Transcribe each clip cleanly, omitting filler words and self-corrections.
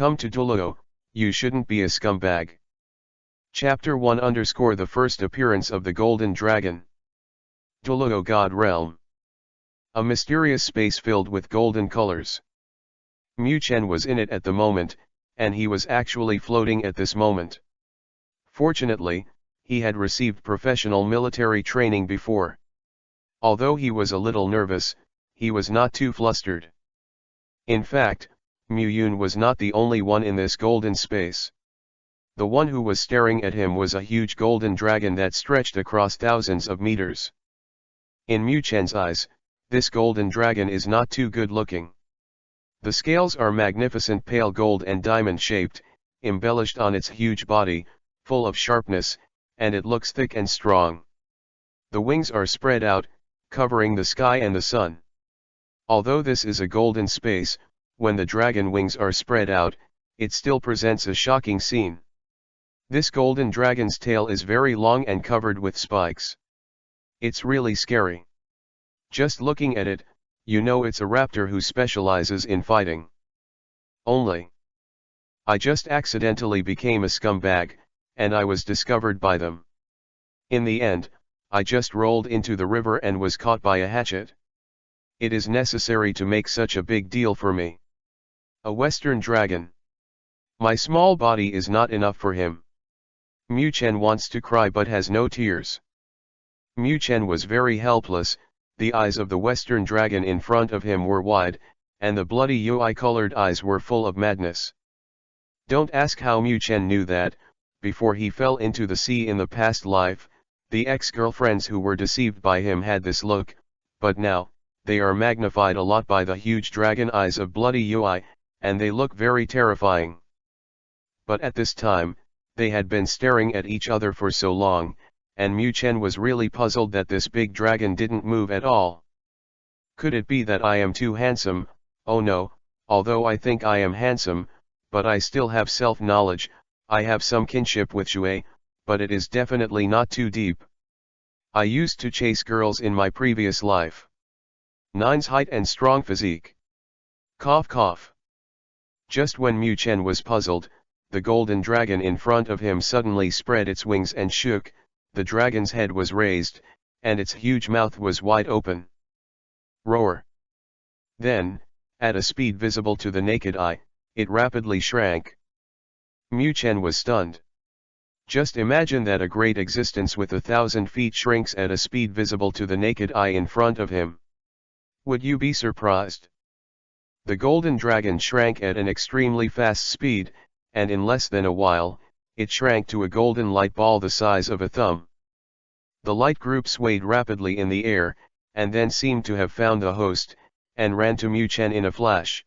Come to Douluo, you shouldn't be a scumbag. Chapter 1 _ The first appearance of the Golden Dragon. Douluo God Realm. A mysterious space filled with golden colors. Mu Chen was in it at the moment, and he was actually floating at this moment. Fortunately, he had received professional military training before. Although he was a little nervous, he was not too flustered. In fact, Mu Yun was not the only one in this golden space. The one who was staring at him was a huge golden dragon that stretched across thousands of meters. In Mu Chen's eyes, this golden dragon is not too good looking. The scales are magnificent pale gold and diamond shaped, embellished on its huge body, full of sharpness, and it looks thick and strong. The wings are spread out, covering the sky and the sun. Although this is a golden space, when the dragon wings are spread out, it still presents a shocking scene. This golden dragon's tail is very long and covered with spikes. It's really scary. Just looking at it, you know it's a raptor who specializes in fighting. Only, I just accidentally became a scumbag, and I was discovered by them. In the end, I just rolled into the river and was caught by a hatchet. It is necessary to make such a big deal for me. A Western dragon. My small body is not enough for him. Mu Chen wants to cry but has no tears. Mu Chen was very helpless. The eyes of the Western dragon in front of him were wide, and the bloody UI-colored eyes were full of madness. Don't ask how Mu Chen knew that. Before he fell into the sea in the past life, the ex-girlfriends who were deceived by him had this look, but now, they are magnified a lot by the huge dragon eyes of bloody UI, and they look very terrifying. But at this time, they had been staring at each other for so long, and Mu Chen was really puzzled that this big dragon didn't move at all. Could it be that I am too handsome? Oh no, although I think I am handsome, but I still have self-knowledge. I have some kinship with Shui, but it is definitely not too deep. I used to chase girls in my previous life. 9's height and strong physique. Cough cough. Just when Mu Chen was puzzled, the golden dragon in front of him suddenly spread its wings and shook. The dragon's head was raised, and its huge mouth was wide open. Roar. Then, at a speed visible to the naked eye, it rapidly shrank. Mu Chen was stunned. Just imagine that a great existence with 1,000 feet shrinks at a speed visible to the naked eye in front of him. Would you be surprised? The golden dragon shrank at an extremely fast speed, and in less than a while, it shrank to a golden light ball the size of a thumb. The light group swayed rapidly in the air, and then seemed to have found the host, and ran to Mu Chen in a flash.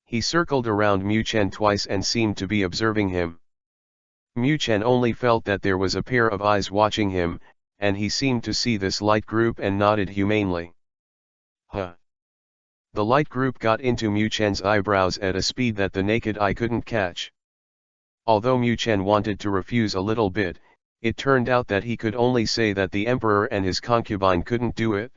He circled around Mu Chen twice and seemed to be observing him. Mu Chen only felt that there was a pair of eyes watching him, and he seemed to see this light group and nodded humanely. Huh. The light group got into Mu Chen's eyebrows at a speed that the naked eye couldn't catch. Although Mu Chen wanted to refuse a little bit, it turned out that he could only say that the emperor and his concubine couldn't do it.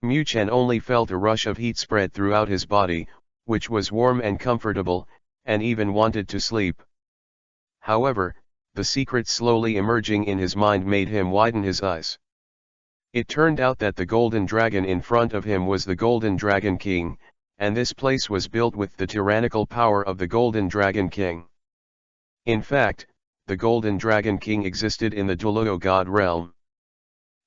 Mu Chen only felt a rush of heat spread throughout his body, which was warm and comfortable, and even wanted to sleep. However, the secret slowly emerging in his mind made him widen his eyes. It turned out that the golden dragon in front of him was the Golden Dragon King, and this place was built with the tyrannical power of the Golden Dragon King. In fact, the Golden Dragon King existed in the Douluo God realm.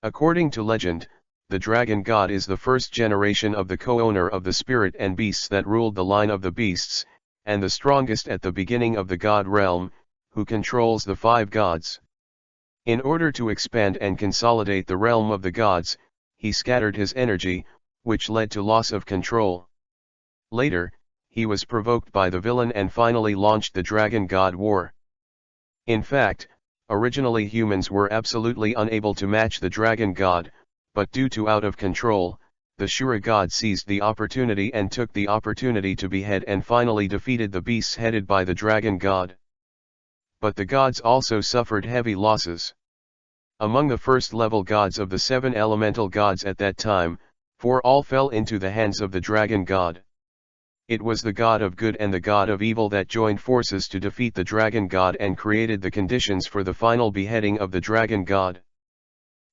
According to legend, the Dragon God is the first generation of the co-owner of the spirit and beasts that ruled the line of the beasts, and the strongest at the beginning of the God realm, who controls the 5 gods. In order to expand and consolidate the realm of the gods, he scattered his energy, which led to loss of control. Later, he was provoked by the villain and finally launched the Dragon God War. In fact, originally humans were absolutely unable to match the Dragon God, but due to out of control, the Shura God seized the opportunity and took the opportunity to behead and finally defeated the beasts headed by the Dragon God. But the gods also suffered heavy losses. Among the first-level gods of the 7 elemental gods at that time, 4 all fell into the hands of the Dragon God. It was the god of good and the god of evil that joined forces to defeat the dragon god and created the conditions for the final beheading of the dragon god.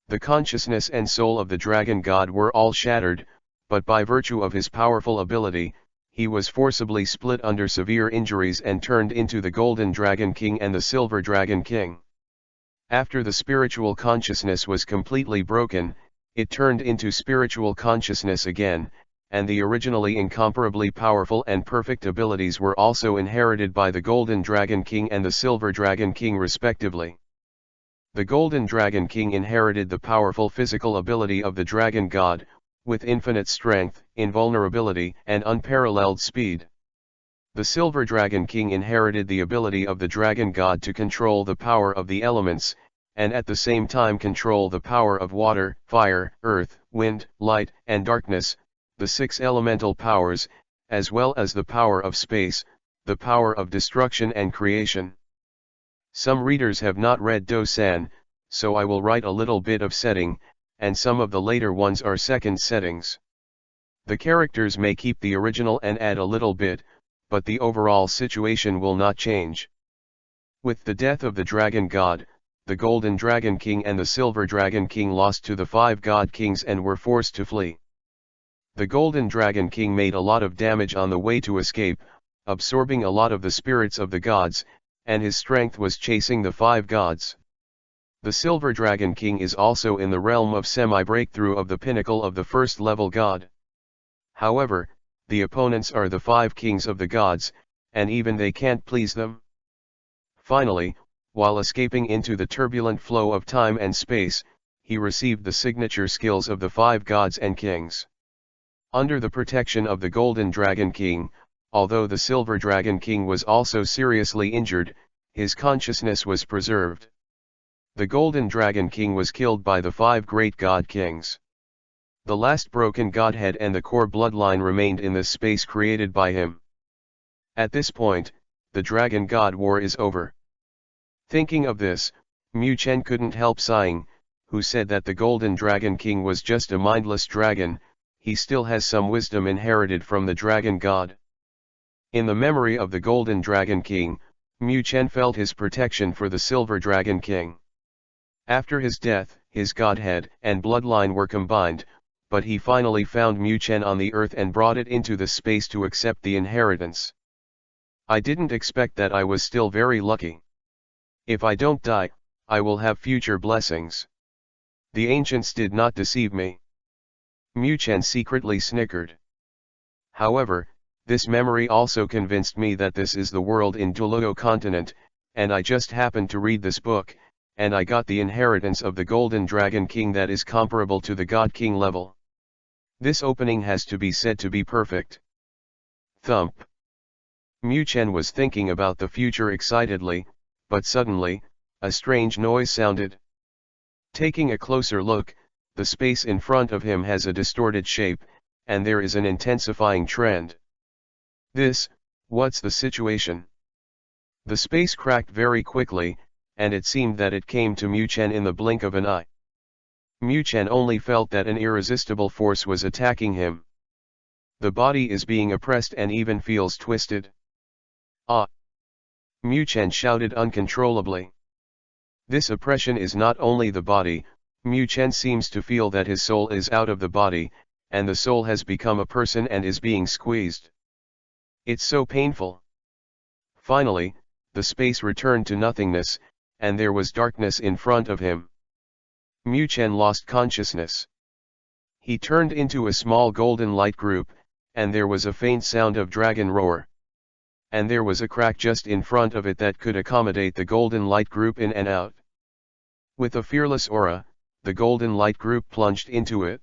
The consciousness and soul of the dragon god were all shattered, but by virtue of his powerful ability, he was forcibly split under severe injuries and turned into the Golden Dragon King and the Silver Dragon King. After the spiritual consciousness was completely broken, it turned into spiritual consciousness again, and the originally incomparably powerful and perfect abilities were also inherited by the Golden Dragon King and the Silver Dragon King respectively. The Golden Dragon King inherited the powerful physical ability of the Dragon God, with infinite strength, invulnerability, and unparalleled speed. The Silver Dragon King inherited the ability of the Dragon God to control the power of the elements, and at the same time control the power of water, fire, earth, wind, light, and darkness, the 6 elemental powers, as well as the power of space, the power of destruction and creation. Some readers have not read Do-san, so I will write a little bit of setting, and some of the later ones are second settings. The characters may keep the original and add a little bit, but the overall situation will not change. With the death of the Dragon God, the Golden Dragon King and the Silver Dragon King lost to the 5 God Kings and were forced to flee. The Golden Dragon King made a lot of damage on the way to escape, absorbing a lot of the spirits of the gods, and his strength was chasing the 5 gods. The Silver Dragon King is also in the realm of semi-breakthrough of the pinnacle of the first level god. However, the opponents are the 5 kings of the gods, and even they can't please them. Finally, while escaping into the turbulent flow of time and space, he received the signature skills of the 5 gods and kings. Under the protection of the Golden Dragon King, although the Silver Dragon King was also seriously injured, his consciousness was preserved. The Golden Dragon King was killed by the 5 great god kings. The last broken godhead and the core bloodline remained in the space created by him. At this point, the Dragon God War is over. Thinking of this, Mu Chen couldn't help sighing, who said that the Golden Dragon King was just a mindless dragon. He still has some wisdom inherited from the Dragon God. In the memory of the Golden Dragon King, Mu Chen felt his protection for the Silver Dragon King. After his death, his godhead and bloodline were combined, but he finally found Mu Chen on the earth and brought it into the space to accept the inheritance. I didn't expect that. I was still very lucky. If I don't die, I will have future blessings. The ancients did not deceive me. Mu Chen secretly snickered. However, this memory also convinced me that this is the world in Douluo continent, and I just happened to read this book, and I got the inheritance of the Golden Dragon King that is comparable to the God King level. This opening has to be said to be perfect. Thump. Mu Chen was thinking about the future excitedly, but suddenly, a strange noise sounded. Taking a closer look, the space in front of him has a distorted shape, and there is an intensifying trend. What's the situation? The space cracked very quickly, and it seemed that it came to Mu Chen in the blink of an eye. Mu Chen only felt that an irresistible force was attacking him. The body is being oppressed and even feels twisted. Ah! Mu Chen shouted uncontrollably. This oppression is not only the body. Mu Chen seems to feel that his soul is out of the body, and the soul has become a person and is being squeezed. It's so painful. Finally, the space returned to nothingness, and there was darkness in front of him. Mu Chen lost consciousness. He turned into a small golden light group, and there was a faint sound of dragon roar. And there was a crack just in front of it that could accommodate the golden light group in and out. With a fearless aura, the golden light group plunged into it.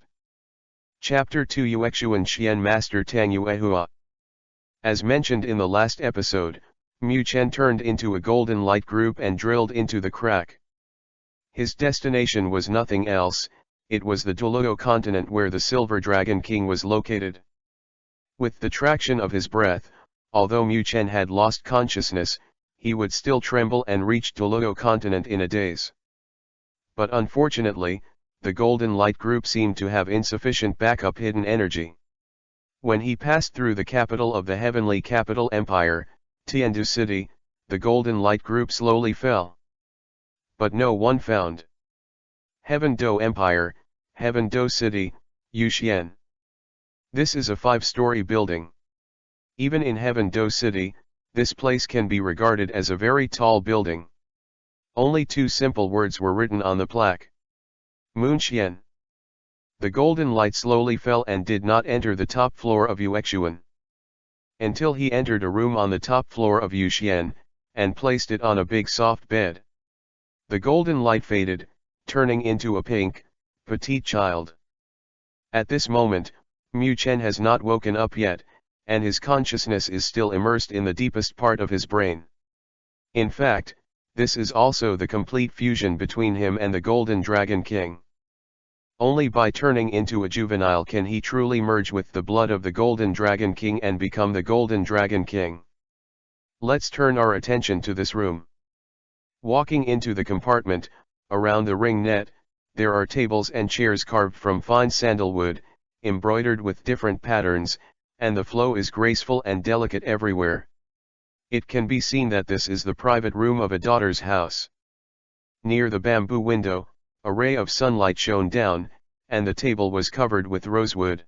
Chapter 2 Yuexuan Xian Master Tang Yuehua. As mentioned in the last episode, Mu Chen turned into a golden light group and drilled into the crack. His destination was nothing else, it was the Douluo continent where the Silver Dragon King was located. With the traction of his breath, although Mu Chen had lost consciousness, he would still tremble and reach Douluo continent in a daze. But unfortunately, the golden light group seemed to have insufficient backup hidden energy. When he passed through the capital of the heavenly capital empire, Tiandu city, the golden light group slowly fell. But no one found. Heaven Do Empire, Heaven Do City, Yuxian. This is a 5-story building. Even in Heaven Do City, this place can be regarded as a very tall building. Only 2 simple words were written on the plaque. Moonxian. The golden light slowly fell and did not enter the top floor of Yuxian. Until he entered a room on the top floor of Yuxian, and placed it on a big soft bed. The golden light faded, turning into a pink, petite child. At this moment, Mu Chen has not woken up yet, and his consciousness is still immersed in the deepest part of his brain. In fact, this is also the complete fusion between him and the Golden Dragon King. Only by turning into a juvenile can he truly merge with the blood of the Golden Dragon King and become the Golden Dragon King. Let's turn our attention to this room. Walking into the compartment, around the ring net, there are tables and chairs carved from fine sandalwood, embroidered with different patterns, and the flow is graceful and delicate everywhere. It can be seen that this is the private room of a daughter's house. Near the bamboo window, a ray of sunlight shone down, and the table was covered with rosewood.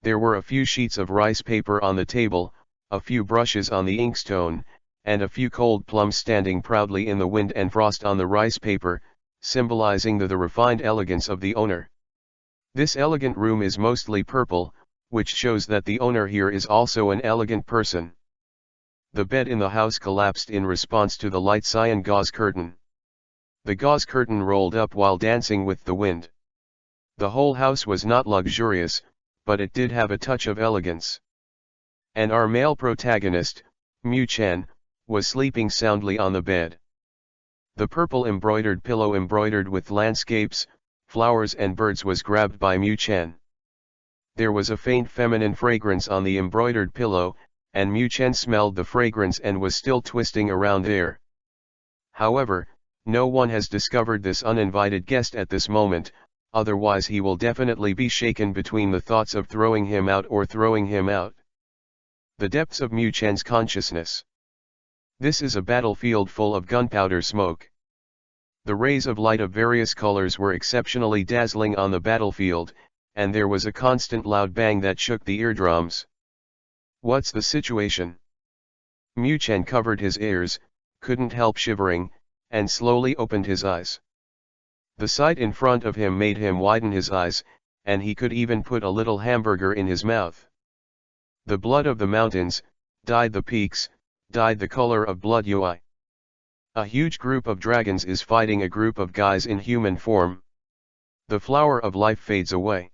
There were a few sheets of rice paper on the table, a few brushes on the inkstone, and a few cold plums standing proudly in the wind and frost on the rice paper, symbolizing the refined elegance of the owner. This elegant room is mostly purple, which shows that the owner here is also an elegant person. The bed in the house collapsed in response to the light cyan gauze curtain. The gauze curtain rolled up while dancing with the wind. The whole house was not luxurious, but it did have a touch of elegance. And our male protagonist, Mu Chen, was sleeping soundly on the bed. The purple embroidered pillow embroidered with landscapes, flowers and birds was grabbed by Mu Chen. There was a faint feminine fragrance on the embroidered pillow, and Mu Chen smelled the fragrance and was still twisting around there. However, no one has discovered this uninvited guest at this moment, otherwise he will definitely be shaken between the thoughts of throwing him out or throwing him out. The depths of Mu Chen's consciousness. This is a battlefield full of gunpowder smoke. The rays of light of various colors were exceptionally dazzling on the battlefield, and there was a constant loud bang that shook the eardrums. What's the situation? Mu Chen covered his ears, couldn't help shivering, and slowly opened his eyes. The sight in front of him made him widen his eyes, and he could even put a little hamburger in his mouth. The blood of the mountains, dyed the peaks, dyed the color of blood UI. A huge group of dragons is fighting a group of guys in human form. The flower of life fades away.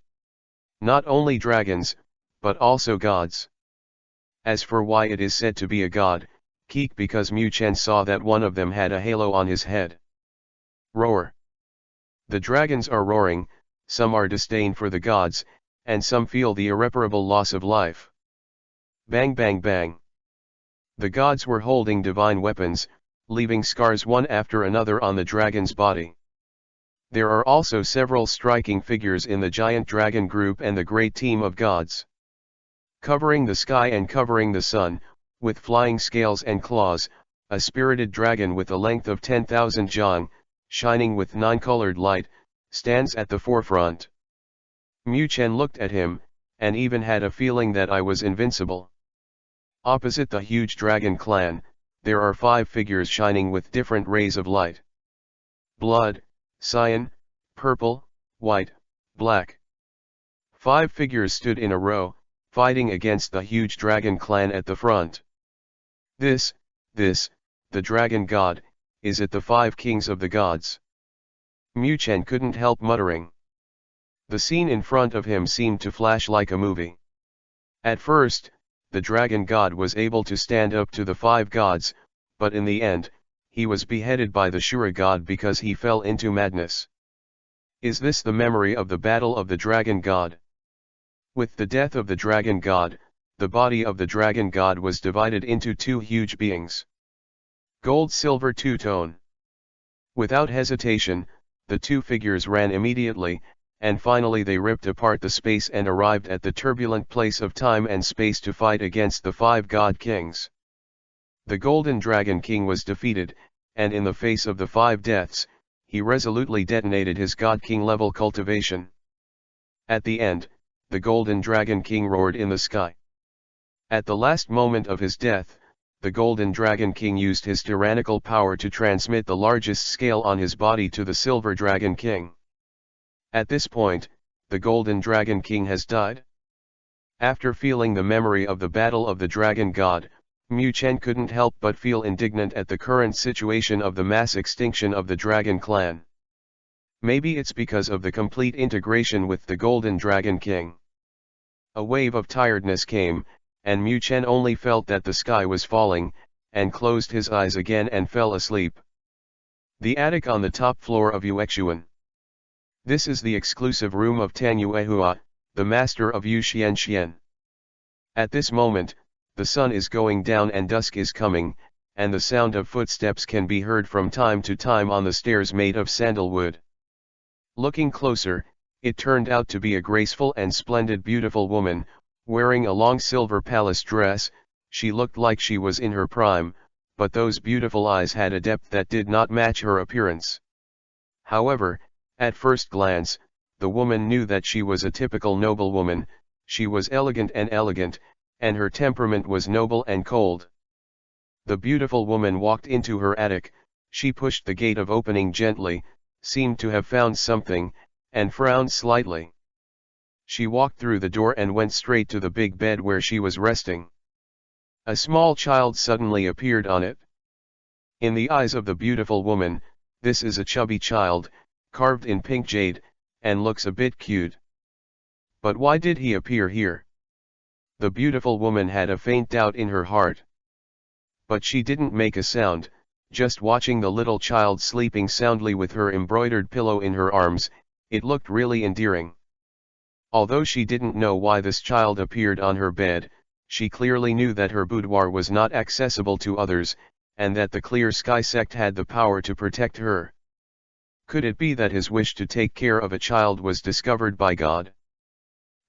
Not only dragons, but also gods. As for why it is said to be a god, keek because Mu Chen saw that one of them had a halo on his head. Roar. The dragons are roaring, some are disdain for the gods, and some feel the irreparable loss of life. Bang bang bang. The gods were holding divine weapons, leaving scars one after another on the dragon's body. There are also several striking figures in the giant dragon group and the great team of gods. Covering the sky and covering the sun, with flying scales and claws, a spirited dragon with a length of 10,000 zhang, shining with 9-colored light, stands at the forefront. Mu Chen looked at him, and even had a feeling that I was invincible. Opposite the huge dragon clan, there are 5 figures shining with different rays of light. Blood, cyan, purple, white, black. 5 figures stood in a row, fighting against the huge dragon clan at the front. This, the dragon god, is it the 5 kings of the gods? Mu Chen couldn't help muttering. The scene in front of him seemed to flash like a movie. At first, the dragon god was able to stand up to the 5 gods, but in the end, he was beheaded by the Shura god because he fell into madness. Is this the memory of the battle of the dragon god? With the death of the dragon god, the body of the dragon god was divided into 2 huge beings. Gold-silver two-tone. Without hesitation, the 2 figures ran immediately, and finally they ripped apart the space and arrived at the turbulent place of time and space to fight against the 5 God Kings. The Golden Dragon King was defeated, and in the face of the 5 deaths, he resolutely detonated his God King level cultivation. At the end, the Golden Dragon King roared in the sky. At the last moment of his death, the Golden Dragon King used his tyrannical power to transmit the largest scale on his body to the Silver Dragon King. At this point, the Golden Dragon King has died. After feeling the memory of the Battle of the Dragon God, Mu Chen couldn't help but feel indignant at the current situation of the mass extinction of the Dragon Clan. Maybe it's because of the complete integration with the Golden Dragon King. A wave of tiredness came, and Mu Chen only felt that the sky was falling, and closed his eyes again and fell asleep. The attic on the top floor of Yuexuan. This is the exclusive room of Tan Yuehua, the master of Yu Xian. At this moment, the sun is going down and dusk is coming, and the sound of footsteps can be heard from time to time on the stairs made of sandalwood. Looking closer, it turned out to be a graceful and splendid beautiful woman, wearing a long silver palace dress. She looked like she was in her prime, but those beautiful eyes had a depth that did not match her appearance. However, at first glance, the woman knew that she was a typical noblewoman. She was elegant, and her temperament was noble and cold. The beautiful woman walked into her attic. She pushed the gate of opening gently, seemed to have found something, and frowned slightly. She walked through the door and went straight to the big bed where she was resting. A small child suddenly appeared on it. In the eyes of the beautiful woman, this is a chubby child, carved in pink jade, and looks a bit cute. But why did he appear here? The beautiful woman had a faint doubt in her heart. But she didn't make a sound, just watching the little child sleeping soundly with her embroidered pillow in her arms. It looked really endearing. Although she didn't know why this child appeared on her bed, she clearly knew that her boudoir was not accessible to others, and that the Clear Sky sect had the power to protect her. Could it be that his wish to take care of a child was discovered by God?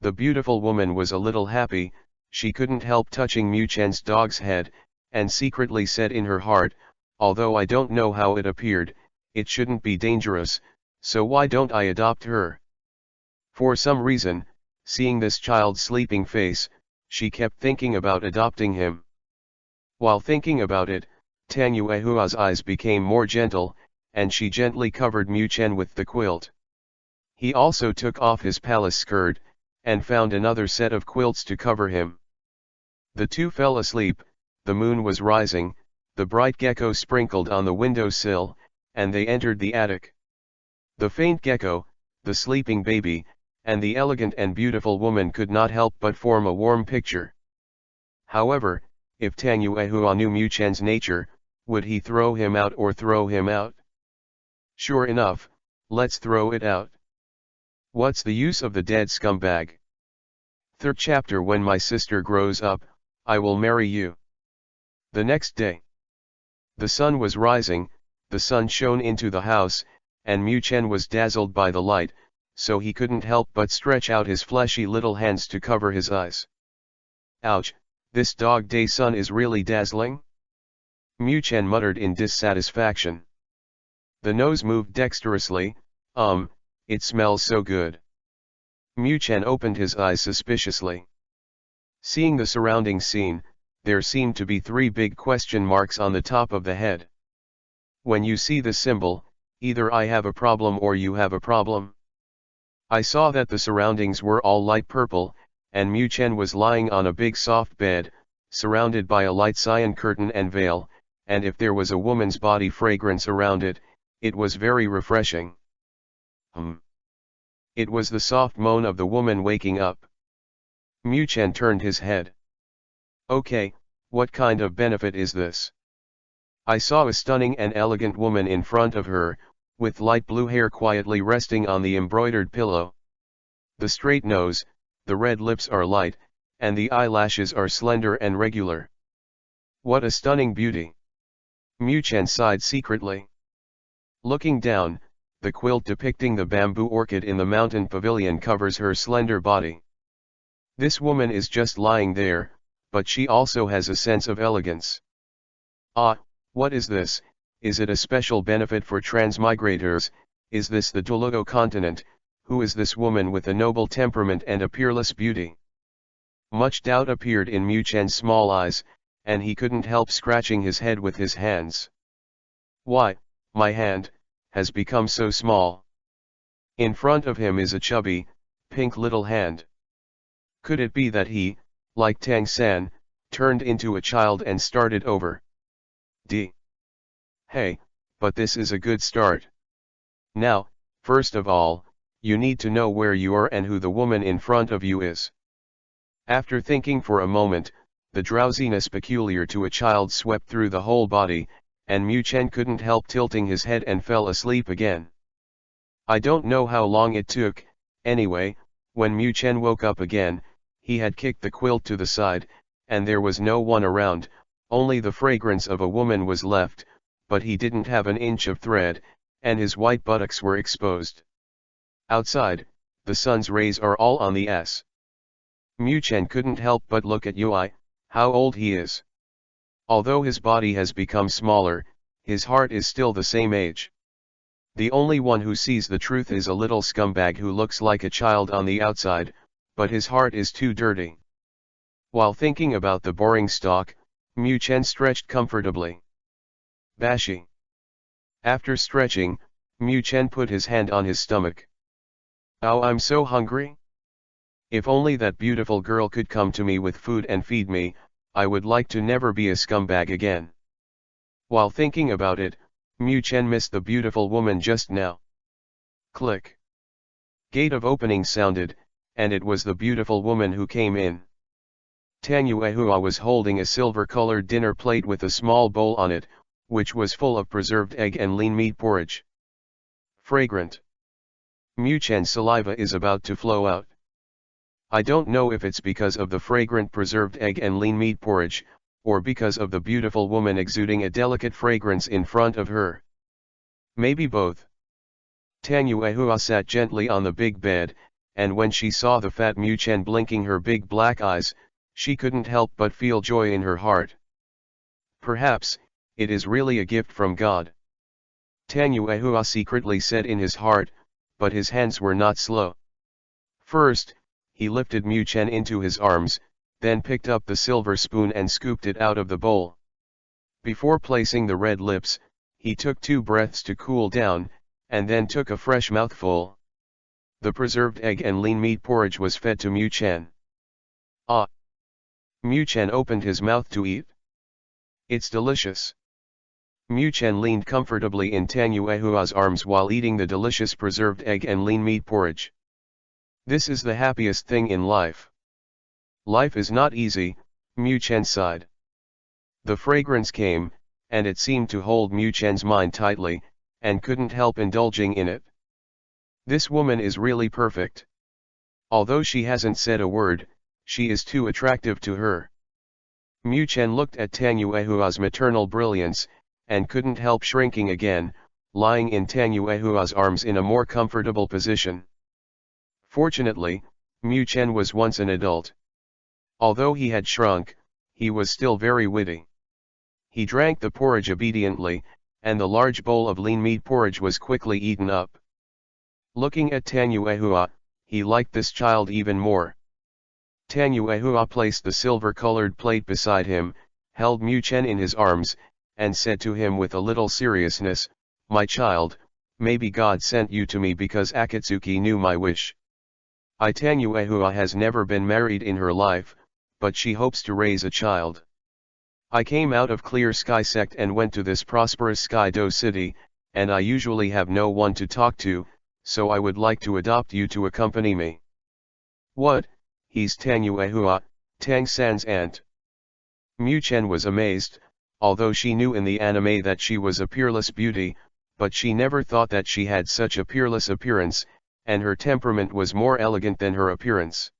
The beautiful woman was a little happy. She couldn't help touching Mu Chen's dog's head, and secretly said in her heart, although I don't know how it appeared, it shouldn't be dangerous, so why don't I adopt her? For some reason, seeing this child's sleeping face, she kept thinking about adopting him. While thinking about it, Tan Yuehua's eyes became more gentle, and she gently covered Mu Chen with the quilt. He also took off his palace skirt, and found another set of quilts to cover him. The two fell asleep. The moon was rising, the bright gecko sprinkled on the windowsill, and they entered the attic. The faint gecko, the sleeping baby, and the elegant and beautiful woman could not help but form a warm picture. However, if Tan Yuehua knew Mu Chen's nature, would he throw him out or throw him out? Sure enough, let's throw it out. What's the use of the dead scumbag? Third chapter. When my sister grows up, I will marry you. The next day. The sun was rising, the sun shone into the house, and Mu Chen was dazzled by the light, so he couldn't help but stretch out his fleshy little hands to cover his eyes. Ouch, this dog-day sun is really dazzling? Mu Chen muttered in dissatisfaction. The nose moved dexterously. It smells so good. Mu Chen opened his eyes suspiciously. Seeing the surrounding scene, there seemed to be 3 big question marks on the top of the head. When you see the symbol, either I have a problem or you have a problem. I saw that the surroundings were all light purple, and Mu Chen was lying on a big soft bed, surrounded by a light cyan curtain and veil, and if there was a woman's body fragrance around it, it was very refreshing. It was the soft moan of the woman waking up. Mu Chen turned his head. Okay, what kind of benefit is this? I saw a stunning and elegant woman in front of her, with light blue hair quietly resting on the embroidered pillow. The straight nose, the red lips are light, and the eyelashes are slender and regular. What a stunning beauty! Mu Chen sighed secretly. Looking down, the quilt depicting the bamboo orchid in the mountain pavilion covers her slender body. This woman is just lying there, but she also has a sense of elegance. Ah, what is this? Is it a special benefit for transmigrators? Is this the Douluo continent? Who is this woman with a noble temperament and a peerless beauty? Much doubt appeared in Mu Chen's small eyes, and he couldn't help scratching his head with his hands. Why, my hand has become so small. In front of him is a chubby, pink little hand. Could it be that he, like Tang San, turned into a child and started over? Hey, but this is a good start. Now, first of all, you need to know where you are and who the woman in front of you is. After thinking for a moment, the drowsiness peculiar to a child swept through the whole body, and Mu Chen couldn't help tilting his head and fell asleep again. I don't know how long it took. Anyway, when Mu Chen woke up again, he had kicked the quilt to the side, and there was no one around, only the fragrance of a woman was left, but he didn't have an inch of thread, and his white buttocks were exposed. Outside, the sun's rays are all on the S. Mu Chen couldn't help but look at Yui, how old he is. Although his body has become smaller, his heart is still the same age. The only one who sees the truth is a little scumbag who looks like a child on the outside, but his heart is too dirty. While thinking about the boring stalk, Mu Chen stretched comfortably. Bashi. After stretching, Mu Chen put his hand on his stomach. Oh, I'm so hungry. If only that beautiful girl could come to me with food and feed me, I would like to never be a scumbag again. While thinking about it, Mu Chen missed the beautiful woman just now. Click. Gate of opening sounded, and it was the beautiful woman who came in. Tang Yuehua was holding a silver-colored dinner plate with a small bowl on it, which was full of preserved egg and lean meat porridge. Fragrant. Mu Chen's saliva is about to flow out. I don't know if it's because of the fragrant preserved egg and lean meat porridge, or because of the beautiful woman exuding a delicate fragrance in front of her. Maybe both. Tang Yuehua sat gently on the big bed, and when she saw the fat Mu Chen blinking her big black eyes, she couldn't help but feel joy in her heart. Perhaps, it is really a gift from God. Tang Yuehua secretly said in his heart, but his hands were not slow. First, he lifted Mu Chen into his arms, then picked up the silver spoon and scooped it out of the bowl. Before placing the red lips, he took 2 breaths to cool down, and then took a fresh mouthful. The preserved egg and lean meat porridge was fed to Mu Chen. Ah! Mu Chen opened his mouth to eat. It's delicious. Mu Chen leaned comfortably in Tang Yuehua's arms while eating the delicious preserved egg and lean meat porridge. This is the happiest thing in life. Life is not easy, Mu Chen sighed. The fragrance came, and it seemed to hold Mu Chen's mind tightly, and couldn't help indulging in it. This woman is really perfect. Although she hasn't said a word, she is too attractive to her. Mu Chen looked at Tang Yuehua's maternal brilliance, and couldn't help shrinking again, lying in Tang Yuehua's arms in a more comfortable position. Fortunately, Mu Chen was once an adult. Although he had shrunk, he was still very witty. He drank the porridge obediently, and the large bowl of lean meat porridge was quickly eaten up. Looking at Tang Yuehua, he liked this child even more. Tang Yuehua placed the silver-colored plate beside him, held Mu Chen in his arms, and said to him with a little seriousness, "My child, maybe God sent you to me because Akatsuki knew my wish. Tang Yuehua has never been married in her life, but she hopes to raise a child. I came out of Clear Sky Sect and went to this prosperous Sky-Do city, and I usually have no one to talk to, so I would like to adopt you to accompany me." "What, he's Tang Yuehua, Tang San's aunt?" Mu Chen was amazed, although she knew in the anime that she was a peerless beauty, but she never thought that she had such a peerless appearance, and her temperament was more elegant than her appearance.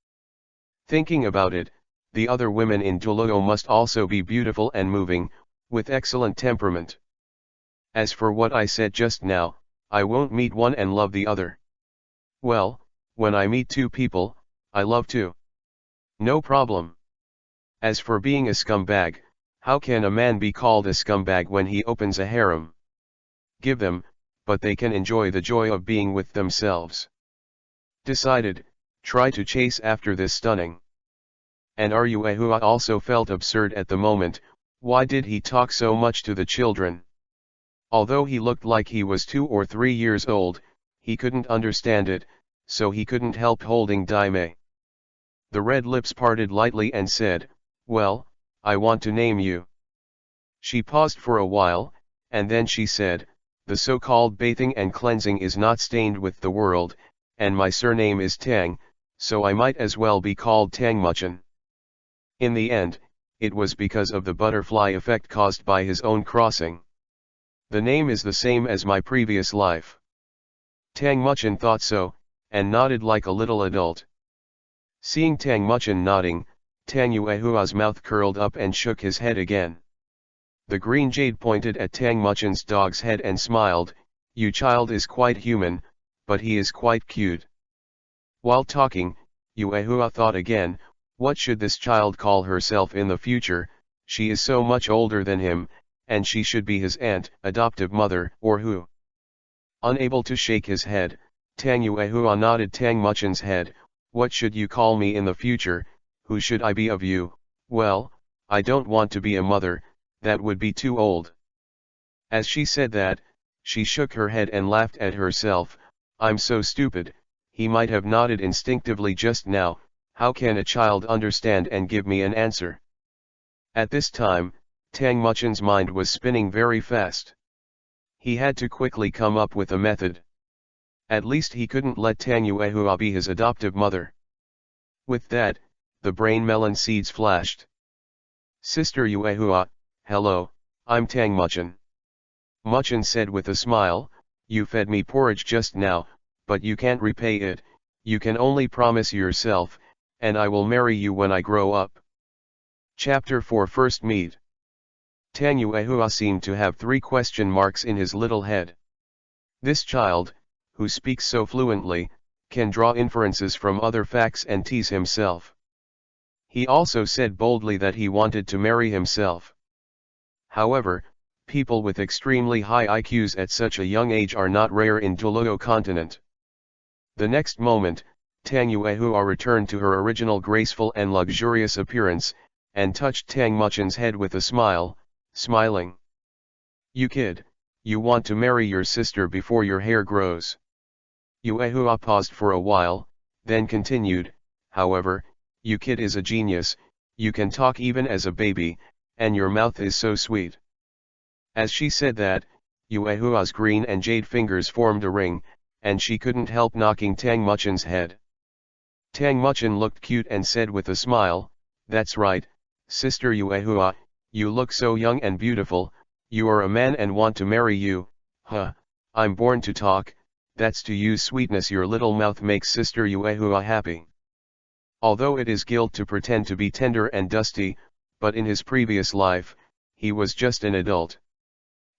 Thinking about it, the other women in Douluo must also be beautiful and moving, with excellent temperament. As for what I said just now, I won't meet one and love the other. Well, when I meet two people, I love two. No problem. As for being a scumbag, how can a man be called a scumbag when he opens a harem? Give them, but they can enjoy the joy of being with themselves. Decided, try to chase after this stunning. And Aruehua also felt absurd at the moment. Why did he talk so much to the children? Although he looked like he was 2 or 3 years old, he couldn't understand it, so he couldn't help holding Daime. The red lips parted lightly and said, "Well, I want to name you." She paused for a while, and then she said, "The so-called bathing and cleansing is not stained with the world, and my surname is Tang, so I might as well be called Tangmuchin." In the end, it was because of the butterfly effect caused by his own crossing. The name is the same as my previous life. Tangmuchin thought so, and nodded like a little adult. Seeing Tangmuchin nodding, Tanguehua's mouth curled up and shook his head again. The green jade pointed at Tangmuchin's dog's head and smiled, "You child is quite human, but he is quite cute." While talking, Uehua thought again, what should this child call herself in the future? She is so much older than him, and she should be his aunt, adoptive mother, or who? Unable to shake his head, Tanguehua nodded Tangmuchin's head. "What should you call me in the future? Who should I be of you?" "Well, I don't want to be a mother, that would be too old." As she said that, she shook her head and laughed at herself. "I'm so stupid." He might have nodded instinctively just now. How can a child understand and give me an answer? At this time, Tangmuchin's mind was spinning very fast. He had to quickly come up with a method. At least he couldn't let Tanguehua be his adoptive mother. With that, the brain melon seeds flashed. "Sister Uehua, hello, I'm Tangmuchin." Muchin said with a smile, "You fed me porridge just now, but you can't repay it. You can only promise yourself, and I will marry you when I grow up." Chapter 4 First Meet. Tanguehua seemed to have 3 question marks in his little head. This child, who speaks so fluently, can draw inferences from other facts and tease himself. He also said boldly that he wanted to marry himself. However, people with extremely high IQs at such a young age are not rare in Douluo continent. The next moment, Tanguehua returned to her original graceful and luxurious appearance, and touched Tangmuchin's head with a smile, smiling. "You kid, you want to marry your sister before your hair grows." Uehua paused for a while, then continued, "However, you kid is a genius, you can talk even as a baby, and your mouth is so sweet." As she said that, Uehua's green and jade fingers formed a ring, and she couldn't help knocking Tangmuchin's head. Tangmuchin looked cute and said with a smile, "That's right, Sister Uehua, you look so young and beautiful, you are a man and want to marry you, huh, I'm born to talk, that's to use sweetness. Your little mouth makes Sister Uehua happy." Although it is guilt to pretend to be tender and dusty, but in his previous life, he was just an adult.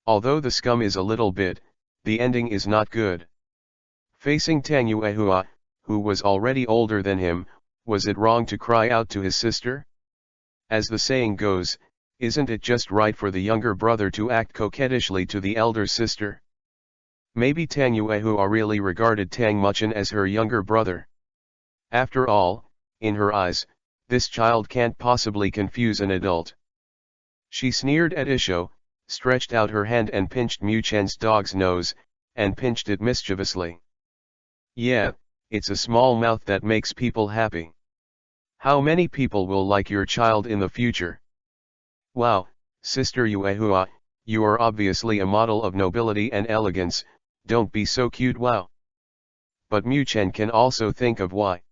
Although the scum is a little bit, the ending is not good. Facing Tanguehua, who was already older than him, was it wrong to cry out to his sister? As the saying goes, isn't it just right for the younger brother to act coquettishly to the elder sister? Maybe Tanguehua really regarded Tangmuchin as her younger brother. After all, in her eyes, this child can't possibly confuse an adult. She sneered at Isho, stretched out her hand and pinched Muchen's dog's nose, and pinched it mischievously. "Yeah, it's a small mouth that makes people happy. How many people will like your child in the future?" "Wow, Sister Uehua, you are obviously a model of nobility and elegance, don't be so cute, wow." But Muchen can also think of why.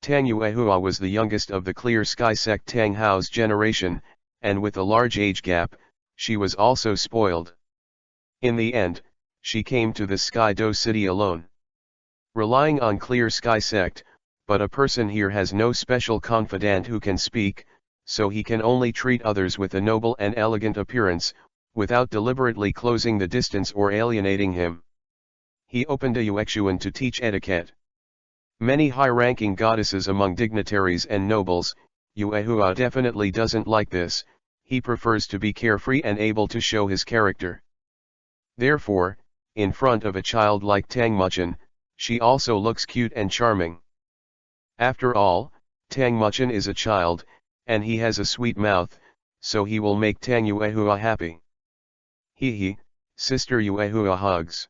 Tanguehua was the youngest of the Clear Sky sect Tang Hao's generation, and with a large age gap, she was also spoiled. In the end, she came to the Sky Do city alone. Relying on Clear Sky sect, but a person here has no special confidant who can speak, so he can only treat others with a noble and elegant appearance, without deliberately closing the distance or alienating him. He opened a yuexuan to teach etiquette. Many high-ranking goddesses among dignitaries and nobles, Yuehua definitely doesn't like this. He prefers to be carefree and able to show his character. Therefore, in front of a child like Tangmuchin, she also looks cute and charming. After all, Tangmuchin is a child, and he has a sweet mouth, so he will make Tang Yuehua happy. Hee, Sister Yuehua hugs.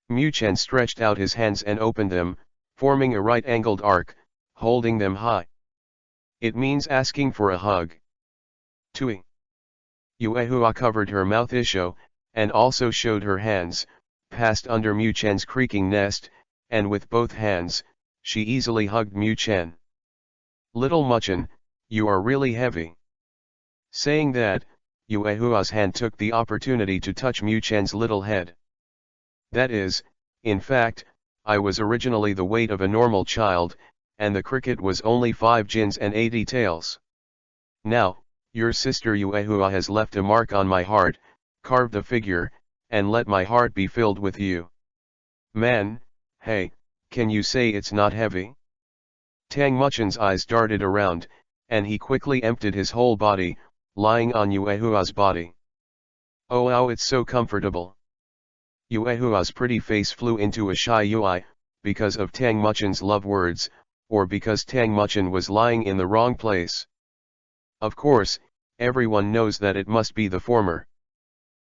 Muchen stretched out his hands and opened them, forming a right-angled arc, holding them high. It means asking for a hug. Tui. Yuehua covered her mouth isho, and also showed her hands, passed under Muchen's creaking nest, and with both hands, she easily hugged Muchen. Little Muchen, you are really heavy. Saying that, Yuehua's hand took the opportunity to touch Muchen's little head. That is, in fact, I was originally the weight of a normal child, and the cricket was only 5 jins and 80 taels. Now, your sister Yuehua has left a mark on my heart, carved a figure, and let my heart be filled with you. Man, hey, can you say it's not heavy? Tangmuchen's eyes darted around, and he quickly emptied his whole body, lying on Yuehua's body. Oh wow, it's so comfortable. Yuehua's pretty face flew into a shy UI, because of Tangmuchen's love words, or because Tangmuchen was lying in the wrong place. Of course, everyone knows that it must be the former.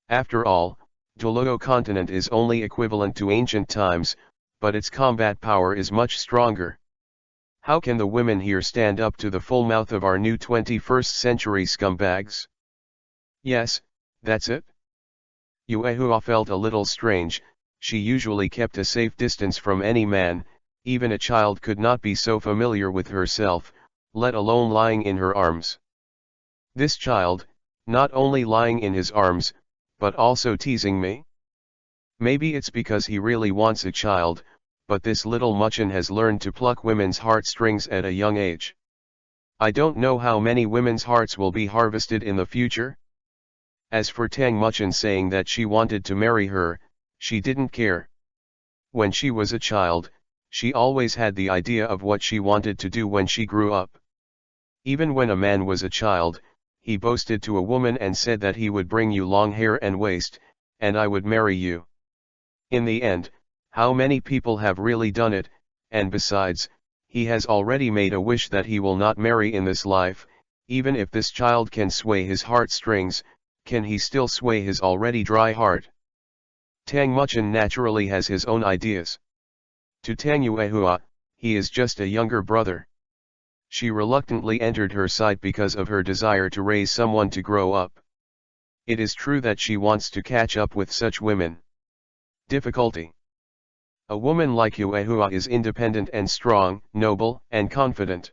After all, Douluo continent is only equivalent to ancient times, but its combat power is much stronger. How can the women here stand up to the full mouth of our new 21st century scumbags? Yes, that's it. Yuehua felt a little strange. She usually kept a safe distance from any man. Even a child could not be so familiar with herself, let alone lying in her arms. This child, not only lying in his arms, but also teasing me? Maybe it's because he really wants a child, but this little Muchen has learned to pluck women's heartstrings at a young age. I don't know how many women's hearts will be harvested in the future. As for Tangmuchen saying that she wanted to marry her, she didn't care. When she was a child, she always had the idea of what she wanted to do when she grew up. Even when a man was a child, he boasted to a woman and said that he would bring you long hair and waist, and I would marry you. In the end, how many people have really done it, and besides, he has already made a wish that he will not marry in this life. Even if this child can sway his heartstrings, can he still sway his already dry heart? Tangmuchen naturally has his own ideas. To Tang Yuehua, he is just a younger brother. She reluctantly entered her sight because of her desire to raise someone to grow up. It is true that she wants to catch up with such women. Difficulty. A woman like Yuehua is independent and strong, noble, and confident.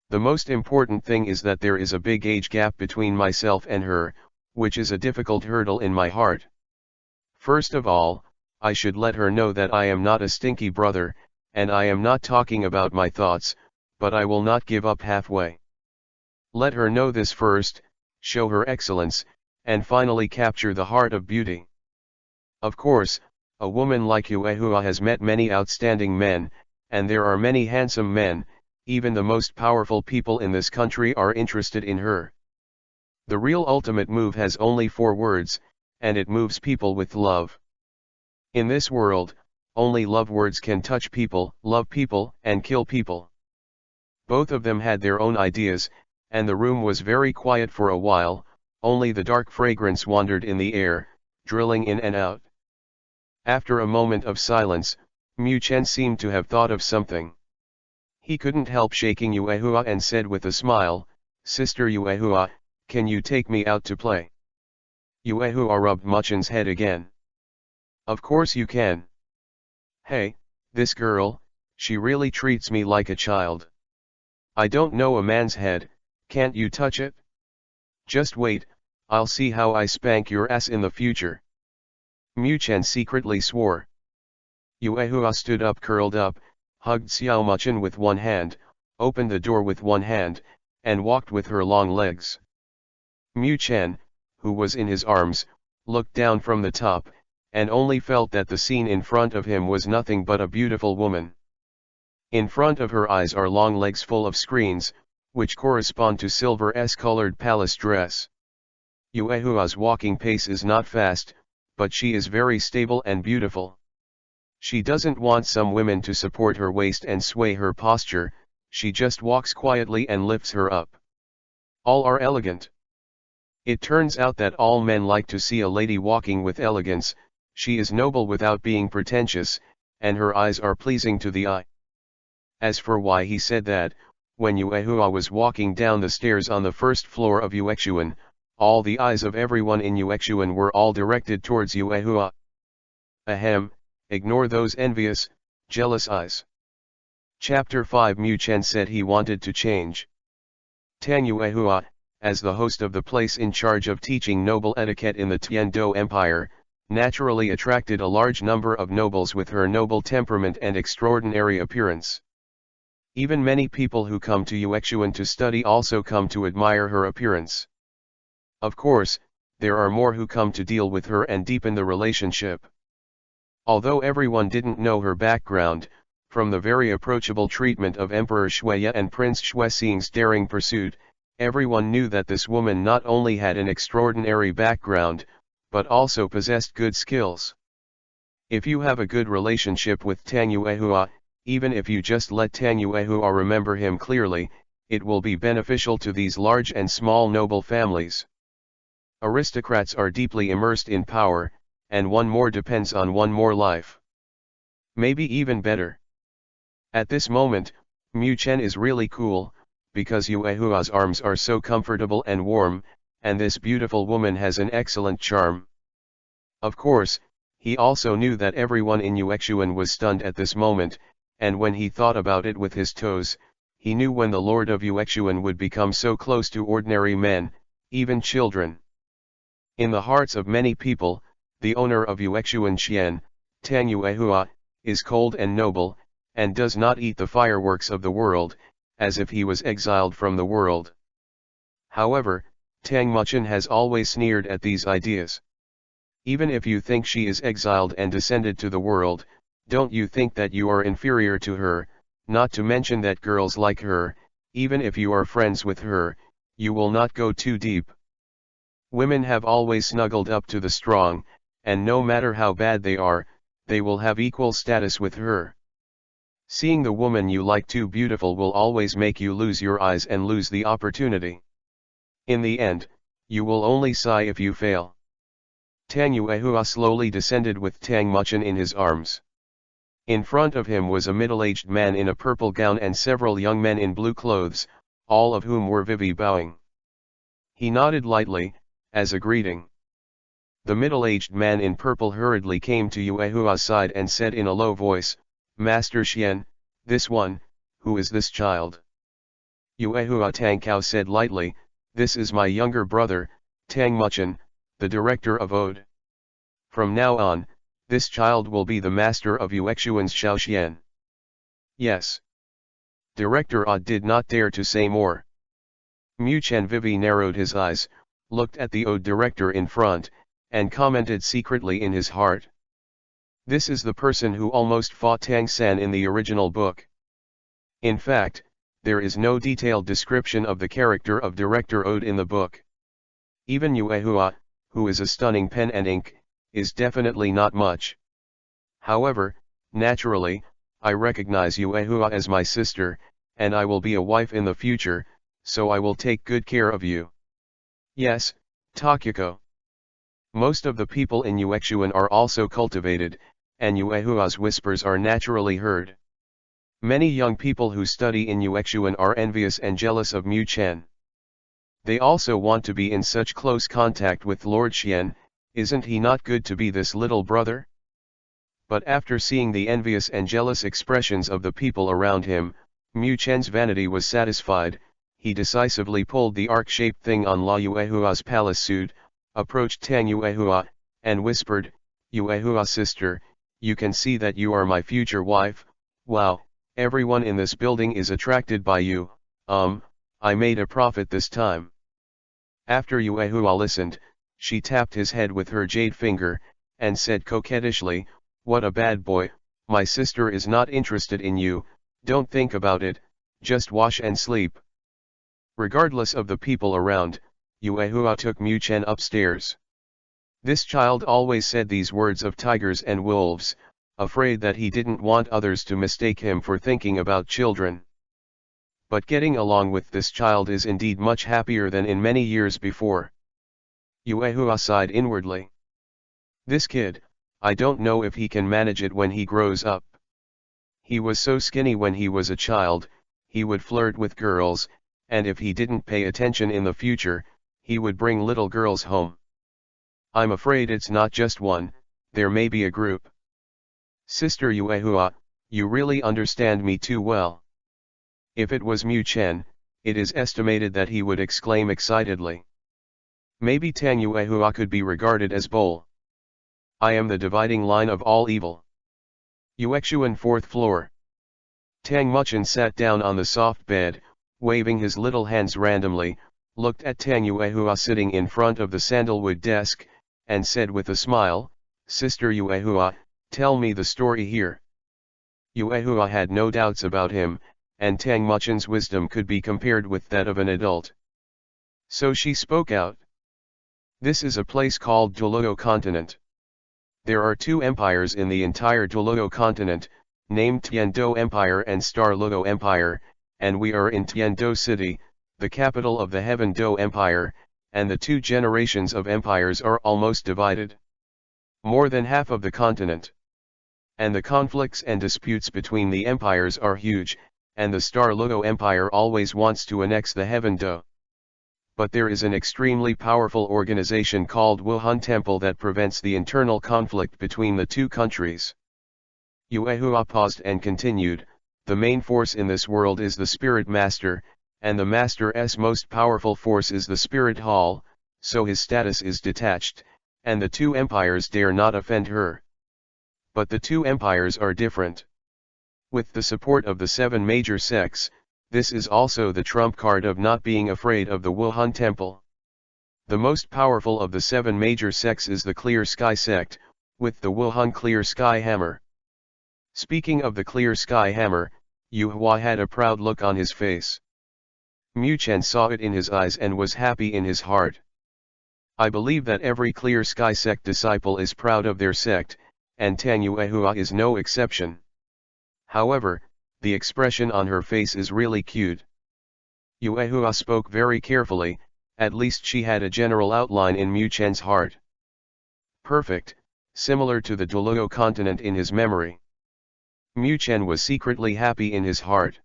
The most important thing is that there is a big age gap between myself and her, which is a difficult hurdle in my heart. First of all, I should let her know that I am not a stinky brother, and I am not talking about my thoughts, but I will not give up halfway. Let her know this first, show her excellence, and finally capture the heart of beauty. Of course, a woman like Yuehua has met many outstanding men, and there are many handsome men. Even the most powerful people in this country are interested in her. The real ultimate move has only 4 words, and it moves people with love. In this world, only love words can touch people, love people, and kill people. Both of them had their own ideas, and the room was very quiet for a while. Only the dark fragrance wandered in the air, drilling in and out. After a moment of silence, Muchen seemed to have thought of something. He couldn't help shaking Yuehua and said with a smile, "Sister Yuehua, can you take me out to play?" Yuehua rubbed Muchen's head again. "Of course you can. Hey, this girl, she really treats me like a child. I don't know a man's head, can't you touch it? Just wait, I'll see how I spank your ass in the future." Muchen secretly swore. Yuehua stood up, curled up, hugged Xiao Muchen with one hand, opened the door with one hand, and walked with her long legs. Muchen, who was in his arms, looked down from the top, and only felt that the scene in front of him was nothing but a beautiful woman. In front of her eyes are long legs full of screens, which correspond to silver-colored palace dress. Yuehua's walking pace is not fast, but she is very stable and beautiful. She doesn't want some women to support her waist and sway her posture, she just walks quietly and lifts her up. All are elegant. It turns out that all men like to see a lady walking with elegance. She is noble without being pretentious, and her eyes are pleasing to the eye. As for why he said that, when Yuehua was walking down the stairs on the first floor of Yuexuan, all the eyes of everyone in Yuexuan were all directed towards Yuehua. Ahem, ignore those envious, jealous eyes. Chapter 5. Mu Chen said he wanted to change. Tang Yuehua, as the host of the place in charge of teaching noble etiquette in the Tiandou Empire, naturally attracted a large number of nobles with her noble temperament and extraordinary appearance. Even many people who come to Yuexuan to study also come to admire her appearance. Of course, there are more who come to deal with her and deepen the relationship. Although everyone didn't know her background, from the very approachable treatment of Emperor Shueya and Prince Shuexing's daring pursuit, everyone knew that this woman not only had an extraordinary background, but also possessed good skills. If you have a good relationship with Tang Yuehua, even if you just let Tang Yuehua remember him clearly, it will be beneficial to these large and small noble families. Aristocrats are deeply immersed in power, and one more depends on one more life. Maybe even better. At this moment, Mu Chen is really cool, because Yuehua's arms are so comfortable and warm, and this beautiful woman has an excellent charm. Of course, he also knew that everyone in Yuexuan was stunned at this moment, and when he thought about it with his toes, he knew when the Lord of Yuexuan would become so close to ordinary men, even children. In the hearts of many people, the owner of Yuexuan Xian, Tang Yuehua, is cold and noble, and does not eat the fireworks of the world, as if he was exiled from the world. However, Tang Muchen has always sneered at these ideas. Even if you think she is exiled and descended to the world, don't you think that you are inferior to her, not to mention that girls like her, even if you are friends with her, you will not go too deep. Women have always snuggled up to the strong, and no matter how bad they are, they will have equal status with her. Seeing the woman you like too beautiful will always make you lose your eyes and lose the opportunity. In the end, you will only sigh if you fail. Tang Yuehua slowly descended with Tang Muchen in his arms. In front of him was a middle-aged man in a purple gown and several young men in blue clothes, all of whom were bowing. He nodded lightly, as a greeting. The middle-aged man in purple hurriedly came to Yuehua's side and said in a low voice, "Master Xian, this one, who is this child?" Yuehua Tangkao said lightly, "This is my younger brother, Tang Muchen, the director of Ode. From now on, this child will be the master of Yuexuan's Shaoxian." Yes. Director Ode did not dare to say more. Mu Chen Vivi narrowed his eyes, looked at the Ode director in front, and commented secretly in his heart. This is the person who almost fought Tang San in the original book. In fact, there is no detailed description of the character of Director Ode in the book. Even Yuehua, who is a stunning pen and ink, is definitely not much. However, naturally, I recognize Yuehua as my sister, and I will be a wife in the future, so I will take good care of you. Yes, Takyuko. Most of the people in Yuexuan are also cultivated, and Yuehua's whispers are naturally heard. Many young people who study in Yuexuan are envious and jealous of Mu Chen. They also want to be in such close contact with Lord Xian. Isn't he not good to be this little brother? But after seeing the envious and jealous expressions of the people around him, Mu Chen's vanity was satisfied. He decisively pulled the arc-shaped thing on La Yuehua's palace suit, approached Tang Yuehua, and whispered, "Yuehua sister, you can see that you are my future wife. Wow, everyone in this building is attracted by you. I made a profit this time." After Yuehua listened, she tapped his head with her jade finger, and said coquettishly, "What a bad boy, my sister is not interested in you, don't think about it, just wash and sleep." Regardless of the people around, Yuehua took Mu Chen upstairs. This child always said these words of tigers and wolves, afraid that he didn't want others to mistake him for thinking about children. But getting along with this child is indeed much happier than in many years before. Yuehua sighed inwardly. This kid, I don't know if he can manage it when he grows up. He was so skinny when he was a child, he would flirt with girls, and if he didn't pay attention in the future, he would bring little girls home. I'm afraid it's not just one, there may be a group. Sister Yuehua, you really understand me too well. If it was Mu Chen, it is estimated that he would exclaim excitedly. Maybe Tang Yuehua could be regarded as Bol. I am the dividing line of all evil. Yuexuan 4th floor. Tang Muchen sat down on the soft bed, waving his little hands randomly, looked at Tang Yuehua sitting in front of the sandalwood desk, and said with a smile, "Sister Yuehua, tell me the story here." Yuehua had no doubts about him, and Tang Muchen's wisdom could be compared with that of an adult. So she spoke out. This is a place called Douluo continent. There are two empires in the entire Douluo continent, named Tiando Empire and Star Luo Empire, and we are in Tiando City, the capital of the Heaven Do Empire, and the two generations of empires are almost divided. More than half of the continent. And the conflicts and disputes between the empires are huge, and the Star Luo Empire always wants to annex the Heaven Do. But there is an extremely powerful organization called Wuhan Temple that prevents the internal conflict between the two countries. Yuehua paused and continued, the main force in this world is the Spirit Master, and the Master's most powerful force is the Spirit Hall, so his status is detached, and the two empires dare not offend her. But the two empires are different. With the support of the 7 major sects, this is also the trump card of not being afraid of the Wuhan Temple. The most powerful of the 7 major sects is the Clear Sky sect, with the Wuhan Clear Sky Hammer. Speaking of the Clear Sky Hammer, Yuehua had a proud look on his face. Mu Chen saw it in his eyes and was happy in his heart. I believe that every Clear Sky sect disciple is proud of their sect, and Tang Yuehua is no exception. However, the expression on her face is really cute. Yuehua spoke very carefully, at least she had a general outline in Mu Chen's heart. Perfect, similar to the Douluo continent in his memory. Mu Chen was secretly happy in his heart.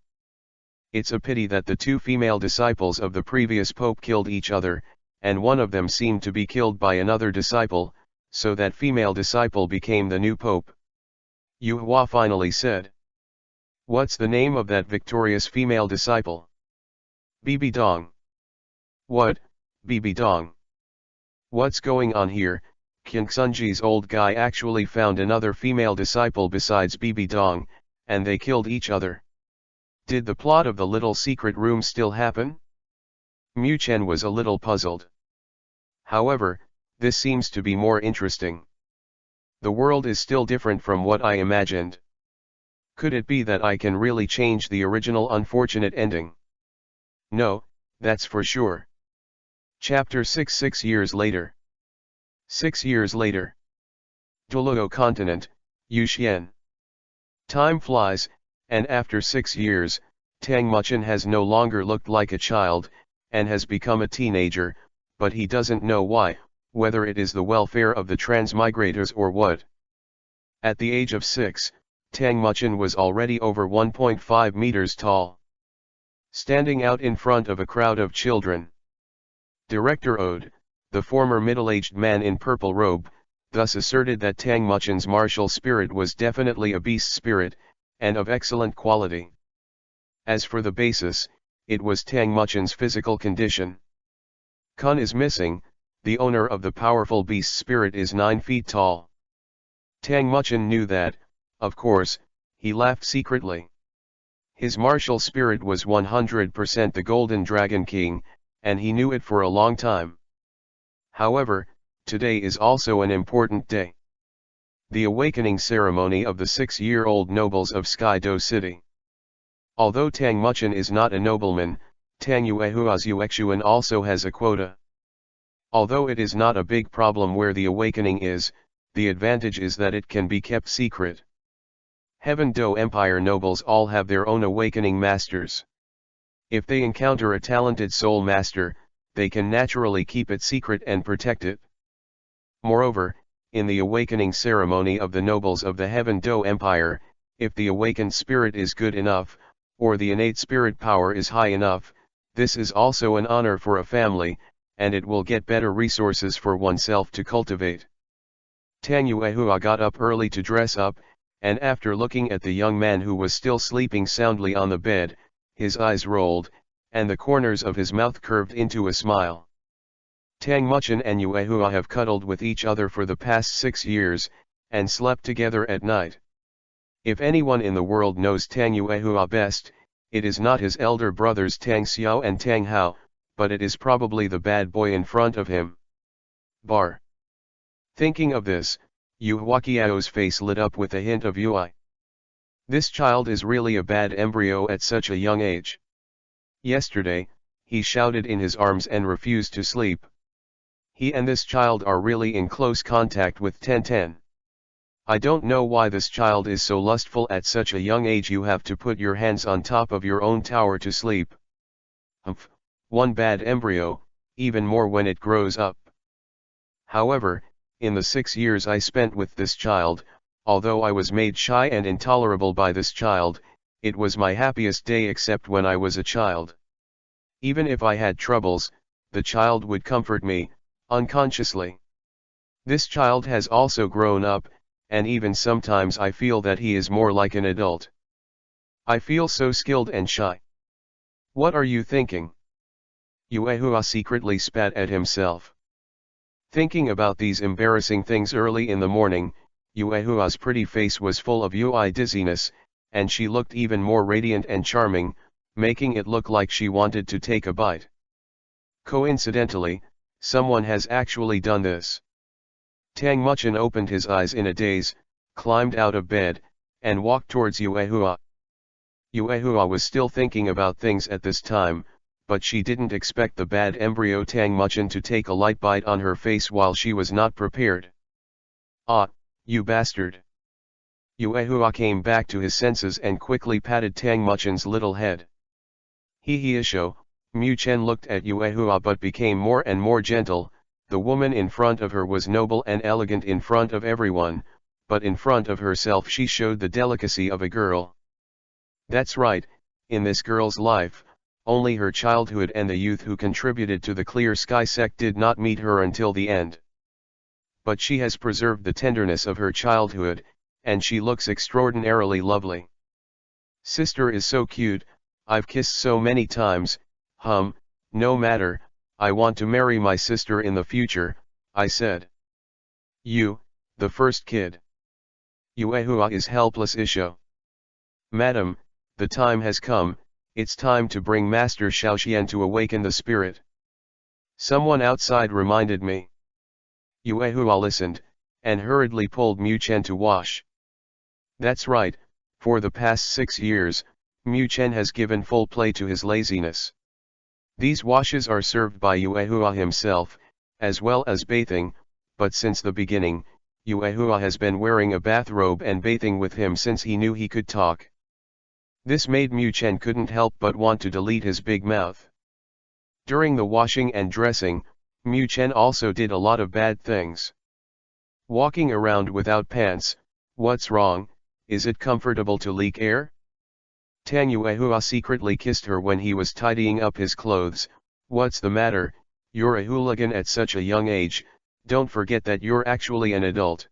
It's a pity that the 2 female disciples of the previous pope killed each other, and one of them seemed to be killed by another disciple, so that female disciple became the new pope. Yuehua finally said. What's the name of that victorious female disciple? Bibi Dong. What, Bibi Dong? What's going on here? Qingxunji's old guy actually found another female disciple besides Bibi Dong, and they killed each other. Did the plot of the little secret room still happen? Mu Chen was a little puzzled. However, this seems to be more interesting. The world is still different from what I imagined. Could it be that I can really change the original unfortunate ending? No, that's for sure. Chapter 6 6 years later. 6 years later. Douluo continent, Yuxian. Time flies, and after 6 years, Tang Muchen has no longer looked like a child, and has become a teenager, but he doesn't know why, whether it is the welfare of the transmigrators or what. At the age of 6, Tang Muchen was already over 1.5 meters tall. Standing out in front of a crowd of children. Director Ode, the former middle-aged man in purple robe, thus asserted that Tang Muchen's martial spirit was definitely a beast spirit, and of excellent quality. As for the basis, it was Tang Muchen's physical condition. Kun is missing, the owner of the powerful beast spirit is 9 feet tall. Tang Muchen knew that, of course, he laughed secretly. His martial spirit was 100% the Golden Dragon King, and he knew it for a long time. However, today is also an important day. The awakening ceremony of the 6-year-old nobles of Sky-Do City. Although Tang Muchen is not a nobleman, Tang Yuehua's Yuexuan also has a quota. Although it is not a big problem where the awakening is, the advantage is that it can be kept secret. Heaven Do Empire nobles all have their own awakening masters. If they encounter a talented soul master, they can naturally keep it secret and protect it. Moreover, in the awakening ceremony of the nobles of the Heaven Do Empire, if the awakened spirit is good enough, or the innate spirit power is high enough, this is also an honor for a family, and it will get better resources for oneself to cultivate. Tang Yuehua got up early to dress up, and after looking at the young man who was still sleeping soundly on the bed, his eyes rolled, and the corners of his mouth curved into a smile. Tang Muchen and Yuehua have cuddled with each other for the past 6 years, and slept together at night. If anyone in the world knows Tang Yuehua best, it is not his elder brothers Tang Xiao and Tang Hao, but it is probably the bad boy in front of him. Bar. Thinking of this, Yu Huaqiao's face lit up with a hint of UI. This child is really a bad embryo at such a young age. Yesterday, he shouted in his arms and refused to sleep. He and this child are really in close contact with Ten. I don't know why this child is so lustful at such a young age. You have to put your hands on top of your own tower to sleep. Humph, one bad embryo, even more when it grows up. However, in the 6 years I spent with this child, although I was made shy and intolerable by this child, it was my happiest day except when I was a child. Even if I had troubles, the child would comfort me, unconsciously. This child has also grown up, and even sometimes I feel that he is more like an adult. I feel so skilled and shy. What are you thinking? Yuehua secretly spat at himself. Thinking about these embarrassing things early in the morning, Yuehua's pretty face was full of UI dizziness, and she looked even more radiant and charming, making it look like she wanted to take a bite. Coincidentally, someone has actually done this. Tang Muchen opened his eyes in a daze, climbed out of bed, and walked towards Yuehua. Yuehua was still thinking about things at this time, but she didn't expect the bad embryo Tang Muchen to take a light bite on her face while she was not prepared. Ah, you bastard! Yuehua came back to his senses and quickly patted Tang Muchen's little head. Isho, Mu Chen looked at Yuehua but became more and more gentle. The woman in front of her was noble and elegant in front of everyone, but in front of herself she showed the delicacy of a girl. That's right, in this girl's life, only her childhood and the youth who contributed to the Clear Sky sect did not meet her until the end. But she has preserved the tenderness of her childhood, and she looks extraordinarily lovely. Sister is so cute, I've kissed so many times, no matter, I want to marry my sister in the future, I said. You, the first kid. Yuehua is helpless Isho. Madam, the time has come, it's time to bring Master Xiaoxian to awaken the spirit. Someone outside reminded me. Yuehua listened, and hurriedly pulled Mu Chen to wash. That's right, for the past 6 years, Mu Chen has given full play to his laziness. These washes are served by Yuehua himself, as well as bathing, but since the beginning, Yuehua has been wearing a bathrobe and bathing with him since he knew he could talk. This made Mu Chen couldn't help but want to delete his big mouth. During the washing and dressing, Mu Chen also did a lot of bad things. Walking around without pants, what's wrong, is it comfortable to leak air? Tang Yuehua secretly kissed her when he was tidying up his clothes. What's the matter, you're a hooligan at such a young age, don't forget that you're actually an adult.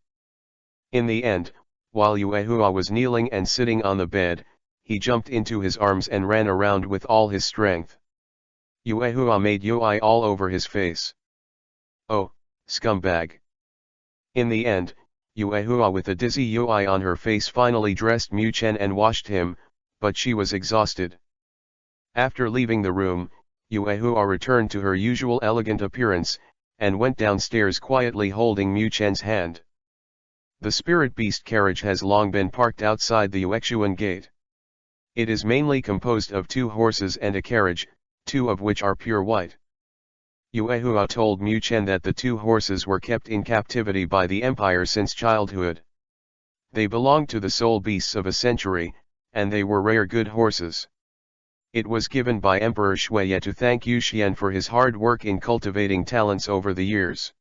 In the end, while Yuehua was kneeling and sitting on the bed, he jumped into his arms and ran around with all his strength. Yuehua made UI all over his face. Oh, scumbag. In the end, Yuehua with a dizzy UI on her face finally dressed Mu Chen and washed him, but she was exhausted. After leaving the room, Yuehua returned to her usual elegant appearance, and went downstairs quietly holding Mu Chen's hand. The spirit beast carriage has long been parked outside the Yuexuan gate. It is mainly composed of 2 horses and a carriage, 2 of which are pure white. Yuehua told Mu Chen that the 2 horses were kept in captivity by the empire since childhood. They belonged to the soul beasts of a century, and they were rare good horses. It was given by Emperor Shuye to thank Yu Xian for his hard work in cultivating talents over the years.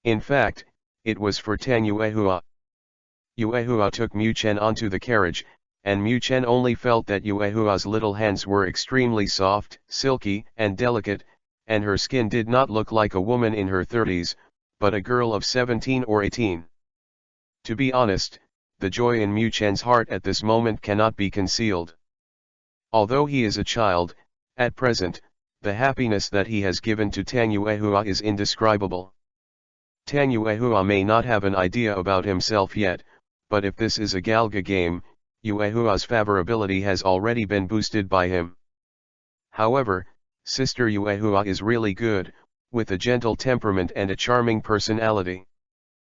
In fact, it was for Tang Yuehua. Yuehua took Mu Chen onto the carriage, and Mu Chen only felt that Yuehua's little hands were extremely soft, silky, and delicate, and her skin did not look like a woman in her 30s, but a girl of 17 or 18. To be honest, the joy in Mu Chen's heart at this moment cannot be concealed. Although he is a child, at present, the happiness that he has given to Tang Yuehua is indescribable. Tang Yuehua may not have an idea about himself yet, but if this is a Galga game, Yuehua's favorability has already been boosted by him. However, Sister Yuehua is really good, with a gentle temperament and a charming personality.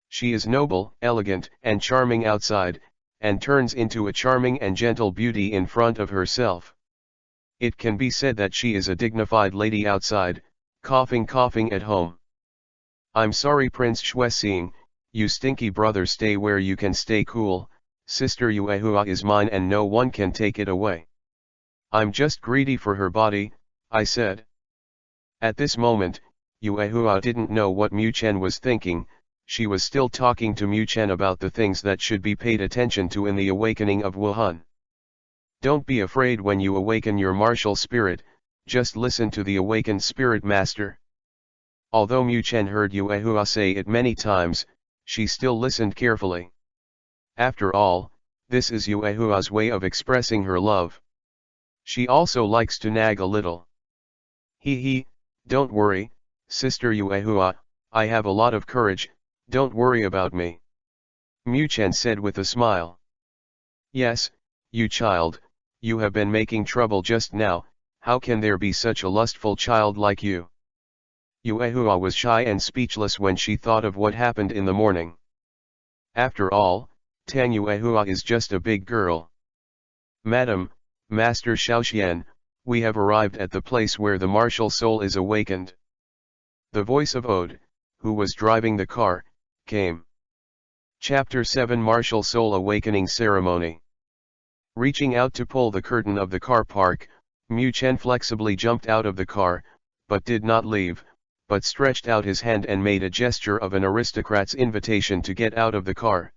She is noble, elegant, and charming outside, and turns into a charming and gentle beauty in front of herself. It can be said that she is a dignified lady outside, coughing at home. I'm sorry Prince Xuexing, you stinky brother, stay where you can stay cool. Sister Yuehua is mine and no one can take it away. I'm just greedy for her body, I said. At this moment, Yuehua didn't know what Mu Chen was thinking. She was still talking to Mu Chen about the things that should be paid attention to in the awakening of Wuhan. Don't be afraid when you awaken your martial spirit, just listen to the awakened spirit master. Although Mu Chen heard Yuehua say it many times, she still listened carefully. After all, this is Yuehua's way of expressing her love. She also likes to nag a little. He, don't worry, Sister Yuehua, I have a lot of courage, don't worry about me. Mu Chen said with a smile. Yes, you child, you have been making trouble just now, how can there be such a lustful child like you? Yuehua was shy and speechless when she thought of what happened in the morning. After all, Tang Yuehua is just a big girl. Madam, Master Xiaoxian, we have arrived at the place where the martial soul is awakened. The voice of Ode, who was driving the car, came. Chapter 7 Martial Soul Awakening Ceremony. Reaching out to pull the curtain of the car park, Mu Chen flexibly jumped out of the car, but did not leave, but stretched out his hand and made a gesture of an aristocrat's invitation to get out of the car.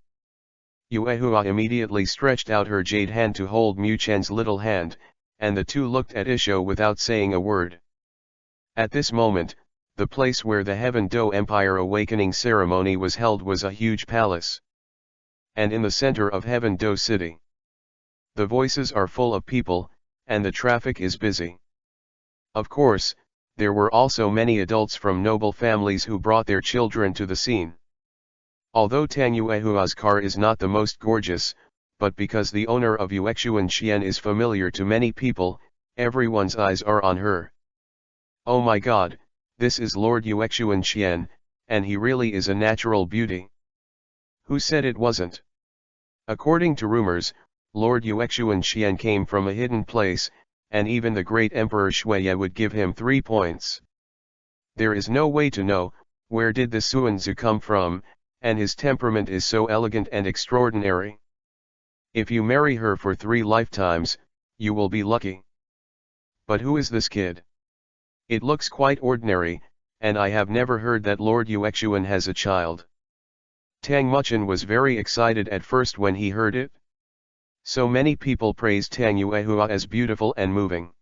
Yuehua immediately stretched out her jade hand to hold Mu Chen's little hand, and the two looked at Isho without saying a word. At this moment, the place where the Heaven Do Empire awakening ceremony was held was a huge palace. And in the center of Heaven Do City. The voices are full of people, and the traffic is busy. Of course, there were also many adults from noble families who brought their children to the scene. Although Tang Yuehua's car is not the most gorgeous, but because the owner of Yuexuan Xian is familiar to many people, everyone's eyes are on her. Oh my god, this is Lord Yuexuan Xian, and he really is a natural beauty. Who said it wasn't? According to rumors, Lord Yuexuan Xian came from a hidden place, and even the great Emperor Shuye would give him 3 points. There is no way to know, where did the Suanzu come from, and his temperament is so elegant and extraordinary. If you marry her for 3 lifetimes, you will be lucky. But who is this kid? It looks quite ordinary, and I have never heard that Lord Yuexuan has a child. Tang Muchen was very excited at first when he heard it. So many people praised Tang Yuehua as beautiful and moving.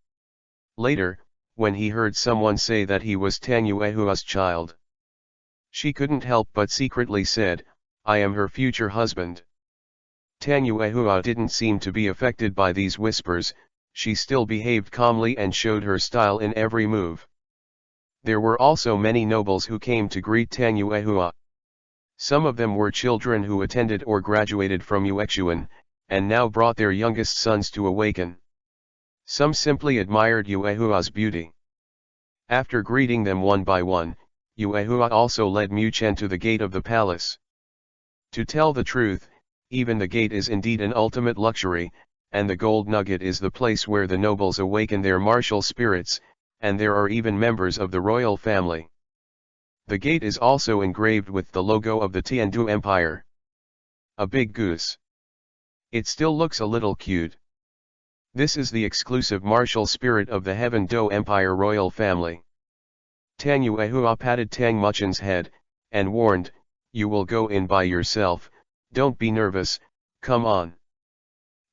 Later, when he heard someone say that he was Tang Yuehua's child, she couldn't help but secretly said, I am her future husband. Tang Yuehua didn't seem to be affected by these whispers, she still behaved calmly and showed her style in every move. There were also many nobles who came to greet Tang Yuehua. Some of them were children who attended or graduated from Yuexuan, and now brought their youngest sons to awaken. Some simply admired Yuehua's beauty. After greeting them one by one, Yuehua also led Mu Chen to the gate of the palace. To tell the truth, even the gate is indeed an ultimate luxury, and the gold nugget is the place where the nobles awaken their martial spirits, and there are even members of the royal family. The gate is also engraved with the logo of the Tiandu Empire. A big goose. It still looks a little cute. This is the exclusive martial spirit of the Heaven Do Empire royal family. Tang Yuehua patted Tang Muchen's head, and warned, "You will go in by yourself, don't be nervous, come on."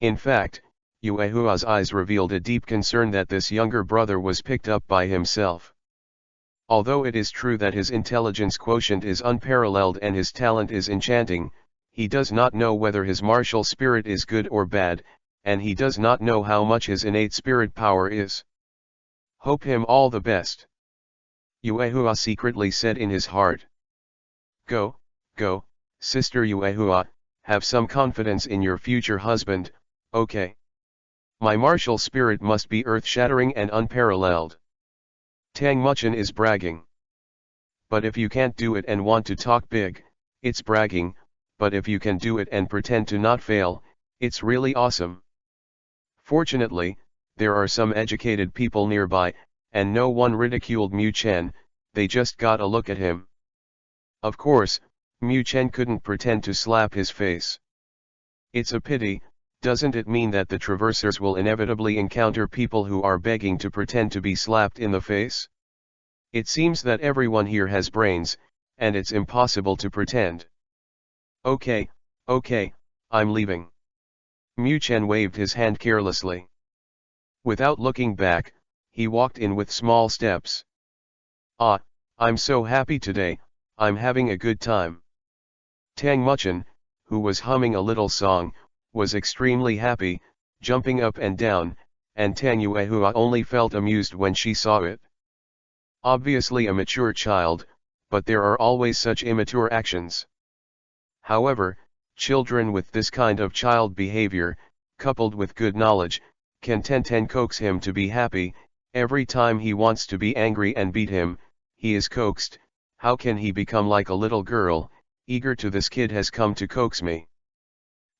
In fact, Yuehua's eyes revealed a deep concern that this younger brother was picked up by himself. Although it is true that his intelligence quotient is unparalleled and his talent is enchanting, he does not know whether his martial spirit is good or bad, and he does not know how much his innate spirit power is. Hope him all the best. Yuehua secretly said in his heart. Go, Sister Yuehua, have some confidence in your future husband, okay? My martial spirit must be earth-shattering and unparalleled. Tang Muchen is bragging. But if you can't do it and want to talk big, it's bragging, but if you can do it and pretend to not fail, it's really awesome. Fortunately, there are some educated people nearby, and no one ridiculed Mu Chen, they just got a look at him. Of course, Mu Chen couldn't pretend to slap his face. It's a pity, doesn't it mean that the traversers will inevitably encounter people who are begging to pretend to be slapped in the face? It seems that everyone here has brains, and it's impossible to pretend. Okay, I'm leaving. Mu Chen waved his hand carelessly. Without looking back, he walked in with small steps. Ah, I'm so happy today, I'm having a good time. Tang Muchen, who was humming a little song, was extremely happy, jumping up and down, and Tang Yuehua only felt amused when she saw it. Obviously a mature child, but there are always such immature actions. However, children with this kind of child behavior, coupled with good knowledge, can coax him to be happy. Every time he wants to be angry and beat him, he is coaxed. How can he become like a little girl, eager to "this kid has come to coax me"?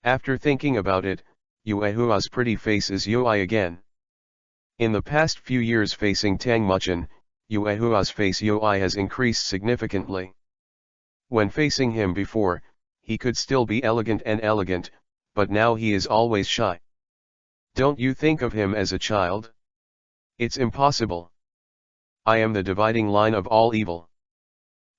After thinking about it, Yuehua's pretty face is Yui again. In the past few years facing Tang Muchen, Yuehua's face Yui has increased significantly. When facing him before, he could still be elegant, but now he is always shy. Don't you think of him as a child? It's impossible. I am the dividing line of all evil.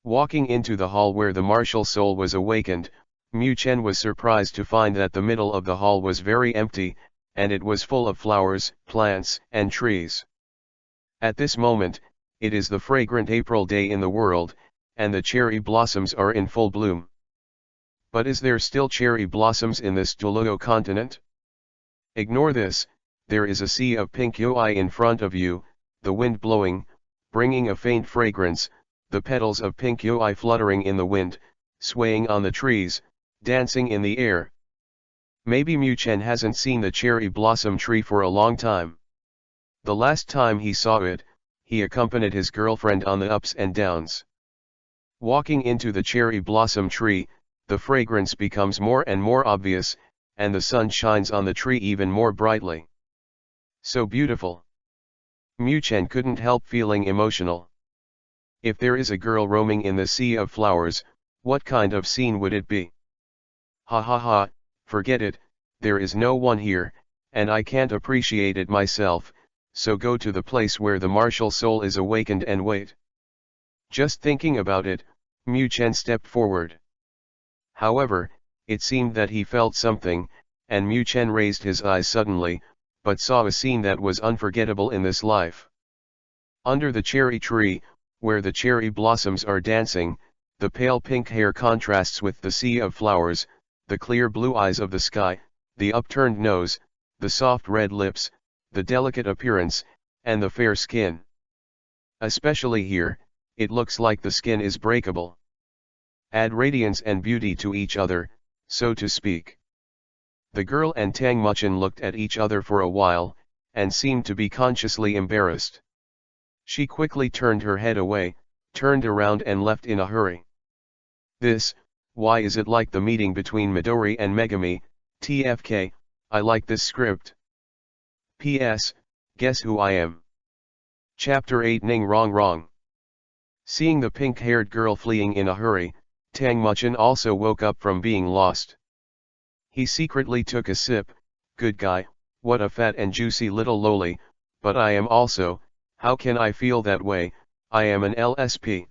Walking into the hall where the martial soul was awakened, Mu Chen was surprised to find that the middle of the hall was very empty, and it was full of flowers, plants, and trees. At this moment, it is the fragrant April day in the world, and the cherry blossoms are in full bloom. But is there still cherry blossoms in this Douluo continent? Ignore this, there is a sea of pink Yui in front of you, the wind blowing, bringing a faint fragrance, the petals of pink Yui fluttering in the wind, swaying on the trees, dancing in the air. Maybe Mu Chen hasn't seen the cherry blossom tree for a long time. The last time he saw it, he accompanied his girlfriend on the ups and downs. Walking into the cherry blossom tree, the fragrance becomes more and more obvious, and the sun shines on the tree even more brightly. So beautiful. Mu Chen couldn't help feeling emotional. If there is a girl roaming in the sea of flowers, what kind of scene would it be? Ha ha ha, forget it, there is no one here, and I can't appreciate it myself, so go to the place where the martial soul is awakened and wait. Just thinking about it, Mu Chen stepped forward. However, it seemed that he felt something, and Mu Chen raised his eyes suddenly, but saw a scene that was unforgettable in this life. Under the cherry tree, where the cherry blossoms are dancing, the pale pink hair contrasts with the sea of flowers, the clear blue eyes of the sky, the upturned nose, the soft red lips, the delicate appearance, and the fair skin. Especially here, it looks like the skin is breakable. Add radiance and beauty to each other, so to speak. The girl and Tang Muchen looked at each other for a while, and seemed to be consciously embarrassed. She quickly turned her head away, turned around and left in a hurry. This, why is it like the meeting between Midori and Megami, TFK, I like this script. PS, guess who I am? Chapter 8 Ning Wrong Wrong. Seeing the pink-haired girl fleeing in a hurry, Tang Muchin also woke up from being lost. He secretly took a sip. Good guy, what a fat and juicy little loli, but I am also, how can I feel that way, I am an LSP.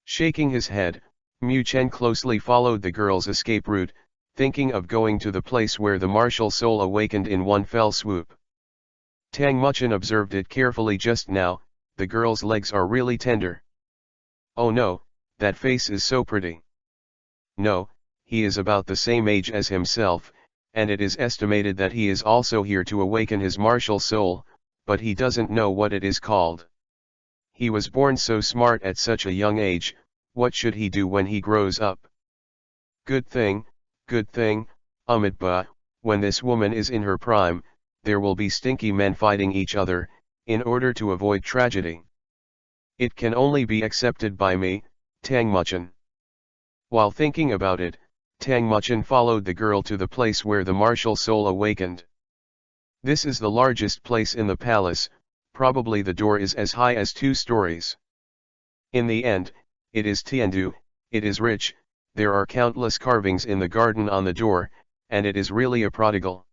Shaking his head, Mu Chen closely followed the girl's escape route, thinking of going to the place where the martial soul awakened in one fell swoop. Tang Muchin observed it carefully just now, the girl's legs are really tender. Oh no, that face is so pretty. No, he is about the same age as himself, and it is estimated that he is also here to awaken his martial soul, but he doesn't know what it is called. He was born so smart at such a young age, what should he do when he grows up? Good thing, Amitba, when this woman is in her prime, there will be stinky men fighting each other, in order to avoid tragedy. It can only be accepted by me, Tang Muchin. While thinking about it, Tang Muchin followed the girl to the place where the martial soul awakened. This is the largest place in the palace, probably the door is as high as 2 stories. In the end, it is Tiandu, it is rich, there are countless carvings in the garden on the door, and it is really a prodigal.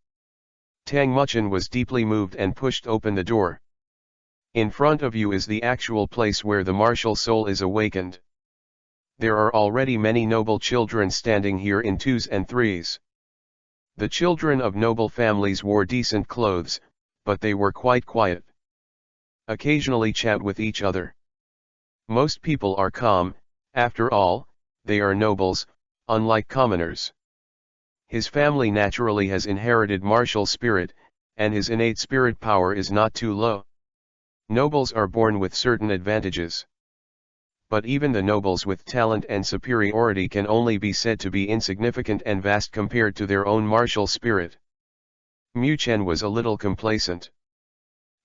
Tang Muchin was deeply moved and pushed open the door. In front of you is the actual place where the martial soul is awakened. There are already many noble children standing here in 2s and 3s. The children of noble families wore decent clothes, but they were quite quiet. Occasionally chat with each other. Most people are calm, after all, they are nobles, unlike commoners. His family naturally has inherited martial spirit, and his innate spirit power is not too low. Nobles are born with certain advantages. But even the nobles with talent and superiority can only be said to be insignificant and vast compared to their own martial spirit. Mu Chen was a little complacent.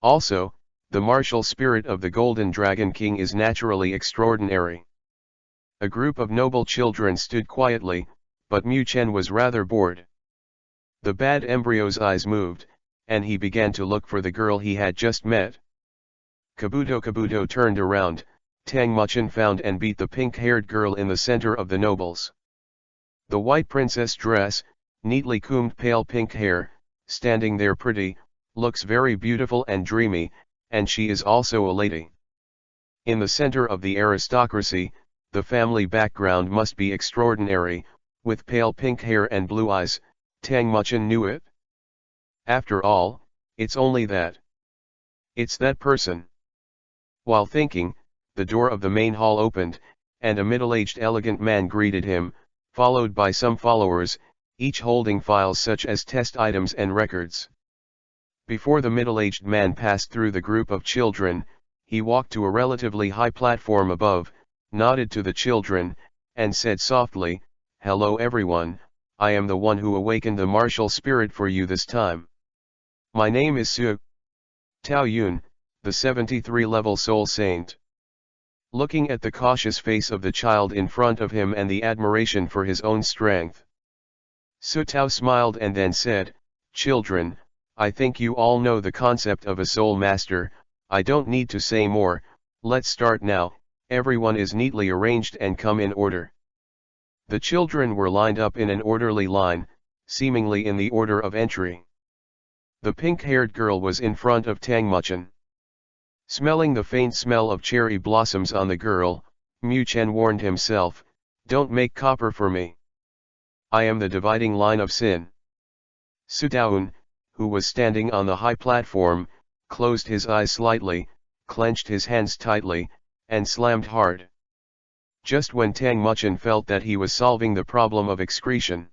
Also, the martial spirit of the Golden Dragon King is naturally extraordinary. A group of noble children stood quietly, but Mu Chen was rather bored. The bad embryo's eyes moved, and he began to look for the girl he had just met. Kabuto turned around. Tang Muchin found and beat the pink-haired girl in the center of the nobles. The white princess dress, neatly combed pale pink hair, standing there pretty, looks very beautiful and dreamy, and she is also a lady. In the center of the aristocracy, the family background must be extraordinary, with pale pink hair and blue eyes, Tang Muchin knew it. After all, it's only that. It's that person. While thinking, the door of the main hall opened, and a middle-aged elegant man greeted him, followed by some followers, each holding files such as test items and records. Before the middle-aged man passed through the group of children, he walked to a relatively high platform above, nodded to the children, and said softly, "Hello everyone, I am the one who awakened the martial spirit for you this time. My name is Su Tao Yun, the 73-level soul saint." Looking at the cautious face of the child in front of him and the admiration for his own strength, Su Tao smiled and then said, "Children, I think you all know the concept of a soul master, I don't need to say more, let's start now." Everyone is neatly arranged and come in order. The children were lined up in an orderly line, seemingly in the order of entry. The pink-haired girl was in front of Tang Muchin. Smelling the faint smell of cherry blossoms on the girl, Mu Chen warned himself, "Don't make copper for me. I am the dividing line of sin." Su Daun, who was standing on the high platform, closed his eyes slightly, clenched his hands tightly, and slammed hard. Just when Tang Muchin felt that he was solving the problem of excretion,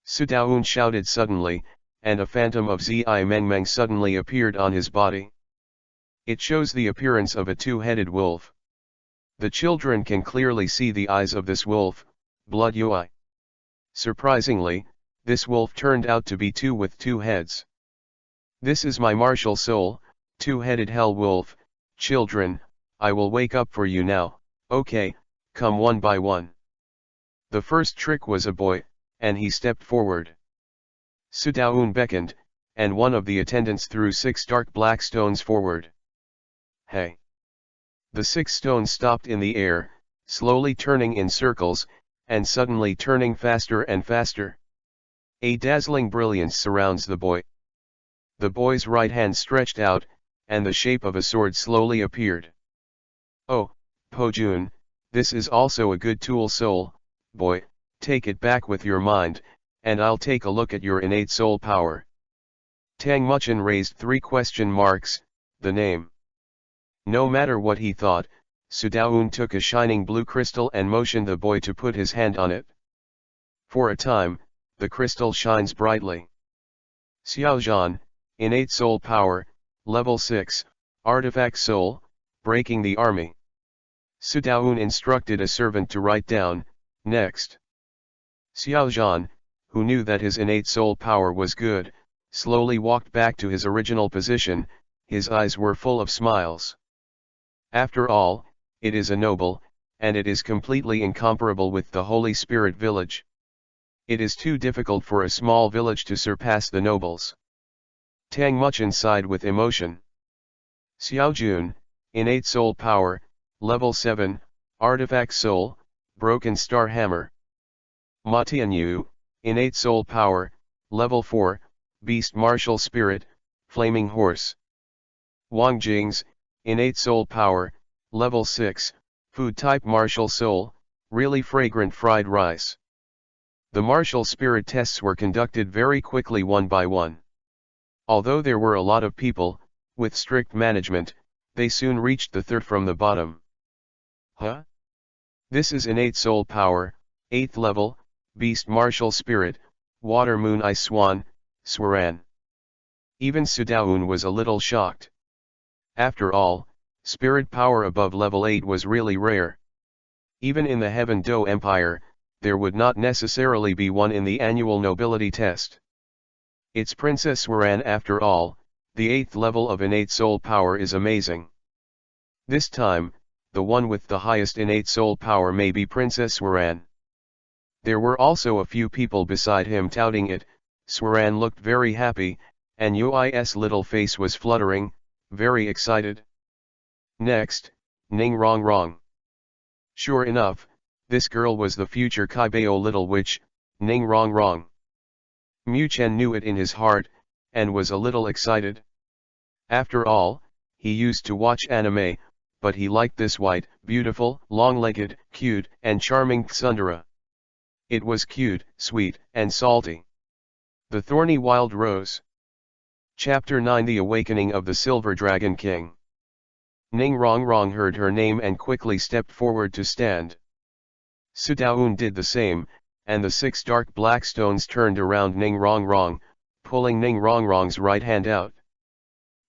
Su Daun shouted suddenly, and a phantom of Zi Mengmeng suddenly appeared on his body. It shows the appearance of a two-headed wolf. The children can clearly see the eyes of this wolf, Blood Ui. Surprisingly, this wolf turned out to be two with 2 heads. "This is my martial soul, two-headed hell wolf. Children, I will wake up for you now, okay, come one by one." The first trick was a boy, and he stepped forward. Su Daoun beckoned, and one of the attendants threw 6 dark black stones forward. Hey! The 6 stones stopped in the air, slowly turning in circles, and suddenly turning faster and faster. A dazzling brilliance surrounds the boy. The boy's right hand stretched out, and the shape of a sword slowly appeared. Oh, Po-jun, this is also a good tool soul, boy, take it back with your mind, and I'll take a look at your innate soul power. Tang Muchin raised 3 question marks, the name. No matter what he thought, Su Daoun took a shining blue crystal and motioned the boy to put his hand on it. For a time, the crystal shines brightly. Xiaozhan, innate soul power, level 6, artifact soul, breaking the army. Su Daoun instructed a servant to write down, next. Xiaozhan, who knew that his innate soul power was good, slowly walked back to his original position, his eyes were full of smiles. After all, it is a noble, and it is completely incomparable with the Holy Spirit village. It is too difficult for a small village to surpass the nobles. Tang Muchin sighed with emotion. Xiaojun, innate soul power, level 7, artifact soul, broken star hammer. Ma Tianyu, innate soul power, level 4, beast martial spirit, flaming horse. Wang Jing's, innate soul power, level 6, food type martial soul, really fragrant fried rice. The martial spirit tests were conducted very quickly one by one. Although there were a lot of people, with strict management, they soon reached the third from the bottom. Huh? This is innate soul power, 8th level, beast martial spirit, water moon ice swan, Swaran. Even Su Daoun was a little shocked. After all, spirit power above level 8 was really rare. Even in the Heaven Do Empire, there would not necessarily be one in the annual nobility test. It's Princess Swaran after all, the 8th level of innate soul power is amazing. This time, the one with the highest innate soul power may be Princess Swaran. There were also a few people beside him touting it. Swaran looked very happy, and Yui's little face was fluttering, very excited. Next, Ning Rong Rong. Sure enough, this girl was the future Kaibao little witch, Ning Rong Rong. Mu Chen knew it in his heart, and was a little excited. After all, he used to watch anime, but he liked this white, beautiful, long-legged, cute, and charming tsundere. It was cute, sweet, and salty. The Thorny Wild Rose. Chapter 9 The Awakening of the Silver Dragon King. Ning Rong Rong heard her name and quickly stepped forward to stand. Su Daoun did the same, and the 6 dark black stones turned around Ning Rong Rong, pulling Ning Rong Rong's right hand out.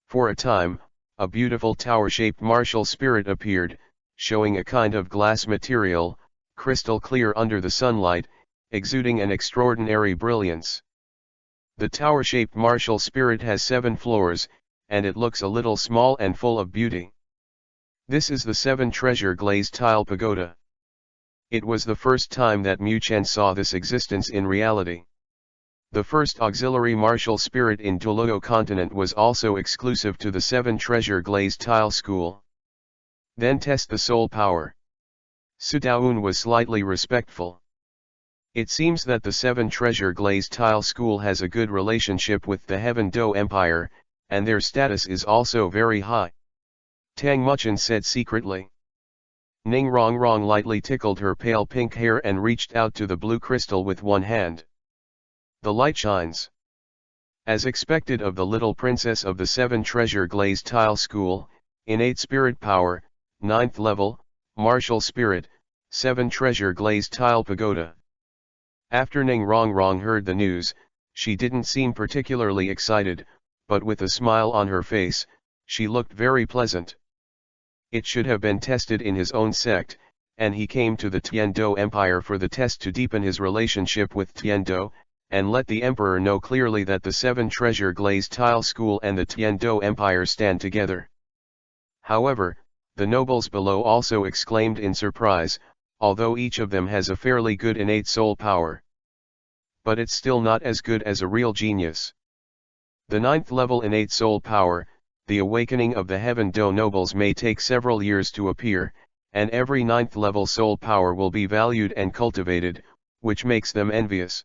For a time, a beautiful tower-shaped martial spirit appeared, showing a kind of glass material, crystal clear under the sunlight, exuding an extraordinary brilliance. The tower-shaped martial spirit has 7 floors, and it looks a little small and full of beauty. This is the 7 treasure glazed tile pagoda. It was the first time that Mu Chen saw this existence in reality. The first auxiliary martial spirit in Douluo continent was also exclusive to the 7 treasure glazed tile school. Then test the soul power. Su Daoun was slightly respectful. It seems that the 7 treasure glazed tile school has a good relationship with the Heaven Do Empire, and their status is also very high. Tang Muchin said secretly. Ning Rong Rong lightly tickled her pale pink hair and reached out to the blue crystal with one hand. The light shines. As expected of the little princess of the 7 treasure glazed tile school, innate spirit power, 9th level, martial spirit, 7 treasure glazed tile pagoda. After Ning Rong Rong heard the news, she didn't seem particularly excited, but with a smile on her face, she looked very pleasant. It should have been tested in his own sect, and he came to the Tiando Empire for the test to deepen his relationship with Tiando, and let the Emperor know clearly that the 7 treasure glazed tile school and the Tiando Empire stand together. However, the nobles below also exclaimed in surprise, although each of them has a fairly good innate soul power. But it's still not as good as a real genius. The 9th level innate soul power, the awakening of the Heaven Do nobles, may take several years to appear, and every 9th level soul power will be valued and cultivated, which makes them envious.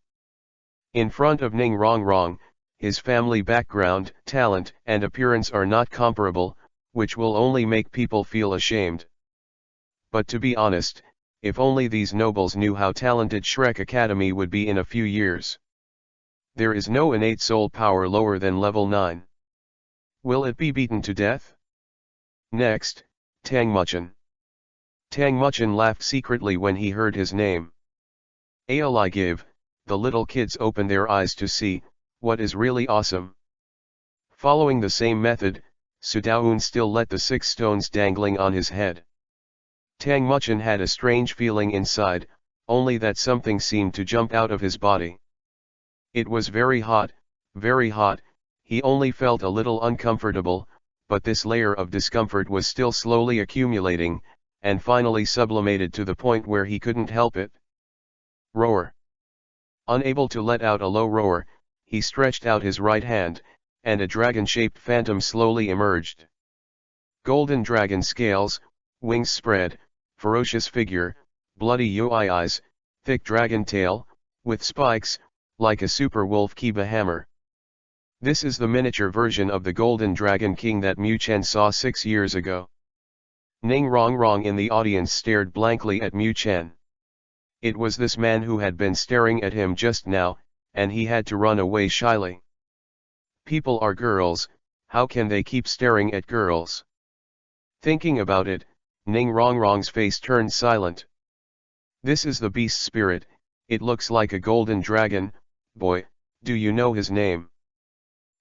In front of Ning Rongrong, his family background, talent, and appearance are not comparable, which will only make people feel ashamed. But to be honest, if only these nobles knew how talented Shrek Academy would be in a few years. There is no innate soul power lower than level 9. Will it be beaten to death? Next, Tang Muchin. Tang Muchin laughed secretly when he heard his name. Ali give, the little kids open their eyes to see what is really awesome. Following the same method, Sudaun still let the 6 stones dangling on his head. Tang Muchin had a strange feeling inside, only that something seemed to jump out of his body. It was very hot, he only felt a little uncomfortable, but this layer of discomfort was still slowly accumulating, and finally sublimated to the point where he couldn't help it. Roar. Unable to let out a low roar, he stretched out his right hand, and a dragon-shaped phantom slowly emerged. Golden dragon scales, wings spread, ferocious figure, bloody UI eyes, thick dragon tail, with spikes, like a super wolf Kiba hammer. This is the miniature version of the Golden Dragon King that Mu Chen saw 6 years ago. Ning Rongrong in the audience stared blankly at Mu Chen. It was this man who had been staring at him just now, and he had to run away shyly. People are girls, how can they keep staring at girls? Thinking about it, Ning Rongrong's face turned silent. This is the beast spirit, it looks like a golden dragon. Boy, do you know his name?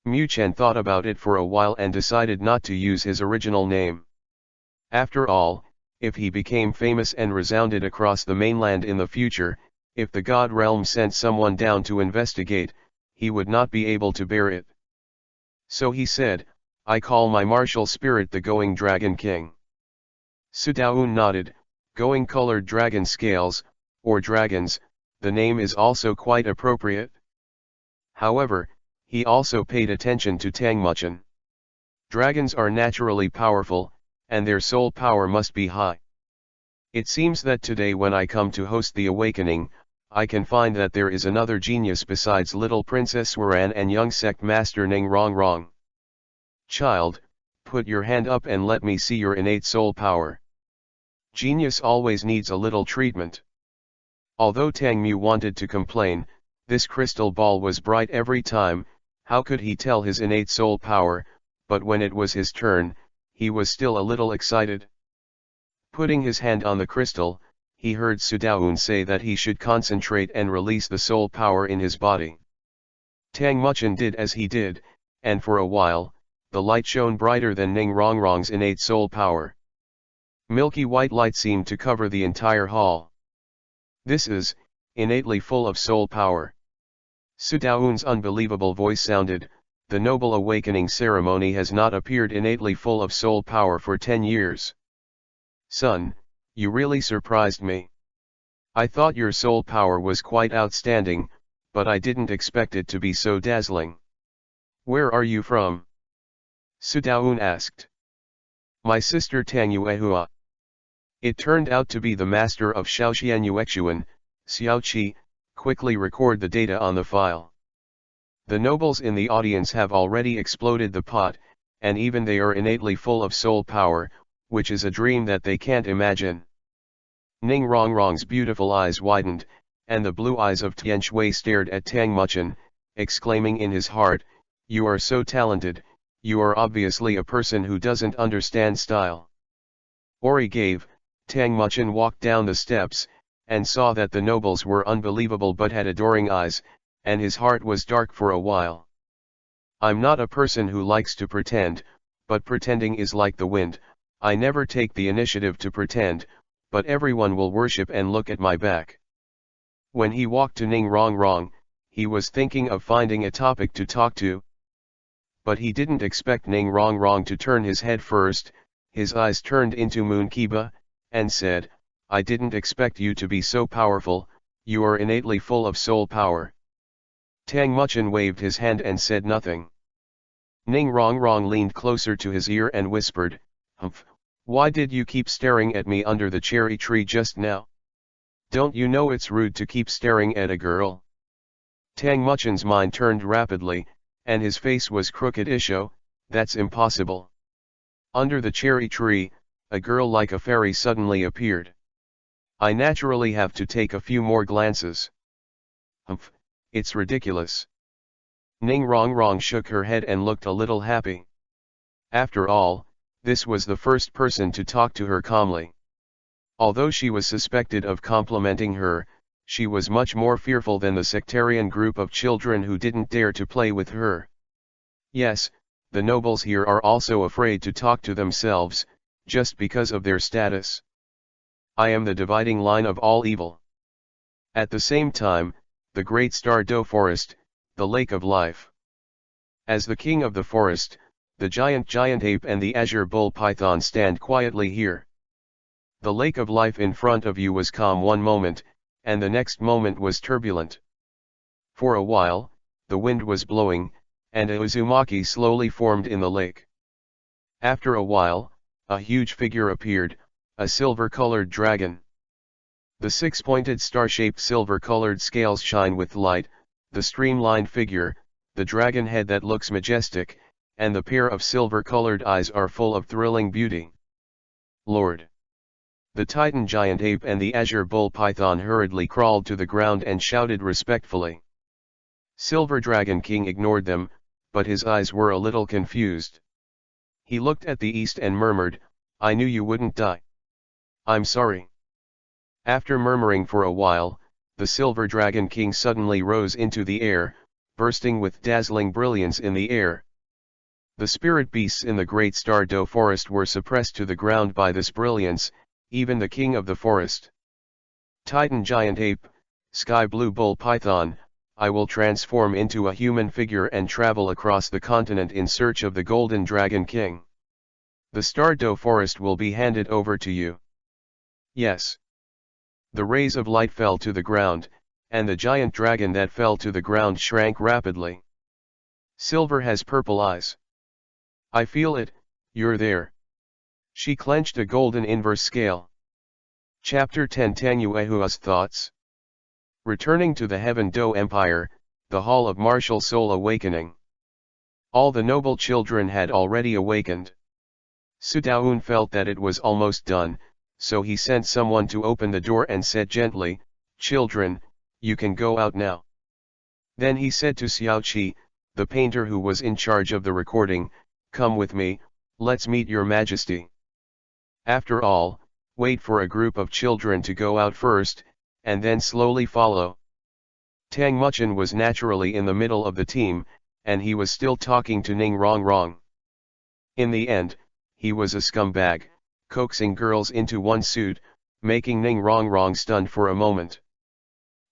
Mu Chen thought about it for a while and decided not to use his original name. After all, if he became famous and resounded across the mainland in the future, if the God Realm sent someone down to investigate, he would not be able to bear it. So he said, I call my martial spirit the Going Dragon King. Sudaun nodded. Going colored dragon scales, or dragons, the name is also quite appropriate. However, he also paid attention to Tang Muchin. Dragons are naturally powerful, and their soul power must be high. It seems that today when I come to host the awakening, I can find that there is another genius besides little Princess Waran and young sect master Ning Rongrong. Child, put your hand up and let me see your innate soul power. Genius always needs a little treatment. Although Tang Mu wanted to complain, this crystal ball was bright every time, how could he tell his innate soul power, but when it was his turn, he was still a little excited. Putting his hand on the crystal, he heard Sudaun say that he should concentrate and release the soul power in his body. Tang Muchin did as he did, and for a while, the light shone brighter than Ning Rongrong's innate soul power. Milky white light seemed to cover the entire hall. This is, innately full of soul power. Sudaun's unbelievable voice sounded, the noble awakening ceremony has not appeared innately full of soul power for 10 years. Son, you really surprised me. I thought your soul power was quite outstanding, but I didn't expect it to be so dazzling. Where are you from? Sudaun asked. My sister Tang Yuehua. It turned out to be the master of Shaoxian Yuexuan, Xiaoqi. Quickly record the data on the file. The nobles in the audience have already exploded the pot, and even they are innately full of soul power, which is a dream that they can't imagine. Ning Rongrong's beautiful eyes widened, and the blue eyes of Tian Shui stared at Tang Muchin, exclaiming in his heart, you are so talented, you are obviously a person who doesn't understand style. Ori gave, Tang Muchin walked down the steps, and saw that the nobles were unbelievable but had adoring eyes, and his heart was dark for a while. I'm not a person who likes to pretend, but pretending is like the wind, I never take the initiative to pretend, but everyone will worship and look at my back. When he walked to Ning Rongrong, he was thinking of finding a topic to talk to. But he didn't expect Ning Rongrong to turn his head first, his eyes turned into Moon Kiba, and said, I didn't expect you to be so powerful, you are innately full of soul power. Tang Muchen waved his hand and said nothing. Ning Rongrong leaned closer to his ear and whispered, "Humph, why did you keep staring at me under the cherry tree just now? Don't you know it's rude to keep staring at a girl?" Tang Muchen's mind turned rapidly, and his face was crooked. "Isho, that's impossible." Under the cherry tree, a girl like a fairy suddenly appeared. I naturally have to take a few more glances. Humph, it's ridiculous. Ning Rongrong shook her head and looked a little happy. After all, this was the first person to talk to her calmly. Although she was suspected of complimenting her, she was much more fearful than the sectarian group of children who didn't dare to play with her. Yes, the nobles here are also afraid to talk to themselves, just because of their status. I am the dividing line of all evil. At the same time, the great Star Do Forest, the Lake of Life. As the king of the forest, the giant ape and the azure bull python stand quietly here. The Lake of Life in front of you was calm one moment, and the next moment was turbulent. For a while, the wind was blowing, and a uzumaki slowly formed in the lake. After a while, a huge figure appeared, a silver-colored dragon. The six-pointed star-shaped silver-colored scales shine with light, the streamlined figure, the dragon head that looks majestic, and the pair of silver-colored eyes are full of thrilling beauty. Lord! The Titan giant ape and the azure bull python hurriedly crawled to the ground and shouted respectfully. Silver Dragon King ignored them, but his eyes were a little confused. He looked at the east and murmured, "I knew you wouldn't die. I'm sorry." After murmuring for a while, the Silver Dragon King suddenly rose into the air, bursting with dazzling brilliance in the air. The spirit beasts in the great Star Do forest were suppressed to the ground by this brilliance, even the king of the forest. Titan giant ape, sky blue bull python, I will transform into a human figure and travel across the continent in search of the Golden Dragon King. The Star Do forest will be handed over to you. Yes. The rays of light fell to the ground, and the giant dragon that fell to the ground shrank rapidly. Silver has purple eyes. I feel it, you're there. She clenched a golden inverse scale. Chapter 10 Tang Yuehua's Thoughts. Returning to the Heaven Do Empire, the Hall of Martial Soul Awakening. All the noble children had already awakened. Su Daoun felt that it was almost done, so he sent someone to open the door and said gently, "Children, you can go out now." Then he said to Xiaoqi, the painter who was in charge of the recording, "Come with me, let's meet your majesty." After all, wait for a group of children to go out first, and then slowly follow. Tang Muchen was naturally in the middle of the team, and he was still talking to Ning Rongrong. In the end, he was a scumbag, coaxing girls into one suit, making Ning Rongrong stunned for a moment.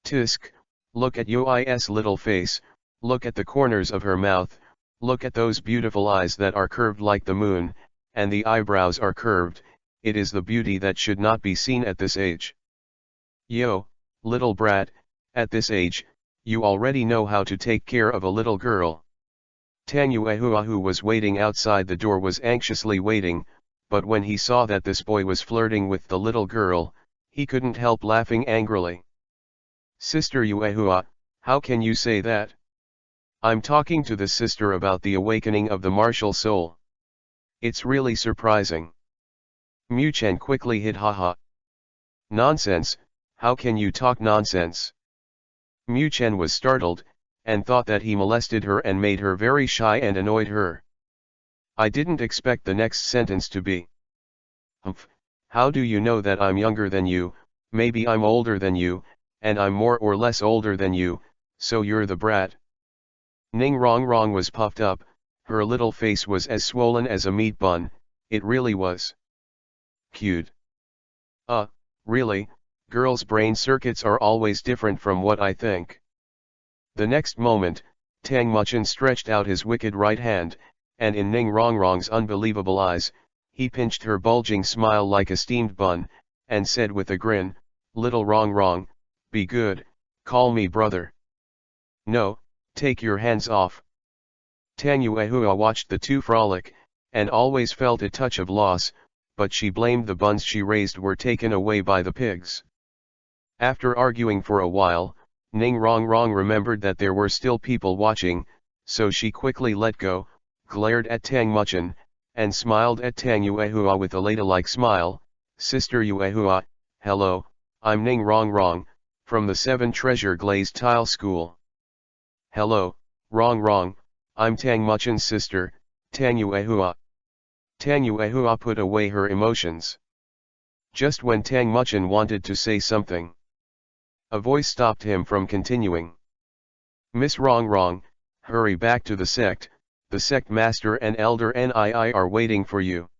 Tisk, look at Yoi's little face, look at the corners of her mouth, look at those beautiful eyes that are curved like the moon, and the eyebrows are curved, it is the beauty that should not be seen at this age. Yo, little brat, at this age, you already know how to take care of a little girl. Tang Yuehua, who was waiting outside the door, was anxiously waiting, but when he saw that this boy was flirting with the little girl, he couldn't help laughing angrily. Sister Yuehua, how can you say that? I'm talking to the sister about the awakening of the martial soul. It's really surprising. Muchen quickly hit haha. Nonsense, how can you talk nonsense? Muchen was startled, and thought that he molested her and made her very shy and annoyed her. I didn't expect the next sentence to be. Humph, how do you know that I'm younger than you? Maybe I'm older than you, and I'm more or less older than you, so you're the brat. Ning Rongrong was puffed up, her little face was as swollen as a meat bun, it really was. Cute. Really, girls' brain circuits are always different from what I think. The next moment, Tang Muchen stretched out his wicked right hand, and in Ning Rongrong's unbelievable eyes, he pinched her bulging smile like a steamed bun, and said with a grin, "Little wrong, be good, call me brother." "No, take your hands off." Tang Yuehua watched the two frolic, and always felt a touch of loss, but she blamed the buns she raised were taken away by the pigs. After arguing for a while, Ning Rong remembered that there were still people watching, so she quickly let go, glared at Tang Muchen, and smiled at Tang Yuehua with a ladylike smile. "Sister Yuehua, hello, I'm Ning Rong, from the 7 Treasure Glazed Tile School." "Hello, Rong, I'm Tang Muchen's sister, Tang Yuehua." Tang Yuehua put away her emotions. Just when Tang Muchen wanted to say something, a voice stopped him from continuing. "Miss Rong, hurry back to the sect master and Elder Nii are waiting for you,"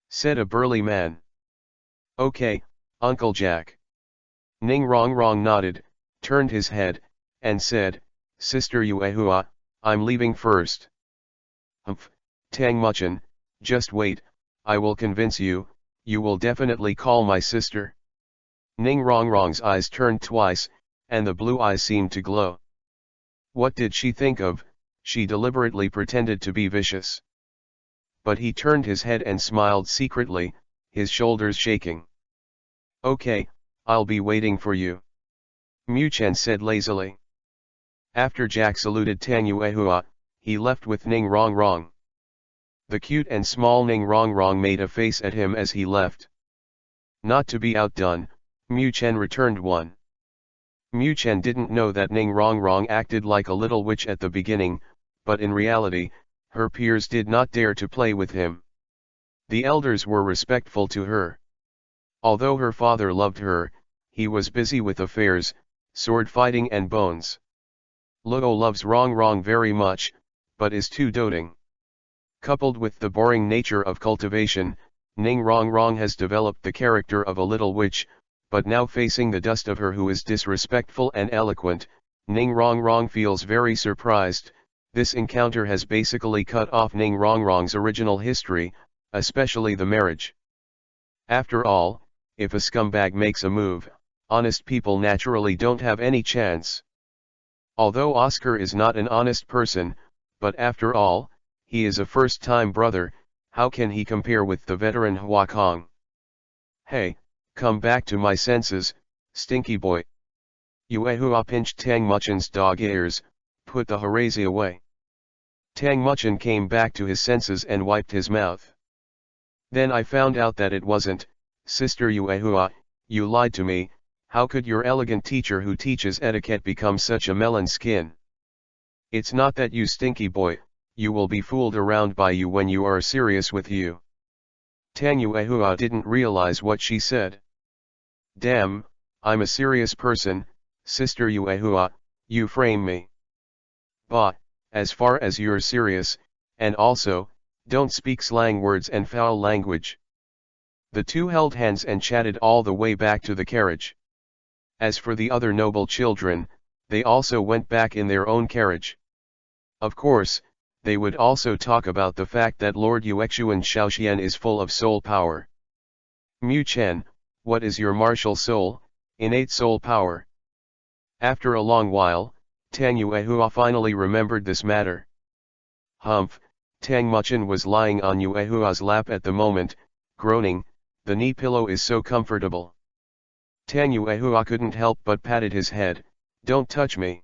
said a burly man. "Okay, Uncle Jack." Ning Rong nodded, turned his head, and said, "Sister Yuehua, I'm leaving first." "Humph, Tang Muchen, just wait, I will convince you, you will definitely call my sister." Ning Rong's eyes turned twice, and the blue eyes seemed to glow. What did she think of? She deliberately pretended to be vicious. But he turned his head and smiled secretly, his shoulders shaking. "Okay, I'll be waiting for you," Muchen said lazily. After Jack saluted Tang Yuehua, he left with Ning Rong. The cute and small Ning Rong made a face at him as he left. Not to be outdone, Muchen returned one. Muchen didn't know that Ning Rong acted like a little witch at the beginning, but in reality, her peers did not dare to play with him. The elders were respectful to her. Although her father loved her, he was busy with affairs, sword fighting and bones. Luo loves Rong very much, but is too doting. Coupled with the boring nature of cultivation, Ning Rong has developed the character of a little witch, but now facing the dust of her who is disrespectful and eloquent, Ning Rong feels very surprised. This encounter has basically cut off Ning Rong's original history, especially the marriage. After all, if a scumbag makes a move, honest people naturally don't have any chance. Although Oscar is not an honest person, but after all, he is a first-time brother, how can he compare with the veteran Hua Kong? "Hey, come back to my senses, stinky boy." Yuehua pinched Tang Muchen's dog ears, put the harazi away. Tang Muchen came back to his senses and wiped his mouth. "Then I found out that it wasn't, Sister Yuehua, you lied to me. How could your elegant teacher who teaches etiquette become such a melon skin?" "It's not that, you stinky boy, you will be fooled around by you when you are serious with you." Tang Yuehua didn't realize what she said. "Damn, I'm a serious person, Sister Yuehua, you frame me." "Bah, as far as you're serious, and also, don't speak slang words and foul language." The two held hands and chatted all the way back to the carriage. As for the other noble children, they also went back in their own carriage. Of course, they would also talk about the fact that Lord Yuexuan Shaoxian is full of soul power. "Muchen, what is your martial soul, innate soul power?" After a long while, Tang Yuehua finally remembered this matter. Humph, Tang Muchen was lying on Yuehua's lap at the moment, groaning, "The knee pillow is so comfortable." Tang Yuehua couldn't help but patted his head, "Don't touch me."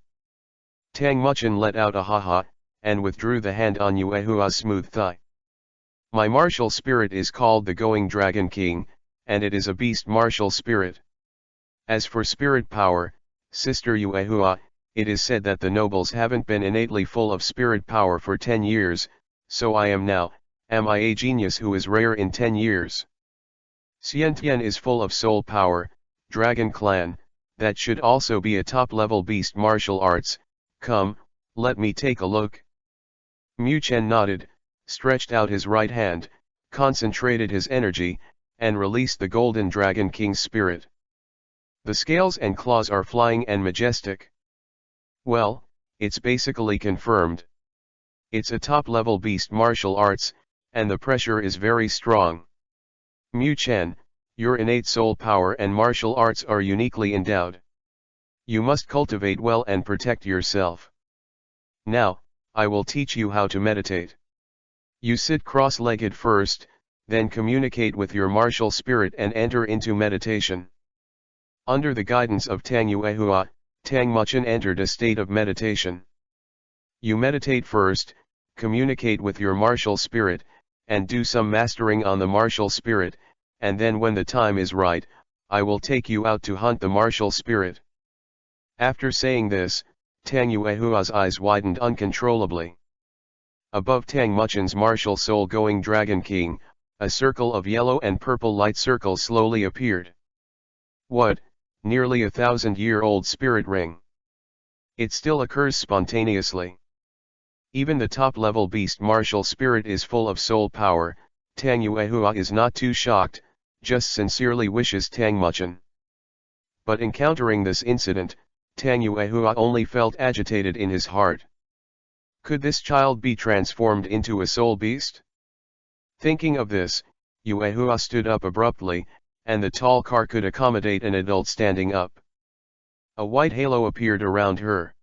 Tang Muchen let out a ha-ha, and withdrew the hand on Yuehua's smooth thigh. "My martial spirit is called the Going Dragon King, and it is a beast martial spirit. As for spirit power, Sister Yuehua, it is said that the nobles haven't been innately full of spirit power for 10 years, so I am a genius who is rare in 10 years. Xiantian is full of soul power, Dragon Clan, that should also be a top-level beast martial arts. Come, let me take a look." Muchen nodded, stretched out his right hand, concentrated his energy, and released the Golden Dragon King's spirit. The scales and claws are flying and majestic. Well, it's basically confirmed. It's a top-level beast martial arts, and the pressure is very strong. "Muchen, Your innate soul power and martial arts are uniquely endowed. You must cultivate well and protect yourself. Now, I will teach you how to meditate. You sit cross-legged first, then communicate with your martial spirit and enter into meditation. Under the guidance of Tang Yuehua, Tang Muchen entered a state of meditation. You meditate first, communicate with your martial spirit, and do some mastering on the martial spirit, and then when the time is right, I will take you out to hunt the martial spirit. After saying this, Tang Yuehua's eyes widened uncontrollably. Above Tang Muchen's martial soul-going Dragon King, a circle of yellow and purple light circles slowly appeared. What, nearly 1,000-year-old spirit ring? It still occurs spontaneously. Even the top-level beast martial spirit is full of soul power. Tang Yuehua is not too shocked, just sincerely wishes Tang Muchen. But encountering this incident, Tang Yuehua only felt agitated in his heart. Could this child be transformed into a soul beast? Thinking of this, Yuehua stood up abruptly, and the tall car could accommodate an adult standing up. A white halo appeared around her.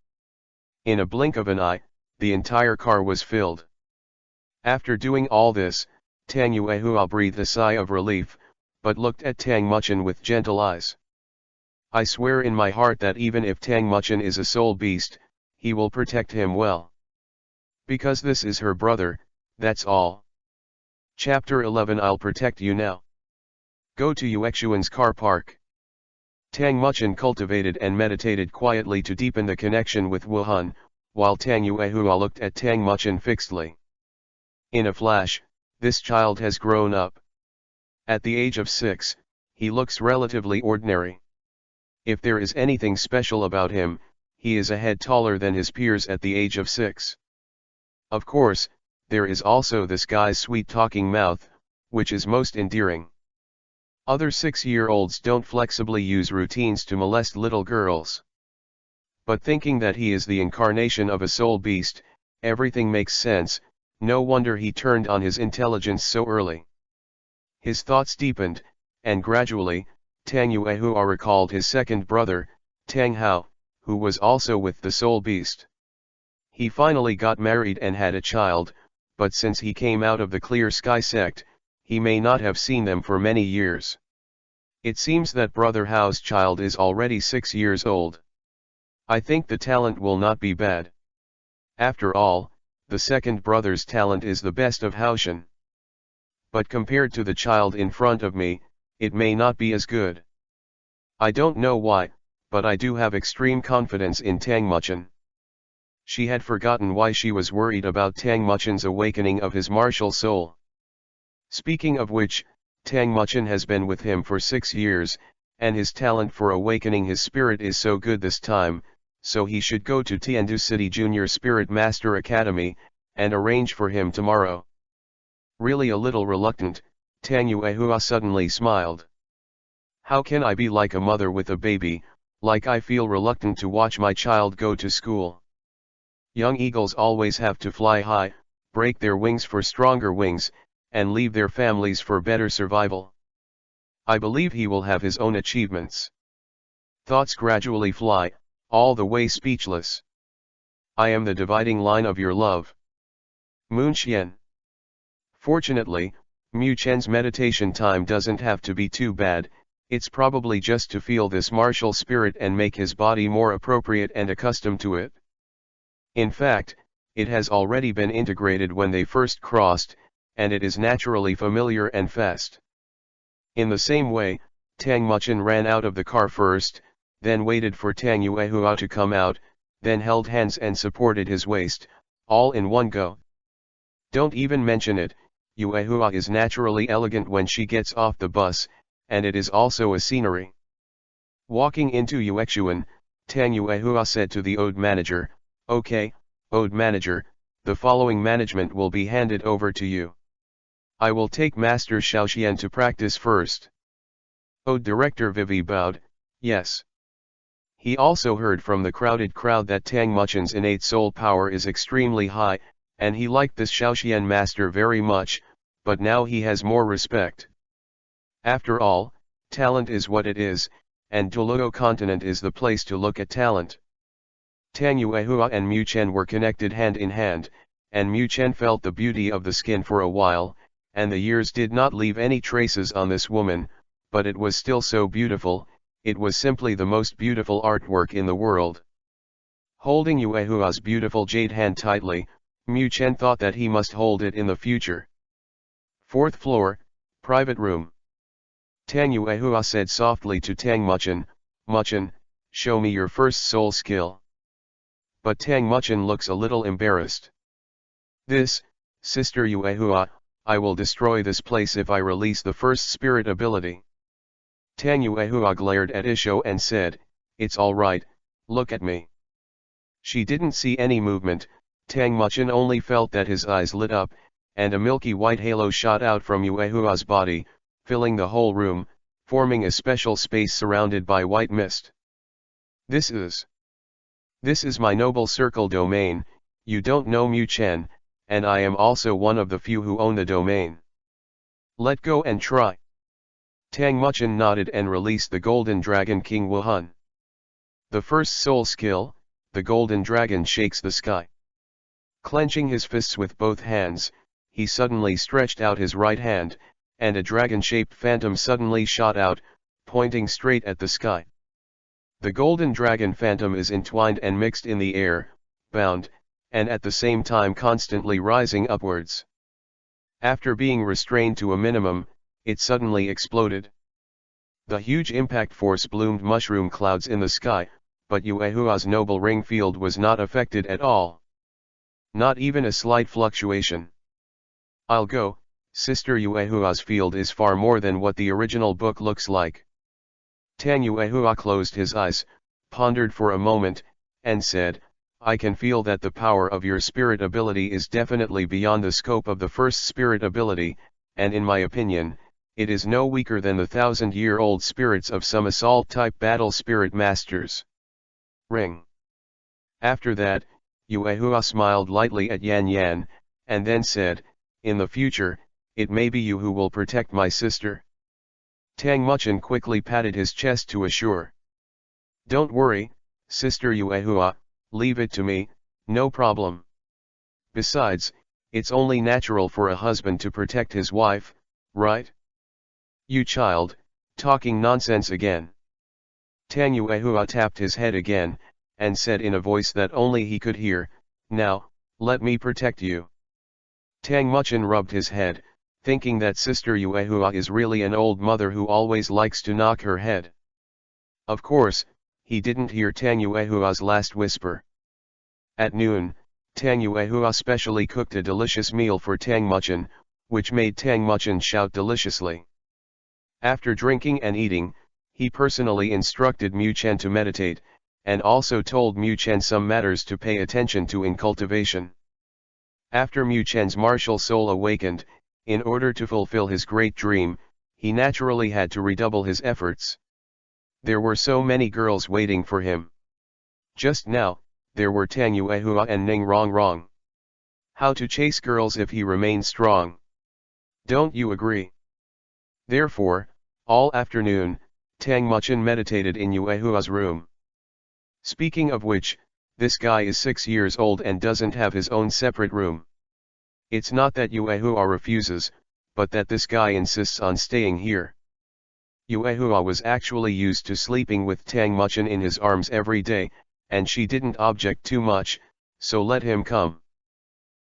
In a blink of an eye, the entire car was filled. After doing all this, Tang Yuehua breathed a sigh of relief, but looked at Tang Muchen with gentle eyes. I swear in my heart that even if Tang Muchen is a soul beast, he will protect him well. Because this is her brother, that's all. Chapter 11 I'll protect you now. Go to Yuexuan's car park. Tang Muchen cultivated and meditated quietly to deepen the connection with Wuhan, while Tang Yuehua looked at Tang Muchen fixedly. In a flash, this child has grown up. At the age of 6, he looks relatively ordinary. If there is anything special about him, he is a head taller than his peers at the age of 6. Of course, there is also this guy's sweet-talking mouth, which is most endearing. Other 6-year-olds don't flexibly use routines to molest little girls. But thinking that he is the incarnation of a soul beast, everything makes sense. No wonder he turned on his intelligence so early. His thoughts deepened, and gradually, Tang Yuehua recalled his second brother, Tang Hao, who was also with the soul beast. He finally got married and had a child, but since he came out of the Clear Sky sect, he may not have seen them for many years. It seems that brother Hao's child is already 6 years old. I think the talent will not be bad. After all, the second brother's talent is the best of Haoshan. But compared to the child in front of me, it may not be as good. I don't know why, but I do have extreme confidence in Tang Muchen. She had forgotten why she was worried about Tang Muchen's awakening of his martial soul. Speaking of which, Tang Muchen has been with him for 6 years, and his talent for awakening his spirit is so good this time, so he should go to Tiandu City Junior Spirit Master Academy, and arrange for him tomorrow. Really a little reluctant, Tang Yuehua suddenly smiled. How can I be like a mother with a baby, like I feel reluctant to watch my child go to school? Young eagles always have to fly high, break their wings for stronger wings, and leave their families for better survival. I believe he will have his own achievements. Thoughts gradually fly, all the way speechless. I am the dividing line of your love. Moon Xian. Fortunately, Mu Chen's meditation time doesn't have to be too bad, it's probably just to feel this martial spirit and make his body more appropriate and accustomed to it. In fact, it has already been integrated when they first crossed, and it is naturally familiar and fast. In the same way, Tang Muchen ran out of the car first, then waited for Tang Yuehua to come out, then held hands and supported his waist, all in one go. Don't even mention it, Yuehua is naturally elegant when she gets off the bus, and it is also a scenery. Walking into Yuexuan, Tang Yuehua said to the Ode manager, "Okay, Ode manager, the following management will be handed over to you. I will take Master Xiaoxian to practice first." Ode director Vivi bowed, yes. He also heard from the crowded crowd that Tang Muchen's innate soul power is extremely high, and he liked this Xiaoxian master very much, but now he has more respect. After all, Talent is what it is, and Douluo continent is the place to look at talent. Tang Yuehua and Mu Chen were connected hand in hand, and Mu Chen felt the beauty of the skin for a while, and the years did not leave any traces on this woman, but it was still so beautiful, it was simply the most beautiful artwork in the world. Holding Yuehua's beautiful jade hand tightly, Mu Chen thought that he must hold it in the future. Fourth floor, private room. Tang Yuehua said softly to Tang Muchen, "Muchen, show me your first soul skill." But Tang Muchen looks a little embarrassed. "This, Sister Yuehua, I will destroy this place if I release the first spirit ability." Tang Yuehua glared at Isho and said, "It's all right, look at me." She didn't see any movement. Tang Muchen only felt that his eyes lit up, and a milky white halo shot out from Yuehua's body, filling the whole room, forming a special space surrounded by white mist. This is my noble circle domain. You don't know Mu Chen, and I am also one of the few who own the domain. Let go and try." Tang Muchen nodded and released the Golden Dragon King Wuhan. The first soul skill, the Golden Dragon shakes the sky. Clenching his fists with both hands, he suddenly stretched out his right hand, and a dragon-shaped phantom suddenly shot out, pointing straight at the sky. The Golden Dragon phantom is entwined and mixed in the air, bound, and at the same time constantly rising upwards. After being restrained to a minimum, it suddenly exploded. The huge impact force bloomed mushroom clouds in the sky, but Yuehua's noble ring field was not affected at all. Not even a slight fluctuation. "I'll go, Sister Yuehua's field is far more than what the original book looks like." Tang Yuehua closed his eyes, pondered for a moment, and said, "I can feel that the power of your spirit ability is definitely beyond the scope of the first spirit ability, and in my opinion, it is no weaker than the 1,000-year-old spirits of some assault-type battle spirit masters." Ring. After that, Yuehua smiled lightly at Yan Yan, and then said, "In the future, it may be you who will protect my sister." Tang Muchen quickly patted his chest to assure. "Don't worry, Sister Yuehua, leave it to me, no problem. Besides, it's only natural for a husband to protect his wife, right?" "You child, talking nonsense again." Tang Yuehua tapped his head again, and said in a voice that only he could hear, "Now, let me protect you." Tang Muchen rubbed his head, thinking that Sister Yuehua is really an old mother who always likes to knock her head. Of course, he didn't hear Tang Yuehua's last whisper. At noon, Tang Yuehua specially cooked a delicious meal for Tang Muchen, which made Tang Muchen shout deliciously. After drinking and eating, he personally instructed Mu Chen to meditate, and also told Mu Chen some matters to pay attention to in cultivation. After Mu Chen's martial soul awakened, in order to fulfill his great dream, he naturally had to redouble his efforts. There were so many girls waiting for him. Just now, there were Tang Yuehua and Ning Rongrong. How to chase girls if he remained strong? Don't you agree? Therefore, all afternoon, Tang Muchen meditated in Yuehua's room. Speaking of which, this guy is 6 years old and doesn't have his own separate room. It's not that Yuehua refuses, but that this guy insists on staying here. Yuehua was actually used to sleeping with Tang Muchen in his arms every day, and she didn't object too much, so let him come.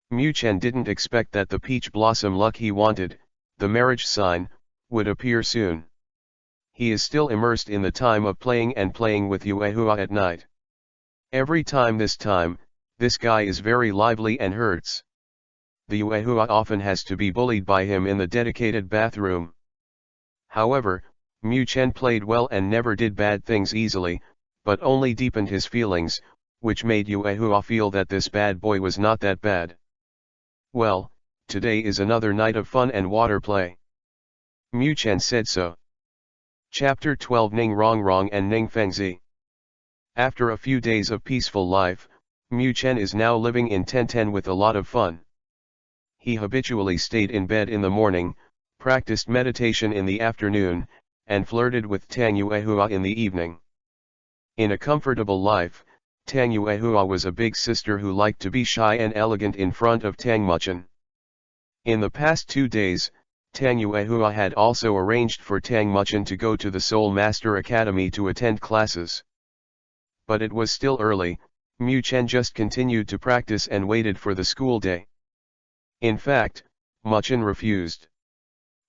Mu Chen didn't expect that the peach blossom luck he wanted, the marriage sign, would appear soon. He is still immersed in the time of playing with Yuehua at night. Every time, this guy is very lively and hurts. The Yuehua often has to be bullied by him in the dedicated bathroom. However, Mu Chen played well and never did bad things easily, but only deepened his feelings, which made Yuehua feel that this bad boy was not that bad. Well, today is another night of fun and water play. Mu Chen said so. Chapter 12 Ning Rongrong and Ning Fengzi. After a few days of peaceful life, Mu Chen is now living in Tenten with a lot of fun. He habitually stayed in bed in the morning, practiced meditation in the afternoon, and flirted with Tang Yuehua in the evening. In a comfortable life, Tang Yuehua was a big sister who liked to be shy and elegant in front of Tang Muchen. In the past 2 days, Tang Yuehua had also arranged for Tang Muchen to go to the Soul Master Academy to attend classes. But it was still early, Mu Chen just continued to practice and waited for the school day. In fact, Muchen refused.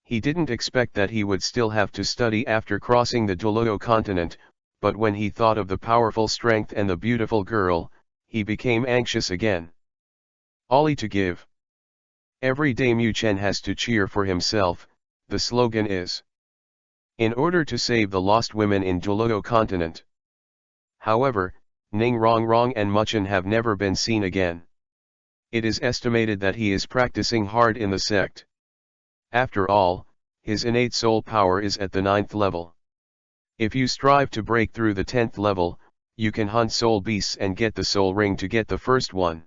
He didn't expect that he would still have to study after crossing the Douluo continent, but when he thought of the powerful strength and the beautiful girl, he became anxious again. Ollie to give. Every day Mu Chen has to cheer for himself, the slogan is. In order to save the lost women in Douluo continent. However, Ning Rongrong and Muchen have never been seen again. It is estimated that he is practicing hard in the sect. After all, his innate soul power is at the 9th level. If you strive to break through the 10th level, you can hunt soul beasts and get the soul ring to get the first one.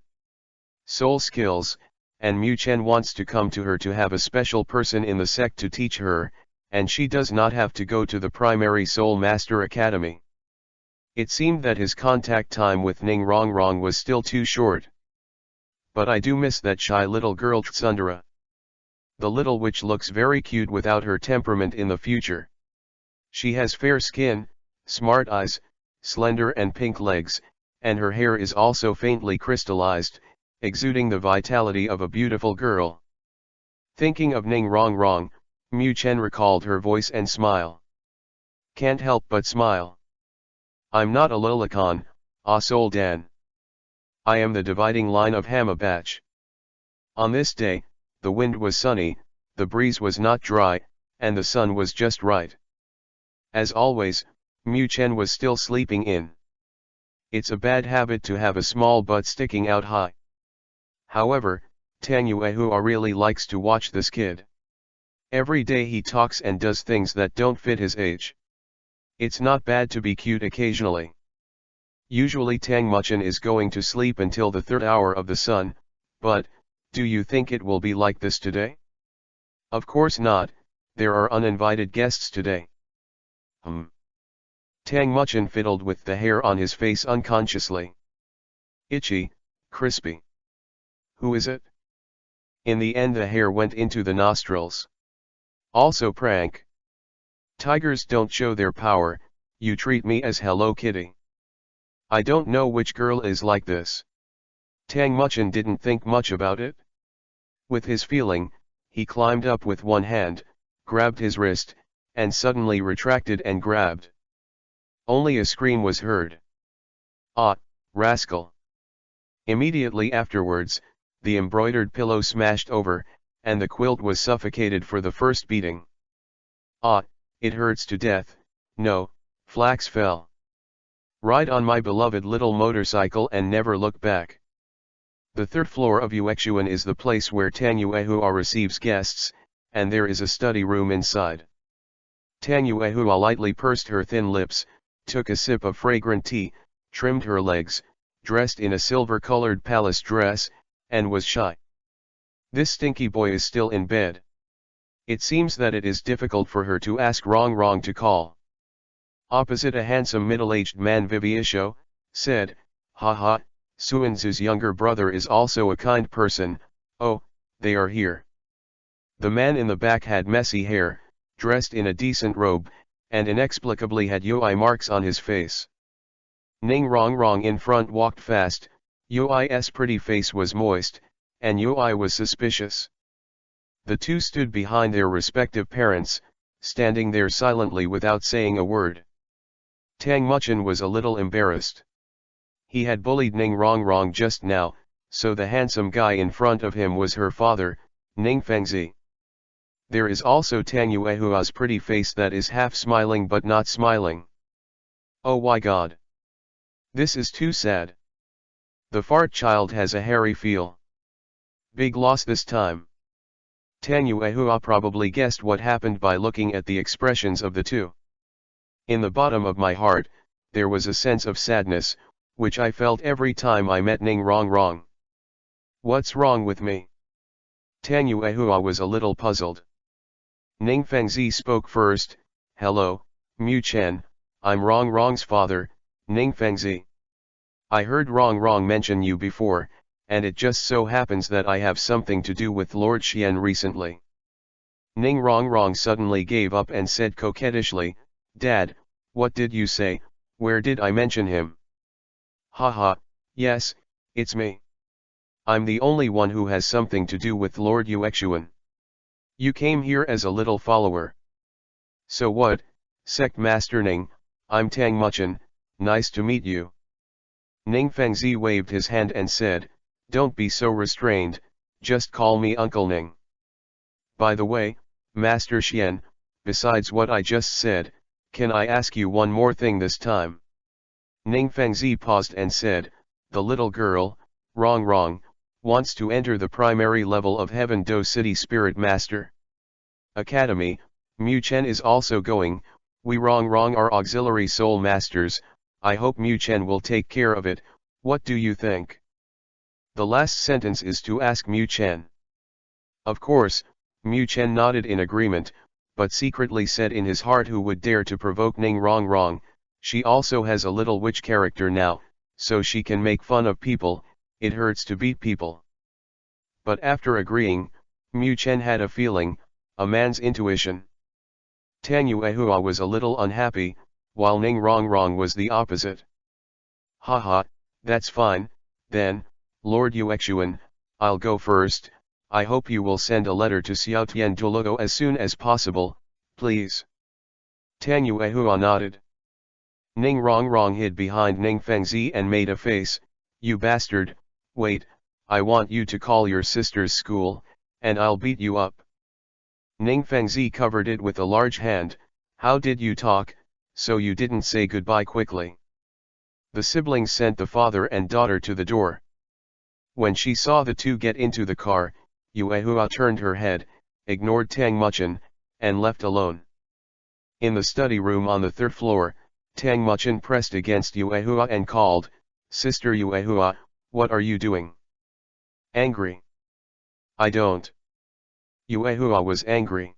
Soul skills, and Mu Chen wants to come to her to have a special person in the sect to teach her, and she does not have to go to the primary Soul Master Academy. It seemed that his contact time with Ning Rongrong was still too short. But I do miss that shy little girl Tsundere. The little witch looks very cute without her temperament in the future. She has fair skin, smart eyes, slender and pink legs, and her hair is also faintly crystallized, exuding the vitality of a beautiful girl. Thinking of Ning Rongrong, Mu Chen recalled her voice and smile. Can't help but smile. I'm not a lolicon, ah Soul Dan. I am the dividing line of Hama Batch. On this day, the wind was sunny, the breeze was not dry, and the sun was just right. As always, Mu Chen was still sleeping in. It's a bad habit to have a small butt sticking out high. However, Tang Yuehua really likes to watch this kid. Every day he talks and does things that don't fit his age. It's not bad to be cute occasionally. Usually Tang Muchen is going to sleep until the 3rd hour of the sun, but, do you think it will be like this today? Of course not, there are uninvited guests today. Tang Muchen fiddled with the hair on his face unconsciously. Itchy, crispy. Who is it? In the end the hair went into the nostrils. Also prank. Tigers don't show their power, you treat me as Hello Kitty. I don't know which girl is like this. Tang Muchen didn't think much about it. With his feeling, he climbed up with one hand, grabbed his wrist, and suddenly retracted and grabbed. Only a scream was heard. Ah, rascal. Immediately afterwards, the embroidered pillow smashed over, and the quilt was suffocated for the first beating. Ah, it hurts to death, no, Flax fell. Ride on my beloved little motorcycle and never look back. The 3rd floor of Yuexuan is the place where Tang Yuehua receives guests, and there is a study room inside. Tang Yuehua lightly pursed her thin lips, took a sip of fragrant tea, trimmed her legs, dressed in a silver-colored palace dress, and was shy. This stinky boy is still in bed. It seems that it is difficult for her to ask Rongrong to call. Opposite a handsome middle-aged man Viviisho, said, "Haha, Suanzu's younger brother is also a kind person, oh, they are here." The man in the back had messy hair, dressed in a decent robe, and inexplicably had UI marks on his face. Ning Rongrong in front walked fast, UI's pretty face was moist, and UI was suspicious. The two stood behind their respective parents, standing there silently without saying a word. Tang Muchen was a little embarrassed. He had bullied Ning Rongrong just now, so the handsome guy in front of him was her father, Ning Fengzi. There is also Tang Yuehua's pretty face that is half smiling but not smiling. Oh my god. This is too sad. The fart child has a hairy feel. Big loss this time. Tang Yuehua probably guessed what happened by looking at the expressions of the two. In the bottom of my heart, there was a sense of sadness, which I felt every time I met Ning Rongrong. What's wrong with me? Tang Yuehua was a little puzzled. Ning Fengzi spoke first, Hello, Mu Chen, I'm Rong Rong's father, Ning Fengzi. I heard Rong Rong mention you before, and it just so happens that I have something to do with Lord Xian recently. Ning Rong Rong suddenly gave up and said coquettishly, Dad, what did you say, where did I mention him? Haha, yes, it's me. I'm the only one who has something to do with Lord Yuexuan. You came here as a little follower. So what, Sect Master Ning, I'm Tang Muchen, nice to meet you. Ning Fengzi waved his hand and said, don't be so restrained, just call me Uncle Ning. By the way, Master Xian, besides what I just said, can I ask you one more thing this time? Ning Fengzi paused and said, the little girl, Rong Rong, wants to enter the primary level of Heaven Do City Spirit Master Academy. Mu Chen is also going, we Rong Rong are auxiliary soul masters, I hope Mu Chen will take care of it, what do you think? The last sentence is to ask Mu Chen. Of course, Mu Chen nodded in agreement, but secretly said in his heart who would dare to provoke Ning Rong Rong, she also has a little witch character now, so she can make fun of people, it hurts to beat people. But after agreeing, Mu Chen had a feeling, a man's intuition. Tang Yuehua was a little unhappy, while Ning Rong Rong was the opposite. Haha, that's fine, then, Lord Yuexuan, I'll go first, I hope you will send a letter to Xiaotian Douluo as soon as possible, please. Tang Yuehua nodded. Ning Rong Rong hid behind Ning Fengzi and made a face, you bastard, wait, I want you to call your sister's school, and I'll beat you up. Ning Fengzi covered it with a large hand, how did you talk, so you didn't say goodbye quickly? The siblings sent the father and daughter to the door. When she saw the two get into the car, Yuehua turned her head, ignored Tang Muchen, and left alone. In the study room on the third floor, Tang Muchen pressed against Yuehua and called, Sister Yuehua, what are you doing? Angry. I don't. Yuehua was angry.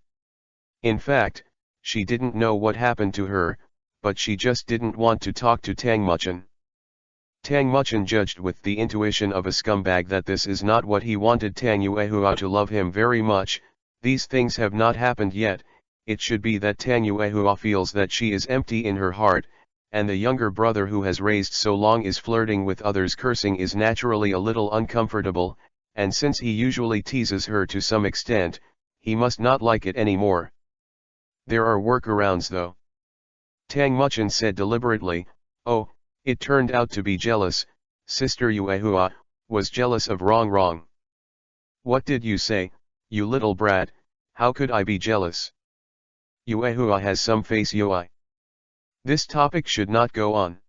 In fact, she didn't know what happened to her, but she just didn't want to talk to Tang Muchen. Tang Muchen judged with the intuition of a scumbag that this is not what he wanted Tang Yuehua to love him very much, these things have not happened yet, it should be that Tang Yuehua feels that she is empty in her heart, and the younger brother who has raised so long is flirting with others cursing is naturally a little uncomfortable, and since he usually teases her to some extent, he must not like it anymore. There are workarounds though. Tang Muchen said deliberately, oh, it turned out to be jealous, Sister Yuehua, was jealous of Rong Rong. What did you say, you little brat, how could I be jealous? Yuehua has some face Yoi. This topic should not go on.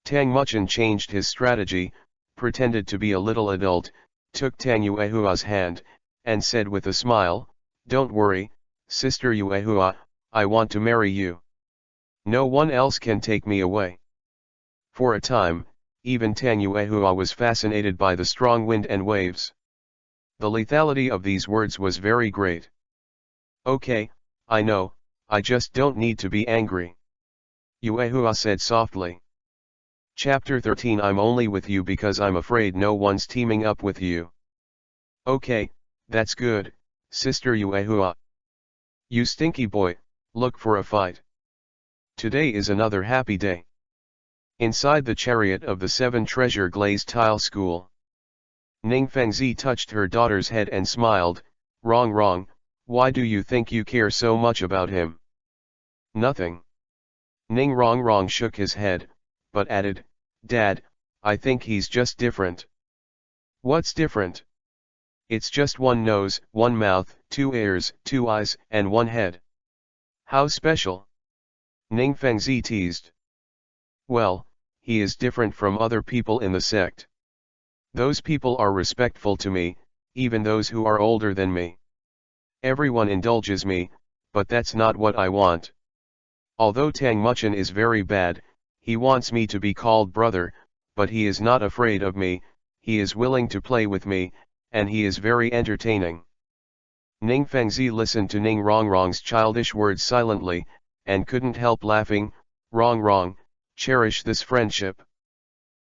Tang Muchen changed his strategy, pretended to be a little adult, took Tang Yuehua's hand, and said with a smile, don't worry, Sister Yuehua, I want to marry you. No one else can take me away. For a time, even Tang Yuehua was fascinated by the strong wind and waves. The lethality of these words was very great. Okay, I know, I just don't need to be angry. Yuehua said softly. Chapter 13 I'm only with you because I'm afraid no one's teaming up with you. Okay, that's good, Sister Yuehua. You stinky boy, look for a fight. Today is another happy day. Inside the chariot of the 7 treasure glazed tile school. Ning Fengzi touched her daughter's head and smiled, Rong Rong, why do you think you care so much about him? Nothing. Ning Rong Rong shook his head, but added, Dad, I think he's just different. What's different? It's just 1 nose, 1 mouth, 2 ears, 2 eyes, and 1 head. How special? Ning Fengzi teased. Well, he is different from other people in the sect. Those people are respectful to me, even those who are older than me. Everyone indulges me, but that's not what I want. Although Tang Muchen is very bad, he wants me to be called brother, but he is not afraid of me, he is willing to play with me, and he is very entertaining. Ning Fengzi listened to Ning Rongrong's childish words silently, and couldn't help laughing. Wrong, wrong, cherish this friendship.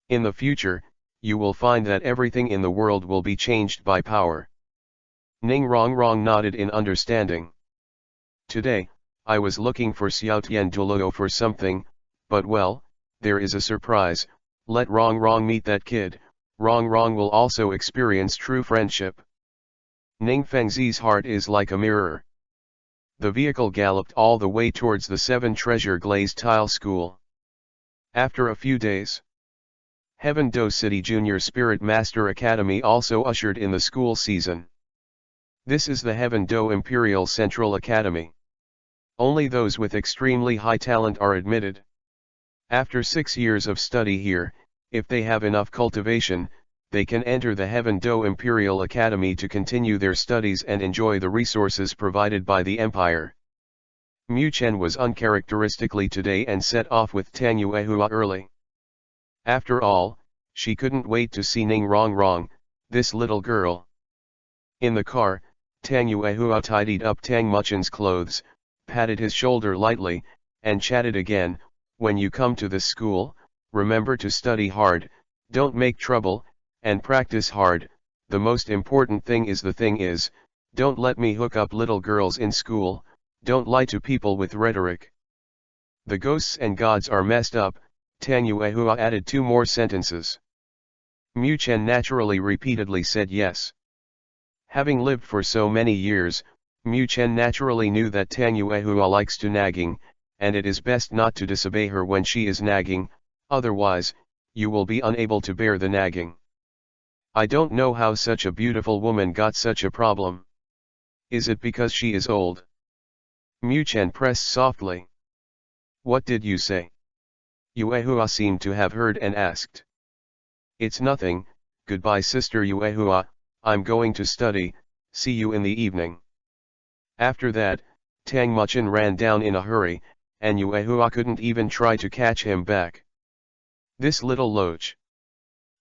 In the future, you will find that everything in the world will be changed by power. Ning Rong Rong nodded in understanding. Today, I was looking for Xiaotian Douluo for something, but well, there is a surprise. Let Rong Rong meet that kid. Rong Rong will also experience true friendship. Ning Fengzi's heart is like a mirror. The vehicle galloped all the way towards the Seven Treasure Glazed Tile School. After a few days, Heaven Do City Junior Spirit Master Academy also ushered in the school season. This is the Heaven Do Imperial Central Academy. Only those with extremely high talent are admitted. After 6 years of study here, if they have enough cultivation, they can enter the Heaven Do Imperial Academy to continue their studies and enjoy the resources provided by the Empire. Mu Chen was uncharacteristically today and set off with Tang Yuehua early. After all, she couldn't wait to see Ning Rong Rong, this little girl. In the car, Tang Yuehua tidied up Tang Muchen's clothes, patted his shoulder lightly, and chatted again. When you come to this school, remember to study hard, don't make trouble, and practice hard. The most important thing is, don't let me hook up little girls in school, don't lie to people with rhetoric. The ghosts and gods are messed up. Tang Yuehua added 2 more sentences. Mu Chen naturally repeatedly said yes. Having lived for so many years, Mu Chen naturally knew that Tang Yuehua likes to nagging, and it is best not to disobey her when she is nagging, otherwise, you will be unable to bear the nagging. I don't know how such a beautiful woman got such a problem. Is it because she is old? Mu Chen pressed softly. What did you say? Yuehua seemed to have heard and asked. It's nothing, goodbye Sister Yuehua, I'm going to study, see you in the evening. After that, Tang Muchen ran down in a hurry, and Yuehua couldn't even try to catch him back. This little loach.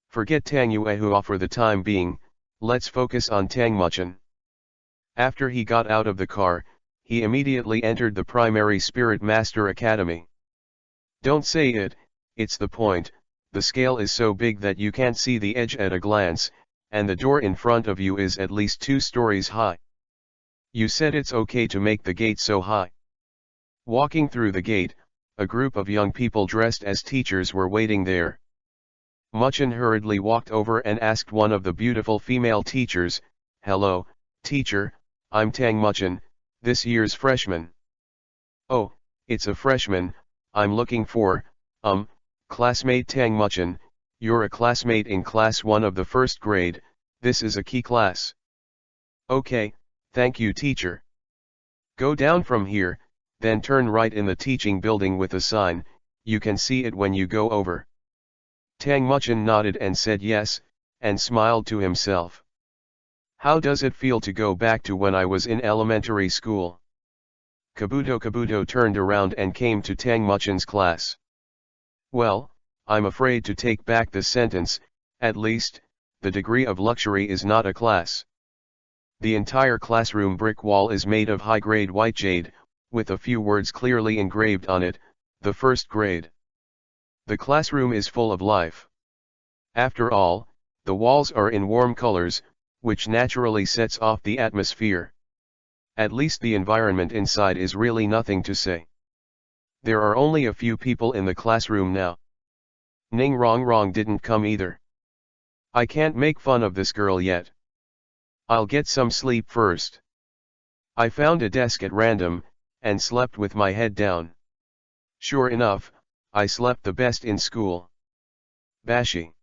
Forget Tang Yuehua for the time being, let's focus on Tang Muchen. After he got out of the car, he immediately entered the Primary Spirit Master Academy. Don't say it, it's the point, the scale is so big that you can't see the edge at a glance, and the door in front of you is at least 2 stories high. You said it's okay to make the gate so high. Walking through the gate, a group of young people dressed as teachers were waiting there. Muchen hurriedly walked over and asked one of the beautiful female teachers, Hello, teacher, I'm Tang Muchen, this year's freshman. Oh, it's a freshman, I'm looking for, classmate Tang Muchen, you're a classmate in class 1 of the 1st grade, this is a key class. Okay, thank you teacher. Go down from here, then turn right in the teaching building with a sign, you can see it when you go over. Tang Muchen nodded and said yes, and smiled to himself. How does it feel to go back to when I was in elementary school? Kabuto turned around and came to Tang Muchen's class. Well, I'm afraid to take back the sentence, at least, the degree of luxury is not a class. The entire classroom brick wall is made of high-grade white jade, with a few words clearly engraved on it, the 1st grade. The classroom is full of life. After all, the walls are in warm colors, which naturally sets off the atmosphere. At least the environment inside is really nothing to say. There are only a few people in the classroom now. Ning Rong Rong didn't come either. I can't make fun of this girl yet. I'll get some sleep first. I found a desk at random, and slept with my head down. Sure enough, I slept the best in school. Bashi.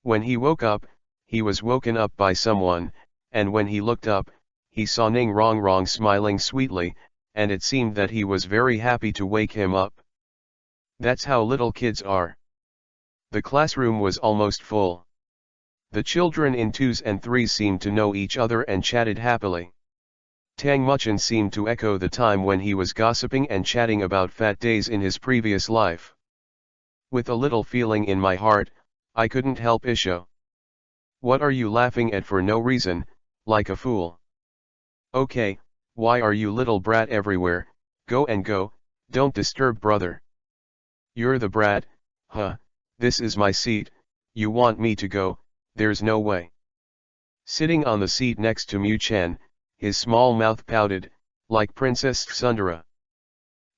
When he woke up, he was woken up by someone, and when he looked up, he saw Ning Rong Rong smiling sweetly, and it seemed that he was very happy to wake him up. That's how little kids are. The classroom was almost full. The children in 2s and 3s seemed to know each other and chatted happily. Tang Muchen seemed to echo the time when he was gossiping and chatting about fat days in his previous life. With a little feeling in my heart, I couldn't help Isho. What are you laughing at for no reason, like a fool? Okay, why are you little brat everywhere, go and go, Don't disturb brother. You're the brat, huh, this is my seat, you want me to go, there's no way. Sitting on the seat next to Mu-chan, his small mouth pouted, like Princess Tsundere.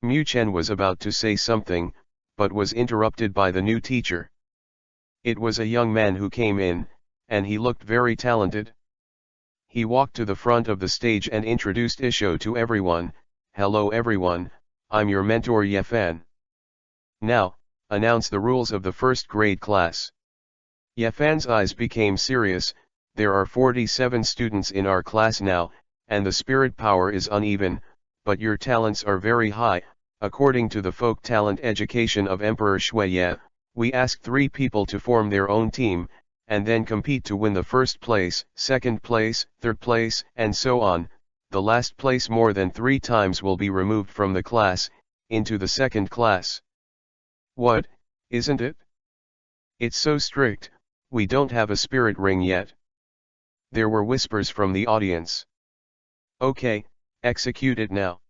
Mu-chan was about to say something, but was interrupted by the new teacher. It was a young man who came in, and he looked very talented. He walked to the front of the stage and introduced Isho to everyone. Hello everyone, I'm your mentor Yefan. Now, announce the rules of the first grade class. Yefan's eyes became serious. There are 47 students in our class now, and the spirit power is uneven, but your talents are very high. According to the folk talent education of Emperor Shuiye, we ask 3 people to form their own team, and then compete to win the first place, second place, third place, and so on. The last place more than 3 times will be removed from the class, into the second class. What, isn't it? It's so strict, we don't have a spirit ring yet. There were whispers from the audience. Okay, execute it now.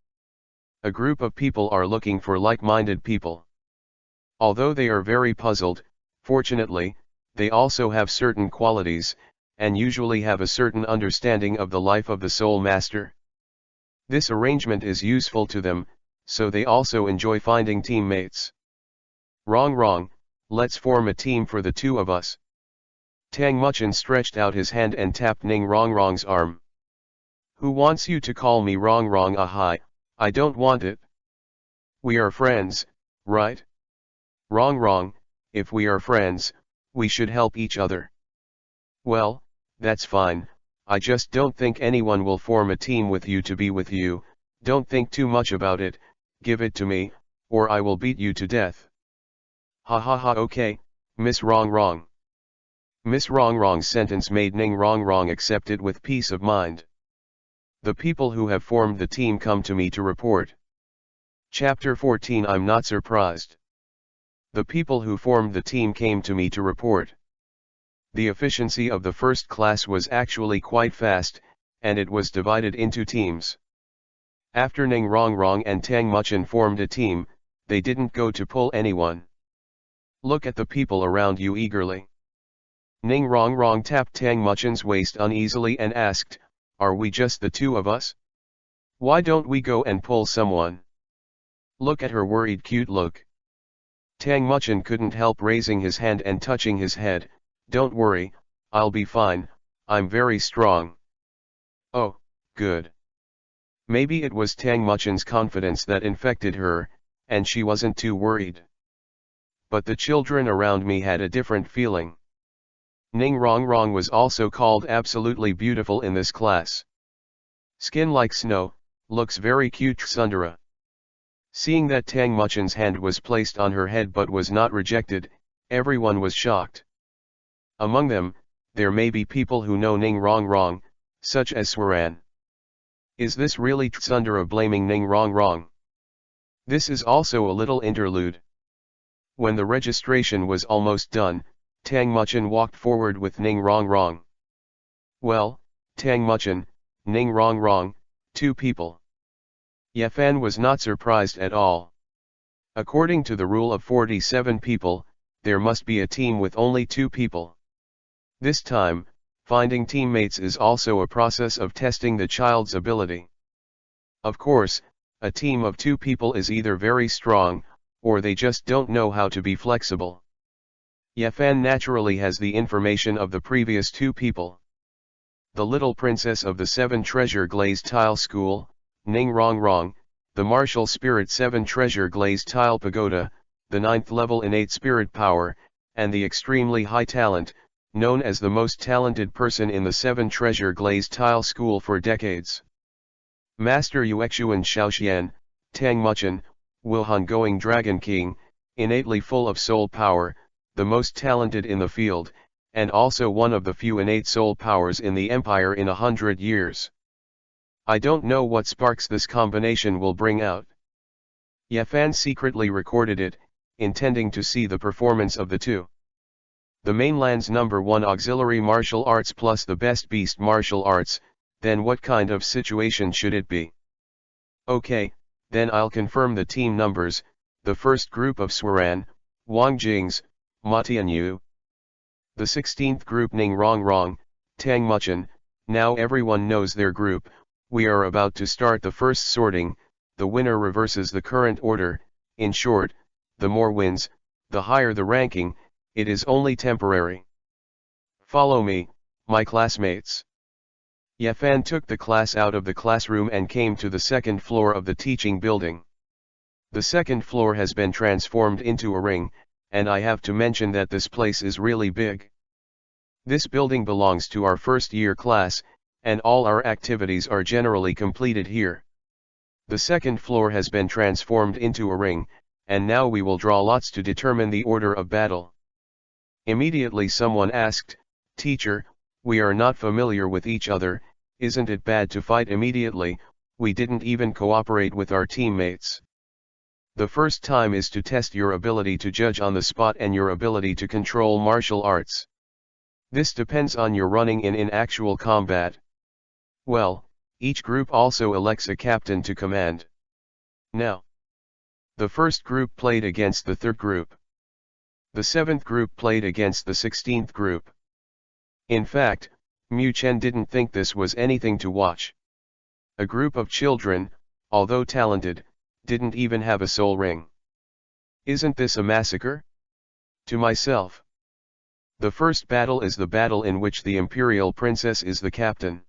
A group of people are looking for like-minded people. Although they are very puzzled, fortunately, they also have certain qualities, and usually have a certain understanding of the life of the Soul Master. This arrangement is useful to them, so they also enjoy finding teammates. Wrong, let's form a team for the 2 of us. Tang Muchin stretched out his hand and tapped Ning Rongrong's arm. Who wants you to call me Rongrong? Ahai, I don't want it. We are friends, right? Wrong, if we are friends, we should help each other. Well, that's fine, I just don't think anyone will form a team with you to be with you. Don't think too much about it, give it to me, or I will beat you to death. Ha, okay, Miss Wrong. Miss Wrong's sentence made Ning Wrong accept it with peace of mind. The people who have formed the team come to me to report. Chapter 14. I'm not surprised. The people who formed the team came to me to report. The efficiency of the first class was actually quite fast, and it was divided into teams. After Ning Wrong and Tang Muchin formed a team, they didn't go to pull anyone. Look at the people around you eagerly. Ning Wrong tapped Tang Muchin's waist uneasily and asked, are we just the 2 of us? Why don't we go and pull someone? Look at her worried cute look. Tang Muchin couldn't help raising his hand and touching his head. Don't worry, I'll be fine, I'm very strong. Oh, good. Maybe it was Tang Muchin's confidence that infected her, and she wasn't too worried. But the children around me had a different feeling. Ning Wrong was also called absolutely beautiful in this class. Skin like snow, looks very cute Tsundere. Seeing that Tang Muchin's hand was placed on her head but was not rejected, everyone was shocked. Among them, there may be people who know Ning Wrong, such as Swaran. Is this really Tsundere blaming Ning Wrong? This is also a little interlude. When the registration was almost done, Tang Muchin walked forward with Ning Wrong. Well, Tang Muchin, Ning Wrong, 2 people. Yefan was not surprised at all. According to the rule of 47 people, there must be a team with only 2 people. This time, finding teammates is also a process of testing the child's ability. Of course, a team of 2 people is either very strong, or they just don't know how to be flexible. Yefan naturally has the information of the previous 2 people. The little princess of the 7 treasure glazed tile school, Ning Wrong, the martial spirit 7 treasure glazed tile pagoda, the 9th level innate spirit power, and the extremely high talent, known as the most talented person in the 7 treasure glazed tile school for decades. Master Yuexuan Shaoxian, Tang Muchin, Wuhan Going Dragon King, innately full of soul power, the most talented in the field, and also one of the few innate soul powers in the empire in 100 years. I don't know what sparks this combination will bring out. Yefan secretly recorded it, intending to see the performance of the 2. The mainland's #1 auxiliary martial arts plus the best beast martial arts, then what kind of situation should it be? Okay, Then I'll confirm the team numbers. The first group of Swaran, Wang Jings, Ma Tianyu. The 16th group Ning Rong Rong, Tang Muchen. Now everyone knows their group. We are about to start the first sorting. The winner reverses the current order. In short, the more wins, the higher the ranking. It is only temporary. Follow me, my classmates. Yafan took the class out of the classroom and came to the second floor of the teaching building. The second floor has been transformed into a ring, and I have to mention that this place is really big. This building belongs to our first year class, and all our activities are generally completed here. The second floor has been transformed into a ring, and now we will draw lots to determine the order of battle. Immediately someone asked, "Teacher, we are not familiar with each other, isn't it bad to fight immediately? We didn't even cooperate with our teammates." The first time is to test your ability to judge on the spot and your ability to control martial arts. This depends on your running in actual combat. Well, each group also elects a captain to command. Now, the first group played against the third group. The seventh group played against the 16th group. In fact, Mu Chen didn't think this was anything to watch. A group of children, although talented, didn't even have a soul ring. Isn't this a massacre? To myself. The first battle is the battle in which the Imperial Princess is the captain.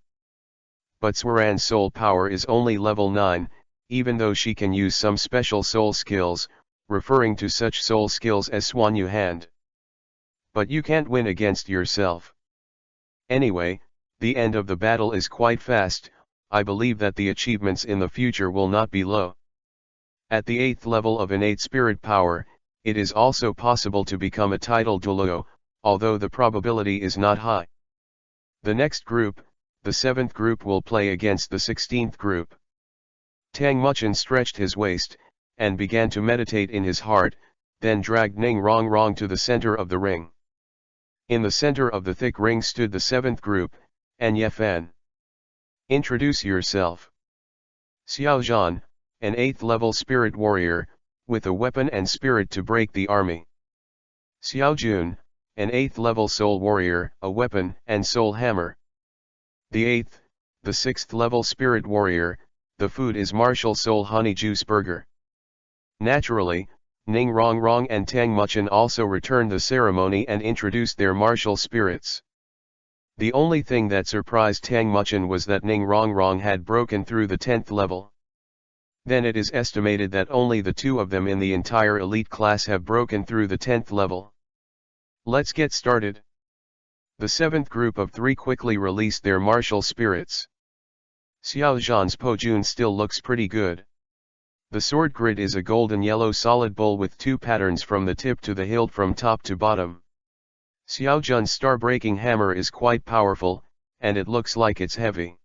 But Swaran's soul power is only level 9, even though she can use some special soul skills, referring to such soul skills as Swanyu Hand. But you can't win against yourself. Anyway, the end of the battle is quite fast. I believe that the achievements in the future will not be low. At the 8th level of innate spirit power, it is also possible to become a titled Douluo, although the probability is not high. The next group, the 7th group, will play against the 16th group. Tang Muchen stretched his waist, and began to meditate in his heart, then dragged Ning Rong Rong to the center of the ring. In the center of the thick ring stood the 7th group, and Yafan. Introduce yourself. Xiao Zhan, an 8th level spirit warrior, with a weapon and spirit to break the army. Xiao Jun, an 8th level soul warrior, a weapon and soul hammer. The 8th, the 6th level spirit warrior, the food is martial soul honey juice burger. Naturally, Ning Rong Rong and Tang Muchen also returned the ceremony and introduced their martial spirits. The only thing that surprised Tang Muchen was that Ning Rong Rong had broken through the 10th level. Then it is estimated that only the two of them in the entire elite class have broken through the 10th level. Let's get started. The 7th group of 3 quickly released their martial spirits. Xiao Zhan's Pojun still looks pretty good. The sword grid is a golden yellow solid bowl with 2 patterns from the tip to the hilt from top to bottom. Xiao Zhan's star-breaking hammer is quite powerful, and it looks like it's heavy.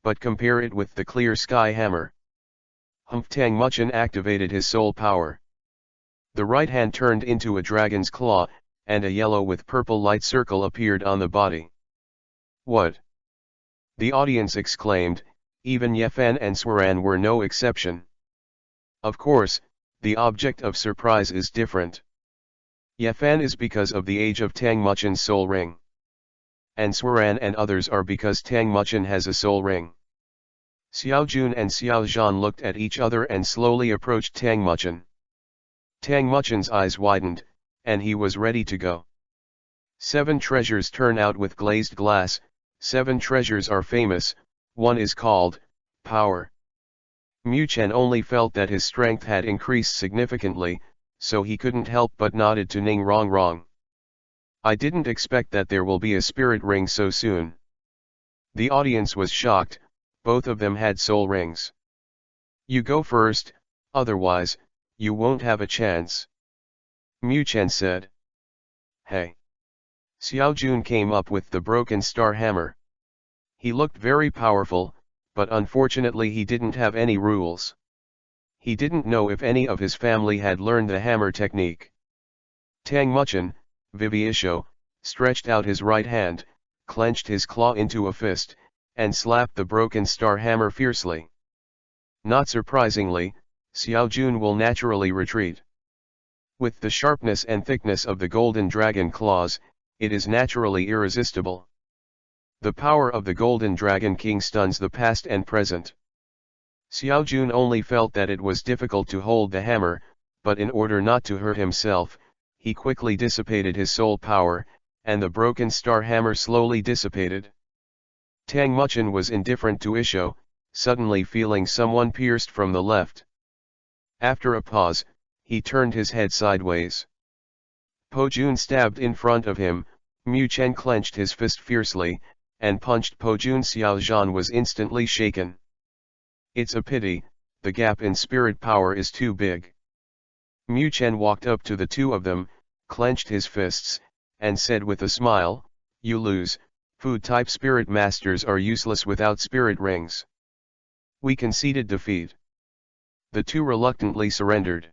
But compare it with the clear sky hammer. Tang Muchen activated his soul power. The right hand turned into a dragon's claw, and a yellow with purple light circle appeared on the body. What? The audience exclaimed, even Yafan and Swaran were no exception. Of course, the object of surprise is different. Yafan is because of the age of Tang Muchen's soul ring. And Swaran and others are because Tang Muchen has a soul ring. Xiao Jun and Xiao Zhan looked at each other and slowly approached Tang Muchen. Tang Muchen's eyes widened, and he was ready to go. 7 treasures turn out with glazed glass. 7 treasures are famous. One is called power. Mu Chen only felt that his strength had increased significantly, so he couldn't help but nodded to Ning Rong Rong. I didn't expect that there will be a spirit ring so soon. The audience was shocked. Both of them had soul rings. You go first, otherwise, you won't have a chance. Mu Chen said. Hey. Xiao Jun came up with the broken star hammer. He looked very powerful, but unfortunately he didn't have any rules. He didn't know if any of his family had learned the hammer technique. Tang Muchen, Vivisho, stretched out his right hand, clenched his claw into a fist, and slapped the broken star hammer fiercely. Not surprisingly, Xiaojun will naturally retreat. With the sharpness and thickness of the golden dragon claws, it is naturally irresistible. The power of the golden dragon king stuns the past and present. Xiaojun only felt that it was difficult to hold the hammer, but in order not to hurt himself, he quickly dissipated his soul power, and the broken star hammer slowly dissipated. Tang Muchen was indifferent to Isho, suddenly feeling someone pierced from the left. After a pause, he turned his head sideways. Po Jun stabbed in front of him. Mu Chen clenched his fist fiercely, and punched Po Jun. Xiaozhan was instantly shaken. It's a pity, the gap in spirit power is too big. Mu Chen walked up to the two of them, clenched his fists, and said with a smile, "You lose, food-type spirit masters are useless without spirit rings." We conceded defeat. The two reluctantly surrendered.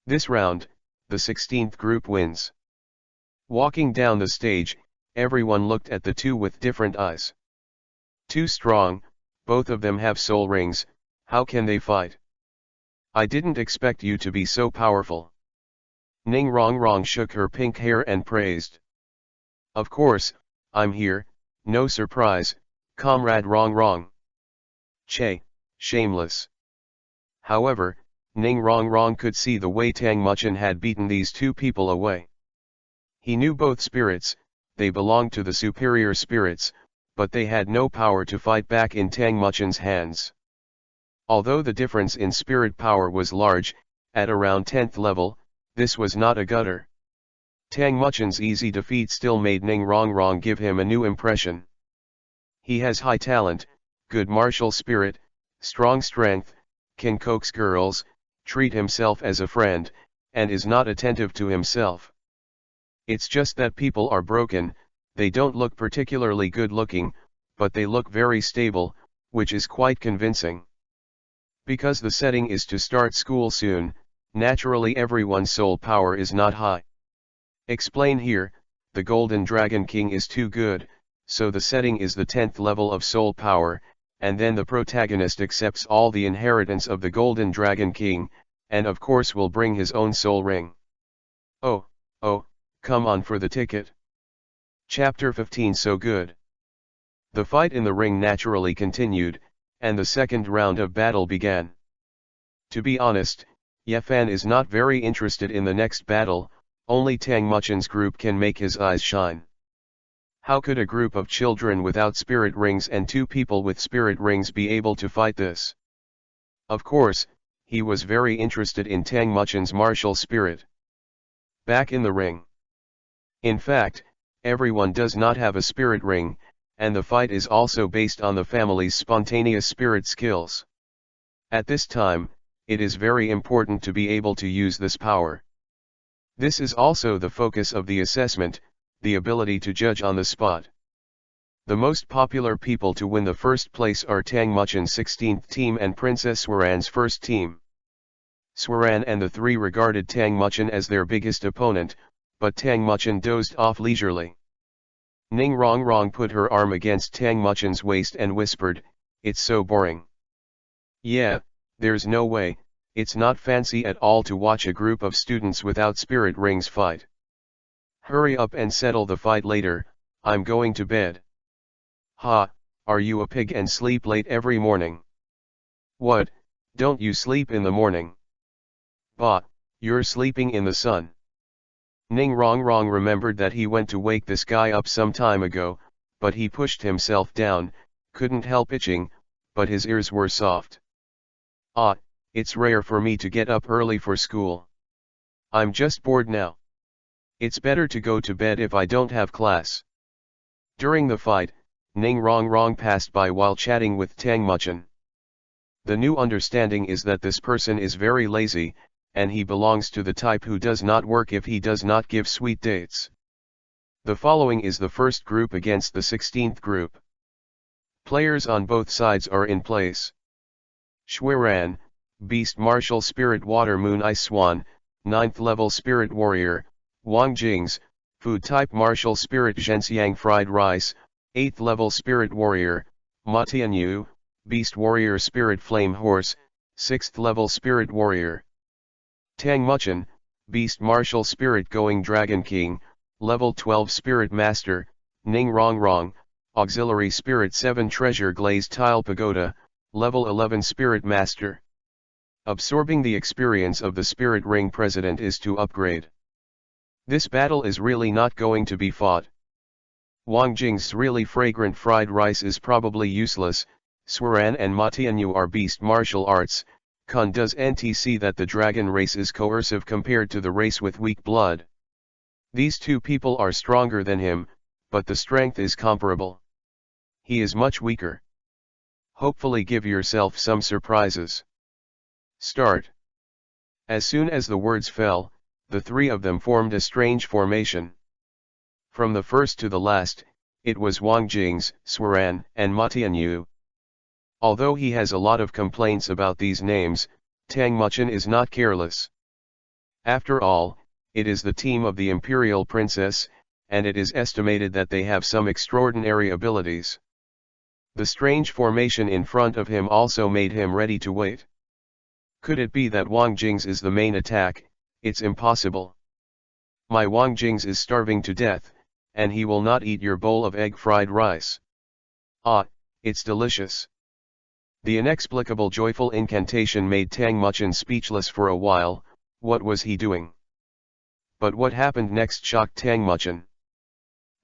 This round, the 16th group wins. Walking down the stage, everyone looked at the two with different eyes. Too strong, both of them have soul rings, how can they fight? I didn't expect you to be so powerful. Ning Rongrong shook her pink hair and praised. Of course, I'm here, no surprise, Comrade Rongrong. Che, shameless. However, Ning Rongrong could see the way Tang Muchen had beaten these two people away. He knew both spirits, they belonged to the superior spirits, but they had no power to fight back in Tang Muchen's hands. Although the difference in spirit power was large, at around 10th level, this was not a gutter. Tang Muchen's easy defeat still made Ning Rongrong give him a new impression. He has high talent, good martial spirit, strong strength, can coax girls, treat himself as a friend, and is not attentive to himself. It's just that people are broken, they don't look particularly good looking, but they look very stable, which is quite convincing. Because the setting is to start school soon, naturally everyone's soul power is not high. Explain here, the Golden Dragon King is too good, so the setting is the 10th level of soul power, and then the protagonist accepts all the inheritance of the Golden Dragon King, and of course will bring his own soul ring. Oh, come on for the ticket. Chapter 15 So good. The fight in the ring naturally continued, and the second round of battle began. To be honest, Yefan is not very interested in the next battle, only Tang Muchen's group can make his eyes shine. How could a group of children without spirit rings and two people with spirit rings be able to fight this? Of course, he was very interested in Tang Muchen's martial spirit. Back in the ring. In fact, everyone does not have a spirit ring, and the fight is also based on the family's spontaneous spirit skills. At this time, it is very important to be able to use this power. This is also the focus of the assessment, the ability to judge on the spot. The most popular people to win the first place are Tang Muchen's 16th team and Princess Swaran's first team. Swaran and the three regarded Tang Muchen as their biggest opponent, but Tang Muchen dozed off leisurely. Ning Rongrong put her arm against Tang Muchen's waist and whispered, "It's so boring." Yeah, there's no way, it's not fancy at all to watch a group of students without spirit rings fight. Hurry up and settle the fight later, I'm going to bed. Ha, are you a pig and sleep late every morning? What, don't you sleep in the morning? Bah, you're sleeping in the sun. Ning Rongrong remembered that he went to wake this guy up some time ago, but he pushed himself down, couldn't help itching, but his ears were soft. Ah, it's rare for me to get up early for school. I'm just bored now. It's better to go to bed if I don't have class. During the fight, Ning Rongrong passed by while chatting with Tang Muchen. The new understanding is that this person is very lazy, and he belongs to the type who does not work if he does not give sweet dates. The following is the first group against the 16th group. Players on both sides are in place. Shuiran, Beast Martial Spirit Water Moon Ice Swan, 9th level Spirit Warrior, Wang Jing's, Food Type Martial Spirit Zhenxiang Fried Rice, 8th level Spirit Warrior, Ma Tianyu, Beast Warrior Spirit Flame Horse, 6th level Spirit Warrior. Tang Muchen, Beast Martial Spirit Going Dragon King, level 12 Spirit Master, Ning Rong Rong, Auxiliary Spirit 7 Treasure Glazed Tile Pagoda, level 11 Spirit Master. Absorbing the experience of the Spirit Ring President is to upgrade. This battle is really not going to be fought. Wang Jing's really fragrant fried rice is probably useless. Swaran and Matianyu are beast martial arts. Kun does NTC that the dragon race is coercive compared to the race with weak blood. These two people are stronger than him, but the strength is comparable. He is much weaker. Hopefully give yourself some surprises. Start. As soon as the words fell, the three of them formed a strange formation. From the first to the last, it was Wang Jing's, Swaran, and Matianyu. Although he has a lot of complaints about these names, Tang Muchen is not careless. After all, it is the team of the Imperial Princess, and it is estimated that they have some extraordinary abilities. The strange formation in front of him also made him ready to wait. Could it be that Wang Jing's is the main attack? It's impossible. My Wang Jing's is starving to death, and he will not eat your bowl of egg fried rice. Ah, it's delicious. The inexplicable joyful incantation made Tang Muchen speechless for a while. What was he doing? But what happened next shocked Tang Muchen.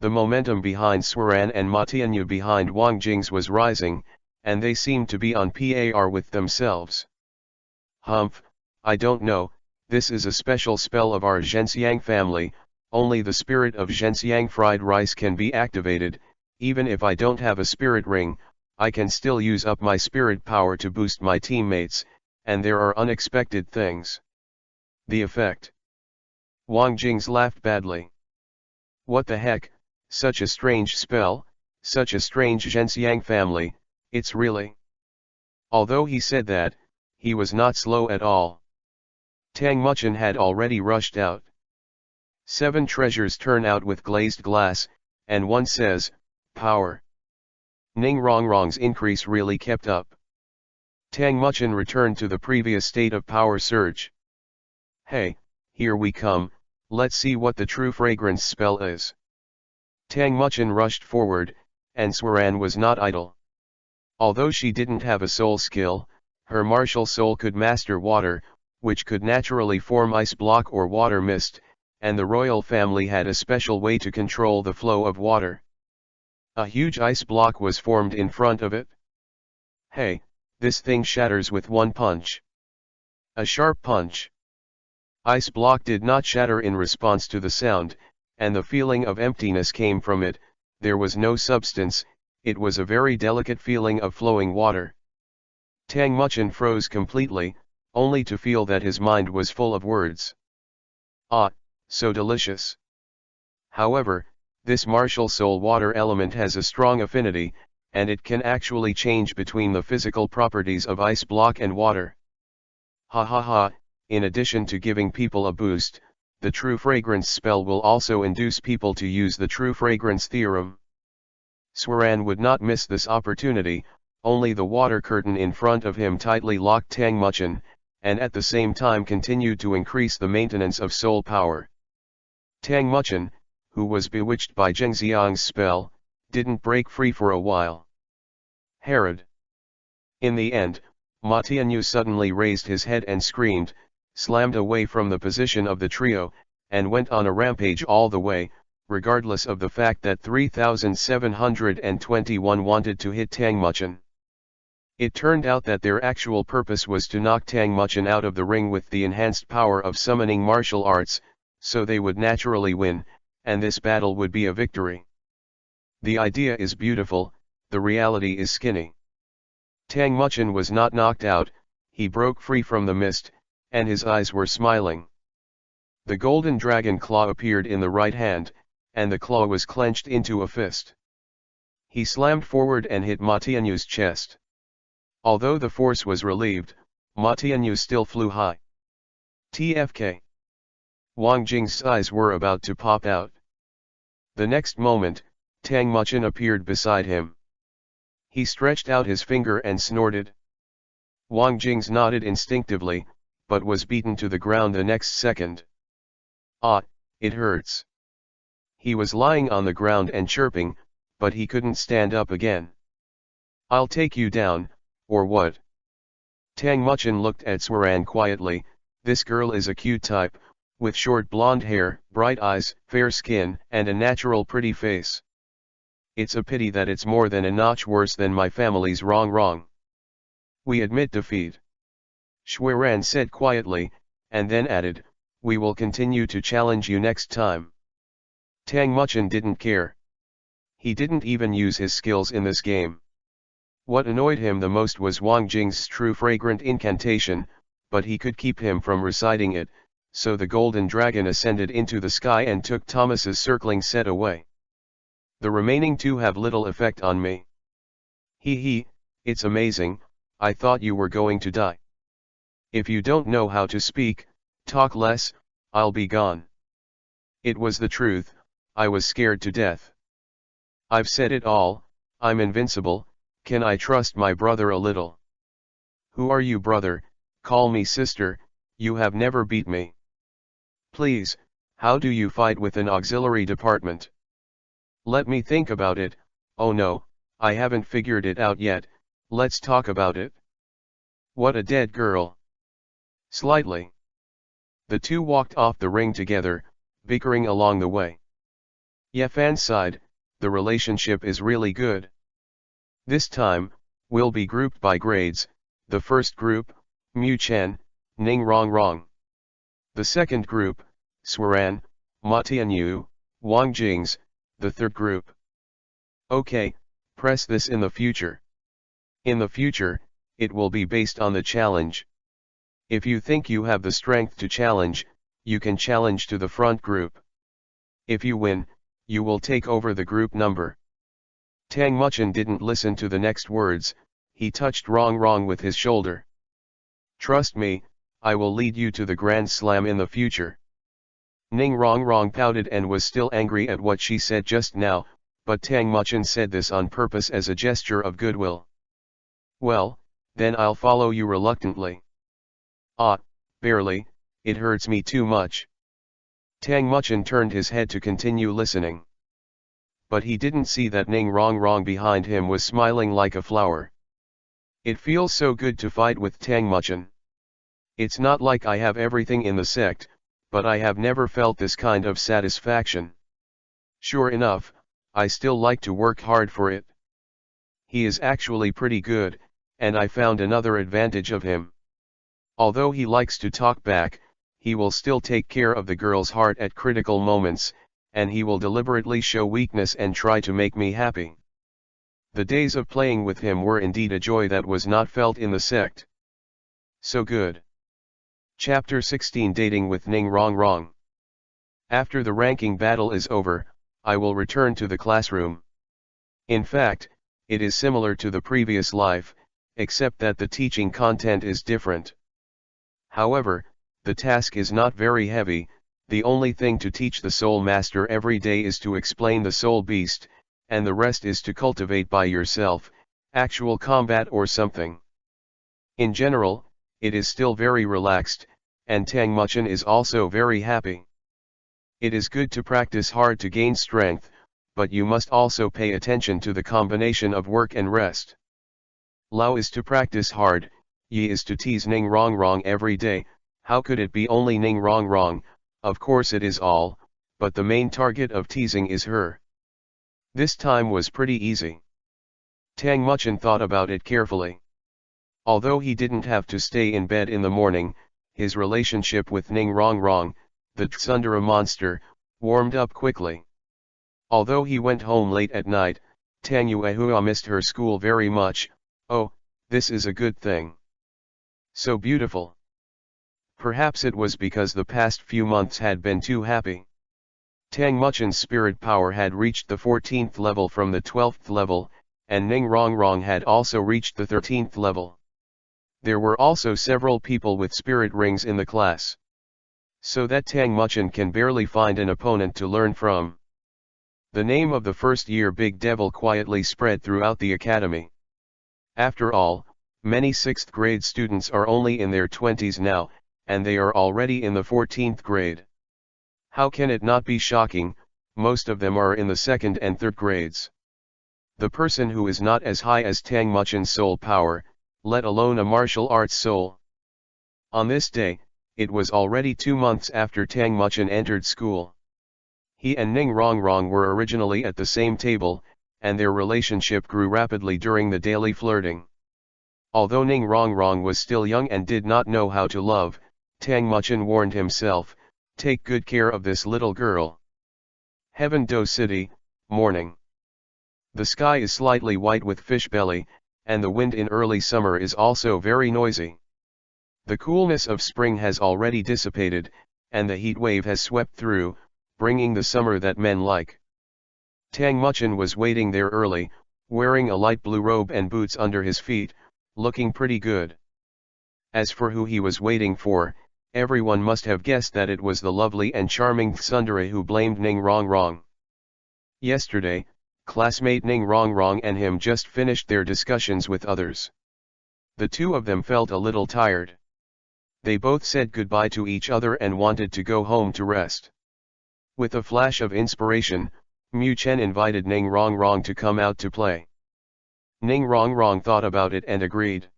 The momentum behind Swaran and Matianyu behind Wang Jing's was rising, and they seemed to be on par with themselves. Humph, I don't know, this is a special spell of our Zhenxiang family, only the spirit of Zhenxiang fried rice can be activated. Even if I don't have a spirit ring, I can still use up my spirit power to boost my teammates, and there are unexpected things. The effect. Wang Jing's laughed badly. What the heck, such a strange spell, such a strange Zhenxiang family, it's really. Although he said that, he was not slow at all. Tang Muchen had already rushed out. 7 treasures turn out with glazed glass, and one says, power. Ning Rong Rong's increase really kept up. Tang Muchen returned to the previous state of power surge. Hey, here we come, let's see what the true fragrance spell is. Tang Muchen rushed forward, and Swaran was not idle. Although she didn't have a soul skill, her martial soul could master water, which could naturally form ice block or water mist, and the royal family had a special way to control the flow of water. A huge ice block was formed in front of it. Hey, this thing shatters with one punch. A sharp punch. Ice block did not shatter in response to the sound, and the feeling of emptiness came from it. There was no substance, it was a very delicate feeling of flowing water. Tang Muchen froze completely, only to feel that his mind was full of words. Ah, so delicious. However, this martial soul water element has a strong affinity, and it can actually change between the physical properties of ice block and water. Ha ha ha, in addition to giving people a boost, the true fragrance spell will also induce people to use the true fragrance theorem. Swaran would not miss this opportunity, only the water curtain in front of him tightly locked Tang Muchen, and at the same time continued to increase the maintenance of soul power. Tang Muchen, who was bewitched by Zhengxiang's spell, didn't break free for a while. Herod. In the end, Matianyu suddenly raised his head and screamed, slammed away from the position of the trio, and went on a rampage all the way, regardless of the fact that 3721 wanted to hit Tang Muchen. It turned out that their actual purpose was to knock Tang Muchen out of the ring with the enhanced power of summoning martial arts, so they would naturally win, and this battle would be a victory. The idea is beautiful, the reality is skinny. Tang Muchen was not knocked out, he broke free from the mist, and his eyes were smiling. The golden dragon claw appeared in the right hand, and the claw was clenched into a fist. He slammed forward and hit Matianyu's chest. Although the force was relieved, Matianyu still flew high. TFK. Wang Jing's eyes were about to pop out. The next moment, Tang Muchen appeared beside him. He stretched out his finger and snorted. Wang Jing's nodded instinctively, but was beaten to the ground the next second. Ah, it hurts. He was lying on the ground and chirping, but he couldn't stand up again. I'll take you down, or what? Tang Muchin looked at Swaran quietly. This girl is a cute type, with short blonde hair, bright eyes, fair skin, and a natural pretty face. It's a pity that it's more than a notch worse than my family's wrong. We admit defeat. Swaran said quietly, and then added, we will continue to challenge you next time. Tang Muchin didn't care. He didn't even use his skills in this game. What annoyed him the most was Wang Jing's true fragrant incantation, but he could keep him from reciting it, so the golden dragon ascended into the sky and took Thomas's circling set away. The remaining two have little effect on me. He, it's amazing, I thought you were going to die. If you don't know how to speak, talk less, I'll be gone. It was the truth, I was scared to death. I've said it all, I'm invincible, can I trust my brother a little? Who are you, brother? Call me sister, you have never beat me. Please, how do you fight with an auxiliary department? Let me think about it. Oh no, I haven't figured it out yet, let's talk about it. What a dead girl. Slightly. The two walked off the ring together, bickering along the way. Yefan sighed, the relationship is really good. This time, we'll be grouped by grades, the first group, Mu Chen, Ning Rong. The second group, Swaran, Ma Tianyu, Wang Jing's, the third group. Okay, press this in the future. In the future, it will be based on the challenge. If you think you have the strength to challenge, you can challenge to the front group. If you win, you will take over the group number. Tang Muchin didn't listen to the next words, he touched Rong with his shoulder. Trust me, I will lead you to the Grand Slam in the future. Ning Rong pouted and was still angry at what she said just now, but Tang Muchin said this on purpose as a gesture of goodwill. Well, then I'll follow you reluctantly. Ah, barely, it hurts me too much. Tang Muchin turned his head to continue listening. But he didn't see that Ning Rong behind him was smiling like a flower. It feels so good to fight with Tang Muchin. It's not like I have everything in the sect, but I have never felt this kind of satisfaction. Sure enough, I still like to work hard for it. He is actually pretty good, and I found another advantage of him. Although he likes to talk back, he will still take care of the girl's heart at critical moments, and he will deliberately show weakness and try to make me happy. The days of playing with him were indeed a joy that was not felt in the sect. So good. Chapter 16 Dating with Ning Rong. After the ranking battle is over, I will return to the classroom. In fact, it is similar to the previous life, except that the teaching content is different. However, the task is not very heavy. The only thing to teach the Soul Master every day is to explain the Soul Beast, and the rest is to cultivate by yourself, actual combat or something. In general, it is still very relaxed, and Tang Muchin is also very happy. It is good to practice hard to gain strength, but you must also pay attention to the combination of work and rest. Lao is to practice hard, Yi is to tease Ning Rong every day. How could it be only Ning Rong? Of course it is all, but the main target of teasing is her. This time was pretty easy. Tang Muchin thought about it carefully. Although he didn't have to stay in bed in the morning, his relationship with Ning Rong, the Tsundere monster, warmed up quickly. Although he went home late at night, Tang Yuehua missed her school very much. Oh, this is a good thing. So beautiful. Perhaps it was because the past few months had been too happy. Tang Muchin's spirit power had reached the 14th level from the 12th level, and Ning Rong had also reached the 13th level. There were also several people with spirit rings in the class. So that Tang Muchin can barely find an opponent to learn from. The name of the first year Big Devil quietly spread throughout the academy. After all, many 6th grade students are only in their 20s now, and they are already in the 14th grade. How can it not be shocking? Most of them are in the 2nd and 3rd grades. The person who is not as high as Tang Muchin's soul power, let alone a martial arts soul. On this day, it was already 2 months after Tang Muchin entered school. He and Ning Rongrong were originally at the same table, and their relationship grew rapidly during the daily flirting. Although Ning Rongrong was still young and did not know how to love, Tang Muchin warned himself, "Take good care of this little girl." Heaven Do City, morning. The sky is slightly white with fish belly, and the wind in early summer is also very noisy. The coolness of spring has already dissipated, and the heat wave has swept through, bringing the summer that men like. Tang Muchin was waiting there early, wearing a light blue robe and boots under his feet, looking pretty good. As for who he was waiting for, everyone must have guessed that it was the lovely and charming tsundere who blamed Ning Rongrong. Yesterday, classmate Ning Rongrong and him just finished their discussions with others. The two of them felt a little tired. They both said goodbye to each other and wanted to go home to rest. With a flash of inspiration, Mu Chen invited Ning Rongrong to come out to play. Ning Rongrong thought about it and agreed.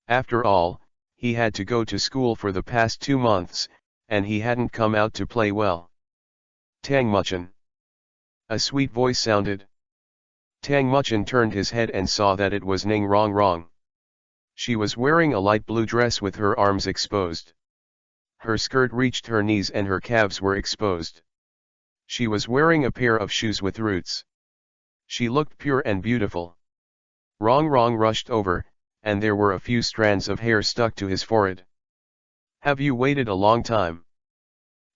After all, he had to go to school for the past 2 months, and he hadn't come out to play well. Tang Muchin. A sweet voice sounded. Tang Muchin turned his head and saw that it was Ning Rongrong. She was wearing a light blue dress with her arms exposed. Her skirt reached her knees and her calves were exposed. She was wearing a pair of shoes with roots. She looked pure and beautiful. Rongrong rushed over, and there were a few strands of hair stuck to his forehead. "Have you waited a long time?"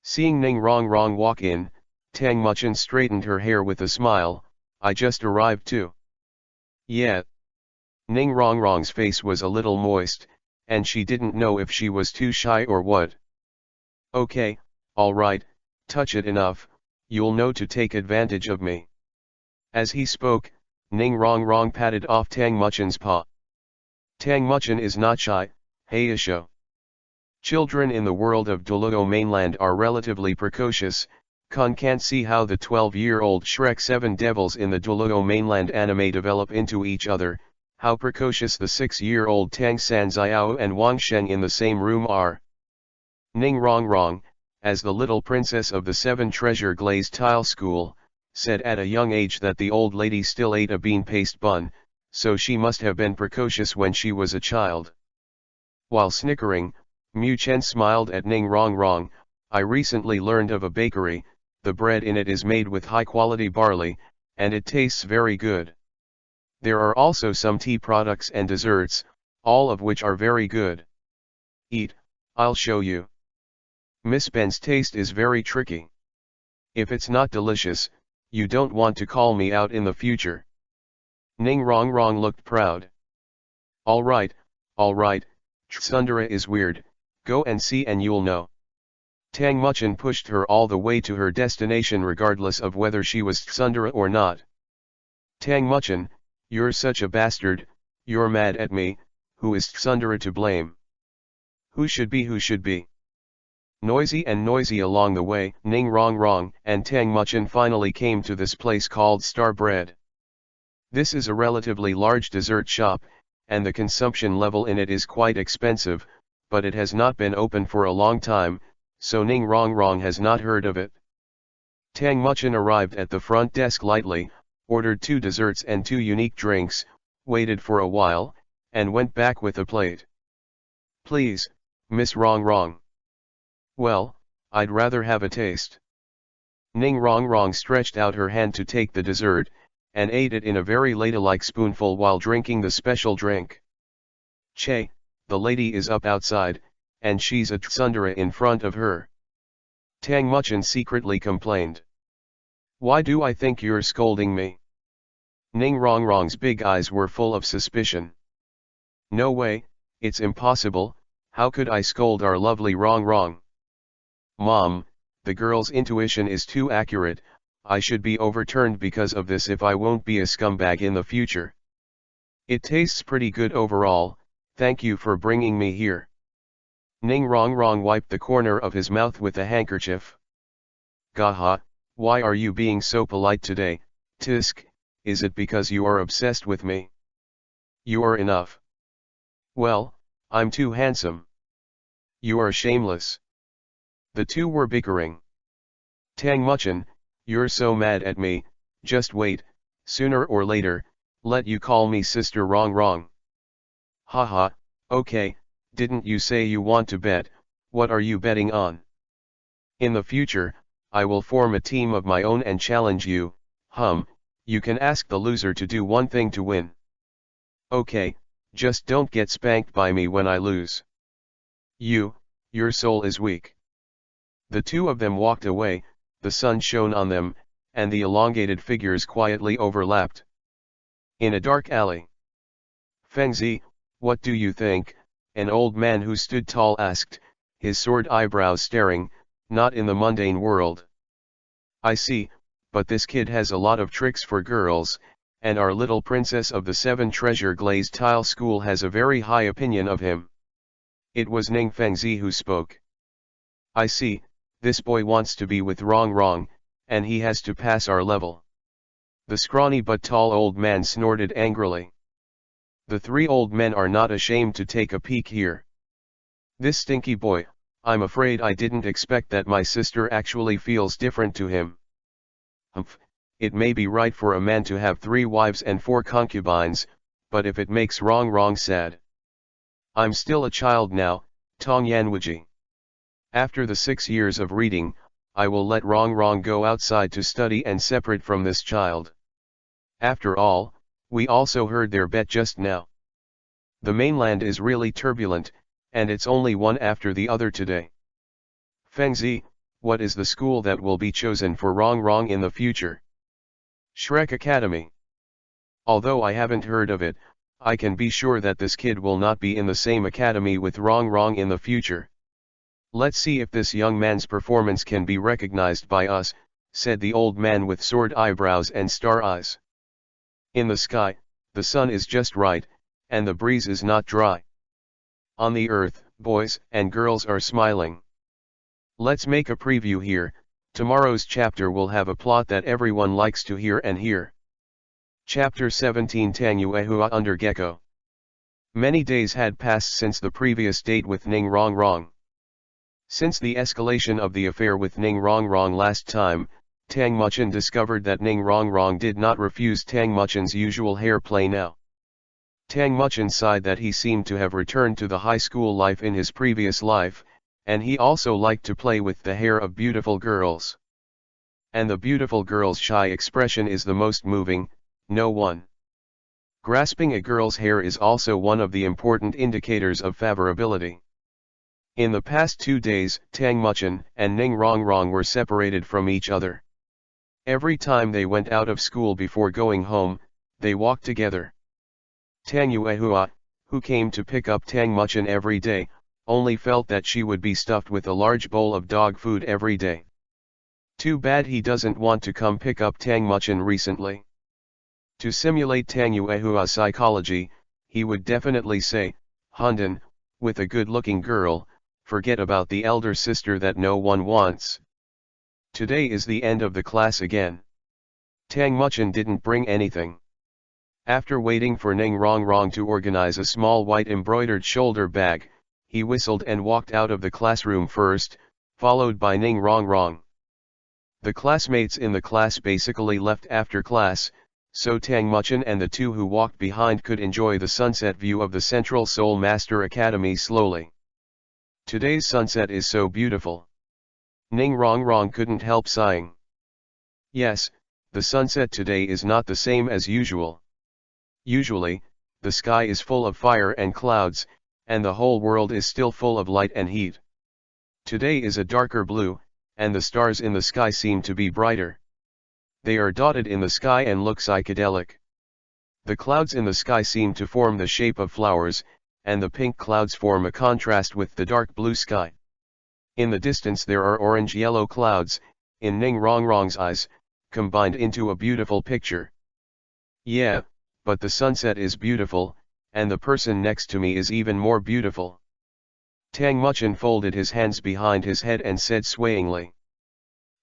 Seeing Ning Rongrong walk in, Tang Muchin straightened her hair with a smile. "I just arrived too." "Yeah." Ning Rongrong's face was a little moist, and she didn't know if she was too shy or what. "Okay, alright, touch it enough, you'll know to take advantage of me." As he spoke, Ning Rongrong patted off Tang Muchin's paw. Tang Muchin is not shy, Hayasho. Children in the world of Douluo mainland are relatively precocious. Con can't see how the 12-year-old Shrek 7 devils in the Douluo mainland anime develop into each other, how precocious the 6-year-old Tang Sanxiao and Wang Sheng in the same room are. Ning Rongrong, as the little princess of the 7 Treasure Glazed Tile School, said at a young age that the old lady still ate a bean paste bun, so she must have been precocious when she was a child. While snickering, Mu Chen smiled at Ning Rongrong. "I recently learned of a bakery, the bread in it is made with high-quality barley, and it tastes very good. There are also some tea products and desserts, all of which are very good. Eat, I'll show you." Miss Ben's taste is very tricky. If it's not delicious, you don't want to call me out in the future. Ning Rongrong looked proud. Alright, tsundere is weird, go and see and you'll know." Tang Muchin pushed her all the way to her destination regardless of whether she was tsundere or not. "Tang Muchin, you're such a bastard, you're mad at me, who is tsundere to blame? Who should be? Noisy along the way, Ning Rongrong and Tang Muchin finally came to this place called Star Bread. This is a relatively large dessert shop, and the consumption level in it is quite expensive, but it has not been open for a long time, so Ning Rongrong has not heard of it. Tang Muchin arrived at the front desk lightly, ordered 2 desserts and 2 unique drinks, waited for a while, and went back with a plate. "Please, Miss Rongrong." "Well, I'd rather have a taste." Ning Rongrong stretched out her hand to take the dessert, and ate it in a very ladylike spoonful while drinking the special drink. "Che, the lady is up outside, and she's a tsundere in front of her." Tang Muchin secretly complained. "Why do I think you're scolding me?" Ning Rongrong's big eyes were full of suspicion. "No way, it's impossible, how could I scold our lovely Rongrong? Mom, the girl's intuition is too accurate, I should be overturned because of this if I won't be a scumbag in the future." It tastes pretty good overall, thank you for bringing me here. Ning Rong Rong wiped the corner of his mouth with a handkerchief. Gaha, why are you being so polite today, Tisk, is it because you are obsessed with me? You are enough. Well, I'm too handsome. You are shameless. The two were bickering. Tang Muchin, you're so mad at me, just wait, sooner or later, let you call me Sister Rong Rong. Haha, okay, didn't you say you want to bet, what are you betting on? In the future, I will form a team of my own and challenge you, you can ask the loser to do one thing to win. Okay, just don't get spanked by me when I lose. Your soul is weak. The two of them walked away, the sun shone on them, and the elongated figures quietly overlapped. In a dark alley. Fengzi, what do you think? An old man who stood tall asked, his sword eyebrows staring, not in the mundane world. I see, but this kid has a lot of tricks for girls, and our little princess of the Seven Treasure Glazed Tile School has a very high opinion of him. It was Ning Fengzi who spoke. I see, this boy wants to be with Rong Rong, and he has to pass our level. The scrawny but tall old man snorted angrily. The three old men are not ashamed to take a peek here. This stinky boy, I'm afraid I didn't expect that my sister actually feels different to him. Humph, it may be right for a man to have 3 wives and 4 concubines, but if it makes Rong Rong sad. I'm still a child now, Tong Yanwuji. After the 6 years of reading, I will let Rong Rong go outside to study and separate from this child. After all, we also heard their bet just now. The mainland is really turbulent, and it's only one after the other today. Fengzi, what is the school that will be chosen for Rong Rong in the future? Shrek Academy. Although I haven't heard of it, I can be sure that this kid will not be in the same academy with Rong Rong in the future. Let's see if this young man's performance can be recognized by us, said the old man with sword eyebrows and star eyes. In the sky, the sun is just right, and the breeze is not dry. On the earth, boys and girls are smiling. Let's make a preview here, tomorrow's chapter will have a plot that everyone likes to hear and hear. Chapter 17 Tangyuehua under Gecko. Many days had passed since the previous date with Ning Rong Rong. Since the escalation of the affair with Ning Rong Rong last time, Tang Muchin discovered that Ning Rong Rong did not refuse Tang Muchin's usual hair play now. Tang Muchin sighed that he seemed to have returned to the high school life in his previous life, and he also liked to play with the hair of beautiful girls. And the beautiful girl's shy expression is the most moving, no one. Grasping a girl's hair is also one of the important indicators of favorability. In the past 2 days, Tang Muchin and Ning Rong Rong were separated from each other. Every time they went out of school before going home, they walked together. Tang Yuehua, who came to pick up Tang Muchin every day, only felt that she would be stuffed with a large bowl of dog food every day. Too bad he doesn't want to come pick up Tang Muchin recently. To simulate Tang Yuehua's psychology, he would definitely say, Hundan, with a good-looking girl, forget about the elder sister that no one wants. Today is the end of the class again. Tang Muchin didn't bring anything. After waiting for Ning Rong Rong to organize a small white embroidered shoulder bag, he whistled and walked out of the classroom first, followed by Ning Rong Rong. The classmates in the class basically left after class, so Tang Muchin and the two who walked behind could enjoy the sunset view of the Central Seoul Master Academy slowly. Today's sunset is so beautiful. Ning Rong Rong couldn't help sighing. Yes, the sunset today is not the same as usual. Usually, the sky is full of fire and clouds, and the whole world is still full of light and heat. Today is a darker blue, and the stars in the sky seem to be brighter. They are dotted in the sky and look psychedelic. The clouds in the sky seem to form the shape of flowers, and the pink clouds form a contrast with the dark blue sky. In the distance there are orange-yellow clouds, in Ning Rong Rong's eyes, combined into a beautiful picture. Yeah, but the sunset is beautiful, and the person next to me is even more beautiful. Tang Muchin folded his hands behind his head and said swayingly.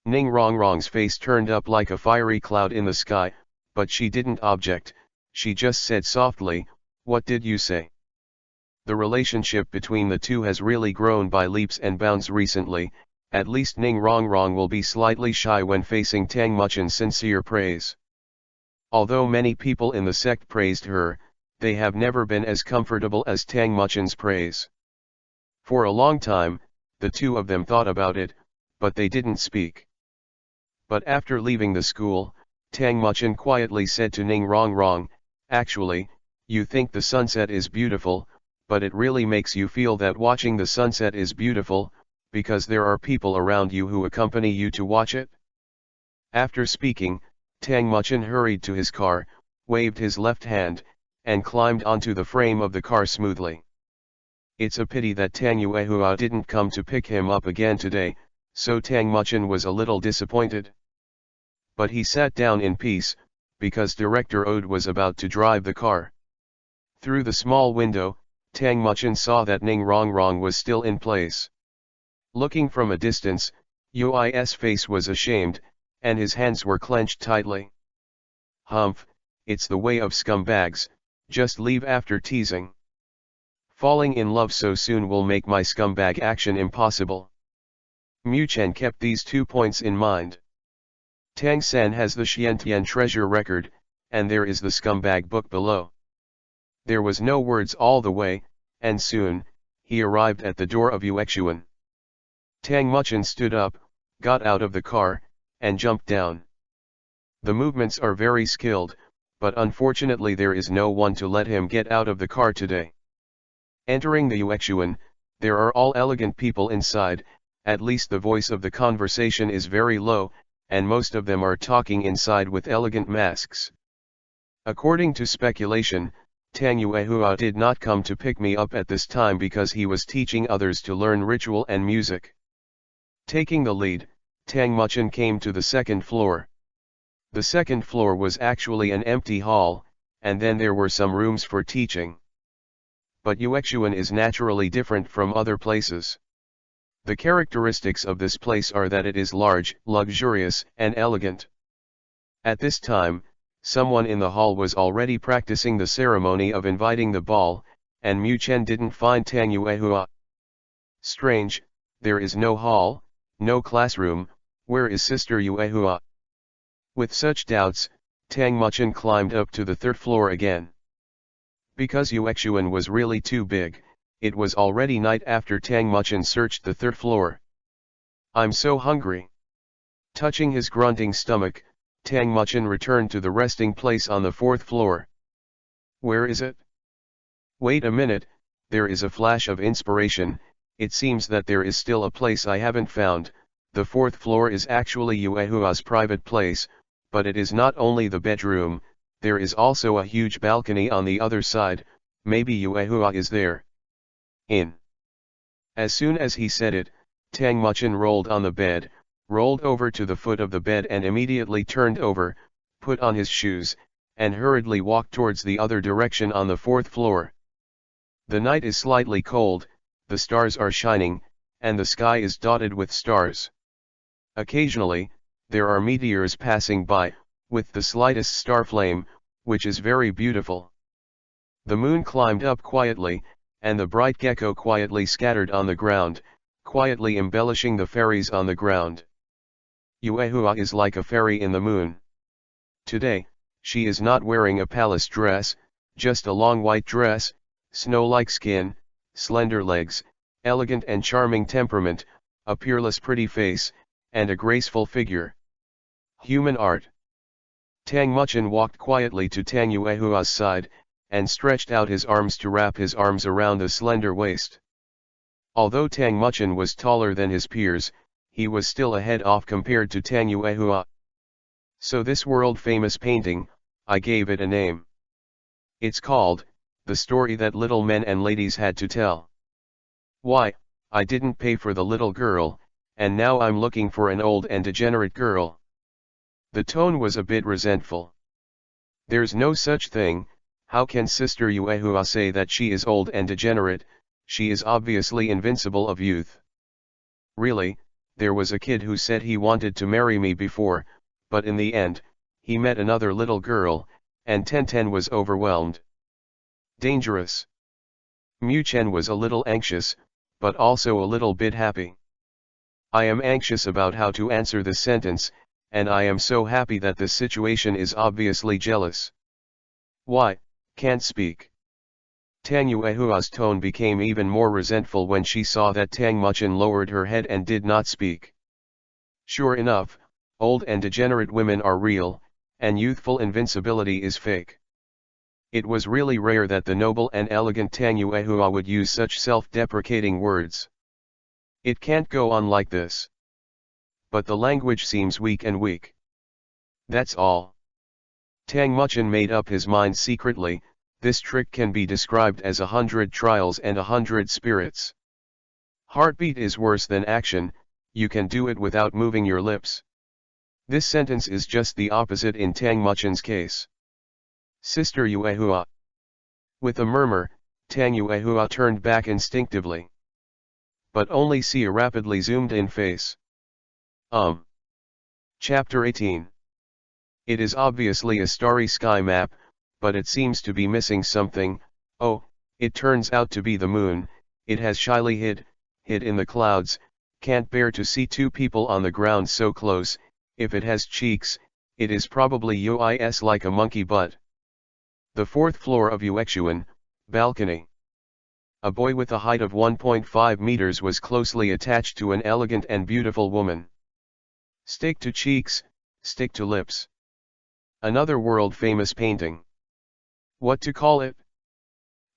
Ning Rongrong's face turned up like a fiery cloud in the sky, but she didn't object, she just said softly, "What did you say?" The relationship between the two has really grown by leaps and bounds recently. At least Ning Rongrong will be slightly shy when facing Tang Muchin's sincere praise. Although many people in the sect praised her, they have never been as comfortable as Tang Muchin's praise. For a long time, the two of them thought about it, but they didn't speak. But after leaving the school, Tang Muchin quietly said to Ning Rongrong, "Actually, you think the sunset is beautiful, but it really makes you feel that watching the sunset is beautiful, because there are people around you who accompany you to watch it?" After speaking, Tang Muchin hurried to his car, waved his left hand, and climbed onto the frame of the car smoothly. It's a pity that Tang Yuehua didn't come to pick him up again today, so Tang Muchin was a little disappointed. But he sat down in peace, because Director Ode was about to drive the car. Through the small window, Tang Muchin saw that Ning Rongrong was still in place. Looking from a distance, Yui's face was ashamed, and his hands were clenched tightly. "Humph, it's the way of scumbags, just leave after teasing. Falling in love so soon will make my scumbag action impossible." Mu Chen kept these 2 points in mind. Tang San has the Xiantian treasure record, and there is the scumbag book below. There was no words all the way, and soon, he arrived at the door of Yuexuan. Tang Muchin stood up, got out of the car, and jumped down. The movements are very skilled, but unfortunately there is no one to let him get out of the car today. Entering the Yuexuan, there are all elegant people inside, at least the voice of the conversation is very low, and most of them are talking inside with elegant masks. According to speculation, Tang Yuehua did not come to pick me up at this time because he was teaching others to learn ritual and music. Taking the lead, Tang Muchin came to the second floor. The second floor was actually an empty hall, and then there were some rooms for teaching. But Yuexuan is naturally different from other places. The characteristics of this place are that it is large, luxurious, and elegant. At this time, someone in the hall was already practicing the ceremony of inviting the ball, and Mu Chen didn't find Tang Yuehua. Strange, there is no hall, no classroom, where is Sister Yuehua? With such doubts, Tang Muchin climbed up to the third floor again. Because Yuexuan was really too big, it was already night after Tang Muchin searched the third floor. "I'm so hungry." Touching his grunting stomach, Tang Muchin returned to the resting place on the fourth floor. "Where is it?" "Wait a minute, there is a flash of inspiration, it seems that there is still a place I haven't found. The fourth floor is actually Yuehua's private place, but it is not only the bedroom, there is also a huge balcony on the other side, maybe Yuehua is there. In." As soon as he said it, Tang Muchin rolled on the bed, rolled over to the foot of the bed and immediately turned over, put on his shoes, and hurriedly walked towards the other direction on the fourth floor. The night is slightly cold, the stars are shining, and the sky is dotted with stars. Occasionally, there are meteors passing by, with the slightest star flame, which is very beautiful. The moon climbed up quietly, and the bright gecko quietly scattered on the ground, quietly embellishing the fairies on the ground. Yuehua is like a fairy in the moon. Today, she is not wearing a palace dress, just a long white dress, snow-like skin, slender legs, elegant and charming temperament, a peerless pretty face, and a graceful figure. Human art. Tang Muchin walked quietly to Tang Yuehua's side, and stretched out his arms to wrap his arms around the slender waist. Although Tang Muchin was taller than his peers, he was still a head off compared to Tang Yuehua. So this world-famous painting, I gave it a name. It's called, The Story That Little Men and Ladies Had to Tell. Why, I didn't pay for the little girl, and now I'm looking for an old and degenerate girl. The tone was a bit resentful. There's no such thing. How can Sister Yuehua say that she is old and degenerate? She is obviously invincible of youth. Really, there was a kid who said he wanted to marry me before, but in the end, he met another little girl, and Tenten was overwhelmed. Dangerous. Mu Chen was a little anxious, but also a little bit happy. I am anxious about how to answer this sentence, and I am so happy that this situation is obviously jealous. Why, can't speak. Tang Yuehua's tone became even more resentful when she saw that Tang Muchen lowered her head and did not speak. Sure enough, old and degenerate women are real, and youthful invincibility is fake. It was really rare that the noble and elegant Tang Yuehua would use such self-deprecating words. It can't go on like this. But the language seems weak and weak. That's all. Tang Muchen made up his mind secretly. This trick can be described as 100 trials and 100 spirits. Heartbeat is worse than action, you can do it without moving your lips. This sentence is just the opposite in Tang Muchen's case. Sister Yuehua. With a murmur, Tang Yuehua turned back instinctively. But only see a rapidly zoomed-in face. Chapter 18. It is obviously a starry sky map, but it seems to be missing something. Oh, it turns out to be the moon. It has shyly hid in the clouds, can't bear to see two people on the ground so close. If it has cheeks, it is probably UIS like a monkey butt. The fourth floor of Yuexuan, balcony. A boy with a height of 1.5 meters was closely attached to an elegant and beautiful woman. Stick to cheeks, stick to lips. Another world-famous painting. What to call it?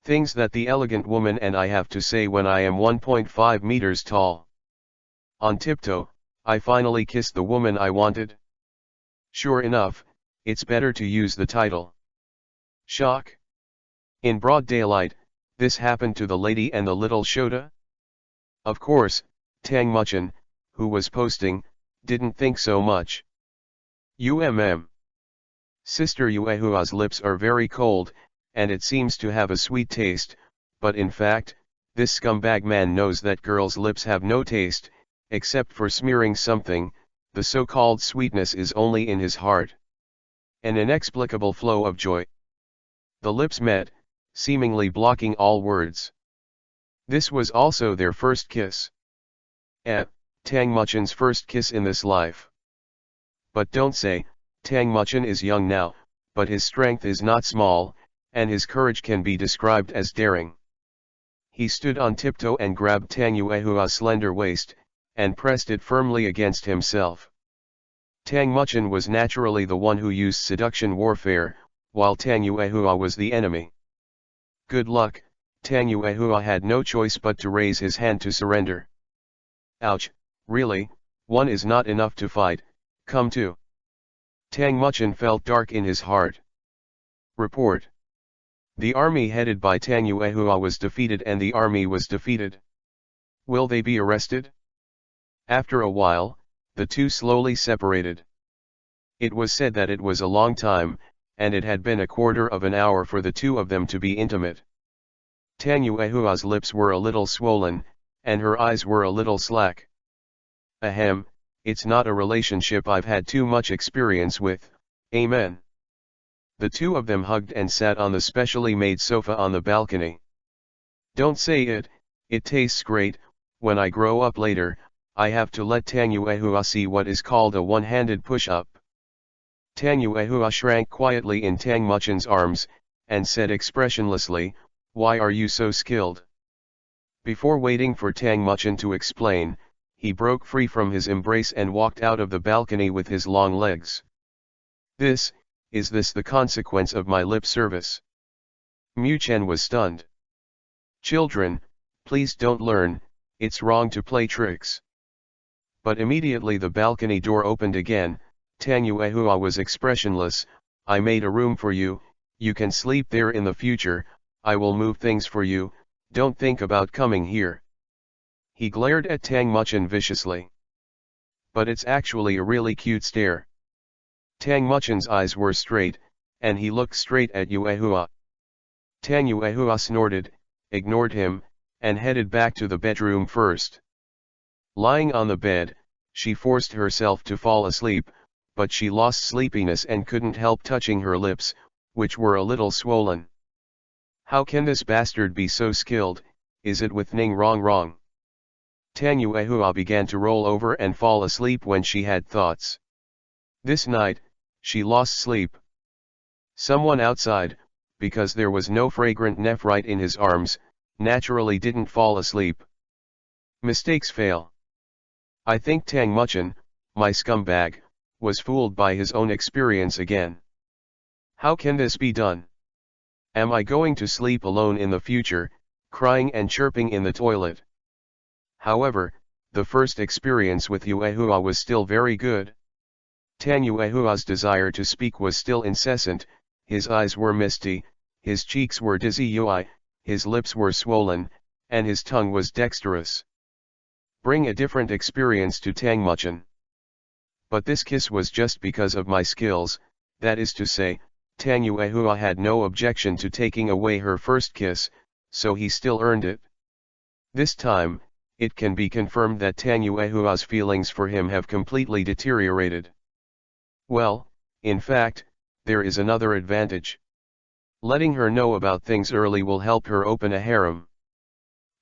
Things that the elegant woman and I have to say when I am 1.5 meters tall. On tiptoe, I finally kissed the woman I wanted. Sure enough, it's better to use the title. Shock. In broad daylight, this happened to the lady and the little Shota? Of course, Tang Muchen, who was posting, didn't think so much. Sister Yuehua's lips are very cold, and it seems to have a sweet taste, but in fact, this scumbag man knows that girls' lips have no taste, except for smearing something. The so-called sweetness is only in his heart. An inexplicable flow of joy. The lips met, seemingly blocking all words. This was also their first kiss. Tang Muchen's first kiss in this life. But don't say, Tang Muchen is young now, but his strength is not small, and his courage can be described as daring. He stood on tiptoe and grabbed Tang Yuehua's slender waist, and pressed it firmly against himself. Tang Muchen was naturally the one who used seduction warfare, while Tang Yuehua was the enemy. Good luck, Tang Yuehua had no choice but to raise his hand to surrender. Ouch, really, one is not enough to fight, come to. Tang Muchen felt dark in his heart. Report. The army headed by Tang Yuehua was defeated and the army was defeated. Will they be arrested? After a while, the two slowly separated. It was said that it was a long time, and it had been a quarter of an hour for the two of them to be intimate. Tang Yuehua's lips were a little swollen, and her eyes were a little slack. Ahem, it's not a relationship I've had too much experience with, amen. The two of them hugged and sat on the specially made sofa on the balcony. Don't say it, it tastes great. When I grow up later, I have to let Tang Yuehua see what is called a one-handed push-up. Tang Yuehua shrank quietly in Tang Muchen's arms, and said expressionlessly, why are you so skilled? Before waiting for Tang Muchen to explain, he broke free from his embrace and walked out of the balcony with his long legs. Is this the consequence of my lip service? Mu Chen was stunned. Children, please don't learn, it's wrong to play tricks. But immediately the balcony door opened again. Tang Yuehua was expressionless. I made a room for you, you can sleep there in the future, I will move things for you, don't think about coming here. He glared at Tang Muchen viciously. But it's actually a really cute stare. Tang Muchen's eyes were straight, and he looked straight at Yuehua. Tang Yuehua snorted, ignored him, and headed back to the bedroom first. Lying on the bed, she forced herself to fall asleep, but she lost sleepiness and couldn't help touching her lips, which were a little swollen. How can this bastard be so skilled, is it with Ning Rong Rong? Tang Yuehua began to roll over and fall asleep when she had thoughts. This night, she lost sleep. Someone outside, because there was no fragrant nephrite in his arms, naturally didn't fall asleep. Mistakes fail. I think Tang Muchin, my scumbag, was fooled by his own experience again. How can this be done? Am I going to sleep alone in the future, crying and chirping in the toilet? However, the first experience with Yuehua was still very good. Tang Yuehua's desire to speak was still incessant, his eyes were misty, his cheeks were dizzy, his lips were swollen, and his tongue was dexterous. Bring a different experience to Tang Muchin. But this kiss was just because of my skills, that is to say, Tang Yuehua had no objection to taking away her first kiss, so he still earned it. This time, it can be confirmed that Tang Yuehua's feelings for him have completely deteriorated. Well, in fact, there is another advantage. Letting her know about things early will help her open a harem.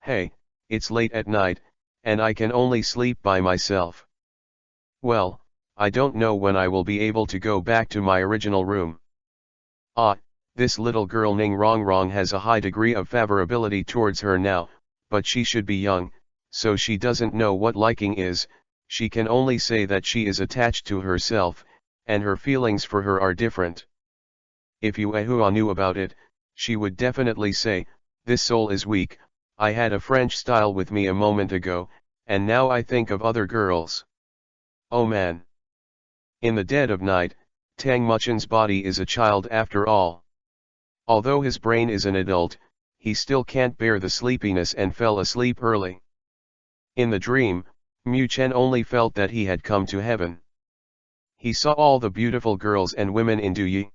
Hey, it's late at night, and I can only sleep by myself. Well, I don't know when I will be able to go back to my original room. Ah, this little girl Ning Rong Rong has a high degree of favorability towards her now, but she should be young, so she doesn't know what liking is, she can only say that she is attached to herself, and her feelings for her are different. If Yuehua knew about it, she would definitely say, this soul is weak, I had a French style with me a moment ago, and now I think of other girls. Oh man. In the dead of night, Tang Muchin's body is a child after all. Although his brain is an adult, he still can't bear the sleepiness and fell asleep early. In the dream, Mu Chen only felt that he had come to heaven. He saw all the beautiful girls and women in Douyi.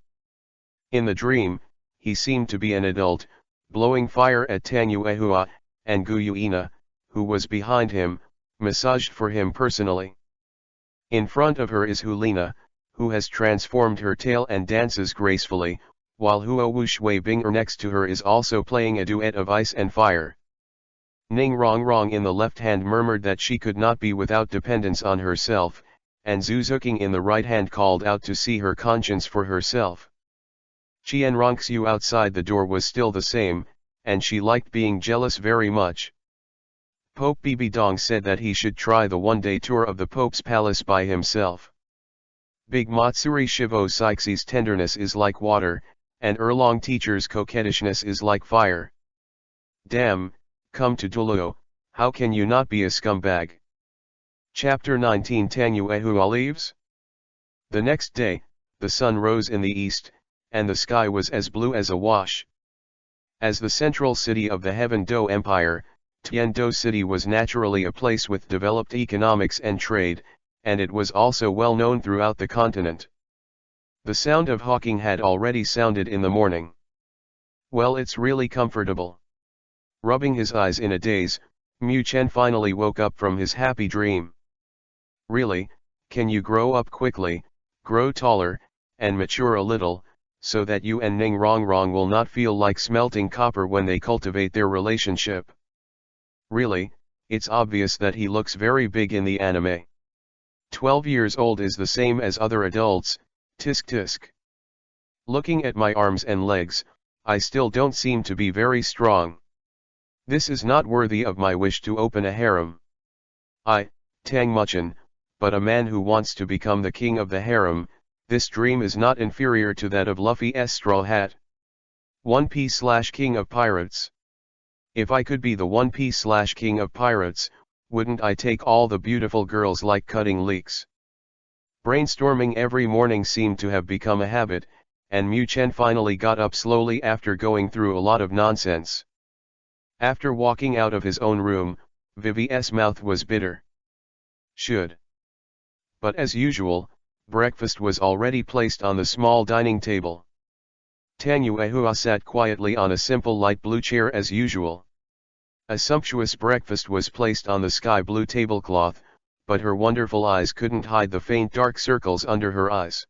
In the dream, he seemed to be an adult, blowing fire at Tang Yuehua, and Gu Yuina, who was behind him, massaged for him personally. In front of her is Hulina, who has transformed her tail and dances gracefully, while Huo Wu Shui Binger next to her is also playing a duet of ice and fire. Ning Rong Rong in the left hand murmured that she could not be without dependence on herself, and Zhu Zuking in the right hand called out to see her conscience for herself. Qian Rongxiu outside the door was still the same, and she liked being jealous very much. Pope Bibi Dong said that he should try the one-day tour of the Pope's palace by himself. Big Matsuri Shivo Sixie's tenderness is like water, and Erlong Teacher's coquettishness is like fire. Damn, come to Douluo, how can you not be a scumbag? Chapter 19 Tang Yuehua leaves? The next day, the sun rose in the east, and the sky was as blue as a wash. As the central city of the Heaven Do Empire, Tiando City was naturally a place with developed economics and trade, and it was also well known throughout the continent. The sound of hawking had already sounded in the morning. Well, it's really comfortable. Rubbing his eyes in a daze, Mu Chen finally woke up from his happy dream. Really, can you grow up quickly, grow taller, and mature a little, so that you and Ning Rong Rong will not feel like smelting copper when they cultivate their relationship? Really, it's obvious that he looks very big in the anime. 12 years old is the same as other adults, tisk tisk. Looking at my arms and legs, I still don't seem to be very strong. This is not worthy of my wish to open a harem. Tang Muchin, but a man who wants to become the king of the harem, this dream is not inferior to that of Luffy's Straw Hat. One Piece/King of Pirates. If I could be the One Piece/King of Pirates, wouldn't I take all the beautiful girls like cutting leeks? Brainstorming every morning seemed to have become a habit, and Mu Chen finally got up slowly after going through a lot of nonsense. After walking out of his own room, Vivi's mouth was bitter. Should. But as usual, breakfast was already placed on the small dining table. Tang Yuehua sat quietly on a simple light blue chair as usual. A sumptuous breakfast was placed on the sky blue tablecloth, but her wonderful eyes couldn't hide the faint dark circles under her eyes.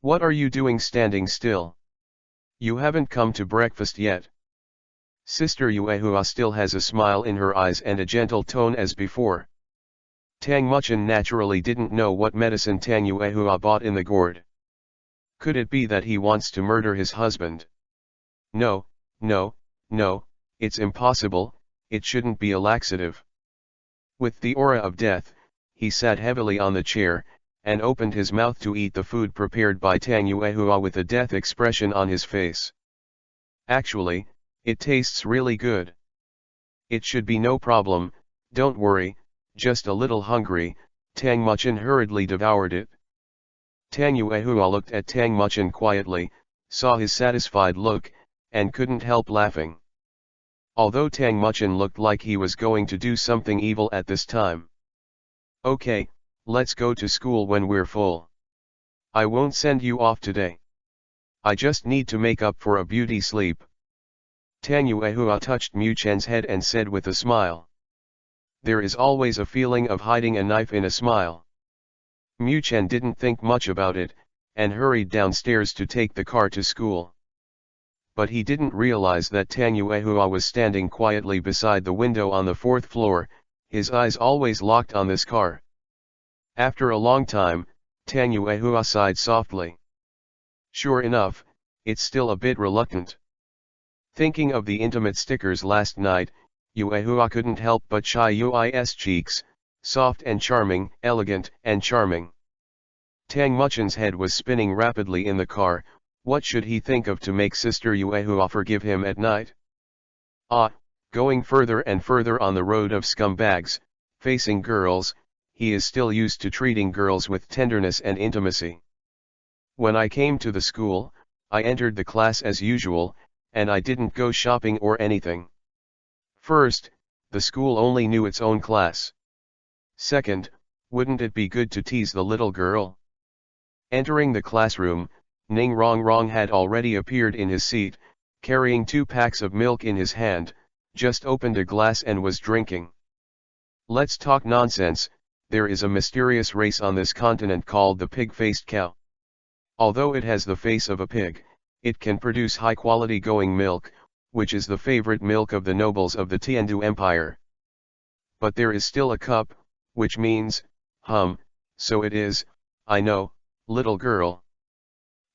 "What are you doing standing still? You haven't come to breakfast yet." Sister Yuehua still has a smile in her eyes and a gentle tone as before. Tang Muchin naturally didn't know what medicine Tang Yuehua bought in the gourd. Could it be that he wants to murder his husband? No, no, no, it's impossible, it shouldn't be a laxative. With the aura of death, he sat heavily on the chair, and opened his mouth to eat the food prepared by Tang Yuehua with a death expression on his face. "Actually, it tastes really good. It should be no problem, don't worry, just a little hungry." Tang Muchin hurriedly devoured it. Tang Yuehua looked at Tang Muchin quietly, saw his satisfied look, and couldn't help laughing. Although Tang Muchin looked like he was going to do something evil at this time. "Okay, let's go to school when we're full. I won't send you off today. I just need to make up for a beauty sleep." Tang Yuehua touched Mu Chen's head and said with a smile. There is always a feeling of hiding a knife in a smile. Mu Chen didn't think much about it, and hurried downstairs to take the car to school. But he didn't realize that Tang Yuehua was standing quietly beside the window on the 4th floor, his eyes always locked on this car. After a long time, Tang Yuehua sighed softly. Sure enough, it's still a bit reluctant. Thinking of the intimate stickers last night, Yuehua couldn't help but shy Yui's cheeks, soft and charming, elegant and charming. Tang Muchin's head was spinning rapidly in the car. What should he think of to make Sister Yuehua forgive him at night? Going further and further on the road of scumbags, facing girls, he is still used to treating girls with tenderness and intimacy. When I came to the school, I entered the class as usual, and I didn't go shopping or anything. First, the school only knew its own class. Second, wouldn't it be good to tease the little girl? Entering the classroom, Ning Rongrong had already appeared in his seat, carrying 2 packs of milk in his hand, just opened a glass and was drinking. Let's talk nonsense. There is a mysterious race on this continent called the pig-faced cow. Although it has the face of a pig, it can produce high-quality going milk, which is the favorite milk of the nobles of the Tiandu Empire. But there is still a cup, which means, so it is, I know, little girl.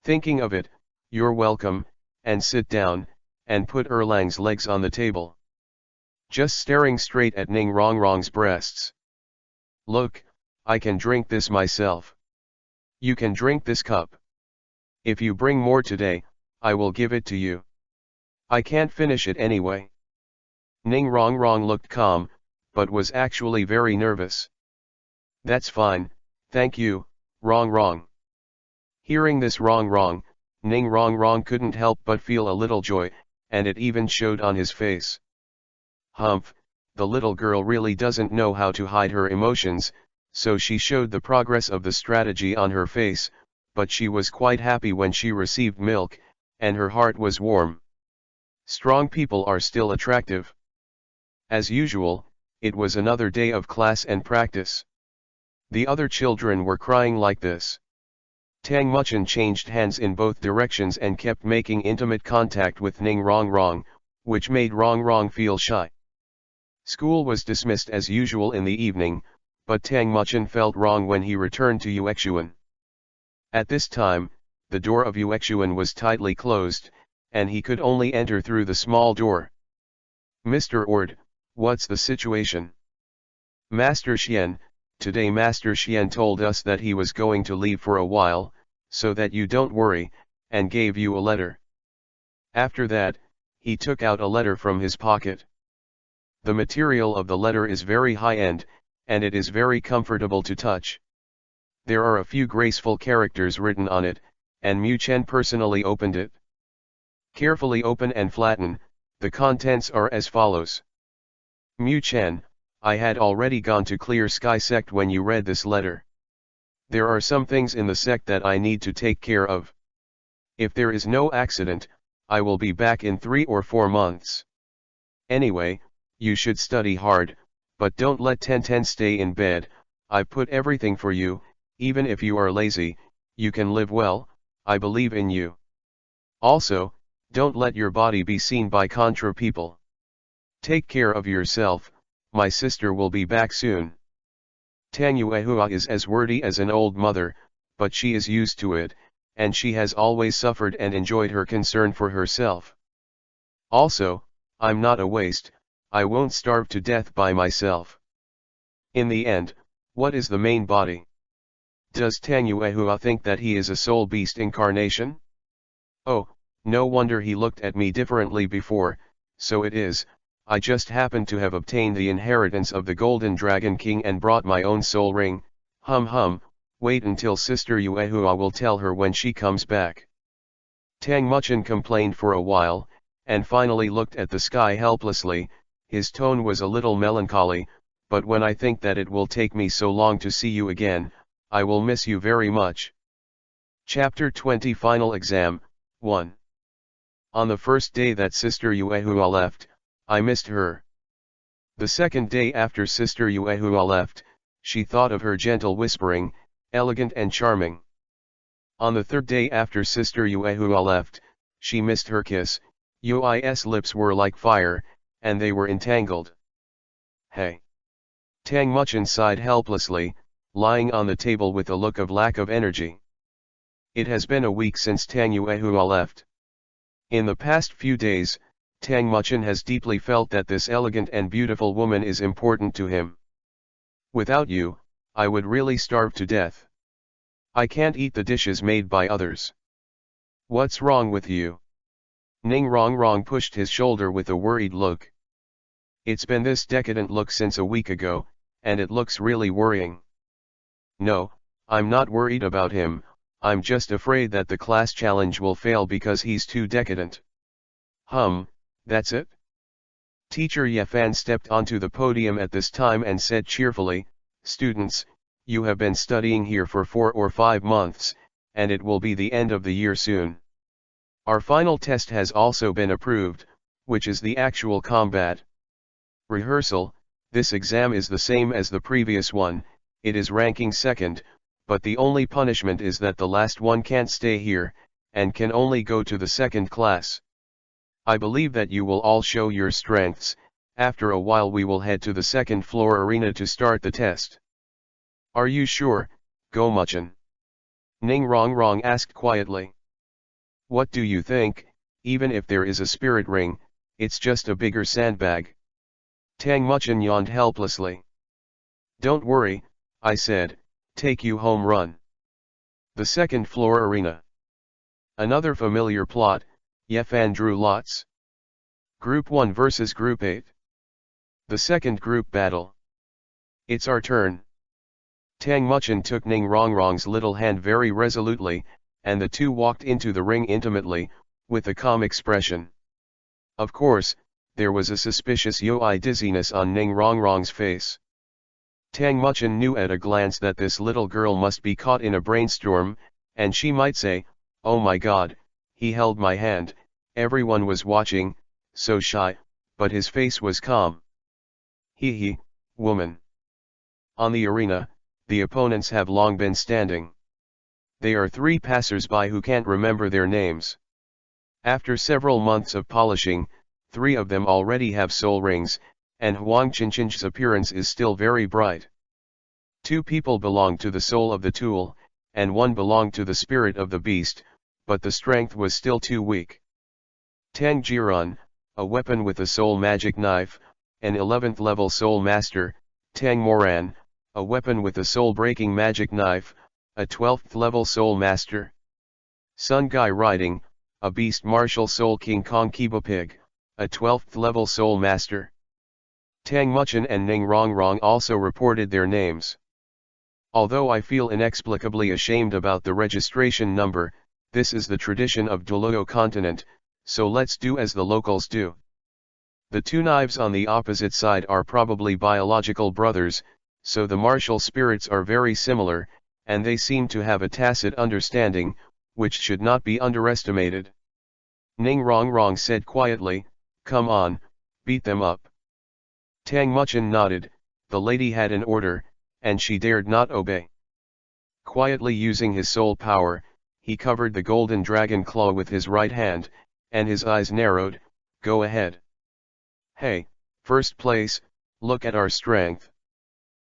Thinking of it, you're welcome, and sit down, and put Erlang's legs on the table. Just staring straight at Ning Rongrong's breasts. Look, I can drink this myself. You can drink this cup. If you bring more today, I will give it to you. I can't finish it anyway. Ning Rongrong looked calm, but was actually very nervous. That's fine, thank you, Rongrong. Hearing this Rongrong, Ning Rongrong couldn't help but feel a little joy, and it even showed on his face. Humph, the little girl really doesn't know how to hide her emotions, so she showed the progress of the strategy on her face, but she was quite happy when she received milk, and her heart was warm. Strong people are still attractive. As usual, it was another day of class and practice. The other children were crying like this. Tang Muchin changed hands in both directions and kept making intimate contact with Ning Rongrong, which made Rongrong feel shy. School was dismissed as usual in the evening, but Tang Muchin felt wrong when he returned to Yuexuan. At this time, the door of Yuexuan was tightly closed, and he could only enter through the small door. "Mr. Ord, what's the situation?" "Master Xian, today Master Xian told us that he was going to leave for a while, so that you don't worry, and gave you a letter." After that, he took out a letter from his pocket. The material of the letter is very high-end, and it is very comfortable to touch. There are a few graceful characters written on it, and Mu Chen personally opened it. Carefully open and flatten, the contents are as follows. Mu Chen, I had already gone to Clear Sky sect when you read this letter. There are some things in the sect that I need to take care of. If there is no accident, I will be back in 3 or 4 months. Anyway, you should study hard, but don't let Tenten stay in bed. I put everything for you, even if you are lazy, you can live well, I believe in you. Also, don't let your body be seen by contra people. Take care of yourself, my sister will be back soon. Tang Yuehua is as wordy as an old mother, but she is used to it, and she has always suffered and enjoyed her concern for herself. Also, I'm not a waste, I won't starve to death by myself. In the end, what is the main body? Does Tang Yuehua think that he is a soul beast incarnation? Oh, no wonder he looked at me differently before, so it is, I just happened to have obtained the inheritance of the Golden Dragon King and brought my own soul ring, wait until Sister Yuehua will tell her when she comes back. Tang Muchin complained for a while, and finally looked at the sky helplessly. His tone was a little melancholy, but when I think that it will take me so long to see you again, I will miss you very much. Chapter 20 Final Exam, 1. On the first day that Sister Yuehua left, I missed her. The second day after Sister Yuehua left, she thought of her gentle whispering, elegant and charming. On the third day after Sister Yuehua left, she missed her kiss. Yui's lips were like fire, and they were entangled. Hey! Tang Muchin sighed helplessly, lying on the table with a look of lack of energy. It has been a week since Tang Yuehua left. In the past few days, Tang Muchin has deeply felt that this elegant and beautiful woman is important to him. Without you, I would really starve to death. I can't eat the dishes made by others. What's wrong with you? Ning Rongrong pushed his shoulder with a worried look. It's been this decadent look since a week ago, and it looks really worrying. No, I'm not worried about him, I'm just afraid that the class challenge will fail because he's too decadent. That's it? Teacher Yefan stepped onto the podium at this time and said cheerfully, "Students, you have been studying here for 4 or 5 months, and it will be the end of the year soon. Our final test has also been approved, which is the actual combat rehearsal. This exam is the same as the previous one, it is ranking second, but the only punishment is that the last one can't stay here, and can only go to the second class. I believe that you will all show your strengths. After a while we will head to the second floor arena to start the test." "Are you sure, Go Muchin?" Ning Rongrong asked quietly. "What do you think? Even if there is a spirit ring, it's just a bigger sandbag." Tang Muchin yawned helplessly. "Don't worry," I said, "take you home run." The second floor arena. Another familiar plot. Yefan drew lots. Group 1 versus Group 8. The second group battle. "It's our turn." Tang Muchin took Ning Rongrong's little hand very resolutely, and the two walked into the ring intimately, with a calm expression. Of course, there was a suspicious Yoi dizziness on Ning Rongrong's face. Tang Muchin knew at a glance that this little girl must be caught in a brainstorm, and she might say, "Oh my God, he held my hand, everyone was watching, so shy," but his face was calm. "Hee, woman." On the arena, the opponents have long been standing. They are 3 passers-by who can't remember their names. After several months of polishing, 3 of them already have soul rings, and Huang Qinchin's appearance is still very bright. 2 people belong to the soul of the tool, and 1 belonged to the spirit of the beast, but the strength was still too weak. Tang Jiran, a weapon with a soul magic knife, an 11th level soul master. Tang Moran, a weapon with a soul breaking magic knife, a 12th level soul master. Sun Gai Riding, a beast martial soul King Kong Kiba Pig, a 12th level soul master. Tang Muchin and Ning Rongrong also reported their names. Although I feel inexplicably ashamed about the registration number, this is the tradition of Douluo continent, so let's do as the locals do. The 2 knives on the opposite side are probably biological brothers, so the martial spirits are very similar, and they seem to have a tacit understanding, which should not be underestimated. Ning Rongrong said quietly, "Come on, beat them up." Tang Muchen nodded. The lady had an order, and she dared not obey. Quietly using his soul power, he covered the golden dragon claw with his right hand, and his eyes narrowed. "Go ahead. Hey, first place, look at our strength."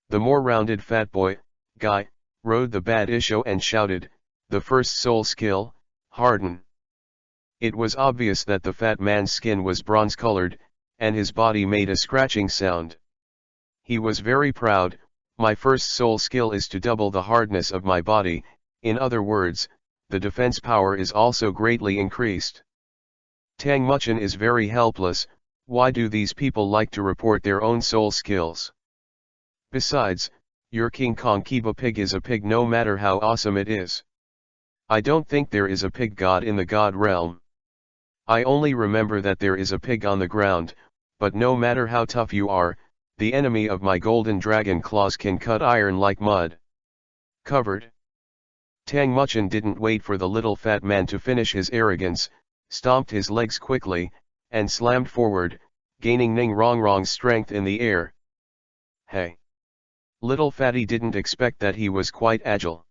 The more rounded fat boy, Guy, rode the bad issue and shouted, "The first soul skill, harden." It was obvious that the fat man's skin was bronze-colored, and his body made a scratching sound. He was very proud. "My first soul skill is to double the hardness of my body," in other words, the defense power is also greatly increased. Tang Muchen is very helpless. Why do these people like to report their own soul skills? Besides, your King Kong Kiba pig is a pig no matter how awesome it is. I don't think there is a pig god in the god realm. I only remember that there is a pig on the ground, but no matter how tough you are, the enemy of my golden dragon claws can cut iron like mud. Covered. Tang Muchen didn't wait for the little fat man to finish his arrogance, stomped his legs quickly, and slammed forward, gaining Ning Rongrong's strength in the air. Hey! Little fatty didn't expect that he was quite agile.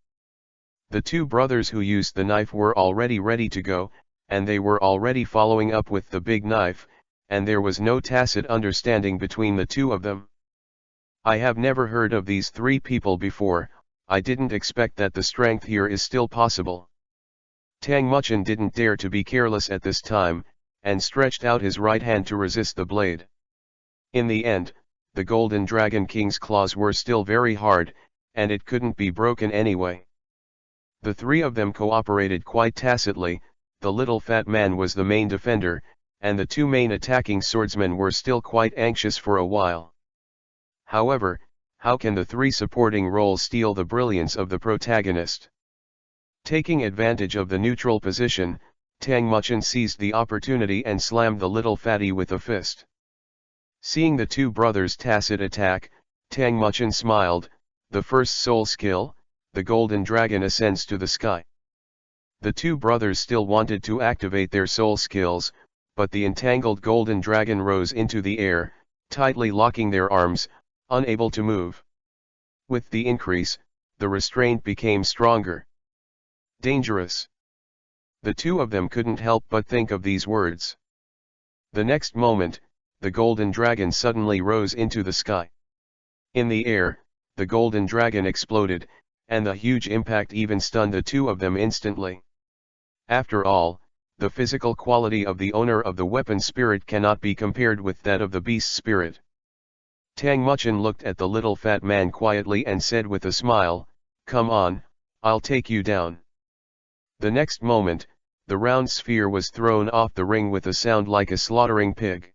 The two brothers who used the knife were already ready to go, and they were already following up with the big knife, and there was no tacit understanding between the two of them. I have never heard of these three people before. I didn't expect that the strength here is still possible. Tang Muchen didn't dare to be careless at this time, and stretched out his right hand to resist the blade. In the end, the Golden Dragon King's claws were still very hard, and it couldn't be broken anyway. The three of them cooperated quite tacitly. The little fat man was the main defender, and the two main attacking swordsmen were still quite anxious for a while. However, how can the three supporting roles steal the brilliance of the protagonist? Taking advantage of the neutral position, Tang Muchen seized the opportunity and slammed the little fatty with a fist. Seeing the two brothers' tacit attack, Tang Muchen smiled. The first soul skill, the golden dragon ascends to the sky. The two brothers still wanted to activate their soul skills, but the entangled golden dragon rose into the air, tightly locking their arms, unable to move. With the increase, the restraint became stronger. Dangerous. The two of them couldn't help but think of these words. The next moment, the golden dragon suddenly rose into the sky. In the air, the golden dragon exploded, and the huge impact even stunned the two of them instantly. After all, the physical quality of the owner of the weapon spirit cannot be compared with that of the beast spirit. Tang Muchen looked at the little fat man quietly and said with a smile, "Come on, I'll take you down." The next moment, the round sphere was thrown off the ring with a sound like a slaughtering pig.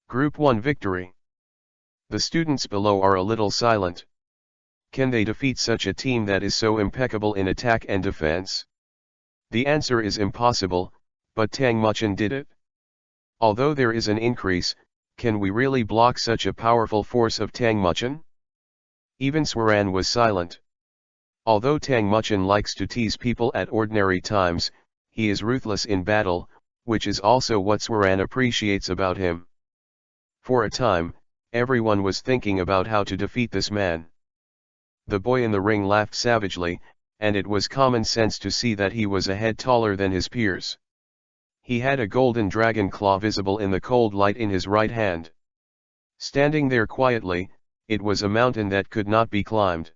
Group 1 victory. The students below are a little silent. Can they defeat such a team that is so impeccable in attack and defense? The answer is impossible, but Tang Muchen did it. Although there is an increase, can we really block such a powerful force of Tang Muchen? Even Swaran was silent. Although Tang Muchen likes to tease people at ordinary times, he is ruthless in battle, which is also what Swaran appreciates about him. For a time, everyone was thinking about how to defeat this man. The boy in the ring laughed savagely, and it was common sense to see that he was a head taller than his peers. He had a golden dragon claw visible in the cold light in his right hand. Standing there quietly, it was a mountain that could not be climbed.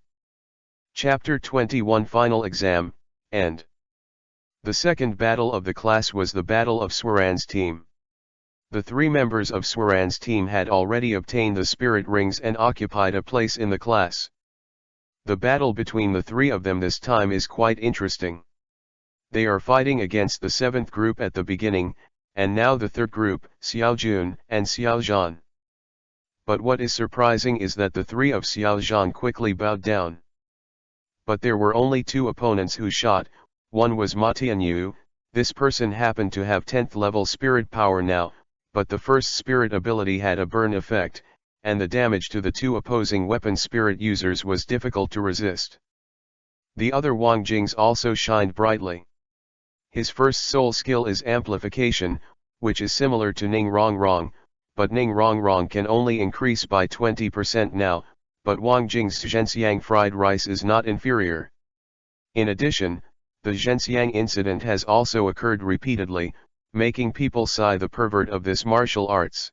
Chapter 21 Final Exam, End. The second battle of the class was the battle of Swaran's team. The three members of Swaran's team had already obtained the spirit rings and occupied a place in the class. The battle between the three of them this time is quite interesting. They are fighting against the seventh group at the beginning, and now the third group, Xiaojun and Xiaozhan. But what is surprising is that the three of Xiaozhan quickly bowed down. But there were only two opponents who shot. One was Ma Tianyu. This person happened to have 10th level spirit power now, but the first spirit ability had a burn effect, and the damage to the two opposing weapon spirit users was difficult to resist. The other Wang Jings also shined brightly. His first soul skill is amplification, which is similar to Ning Rong Rong, but Ning Rong Rong can only increase by 20% now, but Wang Jing's Zhenxiang fried rice is not inferior. In addition, the Zhenxiang incident has also occurred repeatedly, making people sigh the pervert of this martial arts.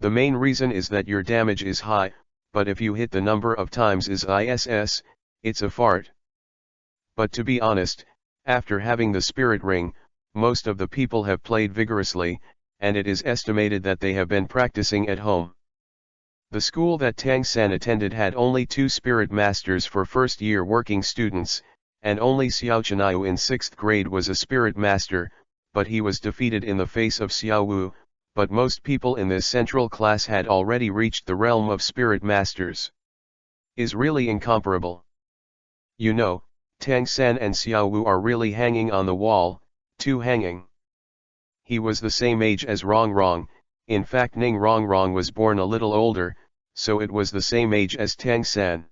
The main reason is that your damage is high, but if you hit the number of times is ISS, it's a fart. But to be honest, after having the spirit ring, most of the people have played vigorously, and it is estimated that they have been practicing at home. The school that Tang San attended had only 2 spirit masters for first-year working students, and only Xiao Chenaiu in 6th grade was a spirit master, but he was defeated in the face of Xiao Wu, but most people in this central class had already reached the realm of spirit masters. Is really incomparable. You know, Tang San and Xiao Wu are really hanging on the wall, too hanging. He was the same age as Rong Rong, in fact Ning Rong Rong was born a little older, so it was the same age as Tang San.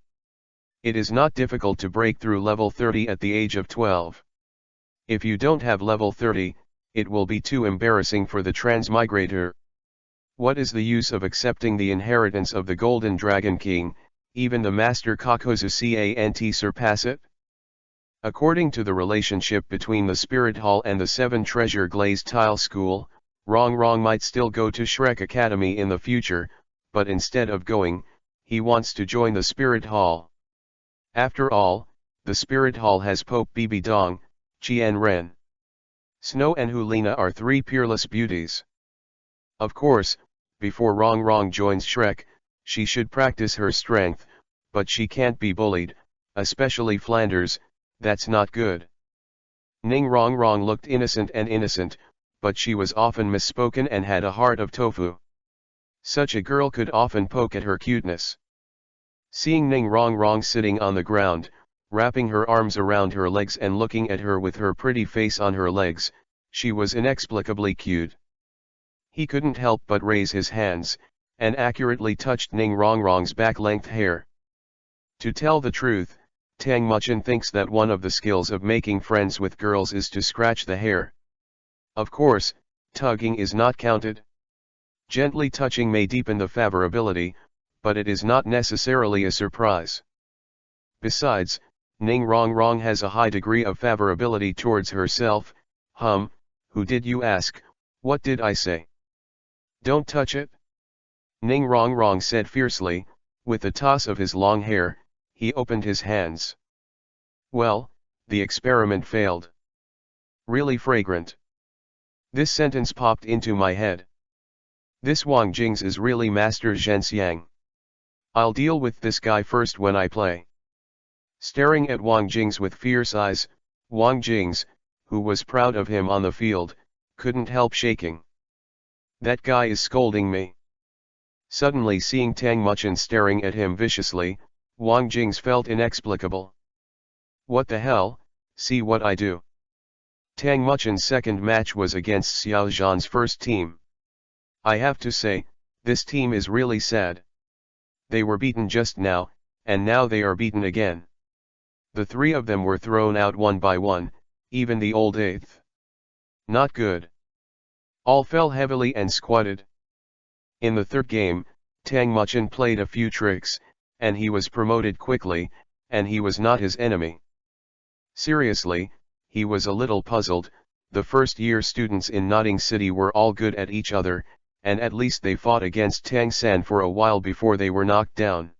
It is not difficult to break through level 30 at the age of 12. If you don't have level 30, it will be too embarrassing for the transmigrator. What is the use of accepting the inheritance of the Golden Dragon King, even the Master Kakozu can't surpass it? According to the relationship between the Spirit Hall and the 7 Treasure Glazed Tile School, Rong Rong might still go to Shrek Academy in the future, but instead of going, he wants to join the Spirit Hall. After all, the Spirit Hall has Pope Bibi Dong, Qian Ren, Snow and Hulina are 3 peerless beauties. Of course, before Rong Rong joins Shrek, she should practice her strength, but she can't be bullied, especially Flanders, that's not good. Ning Rong Rong looked innocent, but she was often misspoken and had a heart of tofu. Such a girl could often poke at her cuteness. Seeing Ning Rong Rong sitting on the ground, wrapping her arms around her legs and looking at her with her pretty face on her legs, she was inexplicably cute. He couldn't help but raise his hands, and accurately touched Ning Rong Rong's back-length hair. To tell the truth, Tang Muchen thinks that one of the skills of making friends with girls is to scratch the hair. Of course, tugging is not counted. Gently touching may deepen the favorability, but it is not necessarily a surprise. Besides, Ning Rong Rong has a high degree of favorability towards herself. Who did you ask? What did I say? Don't touch it. Ning Rong Rong said fiercely, with a toss of his long hair. He opened his hands. Well, the experiment failed. Really fragrant. This sentence popped into my head. This Wang Jing's is really Master Zhenxiang. I'll deal with this guy first when I play. Staring at Wang Jing's with fierce eyes, Wang Jing's, who was proud of him on the field, couldn't help shaking. That guy is scolding me. Suddenly seeing Tang Muchen staring at him viciously, Wang Jing's felt inexplicable. What the hell, see what I do. Tang Muchen's second match was against Xiao Zhan's first team. I have to say, this team is really sad. They were beaten just now, and now they are beaten again. The 3 of them were thrown out one by one, even the old 8th. Not good. All fell heavily and squatted. In the 3rd game, Tang Muchen played a few tricks, and he was promoted quickly, and he was not his enemy. Seriously, he was a little puzzled. The first-year students in Notting City were all good at each other, and at least they fought against Tang San for a while before they were knocked down.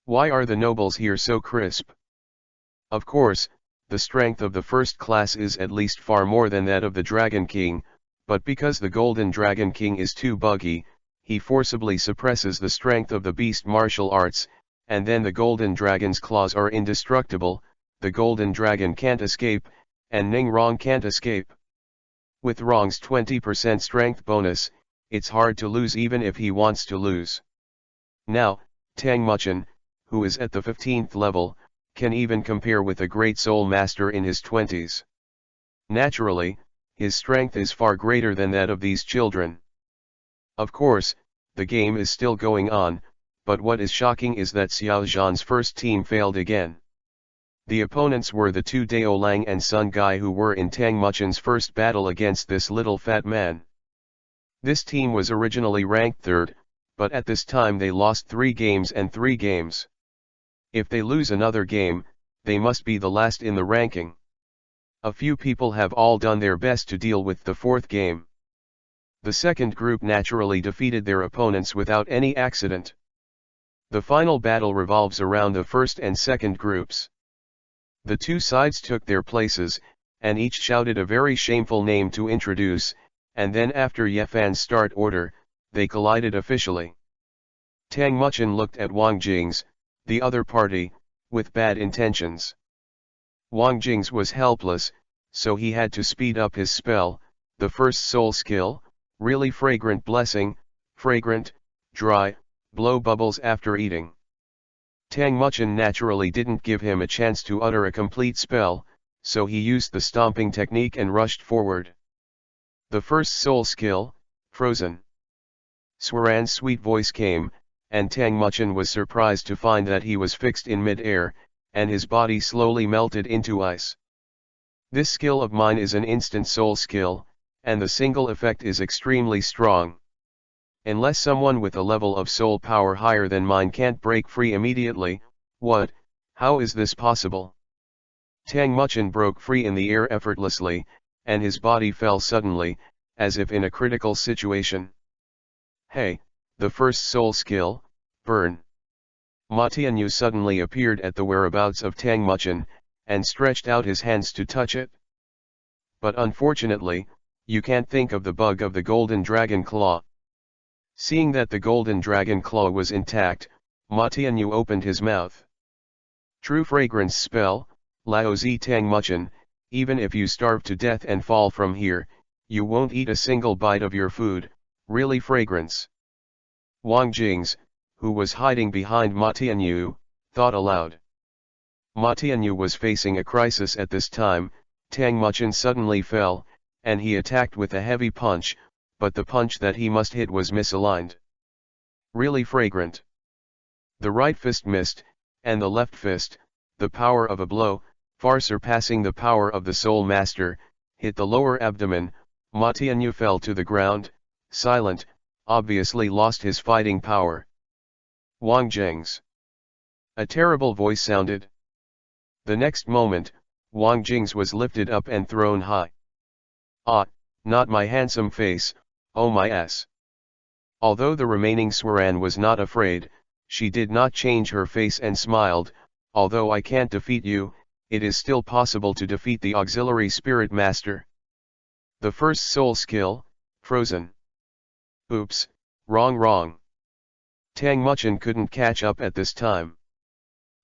Why are the nobles here so crisp? Of course, the strength of the first class is at least far more than that of the Dragon King, but because the Golden Dragon King is too buggy, he forcibly suppresses the strength of the beast martial arts, and then the Golden Dragon's claws are indestructible. The Golden Dragon can't escape, and Ning Rong can't escape. With Rong's 20% strength bonus, it's hard to lose even if he wants to lose. Now, Tang Muchen, who is at the 15th level, can even compare with a great soul master in his 20s. Naturally, his strength is far greater than that of these children. Of course, the game is still going on, but what is shocking is that Xiao Zhan's first team failed again. The opponents were the two Dao Lang and Sun Gai, who were in Tang Muchen's first battle against this little fat man. This team was originally ranked third, but at this time they lost 3 games and 3 games. If they lose another game, they must be the last in the ranking. A few people have all done their best to deal with the 4th game. The second group naturally defeated their opponents without any accident. The final battle revolves around the first and second groups. The two sides took their places, and each shouted a very shameful name to introduce, and then after Yefan's start order, they collided officially. Tang Muchen looked at Wang Jing's, the other party, with bad intentions. Wang Jing's was helpless, so he had to speed up his spell, the first soul skill, really fragrant blessing, fragrant, dry, blow bubbles after eating. Tang Muchen naturally didn't give him a chance to utter a complete spell, so he used the stomping technique and rushed forward. The first soul skill, frozen. Swaran's sweet voice came, and Tang Muchen was surprised to find that he was fixed in mid-air, and his body slowly melted into ice. This skill of mine is an instant soul skill, and the single effect is extremely strong. Unless someone with a level of soul power higher than mine can't break free immediately, what, how is this possible? Tang Muchen broke free in the air effortlessly, and his body fell suddenly, as if in a critical situation. Hey, the first soul skill, burn. Ma Tianyu suddenly appeared at the whereabouts of Tang Muchen, and stretched out his hands to touch it. But unfortunately, you can't think of the bug of the golden dragon claw. Seeing that the golden dragon claw was intact, Ma Tianyu opened his mouth. True fragrance spell, Lao Zi Tang Muchen, even if you starve to death and fall from here, you won't eat a single bite of your food, really fragrance. Wang Jing's, who was hiding behind Ma Tianyu, thought aloud. Ma Tianyu was facing a crisis at this time. Tang Muchen suddenly fell, and he attacked with a heavy punch, but the punch that he must hit was misaligned. Really fragrant. The right fist missed, and the left fist, the power of a blow, far surpassing the power of the Soul Master, hit the lower abdomen. Ma Tianyu fell to the ground, silent, obviously lost his fighting power. Wang Jing's. A terrible voice sounded. The next moment, Wang Jing's was lifted up and thrown high. Ah, not my handsome face, oh my ass. Although the remaining Swaran was not afraid, she did not change her face and smiled. Although I can't defeat you, it is still possible to defeat the auxiliary spirit master. The first soul skill, frozen. Oops, wrong. Tang Muchen couldn't catch up at this time.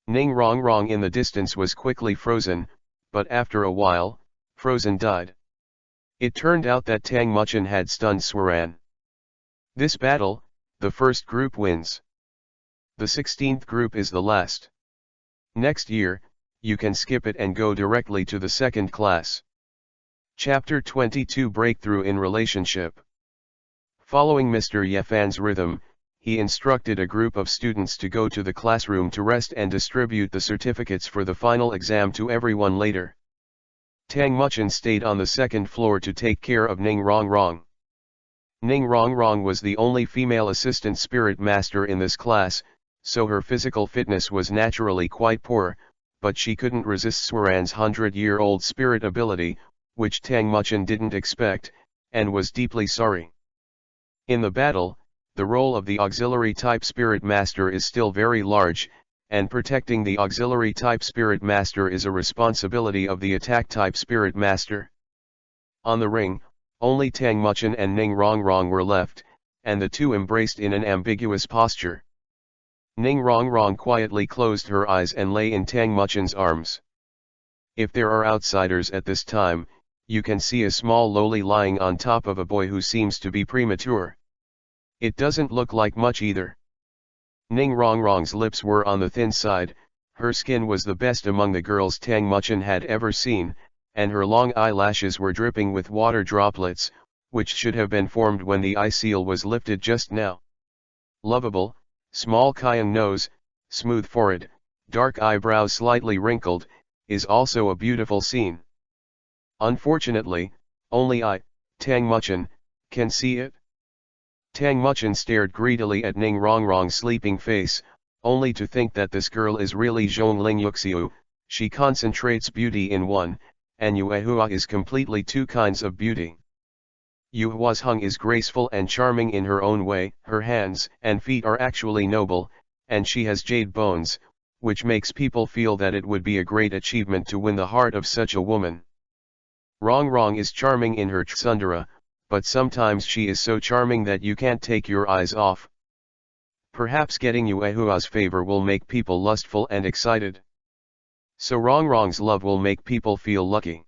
Ning Rong in the distance was quickly frozen, but after a while, frozen died. It turned out that Tang Muchen had stunned Swaran. This battle, the first group wins. The 16th group is the last. Next year, you can skip it and go directly to the second class. Chapter 22 Breakthrough in Relationship. Following Mr. Yefan's rhythm, he instructed a group of students to go to the classroom to rest and distribute the certificates for the final exam to everyone later. Tang Muchen stayed on the second floor to take care of Ning Rong. Ning Rong was the only female assistant spirit master in this class, so her physical fitness was naturally quite poor, but she couldn't resist Swaran's 100-year-old spirit ability, which Tang Muchen didn't expect, and was deeply sorry. In the battle, the role of the auxiliary type spirit master is still very large, and protecting the auxiliary type spirit master is a responsibility of the attack type spirit master. On the ring, only Tang Muchen and Ning Rong were left, and the two embraced in an ambiguous posture. Ning Rong quietly closed her eyes and lay in Tang Muchen's arms. If there are outsiders at this time, you can see a small loli lying on top of a boy who seems to be premature. It doesn't look like much either. Ning Rong's lips were on the thin side, her skin was the best among the girls Tang Muchen had ever seen, and her long eyelashes were dripping with water droplets, which should have been formed when the eye seal was lifted just now. Lovable, small Kyung nose, smooth forehead, dark eyebrows slightly wrinkled, is also a beautiful scene. Unfortunately, only I, Tang Muchen, can see it. Tang Muchen stared greedily at Ning Rongrong's sleeping face, only to think that this girl is really Zhongling Yuxiu. She concentrates beauty in one, and Yuehua is completely two kinds of beauty. Yuehua's hung is graceful and charming in her own way, her hands and feet are actually noble, and she has jade bones, which makes people feel that it would be a great achievement to win the heart of such a woman. Rongrong is charming in her tsundere, but sometimes she is so charming that you can't take your eyes off. Perhaps getting Yuehua's favor will make people lustful and excited. So Rongrong's love will make people feel lucky.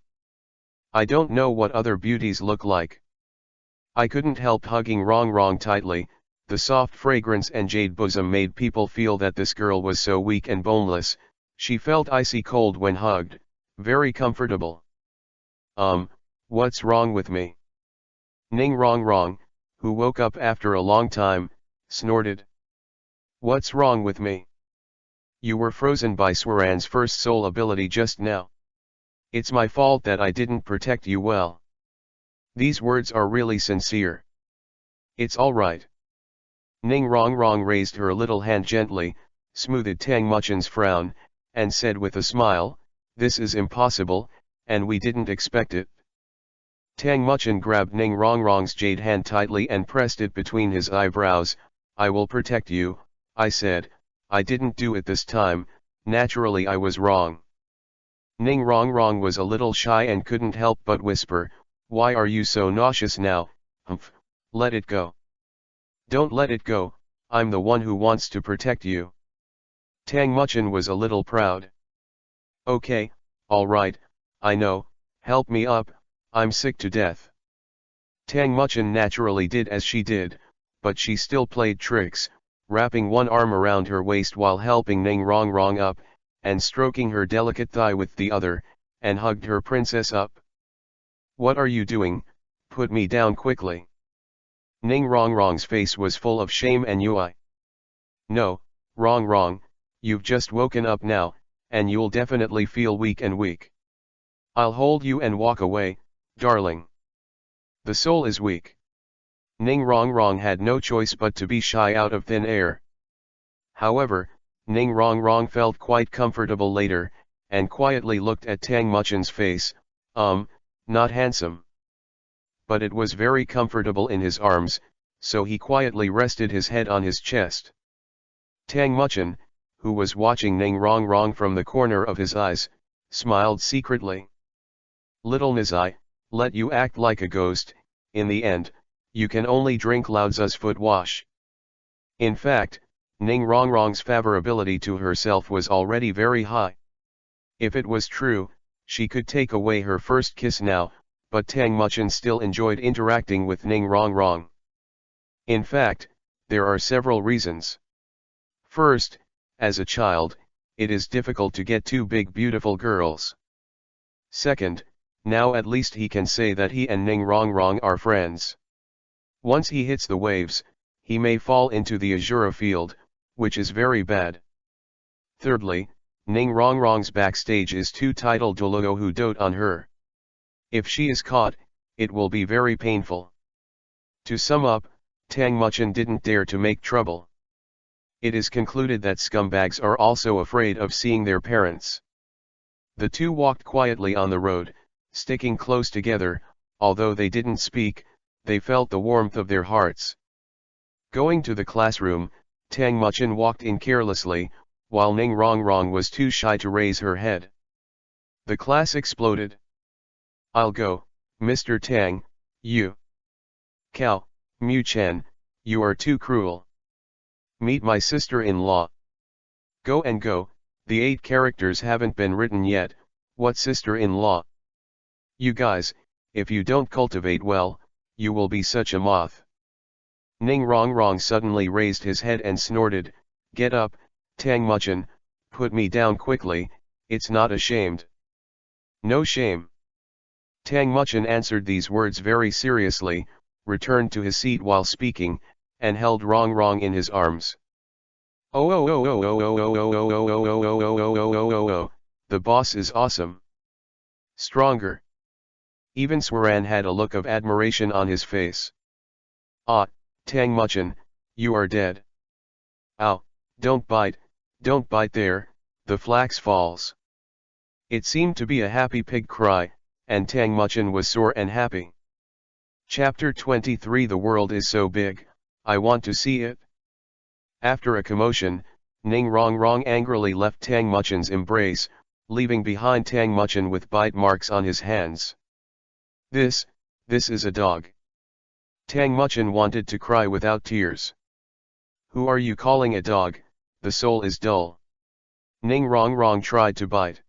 I don't know what other beauties look like. I couldn't help hugging Rongrong tightly. The soft fragrance and jade bosom made people feel that this girl was so weak and boneless. She felt icy cold when hugged, very comfortable. What's wrong with me? Ning Rongrong, who woke up after a long time, snorted. What's wrong with me? You were frozen by Swaran's first soul ability just now. It's my fault that I didn't protect you well. These words are really sincere. It's alright. Ning Rongrong raised her little hand gently, smoothed Tang Muchen's frown, and said with a smile, this is impossible, and we didn't expect it. Tang Muchen grabbed Ning Rongrong's jade hand tightly and pressed it between his eyebrows. I will protect you, I said. I didn't do it this time, naturally I was wrong. Ning Rongrong was a little shy and couldn't help but whisper, why are you so nauseous now? Humph, let it go. Don't let it go, I'm the one who wants to protect you. Tang Muchen was a little proud. Okay, alright, I know, help me up, I'm sick to death. Tang Muchen naturally did as she did, but she still played tricks, wrapping one arm around her waist while helping Ning Rongrong up, and stroking her delicate thigh with the other, and hugged her princess up. What are you doing? Put me down quickly. Ning Rongrong's face was full of shame and ui. No, Rongrong, you've just woken up now, and you'll definitely feel weak and weak. I'll hold you and walk away, darling. The soul is weak. Ning Rongrong had no choice but to be shy out of thin air. However, Ning Rongrong felt quite comfortable later, and quietly looked at Tang Muchen's face, not handsome. But it was very comfortable in his arms, so he quietly rested his head on his chest. Tang Muchen, who was watching Ning Rongrong from the corner of his eyes, smiled secretly. Little Nizai, let you act like a ghost, in the end, you can only drink Laozi's foot wash. In fact, Ning Rongrong's favorability to herself was already very high. If it was true, she could take away her first kiss now, but Tang Muchen still enjoyed interacting with Ning Rongrong. In fact, there are several reasons. First, as a child, it is difficult to get two big beautiful girls. Second, now at least he can say that he and Ning Rongrong are friends. Once he hits the waves, he may fall into the Azura field, which is very bad. Thirdly, Ning Rongrong's backstage is too titled Douluo who dote on her. If she is caught, it will be very painful. To sum up, Tang Muchen didn't dare to make trouble. It is concluded that scumbags are also afraid of seeing their parents. The two walked quietly on the road, sticking close together. Although they didn't speak, they felt the warmth of their hearts. Going to the classroom, Tang Muchen walked in carelessly, while Ning Rongrong was too shy to raise her head. The class exploded. I'll go, Mr. Tang, you. Cow, Mu-chen, you are too cruel. Meet my sister-in-law. Go and go, the 8 characters haven't been written yet. What sister-in-law? You guys, if you don't cultivate well, you will be such a moth. Ning Rongrong suddenly raised his head and snorted, get up, Tang Muchen, put me down quickly, it's not ashamed. No shame. Tang Muchen answered these words very seriously, returned to his seat while speaking, and held Rongrong in his arms. Oh oh oh oh oh oh oh oh oh oh oh oh oh oh oh oh oh. the boss is awesome. Stronger. Even Swaran had a look of admiration on his face. Ah, Tang Muchin, you are dead. Ow, don't bite there, the flax falls. It seemed to be a happy pig cry, and Tang Muchin was sore and happy. Chapter 23 The world is so big, I want to see it. After a commotion, Ning Rong Rong angrily left Tang Muchin's embrace, leaving behind Tang Muchin with bite marks on his hands. This is a dog. Tang Muchin wanted to cry without tears. Who are you calling a dog? The soul is dull. Ning Rong Rong tried to bite.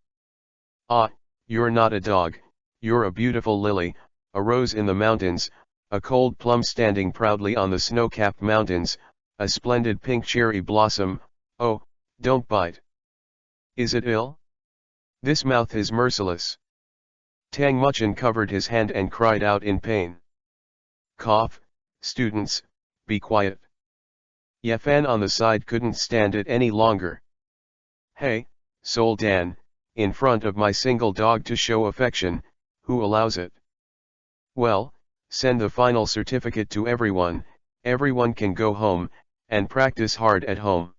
Ah, you're not a dog, you're a beautiful lily, a rose in the mountains, a cold plum standing proudly on the snow-capped mountains, a splendid pink cherry blossom. Oh, don't bite. Is it ill? This mouth is merciless. Tang Muchin covered his hand and cried out in pain. Cough, students, be quiet. Yafan on the side couldn't stand it any longer. Hey, Sol Dan, in front of my single dog to show affection, who allows it? Well, send the final certificate to everyone can go home, and practice hard at home.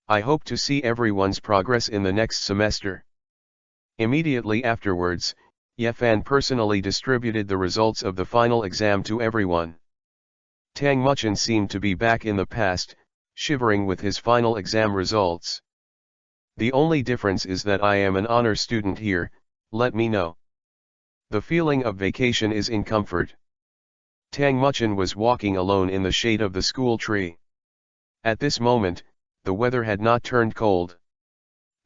I hope to see everyone's progress in the next semester. Immediately afterwards, Yafan personally distributed the results of the final exam to everyone. Tang Muchin seemed to be back in the past, shivering with his final exam results. The only difference is that I am an honor student here, let me know. The feeling of vacation is in comfort. Tang Muchin was walking alone in the shade of the school tree. At this moment, the weather had not turned cold.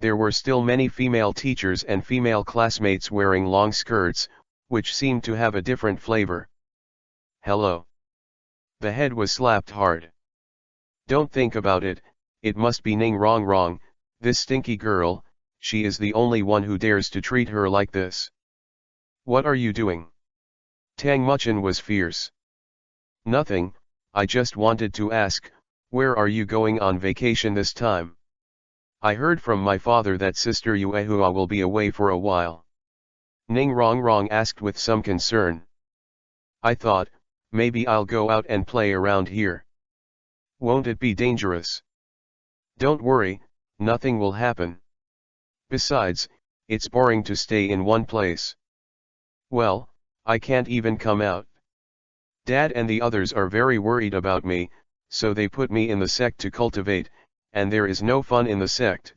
There were still many female teachers and female classmates wearing long skirts, which seemed to have a different flavor. Hello. The head was slapped hard. Don't think about it, it must be Ning Rong Rong, this stinky girl, she is the only one who dares to treat her like this. What are you doing? Tang Muchin was fierce. Nothing, I just wanted to ask, where are you going on vacation this time? I heard from my father that Sister Yuehua will be away for a while. Ning Rong Rong asked with some concern. I thought, maybe I'll go out and play around here. Won't it be dangerous? Don't worry, nothing will happen. Besides, it's boring to stay in one place. Well, I can't even come out. Dad and the others are very worried about me, so they put me in the sect to cultivate, and there is no fun in the sect.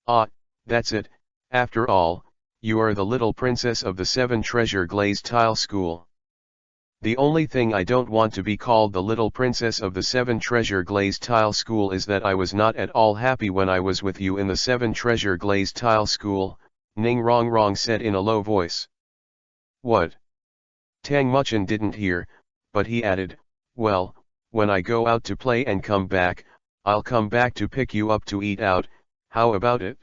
Ah, that's it, after all, you are the little princess of the 7 Treasure Glazed Tile School. The only thing I don't want to be called the little princess of the 7 Treasure Glazed Tile School is that I was not at all happy when I was with you in the 7 Treasure Glazed Tile School, Ning Rong Rong said in a low voice. What? Tang Muchin didn't hear, but he added, well, when I go out to play and come back, I'll come back to pick you up to eat out, how about it?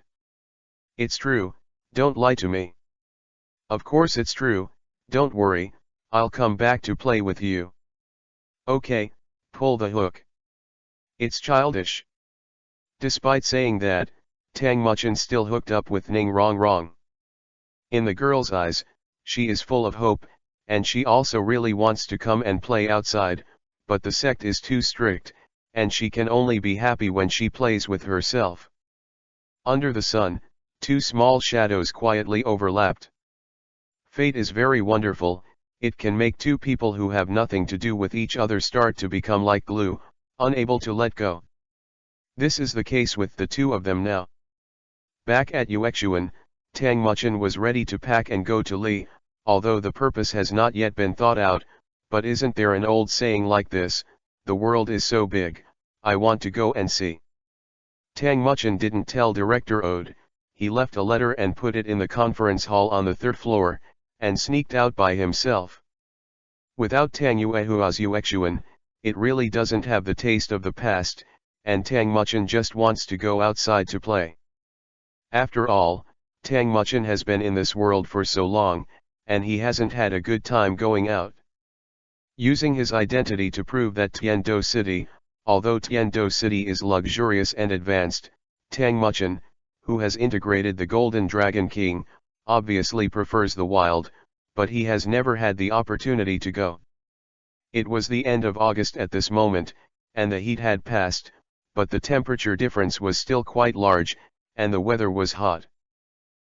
It's true, don't lie to me. Of course it's true, don't worry, I'll come back to play with you. Okay, pull the hook. It's childish. Despite saying that, Tang Muchin still hooked up with Ning Rong Rong. In the girl's eyes, she is full of hope, and she also really wants to come and play outside, but the sect is too strict, and she can only be happy when she plays with herself. Under the sun, 2 small shadows quietly overlapped. Fate is very wonderful, it can make 2 people who have nothing to do with each other start to become like glue, unable to let go. This is the case with the 2 of them now. Back at Yuexuan, Tang Muchin was ready to pack and go to Li, although the purpose has not yet been thought out, but isn't there an old saying like this, the world is so big, I want to go and see. Tang Muchin didn't tell Director Ode, he left a letter and put it in the conference hall on the 3rd floor, and sneaked out by himself. Without Tang Yuehua's Yuexuan, it really doesn't have the taste of the past, and Tang Muchin just wants to go outside to play. After all, Tang Muchin has been in this world for so long, and he hasn't had a good time going out. Using his identity to prove that Tiando City, although Tiando City is luxurious and advanced, Tang Muchin, who has integrated the Golden Dragon King, obviously prefers the wild, but he has never had the opportunity to go. It was the end of August at this moment, and the heat had passed, but the temperature difference was still quite large, and the weather was hot.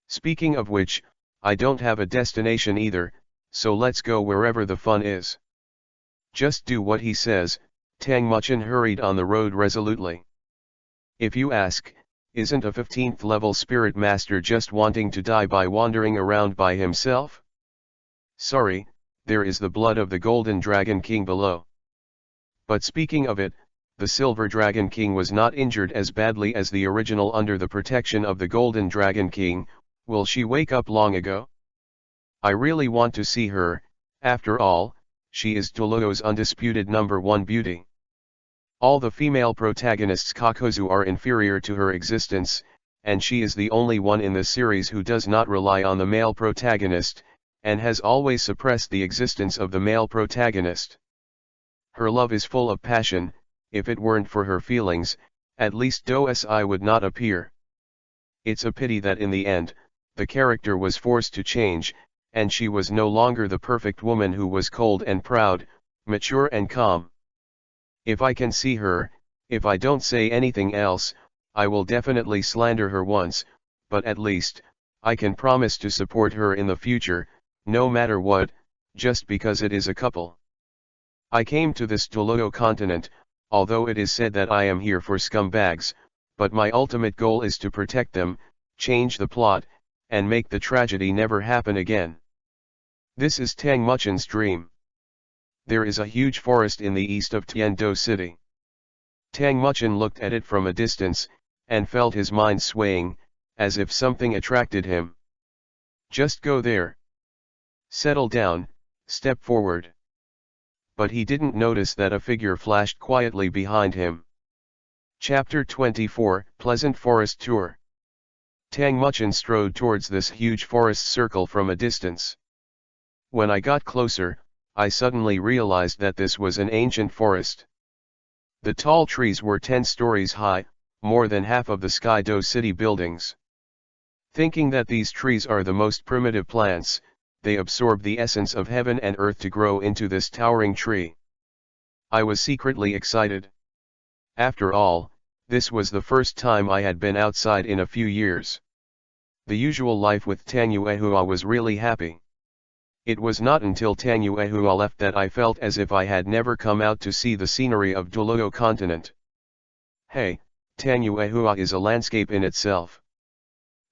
Speaking of which, I don't have a destination either, so let's go wherever the fun is. Just do what he says, Tang Muchin hurried on the road resolutely. If you ask, isn't a 15th level spirit master just wanting to die by wandering around by himself? Sorry, there is the blood of the Golden Dragon King below. But speaking of it, the Silver Dragon King was not injured as badly as the original under the protection of the Golden Dragon King. Will she wake up long ago? I really want to see her. After all, she is Douluo's undisputed #1 beauty. All the female protagonists Kakozu are inferior to her existence, and she is the only one in the series who does not rely on the male protagonist, and has always suppressed the existence of the male protagonist. Her love is full of passion. If it weren't for her feelings, at least Dosi would not appear. It's a pity that in the end, the character was forced to change, and she was no longer the perfect woman who was cold and proud, mature and calm. If I can see her, if I don't say anything else, I will definitely slander her once, but at least, I can promise to support her in the future, no matter what, just because it is a couple. I came to this Douluo continent, although it is said that I am here for scumbags, but my ultimate goal is to protect them, change the plot, and make the tragedy never happen again. This is Tang Muchin's dream. There is a huge forest in the east of Tiando City. Tang Muchin looked at it from a distance, and felt his mind swaying, as if something attracted him. Just go there. Settle down, step forward. But he didn't notice that a figure flashed quietly behind him. Chapter 24, Pleasant Forest Tour. Tang Muchin strode towards this huge forest circle from a distance. When I got closer, I suddenly realized that this was an ancient forest. The tall trees were 10 stories high, more than half of the Skydo city buildings. Thinking that these trees are the most primitive plants, they absorb the essence of heaven and earth to grow into this towering tree. I was secretly excited. After all, this was the first time I had been outside in a few years. The usual life with Tang Yuehua was really happy. It was not until Tang Yuehua left that I felt as if I had never come out to see the scenery of Douluo continent. Hey, Tang Yuehua is a landscape in itself.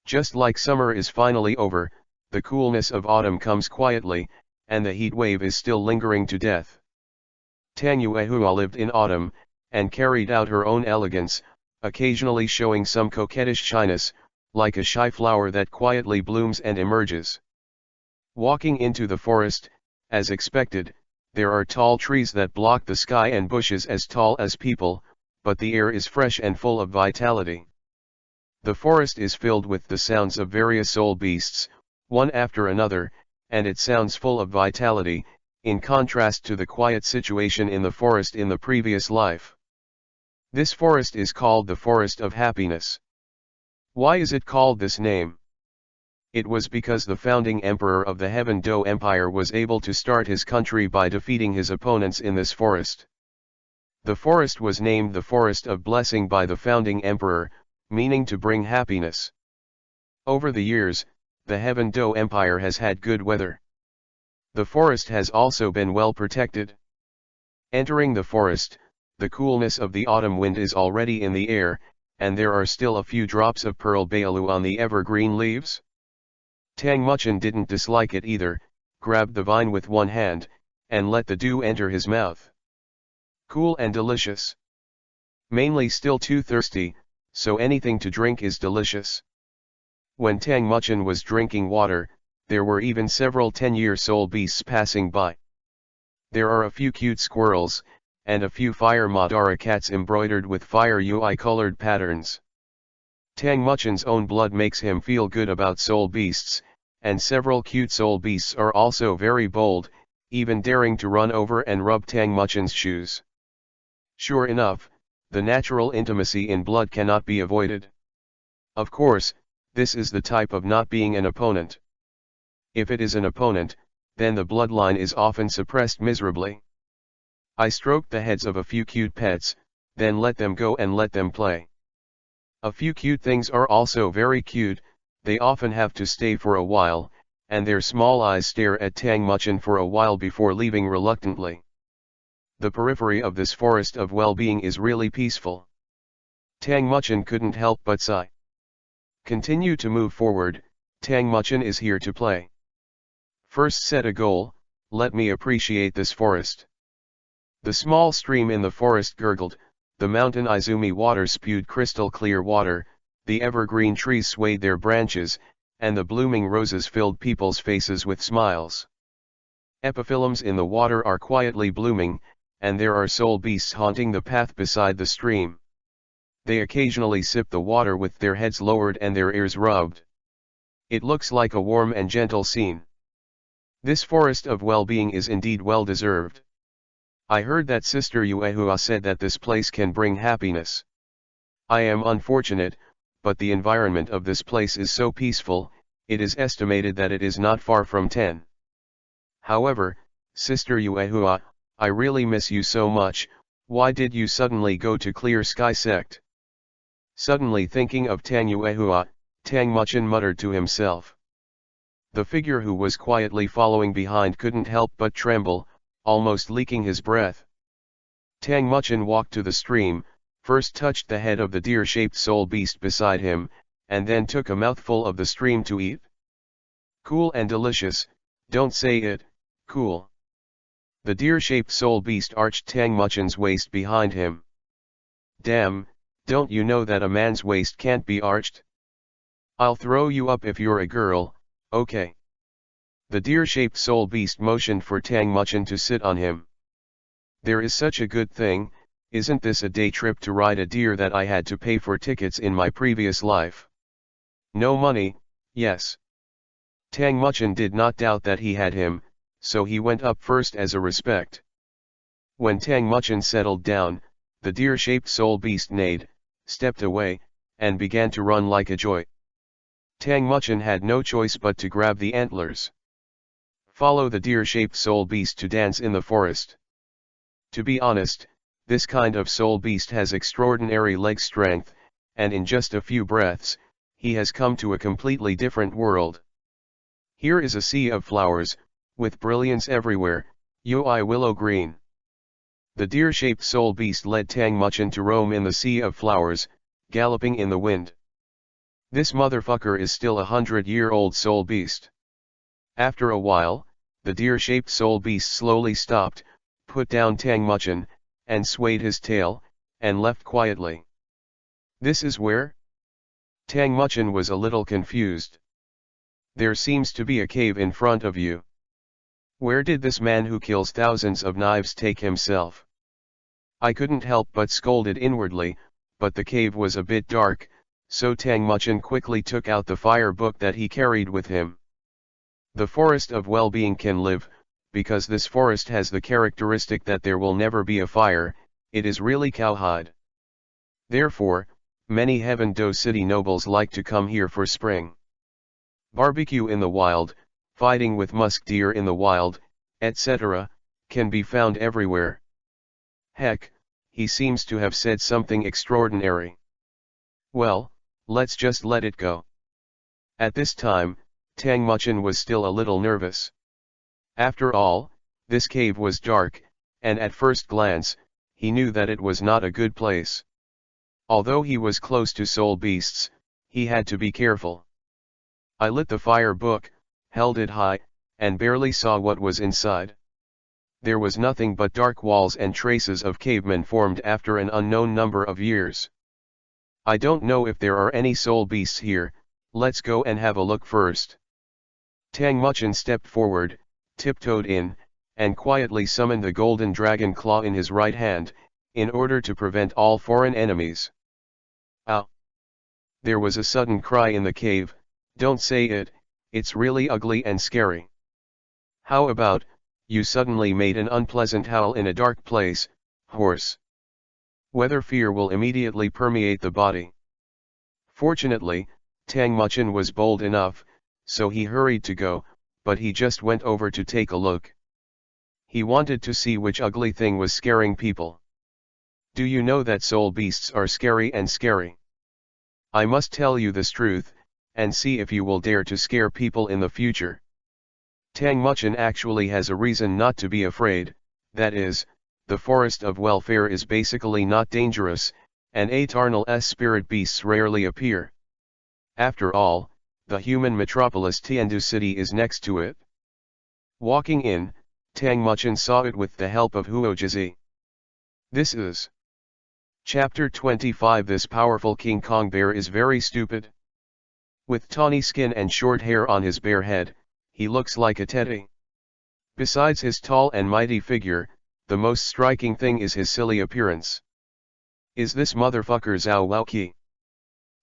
Just like summer is finally over, the coolness of autumn comes quietly, and the heat wave is still lingering to death. Tang Yuehua lived in autumn, and carried out her own elegance, occasionally showing some coquettish shyness, like a shy flower that quietly blooms and emerges. Walking into the forest, as expected, there are tall trees that block the sky and bushes as tall as people, but the air is fresh and full of vitality. The forest is filled with the sounds of various soul beasts, one after another, and it sounds full of vitality, in contrast to the quiet situation in the forest in the previous life. This forest is called the Forest of Happiness. Why is it called this name? It was because the founding emperor of the Heaven Do Empire was able to start his country by defeating his opponents in this forest. The forest was named the Forest of Blessing by the founding emperor, meaning to bring happiness. Over the years, the Heaven Do Empire has had good weather. The forest has also been well protected. Entering the forest, the coolness of the autumn wind is already in the air, and there are still a few drops of pearl bailu on the evergreen leaves. Tang Muchin didn't dislike it either, grabbed the vine with one hand, and let the dew enter his mouth. Cool and delicious. Mainly still too thirsty, so anything to drink is delicious. When Tang Muchin was drinking water, there were even several 10-year soul beasts passing by. There are a few cute squirrels, and a few fire Madara cats embroidered with fire UI-colored patterns. Tang Muchin's own blood makes him feel good about soul beasts, and several cute soul beasts are also very bold, even daring to run over and rub Tang Muchin's shoes. Sure enough, the natural intimacy in blood cannot be avoided. Of course, this is the type of not being an opponent. If it is an opponent, then the bloodline is often suppressed miserably. I stroked the heads of a few cute pets, then let them go and let them play. A few cute things are also very cute, they often have to stay for a while, and their small eyes stare at Tang Muchin for a while before leaving reluctantly. The periphery of this forest of well-being is really peaceful. Tang Muchin couldn't help but sigh. Continue to move forward, Tang Muchin is here to play. First set a goal, let me appreciate this forest. The small stream in the forest gurgled, the mountain Izumi water spewed crystal clear water, the evergreen trees swayed their branches, and the blooming roses filled people's faces with smiles. Epiphyllums in the water are quietly blooming, and there are soul beasts haunting the path beside the stream. They occasionally sip the water with their heads lowered and their ears rubbed. It looks like a warm and gentle scene. This forest of well-being is indeed well-deserved. I heard that Sister Yuehua said that this place can bring happiness. I am unfortunate, but the environment of this place is so peaceful, it is estimated that it is not far from 10. However, Sister Yuehua, I really miss you so much, why did you suddenly go to Clear Sky Sect? Suddenly thinking of Tang Yuehua, Tang Muchin muttered to himself. The figure who was quietly following behind couldn't help but tremble, almost leaking his breath. Tang Muchin walked to the stream, first touched the head of the deer-shaped soul beast beside him, and then took a mouthful of the stream to eat. Cool and delicious, don't say it, cool. The deer-shaped soul beast arched Tang Muchin's waist behind him. Damn, don't you know that a man's waist can't be arched? I'll throw you up if you're a girl, okay. The deer-shaped soul beast motioned for Tang Muchin to sit on him. There is such a good thing, isn't this a day trip to ride a deer that I had to pay for tickets in my previous life? No money, yes. Tang Muchin did not doubt that he had him, so he went up first as a respect. When Tang Muchin settled down, the deer-shaped soul beast neighed, stepped away, and began to run like a joy. Tang Muchin had no choice but to grab the antlers. Follow the deer-shaped soul beast to dance in the forest. To be honest, this kind of soul beast has extraordinary leg strength, and in just a few breaths, he has come to a completely different world. Here is a sea of flowers, with brilliance everywhere, yoi willow green. The deer-shaped soul beast led Tang Muchin to roam in the sea of flowers, galloping in the wind. This motherfucker is still 100-year-old soul beast. After a while, the deer-shaped soul beast slowly stopped, put down Tang Muchin, and swayed his tail, and left quietly. This is where? Tang Muchin was a little confused. There seems to be a cave in front of you. Where did this man who kills thousands of knives take himself? I couldn't help but scolded inwardly, but the cave was a bit dark, so Tang Muchin quickly took out the fire book that he carried with him. The forest of well-being can live, because this forest has the characteristic that there will never be a fire, it is really cowhide. Therefore, many Heaven-Do city nobles like to come here for spring. Barbecue in the wild, fighting with musk deer in the wild, etc., can be found everywhere. Heck, he seems to have said something extraordinary. Well, let's just let it go. At this time, Tang Muchin was still a little nervous. After all, this cave was dark, and at first glance, he knew that it was not a good place. Although he was close to soul beasts, he had to be careful. I lit the fire book, held it high, and barely saw what was inside. There was nothing but dark walls and traces of cavemen formed after an unknown number of years. I don't know if there are any soul beasts here, let's go and have a look first. Tang Muchin stepped forward, tiptoed in, and quietly summoned the golden dragon claw in his right hand, in order to prevent all foreign enemies. Ow! There was a sudden cry in the cave, don't say it, it's really ugly and scary. How about, you suddenly made an unpleasant howl in a dark place, horse. Whether fear will immediately permeate the body. Fortunately, Tang Muchin was bold enough, so he hurried to go, but he just went over to take a look. He wanted to see which ugly thing was scaring people. Do you know that soul beasts are scary and scary? I must tell you this truth, and see if you will dare to scare people in the future. Tang Muchin actually has a reason not to be afraid, that is, the forest of welfare is basically not dangerous, and eternal spirit beasts rarely appear. After all, the human metropolis Tiandu City is next to it. Walking in, Tang Muchin saw it with the help of Huojizi. This is Chapter 25. This powerful King Kong bear is very stupid. With tawny skin and short hair on his bare head, he looks like a teddy. Besides his tall and mighty figure, the most striking thing is his silly appearance. Is this motherfucker Zhao Waoqi?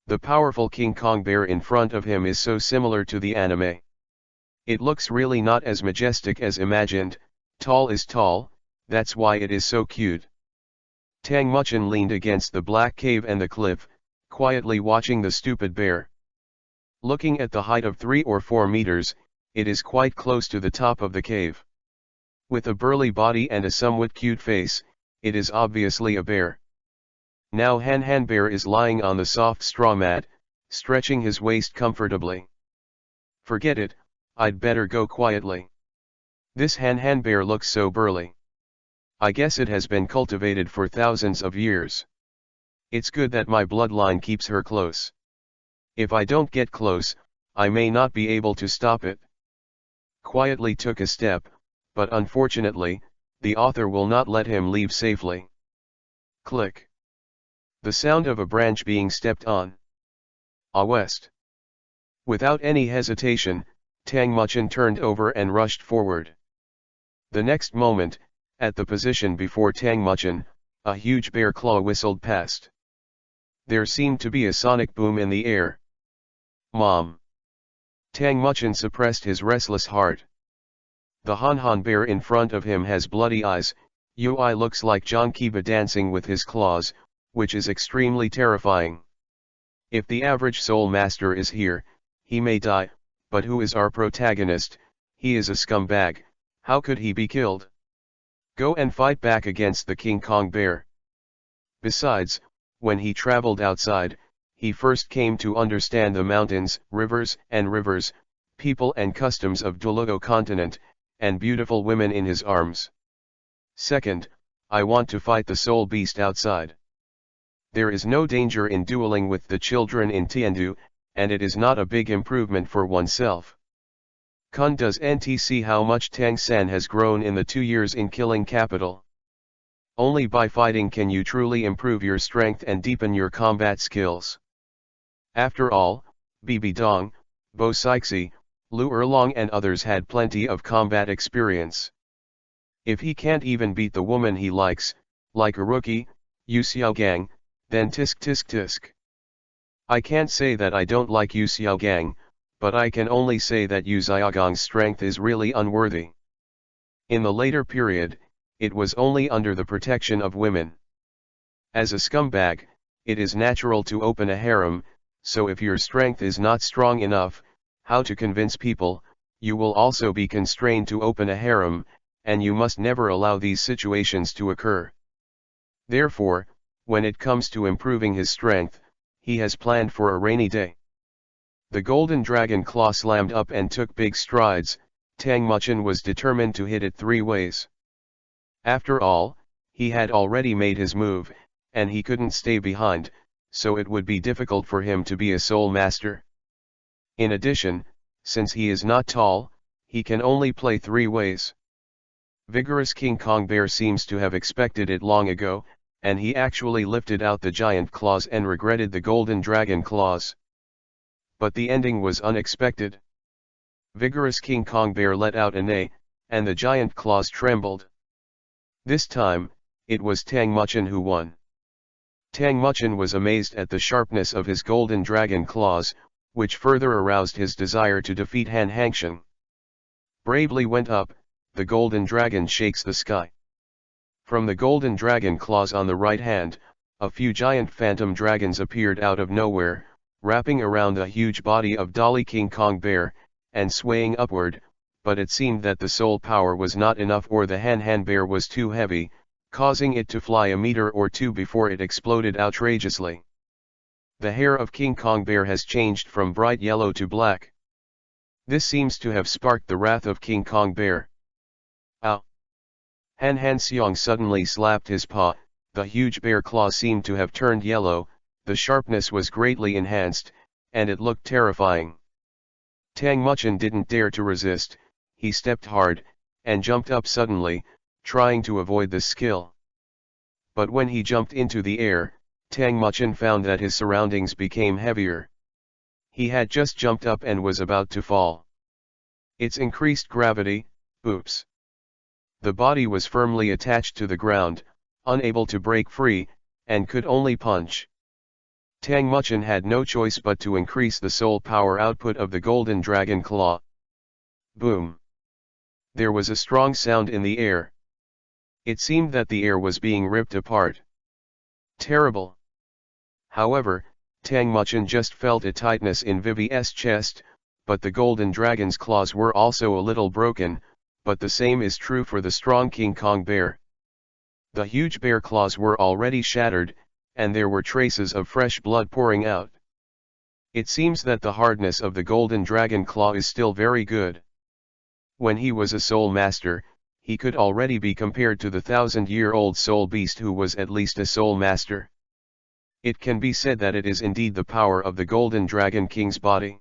The powerful King Kong bear in front of him is so similar to the anime. It looks really not as majestic as imagined. Tall is tall, that's why it is so cute. Tang Muchin leaned against the black cave and the cliff, quietly watching the stupid bear. Looking at the height of 3 or 4 meters, it is quite close to the top of the cave. With a burly body and a somewhat cute face, it is obviously a bear. Now Han Bear is lying on the soft straw mat, stretching his waist comfortably. Forget it, I'd better go quietly. This Han Bear looks so burly. I guess it has been cultivated for thousands of years. It's good that my bloodline keeps her close. If I don't get close, I may not be able to stop it. Quietly took a step, but unfortunately, the author will not let him leave safely. Click. The sound of a branch being stepped on. West. Without any hesitation, Tang Muchin turned over and rushed forward. The next moment, at the position before Tang Muchin, a huge bear claw whistled past. There seemed to be a sonic boom in the air. Mom! Tang Muchin suppressed his restless heart. The Han bear in front of him has bloody eyes. Ui looks like John Kiba dancing with his claws, which is extremely terrifying. If the average soul master is here, he may die, but who is our protagonist? He is a scumbag. How could he be killed? Go and fight back against the King Kong bear. Besides, when he traveled outside, he first came to understand the mountains, rivers, people and customs of Douluo continent, and beautiful women in his arms. Second, I want to fight the soul beast outside. There is no danger in dueling with the children in Tiandu, and it is not a big improvement for oneself. Kun does NT see how much Tang San has grown in the 2 years in killing capital. Only by fighting can you truly improve your strength and deepen your combat skills. After all, Bibi Dong, Bo Sixi, Lu Erlong and others had plenty of combat experience. If he can't even beat the woman he likes, like a rookie, Yu Xiaogang, then tisk tisk tisk. I can't say that I don't like Yu Xiaogang, but I can only say that Yu Xiaogang's strength is really unworthy. In the later period, it was only under the protection of women. As a scumbag, it is natural to open a harem, so if your strength is not strong enough, how to convince people, you will also be constrained to open a harem, and you must never allow these situations to occur. Therefore, when it comes to improving his strength, he has planned for a rainy day. The golden dragon claw slammed up and took big strides. Tang Muchin was determined to hit it 3 ways. After all, he had already made his move, and he couldn't stay behind, so it would be difficult for him to be a soul master. In addition, since he is not tall, he can only play 3 ways. Vigorous King Kong bear seems to have expected it long ago, and he actually lifted out the giant claws and regretted the golden dragon claws. But the ending was unexpected. Vigorous King Kong bear let out a neigh, and the giant claws trembled. This time, it was Tang Muchin who won. Tang Muchin was amazed at the sharpness of his golden dragon claws, which further aroused his desire to defeat Han Hangsheng. Bravely went up, the golden dragon shakes the sky. From the golden dragon claws on the right hand, a few giant phantom dragons appeared out of nowhere, wrapping around the huge body of Dolly King Kong Bear, and swaying upward, but it seemed that the soul power was not enough or the Han Bear was too heavy, causing it to fly a meter or two before it exploded outrageously. The hair of King Kong Bear has changed from bright yellow to black. This seems to have sparked the wrath of King Kong Bear. Ow! Han Seong suddenly slapped his paw. The huge bear claw seemed to have turned yellow, the sharpness was greatly enhanced, and it looked terrifying. Tang Muchin didn't dare to resist, he stepped hard, and jumped up suddenly, trying to avoid the skill. But when he jumped into the air, Tang Muchin found that his surroundings became heavier. He had just jumped up and was about to fall. Its increased gravity, oops. The body was firmly attached to the ground, unable to break free, and could only punch. Tang Muchin had no choice but to increase the soul power output of the golden dragon claw. Boom! There was a strong sound in the air. It seemed that the air was being ripped apart. Terrible! However, Tang Muchin just felt a tightness in Vivi's chest, but the golden dragon's claws were also a little broken, but the same is true for the strong King Kong Bear. The huge bear claws were already shattered, and there were traces of fresh blood pouring out. It seems that the hardness of the golden dragon claw is still very good. When he was a soul master, he could already be compared to the 1,000-year-old soul beast who was at least a soul master. It can be said that it is indeed the power of the golden dragon king's body.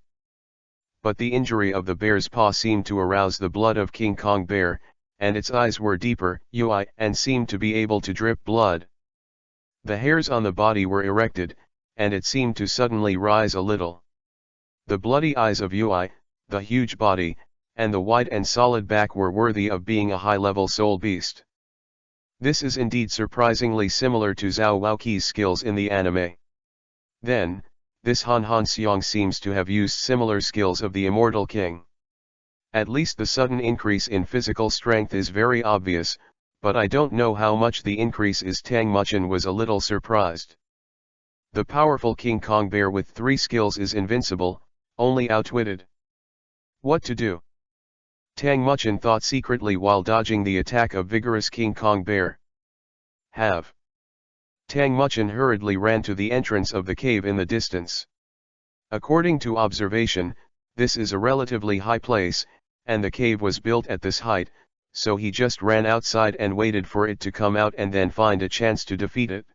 But the injury of the bear's paw seemed to arouse the blood of King Kong Bear, and its eyes were deeper, and seemed to be able to drip blood. The hairs on the body were erected, and it seemed to suddenly rise a little. The bloody eyes of the huge body, and the wide and solid back were worthy of being a high-level soul beast. This is indeed surprisingly similar to Zhao Waoqi's skills in the anime. Then, this Han Seong seems to have used similar skills of the immortal king. At least the sudden increase in physical strength is very obvious, but I don't know how much the increase is. Tang Muchin was a little surprised. The powerful King Kong Bear with 3 skills is invincible, only outwitted. What to do? Tang Muchin thought secretly while dodging the attack of vigorous King Kong Bear. Have. Tang Muchin hurriedly ran to the entrance of the cave in the distance. According to observation, this is a relatively high place, and the cave was built at this height, so he just ran outside and waited for it to come out and then find a chance to defeat it.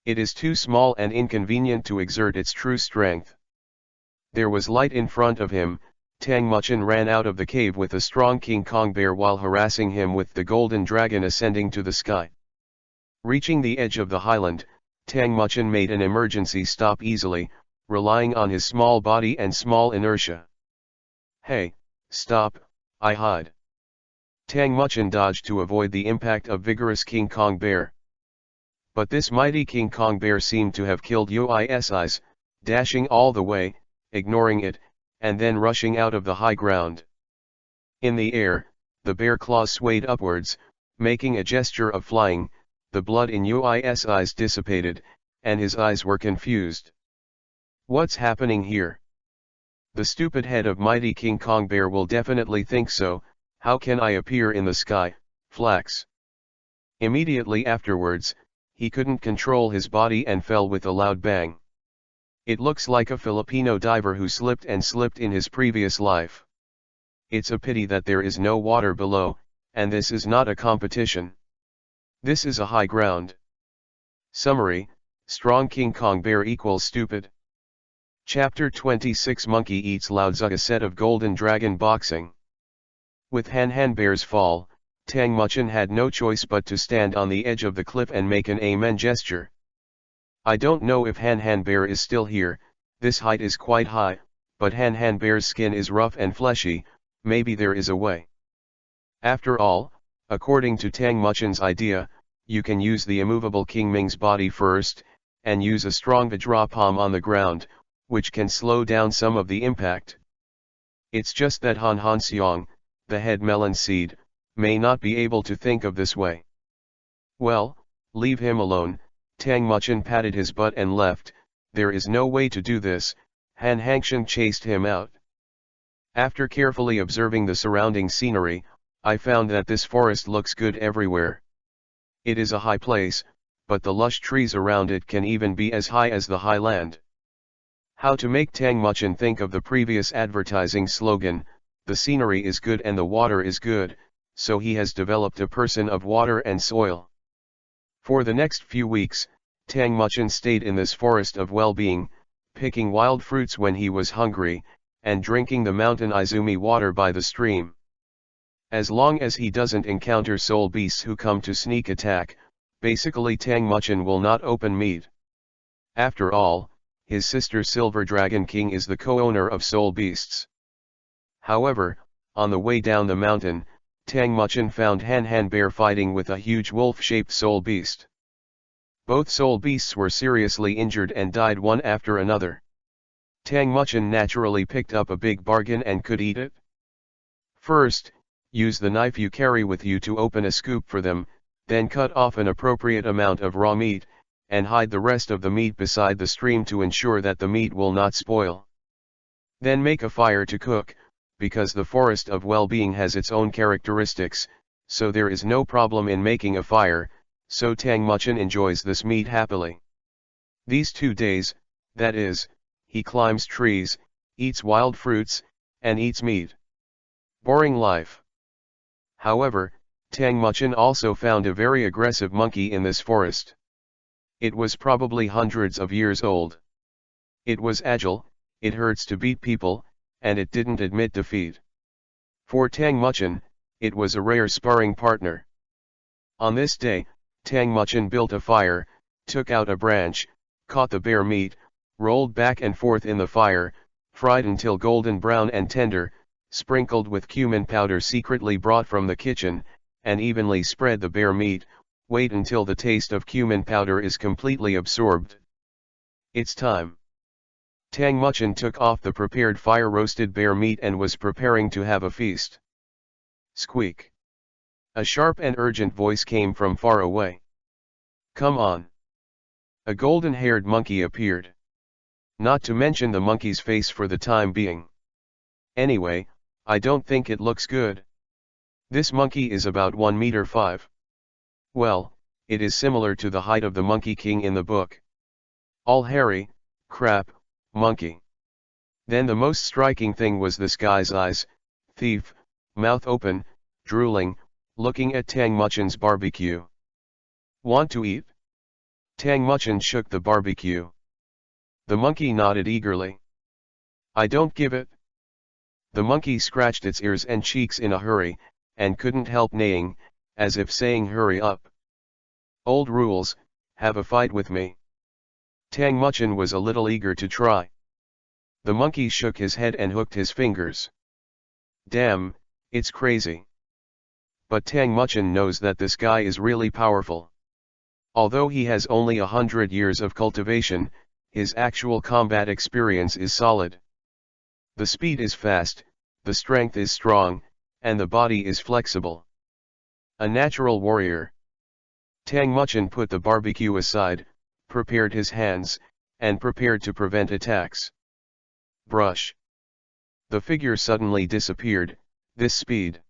It is too small and inconvenient to exert its true strength. There was light in front of him. Tang Muchin ran out of the cave with a strong King Kong Bear while harassing him with the golden dragon ascending to the sky. Reaching the edge of the highland, Tang Muchin made an emergency stop easily, relying on his small body and small inertia. Hey, stop, I hide. Tang Muchin dodged to avoid the impact of vigorous King Kong Bear. But this mighty King Kong Bear seemed to have killed Ui's eyes, dashing all the way, ignoring it, and then rushing out of the high ground. In the air, the bear claws swayed upwards, making a gesture of flying. The blood in Ui's eyes dissipated, and his eyes were confused. What's happening here? The stupid head of mighty King Kong Bear will definitely think so. How can I appear in the sky, Flax? Immediately afterwards, he couldn't control his body and fell with a loud bang. It looks like a Filipino diver who slipped and slipped in his previous life. It's a pity that there is no water below, and this is not a competition. This is a high ground. Summary: Strong King Kong Bear equals stupid. Chapter 26 Monkey Eats Laozi. A set of Golden Dragon Boxing. With Han Bear's fall, Tang Muchin had no choice but to stand on the edge of the cliff and make an amen gesture. I don't know if Han Bear is still here. This height is quite high, but Han Bear's skin is rough and fleshy. Maybe there is a way. After all, according to Tang Muchin's idea, you can use the immovable King Ming's body first, and use a strong Vajra palm on the ground, which can slow down some of the impact. It's just that Han Seong, the head melon seed, may not be able to think of this way. Well, leave him alone. Tang Muchin patted his butt and left. there is no way to do this, Han Hangshan chased him out. After carefully observing the surrounding scenery, I found that this forest looks good everywhere. It is a high place, but the lush trees around it can even be as high as the highland. How to make Tang Muchin think of the previous advertising slogan, the scenery is good and the water is good, so he has developed a person of water and soil. For the next few weeks, Tang Muchin stayed in this forest of well-being, picking wild fruits when he was hungry, and drinking the mountain Izumi water by the stream. As long as he doesn't encounter soul beasts who come to sneak attack, basically Tang Muchin will not open meat. After all, his sister Silver Dragon King is the co-owner of soul beasts. However, on the way down the mountain, Tang Muchin found Han Bear fighting with a huge wolf-shaped soul beast. Both soul beasts were seriously injured and died one after another. Tang Muchin naturally picked up a big bargain and could eat it. First, use the knife you carry with you to open a scoop for them, then cut off an appropriate amount of raw meat, and hide the rest of the meat beside the stream to ensure that the meat will not spoil. Then make a fire to cook, because the forest of well-being has its own characteristics, so there is no problem in making a fire, so Tang Muchin enjoys this meat happily. These 2 days, that is, he climbs trees, eats wild fruits, and eats meat. Boring life. However, Tang Muchin also found a very aggressive monkey in this forest. It was probably hundreds of years old. It was agile, it hurts to beat people, and it didn't admit defeat. For Tang Muchin, it was a rare sparring partner. On this day, Tang Muchin built a fire, took out a branch, caught the bear meat, rolled back and forth in the fire, fried until golden brown and tender, sprinkled with cumin powder secretly brought from the kitchen, and evenly spread the bear meat. Wait until the taste of cumin powder is completely absorbed. It's time. Tang Muchin took off the prepared fire-roasted bear meat and was preparing to have a feast. Squeak. A sharp and urgent voice came from far away. Come on. A golden-haired monkey appeared. Not to mention the monkey's face for the time being. Anyway, I don't think it looks good. This monkey is about 1 meter 5. Well, it is similar to the height of the Monkey King in the book. All hairy, crap, monkey. Then the most striking thing was this guy's eyes, thief, mouth open, drooling, looking at Tang Muchin's barbecue. Want to eat? Tang Muchin shook the barbecue. The monkey nodded eagerly. I don't give it. The monkey scratched its ears and cheeks in a hurry, and couldn't help neighing, as if saying hurry up. Old rules, have a fight with me. Tang Muchin was a little eager to try. The monkey shook his head and hooked his fingers. Damn, it's crazy. But Tang Muchin knows that this guy is really powerful. Although he has only 100 years of cultivation, his actual combat experience is solid. The speed is fast, the strength is strong, and the body is flexible. A natural warrior. Tang Muchin put the barbecue aside, prepared his hands, and prepared to prevent attacks. Brush. The figure suddenly disappeared. This speed.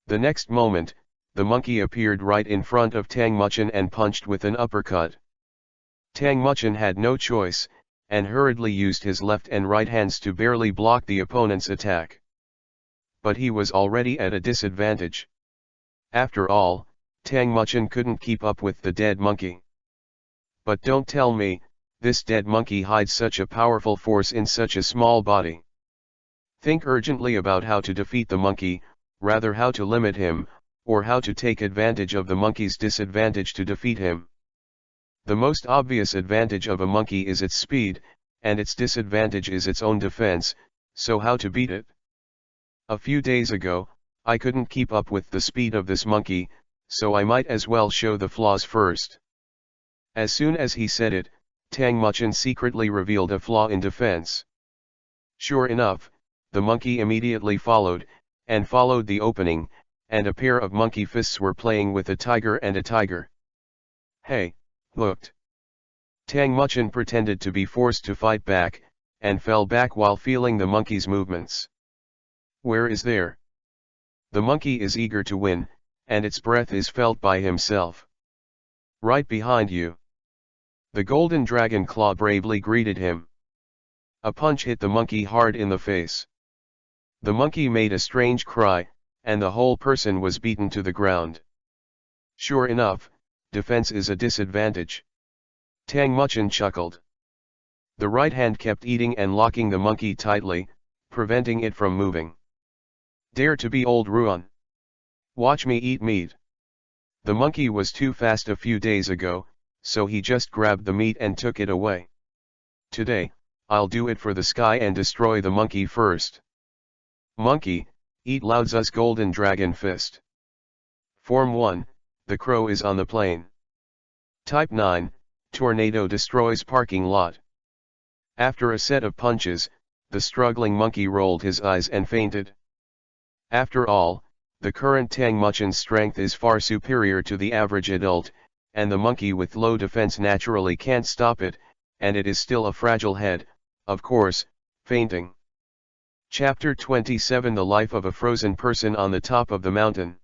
The next moment, the monkey appeared right in front of Tang Muchin and punched with an uppercut. Tang Muchin had no choice, and hurriedly used his left and right hands to barely block the opponent's attack. But he was already at a disadvantage. After all, Tang Muchin couldn't keep up with the dead monkey. But don't tell me, this dead monkey hides such a powerful force in such a small body. Think urgently about how to defeat the monkey, rather how to limit him, or how to take advantage of the monkey's disadvantage to defeat him. The most obvious advantage of a monkey is its speed, and its disadvantage is its own defense, so how to beat it? A few days ago, I couldn't keep up with the speed of this monkey, so I might as well show the flaws first. As soon as he said it, Tang Muchin secretly revealed a flaw in defense. Sure enough, the monkey immediately followed the opening, and a pair of monkey fists were playing with a tiger and a tiger. Hey, hooked. Tang Muchin pretended to be forced to fight back, and fell back while feeling the monkey's movements. Where is there? The monkey is eager to win, and its breath is felt by himself. Right behind you. The golden dragon claw bravely greeted him. A punch hit the monkey hard in the face. The monkey made a strange cry, and the whole person was beaten to the ground. Sure enough, defense is a disadvantage. Tang Muchin chuckled. The right hand kept eating and locking the monkey tightly, preventing it from moving. Dare to be old Ruan. Watch me eat meat. The monkey was too fast a few days ago, so he just grabbed the meat and took it away. Today, I'll do it for the sky and destroy the monkey first. Monkey, eat Lao Tzu's golden dragon fist. Form 1, the crow is on the plane. Type 9, tornado destroys parking lot. After a set of punches, the struggling monkey rolled his eyes and fainted. After all, the current Tang Muchin's strength is far superior to the average adult, and the monkey with low defense naturally can't stop it, and it is still a fragile head, of course, fainting. Chapter 27 The Life of a Frozen Person on the Top of the Mountain.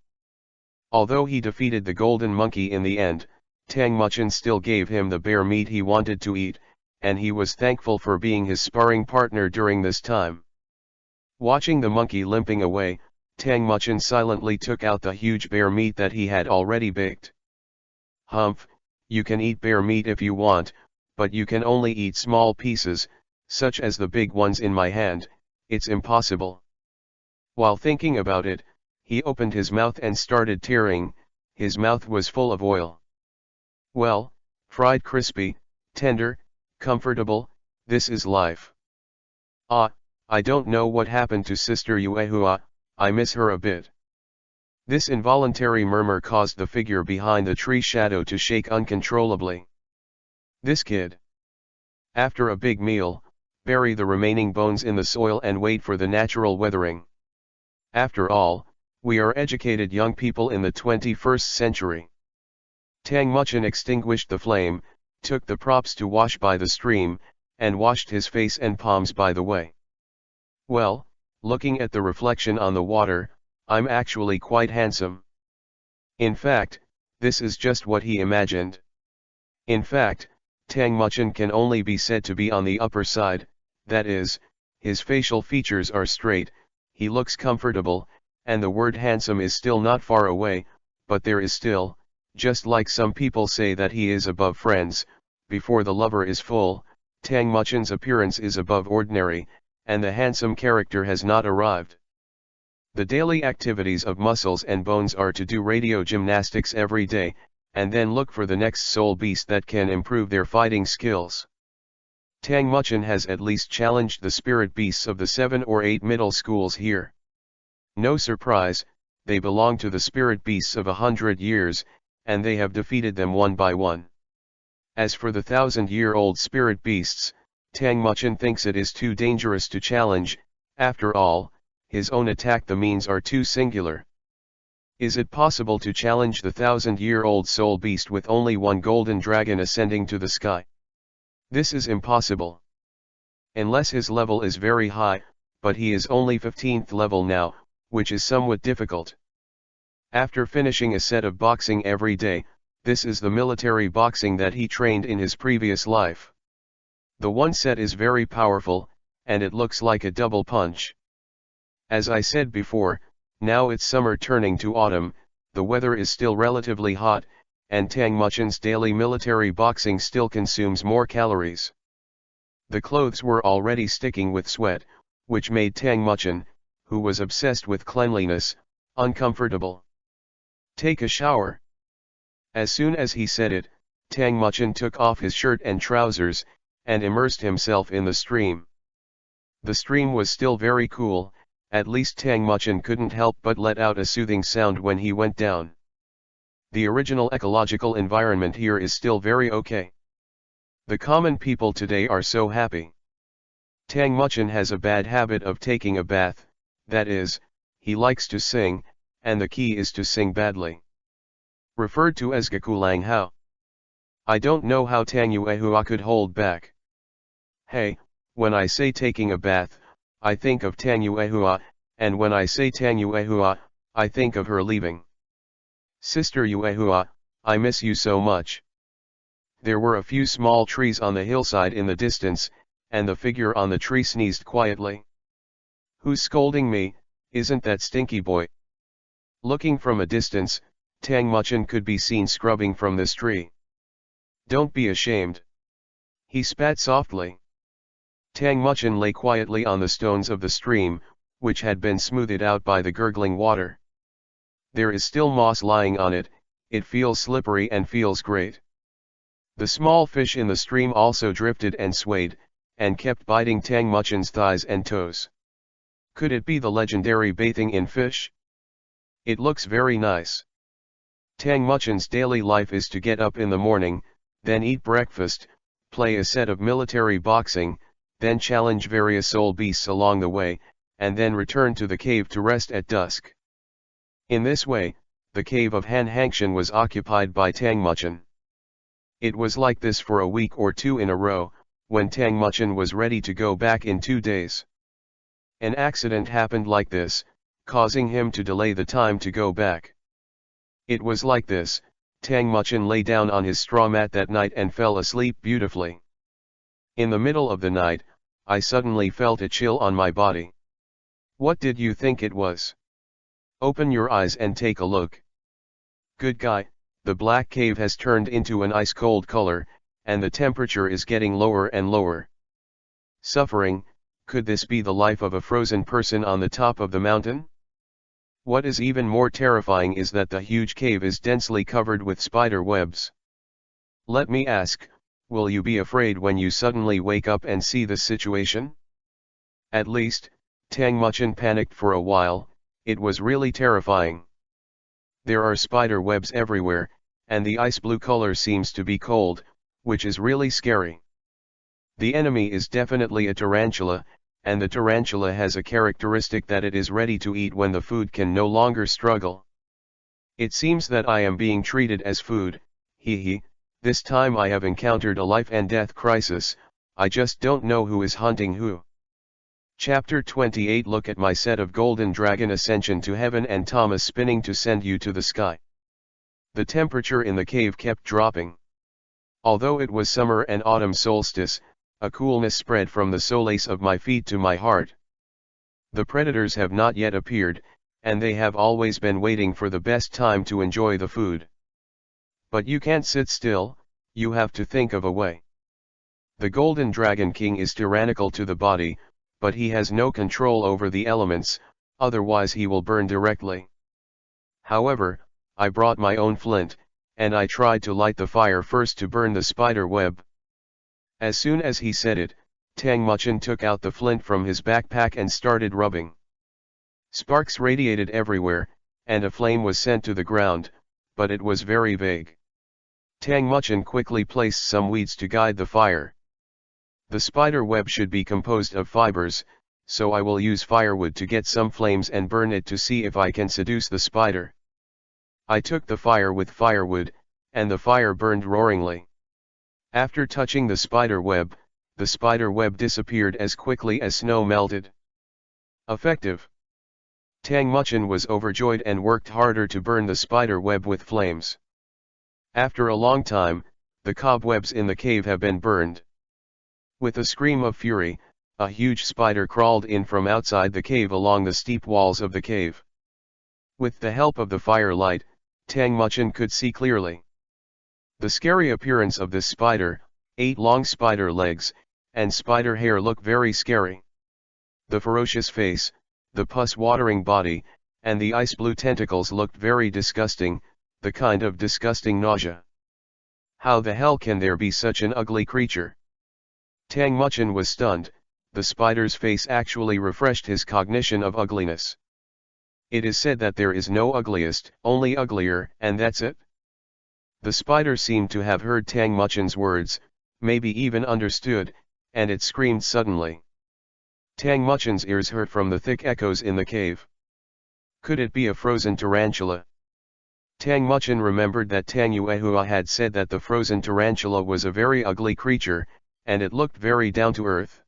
Although he defeated the golden monkey in the end, Tang Muchin still gave him the bear meat he wanted to eat, and he was thankful for being his sparring partner during this time. Watching the monkey limping away, Tang Muchin silently took out the huge bear meat that he had already baked. Humph, you can eat bear meat if you want, but you can only eat small pieces, such as the big ones in my hand, it's impossible. While thinking about it, he opened his mouth and started tearing, his mouth was full of oil. Well, fried crispy, tender, comfortable, this is life. Ah, I don't know what happened to Sister Yuehua, I miss her a bit. This involuntary murmur caused the figure behind the tree shadow to shake uncontrollably. This kid. After a big meal, bury the remaining bones in the soil and wait for the natural weathering. After all, we are educated young people in the 21st century. Tang Muchin extinguished the flame, took the props to wash by the stream, and washed his face and palms by the way. Well, looking at the reflection on the water, I'm actually quite handsome. In fact, this is just what he imagined. In fact, Tang Muchin can only be said to be on the upper side, that is, his facial features are straight, he looks comfortable, and the word handsome is still not far away, but there is still, just like some people say that he is above friends, before the lover is full, Tang Muchin's appearance is above ordinary, and the handsome character has not arrived. The daily activities of muscles and bones are to do radio gymnastics every day, and then look for the next soul beast that can improve their fighting skills. Tang Muchin has at least challenged the spirit beasts of the 7 or 8 middle schools here. No surprise, they belong to the spirit beasts of 100 years, and they have defeated them one by one. As for the 1,000-year-old spirit beasts, Tang Muchin thinks it is too dangerous to challenge, after all, his own attack the means are too singular. Is it possible to challenge the 1,000-year-old soul beast with only one golden dragon ascending to the sky? This is impossible. Unless his level is very high, but he is only 15th level now, which is somewhat difficult. After finishing a set of boxing every day, this is the military boxing that he trained in his previous life. The one set is very powerful, and it looks like a double punch. As I said before, now it's summer turning to autumn, the weather is still relatively hot, and Tang Muchin's daily military boxing still consumes more calories. The clothes were already sticking with sweat, which made Tang Muchin, who was obsessed with cleanliness, uncomfortable. Take a shower. As soon as he said it, Tang Muchin took off his shirt and trousers, and immersed himself in the stream. The stream was still very cool, at least Tang Muchin couldn't help but let out a soothing sound when he went down. The original ecological environment here is still very okay. The common people today are so happy. Tang Muchin has a bad habit of taking a bath, that is, he likes to sing, and the key is to sing badly. Referred to as gakulang hao. I don't know how Tang Yuehua could hold back. Hey, when I say taking a bath, I think of Tang Yuehua, and when I say Tang Yuehua, I think of her leaving. Sister Yuehua, I miss you so much. There were a few small trees on the hillside in the distance, and the figure on the tree sneezed quietly. Who's scolding me? Isn't that Stinky Boy? Looking from a distance, Tang Muchin could be seen scrubbing from this tree. Don't be ashamed. He spat softly. Tang Muchin lay quietly on the stones of the stream, which had been smoothed out by the gurgling water. There is still moss lying on it, it feels slippery and feels great. The small fish in the stream also drifted and swayed, and kept biting Tang Muchin's thighs and toes. Could it be the legendary bathing in fish? It looks very nice. Tang Muchin's daily life is to get up in the morning, then eat breakfast, play a set of military boxing, then challenge various soul beasts along the way, and then return to the cave to rest at dusk. In this way, the cave of Han Hangshan was occupied by Tang Muchin. It was like this for a week or two in a row, when Tang Muchin was ready to go back in 2 days. An accident happened like this, causing him to delay the time to go back. It was like this, Tang Muchin lay down on his straw mat that night and fell asleep beautifully. In the middle of the night, I suddenly felt a chill on my body. What did you think it was? Open your eyes and take a look. Good guy, the black cave has turned into an ice-cold color, and the temperature is getting lower and lower. Suffering, could this be the life of a frozen person on the top of the mountain? What is even more terrifying is that the huge cave is densely covered with spider webs. Let me ask, will you be afraid when you suddenly wake up and see the situation? At least, Tang Muchin panicked for a while, it was really terrifying. There are spider webs everywhere, and the ice blue color seems to be cold, which is really scary. The enemy is definitely a tarantula, and the tarantula has a characteristic that it is ready to eat when the food can no longer struggle. It seems that I am being treated as food, this time I have encountered a life and death crisis, I just don't know who is hunting who. Chapter 28. Look at my set of Golden Dragon Ascension to Heaven and Thomas spinning to send you to the sky. The temperature in the cave kept dropping. Although it was summer and autumn solstice, a coolness spread from the solace of my feet to my heart. The predators have not yet appeared, and they have always been waiting for the best time to enjoy the food. But you can't sit still, you have to think of a way. The Golden Dragon King is tyrannical to the body, but he has no control over the elements, otherwise he will burn directly. However, I brought my own flint, and I tried to light the fire first to burn the spider web. As soon as he said it, Tang Muchin took out the flint from his backpack and started rubbing. Sparks radiated everywhere, and a flame was sent to the ground, but it was very vague. Tang Muchin quickly placed some weeds to guide the fire. The spider web should be composed of fibers, so I will use firewood to get some flames and burn it to see if I can seduce the spider. I took the fire with firewood, and the fire burned roaringly. After touching the spider web disappeared as quickly as snow melted. Effective. Tang Muchin was overjoyed and worked harder to burn the spider web with flames. After a long time, the cobwebs in the cave have been burned. With a scream of fury, a huge spider crawled in from outside the cave along the steep walls of the cave. With the help of the firelight, Tang Muchin could see clearly. The scary appearance of this spider, 8 long spider legs, and spider hair look very scary. The ferocious face, the pus-watering body, and the ice-blue tentacles looked very disgusting, the kind of disgusting nausea. How the hell can there be such an ugly creature? Tang Muchin was stunned, the spider's face actually refreshed his cognition of ugliness. It is said that there is no ugliest, only uglier, and that's it? The spider seemed to have heard Tang Muchin's words, maybe even understood, and it screamed suddenly. Tang Muchin's ears hurt from the thick echoes in the cave. Could it be a frozen tarantula? Tang Muchin remembered that Tang Yuehua had said that the frozen tarantula was a very ugly creature, and it looked very down to earth.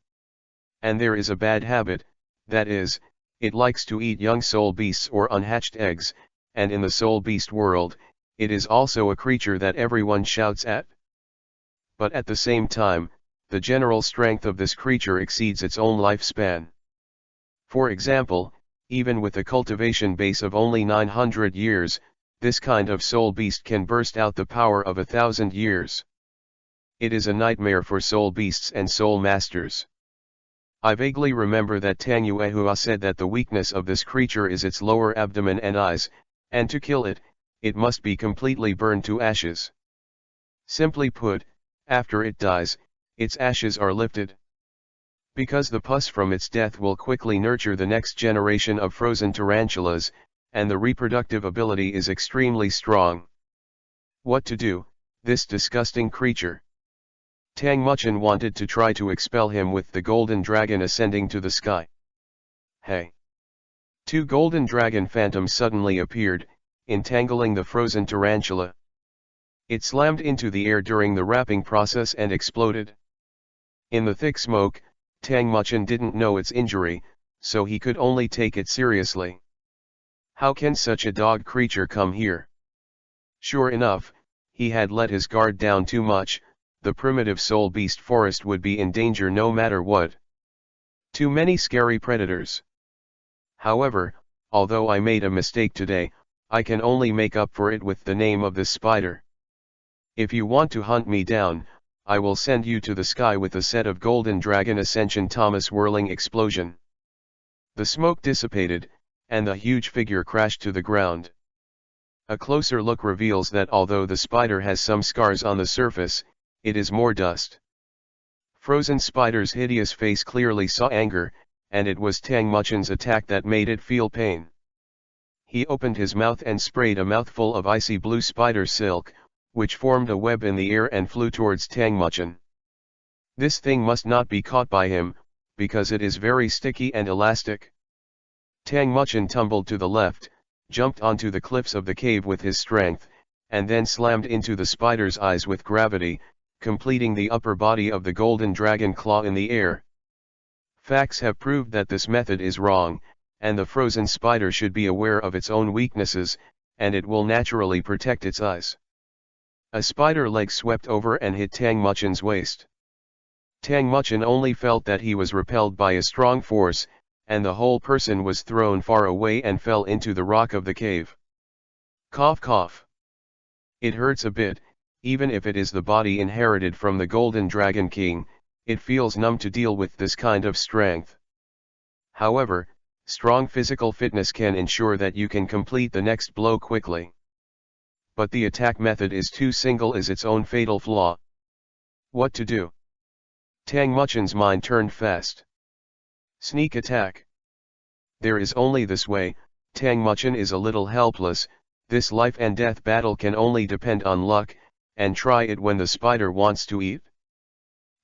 And there is a bad habit, that is, it likes to eat young soul beasts or unhatched eggs, and in the soul beast world, it is also a creature that everyone shouts at. But at the same time, the general strength of this creature exceeds its own lifespan. For example, even with a cultivation base of only 900 years, this kind of soul beast can burst out the power of 1,000 years. It is a nightmare for soul beasts and soul masters. I vaguely remember that Tang Yuehua said that the weakness of this creature is its lower abdomen and eyes, and to kill it, it must be completely burned to ashes. Simply put, after it dies, its ashes are lifted. Because the pus from its death will quickly nurture the next generation of frozen tarantulas, and the reproductive ability is extremely strong. What to do, this disgusting creature? Tang Muchin wanted to try to expel him with the golden dragon ascending to the sky. Hey! 2 golden dragon phantoms suddenly appeared, entangling the frozen tarantula. It slammed into the air during the wrapping process and exploded. In the thick smoke, Tang Muchin didn't know its injury, so he could only take it seriously. How can such a dog creature come here? Sure enough, he had let his guard down too much. The primitive soul beast forest would be in danger no matter what. Too many scary predators. However, although I made a mistake today, I can only make up for it with the name of this spider. If you want to hunt me down, I will send you to the sky with a set of golden dragon ascension Thomas whirling explosion. The smoke dissipated, and the huge figure crashed to the ground. A closer look reveals that although the spider has some scars on the surface, it is more dust. Frozen Spider's hideous face clearly saw anger, and it was Tang Muchin's attack that made it feel pain. He opened his mouth and sprayed a mouthful of icy blue spider silk, which formed a web in the air and flew towards Tang Muchin. This thing must not be caught by him, because it is very sticky and elastic. Tang Muchin tumbled to the left, jumped onto the cliffs of the cave with his strength, and then slammed into the spider's eyes with gravity, completing the upper body of the golden dragon claw in the air. Facts have proved that this method is wrong, and the frozen spider should be aware of its own weaknesses, and it will naturally protect its eyes. A spider leg swept over and hit Tang Muchin's waist. Tang Muchin only felt that he was repelled by a strong force, and the whole person was thrown far away and fell into the rock of the cave. Cough cough. It hurts a bit, even if it is the body inherited from the Golden Dragon King, it feels numb to deal with this kind of strength. However, strong physical fitness can ensure that you can complete the next blow quickly. But the attack method is too single is its own fatal flaw. What to do? Tang Muchin's mind turned fast. Sneak attack. There is only this way. Tang Muchin is a little helpless, this life and death battle can only depend on luck, and try it when the spider wants to eat.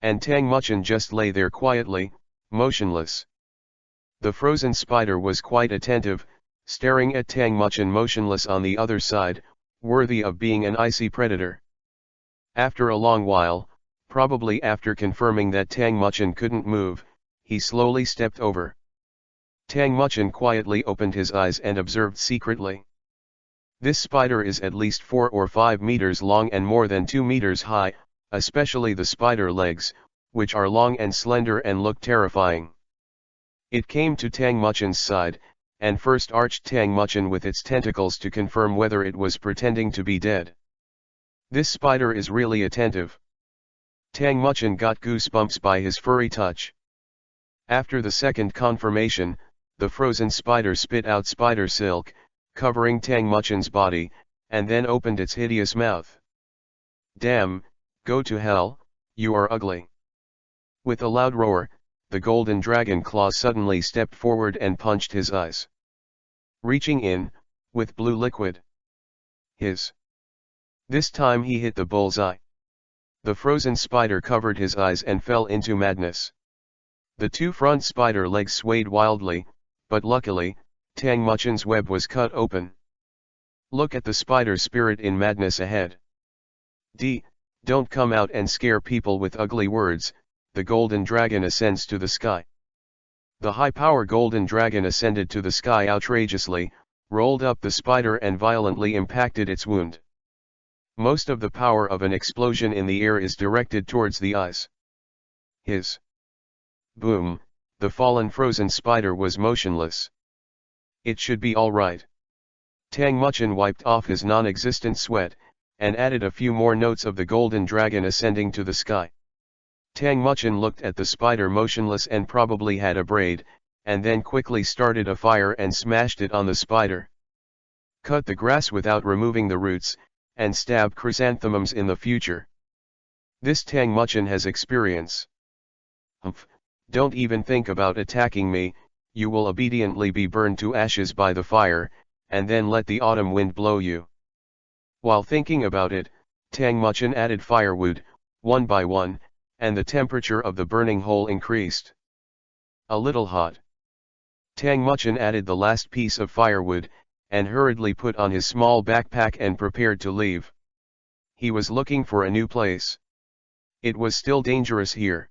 And Tang Muchin just lay there quietly, motionless. The frozen spider was quite attentive, staring at Tang Muchin motionless on the other side, worthy of being an icy predator. After a long while, probably after confirming that Tang Muchin couldn't move, he slowly stepped over. Tang Muchin quietly opened his eyes and observed secretly. This spider is at least 4 or 5 meters long and more than 2 meters high, especially the spider legs, which are long and slender and look terrifying. It came to Tang Muchin's side, and first arched Tang Muchin with its tentacles to confirm whether it was pretending to be dead. This spider is really attentive. Tang Muchin got goosebumps by his furry touch. After the second confirmation, the frozen spider spit out spider silk, covering Tang Muchin's body, and then opened its hideous mouth. Damn, go to hell, you are ugly. With a loud roar, the golden dragon claw suddenly stepped forward and punched his eyes. Reaching in, with blue liquid. This time he hit the bullseye. The frozen spider covered his eyes and fell into madness. The 2 front spider legs swayed wildly, but luckily, Tang Muchin's web was cut open. Look at the spider spirit in madness ahead. Don't come out and scare people with ugly words. The golden dragon ascends to the sky. The high-power golden dragon ascended to the sky outrageously, rolled up the spider and violently impacted its wound. Most of the power of an explosion in the air is directed towards the eyes. Boom, the fallen frozen spider was motionless. It should be all right. Tang Muchin wiped off his non-existent sweat, and added a few more notes of the golden dragon ascending to the sky. Tang Muchin looked at the spider motionless and probably had a braid, and then quickly started a fire and smashed it on the spider. Cut the grass without removing the roots, and stab chrysanthemums in the future. This Tang Muchin has experience. Humph, don't even think about attacking me, you will obediently be burned to ashes by the fire, and then let the autumn wind blow you. While thinking about it, Tang Muchin added firewood, one by one, and the temperature of the burning hole increased. A little hot. Tang Muchin added the last piece of firewood, and hurriedly put on his small backpack and prepared to leave. He was looking for a new place. It was still dangerous here.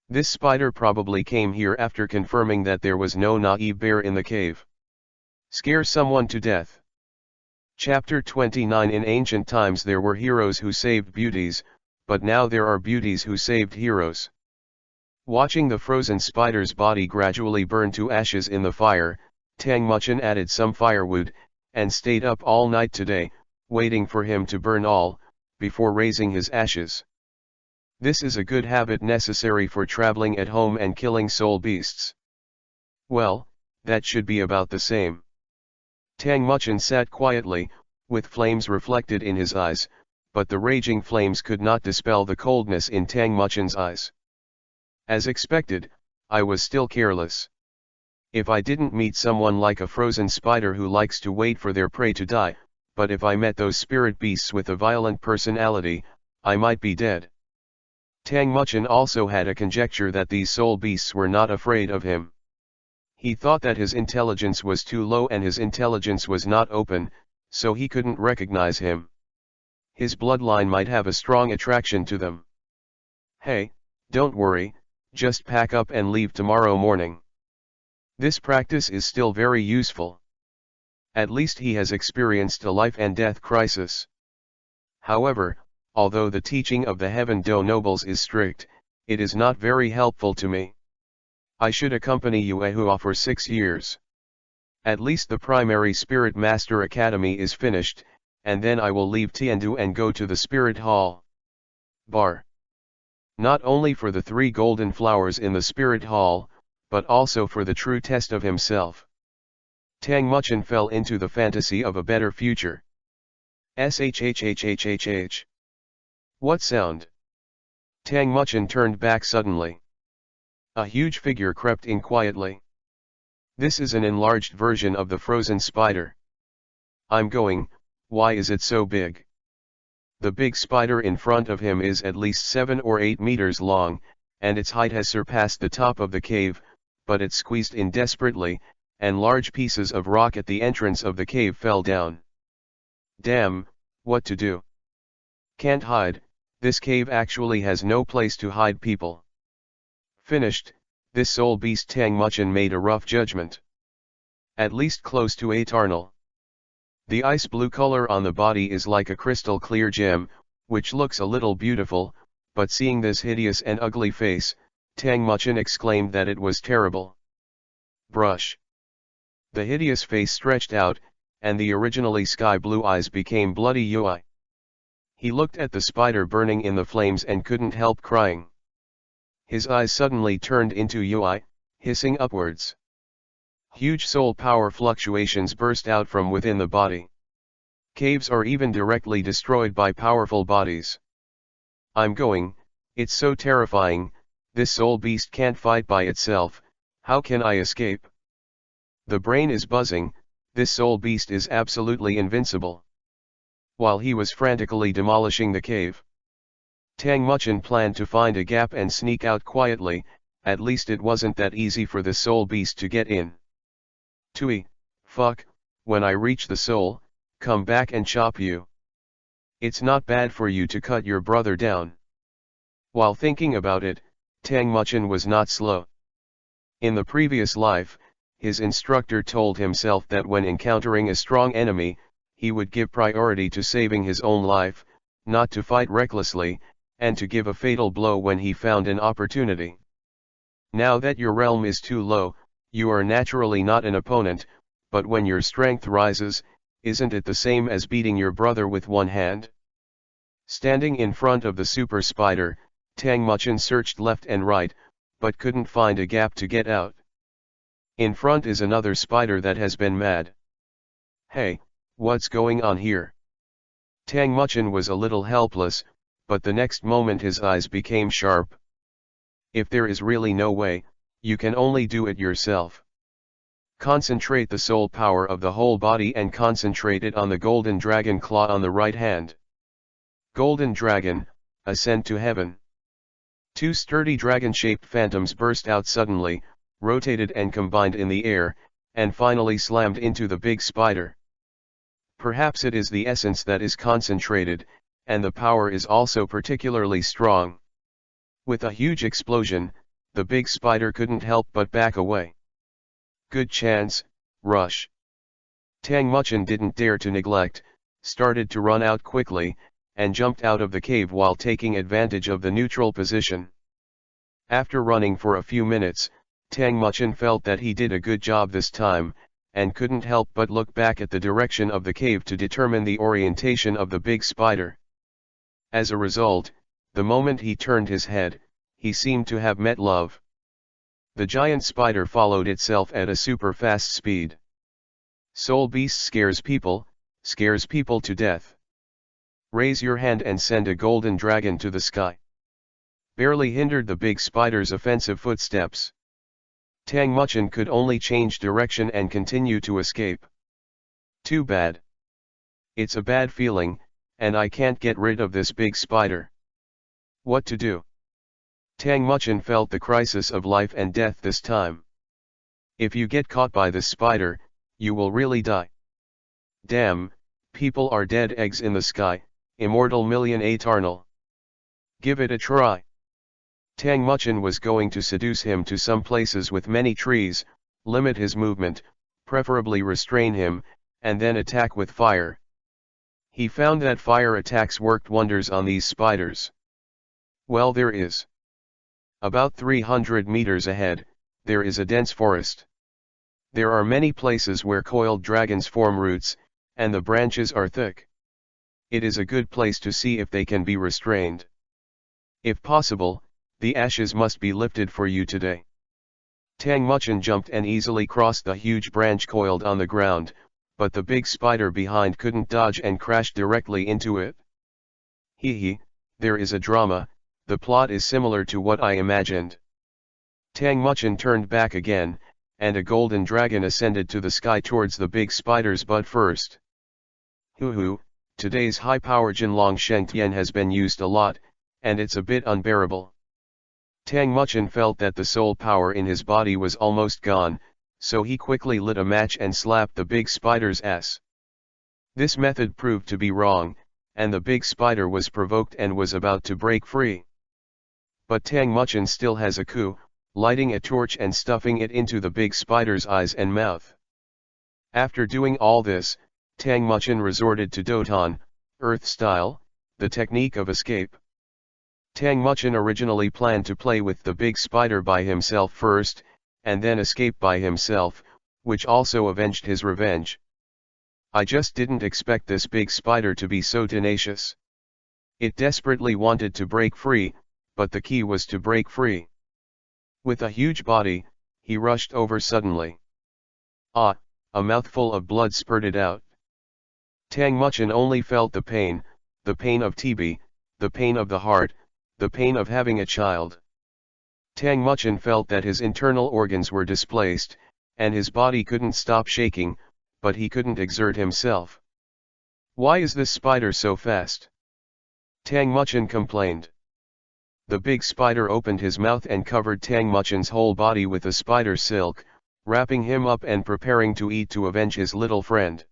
This spider probably came here after confirming that there was no naive bear in the cave. Scare someone to death. Chapter 29. In ancient times there were heroes who saved beauties, but now there are beauties who saved heroes. Watching the frozen spider's body gradually burn to ashes in the fire, Tang Muchin added some firewood, and stayed up all night today, waiting for him to burn all, before raising his ashes. This is a good habit necessary for traveling at home and killing soul beasts. Well, that should be about the same. Tang Muchin sat quietly, with flames reflected in his eyes, but the raging flames could not dispel the coldness in Tang Muchin's eyes. As expected, I was still careless. If I didn't meet someone like a frozen spider who likes to wait for their prey to die, but if I met those spirit beasts with a violent personality, I might be dead. Tang Muchin also had a conjecture that these soul beasts were not afraid of him. He thought that his intelligence was too low and his intelligence was not open, so he couldn't recognize him. His bloodline might have a strong attraction to them. Hey, don't worry, just pack up and leave tomorrow morning. This practice is still very useful. At least he has experienced a life and death crisis. However, although the teaching of the Heaven Do nobles is strict, it is not very helpful to me. I should accompany Yuehua for 6 years. At least the primary Spirit Master Academy is finished, and then I will leave Tiandu and go to the Spirit Hall. Not only for the 3 golden flowers in the Spirit Hall, but also for the true test of himself. Tang Muchin fell into the fantasy of a better future. Shhhhhhh. What sound? Tang Muchin turned back suddenly. A huge figure crept in quietly. This is an enlarged version of the frozen spider. I'm going, why is it so big? The big spider in front of him is at least 7 or 8 meters long, and its height has surpassed the top of the cave, but it squeezed in desperately, and large pieces of rock at the entrance of the cave fell down. Damn, what to do? Can't hide, this cave actually has no place to hide people. Finished, this soul beast Tang Muchin made a rough judgment. At least close to eternal. The ice blue color on the body is like a crystal clear gem, which looks a little beautiful, but seeing this hideous and ugly face, Tang Muchin exclaimed that it was terrible. Brush. The hideous face stretched out, and the originally sky blue eyes became bloody Yui. He looked at the spider burning in the flames and couldn't help crying. His eyes suddenly turned into Yui, hissing upwards. Huge soul power fluctuations burst out from within the body. Caves are even directly destroyed by powerful bodies. I'm going, it's so terrifying, this soul beast can't fight by itself, how can I escape? The brain is buzzing, this soul beast is absolutely invincible. While he was frantically demolishing the cave, Tang Muchin planned to find a gap and sneak out quietly, at least it wasn't that easy for the soul beast to get in. Tui, fuck, when I reach the soul, come back and chop you. It's not bad for you to cut your brother down. While thinking about it, Tang Muchin was not slow. In the previous life, his instructor told himself that when encountering a strong enemy, he would give priority to saving his own life, not to fight recklessly, and to give a fatal blow when he found an opportunity. Now that your realm is too low, you are naturally not an opponent, but when your strength rises, isn't it the same as beating your brother with one hand? Standing in front of the super spider, Tang Muchin searched left and right, but couldn't find a gap to get out. In front is another spider that has been mad. Hey, what's going on here? Tang Muchin was a little helpless, but the next moment his eyes became sharp. If there is really no way, you can only do it yourself. Concentrate the soul power of the whole body and concentrate it on the golden dragon claw on the right hand. Golden dragon, ascend to heaven. Two sturdy dragon-shaped phantoms burst out suddenly, rotated and combined in the air, and finally slammed into the big spider. Perhaps it is the essence that is concentrated, and the power is also particularly strong. With a huge explosion, the big spider couldn't help but back away. Good chance, rush. Tang Muchin didn't dare to neglect, started to run out quickly, and jumped out of the cave while taking advantage of the neutral position. After running for a few minutes, Tang Muchin felt that he did a good job this time, and couldn't help but look back at the direction of the cave to determine the orientation of the big spider. As a result, the moment he turned his head, he seemed to have met love. The giant spider followed itself at a super fast speed. Soul beast scares people to death. Raise your hand and send a golden dragon to the sky. Barely hindered the big spider's offensive footsteps. Tang Muchin could only change direction and continue to escape. Too bad. It's a bad feeling, and I can't get rid of this big spider. What to do? Tang Muchin felt the crisis of life and death this time. If you get caught by this spider, you will really die. Damn, people are dead eggs in the sky, immortal million eternal. Give it a try. Tang Muchin was going to seduce him to some places with many trees, limit his movement, preferably restrain him, and then attack with fire. He found that fire attacks worked wonders on these spiders. Well, there is. About 300 meters ahead, there is a dense forest. There are many places where coiled dragons form roots, and the branches are thick. It is a good place to see if they can be restrained. If possible, the ashes must be lifted for you today. Tang Muchin jumped and easily crossed the huge branch coiled on the ground, but the big spider behind couldn't dodge and crashed directly into it. Hee, there is a drama, the plot is similar to what I imagined. Tang Muchin turned back again, and a golden dragon ascended to the sky towards the big spider's butt first. Hoo, today's high-power Jinlong Shengtian has been used a lot, and it's a bit unbearable. Tang Muchin felt that the soul power in his body was almost gone, so he quickly lit a match and slapped the big spider's ass. This method proved to be wrong, and the big spider was provoked and was about to break free. But Tang Muchin still has a coup, lighting a torch and stuffing it into the big spider's eyes and mouth. After doing all this, Tang Muchin resorted to Doton, Earth style, the technique of escape. Tang Muchin originally planned to play with the big spider by himself first, and then escape by himself, which also avenged his revenge. I just didn't expect this big spider to be so tenacious. It desperately wanted to break free, but the key was to break free. With a huge body, he rushed over suddenly. Ah, a mouthful of blood spurted out. Tang Muchin only felt the pain of TB, the pain of the heart, the pain of having a child. Tang Muchin felt that his internal organs were displaced, and his body couldn't stop shaking, but he couldn't exert himself. Why is this spider so fast? Tang Muchin complained. The big spider opened his mouth and covered Tang Muchin's whole body with a spider silk, wrapping him up and preparing to eat to avenge his little friend.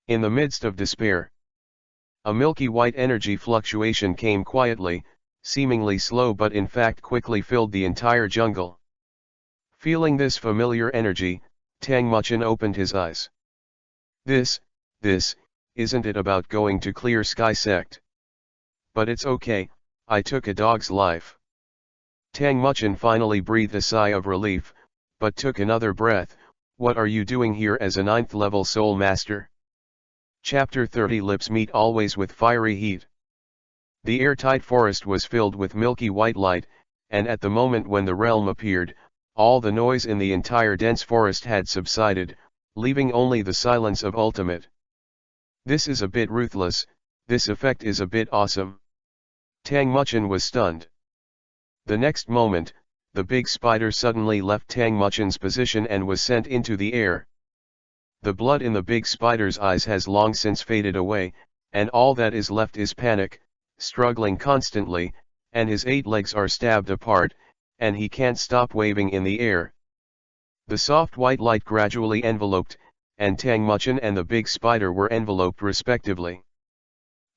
In the midst of despair, a milky white energy fluctuation came quietly, seemingly slow but in fact quickly filled the entire jungle. Feeling this familiar energy, Tang Muchin opened his eyes. This, isn't it about going to Clear Sky Sect? But it's okay, I took a dog's life. Tang Muchin finally breathed a sigh of relief, but took another breath. What are you doing here as a 9th level soul master? Chapter 30. Lips meet always with fiery heat. The airtight forest was filled with milky white light, and at the moment when the realm appeared, all the noise in the entire dense forest had subsided, leaving only the silence of ultimate. This is a bit ruthless, this effect is a bit awesome. Tang Muchin was stunned. The next moment, the big spider suddenly left Tang Muchin's position and was sent into the air. The blood in the big spider's eyes has long since faded away, and all that is left is panic, struggling constantly, and his 8 legs are stabbed apart, and he can't stop waving in the air. The soft white light gradually enveloped, and Tang Muchin and the big spider were enveloped respectively.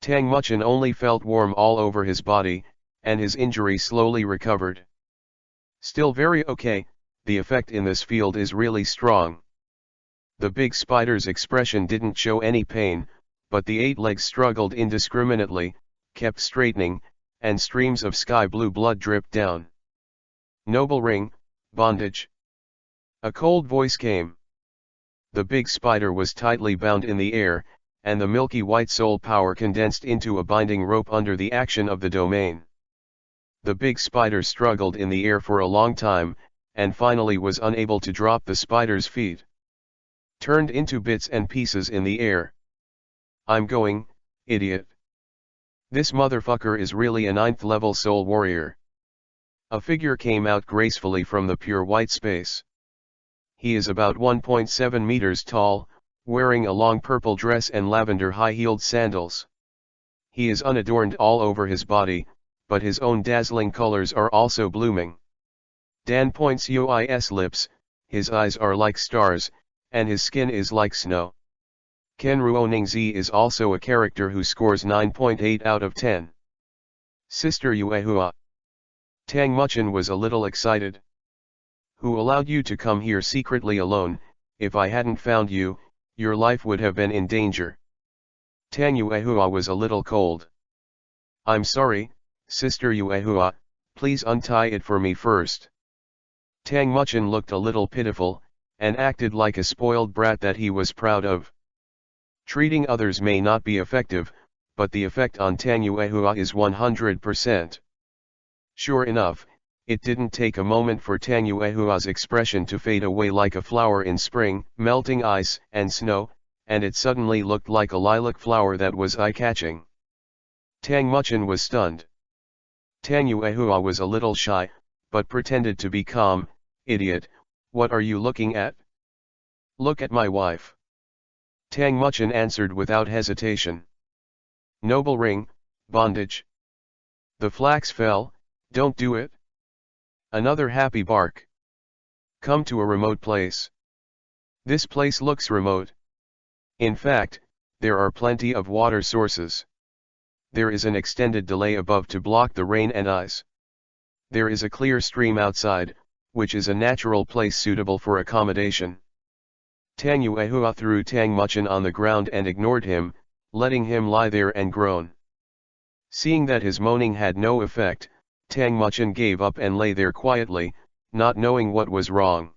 Tang Muchin only felt warm all over his body, and his injury slowly recovered. Still very okay, the effect in this field is really strong. The big spider's expression didn't show any pain, but the 8 legs struggled indiscriminately, kept straightening, and streams of sky blue blood dripped down. Noble ring, bondage. A cold voice came. The big spider was tightly bound in the air, and the milky white soul power condensed into a binding rope under the action of the domain. The big spider struggled in the air for a long time, and finally was unable to drop the spider's feet. Turned into bits and pieces in the air. I'm going, idiot. This motherfucker is really a 9th level soul warrior. A figure came out gracefully from the pure white space. He is about 1.7 meters tall, wearing a long purple dress and lavender high-heeled sandals. He is unadorned all over his body, but his own dazzling colors are also blooming. Dan points his lips, his eyes are like stars, and his skin is like snow. Ken Ruoningzi is also a character who scores 9.8 out of 10. Sister Yuehua. Tang Muchin was a little excited. Who allowed you to come here secretly alone? If I hadn't found you, your life would have been in danger. Tang Yuehua was a little cold. I'm sorry, Sister Yuehua, please untie it for me first. Tang Muchin looked a little pitiful, and acted like a spoiled brat that he was proud of. Treating others may not be effective, but the effect on Tang Yuehua is 100%. Sure enough, it didn't take a moment for Tang Yuehua's expression to fade away like a flower in spring, melting ice and snow, and it suddenly looked like a lilac flower that was eye-catching. Tang Muchin was stunned. Tang Yuehua was a little shy, but pretended to be calm. Idiot, what are you looking at? Look at my wife. Tang Muchin answered without hesitation. Noble ring, bondage. The flax fell, don't do it. Another happy bark. Come to a remote place. This place looks remote. In fact, there are plenty of water sources. There is an extended delay above to block the rain and ice. There is a clear stream outside, which is a natural place suitable for accommodation. Tang Yuehua threw Tang Muchin on the ground and ignored him, letting him lie there and groan. Seeing that his moaning had no effect, Tang Muchin gave up and lay there quietly, not knowing what was wrong.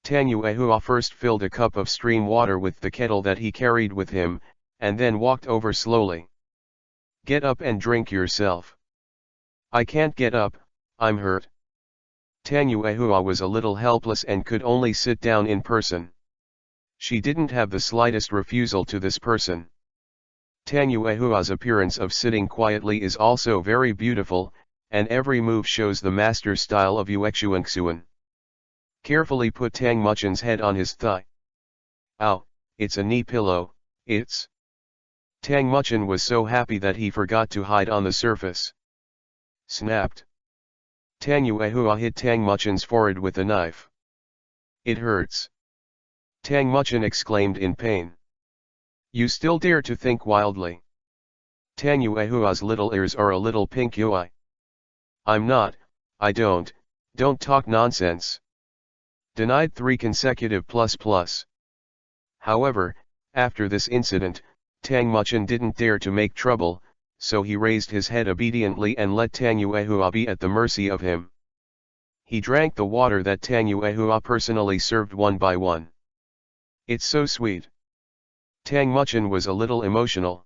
Tang Yuehua first filled a cup of stream water with the kettle that he carried with him, and then walked over slowly. Get up and drink yourself. I can't get up, I'm hurt. Tang Yuehua was a little helpless and could only sit down in person. She didn't have the slightest refusal to this person. Tang Yuehua's appearance of sitting quietly is also very beautiful, and every move shows the master style of Yuexuanxuan. Carefully put Tang Muchin's head on his thigh. Ow, it's a knee pillow, it's... Tang Muchin was so happy that he forgot to hide on the surface. Snapped. Tang Yuehua hit Tang Muchin's forehead with a knife. It hurts. Tang Muchin exclaimed in pain. You still dare to think wildly. Tang Yuehua's little ears are a little pink Yui. I'm not, don't talk nonsense. Denied 3 consecutive plus. However, after this incident, Tang Muchin didn't dare to make trouble, so he raised his head obediently and let Tang Yuehua be at the mercy of him. He drank the water that Tang Yuehua personally served one by one. It's so sweet. Tang Muchin was a little emotional.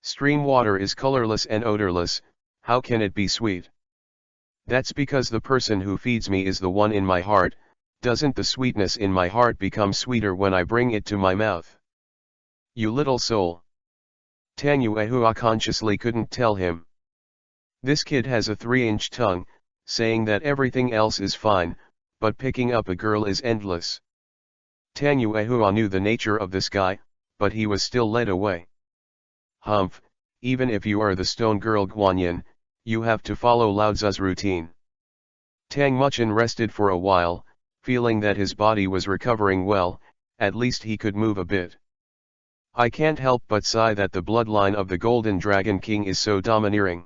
Stream water is colorless and odorless, how can it be sweet? That's because the person who feeds me is the one in my heart. Doesn't the sweetness in my heart become sweeter when I bring it to my mouth? You little soul. Tang Yuehua consciously couldn't tell him. This kid has a 3-inch tongue, saying that everything else is fine, but picking up a girl is endless. Tang Yuehua knew the nature of this guy, but he was still led away. Humph, even if you are the stone girl Guanyin, you have to follow Lao Tzu's routine. Tang Muchin rested for a while, feeling that his body was recovering well, at least he could move a bit. I can't help but sigh that the bloodline of the Golden Dragon King is so domineering.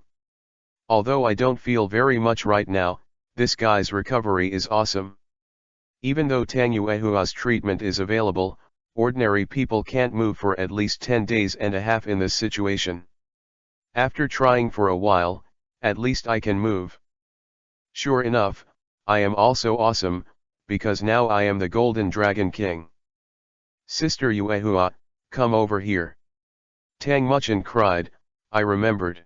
Although I don't feel very much right now, this guy's recovery is awesome. Even though Tang Yuehua's treatment is available, ordinary people can't move for at least 10 days and a half in this situation. After trying for a while, at least I can move. Sure enough, I am also awesome, because now I am the Golden Dragon King. Sister Yuehua, come over here. Tang Muchin cried, I remembered.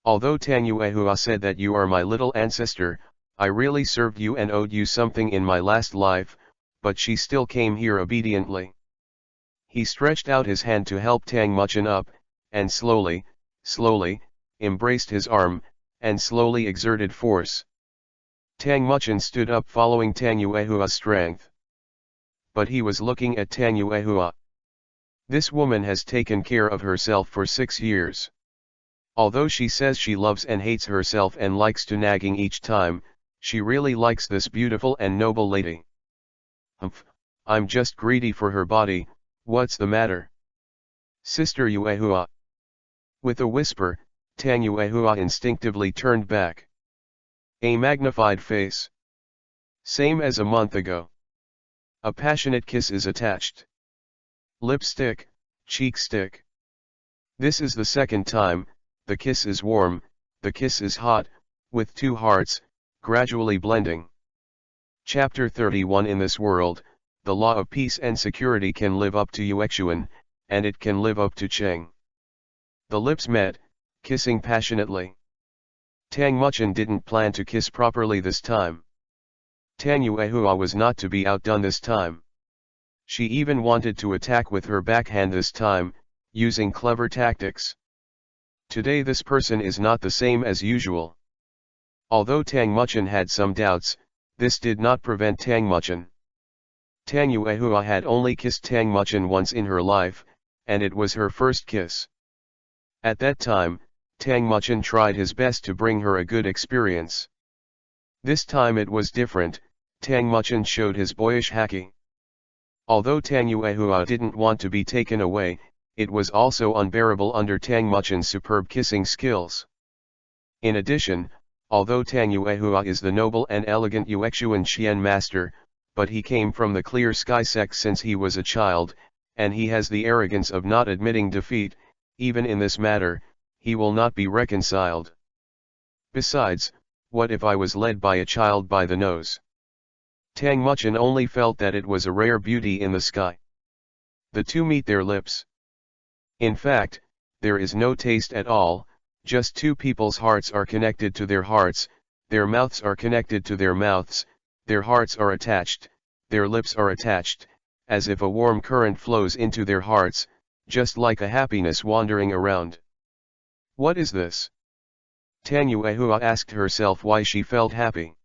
Although Tang Yuehua said that you are my little ancestor, I really served you and owed you something in my last life, but she still came here obediently. He stretched out his hand to help Tang Muchin up, and slowly, embraced his arm, and slowly exerted force. Tang Muchin stood up following Tang Yuehua's strength. But he was looking at Tang Yuehua. This woman has taken care of herself for 6 years. Although she says she loves and hates herself and likes to nagging each time, she really likes this beautiful and noble lady. Humph, I'm just greedy for her body, what's the matter? Sister Yuehua. With a whisper, Tang Yuehua instinctively turned back. A magnified face. Same as a month ago. A passionate kiss is attached. Lipstick, cheek stick. This is the second time, the kiss is warm, the kiss is hot, with 2 hearts, gradually blending. Chapter 31 In this world, the law of peace and security can live up to Yuexuan, and it can live up to Cheng. The lips met, kissing passionately. Tang Muchin didn't plan to kiss properly this time. Tang Yuehua was not to be outdone this time. She even wanted to attack with her backhand this time, using clever tactics. Today this person is not the same as usual. Although Tang Muchin had some doubts, this did not prevent Tang Muchin. Tang Yuehua had only kissed Tang Muchin once in her life, and it was her first kiss. At that time, Tang Muchin tried his best to bring her a good experience. This time it was different, Tang Muchin showed his boyish haki. Although Tang Yuehua didn't want to be taken away, it was also unbearable under Tang Muchin's superb kissing skills. In addition, although Tang Yuehua is the noble and elegant Yuexuan Xian master, but he came from the clear sky sect since he was a child, and he has the arrogance of not admitting defeat. Even in this matter, he will not be reconciled. Besides, what if I was led by a child by the nose? Tang Muchin only felt that it was a rare beauty in the sky. The two meet their lips. In fact, there is no taste at all, just two people's hearts are connected to their hearts, their mouths are connected to their mouths, their hearts are attached, their lips are attached, as if a warm current flows into their hearts, just like a happiness wandering around. What is this? Tang Yuehua asked herself why she felt happy.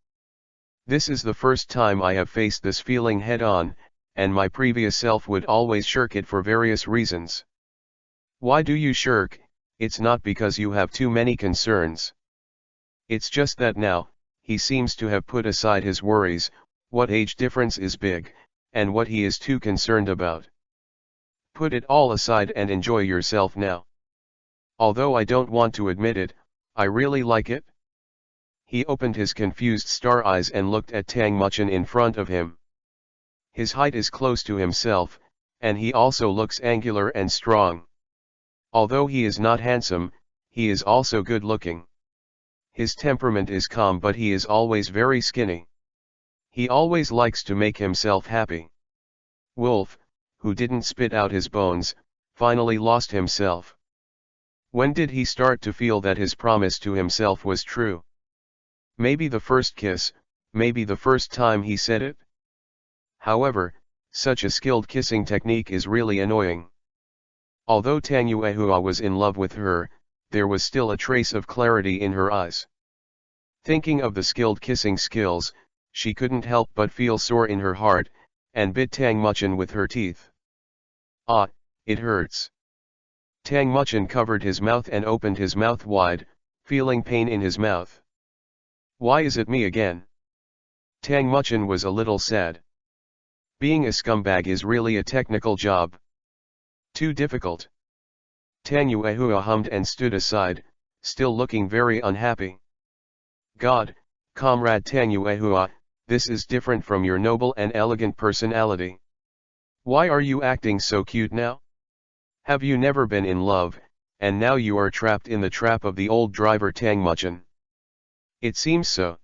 This is the first time I have faced this feeling head-on, and my previous self would always shirk it for various reasons. Why do you shirk? It's not because you have too many concerns. It's just that now, he seems to have put aside his worries, what age difference is big, and what he is too concerned about. Put it all aside and enjoy yourself now. Although I don't want to admit it, I really like it. He opened his confused star eyes and looked at Tang Muchen in front of him. His height is close to himself, and he also looks angular and strong. Although he is not handsome, he is also good looking. His temperament is calm, but he is always very skinny. He always likes to make himself happy. Wolf, who didn't spit out his bones, finally lost himself. When did he start to feel that his promise to himself was true? Maybe the first kiss, maybe the first time he said it? However, such a skilled kissing technique is really annoying. Although Tang Yuehua was in love with her, there was still a trace of clarity in her eyes. Thinking of the skilled kissing skills, she couldn't help but feel sore in her heart, and bit Tang Muchen with her teeth. Ah, it hurts. Tang Muchen covered his mouth and opened his mouth wide, feeling pain in his mouth. Why is it me again? Tang Muchen was a little sad. Being a scumbag is really a technical job. Too difficult. Tang Yuehua hummed and stood aside, still looking very unhappy. God, Comrade Tang Yuehua, this is different from your noble and elegant personality. Why are you acting so cute now? Have you never been in love, and now you are trapped in the trap of the old driver Tang Muchen? It seems so.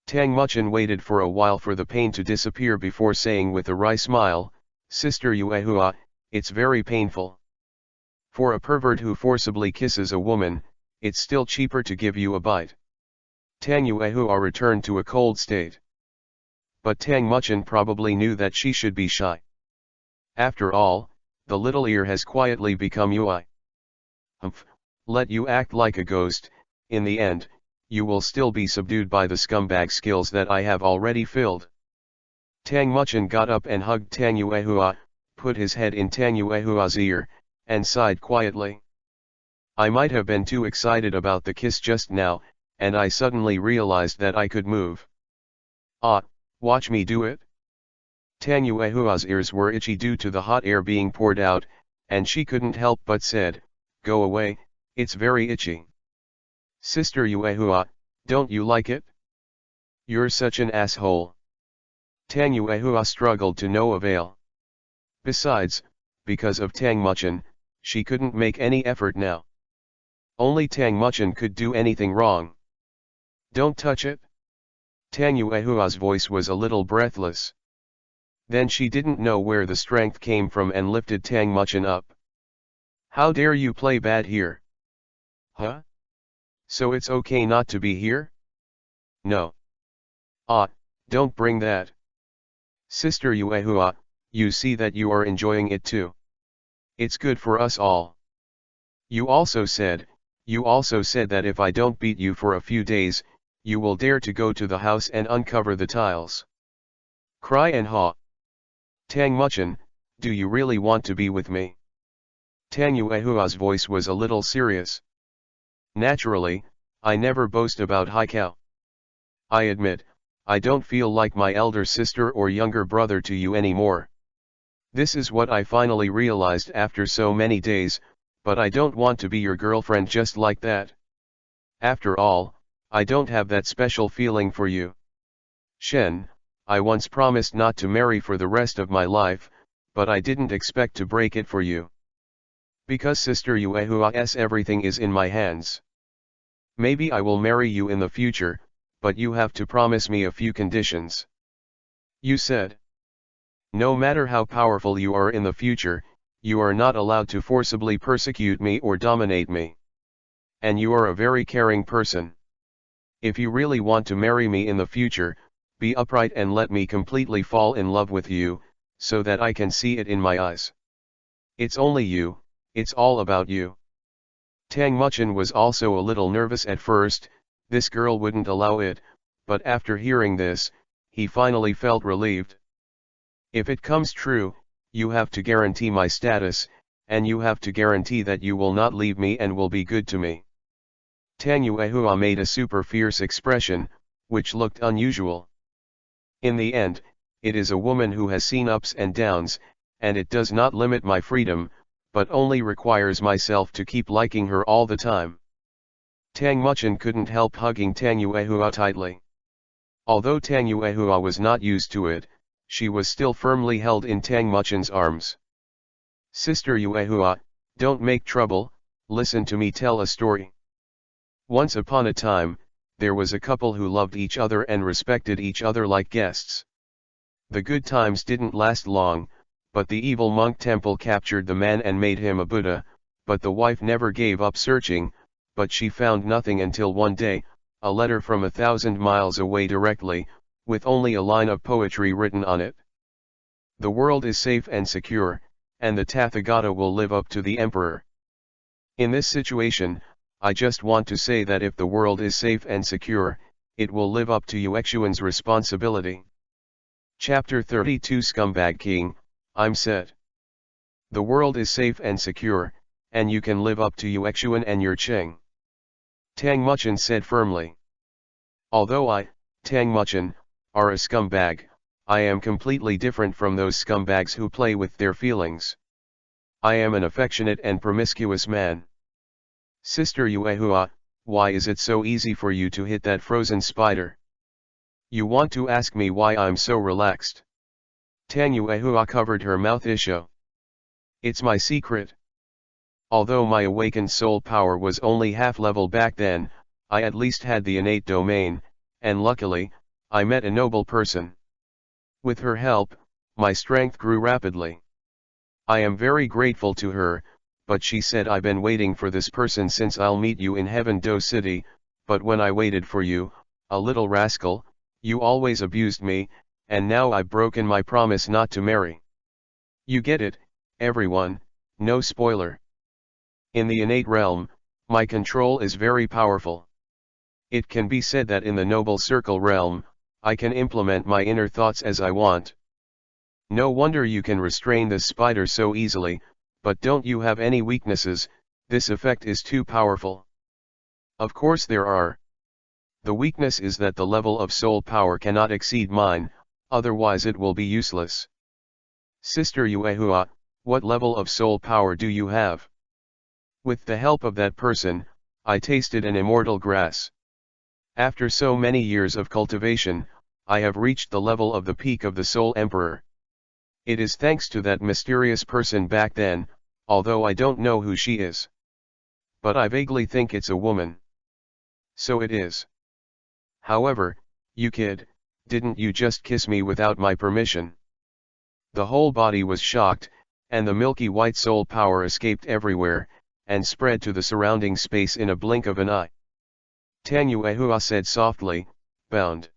Tang Muchen waited for a while for the pain to disappear before saying with a wry smile, Sister Yuehua, it's very painful. For a pervert who forcibly kisses a woman, it's still cheaper to give you a bite. Tang Yuehua returned to a cold state. But Tang Muchen probably knew that she should be shy. After all, the little ear has quietly become Yui. Humph, let you act like a ghost, in the end, you will still be subdued by the scumbag skills that I have already filled. Tang Muchen got up and hugged Tang Yuehua, put his head in Tang Yuehua's ear, and sighed quietly. I might have been too excited about the kiss just now, and I suddenly realized that I could move. Ah, watch me do it. Tang Yuehua's ears were itchy due to the hot air being poured out, and she couldn't help but said, Go away, it's very itchy. Sister Yuehua, don't you like it? You're such an asshole. Tang Yuehua struggled to no avail. Besides, because of Tang Muchen, she couldn't make any effort now. Only Tang Muchen could do anything wrong. Don't touch it. Tang Yuehua's voice was a little breathless. Then she didn't know where the strength came from and lifted Tang Muchen up. How dare you play bad here? Huh? So it's okay not to be here? No. Ah, don't bring that. Sister Yuehua, you see that you are enjoying it too. It's good for us all. You also said that if I don't beat you for a few days, you will dare to go to the house and uncover the tiles. Cry and haw. Tang Muchen, do you really want to be with me? Tang Yuehua's voice was a little serious. Naturally, I never boast about Haikao. I admit, I don't feel like my elder sister or younger brother to you anymore. This is what I finally realized after so many days, but I don't want to be your girlfriend just like that. After all, I don't have that special feeling for you. Shen, I once promised not to marry for the rest of my life, but I didn't expect to break it for you. Because Sister Yuehua's everything is in my hands. Maybe I will marry you in the future, but you have to promise me a few conditions. You said. No matter how powerful you are in the future, you are not allowed to forcibly persecute me or dominate me. And you are a very caring person. If you really want to marry me in the future, be upright and let me completely fall in love with you, so that I can see it in my eyes. It's only you, it's all about you. Tang Muchen was also a little nervous at first, this girl wouldn't allow it, but after hearing this, he finally felt relieved. If it comes true, you have to guarantee my status, and you have to guarantee that you will not leave me and will be good to me. Tang Yuehua made a super fierce expression, which looked unusual. In the end, it is a woman who has seen ups and downs, and it does not limit my freedom, but only requires myself to keep liking her all the time. Tang Muchin couldn't help hugging Tang Yuehua tightly. Although Tang Yuehua was not used to it, she was still firmly held in Tang Muchin's arms. Sister Yuehua, don't make trouble, listen to me tell a story. Once upon a time, there was a couple who loved each other and respected each other like guests. The good times didn't last long, but the evil monk temple captured the man and made him a Buddha, but the wife never gave up searching, but she found nothing until one day, a letter from 1,000 miles away directly, with only a line of poetry written on it. The world is safe and secure, and the Tathagata will live up to the emperor. In this situation, I just want to say that if the world is safe and secure, it will live up to Yuexuan's responsibility. Chapter 32 Scumbag King, I'm set. The world is safe and secure, and you can live up to Yuexuan and your Cheng. Tang Muchin said firmly. Although I, Tang Muchin, are a scumbag, I am completely different from those scumbags who play with their feelings. I am an affectionate and promiscuous man. Sister Yuehua, why is it so easy for you to hit that frozen spider? You want to ask me why I'm so relaxed? Tang Yuehua covered her mouth issue. It's my secret. Although my awakened soul power was only half level back then, I at least had the innate domain, and luckily, I met a noble person. With her help, my strength grew rapidly. I am very grateful to her, but she said I've been waiting for this person since I'll meet you in Heaven Do City, but when I waited for you, a little rascal, you always abused me, and now I've broken my promise not to marry. You get it, everyone, no spoiler. In the innate realm, my control is very powerful. It can be said that in the noble circle realm, I can implement my inner thoughts as I want. No wonder you can restrain this spider so easily, but don't you have any weaknesses? This effect is too powerful. Of course there are. The weakness is that the level of soul power cannot exceed mine, otherwise it will be useless. Sister Yuehua, what level of soul power do you have? With the help of that person, I tasted an immortal grass. After so many years of cultivation, I have reached the level of the peak of the Soul Emperor. It is thanks to that mysterious person back then, although I don't know who she is. But I vaguely think it's a woman. So it is. However, you kid, didn't you just kiss me without my permission? The whole body was shocked, and the milky white soul power escaped everywhere, and spread to the surrounding space in a blink of an eye. Tang Yuehua said softly, bound.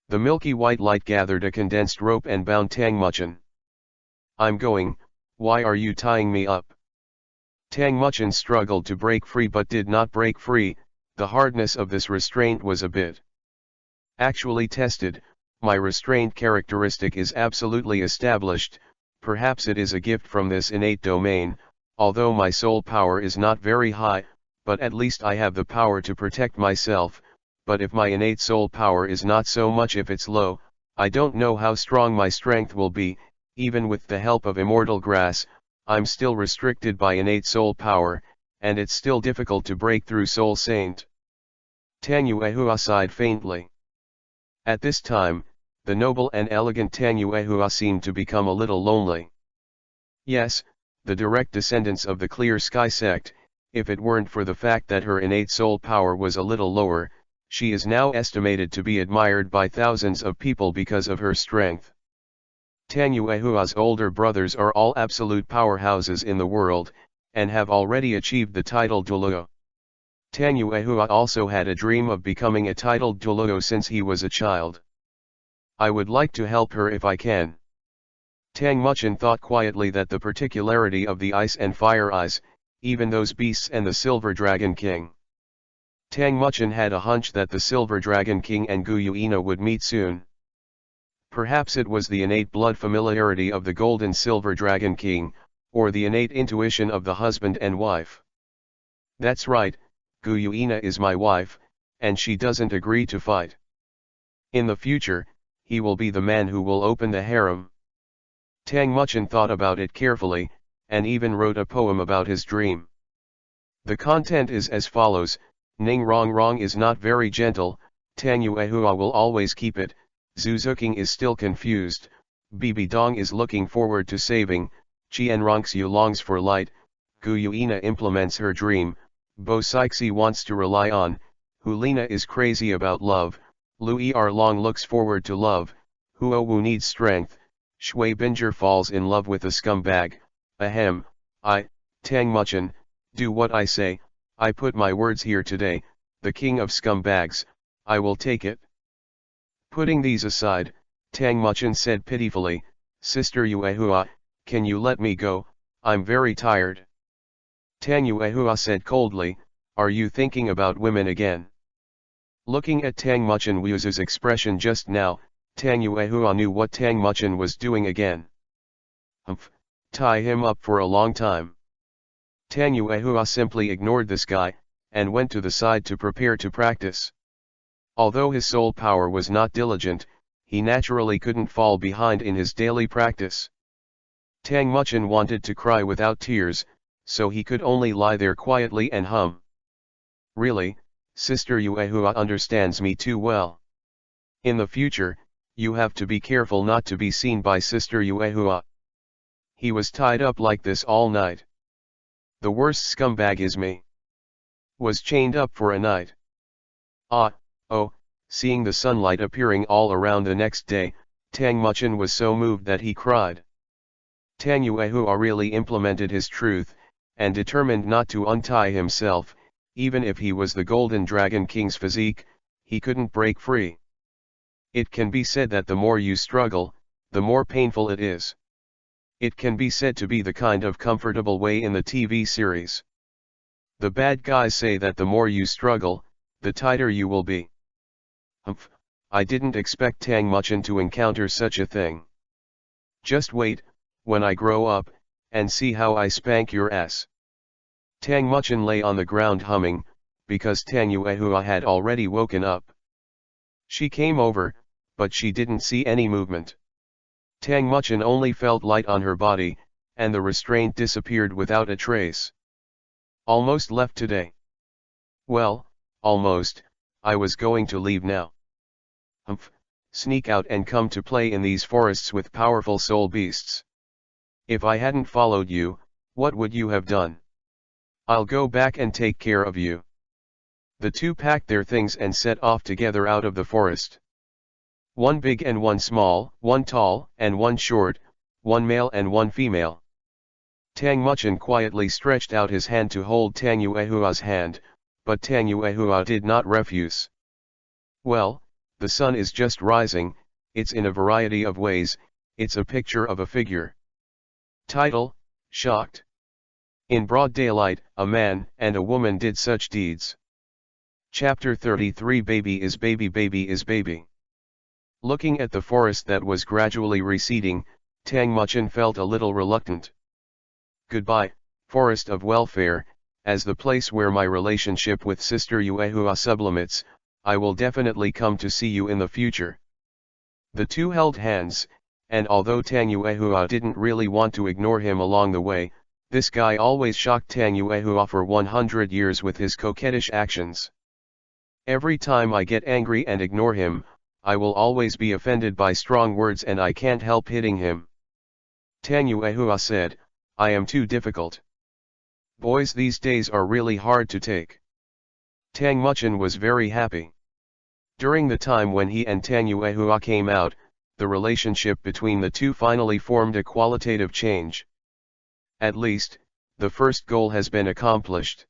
The milky white light gathered a condensed rope and bound Tang Muchin. I'm going, why are you tying me up? Tang Muchin struggled to break free but did not break free. The hardness of this restraint was a bit actually tested. My restraint characteristic is absolutely established. Perhaps it is a gift from this innate domain, although my soul power is not very high, but at least I have the power to protect myself. But if my innate soul power is not so much if it's low, I don't know how strong my strength will be. Even with the help of immortal grass, I'm still restricted by innate soul power, and it's still difficult to break through Soul Saint. Tang Yuehua sighed faintly. At this time, the noble and elegant Tang Yuehua seemed to become a little lonely. Yes, the direct descendants of the Clear Sky sect, if it weren't for the fact that her innate soul power was a little lower, she is now estimated to be admired by thousands of people because of her strength. Tang Yuehua's older brothers are all absolute powerhouses in the world, and have already achieved the title Douluo. Tang Yuehua also had a dream of becoming a titled Douluo since he was a child. I would like to help her if I can. Tang Muchin thought quietly that the particularity of the Ice and Fire Eyes, even those beasts and the Silver Dragon King. Tang Muchin had a hunch that the Silver Dragon King and Guyuina would meet soon. Perhaps it was the innate blood familiarity of the Golden Silver Dragon King, or the innate intuition of the husband and wife. That's right, Guyuina is my wife, and she doesn't agree to fight. In the future, he will be the man who will open the harem. Tang Muchin thought about it carefully, and even wrote a poem about his dream. The content is as follows: Ning Rong Rong is not very gentle, Tang Yuehua will always keep it, Zuzuking is still confused, Bibi Dong is looking forward to saving, Chien Rongxiu longs for light, Gu Yuina implements her dream, Bo Sixi wants to rely on, Hulina is crazy about love, Lu Er Long looks forward to love, Huo Wu needs strength, Shui Binger falls in love with a scumbag, ahem, Tang Muchin, do what I say, I put my words here today, the king of scumbags, I will take it. Putting these aside, Tang Muchin said pitifully, Sister Yuehua, can you let me go, I'm very tired. Tang Yuehua said coldly, are you thinking about women again? Looking at Tang Muchin Wu's expression just now, Tang Yuehua knew what Tang Muchin was doing again. Humph, tie him up for a long time. Tang Yuehua simply ignored this guy, and went to the side to prepare to practice. Although his soul power was not diligent, he naturally couldn't fall behind in his daily practice. Tang Muchin wanted to cry without tears, so he could only lie there quietly and hum. Really, Sister Yuehua understands me too well. In the future, you have to be careful not to be seen by Sister Yuehua. He was tied up like this all night. The worst scumbag is me. Was chained up for a night. Seeing the sunlight appearing all around the next day, Tang Muchin was so moved that he cried. Tang Yuehua really implemented his truth, and determined not to untie himself, even if he was the Golden Dragon King's physique, he couldn't break free. It can be said that the more you struggle, the more painful it is. It can be said to be the kind of comfortable way in the TV series. The bad guys say that the more you struggle, the tighter you will be. Humph, I didn't expect Tang Muchin to encounter such a thing. Just wait, when I grow up, and see how I spank your ass. Tang Muchin lay on the ground humming, because Tang Yuehua had already woken up. She came over, but she didn't see any movement. Tang Muchin only felt light on her body, and the restraint disappeared without a trace. Almost left today. Well, almost, I was going to leave now. Humph, sneak out and come to play in these forests with powerful soul beasts. If I hadn't followed you, what would you have done? I'll go back and take care of you. The two packed their things and set off together out of the forest. One big and one small, one tall and one short, one male and one female. Tang Muchin quietly stretched out his hand to hold Tang Yuehua's hand, but Tang Yuehua did not refuse. Well, the sun is just rising, it's in a variety of ways, it's a picture of a figure. Title, Shocked. In broad daylight, a man and a woman did such deeds. Chapter 33 Baby is baby, baby is baby. Looking at the forest that was gradually receding, Tang Muchin felt a little reluctant. Goodbye, forest of welfare, as the place where my relationship with Sister Yuehua sublimates, I will definitely come to see you in the future. The two held hands, and although Tang Yuehua didn't really want to ignore him along the way, this guy always shocked Tang Yuehua for 100 years with his coquettish actions. Every time I get angry and ignore him, I will always be offended by strong words and I can't help hitting him. Tang Yuehua said, I am too difficult. Boys these days are really hard to take. Tang Muchin was very happy. During the time when he and Tang Yuehua came out, the relationship between the two finally formed a qualitative change. At least, the first goal has been accomplished.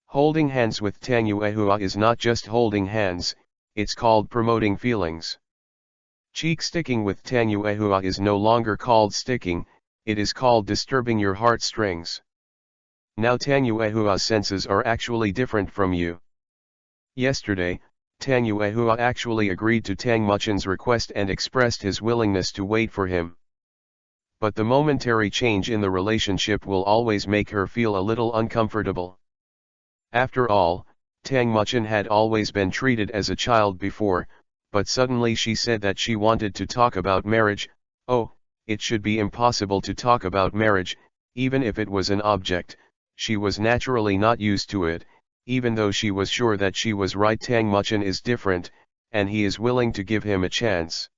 Holding hands with Tang Yuehua is not just holding hands, it's called promoting feelings. Cheek sticking with Tang Yuehua is no longer called sticking, it is called disturbing your heartstrings. Now Tang Yuehua's senses are actually different from you. Yesterday, Tang Yuehua actually agreed to Tang Muchin's request and expressed his willingness to wait for him. But the momentary change in the relationship will always make her feel a little uncomfortable. After all, Tang Muchin had always been treated as a child before, but suddenly she said that she wanted to talk about marriage. Oh, it should be impossible to talk about marriage, even if it was an object. She was naturally not used to it, even though she was sure that she was right. Tang Muchen is different, and he is willing to give him a chance.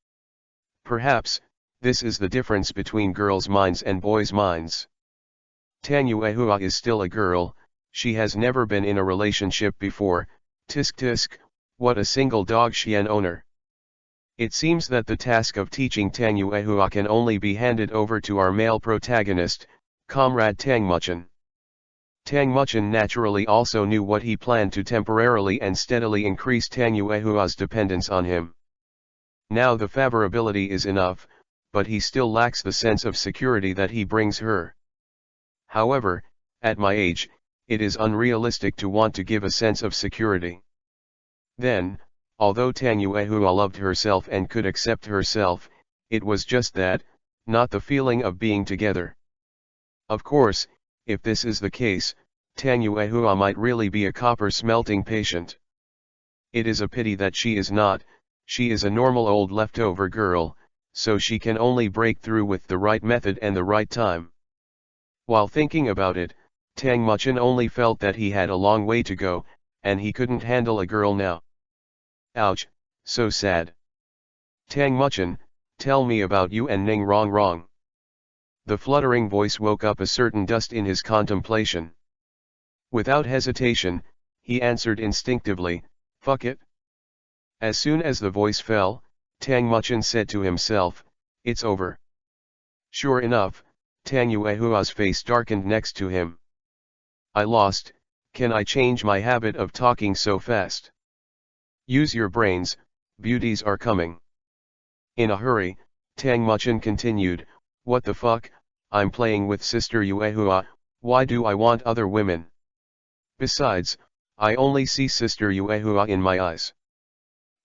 Perhaps, this is the difference between girls' minds and boys' minds. Tang Yuehua is still a girl, she has never been in a relationship before. Tisk tisk, what a single dog Xian owner. It seems that the task of teaching Tang Yuehua can only be handed over to our male protagonist, Comrade Tang Muchen. Tang Muchen naturally also knew what he planned to temporarily and steadily increase Tang Yuehua's dependence on him. Now the favorability is enough, but he still lacks the sense of security that he brings her. However, at my age, it is unrealistic to want to give a sense of security. Then, although Tang Yuehua loved herself and could accept herself, it was just that, not the feeling of being together. Of course, if this is the case, Tang Yuehua might really be a copper-smelting patient. It is a pity that she is not. She is a normal old leftover girl, so she can only break through with the right method and the right time. While thinking about it, Tang Muchen only felt that he had a long way to go, and he couldn't handle a girl now. Ouch, so sad. Tang Muchen, tell me about you and Ning Rong Rong. The fluttering voice woke up a certain dust in his contemplation. Without hesitation, he answered instinctively, fuck it. As soon as the voice fell, Tang Muchen said to himself, it's over. Sure enough, Tang Yuehua's face darkened next to him. I lost. Can I change my habit of talking so fast? Use your brains, beauties are coming. In a hurry, Tang Muchen continued, what the fuck, I'm playing with Sister Yuehua, why do I want other women? Besides, I only see Sister Yuehua in my eyes.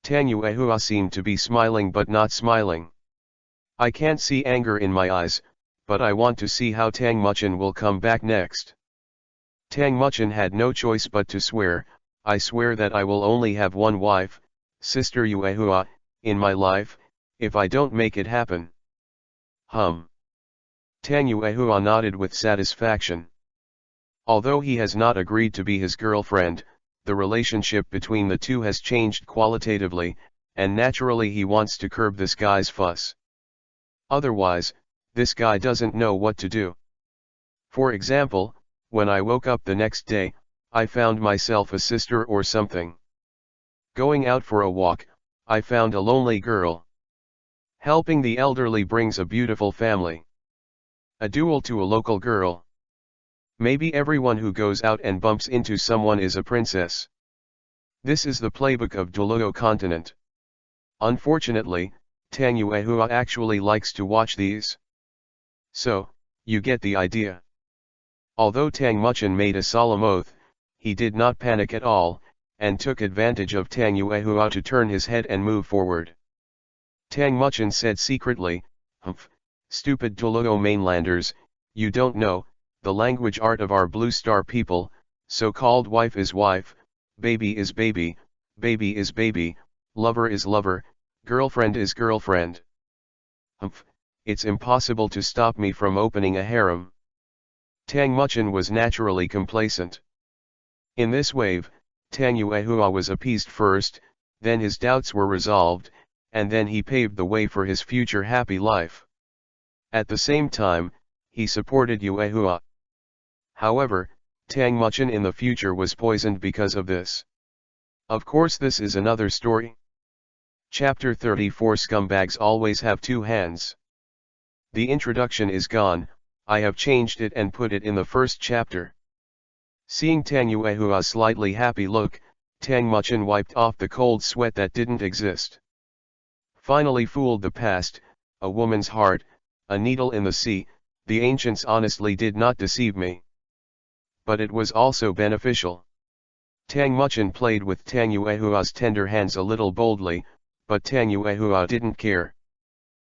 Tang Yuehua seemed to be smiling but not smiling. I can't see anger in my eyes, but I want to see how Tang Muchen will come back next. Tang Muchen had no choice but to swear, I swear that I will only have one wife, Sister Yuehua, in my life, if I don't make it happen. Tang Yuehua nodded with satisfaction. Although he has not agreed to be his girlfriend, the relationship between the two has changed qualitatively, and naturally he wants to curb this guy's fuss. Otherwise, this guy doesn't know what to do. For example, when I woke up the next day, I found myself a sister or something. Going out for a walk, I found a lonely girl. Helping the elderly brings a beautiful family. A duel to a local girl. Maybe everyone who goes out and bumps into someone is a princess. This is the playbook of Douluo continent. Unfortunately, Tang Yuehua actually likes to watch these. So, you get the idea. Although Tang Muchen made a solemn oath, he did not panic at all, and took advantage of Tang Yuehua to turn his head and move forward. Tang Muchen said secretly, humph, stupid Douluo mainlanders, you don't know, the language art of our Blue Star people, so-called wife is wife, baby is baby, baby is baby, lover is lover, girlfriend is girlfriend. Humph, it's impossible to stop me from opening a harem. Tang Muchen was naturally complacent. In this wave, Tang Yuehua was appeased first, then his doubts were resolved, and then he paved the way for his future happy life. At the same time, he supported Yuehua. However, Tang Muchen in the future was poisoned because of this. Of course this is another story. Chapter 34 Scumbags always have two hands. The introduction is gone, I have changed it and put it in the first chapter. Seeing Tang Yuehua's slightly happy look, Tang Muchen wiped off the cold sweat that didn't exist. Finally fooled the past, a woman's heart, a needle in the sea, the ancients honestly did not deceive me. But it was also beneficial. Tang Muchen played with Tang Yuehua's tender hands a little boldly, but Tang Yuehua didn't care.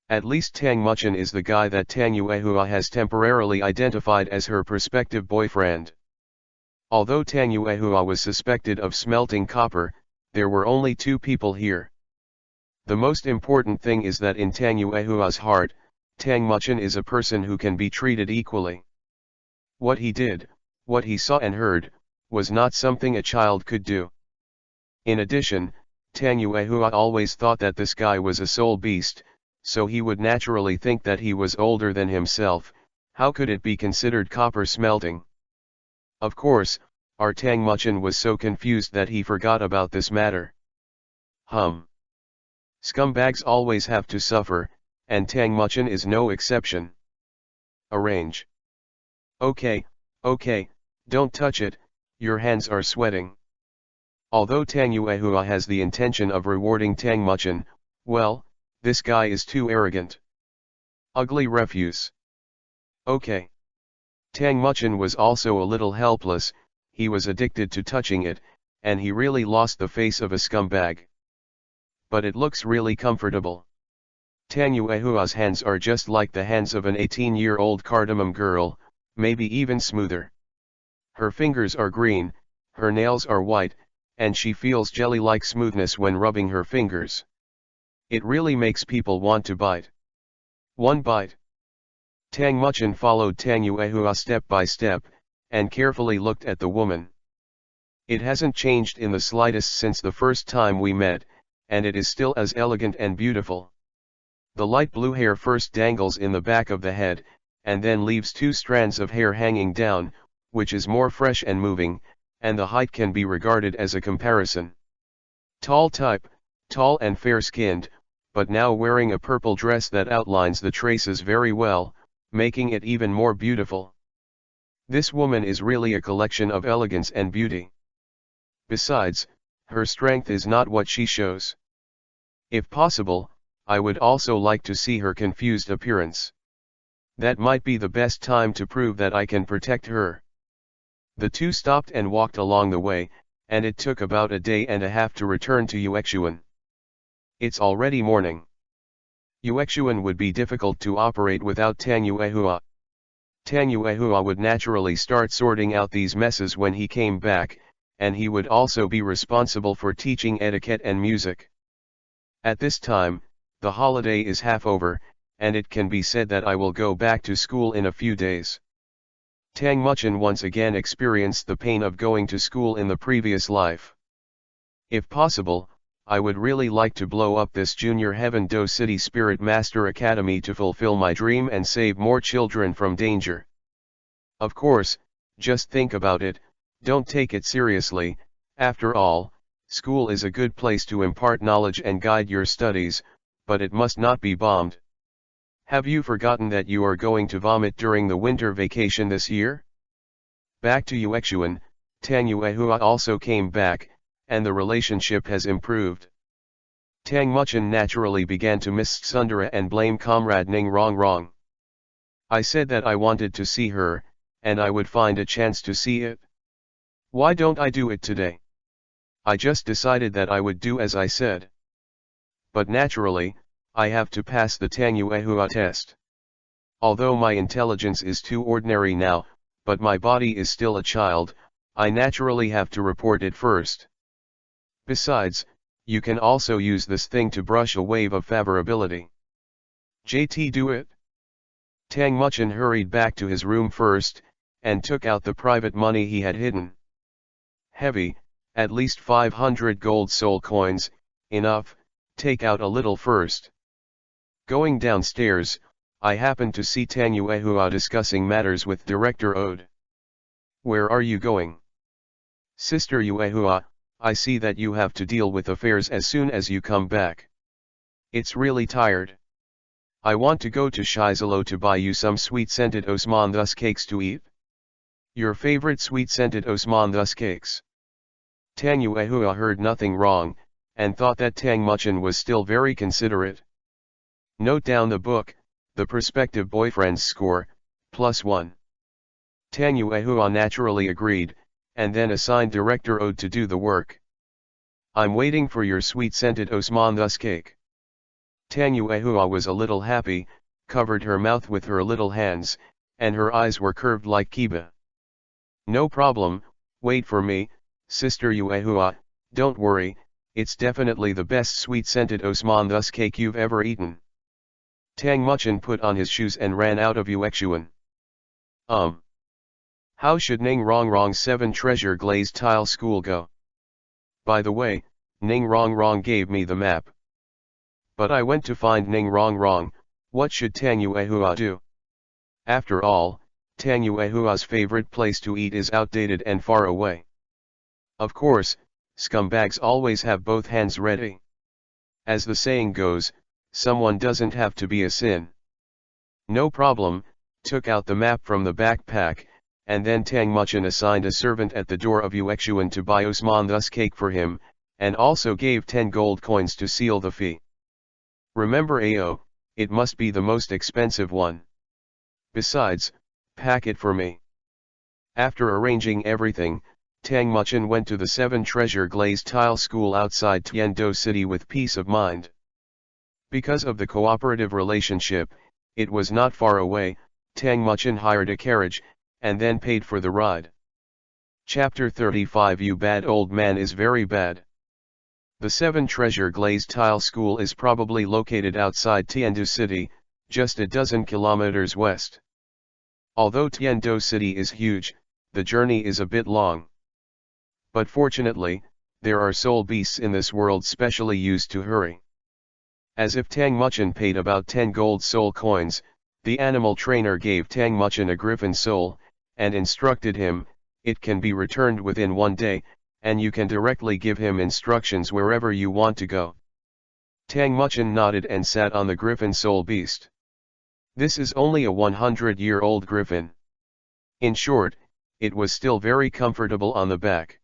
At least Tang Muchen is the guy that Tang Yuehua has temporarily identified as her prospective boyfriend. Although Tang Yuehua was suspected of smelting copper, there were only two people here. The most important thing is that in Tang Yuehua's heart, Tang Muchin is a person who can be treated equally. What he did, what he saw and heard, was not something a child could do. In addition, Tang Yuehua always thought that this guy was a soul beast, so he would naturally think that he was older than himself. How could it be considered copper smelting? Of course, our Tang Muchin was so confused that he forgot about this matter. Scumbags always have to suffer, and Tang Muchin is no exception. Arrange. Okay, don't touch it, your hands are sweating. Although Tang Yuehua has the intention of rewarding Tang Muchin, well, this guy is too arrogant. Ugly refuse. Okay. Tang Muchin was also a little helpless, he was addicted to touching it, and he really lost the face of a scumbag. But it looks really comfortable. Tang Yuehua's hands are just like the hands of an 18-year-old cardamom girl, maybe even smoother. Her fingers are green, her nails are white, and she feels jelly-like smoothness when rubbing her fingers. It really makes people want to bite. One bite. Tang Muchin followed Tang Yuehua step by step, and carefully looked at the woman. It hasn't changed in the slightest since the first time we met, and it is still as elegant and beautiful. The light blue hair first dangles in the back of the head, and then leaves two strands of hair hanging down, which is more fresh and moving, and the height can be regarded as a comparison. Tall type, tall and fair-skinned, but now wearing a purple dress that outlines the traces very well, making it even more beautiful. This woman is really a collection of elegance and beauty. Besides, her strength is not what she shows. If possible, I would also like to see her confused appearance. That might be the best time to prove that I can protect her. The two stopped and walked along the way, and it took about a day and a half to return to Yuexuan. It's already morning. Yuexuan would be difficult to operate without Tang Yuehua. Tang Yuehua would naturally start sorting out these messes when he came back, and he would also be responsible for teaching etiquette and music. At this time, the holiday is half over, and it can be said that I will go back to school in a few days. Tang Muchin once again experienced the pain of going to school in the previous life. If possible, I would really like to blow up this Junior Heaven Do City Spirit Master Academy to fulfill my dream and save more children from danger. Of course, just think about it, don't take it seriously. After all, school is a good place to impart knowledge and guide your studies, but it must not be bombed. Have you forgotten that you are going to vomit during the winter vacation this year? Back to Yuexuan, Tang Yuehua also came back, and the relationship has improved. Tang Muchin naturally began to miss Tsundere and blame Comrade Ning wrong. I said that I wanted to see her, and I would find a chance to see it. Why don't I do it today? I just decided that I would do as I said. But naturally, I have to pass the Tang Yuehua test. Although my intelligence is too ordinary now, but my body is still a child, I naturally have to report it first. Besides, you can also use this thing to brush a wave of favorability. JT, do it? Tang Muchin hurried back to his room first, and took out the private money he had hidden. Heavy, at least 500 gold soul coins, enough, take out a little first. Going downstairs, I happened to see Tang Yuehua discussing matters with Director Ode. Where are you going? Sister Yuehua, I see that you have to deal with affairs as soon as you come back. It's really tired. I want to go to Shizalo to buy you some sweet-scented osmanthus cakes to eat. Your favorite sweet-scented osmanthus cakes. Tang Yuehua heard nothing wrong, and thought that Tang Muchin was still very considerate. Note down the book, the prospective boyfriend's score, +1. Tang Yuehua naturally agreed, and then assigned Director Ode to do the work. I'm waiting for your sweet-scented osmanthus cake. Tang Yuehua was a little happy, covered her mouth with her little hands, and her eyes were curved like kiba. No problem, wait for me, Sister Yuehua, don't worry, it's definitely the best sweet-scented osmanthus cake you've ever eaten. Tang Muchin put on his shoes and ran out of Yuexuan. How should Ning Rongrong's 7 treasure glazed tile school go? By the way, Ning Rongrong gave me the map. But I went to find Ning Rongrong. What should Tang Yuehua do? After all, Tang Yuehua's favorite place to eat is outdated and far away. Of course, scumbags always have both hands ready. As the saying goes, someone doesn't have to be a sin. No problem, took out the map from the backpack, and then Tang Muchin assigned a servant at the door of Yuexuan to buy Usman thus cake for him, and also gave 10 gold coins to seal the fee. Remember Ao, it must be the most expensive one. Besides, pack it for me. After arranging everything, Tang Muchin went to the 7 treasure glazed tile school outside Tiando City with peace of mind. Because of the cooperative relationship, it was not far away. Tang Muchin hired a carriage, and then paid for the ride. Chapter 35 You bad old man is very bad. The 7 treasure glazed tile school is probably located outside Tiando City, just a dozen kilometers west. Although Tiando City is huge, the journey is a bit long. But fortunately, there are soul beasts in this world specially used to hurry. As if Tang Muchin paid about 10 gold soul coins, the animal trainer gave Tang Muchin a griffin soul, and instructed him, it can be returned within 1 day, and you can directly give him instructions wherever you want to go. Tang Muchin nodded and sat on the griffin soul beast. This is only a 100-year-old griffin. In short, it was still very comfortable on the back.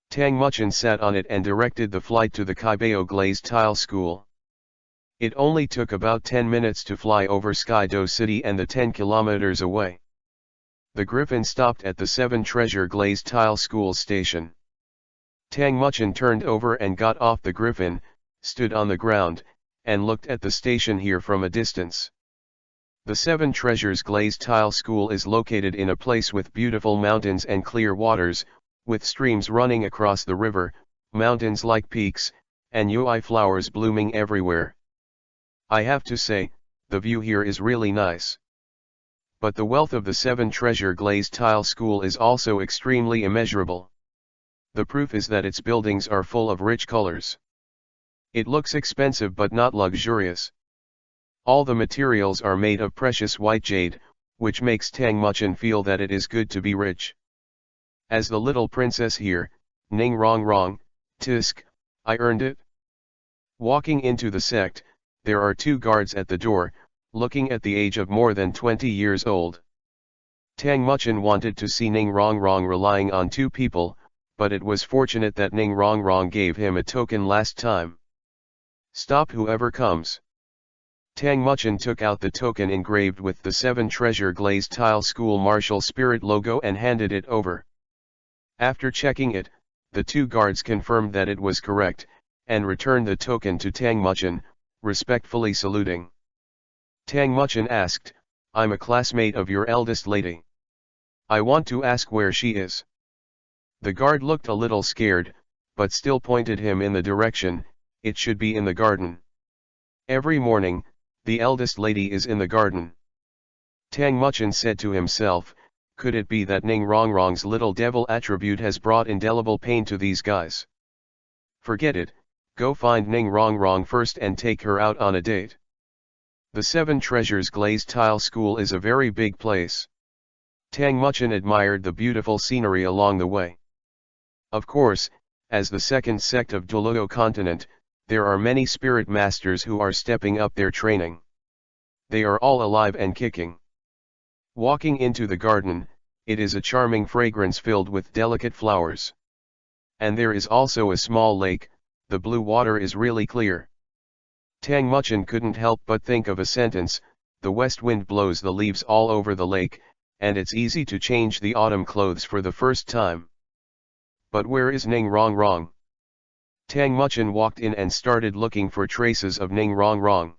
Tang Muchin sat on it and directed the flight to the Kaibao glazed tile school. It only took about 10 minutes to fly over Skydo City and the 10 kilometers away. The griffin stopped at the 7 treasure glazed tile school station. Tang Muchin turned over and got off the griffin, stood on the ground, and looked at the station here from a distance. The 7 treasures glazed tile school is located in a place with beautiful mountains and clear waters, with streams running across the river, mountains like peaks, and UI flowers blooming everywhere. I have to say, the view here is really nice. But the wealth of the 7 treasure glazed tile school is also extremely immeasurable. The proof is that its buildings are full of rich colors. It looks expensive but not luxurious. All the materials are made of precious white jade, which makes Tang Muchin feel that it is good to be rich. As the little princess here, Ning Rongrong, tisk, I earned it. Walking into the sect, there are 2 guards at the door, looking at the age of more than 20 years old. Tang Muchin wanted to see Ning Rongrong relying on 2 people, but it was fortunate that Ning Rongrong gave him a token last time. Stop whoever comes. Tang Muchin took out the token engraved with the 7 treasure glazed tile school martial spirit logo and handed it over. After checking it, the 2 guards confirmed that it was correct, and returned the token to Tang Muchin, respectfully saluting. Tang Muchin asked, I'm a classmate of your eldest lady. I want to ask where she is. The guard looked a little scared, but still pointed him in the direction, it should be in the garden. Every morning, the eldest lady is in the garden. Tang Muchin said to himself, could it be that Ning Rongrong's little devil attribute has brought indelible pain to these guys? Forget it, go find Ning Rongrong first and take her out on a date. The 7 treasures glazed tile school is a very big place. Tang Muchin admired the beautiful scenery along the way. Of course, as the second sect of Douluo continent, there are many spirit masters who are stepping up their training. They are all alive and kicking. Walking into the garden, it is a charming fragrance filled with delicate flowers. And there is also a small lake, the blue water is really clear. Tang Muchin couldn't help but think of a sentence, the west wind blows the leaves all over the lake, and it's easy to change the autumn clothes for the first time. But where is Ning Rongrong? Tang Muchin walked in and started looking for traces of Ning Rongrong.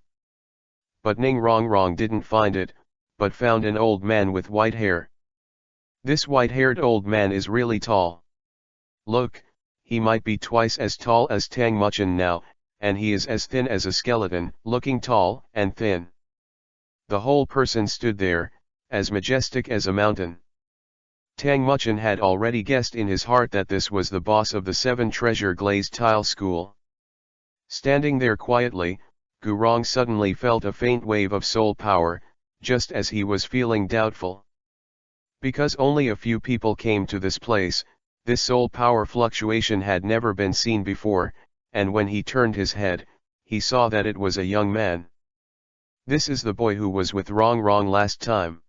But Ning Rongrong didn't find it, but found an old man with white hair. This white-haired old man is really tall. Look, he might be twice as tall as Tang Muchin now, and he is as thin as a skeleton, looking tall and thin. The whole person stood there, as majestic as a mountain. Tang Muchen had already guessed in his heart that this was the boss of the 7 treasure glazed tile school. Standing there quietly, Gurong suddenly felt a faint wave of soul power, just as he was feeling doubtful. Because only a few people came to this place, this soul power fluctuation had never been seen before, and when he turned his head, he saw that it was a young man. This is the boy who was with Rong last time.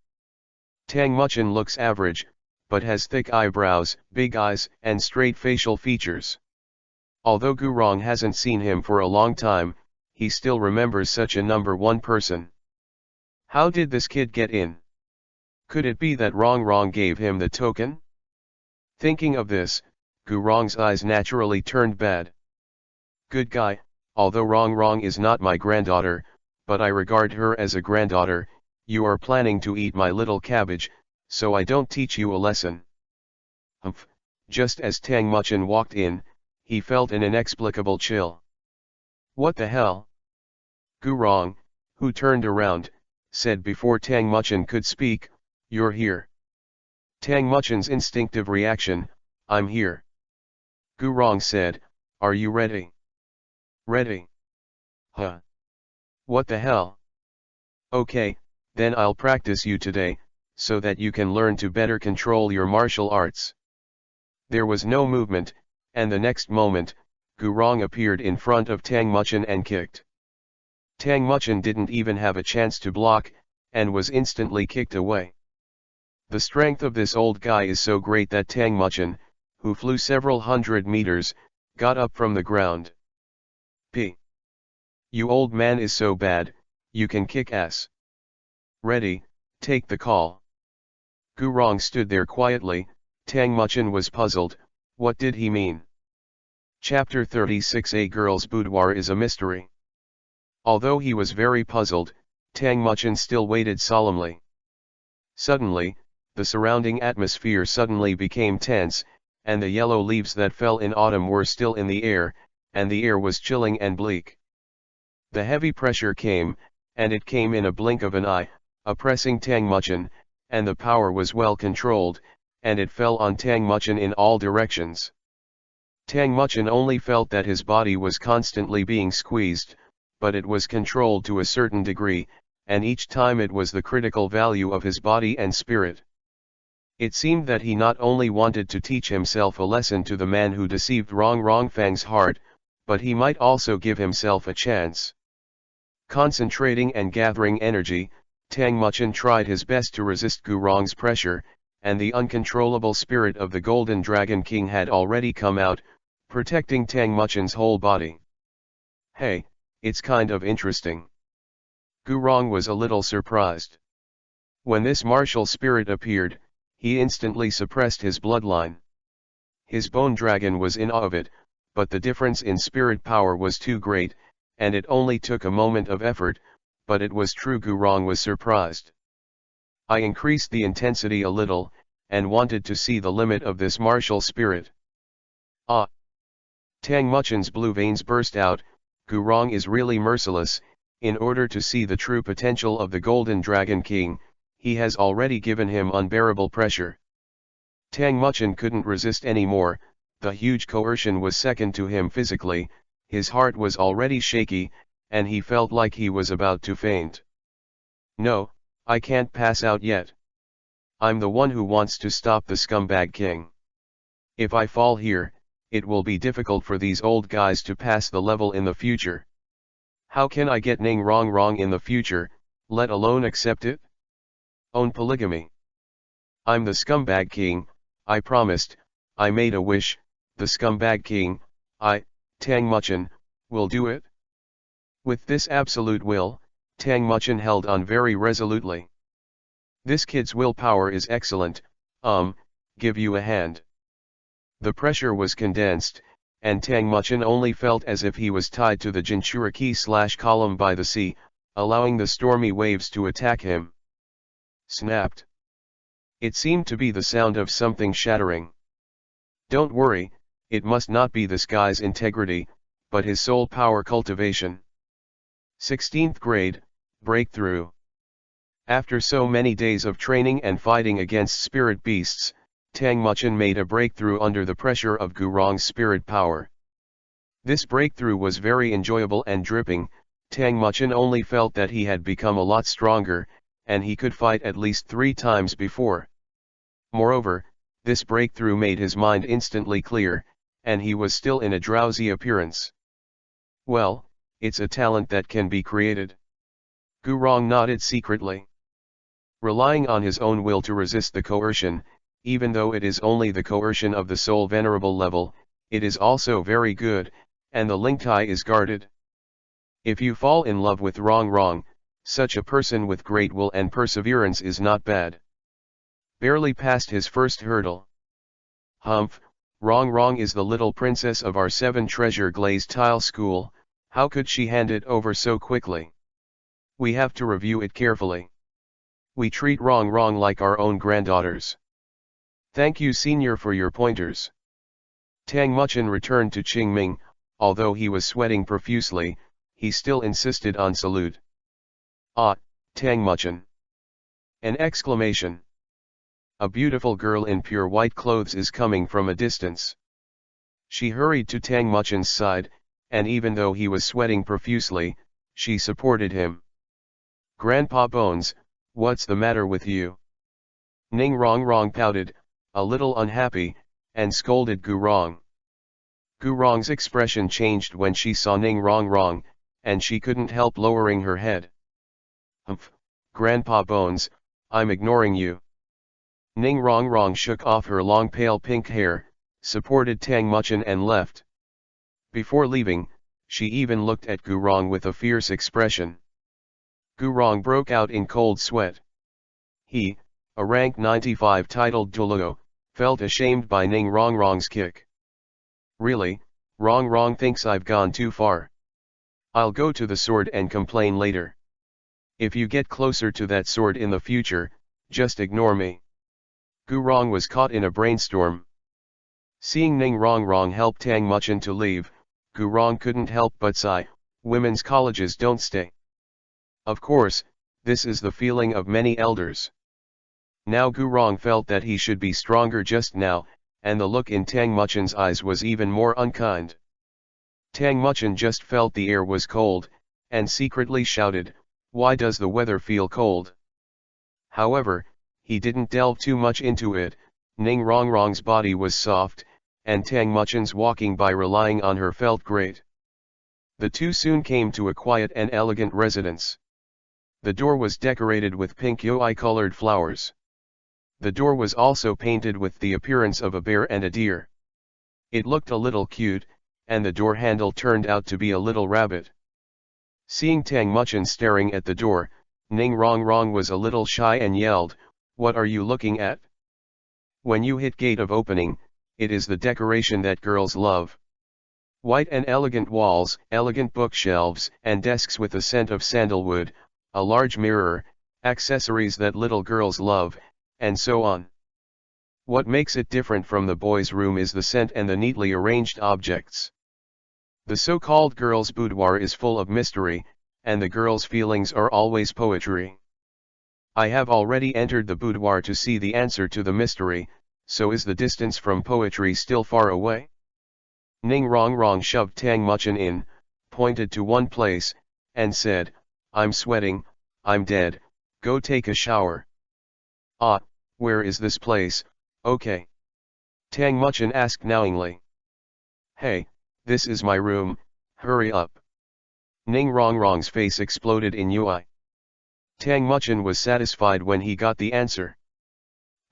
Tang Muchen looks average, but has thick eyebrows, big eyes, and straight facial features. Although Gurong hasn't seen him for a long time, he still remembers such a number 1 person. How did this kid get in? Could it be that Rong gave him the token? Thinking of this, Gurong's eyes naturally turned bad. Good guy, although Rong is not my granddaughter, but I regard her as a granddaughter. You are planning to eat my little cabbage, so I don't teach you a lesson. Humph, just as Tang Muchen walked in, he felt an inexplicable chill. What the hell? Gurong, who turned around, said before Tang Muchen could speak, "You're here." Tang Muchen's instinctive reaction, "I'm here." Gurong said, "Are you ready?" "Ready." "Huh? What the hell?" "Okay, then I'll practice you today, so that you can learn to better control your martial arts." There was no movement, and the next moment, Gurong appeared in front of Tang Muchen and kicked. Tang Muchen didn't even have a chance to block, and was instantly kicked away. The strength of this old guy is so great that Tang Muchen, who flew several hundred meters, got up from the ground. "P. You old man is so bad, you can kick ass. Ready, take the call." Gurong stood there quietly. Tang Muchen was puzzled. What did he mean? Chapter 36. A girl's boudoir is a mystery. Although he was very puzzled, Tang Muchen still waited solemnly. Suddenly, the surrounding atmosphere suddenly became tense, and the yellow leaves that fell in autumn were still in the air, and the air was chilling and bleak. The heavy pressure came, and it came in a blink of an eye, oppressing Tang Muchen, and the power was well controlled, and it fell on Tang Muchen in all directions. Tang Muchen only felt that his body was constantly being squeezed, but it was controlled to a certain degree, and each time it was the critical value of his body and spirit. It seemed that he not only wanted to teach himself a lesson to the man who deceived Rong Fang's heart, but he might also give himself a chance. Concentrating and gathering energy, Tang Muchen tried his best to resist Gurong's pressure, and the uncontrollable spirit of the Golden Dragon King had already come out, protecting Tang Muchen's whole body. "Hey, it's kind of interesting." Gurong was a little surprised. When this martial spirit appeared, he instantly suppressed his bloodline. His bone dragon was in awe of it, but the difference in spirit power was too great, and it only took a moment of effort, but it was true Gurong was surprised. "I increased the intensity a little, and wanted to see the limit of this martial spirit." "Ah!" Tang Muchen's blue veins burst out. Gurong is really merciless. In order to see the true potential of the Golden Dragon King, he has already given him unbearable pressure. Tang Muchen couldn't resist anymore. The huge coercion was second to him physically. His heart was already shaky, and he felt like he was about to faint. "No, I can't pass out yet. I'm the one who wants to stop the scumbag king. If I fall here, it will be difficult for these old guys to pass the level in the future. How can I get Ning Rong in the future, let alone accept it? Own polygamy. I'm the scumbag king, I promised, I made a wish, the scumbag king, Tang Muchen, will do it." With this absolute will, Tang Muchen held on very resolutely. "This kid's willpower is excellent, give you a hand." The pressure was condensed, and Tang Muchen only felt as if he was tied to the Jinchuriki/column by the sea, allowing the stormy waves to attack him. Snapped. It seemed to be the sound of something shattering. Don't worry, it must not be this guy's integrity, but his soul power cultivation. 16th grade, breakthrough. After so many days of training and fighting against spirit beasts, Tang Muchen made a breakthrough under the pressure of Gurong's spirit power. This breakthrough was very enjoyable and dripping. Tang Muchen only felt that he had become a lot stronger, and he could fight at least 3 times before. Moreover, this breakthrough made his mind instantly clear, and he was still in a drowsy appearance. Well, it's a talent that can be created. Gurong nodded secretly. Relying on his own will to resist the coercion, even though it is only the coercion of the soul venerable level, it is also very good, and the link tie is guarded. If you fall in love with Rong, such a person with great will and perseverance is not bad. Barely past his first hurdle. Humph, Rong is the little princess of our 7 treasure glazed tile school, how could she hand it over so quickly? We have to review it carefully. We treat Rong like our own granddaughters. Thank you senior for your pointers. Tang Muchen returned to Qingming, although he was sweating profusely, he still insisted on salute. Ah, Tang Muchen. An exclamation. A beautiful girl in pure white clothes is coming from a distance. She hurried to Tang Muchen's side, and even though he was sweating profusely, she supported him. Grandpa Bones, what's the matter with you? Ning Rong pouted, a little unhappy, and scolded Gurong. Gurong's expression changed when she saw Ning Rong, and she couldn't help lowering her head. Humph, Grandpa Bones, I'm ignoring you. Ning Rong shook off her long pale pink hair, supported Tang Muchen and left. Before leaving, she even looked at Gurong with a fierce expression. Gurong broke out in cold sweat. He, a rank 95 titled Douluo, felt ashamed by Ning Rong's kick. Really, Rong thinks I've gone too far. I'll go to the sword and complain later. If you get closer to that sword in the future, just ignore me. Gurong was caught in a brainstorm. Seeing Ning Rong help Tang Muchen to leave, Gurong couldn't help but sigh, women's colleges don't stay. Of course, this is the feeling of many elders. Now Gurong felt that he should be stronger just now, and the look in Tang Muchen's eyes was even more unkind. Tang Muchen just felt the air was cold, and secretly shouted, "Why does the weather feel cold?" However, he didn't delve too much into it. Ning Rong's body was soft, and Tang Muchen's walking by relying on her felt great. The two soon came to a quiet and elegant residence. The door was decorated with pink yoi-colored flowers. The door was also painted with the appearance of a bear and a deer. It looked a little cute, and the door handle turned out to be a little rabbit. Seeing Tang Muchen staring at the door, Ning Rong was a little shy and yelled, "What are you looking at?" When you hit gate of opening, it is the decoration that girls love. White and elegant walls, elegant bookshelves and desks with a scent of sandalwood, a large mirror, accessories that little girls love, and so on. What makes it different from the boys' room is the scent and the neatly arranged objects. The so-called girls' boudoir is full of mystery, and the girls' feelings are always poetry. I have already entered the boudoir to see the answer to the mystery, so is the distance from poetry still far away? Ning Rong shoved Tang Muchen in, pointed to one place, and said, "I'm sweating, I'm dead, go take a shower." "Ah, where is this place, okay?" Tang Muchen asked knowingly. "Hey, this is my room, hurry up." Ning Rong's face exploded in UI. Tang Muchen was satisfied when he got the answer.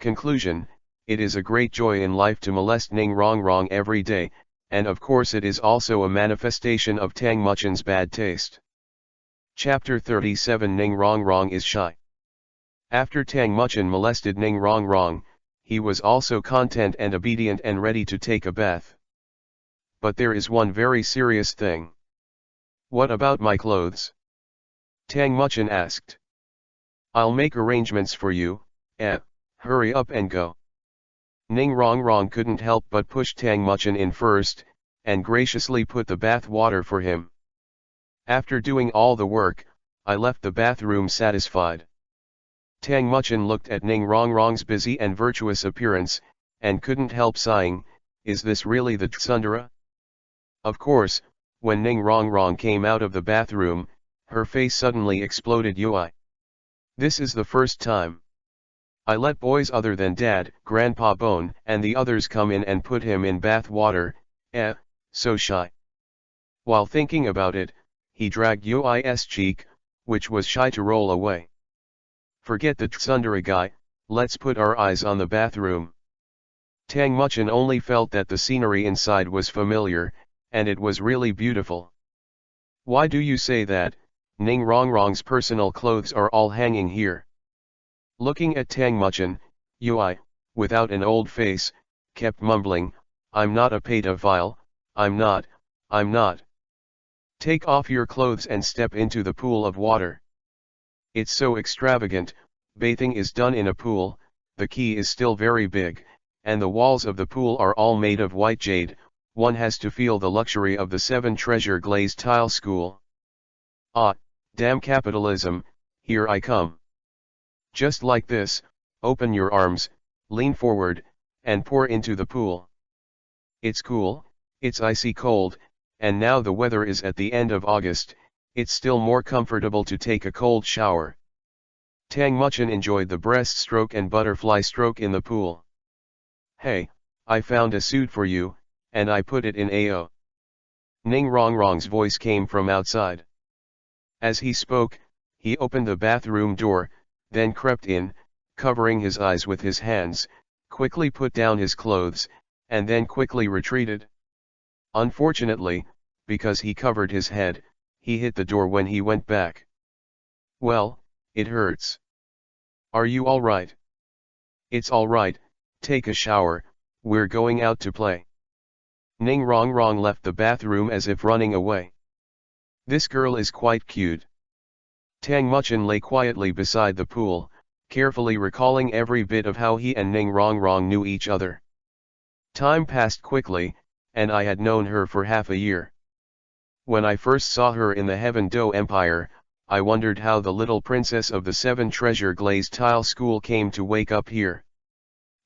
Conclusion: it is a great joy in life to molest Ning Rong every day, and of course it is also a manifestation of Tang Muchen's bad taste. Chapter 37 Ning Rong is shy. After Tang Muchen molested Ning Rong, he was also content and obedient and ready to take a bath. But there is one very serious thing. "What about my clothes?" Tang Muchen asked. "I'll make arrangements for you, hurry up and go." Ning Rong couldn't help but push Tang Muchen in first, and graciously put the bath water for him. "After doing all the work, I left the bathroom satisfied." Tang Muchin looked at Ning Rongrong's busy and virtuous appearance, and couldn't help sighing, is this really the tsundere? Of course, when Ning Rongrong came out of the bathroom, her face suddenly exploded. Ui. This is the first time I let boys other than Dad, Grandpa Bone, and the others come in and put him in bath water, so shy. While thinking about it, he dragged Ui's cheek, which was shy to roll away. Forget the tsundere guy, let's put our eyes on the bathroom. Tang Muchin only felt that the scenery inside was familiar, and it was really beautiful. Why do you say that? Ning Rongrong's personal clothes are all hanging here. Looking at Tang Muchin, Ui, without an old face, kept mumbling, I'm not a pedophile, I'm not. Take off your clothes and step into the pool of water. It's so extravagant, bathing is done in a pool, the key is still very big, and the walls of the pool are all made of white jade, one has to feel the luxury of the 7 treasure glazed tile school. Ah, damn capitalism, here I come. Just like this, open your arms, lean forward, and pour into the pool. It's cool, it's icy cold, and now the weather is at the end of August, it's still more comfortable to take a cold shower. Tang Muchin enjoyed the breaststroke and butterfly stroke in the pool. Hey, I found a suit for you, and I put it in AO. Ning Rongrong's voice came from outside. As he spoke, he opened the bathroom door, then crept in, covering his eyes with his hands, quickly put down his clothes, and then quickly retreated. Unfortunately, because he covered his head, he hit the door when he went back. Well, it hurts. Are you all right? It's all right, take a shower, we're going out to play. Ning Rongrong left the bathroom as if running away. This girl is quite cute. Tang Muchin lay quietly beside the pool, carefully recalling every bit of how he and Ning Rongrong knew each other. Time passed quickly, and I had known her for half a year. When I first saw her in the Heaven Do Empire, I wondered how the little princess of the 7 treasure glazed tile school came to wake up here.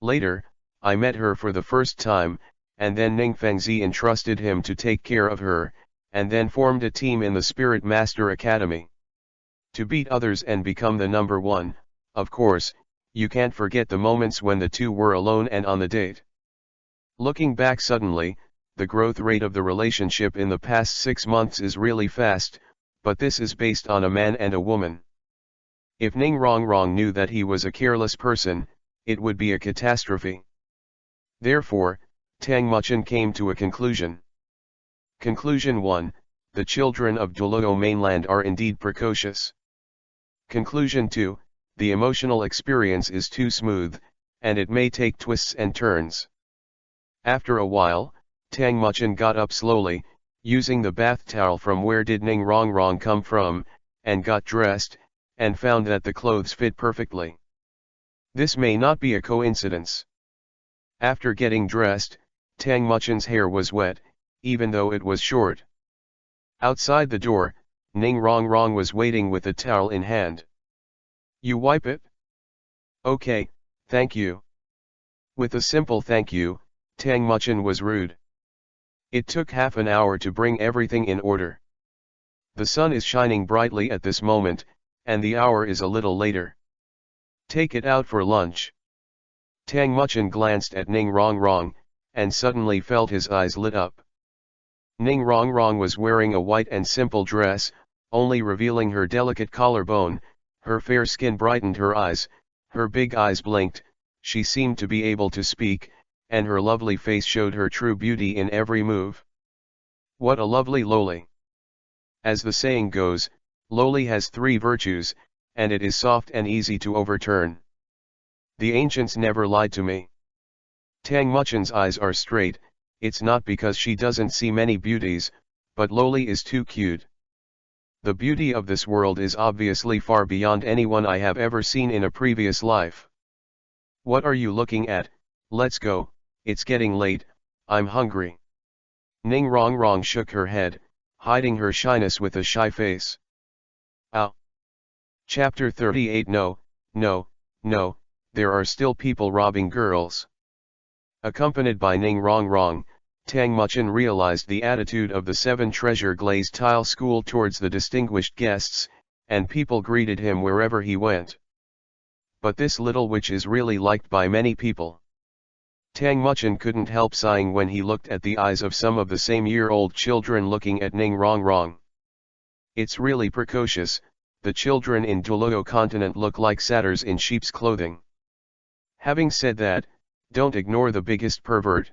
Later, I met her for the first time, and then Ning Fengzi entrusted him to take care of her, and then formed a team in the Spirit Master Academy. To beat others and become the number 1, of course, you can't forget the moments when the two were alone and on the date. Looking back suddenly, the growth rate of the relationship in the past 6 months is really fast, but this is based on a man and a woman. If Ning Rongrong knew that he was a careless person, it would be a catastrophe. Therefore, Tang Muchin came to a conclusion. Conclusion 1, the children of Douluo mainland are indeed precocious. Conclusion 2, the emotional experience is too smooth, and it may take twists and turns. After a while, Tang Muchin got up slowly, using the bath towel from where did Ning Rongrong come from, and got dressed, and found that the clothes fit perfectly. This may not be a coincidence. After getting dressed, Tang Muchin's hair was wet, even though it was short. Outside the door, Ning Rongrong was waiting with a towel in hand. You wipe it? Okay, thank you. With a simple thank you, Tang Muchin was rude. It took half an hour to bring everything in order. The sun is shining brightly at this moment, and the hour is a little later. Take it out for lunch. Tang Muchin glanced at Ning Rongrong, and suddenly felt his eyes lit up. Ning Rongrong was wearing a white and simple dress, only revealing her delicate collarbone, her fair skin brightened her eyes, her big eyes blinked, she seemed to be able to speak, and her lovely face showed her true beauty in every move. What a lovely loli! As the saying goes, loli has 3 virtues, and it is soft and easy to overturn. The ancients never lied to me. Tang Muchin's eyes are straight, it's not because she doesn't see many beauties, but loli is too cute. The beauty of this world is obviously far beyond anyone I have ever seen in a previous life. What are you looking at? Let's go, it's getting late, I'm hungry. Ning Rongrong shook her head, hiding her shyness with a shy face. Ow! Chapter 38 No, no, no, there are still people robbing girls. Accompanied by Ning Rong Rong, Tang Muchen realized the attitude of the Seven Treasure Glazed Tile School towards the distinguished guests, and people greeted him wherever he went. But this little witch is really liked by many people. Tang Muchen couldn't help sighing when he looked at the eyes of some of the same-year-old children looking at Ning Rong Rong. It's really precocious, the children in Douluo continent look like satyrs in sheep's clothing. Having said that, don't ignore the biggest pervert.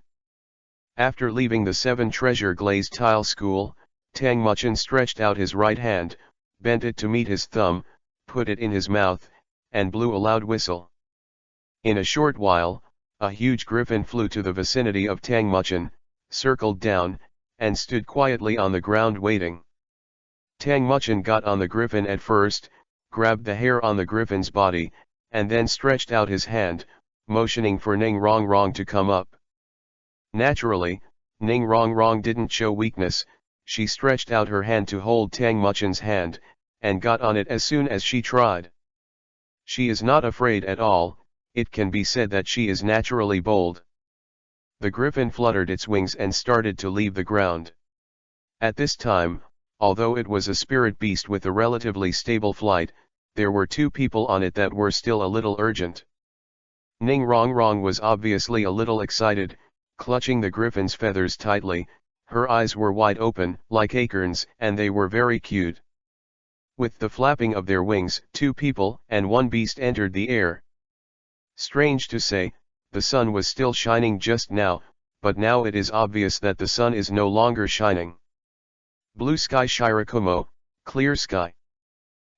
After leaving the Seven Treasure Glazed Tile School, Tang Muchen stretched out his right hand, bent it to meet his thumb, put it in his mouth, and blew a loud whistle. In a short while, a huge griffin flew to the vicinity of Tang Muchen, circled down, and stood quietly on the ground waiting. Tang Muchen got on the griffin at first, grabbed the hair on the griffin's body, and then stretched out his hand, motioning for Ning Rong Rong to come up. Naturally, Ning Rong Rong didn't show weakness, she stretched out her hand to hold Tang Muchen's hand, and got on it as soon as she tried. She is not afraid at all, it can be said that she is naturally bold. The griffin fluttered its wings and started to leave the ground. At this time, although it was a spirit beast with a relatively stable flight, there were two people on it that were still a little urgent. Ning Rong Rong was obviously a little excited, clutching the griffin's feathers tightly, her eyes were wide open, like acorns, and they were very cute. With the flapping of their wings, two people and one beast entered the air. Strange to say, the sun was still shining just now, but now it is obvious that the sun is no longer shining. Blue sky Shirakumo, clear sky.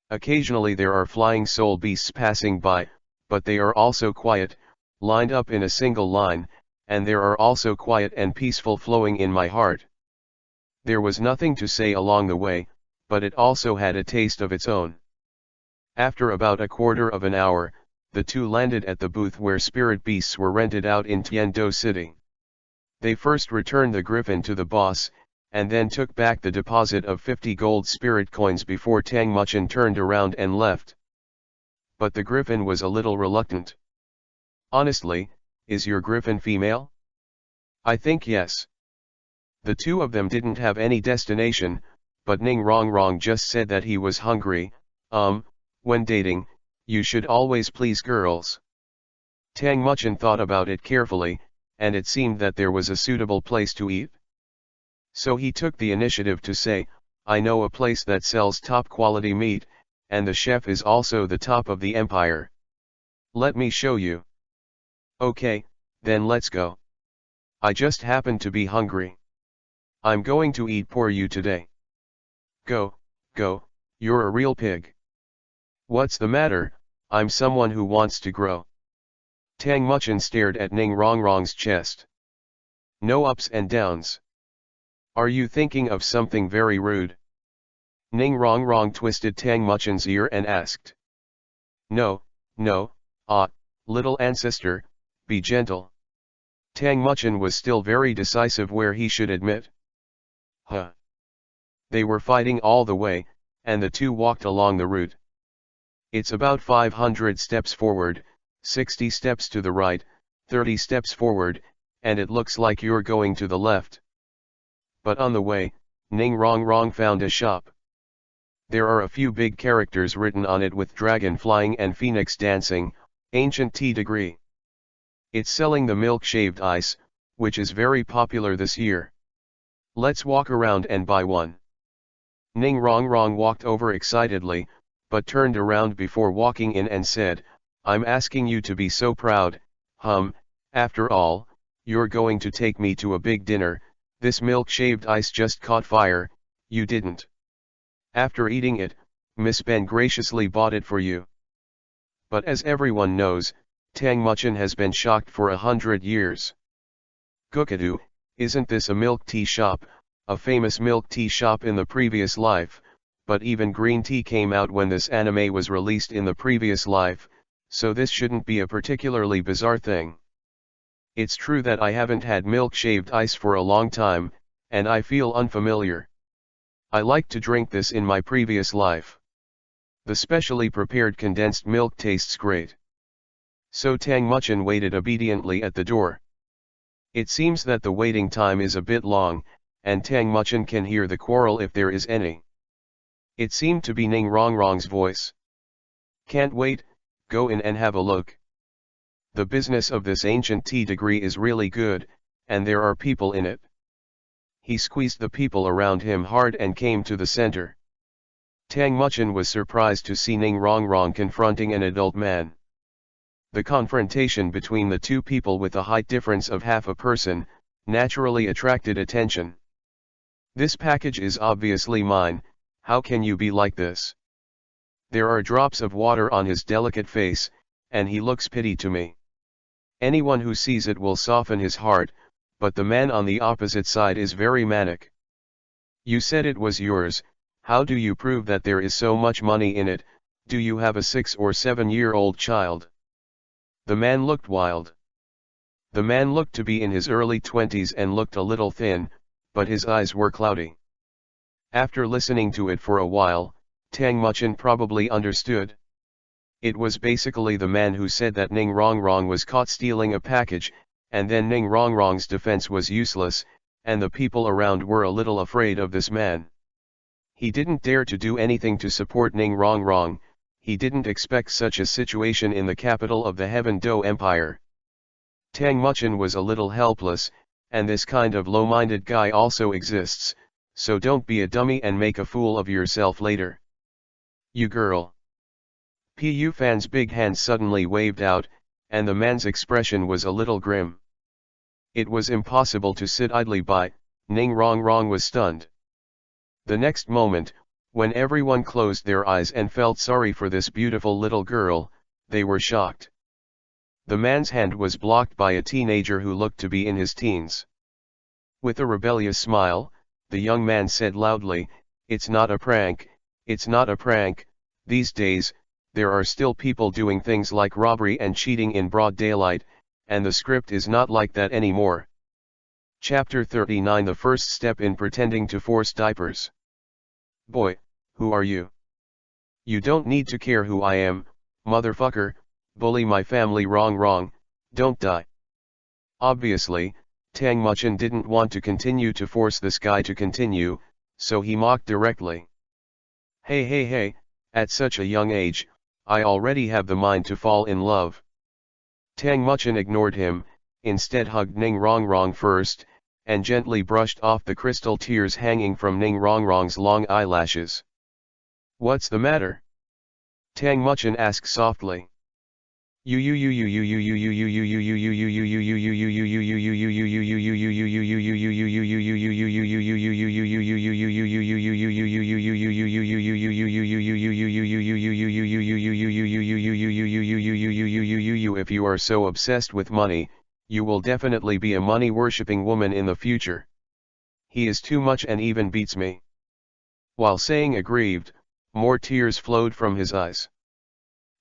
Occasionally there are flying soul beasts passing by, but they are also quiet, lined up in a single line, and there are also quiet and peaceful flowing in my heart. There was nothing to say along the way, but it also had a taste of its own. After about a quarter of an hour, the two landed at the booth where spirit beasts were rented out in Tiando City. They first returned the griffin to the boss, and then took back the deposit of 50 gold spirit coins before Tang Muchen turned around and left. But the griffin was a little reluctant. Honestly, is your griffin female? I think yes. The two of them didn't have any destination, but Ning Rong Rong just said that he was hungry. When dating, you should always please girls. Tang Muchen thought about it carefully, and it seemed that there was a suitable place to eat. So he took the initiative to say, I know a place that sells top quality meat, and the chef is also the top of the empire. Let me show you. Okay, then let's go. I just happen to be hungry. I'm going to eat for you today. Go, go, you're a real pig. What's the matter? I'm someone who wants to grow. Tang Muchen stared at Ning Rong Rong's chest. No ups and downs. Are you thinking of something very rude? Ning Rong Rong twisted Tang Muchen's ear and asked. No, little ancestor, be gentle. Tang Muchen was still very decisive where he should admit. They were fighting all the way, and the two walked along the route. It's about 500 steps forward, 60 steps to the right, 30 steps forward, and it looks like you're going to the left. But on the way, Ning Rong Rong found a shop. There are a few big characters written on it with dragon flying and phoenix dancing, ancient tea degree. It's selling the milk shaved ice, which is very popular this year. Let's walk around and buy one. Ning Rong Rong walked over excitedly, but turned around before walking in and said, I'm asking you to be so proud, after all, you're going to take me to a big dinner, this milk shaved ice just caught fire, you didn't. After eating it, Miss Ben graciously bought it for you. But as everyone knows, Tang Muchen has been shocked for 100 years. Gukadu, isn't this a milk tea shop, a famous milk tea shop in the previous life, but even green tea came out when this anime was released in the previous life, so this shouldn't be a particularly bizarre thing. It's true that I haven't had milk shaved ice for a long time, and I feel unfamiliar. I liked to drink this in my previous life. The specially prepared condensed milk tastes great. So Tang Muchin waited obediently at the door. It seems that the waiting time is a bit long, and Tang Muchin can hear the quarrel if there is any. It seemed to be Ning Rongrong's voice. Can't wait, go in and have a look. The business of this ancient tea degree is really good, and there are people in it. He squeezed the people around him hard and came to the center. Tang Muchin was surprised to see Ning Rongrong confronting an adult man. The confrontation between the two people with a height difference of half a person, naturally attracted attention. This package is obviously mine, how can you be like this? There are drops of water on his delicate face, and he looks pity to me. Anyone who sees it will soften his heart, but the man on the opposite side is very manic. You said it was yours, how do you prove that there is so much money in it? Do you have a 6 or 7-year-old child? The man looked wild. The man looked to be in his early 20s and looked a little thin, but his eyes were cloudy. After listening to it for a while, Tang Muchin probably understood. It was basically the man who said that Ning Rongrong was caught stealing a package, and then Ning Rongrong's defense was useless, and the people around were a little afraid of this man. He didn't dare to do anything to support Ning Rongrong. He didn't expect such a situation in the capital of the Heaven Do Empire. Tang Muchin was a little helpless, and this kind of low-minded guy also exists, so don't be a dummy and make a fool of yourself later. You girl. Pu Fan's big hand suddenly waved out, and the man's expression was a little grim. It was impossible to sit idly by, Ning Rongrong was stunned. The next moment, when everyone closed their eyes and felt sorry for this beautiful little girl, they were shocked. The man's hand was blocked by a teenager who looked to be in his teens. With a rebellious smile, the young man said loudly, "It's not a prank, it's not a prank. These days, there are still people doing things like robbery and cheating in broad daylight, and the script is not like that anymore." Chapter 39 The First Step in Pretending to Force Diapers. Boy, who are you? You don't need to care who I am, motherfucker, bully my family wrong, don't die. Obviously, Tang Muchin didn't want to continue to force this guy to continue, so he mocked directly. Hey, at such a young age, I already have the mind to fall in love. Tang Muchin ignored him, instead hugged Ning Rongrong first, and gently brushed off the crystal tears hanging from Ning Rongrong's long eyelashes. What's the matter? Tang Muchin asked softly. If you are so obsessed with money, you will definitely be a money-worshipping woman in the future. He is too much and even beats me. While saying aggrieved, more tears flowed from his eyes.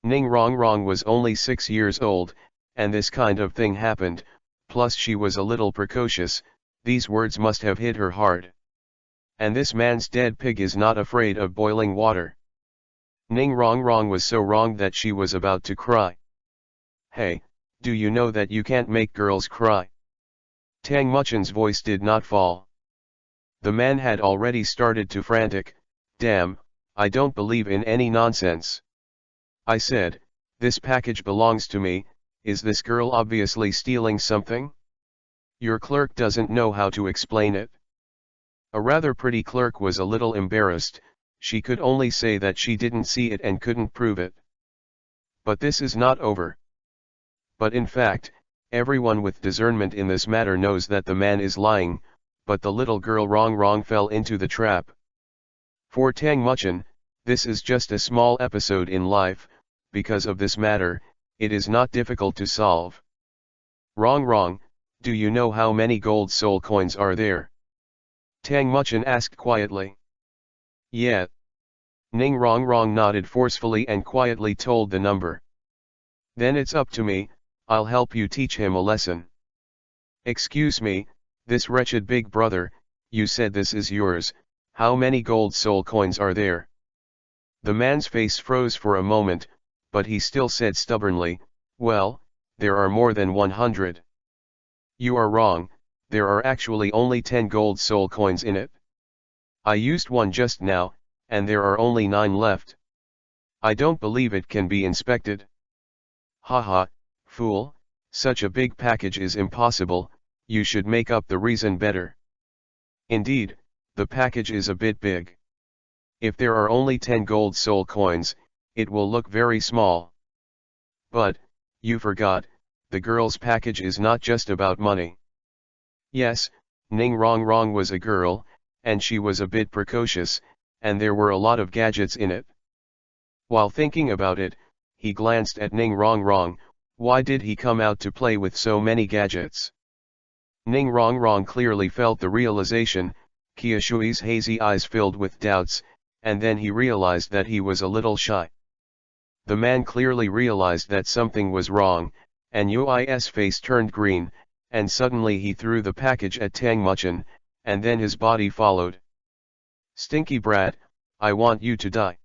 Ning Rongrong was only 6 years old, and this kind of thing happened, plus she was a little precocious, these words must have hit her hard. And this man's dead pig is not afraid of boiling water. Ning Rongrong was so wrong that she was about to cry. Hey, do you know that you can't make girls cry? Tang Muchin's voice did not fall. The man had already started to frantic, damn, I don't believe in any nonsense. I said, this package belongs to me, is this girl obviously stealing something? Your clerk doesn't know how to explain it. A rather pretty clerk was a little embarrassed, she could only say that she didn't see it and couldn't prove it. But this is not over. But in fact, everyone with discernment in this matter knows that the man is lying, but the little girl Rongrong fell into the trap. For Tang Muchin, this is just a small episode in life, because of this matter, it is not difficult to solve. Rongrong, do you know how many gold soul coins are there? Tang Muchin asked quietly. Yeah. Ning Rongrong nodded forcefully and quietly told the number. Then it's up to me, I'll help you teach him a lesson. Excuse me, this wretched big brother, you said this is yours, how many gold soul coins are there? The man's face froze for a moment, but he still said stubbornly, "Well, there are more than 100. You are wrong, there are actually only 10 gold soul coins in it. I used one just now, and there are only 9 left. I don't believe it can be inspected." "Haha, fool, such a big package is impossible, you should make up the reason better." "Indeed, the package is a bit big. If there are only 10 gold soul coins, it will look very small. But, you forgot, the girl's package is not just about money." Yes, Ning Rong Rong was a girl, and she was a bit precocious, and there were a lot of gadgets in it. While thinking about it, he glanced at Ning Rong Rong. Why did he come out to play with so many gadgets? Ning Rong Rong clearly felt the realization. Kia Shui's hazy eyes filled with doubts, and then he realized that he was a little shy. The man clearly realized that something was wrong, and Yui's face turned green, and suddenly he threw the package at Tang Muchen, and then his body followed. "Stinky brat, I want you to die."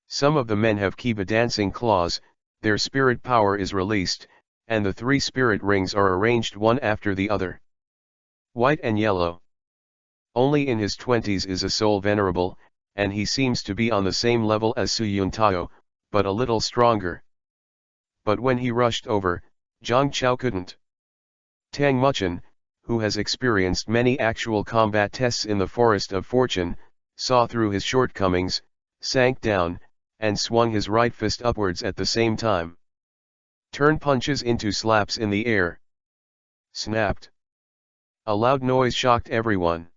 Some of the men have Kiba dancing claws, their spirit power is released, and the 3 spirit rings are arranged one after the other. White and yellow. Only in his 20s is a soul venerable, and he seems to be on the same level as Su Yuntao, but a little stronger. But when he rushed over, Zhang Chao couldn't. Tang Muchen, who has experienced many actual combat tests in the Forest of Fortune, saw through his shortcomings, sank down, and swung his right fist upwards at the same time. Turn punches into slaps in the air. Snapped. A loud noise shocked everyone.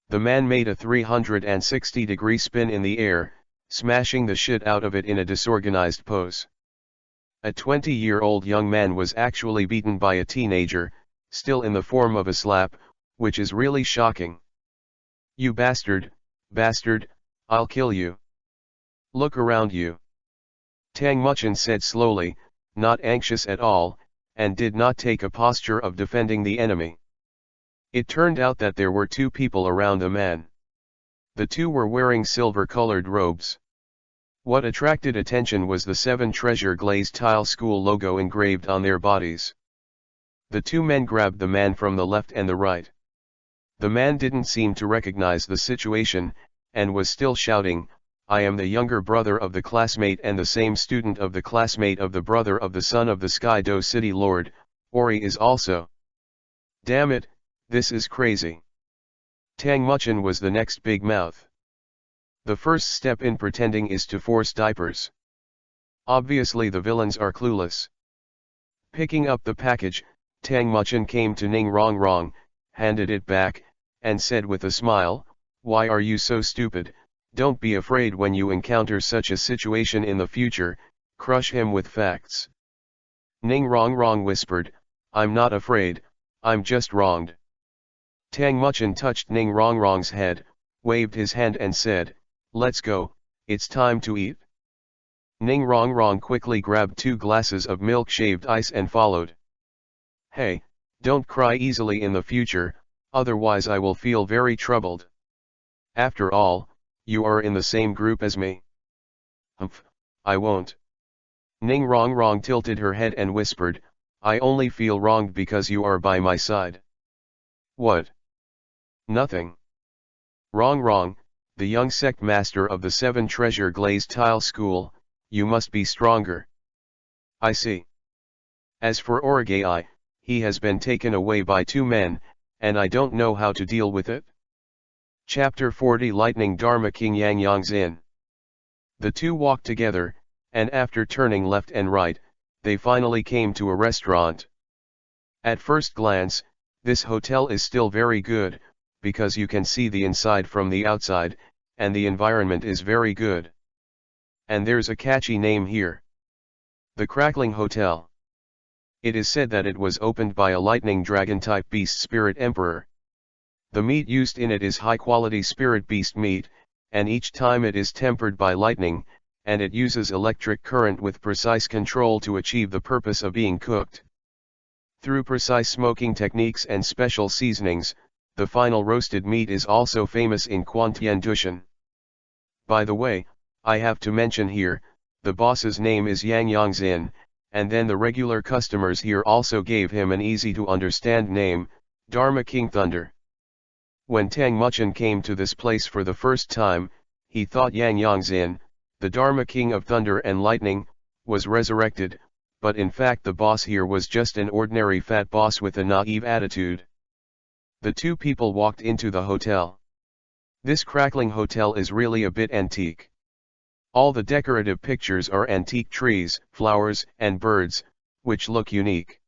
The man made a 360-degree spin in the air, smashing the shit out of it in a disorganized pose. A 20-year-old young man was actually beaten by a teenager, still in the form of a slap, which is really shocking. "You bastard, I'll kill you. Look around you." Tang Muchen said slowly, not anxious at all, and did not take a posture of defending the enemy. It turned out that there were 2 people around the man. The 2 were wearing silver-colored robes. What attracted attention was the 7 Treasure Glazed Tile School logo engraved on their bodies. The 2 men grabbed the man from the left and the right. The man didn't seem to recognize the situation, and was still shouting, "I am the younger brother of the classmate and the same student of the classmate of the brother of the son of the Sky Do City Lord, Ori is also. Damn it, this is crazy." Tang Muchen was the next big mouth. The first step in pretending is to force diapers. Obviously the villains are clueless. Picking up the package, Tang Muchen came to Ning Rong Rong, handed it back, and said with a smile, "Why are you so stupid? Don't be afraid when you encounter such a situation in the future, crush him with facts." Ning Rong Rong whispered, "I'm not afraid, I'm just wronged." Tang Muchen touched Ning Rong Rong's head, waved his hand and said, "Let's go, it's time to eat." Ning Rong Rong quickly grabbed 2 glasses of milk-shaved ice and followed. "Hey, don't cry easily in the future, otherwise I will feel very troubled. After all, you are in the same group as me." "Humph, I won't." Ning Rong Rong tilted her head and whispered, "I only feel wronged because you are by my side." "What?" "Nothing." Wrong, the young sect master of the 7 Treasure Glazed Tile School, you must be stronger. "I see. As for Origai, he has been taken away by 2 men, and I don't know how to deal with it." Chapter 40 Lightning Dharma King Yang Yang's Inn. The 2 walked together, and after turning left and right, they finally came to a restaurant. At first glance, this hotel is still very good, because you can see the inside from the outside, and the environment is very good. And there's a catchy name here. The Crackling Hotel. It is said that it was opened by a lightning dragon-type beast spirit emperor. The meat used in it is high-quality spirit beast meat, and each time it is tempered by lightning, and it uses electric current with precise control to achieve the purpose of being cooked. Through precise smoking techniques and special seasonings, the final roasted meat is also famous in Quantian Dushan. By the way, I have to mention here, the boss's name is Yang Yangzin, and then the regular customers here also gave him an easy to understand name, Dharma King Thunder. When Tang Muchin came to this place for the first time, he thought Yang Yangzin, the Dharma King of Thunder and Lightning, was resurrected, but in fact the boss here was just an ordinary fat boss with a naive attitude. The two people walked into the hotel. This crackling hotel is really a bit antique. All the decorative pictures are antique trees, flowers, and birds, which look unique.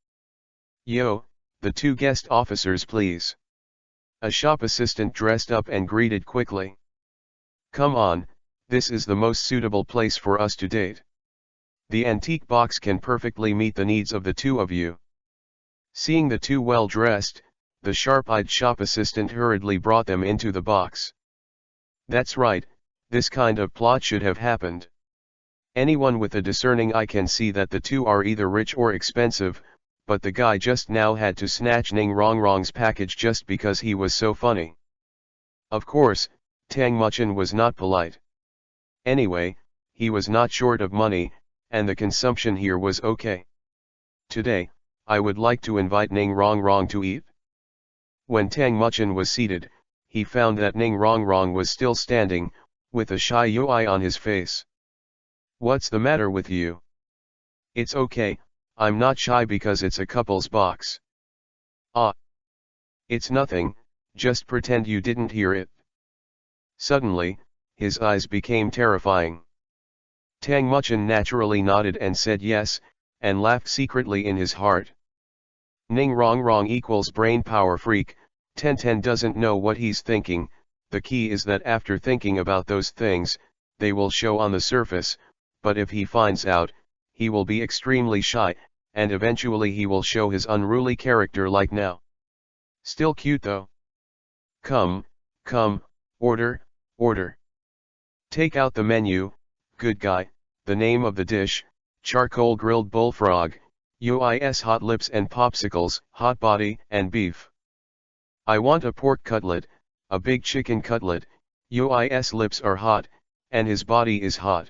Yo, the two guest officers please. A shop assistant dressed up and greeted quickly. Come on, this is the most suitable place for us to date. The antique box can perfectly meet the needs of the two of you. Seeing the two well dressed, the sharp-eyed shop assistant hurriedly brought them into the box. That's right, this kind of plot should have happened. Anyone with a discerning eye can see that the two are either rich or expensive, but the guy just now had to snatch Ning Rongrong's package just because he was so funny. Of course, Tang Muchin was not polite. Anyway, he was not short of money, and the consumption here was okay. Today, I would like to invite Ning Rongrong to eat. When Tang Muchin was seated, he found that Ning Rongrong was still standing, with a shy UI on his face. What's the matter with you? It's okay, I'm not shy because it's a couple's box. Ah. It's nothing, just pretend you didn't hear it. Suddenly, his eyes became terrifying. Tang Muchin naturally nodded and said yes, and laughed secretly in his heart. Ning Rongrong equals brain power freak, 1010 doesn't know what he's thinking. The key is that after thinking about those things, they will show on the surface, but if he finds out, he will be extremely shy, and eventually he will show his unruly character like now. Still cute though. Come, order, order. Take out the menu, good guy, the name of the dish, charcoal grilled bullfrog, UIS hot lips and popsicles, hot body and beef. I want a pork cutlet, a big chicken cutlet, UIS lips are hot, and his body is hot.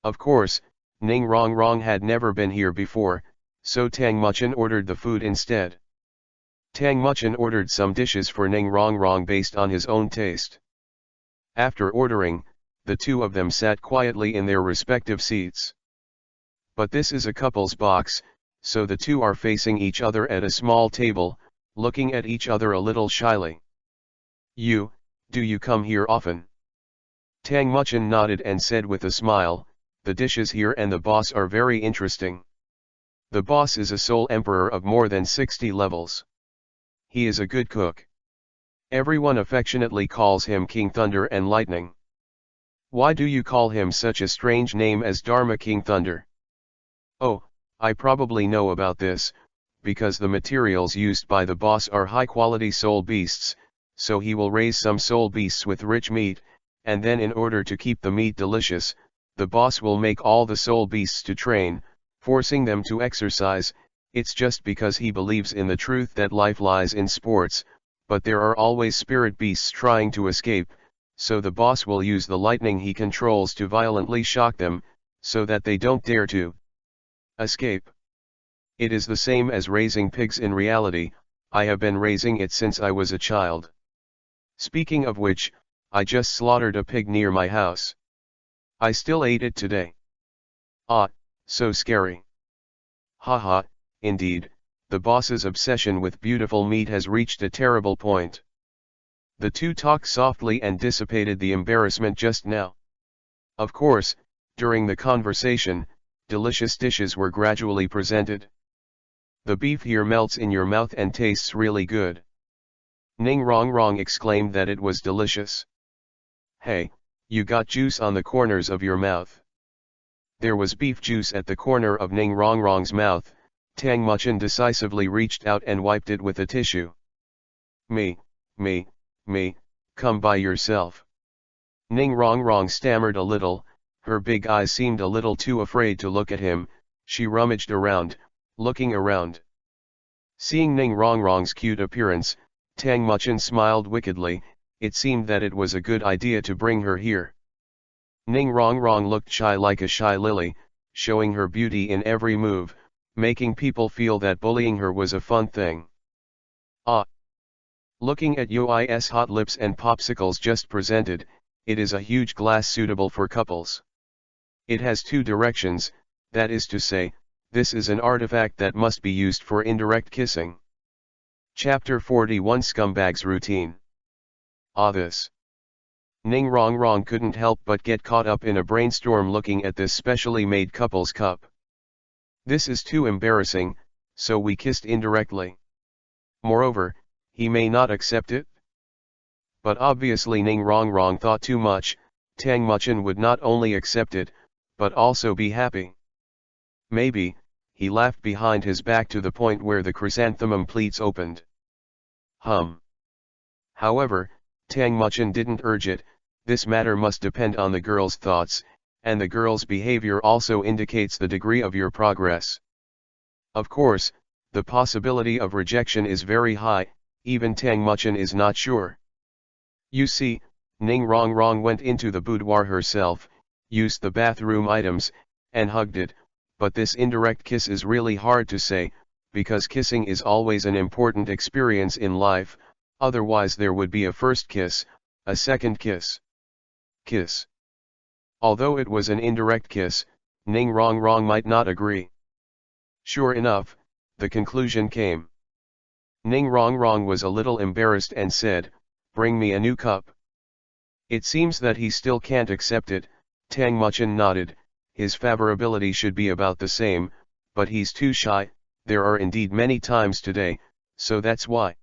Of course, Ning Rongrong had never been here before, so Tang Muchin ordered the food instead. Tang Muchin ordered some dishes for Ning Rongrong based on his own taste. After ordering, the two of them sat quietly in their respective seats. But this is a couple's box, so the two are facing each other at a small table, looking at each other a little shyly. Do you come here often? Tang Muchin nodded and said with a smile, the dishes here and the boss are very interesting. The boss is a soul emperor of more than 60 levels. He is a good cook. Everyone affectionately calls him King Thunder and Lightning. Why do you call him such a strange name as Dharma King Thunder? Oh, I probably know about this, because the materials used by the boss are high-quality soul beasts, so he will raise some soul beasts with rich meat, and then in order to keep the meat delicious, the boss will make all the soul beasts to train, forcing them to exercise. It's just because he believes in the truth that life lies in sports, but there are always spirit beasts trying to escape, so the boss will use the lightning he controls to violently shock them, so that they don't dare to escape. It is the same as raising pigs in reality. I have been raising it since I was a child. Speaking of which, I just slaughtered a pig near my house. I still ate it today. Ah, so scary. Haha, indeed, the boss's obsession with beautiful meat has reached a terrible point. The two talked softly and dissipated the embarrassment just now. Of course, during the conversation, delicious dishes were gradually presented. The beef here melts in your mouth and tastes really good. Ning Rongrong exclaimed that it was delicious. Hey, you got juice on the corners of your mouth. There was beef juice at the corner of Ning Rongrong's mouth. Tang Muchin decisively reached out and wiped it with a tissue. Me, come by yourself. Ning Rongrong stammered a little, her big eyes seemed a little too afraid to look at him. She rummaged around, looking around. Seeing Ning Rongrong's cute appearance, Tang Muchin smiled wickedly. It seemed that it was a good idea to bring her here. Ning Rong Rong looked shy like a shy lily, showing her beauty in every move, making people feel that bullying her was a fun thing. Ah! Looking at UI's hot lips and popsicles just presented, it is a huge glass suitable for couples. It has two directions, that is to say, this is an artifact that must be used for indirect kissing. Chapter 41 Scumbag's Routine. Ah, this. Ning Rong Rong couldn't help but get caught up in a brainstorm looking at this specially made couple's cup. This is too embarrassing, so we kissed indirectly. Moreover, he may not accept it? But obviously Ning Rong Rong thought too much. Tang Muchen would not only accept it, but also be happy. Maybe, he laughed behind his back to the point where the chrysanthemum pleats opened. However, Tang Muchen didn't urge it. This matter must depend on the girl's thoughts, and the girl's behavior also indicates the degree of your progress. Of course, the possibility of rejection is very high, even Tang Muchen is not sure. You see, Ning Rong Rong went into the boudoir herself, used the bathroom items, and hugged it, but this indirect kiss is really hard to say, because kissing is always an important experience in life, otherwise there would be a first kiss, a second kiss. Although it was an indirect kiss, Ning Rong Rong might not agree. Sure enough, the conclusion came. Ning Rong Rong was a little embarrassed and said, "Bring me a new cup." It seems that he still can't accept it. Tang Muchen nodded, his favorability should be about the same, but he's too shy. There are indeed many times today, so that's why.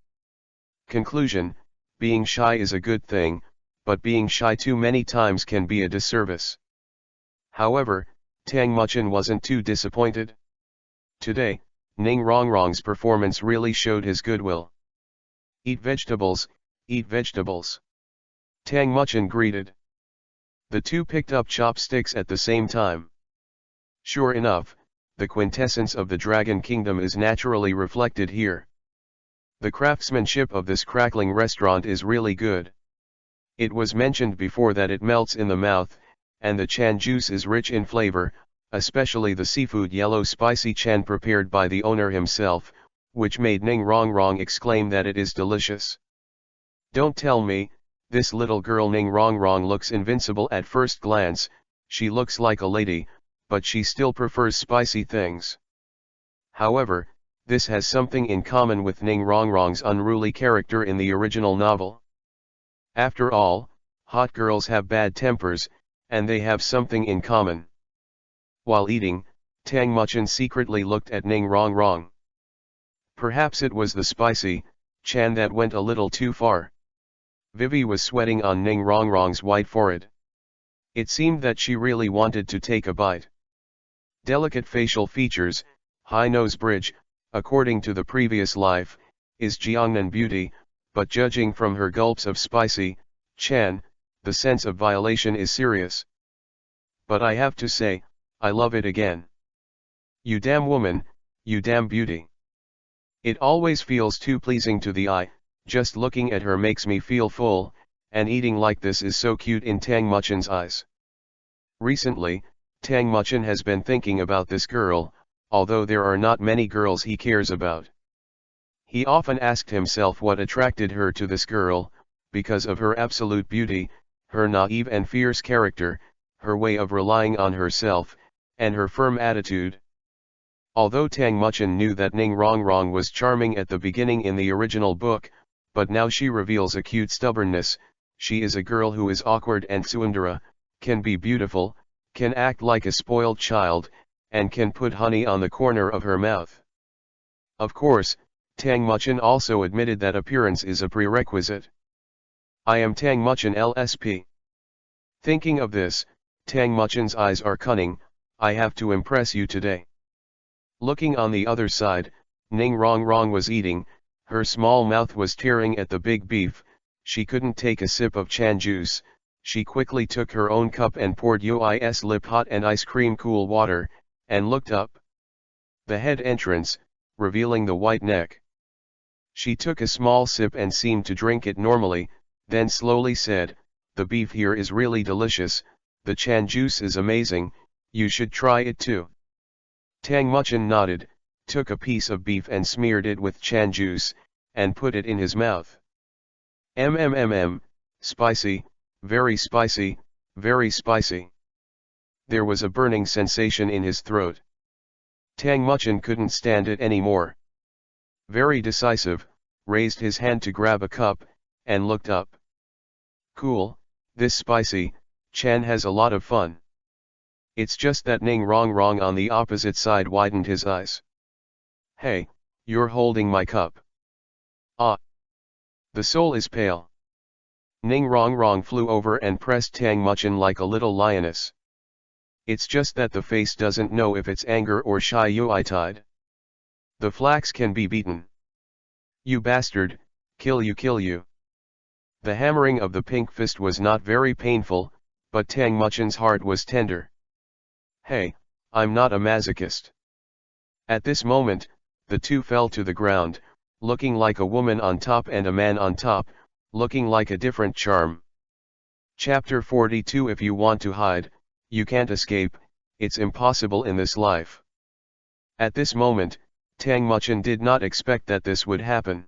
Conclusion: being shy is a good thing, but being shy too many times can be a disservice. However, Tang Muchen wasn't too disappointed. Today, Ning Rong Rong's performance really showed his goodwill. "Eat vegetables, eat vegetables," Tang Muchen greeted. The two picked up chopsticks at the same time. Sure enough, the quintessence of the Dragon Kingdom is naturally reflected here. The craftsmanship of this crackling restaurant is really good. It was mentioned before that it melts in the mouth, and the chan juice is rich in flavor, especially the seafood yellow spicy chan prepared by the owner himself, which made Ning Rong Rong exclaim that it is delicious. Don't tell me, this little girl Ning Rong Rong looks invincible at first glance. She looks like a lady, but she still prefers spicy things. However, this has something in common with Ning Rong Rong's unruly character in the original novel. After all, hot girls have bad tempers, and they have something in common. While eating, Tang Muchen secretly looked at Ning Rong Rong. Perhaps it was the spicy chan that went a little too far. Vivi was sweating on Ning Rong Rong's white forehead. It seemed that she really wanted to take a bite. Delicate facial features, high nose bridge, according to the previous life, is Jiangnan beauty, but judging from her gulps of spicy chan, the sense of violation is serious. But I have to say, I love it again. You damn woman, you damn beauty. It always feels too pleasing to the eye. Just looking at her makes me feel full, and eating like this is so cute in Tang Muchen's eyes. Recently, Tang Muchen has been thinking about this girl, although there are not many girls he cares about. He often asked himself what attracted her to this girl, because of her absolute beauty, her naive and fierce character, her way of relying on herself, and her firm attitude. Although Tang Muchen knew that Ning Rong Rong was charming at the beginning in the original book, but now she reveals a cute stubbornness. She is a girl who is awkward and tsundere, can be beautiful, can act like a spoiled child, and can put honey on the corner of her mouth. Of course, Tang Muchen also admitted that appearance is a prerequisite. I am Tang Muchen LSP. Thinking of this, Tang Muchen's eyes are cunning. I have to impress you today. Looking on the other side, Ning Rong Rong was eating. Her small mouth was tearing at the big beef. She couldn't take a sip of chan juice. She quickly took her own cup and poured Uis lip hot and ice cream cool water, and looked up. The head entrance, revealing the white neck. She took a small sip and seemed to drink it normally, then slowly said, "The beef here is really delicious, the chan juice is amazing, you should try it too. Tang Muchin nodded, took a piece of beef and smeared it with chan juice, and put it in his mouth. Spicy, very spicy, very spicy. There was a burning sensation in his throat. Tang Muchin couldn't stand it anymore. Very decisive, raised his hand to grab a cup, and looked up. Cool, this spicy, Chan has a lot of fun. It's just that Ning Rong Rong on the opposite side widened his eyes. Hey, you're holding my cup. Ah. The soul is pale. Ning Rong Rong flew over and pressed Tang Muchin like a little lioness. It's just that the face doesn't know if it's anger or shy Yui Tide. The flax can be beaten. You bastard, kill you kill you. The hammering of the pink fist was not very painful, but Tang Muchin's heart was tender. Hey, I'm not a masochist. At this moment, the two fell to the ground, looking like a woman on top and a man on top, looking like a different charm. Chapter 42. If you want to hide, you can't escape, it's impossible in this life. At this moment, Tang Muchin did not expect that this would happen.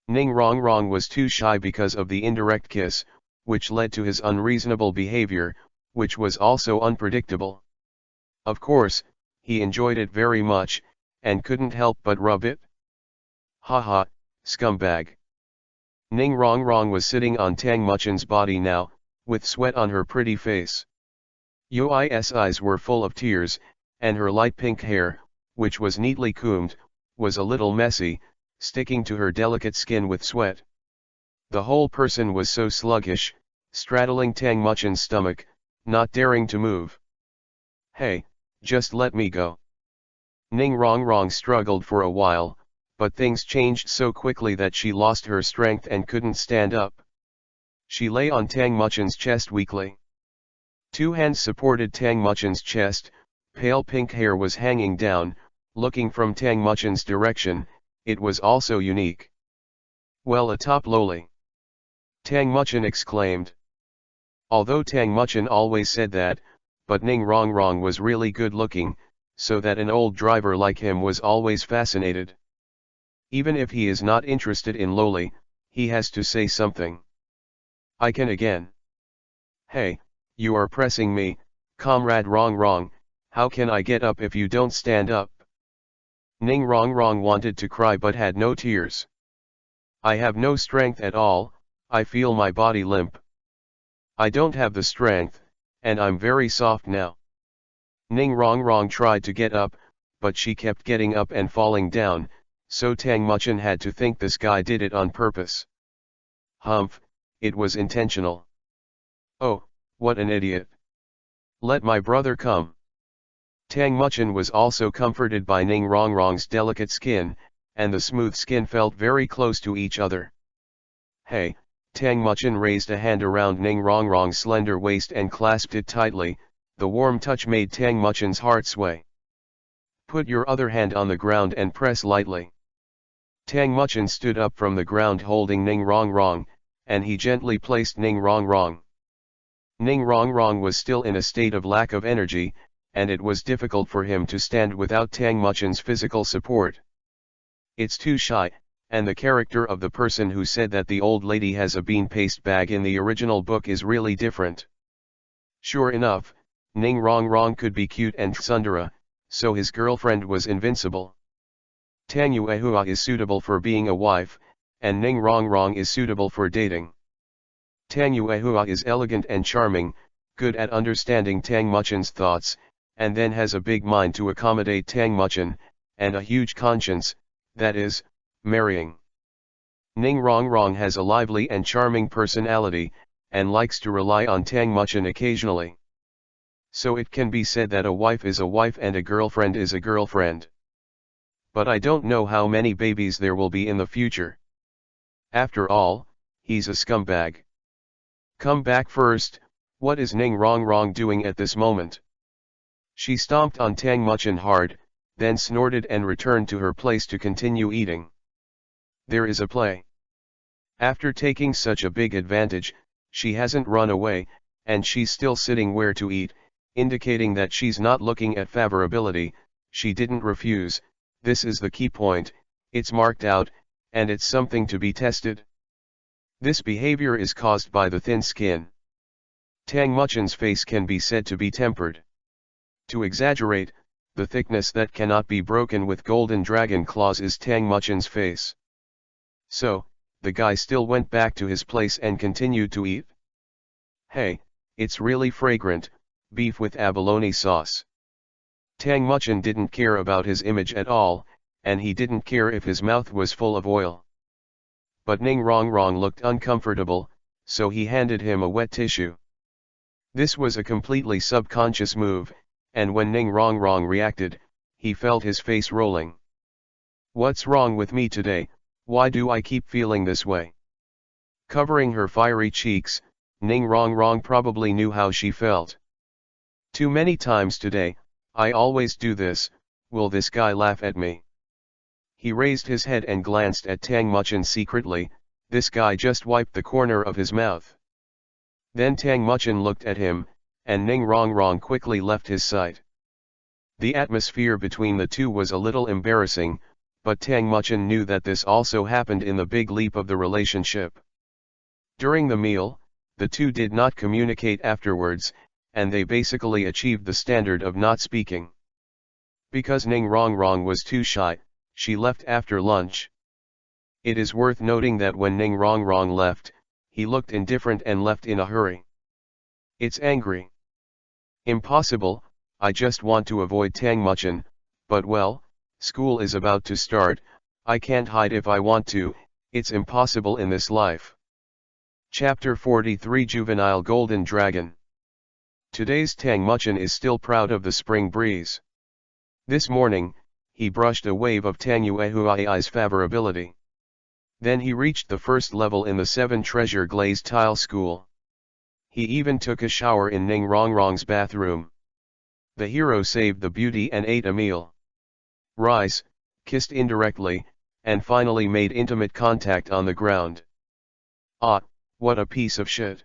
Ning Rong Rong was too shy because of the indirect kiss, which led to his unreasonable behavior, which was also unpredictable. Of course, he enjoyed it very much, and couldn't help but rub it. Haha, scumbag. Ning Rong Rong was sitting on Tang Muchin's body now, with sweat on her pretty face. Yui's eyes were full of tears, and her light pink hair, which was neatly combed, was a little messy, sticking to her delicate skin with sweat. The whole person was so sluggish, straddling Tang Muchin's stomach, not daring to move. Hey, just let me go. Ning Rong Rong struggled for a while, but things changed so quickly that she lost her strength and couldn't stand up. She lay on Tang Muchin's chest weakly. Two hands supported Tang Muchin's chest, pale pink hair was hanging down, looking from Tang Muchin's direction, it was also unique. Well, a top loli. Tang Muchin exclaimed. Although Tang Muchin always said that, but Ning Rong Rong was really good looking, so that an old driver like him was always fascinated. Even if he is not interested in loli, he has to say something. I can again. Hey, you are pressing me, comrade Rong Rong, how can I get up if you don't stand up? Ning Rong Rong wanted to cry but had no tears. I have no strength at all, I feel my body limp. I don't have the strength, and I'm very soft now. Ning Rong Rong tried to get up, but she kept getting up and falling down, so Tang Muchin had to think this guy did it on purpose. Humph, it was intentional. Oh, what an idiot. Let my brother come. Tang Muchin was also comforted by Ning Rong Rong's delicate skin, and the smooth skin felt very close to each other. Hey, Tang Muchin raised a hand around Ning Rong Rong's slender waist and clasped it tightly, the warm touch made Tang Muchin's heart sway. Put your other hand on the ground and press lightly. Tang Muchin stood up from the ground holding Ning Rong Rong, and he gently placed Ning Rong Rong. Ning Rong Rong was still in a state of lack of energy, and it was difficult for him to stand without Tang Muchin's physical support. It's too shy, and the character of the person who said that the old lady has a bean paste bag in the original book is really different. Sure enough, Ning Rong Rong could be cute and tsundere, so his girlfriend was invincible. Tang Yuehua is suitable for being a wife, and Ning Rong Rong is suitable for dating. Tang Yuehua is elegant and charming, good at understanding Tang Muchin's thoughts, and then has a big mind to accommodate Tang Muchin, and a huge conscience, that is, marrying. Ning Rong Rong has a lively and charming personality, and likes to rely on Tang Muchin occasionally. So it can be said that a wife is a wife and a girlfriend is a girlfriend. But I don't know how many babies there will be in the future. After all, he's a scumbag. Come back first, what is Ning Rong Rong doing at this moment? She stomped on Tang Muchin hard, then snorted and returned to her place to continue eating. There is a play. After taking such a big advantage, she hasn't run away, and she's still sitting where to eat, indicating that she's not looking at favorability. She didn't refuse. This is the key point, it's marked out, and it's something to be tested. This behavior is caused by the thin skin. Tang Muchin's face can be said to be tempered. To exaggerate, the thickness that cannot be broken with golden dragon claws is Tang Muchin's face. So, the guy still went back to his place and continued to eat. Hey, it's really fragrant, beef with abalone sauce. Tang Muchin didn't care about his image at all, and he didn't care if his mouth was full of oil. But Ning Rongrong looked uncomfortable, so he handed him a wet tissue. This was a completely subconscious move, and when Ning Rongrong reacted, he felt his face rolling. What's wrong with me today? Why do I keep feeling this way? Covering her fiery cheeks, Ning Rongrong probably knew how she felt. Too many times today, I always do this. Will this guy laugh at me? He raised his head and glanced at Tang Muchin secretly. This guy just wiped the corner of his mouth. Then Tang Muchin looked at him, and Ning Rongrong quickly left his sight. The atmosphere between the two was a little embarrassing, but Tang Muchin knew that this also happened in the big leap of the relationship. During the meal, the two did not communicate afterwards, and they basically achieved the standard of not speaking. Because Ning Rongrong was too shy, she left after lunch. It is worth noting that when Ning Rongrong left, he looked indifferent and left in a hurry. It's angry. Impossible, I just want to avoid Tang Muchin, but well, school is about to start, I can't hide if I want to, it's impossible in this life. Chapter 43 Juvenile Golden Dragon. Today's Tang Muchin is still proud of the spring breeze. This morning, he brushed a wave of Tang Yuehuai's favorability. Then he reached the first level in the 7 treasure glazed tile school. He even took a shower in Ning Rongrong's bathroom. The hero saved the beauty and ate a meal. Rice, kissed indirectly, and finally made intimate contact on the ground. Ah, what a piece of shit.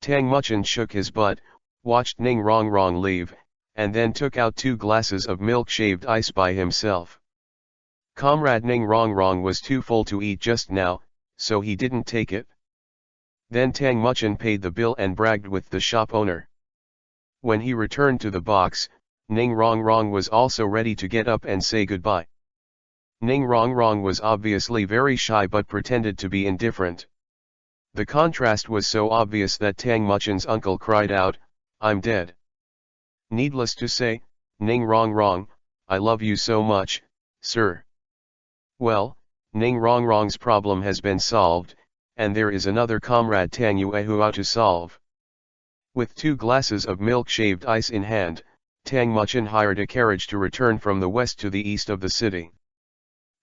Tang Muchin shook his butt, watched Ning Rongrong leave, and then took out 2 glasses of milk-shaved ice by himself. Comrade Ning Rongrong was too full to eat just now, so he didn't take it. Then Tang Muchin paid the bill and bragged with the shop owner. When he returned to the box, Ning Rongrong was also ready to get up and say goodbye. Ning Rongrong was obviously very shy but pretended to be indifferent. The contrast was so obvious that Tang Muchin's uncle cried out, "I'm dead." Needless to say, Ning Rongrong, I love you so much, sir. Well, Ning Rongrong's problem has been solved, and there is another comrade Tang Yuehua to solve. With 2 glasses of milk-shaved ice in hand, Tang Muchin hired a carriage to return from the west to the east of the city.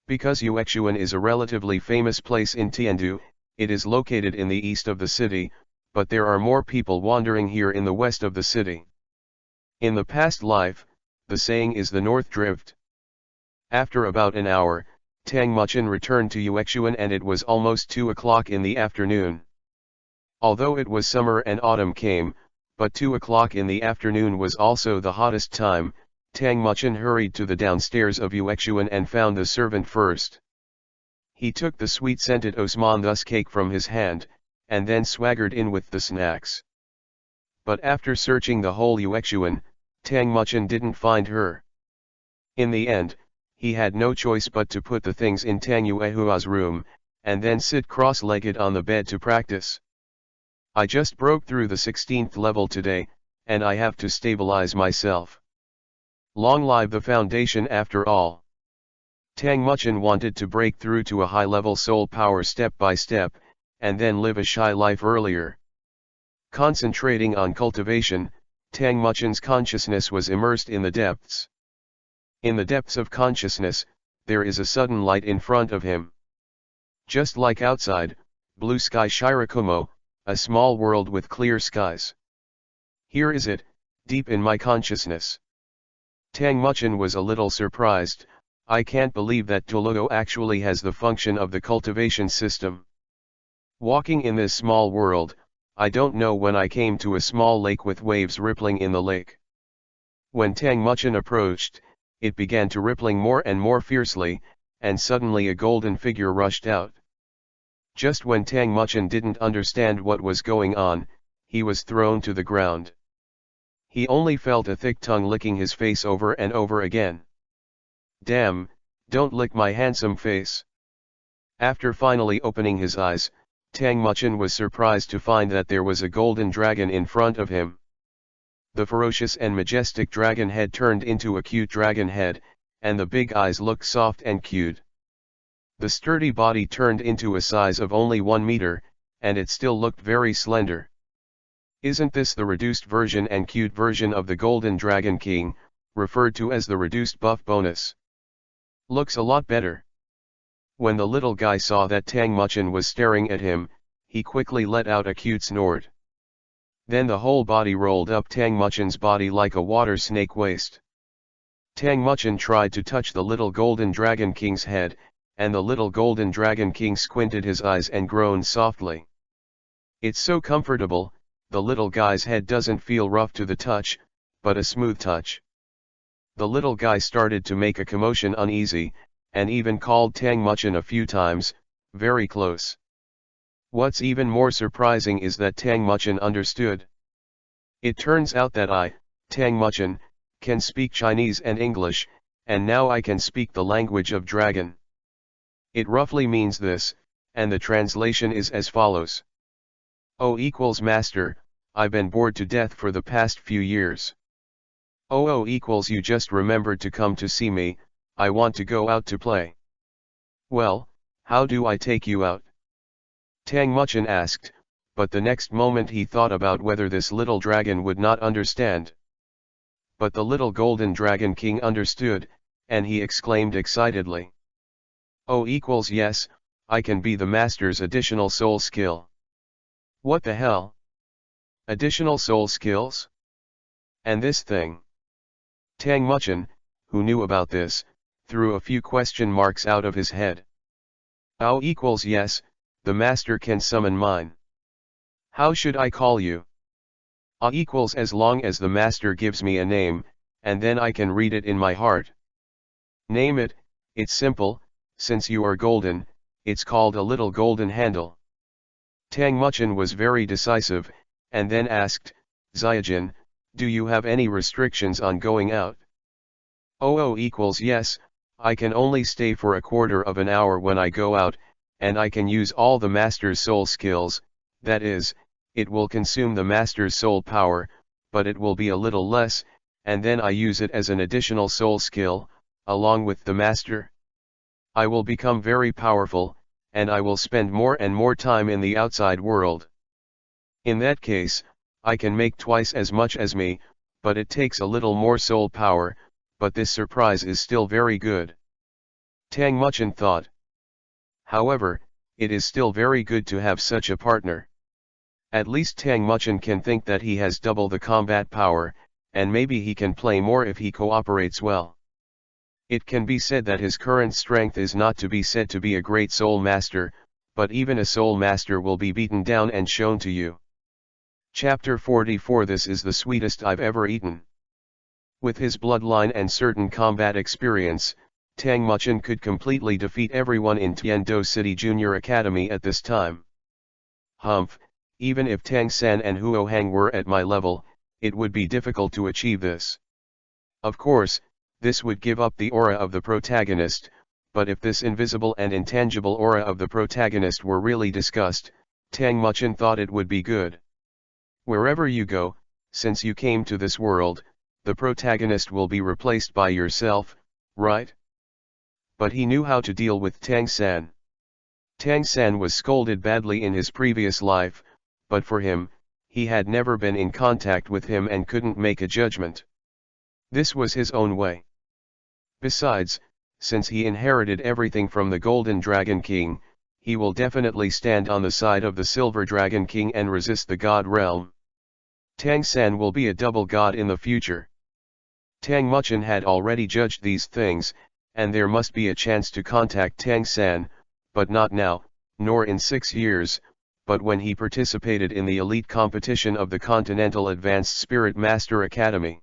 Because Yuexuan is a relatively famous place in Tiandu, it is located in the east of the city, but there are more people wandering here in the west of the city. In the past life, the saying is the North Drift. After about an hour, Tang Muchin returned to Yuexuan and it was almost 2 o'clock in the afternoon. Although it was summer and autumn came, but 2 o'clock in the afternoon was also the hottest time, Tang Muchin hurried to the downstairs of Yuexuan and found the servant first. He took the sweet-scented Osmanthus cake from his hand, and then swaggered in with the snacks. But after searching the whole Yuexuan, Tang Muchin didn't find her. In the end, he had no choice but to put the things in Tang Yuehua's room, and then sit cross-legged on the bed to practice. I just broke through the 16th level today, and I have to stabilize myself. Long live the foundation after all. Tang Muchin wanted to break through to a high-level soul power step by step, and then live a shy life earlier. Concentrating on cultivation, Tang Muchin's consciousness was immersed in the depths. In the depths of consciousness, there is a sudden light in front of him. Just like outside, blue sky Shirakumo, a small world with clear skies. Here is it, deep in my consciousness. Tang Muchin was a little surprised. I can't believe that Douluo actually has the function of the cultivation system. Walking in this small world, I don't know when I came to a small lake with waves rippling in the lake. When Tang Muchen approached, it began to rippling more and more fiercely, and suddenly a golden figure rushed out. Just when Tang Muchen didn't understand what was going on, he was thrown to the ground. He only felt a thick tongue licking his face over and over again. Damn, don't lick my handsome face. After finally opening his eyes, Tang Muchen was surprised to find that there was a golden dragon in front of him. The ferocious and majestic dragon head turned into a cute dragon head, and the big eyes looked soft and cute. The sturdy body turned into a size of only 1 meter, and it still looked very slender. Isn't this the reduced version and cute version of the Golden Dragon King, referred to as the reduced buff bonus? Looks a lot better. When the little guy saw that Tang Muchen was staring at him, he quickly let out a cute snort. Then the whole body rolled up Tang Muchen's body like a water snake waist. Tang Muchen tried to touch the little Golden Dragon King's head, and the little Golden Dragon King squinted his eyes and groaned softly. It's so comfortable, the little guy's head doesn't feel rough to the touch, but a smooth touch. The little guy started to make a commotion uneasy, and even called Tang Muchen a few times, very close. What's even more surprising is that Tang Muchen understood. It turns out that I, Tang Muchen, can speak Chinese and English, and now I can speak the language of dragon. It roughly means this, and the translation is as follows. O equals master, I've been bored to death for the past few years. O equals you just remembered to come to see me, I want to go out to play. Well, how do I take you out? Tang Muchen asked, but the next moment he thought about whether this little dragon would not understand. But the little Golden Dragon King understood, and he exclaimed excitedly. O equals yes, I can be the master's additional soul skill. What the hell? Additional soul skills? And this thing? Tang Muchen, who knew about this, threw a few question marks out of his head. O equals yes, the master can summon mine. How should I call you? A equals as long as the master gives me a name, and then I can read it in my heart. Name it, it's simple, since you are golden, it's called a little golden handle. Tang Muchen was very decisive, and then asked, Xiaojin, do you have any restrictions on going out? O equals yes, I can only stay for a quarter of an hour when I go out, and I can use all the master's soul skills, that is, it will consume the master's soul power, but it will be a little less, and then I use it as an additional soul skill, along with the master. I will become very powerful, and I will spend more and more time in the outside world. In that case, I can make twice as much as me, but it takes a little more soul power, but this surprise is still very good. Tang Muchen thought. However, it is still very good to have such a partner. At least Tang Muchen can think that he has double the combat power, and maybe he can play more if he cooperates well. It can be said that his current strength is not to be said to be a great soul master, but even a soul master will be beaten down and shown to you. Chapter 44. This is the sweetest I've ever eaten. With his bloodline and certain combat experience, Tang Muchen could completely defeat everyone in Tiando City Junior Academy at this time. Humph, even if Tang San and Huo Hang were at my level, it would be difficult to achieve this. Of course, this would give up the aura of the protagonist, but if this invisible and intangible aura of the protagonist were really discussed, Tang Muchen thought it would be good. Wherever you go, since you came to this world, the protagonist will be replaced by yourself, right? But he knew how to deal with Tang San. Tang San was scolded badly in his previous life, but for him, he had never been in contact with him and couldn't make a judgment. This was his own way. Besides, since he inherited everything from the Golden Dragon King, he will definitely stand on the side of the Silver Dragon King and resist the God Realm. Tang San will be a double god in the future. Tang Muchen had already judged these things, and there must be a chance to contact Tang San, but not now, nor in 6 years, but when he participated in the elite competition of the Continental Advanced Spirit Master Academy.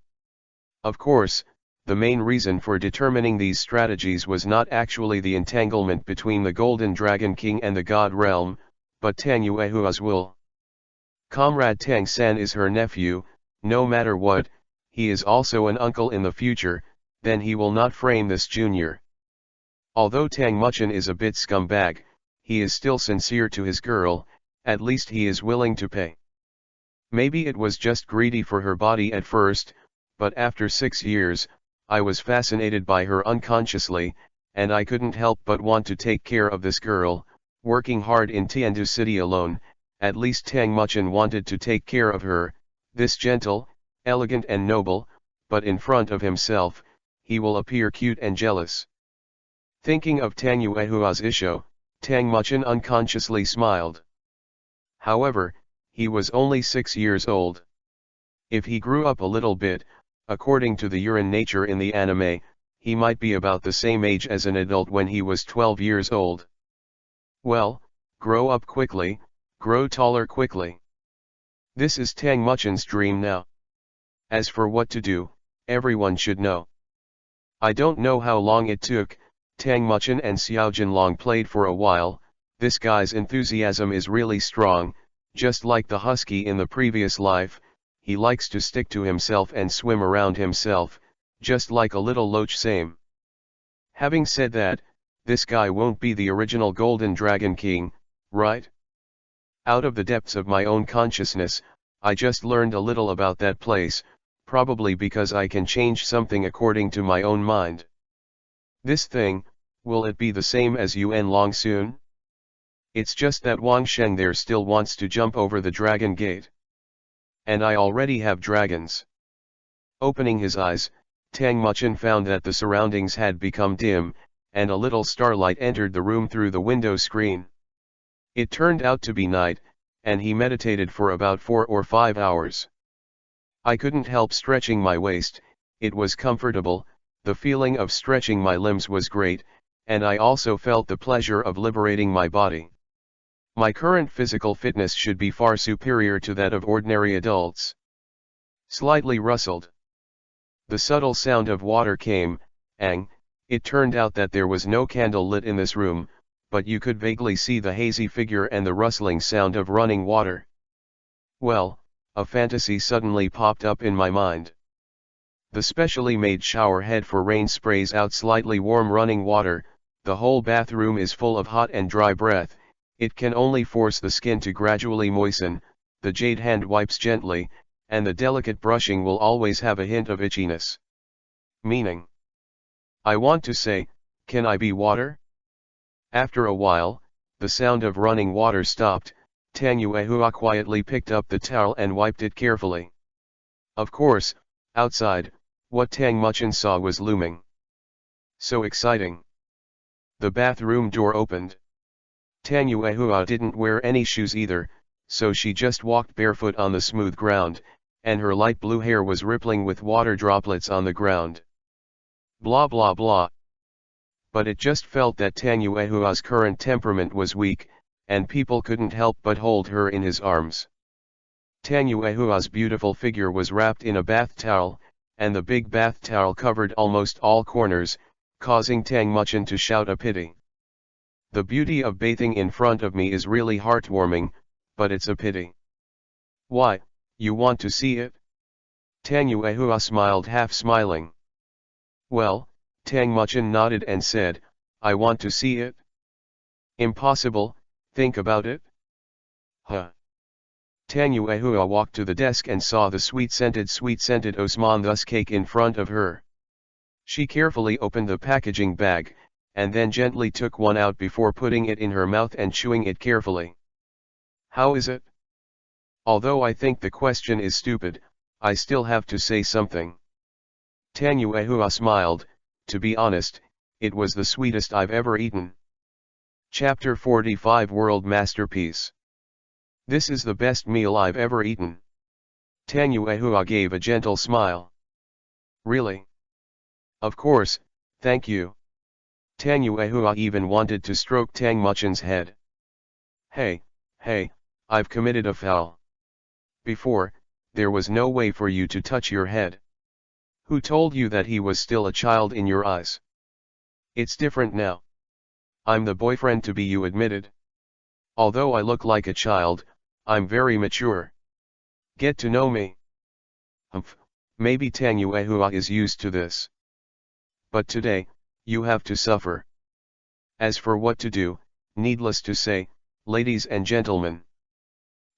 Of course, the main reason for determining these strategies was not actually the entanglement between the Golden Dragon King and the God Realm, but Tang Yuehua's will. Comrade Tang San is her nephew, no matter what, he is also an uncle in the future, then he will not frame this junior. Although Tang Muchin is a bit scumbag, he is still sincere to his girl, at least he is willing to pay. Maybe it was just greedy for her body at first, but after 6 years, I was fascinated by her unconsciously, and I couldn't help but want to take care of this girl. Working hard in Tiandu City alone, at least Tang Muchin wanted to take care of her, this gentle, elegant and noble, but in front of himself, he will appear cute and jealous. Thinking of Tang Yuehua's issue, Tang Muchin unconsciously smiled. However, he was only 6 years old. If he grew up a little bit, according to the urine nature in the anime, he might be about the same age as an adult when he was 12 years old. Well, grow up quickly, grow taller quickly. This is Tang Muchin's dream now. As for what to do, everyone should know. I don't know how long it took. Tang Muchin and Xiao Jinlong played for a while. This guy's enthusiasm is really strong, just like the husky in the previous life. He likes to stick to himself and swim around himself, just like a little loach same. Having said that, this guy won't be the original Golden Dragon King, right? Out of the depths of my own consciousness, I just learned a little about that place, probably because I can change something according to my own mind. This thing, will it be the same as Yuan Long soon? It's just that Wang Sheng there still wants to jump over the dragon gate. And I already have dragons. Opening his eyes, Tang Muchin found that the surroundings had become dim, and a little starlight entered the room through the window screen. It turned out to be night, and he meditated for about 4 or 5 hours. I couldn't help stretching my waist, it was comfortable, the feeling of stretching my limbs was great, and I also felt the pleasure of liberating my body. My current physical fitness should be far superior to that of ordinary adults. Slightly rustled. The subtle sound of water came, and it turned out that there was no candle lit in this room, but you could vaguely see the hazy figure and the rustling sound of running water. Well, a fantasy suddenly popped up in my mind. The specially made shower head for rain sprays out slightly warm running water, the whole bathroom is full of hot and dry breath. It can only force the skin to gradually moisten, the jade hand wipes gently, and the delicate brushing will always have a hint of itchiness. Meaning. I want to say, can I be water? After a while, the sound of running water stopped. Tang Yuehua quietly picked up the towel and wiped it carefully. Of course, outside, what Tang Muchin saw was looming. So exciting. The bathroom door opened. Tang Yuehua didn't wear any shoes either, so she just walked barefoot on the smooth ground, and her light blue hair was rippling with water droplets on the ground. Blah blah blah. But it just felt that Tang Yuehua's current temperament was weak, and people couldn't help but hold her in his arms. Tang Yuehua's beautiful figure was wrapped in a bath towel, and the big bath towel covered almost all corners, causing Tang Muchin to shout a pity. The beauty of bathing in front of me is really heartwarming, but it's a pity. Why, you want to see it? Tang Yuehua smiled, half smiling. Well, Tang Muchin nodded and said, I want to see it. Impossible, think about it. Huh. Tang Yuehua walked to the desk and saw the sweet-scented Osman Thus cake in front of her. She carefully opened the packaging bag, and then gently took one out before putting it in her mouth and chewing it carefully. How is it? Although I think the question is stupid, I still have to say something. Tang Yuehua smiled, to be honest, it was the sweetest I've ever eaten. Chapter 45 World Masterpiece. This is the best meal I've ever eaten. Tang Yuehua gave a gentle smile. Really? Of course, thank you. Tang Yuehua even wanted to stroke Tang Muchin's head. Hey, I've committed a foul. Before, there was no way for you to touch your head. Who told you that he was still a child in your eyes? It's different now. I'm the boyfriend to be, you admitted. Although I look like a child, I'm very mature. Get to know me. Humph, maybe Tang Yuehua is used to this. But today, you have to suffer. As for what to do, needless to say, ladies and gentlemen.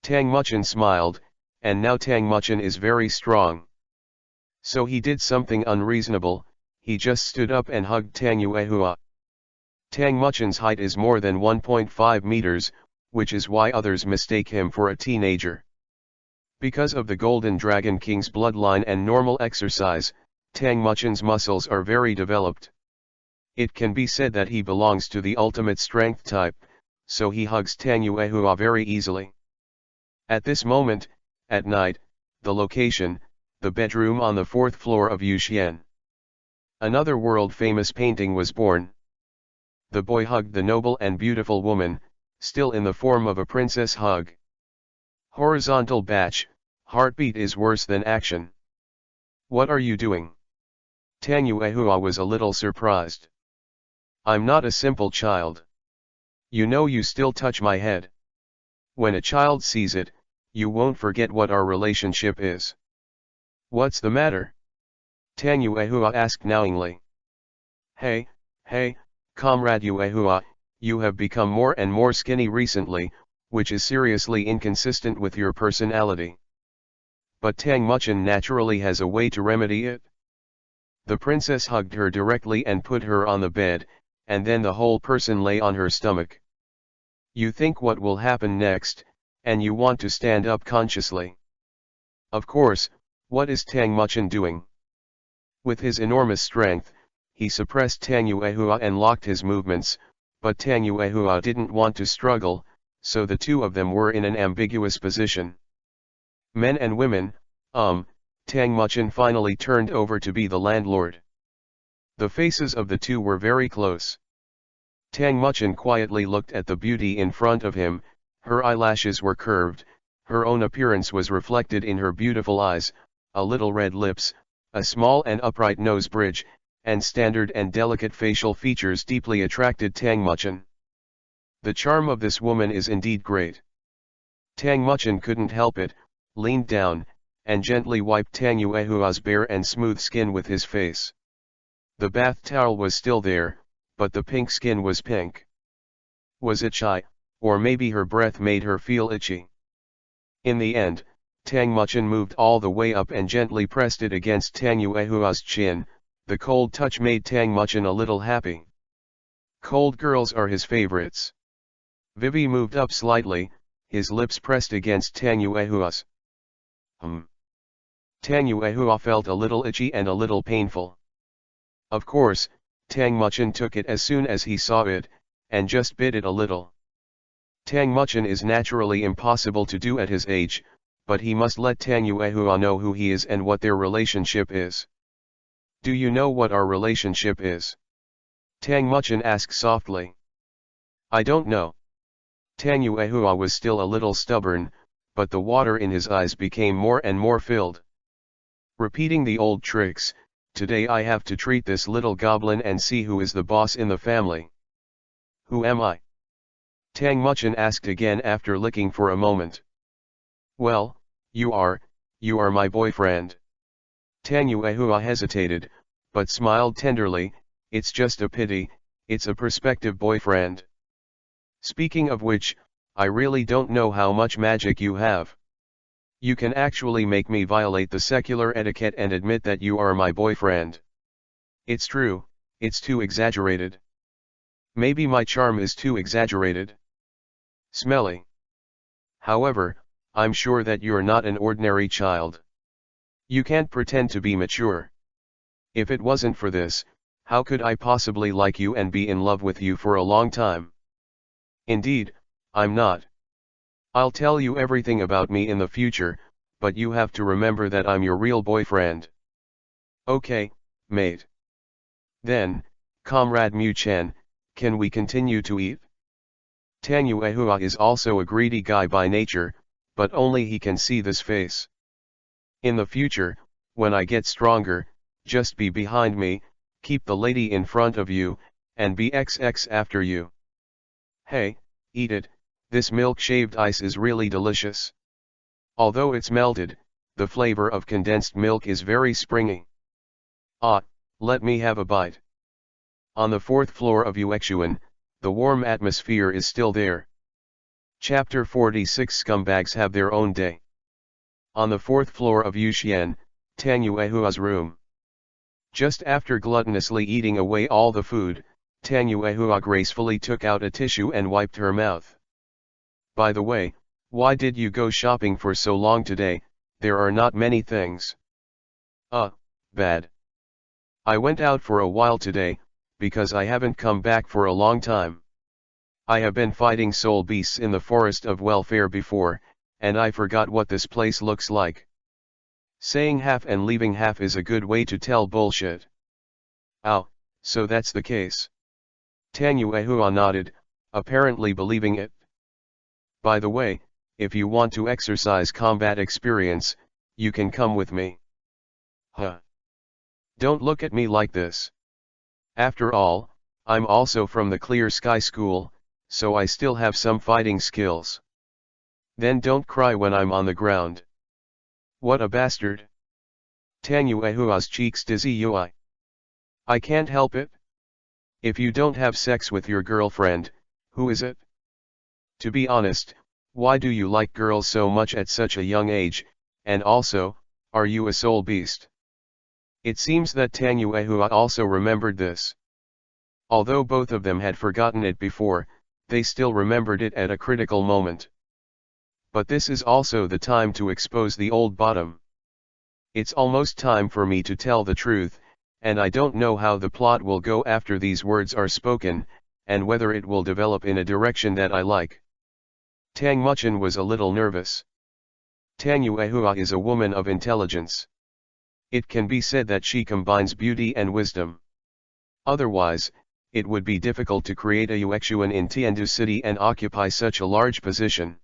Tang Muchen smiled, and now Tang Muchen is very strong. So he did something unreasonable, he just stood up and hugged Tang Yuehua. Tang Muchen's height is more than 1.5 meters, which is why others mistake him for a teenager. Because of the Golden Dragon King's bloodline and normal exercise, Tang Muchen's muscles are very developed. It can be said that he belongs to the ultimate strength type, so he hugs Tang Yuehua very easily. At this moment, at night, the location, the bedroom on the 4th floor of Yuxian. Another world-famous painting was born. The boy hugged the noble and beautiful woman, still in the form of a princess hug. Horizontal batch, heartbeat is worse than action. What are you doing? Tang Yuehua was a little surprised. I'm not a simple child. You know you still touch my head. When a child sees it, you won't forget what our relationship is. What's the matter? Tang Yuehua asked knowingly. Hey, Comrade Yuehua, you have become more and more skinny recently, which is seriously inconsistent with your personality. But Tang Muchen naturally has a way to remedy it. The princess hugged her directly and put her on the bed, and then the whole person lay on her stomach. You think what will happen next, and you want to stand up consciously. Of course, what is Tang Muchen doing? With his enormous strength, he suppressed Tang Yuehua and locked his movements, but Tang Yuehua didn't want to struggle, so the two of them were in an ambiguous position. Men and women, Tang Muchen finally turned over to be the landlord. The faces of the two were very close. Tang Muchen quietly looked at the beauty in front of him, her eyelashes were curved, her own appearance was reflected in her beautiful eyes, a little red lips, a small and upright nose bridge, and standard and delicate facial features deeply attracted Tang Muchen. The charm of this woman is indeed great. Tang Muchen couldn't help it, leaned down, and gently wiped Tang Yuehua's bare and smooth skin with his face. The bath towel was still there, but the pink skin was pink. Was it shy, or maybe her breath made her feel itchy? In the end, Tang Muchen moved all the way up and gently pressed it against Tang Yuehua's chin. The cold touch made Tang Muchen a little happy. Cold girls are his favorites. Vivi moved up slightly, his lips pressed against Tang Yuehua's. Tang Yuehua felt a little itchy and a little painful. Of course, Tang Muchen took it as soon as he saw it, and just bit it a little. Tang Muchen is naturally impossible to do at his age, but he must let Tang Yuehua know who he is and what their relationship is. Do you know what our relationship is? Tang Muchen asked softly. I don't know. Tang Yuehua was still a little stubborn, but the water in his eyes became more and more filled. Repeating the old tricks, today I have to treat this little goblin and see who is the boss in the family. Who am I? Tang Muchen asked again after licking for a moment. Well, you are my boyfriend. Tang Yuehua hesitated, but smiled tenderly. It's just a pity, it's a prospective boyfriend. Speaking of which, I really don't know how much magic you have. You can actually make me violate the secular etiquette and admit that you are my boyfriend. It's true, it's too exaggerated. Maybe my charm is too exaggerated. Smelly. However, I'm sure that you're not an ordinary child. You can't pretend to be mature. If it wasn't for this, how could I possibly like you and be in love with you for a long time? Indeed, I'm not. I'll tell you everything about me in the future, but you have to remember that I'm your real boyfriend. Okay, mate. Then, Comrade Mu Chen, can we continue to eat? Tang Yuehua is also a greedy guy by nature, but only he can see this face. In the future, when I get stronger, just be behind me, keep the lady in front of you, and be XX after you. Hey, eat it, this milk shaved ice is really delicious. Although it's melted, the flavor of condensed milk is very springy. Ah, let me have a bite. On the 4th floor of Yuexuan, the warm atmosphere is still there. Chapter 46 Scumbags have their own day. On the 4th floor of Yuxian, Tang Yuehua's room. Just after gluttonously eating away all the food, Tang Yuehua gracefully took out a tissue and wiped her mouth. By the way, why did you go shopping for so long today? There are not many things. Bad. I went out for a while today, because I haven't come back for a long time. I have been fighting soul beasts in the forest of welfare before, and I forgot what this place looks like. Saying half and leaving half is a good way to tell bullshit. Oh, so that's the case. Tang Yuehua nodded, apparently believing it. By the way, if you want to exercise combat experience, you can come with me. Huh. Don't look at me like this. After all, I'm also from the Clear Sky School, so I still have some fighting skills. Then don't cry when I'm on the ground. What a bastard. Tang Yuehua's cheeks dizzy Yui. I can't help it. If you don't have sex with your girlfriend, who is it? To be honest, why do you like girls so much at such a young age, and also, are you a soul beast? It seems that Tang Yuehua also remembered this. Although both of them had forgotten it before, they still remembered it at a critical moment. But this is also the time to expose the old bottom. It's almost time for me to tell the truth, and I don't know how the plot will go after these words are spoken, and whether it will develop in a direction that I like. Tang Muchin was a little nervous. Tang Yuehua is a woman of intelligence. It can be said that she combines beauty and wisdom. Otherwise, it would be difficult to create a Yuexuan in Tiandu City and occupy such a large position.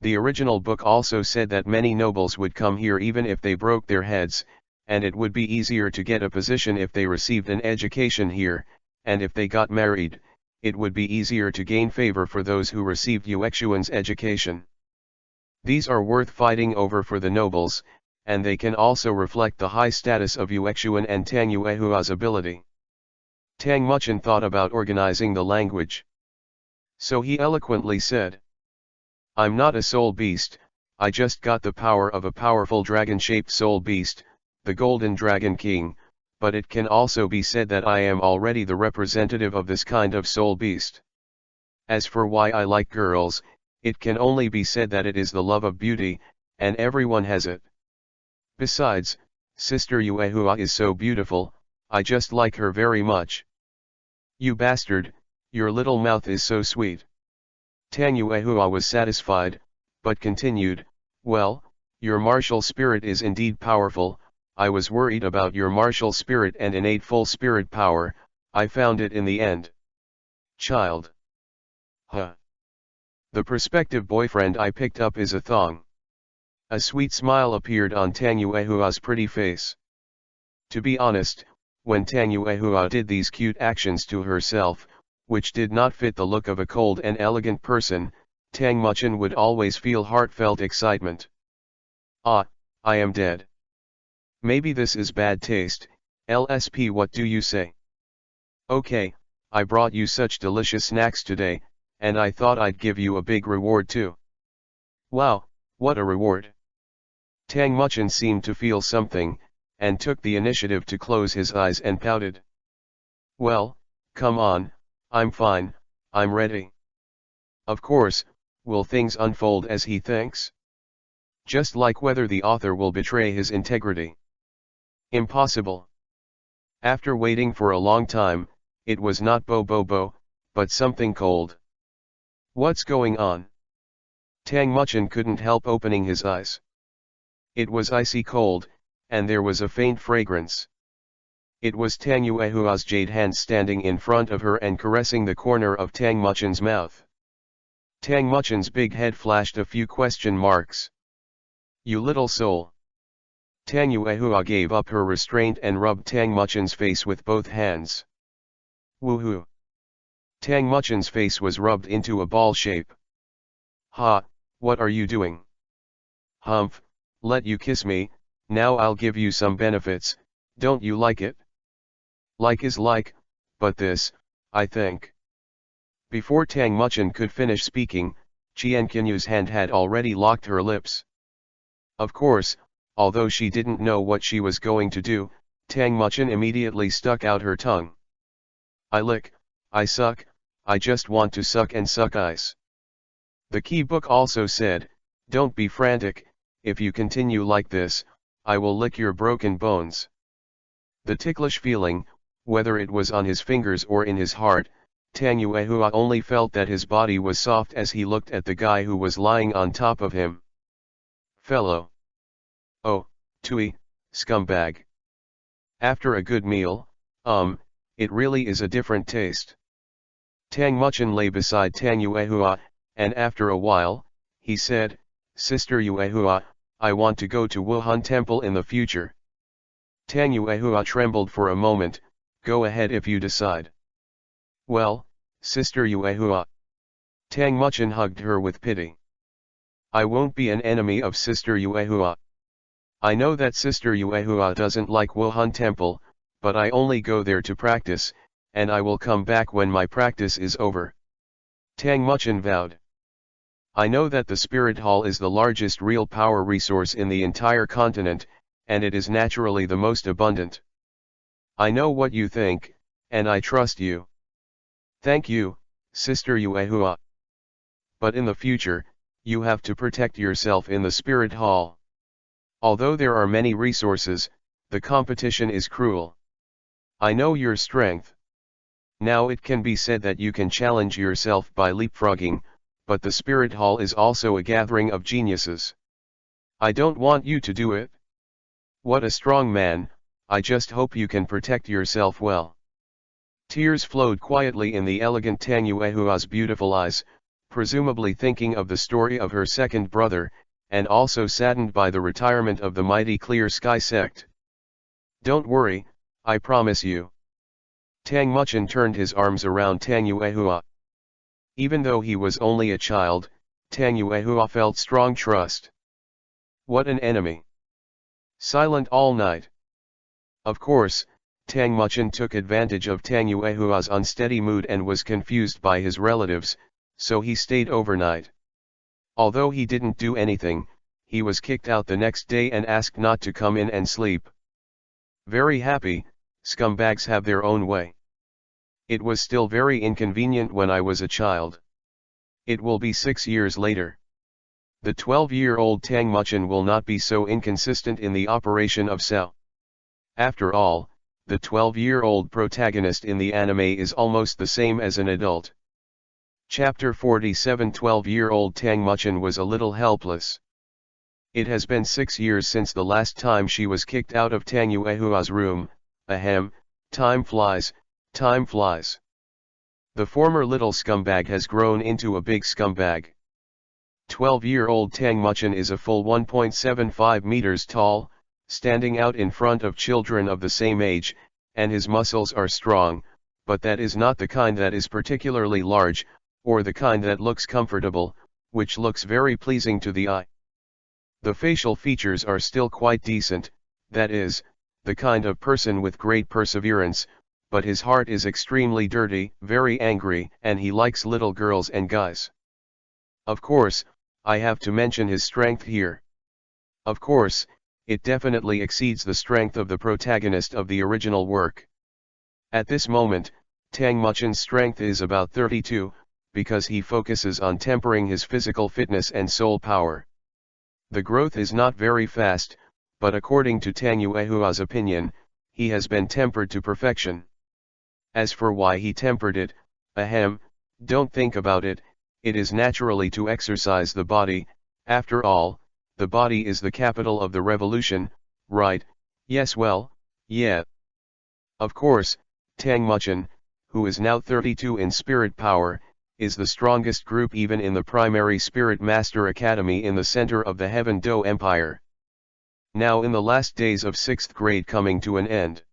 The original book also said that many nobles would come here even if they broke their heads, and it would be easier to get a position if they received an education here, and if they got married, it would be easier to gain favor for those who received Yuexuan's education. These are worth fighting over for the nobles, and they can also reflect the high status of Yuexuan and Tang Yuehua's ability. Tang Muchin thought about organizing the language. So he eloquently said, I'm not a soul beast, I just got the power of a powerful dragon-shaped soul beast, the Golden Dragon King, but it can also be said that I am already the representative of this kind of soul beast. As for why I like girls, it can only be said that it is the love of beauty, and everyone has it. Besides, Sister Yuehua is so beautiful, I just like her very much. You bastard, your little mouth is so sweet. Tang Yuehua was satisfied, but continued, well, your martial spirit is indeed powerful, I was worried about your martial spirit and innate full spirit power, I found it in the end. Child. Huh. The prospective boyfriend I picked up is a thong. A sweet smile appeared on Tang Yuehua's pretty face. To be honest, when Tang Yuehua did these cute actions to herself, which did not fit the look of a cold and elegant person, Tang Muchin would always feel heartfelt excitement. Ah, I am dead. Maybe this is bad taste, LSP, what do you say? Okay, I brought you such delicious snacks today, and I thought I'd give you a big reward too. Wow, what a reward. Tang Muchin seemed to feel something, and took the initiative to close his eyes and pouted. Well, come on, I'm fine, I'm ready. Of course, will things unfold as he thinks? Just like whether the author will betray his integrity. Impossible. After waiting for a long time, it was not bo, but something cold. What's going on? Tang Muchin couldn't help opening his eyes. It was icy cold, and there was a faint fragrance. It was Tang Yuehua's jade hand standing in front of her and caressing the corner of Tang Muchin's mouth. Tang Muchin's big head flashed a few question marks. You little soul. Tang Yuehua gave up her restraint and rubbed Tang Muchin's face with both hands. Woohoo! Tang Muchin's face was rubbed into a ball shape. Ha, what are you doing? Humph, let you kiss me, now I'll give you some benefits, don't you like it? Like is like, but this, I think. Before Tang Muchin could finish speaking, Qian Qinyu's hand had already locked her lips. Of course, although she didn't know what she was going to do, Tang Muchin immediately stuck out her tongue. I lick, I suck, I just want to suck and suck ice. The key book also said, don't be frantic, if you continue like this, I will lick your broken bones. The ticklish feeling, whether it was on his fingers or in his heart, Tang Yuehua only felt that his body was soft as he looked at the guy who was lying on top of him. Fellow. Oh, Tui, scumbag. After a good meal, it really is a different taste. Tang Muchin lay beside Tang Yuehua, and after a while, he said, Sister Yuehua, I want to go to Wuhan Temple in the future. Tang Yuehua trembled for a moment, go ahead if you decide. Well, Sister Yuehua. Tang Muchin hugged her with pity. I won't be an enemy of Sister Yuehua. I know that Sister Yuehua doesn't like Wuhan Temple, but I only go there to practice, and I will come back when my practice is over. Tang Muchin vowed. I know that the Spirit Hall is the largest real power resource in the entire continent, and it is naturally the most abundant. I know what you think, and I trust you. Thank you, Sister Yuehua. But in the future, you have to protect yourself in the Spirit Hall. Although there are many resources, the competition is cruel. I know your strength. Now it can be said that you can challenge yourself by leapfrogging, but the Spirit Hall is also a gathering of geniuses. I don't want you to do it. What a strong man, I just hope you can protect yourself well. Tears flowed quietly in the elegant Tang Yuehua's beautiful eyes, presumably thinking of the story of her second brother, and also saddened by the retirement of the mighty Clear Sky sect. Don't worry, I promise you. Tang Muchin turned his arms around Tang Yuehua. Even though he was only a child, Tang Yuehua felt strong trust. What an enemy. Silent all night. Of course, Tang Muchin took advantage of Tang Yuehua's unsteady mood and was confused by his relatives, so he stayed overnight. Although he didn't do anything, he was kicked out the next day and asked not to come in and sleep. Very happy, scumbags have their own way. It was still very inconvenient when I was a child. It will be 6 years later. The 12-year-old Tang Muchin will not be so inconsistent in the operation of Sao. After all, the 12-year-old protagonist in the anime is almost the same as an adult. Chapter 47. 12-year-old Tang Muchin was a little helpless. It has been 6 years since the last time she was kicked out of Tang Yuehua's room. Ahem, time flies, time flies. The former little scumbag has grown into a big scumbag. 12-year-old Tang Muchin is a full 1.75 meters tall, standing out in front of children of the same age, and his muscles are strong, but that is not the kind that is particularly large, or the kind that looks comfortable, which looks very pleasing to the eye. The facial features are still quite decent, that is, the kind of person with great perseverance, but his heart is extremely dirty, very angry, and he likes little girls and guys. Of course, I have to mention his strength here. Of course, it definitely exceeds the strength of the protagonist of the original work. At this moment, Tang Muchin's strength is about 32, because he focuses on tempering his physical fitness and soul power. The growth is not very fast, but according to Tang Yuehua's opinion, he has been tempered to perfection. As for why he tempered it, ahem, don't think about it, it is naturally to exercise the body. After all, the body is the capital of the revolution, right? Yes, well, yeah. Of course, Tang Muchin, who is now 32 in spirit power, is the strongest group even in the primary Spirit Master Academy in the center of the Heaven Do Empire. Now in the last days of 6th grade coming to an end,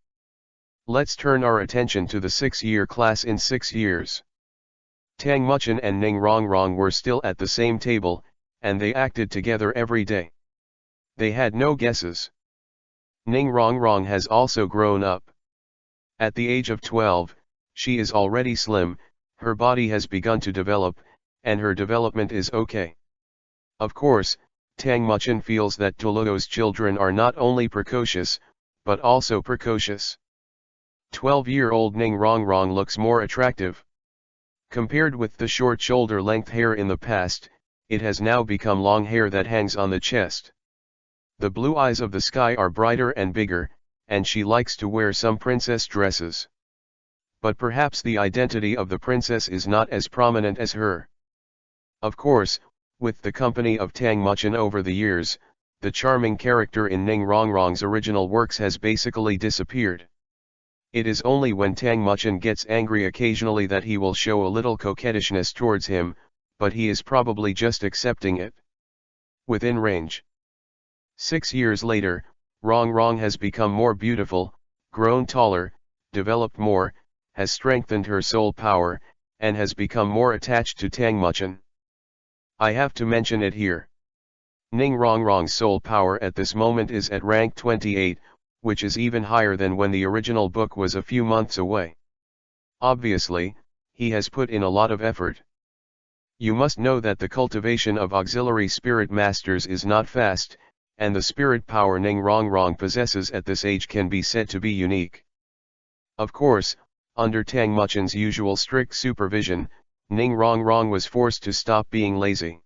let's turn our attention to the 6-year class in 6 years. Tang Muchen and Ning Rongrong were still at the same table, and they acted together every day. They had no guesses. Ning Rongrong has also grown up. At the age of 12, she is already slim, her body has begun to develop, and her development is okay. Of course, Tang Muchen feels that Douluo's children are not only precocious, but also precocious. 12-year-old Ning Rongrong looks more attractive. Compared with the short shoulder-length hair in the past, it has now become long hair that hangs on the chest. The blue eyes of the sky are brighter and bigger, and she likes to wear some princess dresses. But perhaps the identity of the princess is not as prominent as her. Of course, with the company of Tang Muchen over the years, the charming character in Ning Rongrong's original works has basically disappeared. It is only when Tang Muchen gets angry occasionally that he will show a little coquettishness towards him, but he is probably just accepting it. Within range. 6 years later, Rongrong has become more beautiful, grown taller, developed more, has strengthened her soul power, and has become more attached to Tang Muchen. I have to mention it here. Ning Rongrong's soul power at this moment is at rank 28, which is even higher than when the original book was a few months away. Obviously, he has put in a lot of effort. You must know that the cultivation of auxiliary spirit masters is not fast, and the spirit power Ning Rongrong possesses at this age can be said to be unique. Of course, under Tang Muchen's usual strict supervision, Ning Rongrong was forced to stop being lazy.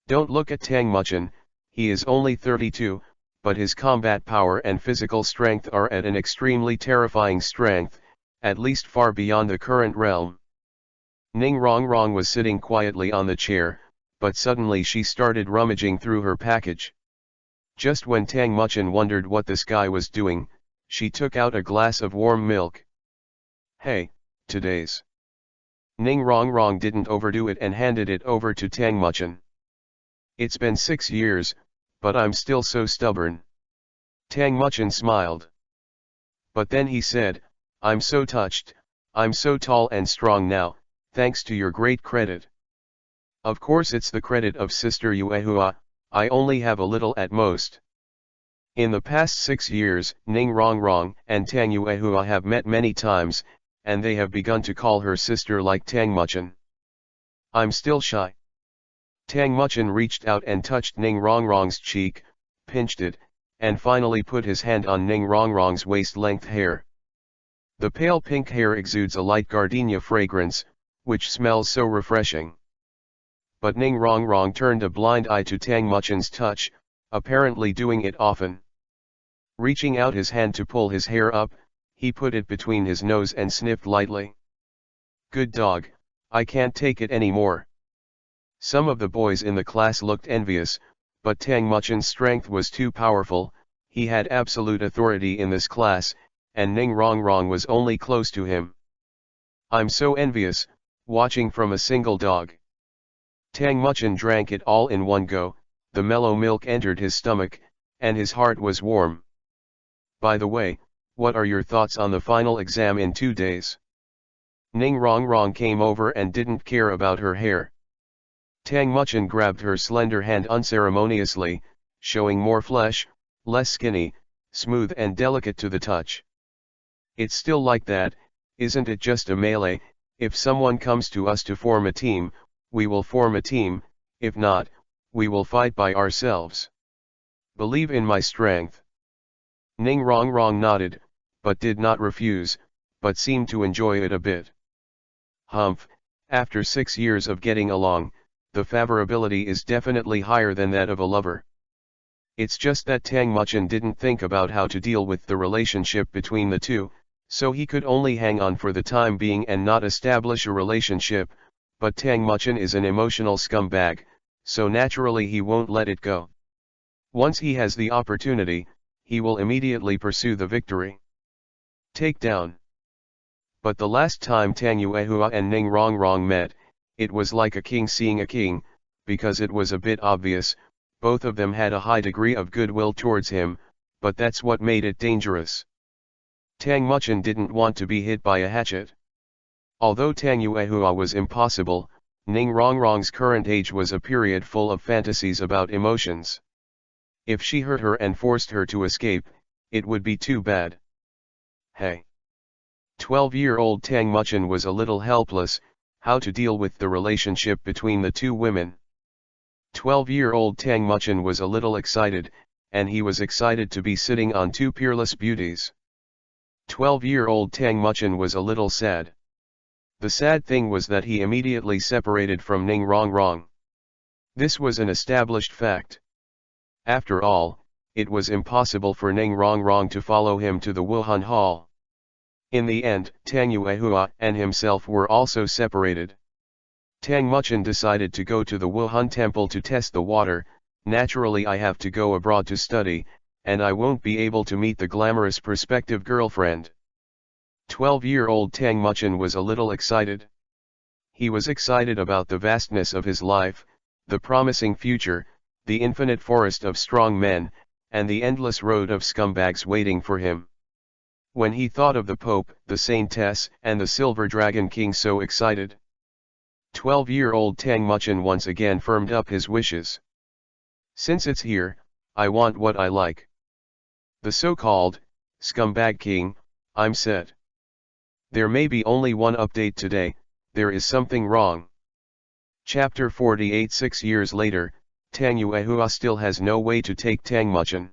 Don't look at Tang Muchen, he is only 32, but his combat power and physical strength are at an extremely terrifying strength, at least far beyond the current realm. Ning Rongrong was sitting quietly on the chair, but suddenly she started rummaging through her package. Just when Tang Muchen wondered what this guy was doing, she took out a glass of warm milk. Hey, today's. Ning Rongrong didn't overdo it and handed it over to Tang Muchen. It's been 6 years, but I'm still so stubborn. Tang Muchen smiled. But then he said, I'm so touched, I'm so tall and strong now, thanks to your great credit. Of course it's the credit of Sister Yuehua, I only have a little at most. In the past 6 years, Ning Rongrong and Tang Yuehua have met many times, and they have begun to call her sister like Tang Muchen. I'm still shy. Tang Muchen reached out and touched Ning Rongrong's cheek, pinched it, and finally put his hand on Ning Rongrong's waist-length hair. The pale pink hair exudes a light gardenia fragrance, which smells so refreshing. But Ning Rongrong turned a blind eye to Tang Muchen's touch, apparently doing it often. Reaching out his hand to pull his hair up, he put it between his nose and sniffed lightly. Good dog, I can't take it anymore. Some of the boys in the class looked envious, but Tang Muchen's strength was too powerful, he had absolute authority in this class, and Ning Rongrong was only close to him. I'm so envious, watching from a single dog. Tang Muchen drank it all in one go, the mellow milk entered his stomach, and his heart was warm. By the way, what are your thoughts on the final exam in 2 days? Ning Rongrong came over and didn't care about her hair. Tang Muchen grabbed her slender hand unceremoniously, showing more flesh, less skinny, smooth and delicate to the touch. It's still like that, isn't it? Just a melee. If someone comes to us to form a team, we will form a team, if not, we will fight by ourselves. Believe in my strength. Ning Rongrong nodded, but did not refuse, but seemed to enjoy it a bit. Humph, after 6 years of getting along, the favorability is definitely higher than that of a lover. It's just that Tang Muchen didn't think about how to deal with the relationship between the two, so he could only hang on for the time being and not establish a relationship, but Tang Muchen is an emotional scumbag, so naturally he won't let it go. Once he has the opportunity, he will immediately pursue the victory. Takedown. But the last time Tang Yuehua and Ning Rongrong met, It was like a king seeing a king, because it was a bit obvious, both of them had a high degree of goodwill towards him, but that's what made it dangerous. Tang Muchin didn't want to be hit by a hatchet. Although Tang Yuehua was impossible, Ning Rongrong's current age was a period full of fantasies about emotions. If she hurt her and forced her to escape, it would be too bad. Hey! 12-year-old Tang Muchin was a little helpless, how to deal with the relationship between the two women. 12-year-old Tang Muchin was a little excited, and he was excited to be sitting on two peerless beauties. 12-year-old Tang Muchin was a little sad. The sad thing was that he immediately separated from Ning Rongrong. This was an established fact. After all, it was impossible for Ning Rongrong to follow him to the Wuhan Hall. In the end, Tang Yuehua and himself were also separated. Tang Muchin decided to go to the Wuhan temple to test the water. Naturally, I have to go abroad to study, and I won't be able to meet the glamorous prospective girlfriend. 12-year-old Tang Muchin was a little excited. He was excited about the vastness of his life, the promising future, the infinite forest of strong men, and the endless road of scumbags waiting for him. When he thought of the Pope, the Saintess, and the Silver Dragon King, so excited. 12-year-old Tang Muchin once again firmed up his wishes. Since it's here, I want what I like. The so-called scumbag king, I'm set. There may be only one update today, there is something wrong. Chapter 48. 6 years later, Tang Yuehua still has no way to take Tang Muchin.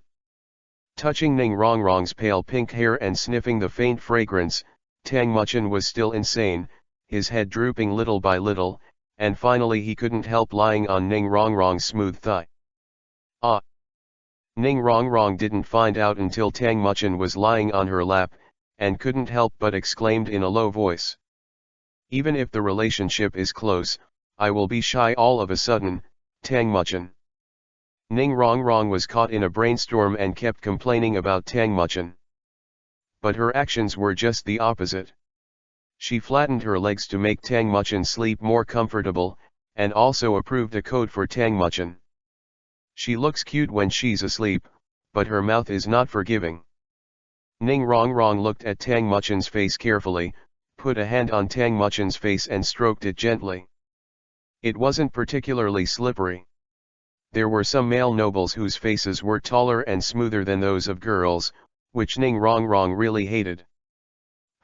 Touching Ning Rongrong's pale pink hair and sniffing the faint fragrance, Tang Muchin was still insane, his head drooping little by little, and finally he couldn't help lying on Ning Rongrong's smooth thigh. Ah! Ning Rongrong didn't find out until Tang Muchin was lying on her lap, and couldn't help but exclaimed in a low voice. Even if the relationship is close, I will be shy all of a sudden, Tang Muchin. Ning Rongrong was caught in a brainstorm and kept complaining about Tang Muchin. But her actions were just the opposite. She flattened her legs to make Tang Muchin sleep more comfortable, and also approved a code for Tang Muchin. She looks cute when she's asleep, but her mouth is not forgiving. Ning Rongrong looked at Tang Muchin's face carefully, put a hand on Tang Muchin's face and stroked it gently. It wasn't particularly slippery. There were some male nobles whose faces were taller and smoother than those of girls, which Ning Rongrong really hated.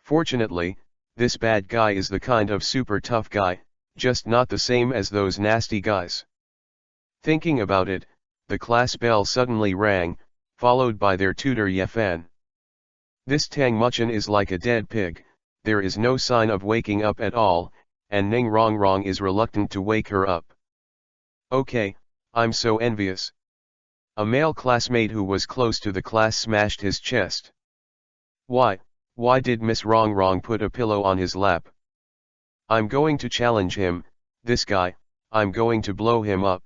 Fortunately, this bad guy is the kind of super tough guy, just not the same as those nasty guys. Thinking about it, the class bell suddenly rang, followed by their tutor Yefan. This Tang Muchin is like a dead pig, there is no sign of waking up at all, and Ning Rongrong is reluctant to wake her up. Okay, I'm so envious. A male classmate who was close to the class smashed his chest. Why did Miss Rongrong put a pillow on his lap? I'm going to challenge him, this guy, I'm going to blow him up.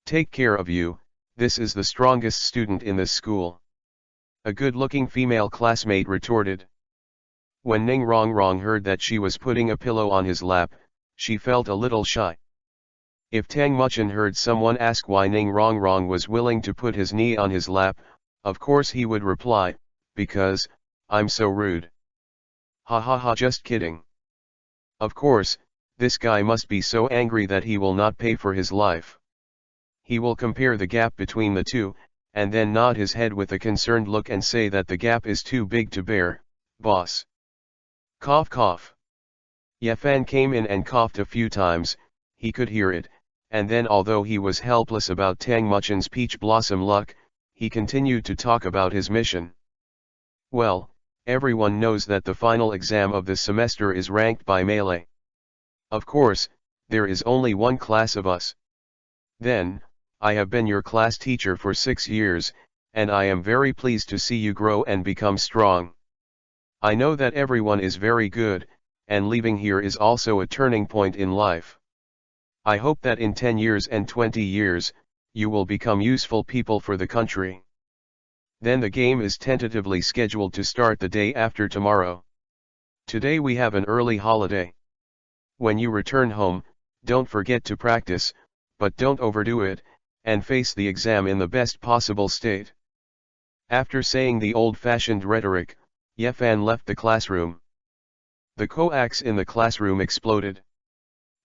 Take care of you, this is the strongest student in this school. A good-looking female classmate retorted. When Ning Rongrong heard that she was putting a pillow on his lap, she felt a little shy. If Tang Muchin heard someone ask why Ning Rongrong was willing to put his knee on his lap, of course he would reply, because, I'm so rude. Ha ha ha, just kidding. Of course, this guy must be so angry that he will not pay for his life. He will compare the gap between the two, and then nod his head with a concerned look and say that the gap is too big to bear, boss. Cough cough. Yefan came in and coughed a few times, he could hear it, and then although he was helpless about Tang Muchin's peach blossom luck, he continued to talk about his mission. Well, everyone knows that the final exam of this semester is ranked by melee. Of course, there is only one class of us. Then, I have been your class teacher for 6 years, and I am very pleased to see you grow and become strong. I know that everyone is very good, and leaving here is also a turning point in life. I hope that in 10 years and 20 years, you will become useful people for the country. Then the game is tentatively scheduled to start the day after tomorrow. Today we have an early holiday. When you return home, don't forget to practice, but don't overdo it, and face the exam in the best possible state. After saying the old-fashioned rhetoric, Yefan left the classroom. The coax in the classroom exploded.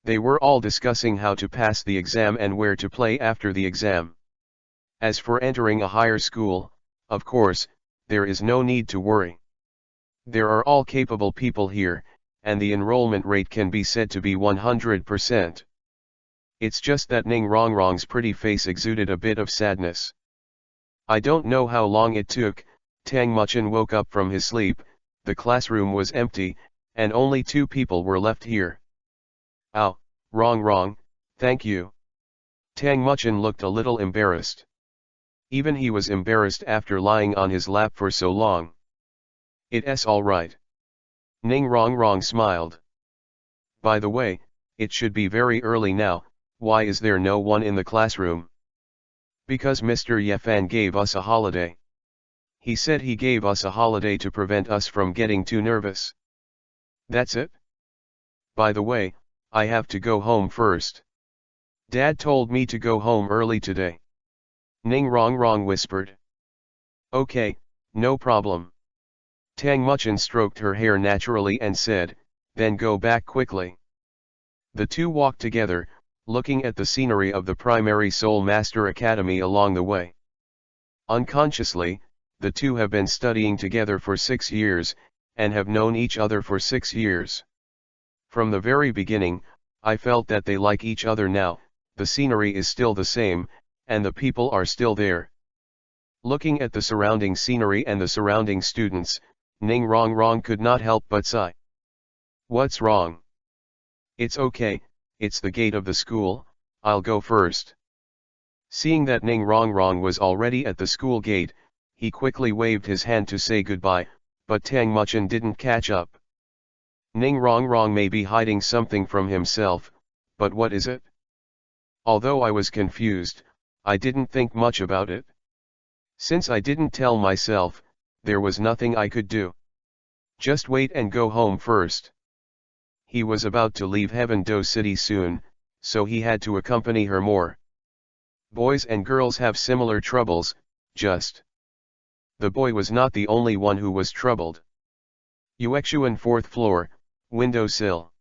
They were all discussing how to pass the exam and where to play after the exam. As for entering a higher school, of course, there is no need to worry. There are all capable people here, and the enrollment rate can be said to be 100%. It's just that Ning Rongrong's pretty face exuded a bit of sadness. I don't know how long it took. Tang Muchen woke up from his sleep. The classroom was empty, and only 2 people were left here. "Oh, Rongrong, thank you." Tang Muchen looked a little embarrassed. Even he was embarrassed after lying on his lap for so long. "It's all right." Ning Rongrong smiled. "By the way, it should be very early now. Why is there no one in the classroom?" "Because Mr. Yefan gave us a holiday. He said he gave us a holiday to prevent us from getting too nervous." "That's it? By the way, I have to go home first. Dad told me to go home early today." Ning Rongrong whispered. "Okay, no problem." Tang Muchen stroked her hair naturally and said, "Then go back quickly." The 2 walked together, looking at the scenery of the Primary Soul Master Academy along the way. Unconsciously, the 2 have been studying together for 6 years, and have known each other for 6 years. From the very beginning, I felt that they like each other now. The scenery is still the same, and the people are still there. Looking at the surrounding scenery and the surrounding students, Ning Rongrong could not help but sigh. "What's wrong?" "It's okay, it's the gate of the school, I'll go first." Seeing that Ning Rongrong was already at the school gate, he quickly waved his hand to say goodbye, but Tang Muchen didn't catch up. Ning Rongrong may be hiding something from himself, but what is it? Although I was confused, I didn't think much about it. Since I didn't tell myself, there was nothing I could do. Just wait and go home first. He was about to leave Heaven Do City soon, so he had to accompany her more. Boys and girls have similar troubles, just. The boy was not the only one who was troubled. Yuexuan 4th floor, windowsill.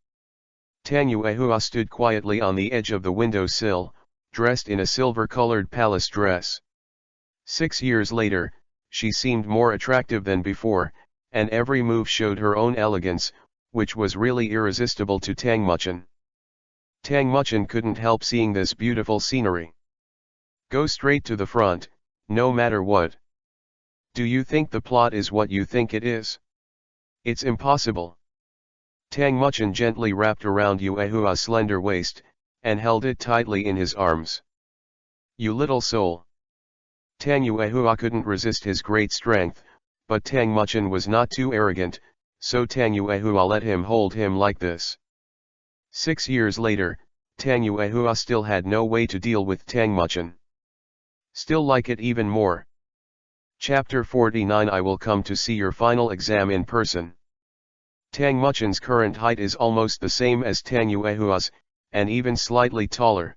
Tang Yuehua stood quietly on the edge of the windowsill, dressed in a silver-colored palace dress. 6 years later, she seemed more attractive than before, and every move showed her own elegance, which was really irresistible to Tang Muchen. Tang Muchen couldn't help seeing this beautiful scenery. Go straight to the front, no matter what. Do you think the plot is what you think it is? It's impossible. Tang Muchen gently wrapped around Yuehua's slender waist, and held it tightly in his arms. You little soul. Tang Yuehua couldn't resist his great strength, but Tang Muchen was not too arrogant, so Tang Yuehua let him hold him like this. 6 years later, Tang Yuehua still had no way to deal with Tang Muchen. Still like it even more. Chapter 49 I will come to see your final exam in person. Tang Muchen's current height is almost the same as Tang Yuehua's, and even slightly taller.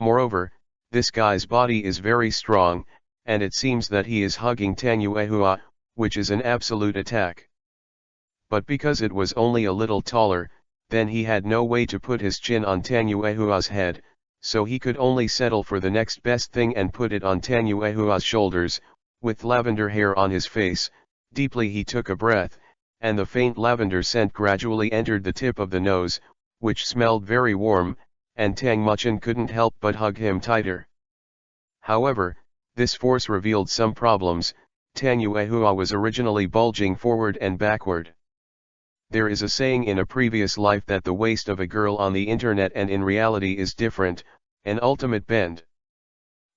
Moreover, this guy's body is very strong, and it seems that he is hugging Tang Yuehua, which is an absolute attack. But because it was only a little taller, then he had no way to put his chin on Tang Yuehua's head, so he could only settle for the next best thing and put it on Tang Yuehua's shoulders. With lavender hair on his face, deeply he took a breath, and the faint lavender scent gradually entered the tip of the nose, which smelled very warm, and Tang Muchen couldn't help but hug him tighter. However, this force revealed some problems. Tang Yuehua was originally bulging forward and backward. There is a saying in a previous life that the waist of a girl on the internet and in reality is different, an ultimate bend.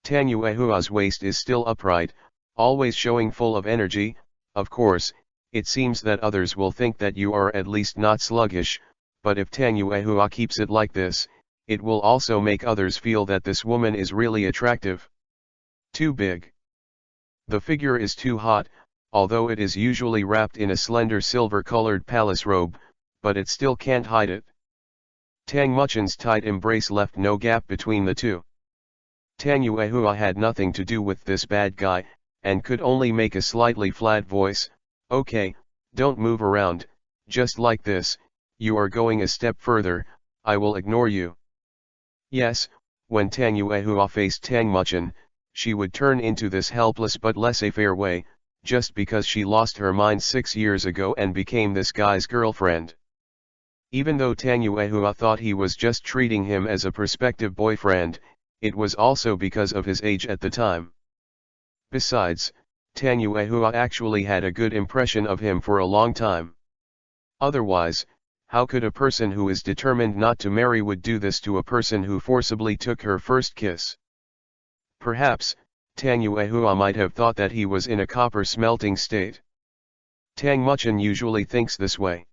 Tang Yuehua's waist is still upright, always showing full of energy. Of course, it seems that others will think that you are at least not sluggish, but if Tang Yuehua keeps it like this, it will also make others feel that this woman is really attractive. Too big. The figure is too hot, although it is usually wrapped in a slender silver-colored palace robe, but it still can't hide it. Tang Muchin's tight embrace left no gap between the two. Tang Yuehua had nothing to do with this bad guy, and could only make a slightly flat voice, "Okay, don't move around, just like this, you are going a step further, I will ignore you." Yes, when Tang Yuehua faced Tang Muchin, she would turn into this helpless but laissez-faire way, just because she lost her mind 6 years ago and became this guy's girlfriend. Even though Tang Yuehua thought he was just treating him as a prospective boyfriend, it was also because of his age at the time. Besides, Tang Yuehua actually had a good impression of him for a long time. Otherwise, how could a person who is determined not to marry would do this to a person who forcibly took her first kiss? Perhaps, Tang Yuehua might have thought that he was in a copper smelting state. Tang Muchin usually thinks this way.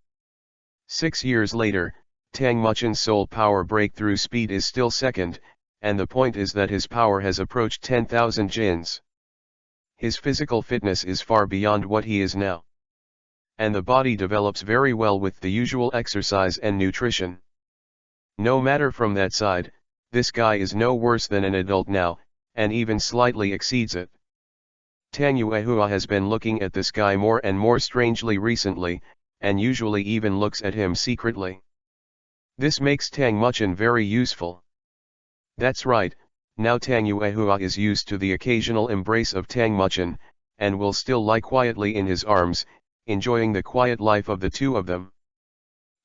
6 years later, Tang Muchin's soul power breakthrough speed is still second, and the point is that his power has approached 10,000 jins. His physical fitness is far beyond what he is now. And the body develops very well with the usual exercise and nutrition. No matter from that side, this guy is no worse than an adult now, and even slightly exceeds it. Tang Yuehua has been looking at this guy more and more strangely recently, and usually even looks at him secretly. This makes Tang Muchin very useful. That's right, now Tang Yuehua is used to the occasional embrace of Tang Muchin, and will still lie quietly in his arms, enjoying the quiet life of the two of them.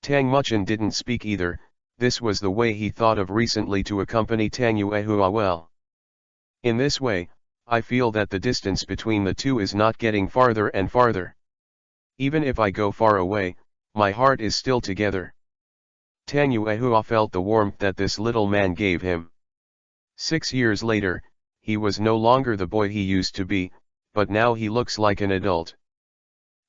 Tang Muchin didn't speak either, this was the way he thought of recently to accompany Tang Yuehua well. In this way, I feel that the distance between the two is not getting farther and farther. Even if I go far away, my heart is still together. Tang Yuehua felt the warmth that this little man gave him. 6 years later, he was no longer the boy he used to be, but now he looks like an adult.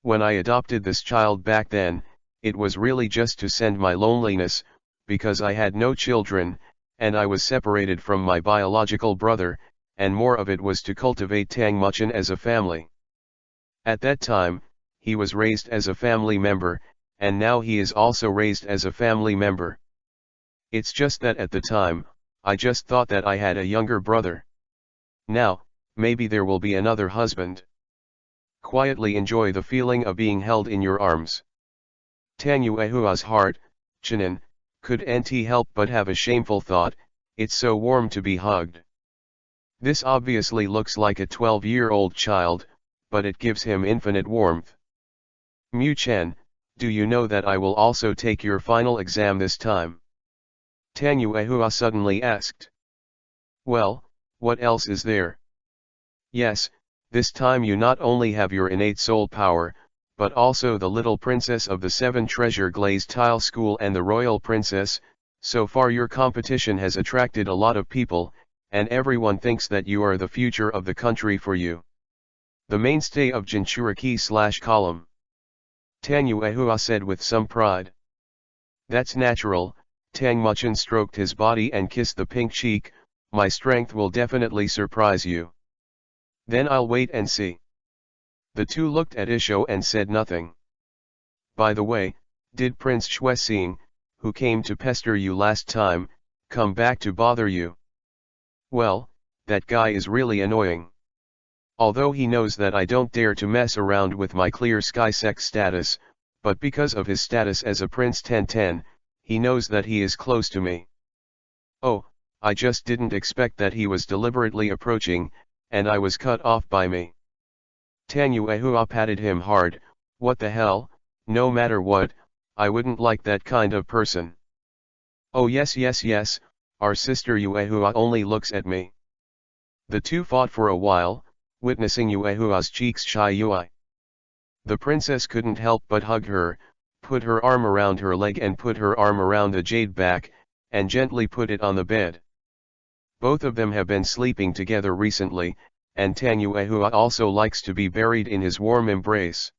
When I adopted this child back then, it was really just to send my loneliness, because I had no children, and I was separated from my biological brother, and more of it was to cultivate Tang Muchin as a family. At that time, he was raised as a family member, and now he is also raised as a family member. It's just that at the time, I just thought that I had a younger brother. Now, maybe there will be another husband. Quietly enjoy the feeling of being held in your arms. Tang Yuehua's heart, Chinen, couldn't help but have a shameful thought, it's so warm to be hugged. This obviously looks like a 12-year-old child, but it gives him infinite warmth. Mu Chen, do you know that I will also take your final exam this time? Tang Yuehua suddenly asked. Well, what else is there? Yes, this time you not only have your innate soul power, but also the little princess of the 7 treasure glazed tile school and the royal princess. So far your competition has attracted a lot of people, and everyone thinks that you are the future of the country for you. The mainstay of Jinchuriki/column. Tang Yuehua said with some pride. That's natural, Tang Muchin stroked his body and kissed the pink cheek, my strength will definitely surprise you. Then I'll wait and see. The two looked at Isho and said nothing. By the way, did Prince Xuexing, who came to pester you last time, come back to bother you? Well, that guy is really annoying. Although he knows that I don't dare to mess around with my clear sky sex status, but because of his status as a Prince 1010, he knows that he is close to me. Oh, I just didn't expect that he was deliberately approaching, and I was cut off by me. Tang Yuehua patted him hard, what the hell, no matter what, I wouldn't like that kind of person. Oh yes, our sister Yuehua only looks at me. The two fought for a while, witnessing Yuehua's cheeks shy Yui. The princess couldn't help but hug her, put her arm around her leg and put her arm around the jade back, and gently put it on the bed. Both of them have been sleeping together recently, and Tang Yuehua also likes to be buried in his warm embrace.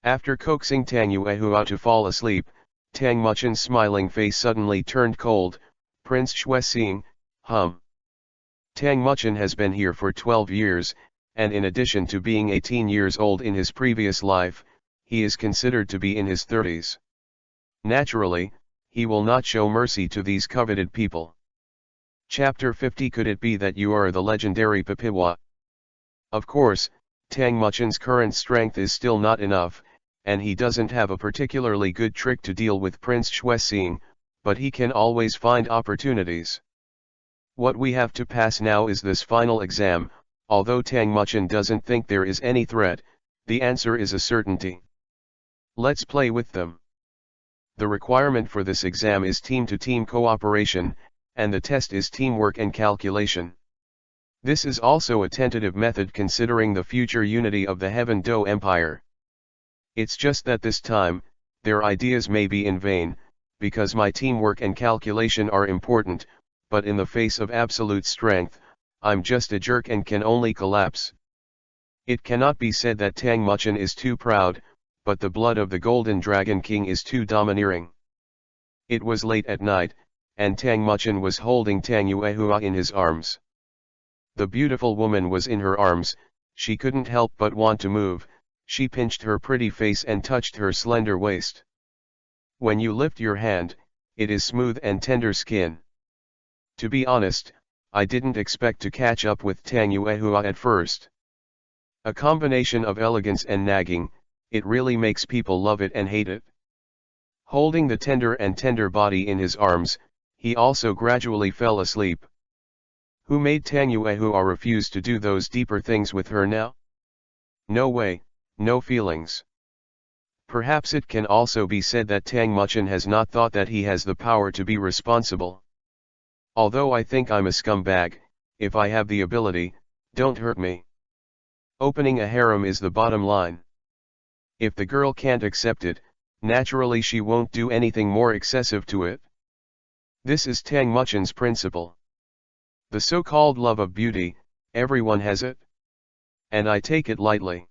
After coaxing Tang Yuehua to fall asleep, Tang Muchin's smiling face suddenly turned cold. Prince Xuexing, Tang Muchin has been here for 12 years, and in addition to being 18 years old in his previous life, he is considered to be in his 30s. Naturally, he will not show mercy to these coveted people. Chapter 50. Could it be that you are the legendary Papiwa? Of course, Tang Muchin's current strength is still not enough, and he doesn't have a particularly good trick to deal with Prince Xuexing, but he can always find opportunities. What we have to pass now is this final exam. Although Tang Muchin doesn't think there is any threat, the answer is a certainty. Let's play with them. The requirement for this exam is team-to-team cooperation, and the test is teamwork and calculation. This is also a tentative method considering the future unity of the Heaven Do Empire. It's just that this time, their ideas may be in vain, because my teamwork and calculation are important, but in the face of absolute strength, I'm just a jerk and can only collapse. It cannot be said that Tang Muchin is too proud, but the blood of the Golden Dragon King is too domineering. It was late at night, and Tang Muchin was holding Tang Yuehua in his arms. The beautiful woman was in her arms, she couldn't help but want to move, she pinched her pretty face and touched her slender waist. When you lift your hand, it is smooth and tender skin. To be honest, I didn't expect to catch up with Tang Yuehua at first. A combination of elegance and nagging, it really makes people love it and hate it. Holding the tender body in his arms, he also gradually fell asleep. Who made Tang Yuehua refuse to do those deeper things with her now? No way, no feelings. Perhaps it can also be said that Tang Muchin has not thought that he has the power to be responsible. Although I think I'm a scumbag, if I have the ability, don't hurt me. Opening a harem is the bottom line. If the girl can't accept it, naturally she won't do anything more excessive to it. This is Tang Muchin's principle. The so-called love of beauty, everyone has it. And I take it lightly.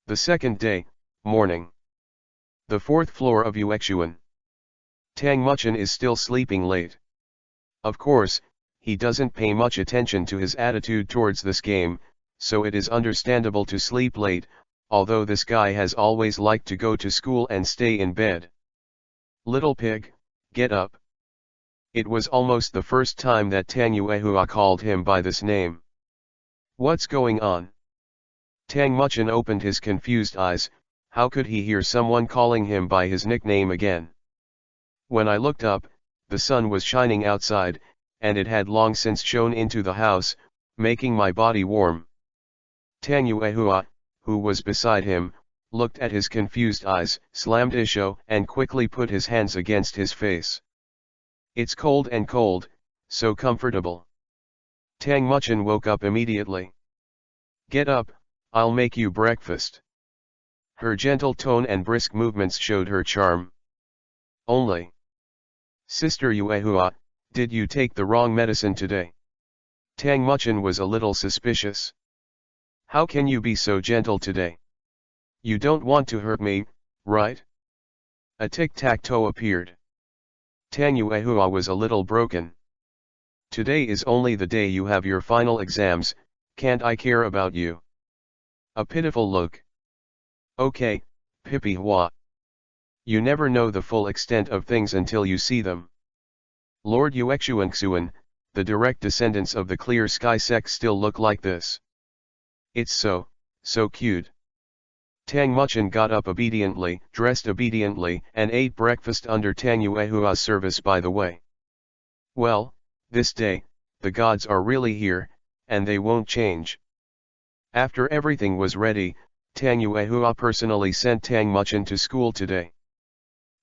The second day, morning. The fourth floor of Yuexuan. Tang Muchin is still sleeping late. Of course, he doesn't pay much attention to his attitude towards this game, so it is understandable to sleep late, although this guy has always liked to go to school and stay in bed. Little pig, get up. It was almost the first time that Tang Yuehua called him by this name. What's going on? Tang Muchin opened his confused eyes. How could he hear someone calling him by his nickname again? When I looked up, the sun was shining outside, and it had long since shone into the house, making my body warm. Tang Yuehua, who was beside him, looked at his confused eyes, slammed Isho, and quickly put his hands against his face. It's cold and cold, so comfortable. Tang Muchin woke up immediately. Get up, I'll make you breakfast. Her gentle tone and brisk movements showed her charm. Only. Sister Yuehua, did you take the wrong medicine today? Tang Muchin was a little suspicious. How can you be so gentle today? You don't want to hurt me, right? A tic-tac-toe appeared. Tang Yuehua was a little broken. Today is only the day you have your final exams, can't I care about you? A pitiful look. Okay, Pipi Hua. You never know the full extent of things until you see them. Lord Yuexuanxuan, the direct descendants of the Clear Sky sect still look like this. It's so cute. Tang Muchin got up obediently, dressed obediently, and ate breakfast under Tang Yuehua's service by the way. Well, this day, the gods are really here, and they won't change. After everything was ready, Tang Yuehua personally sent Tang Muchin to school today.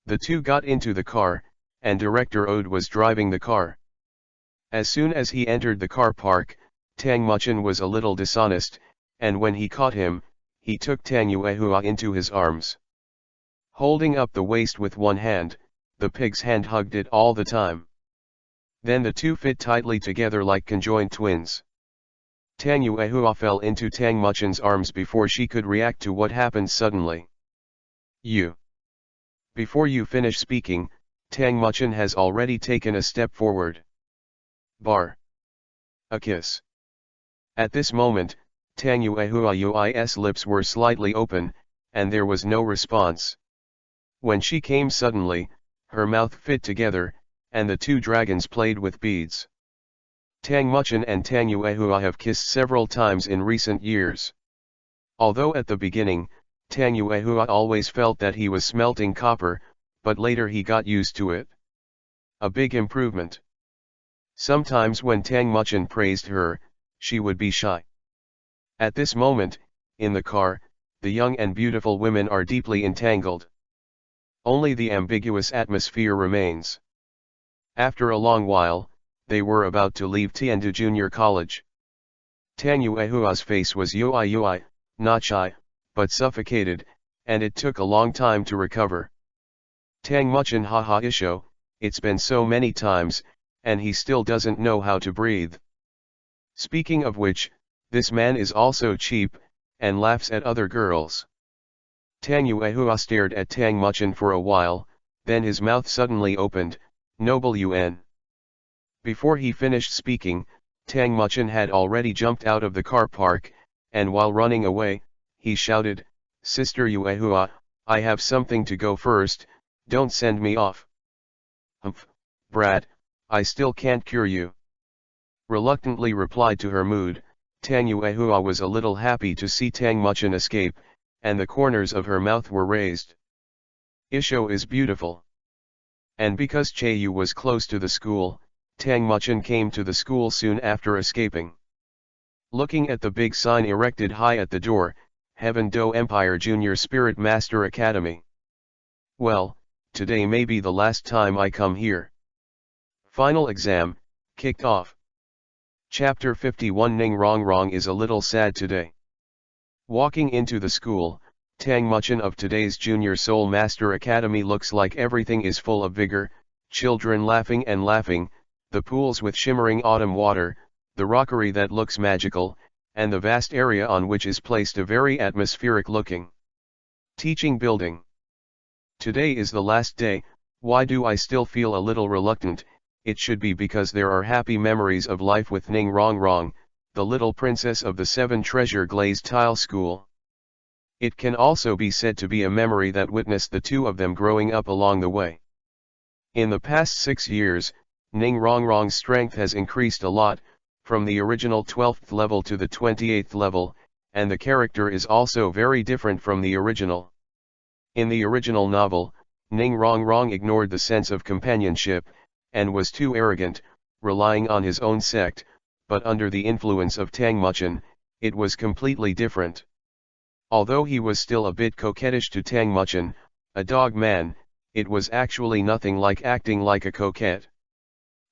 The two got into the car, and Director Ode was driving the car. As soon as he entered the car park, Tang Muchin was a little dishonest, and when he caught him, he took Tang Yuehua into his arms. Holding up the waist with one hand, the pig's hand hugged it all the time. Then the two fit tightly together like conjoined twins. Tang Yuehua fell into Tang Muchin's arms before she could react to what happened suddenly. Before you finish speaking, Tang Muchin has already taken a step forward. Bar. A kiss. At this moment, Tang Yuehua's lips were slightly open, and there was no response. When she came suddenly, her mouth fit together, and the two dragons played with beads. Tang Muchin and Tang Yuehua have kissed several times in recent years. Although at the beginning, Tang Yuehua always felt that he was smelting copper, but later he got used to it. A big improvement. Sometimes when Tang Muchin praised her, she would be shy. At this moment, in the car, the young and beautiful women are deeply entangled. Only the ambiguous atmosphere remains. After a long while, they were about to leave Tiandu Junior College. Tang Yuehua's face was UI, not shy, but suffocated, and it took a long time to recover. Tang Muchin haha isho, it's been so many times, and he still doesn't know how to breathe. Speaking of which, this man is also cheap, and laughs at other girls. Tang Yuehua stared at Tang Muchin for a while, then his mouth suddenly opened, Noble Yuan. Before he finished speaking, Tang Muchin had already jumped out of the car park, and while running away, he shouted, Sister Yuehua, I have something to go first, don't send me off. Humph, brat, I still can't cure you. Reluctantly replied to her mood, Tang Yuehua was a little happy to see Tang Muchin escape, and the corners of her mouth were raised. Isho is beautiful. And because Chayu was close to the school, Tang Muchin came to the school soon after escaping. Looking at the big sign erected high at the door, Heaven Do Empire Junior Spirit Master Academy. Well, today may be the last time I come here. Final exam, kicked off. Chapter 51 Ning Rong Rong is a little sad today. Walking into the school, Tang Muchin of today's Junior Soul Master Academy looks like everything is full of vigor, children laughing and laughing, the pools with shimmering autumn water, the rockery that looks magical, and the vast area on which is placed a very atmospheric looking teaching building. Today is the last day. Why do I still feel a little reluctant? It should be because there are happy memories of life with Ning Rong Rong, the little princess of the 7 treasure glazed tile school. It can also be said to be a memory that witnessed the two of them growing up along the way. In the past 6 years, Ning Rong Rong's strength has increased a lot, from the original 12th level to the 28th level, and the character is also very different from the original. In the original novel, Ning Rong Rong ignored the sense of companionship, and was too arrogant, relying on his own sect, but under the influence of Tang Muchin, it was completely different. Although he was still a bit coquettish to Tang Muchin, a dog man, it was actually nothing like acting like a coquette.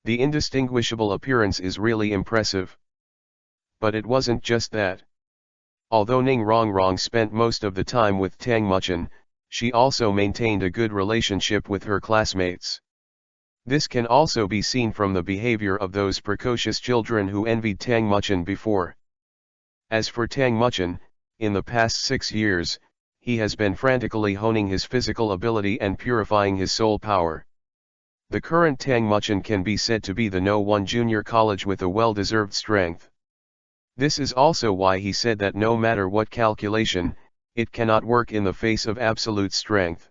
The indistinguishable appearance is really impressive. But it wasn't just that. Although Ning Rong Rong spent most of the time with Tang Muchin, she also maintained a good relationship with her classmates. This can also be seen from the behavior of those precocious children who envied Tang Muchin before. As for Tang Muchin, in the past 6 years, he has been frantically honing his physical ability and purifying his soul power. The current Tang Muchin can be said to be the No. 1 junior college with a well-deserved strength. This is also why he said that no matter what calculation, it cannot work in the face of absolute strength.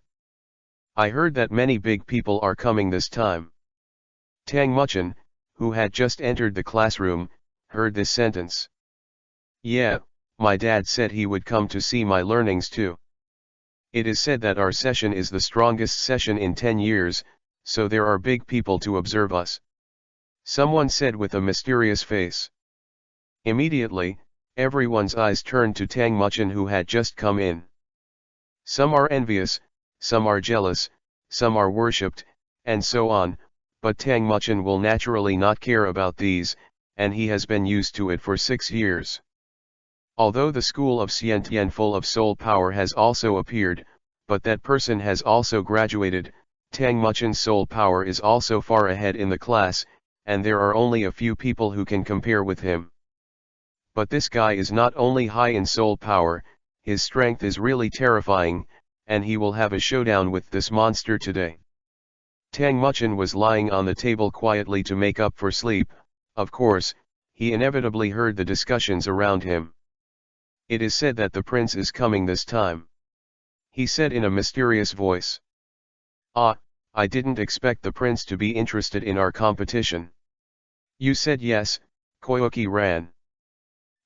I heard that many big people are coming this time. Tang Muchin, who had just entered the classroom, heard this sentence. Yeah, my dad said he would come to see my learnings too. It is said that our session is the strongest session in 10 years, so there are big people to observe us. Someone said with a mysterious face. Immediately, everyone's eyes turned to Tang Muchin who had just come in. Some are envious, some are jealous, some are worshipped, and so on, but Tang Muchin will naturally not care about these, and he has been used to it for 6 years. Although the school of Xiantian full of soul power has also appeared, but that person has also graduated, Tang Muchin's soul power is also far ahead in the class, and there are only a few people who can compare with him. But this guy is not only high in soul power, his strength is really terrifying, and he will have a showdown with this monster today. Tang Muchin was lying on the table quietly to make up for sleep. Of course, he inevitably heard the discussions around him. It is said that the prince is coming this time. He said in a mysterious voice. Ah, I didn't expect the prince to be interested in our competition. You said yes, Koyuki ran.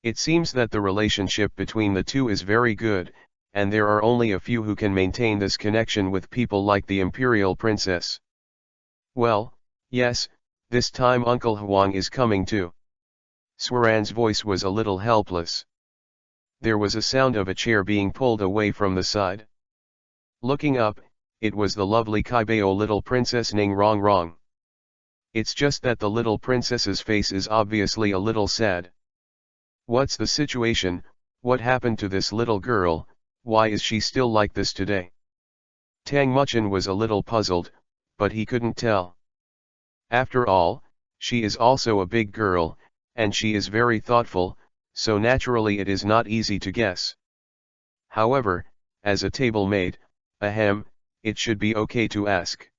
It seems that the relationship between the two is very good, and there are only a few who can maintain this connection with people like the imperial princess. Well, yes, this time Uncle Huang is coming too. Swaran's voice was a little helpless. There was a sound of a chair being pulled away from the side. Looking up, it was the lovely Kaibao little princess Ning Rong Rong. It's just that the little princess's face is obviously a little sad. What's the situation? What happened to this little girl? Why is she still like this today? Tang Muchin was a little puzzled, but he couldn't tell. After all, she is also a big girl, and she is very thoughtful, so naturally it is not easy to guess. However, as a table maid, it should be okay to ask.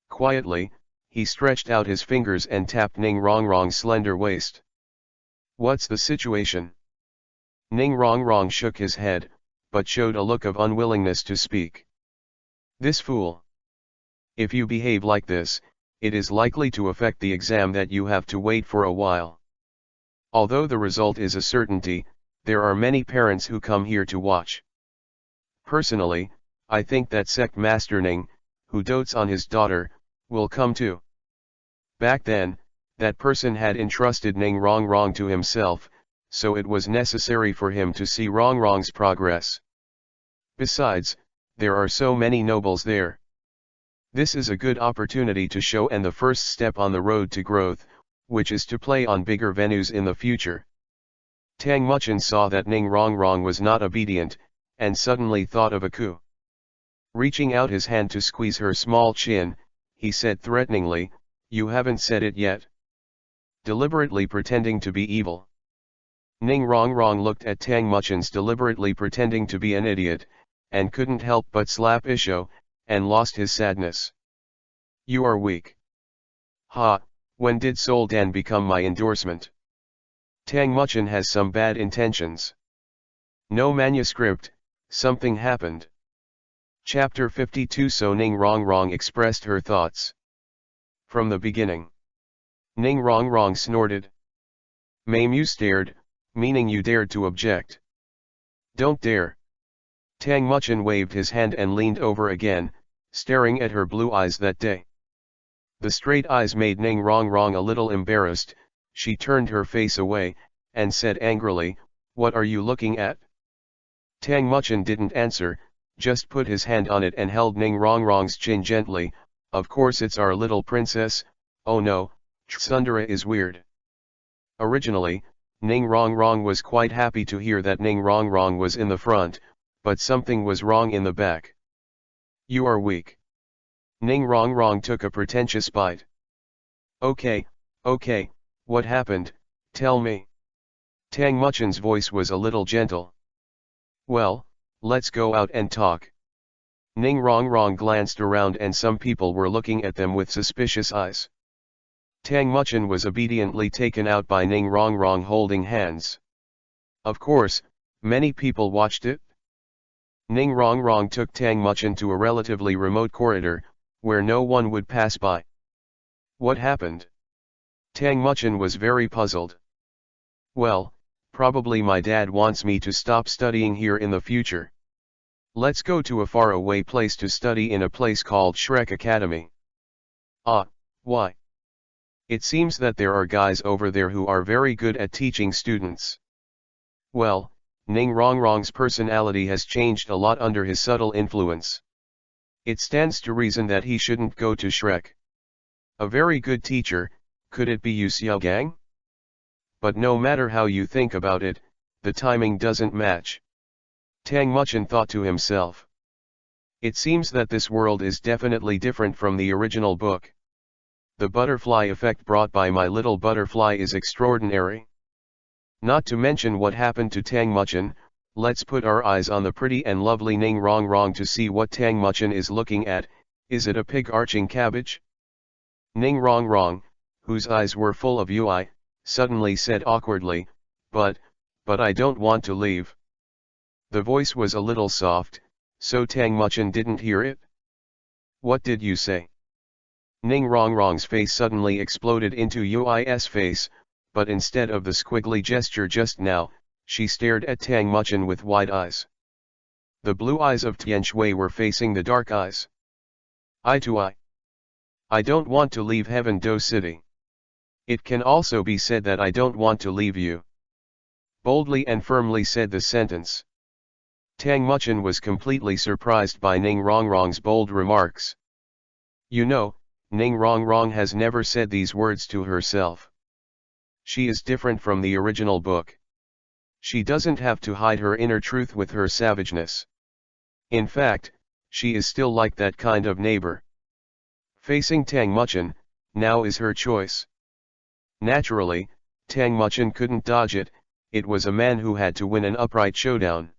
Quietly, he stretched out his fingers and tapped Ning Rong Rong's slender waist. What's the situation? Ning Rong Rong shook his head, but showed a look of unwillingness to speak. This fool. If you behave like this, it is likely to affect the exam that you have to wait for a while. Although the result is a certainty, there are many parents who come here to watch. Personally, I think that sect master Ning, who dotes on his daughter, will come too. Back then, that person had entrusted Ning Rong Rong to himself, so it was necessary for him to see Rong Rong's progress. Besides, there are so many nobles there. This is a good opportunity to show and the first step on the road to growth, which is to play on bigger venues in the future. Tang Muchin saw that Ning Rong Rong was not obedient, and suddenly thought of a coup. Reaching out his hand to squeeze her small chin, he said threateningly, "You haven't said it yet." Deliberately pretending to be evil. Ning Rong Rong looked at Tang Muchin's deliberately pretending to be an idiot, and couldn't help but slap Isho, and lost his sadness. You are weak. Ha, when did Soldan become my endorsement? Tang Muchin has some bad intentions. No manuscript, something happened. Chapter 52. So Ning Rong Rong expressed her thoughts. From the beginning. Ning Rong Rong snorted. Mame, stared, meaning you dared to object. Don't dare. Tang Muchin waved his hand and leaned over again, staring at her blue eyes that day. The straight eyes made Ning Rong Rong a little embarrassed. She turned her face away, and said angrily, "What are you looking at?" Tang Muchin didn't answer, just put his hand on it and held Ning Rong Rong's chin gently. Of course it's our little princess. Oh no, Tsundere is weird. Originally, Ning Rong Rong was quite happy to hear that Ning Rong Rong was in the front, but something was wrong in the back. You are weak. Ning Rong Rong took a pretentious bite. Okay, what happened, tell me. Tang Muchin's voice was a little gentle. Well, let's go out and talk. Ning Rong Rong glanced around and some people were looking at them with suspicious eyes. Tang Muchin was obediently taken out by Ning Rong Rong holding hands. Of course, many people watched it. Ning Rong Rong took Tang Muchin to a relatively remote corridor, where no one would pass by. What happened? Tang Muchin was very puzzled. Well, probably my dad wants me to stop studying here in the future. Let's go to a faraway place to study in a place called Shrek Academy. Ah, why? It seems that there are guys over there who are very good at teaching students. Well, Ning Rong Rong's personality has changed a lot under his subtle influence. It stands to reason that he shouldn't go to Shrek. A very good teacher, could it be Yu Xiaogang? But no matter how you think about it, the timing doesn't match. Tang Muchin thought to himself. It seems that this world is definitely different from the original book. The butterfly effect brought by my little butterfly is extraordinary. Not to mention what happened to Tang Muchin, let's put our eyes on the pretty and lovely Ning Rong Rong to see what Tang Muchin is looking at. Is it a pig arching cabbage? Ning Rong Rong, whose eyes were full of UI, suddenly said awkwardly, but I don't want to leave. The voice was a little soft, so Tang Muchin didn't hear it. What did you say? Ning Rongrong's face suddenly exploded into Yui's face, but instead of the squiggly gesture just now, she stared at Tang Muchen with wide eyes. The blue eyes of Tian Shui were facing the dark eyes. Eye to eye. I don't want to leave Heaven Do City. It can also be said that I don't want to leave you. Boldly and firmly said the sentence. Tang Muchen was completely surprised by Ning Rongrong's bold remarks. You know, Ning Rongrong has never said these words to herself. She is different from the original book. She doesn't have to hide her inner truth with her savageness. In fact, she is still like that kind of neighbor. Facing Tang Muchen, now is her choice. Naturally, Tang Muchen couldn't dodge it, it was a man who had to win an upright showdown.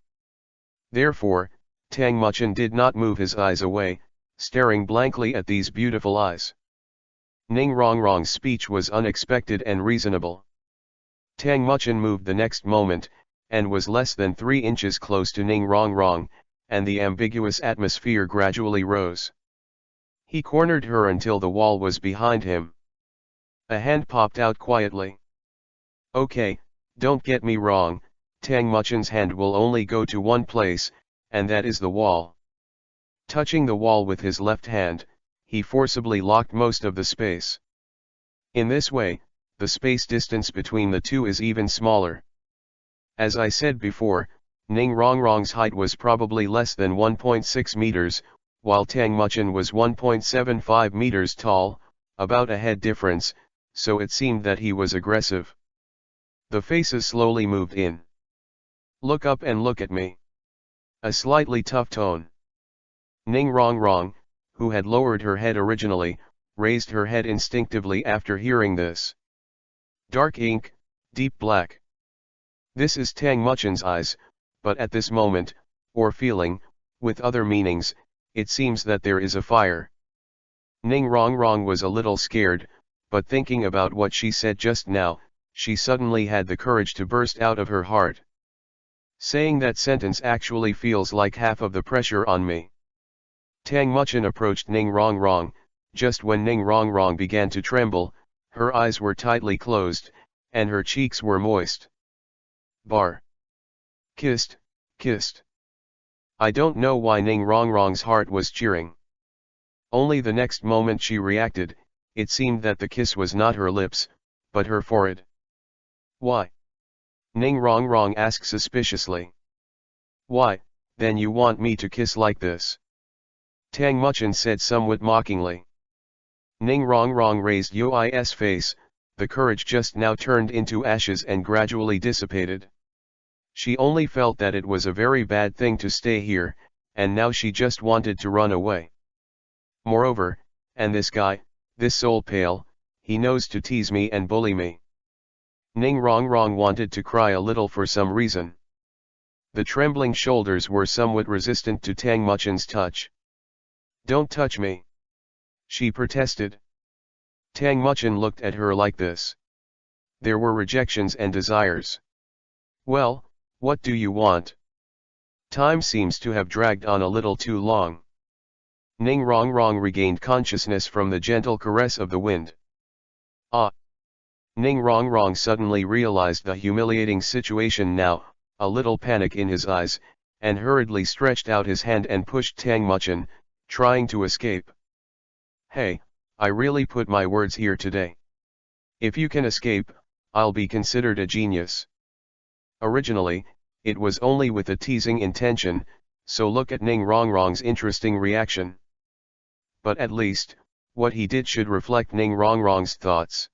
Therefore, Tang Muchen did not move his eyes away, staring blankly at these beautiful eyes. Ning Rongrong's speech was unexpected and reasonable. Tang Muchen moved the next moment, and was less than 3 inches close to Ning Rongrong, and the ambiguous atmosphere gradually rose. He cornered her until the wall was behind him. A hand popped out quietly. Okay, don't get me wrong, Tang Muchen's hand will only go to one place, and that is the wall. Touching the wall with his left hand, he forcibly locked most of the space. In this way, the space distance between the two is even smaller. As I said before, Ning Rongrong's height was probably less than 1.6 meters, while Tang Muchen was 1.75 meters tall, about a head difference, so it seemed that he was aggressive. The faces slowly moved in. Look up and look at me. A slightly tough tone. Ning Rongrong, who had lowered her head originally, raised her head instinctively after hearing this. Dark ink, deep black. This is Tang Muchen's eyes, but at this moment, or feeling, with other meanings, it seems that there is a fire. Ning Rongrong was a little scared, but thinking about what she said just now, she suddenly had the courage to burst out of her heart. Saying that sentence actually feels like half of the pressure on me. Tang Muchen approached Ning Rongrong, just when Ning Rongrong began to tremble, her eyes were tightly closed, and her cheeks were moist. Bar. Kissed, kissed. I don't know why Ning Rongrong's heart was cheering. Only the next moment she reacted, it seemed that the kiss was not her lips, but her forehead. Why? Ning Rongrong asked suspiciously. Why, then you want me to kiss like this? Tang Muchen said somewhat mockingly. Ning Rongrong raised Yui's face, the courage just now turned into ashes and gradually dissipated. She only felt that it was a very bad thing to stay here, and now she just wanted to run away. Moreover, and this guy, this soul pale, he knows to tease me and bully me. Ning Rongrong wanted to cry a little for some reason. The trembling shoulders were somewhat resistant to Tang Muchen's touch. Don't touch me, she protested. Tang Muchen looked at her like this. There were rejections and desires. Well, what do you want? Time seems to have dragged on a little too long. Ning Rongrong regained consciousness from the gentle caress of the wind. Ah! Ning Rongrong suddenly realized the humiliating situation now, a little panic in his eyes, and hurriedly stretched out his hand and pushed Tang Muchen, trying to escape. Hey, I really put my words here today. If you can escape, I'll be considered a genius. Originally, it was only with a teasing intention, so look at Ning Rongrong's interesting reaction. But at least, what he did should reflect Ning Rongrong's thoughts.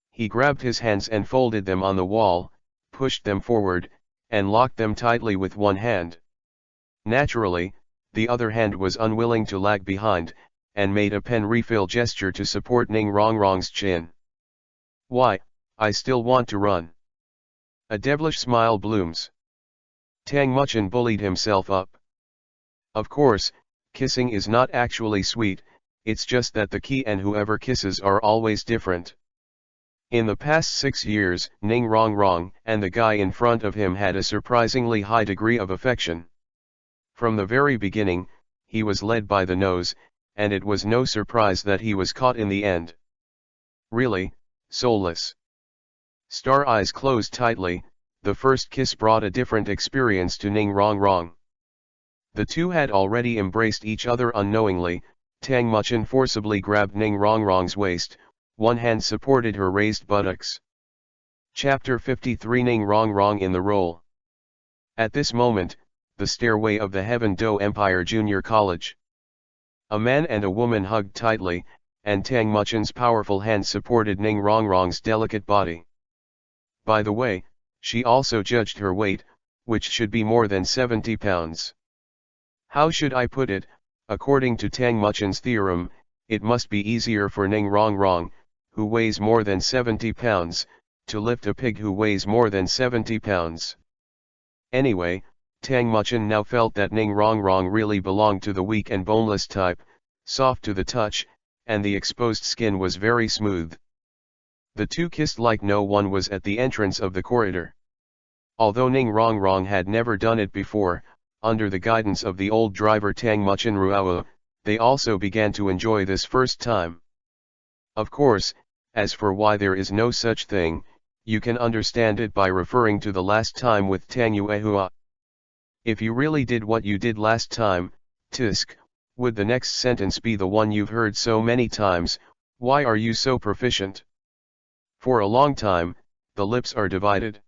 He grabbed his hands and folded them on the wall, pushed them forward, and locked them tightly with one hand. Naturally, the other hand was unwilling to lag behind, and made a pen refill gesture to support Ning Rongrong's chin. Why, I still want to run. A devilish smile blooms. Tang Muchen bullied himself up. Of course, kissing is not actually sweet, it's just that the key and whoever kisses are always different. In the past 6 years, Ning Rongrong and the guy in front of him had a surprisingly high degree of affection. From the very beginning, he was led by the nose, and it was no surprise that he was caught in the end. Really, soulless. Star eyes closed tightly. The first kiss brought a different experience to Ning Rong Rong. The two had already embraced each other unknowingly. Tang Muchen forcibly grabbed Ning Rong Rong's waist, one hand supported her raised buttocks. Chapter 53 Ning Rong Rong in the role. At this moment, the stairway of the Heaven Do Empire Junior College. A man and a woman hugged tightly, and Tang Muchen's powerful hand supported Ning Rong Rong's delicate body. By the way, she also judged her weight, which should be more than 70 pounds. How should I put it? According to Tang Muchen's theorem, it must be easier for Ning Rong Rong, who weighs more than 70 pounds, to lift a pig who weighs more than 70 pounds. Anyway, Tang Muchen now felt that Ning Rong Rong really belonged to the weak and boneless type, soft to the touch, and the exposed skin was very smooth. The two kissed like no one was at the entrance of the corridor. Although Ning Rong Rong had never done it before, under the guidance of the old driver Tang Muchen Ruao, they also began to enjoy this first time. Of course, as for why there is no such thing, you can understand it by referring to the last time with Tang Yuehua. If you really did what you did last time, tisk, would the next sentence be the one you've heard so many times, why are you so proficient? For a long time, the lips are divided.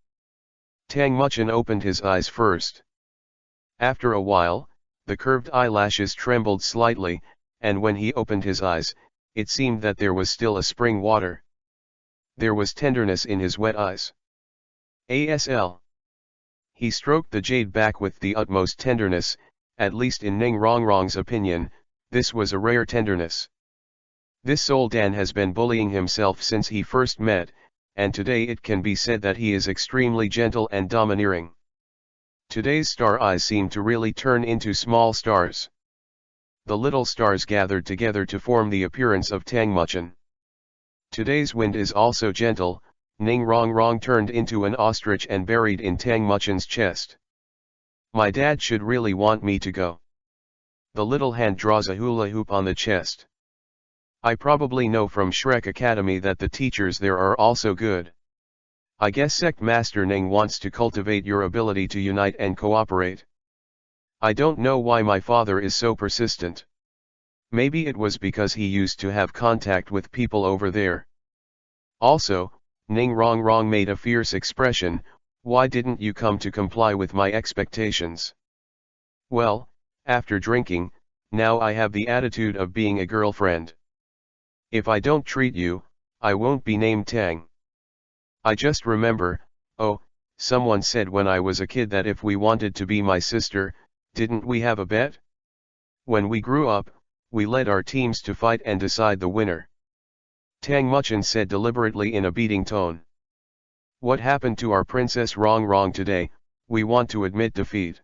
Tang Muchen opened his eyes first. After a while, the curved eyelashes trembled slightly, and when he opened his eyes, it seemed that there was still a spring water. There was tenderness in his wet eyes. ASL. He stroked the jade back with the utmost tenderness, at least in Ning Rong Rong's opinion, this was a rare tenderness. This Soul Dan has been bullying himself since he first met, and today it can be said that he is extremely gentle and domineering. Today's star eyes seem to really turn into small stars. The little stars gathered together to form the appearance of Tang Muchen. Today's wind is also gentle. Ning Rong Rong turned into an ostrich and buried in Tang Muchen's chest. My dad should really want me to go. The little hand draws a hula hoop on the chest. I probably know from Shrek Academy that the teachers there are also good. I guess Sect Master Ning wants to cultivate your ability to unite and cooperate. I don't know why my father is so persistent. Maybe it was because he used to have contact with people over there. Also, Ning Rong Rong made a fierce expression, why didn't you come to comply with my expectations? Well, after drinking, now I have the attitude of being a girlfriend. If I don't treat you, I won't be named Tang. I just remember, oh, someone said when I was a kid that if we wanted to be my sister, didn't we have a bet? When we grew up, we led our teams to fight and decide the winner. Tang Muchen said deliberately in a beating tone. What happened to our Princess Rong Rong today? We want to admit defeat.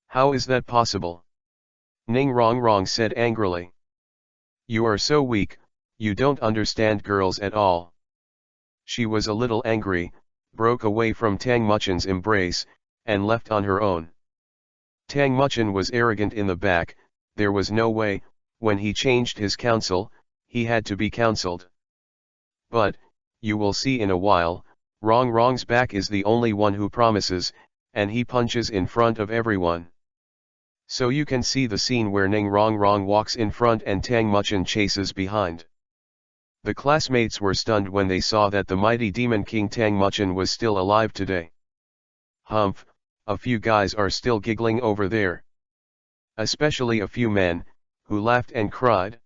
How is that possible? Ning Rong Rong said angrily. You are so weak, you don't understand girls at all. She was a little angry, broke away from Tang Muchen's embrace, and left on her own. Tang Muchen was arrogant in the back. There was no way, when he changed his counsel, he had to be counseled. But, you will see in a while, Rong Rong's back is the only one who promises, and he punches in front of everyone. So you can see the scene where Ning Rong Rong walks in front and Tang Muchen chases behind. The classmates were stunned when they saw that the mighty demon king Tang Muchen was still alive today. Humph, a few guys are still giggling over there. Especially a few men, who laughed and cried.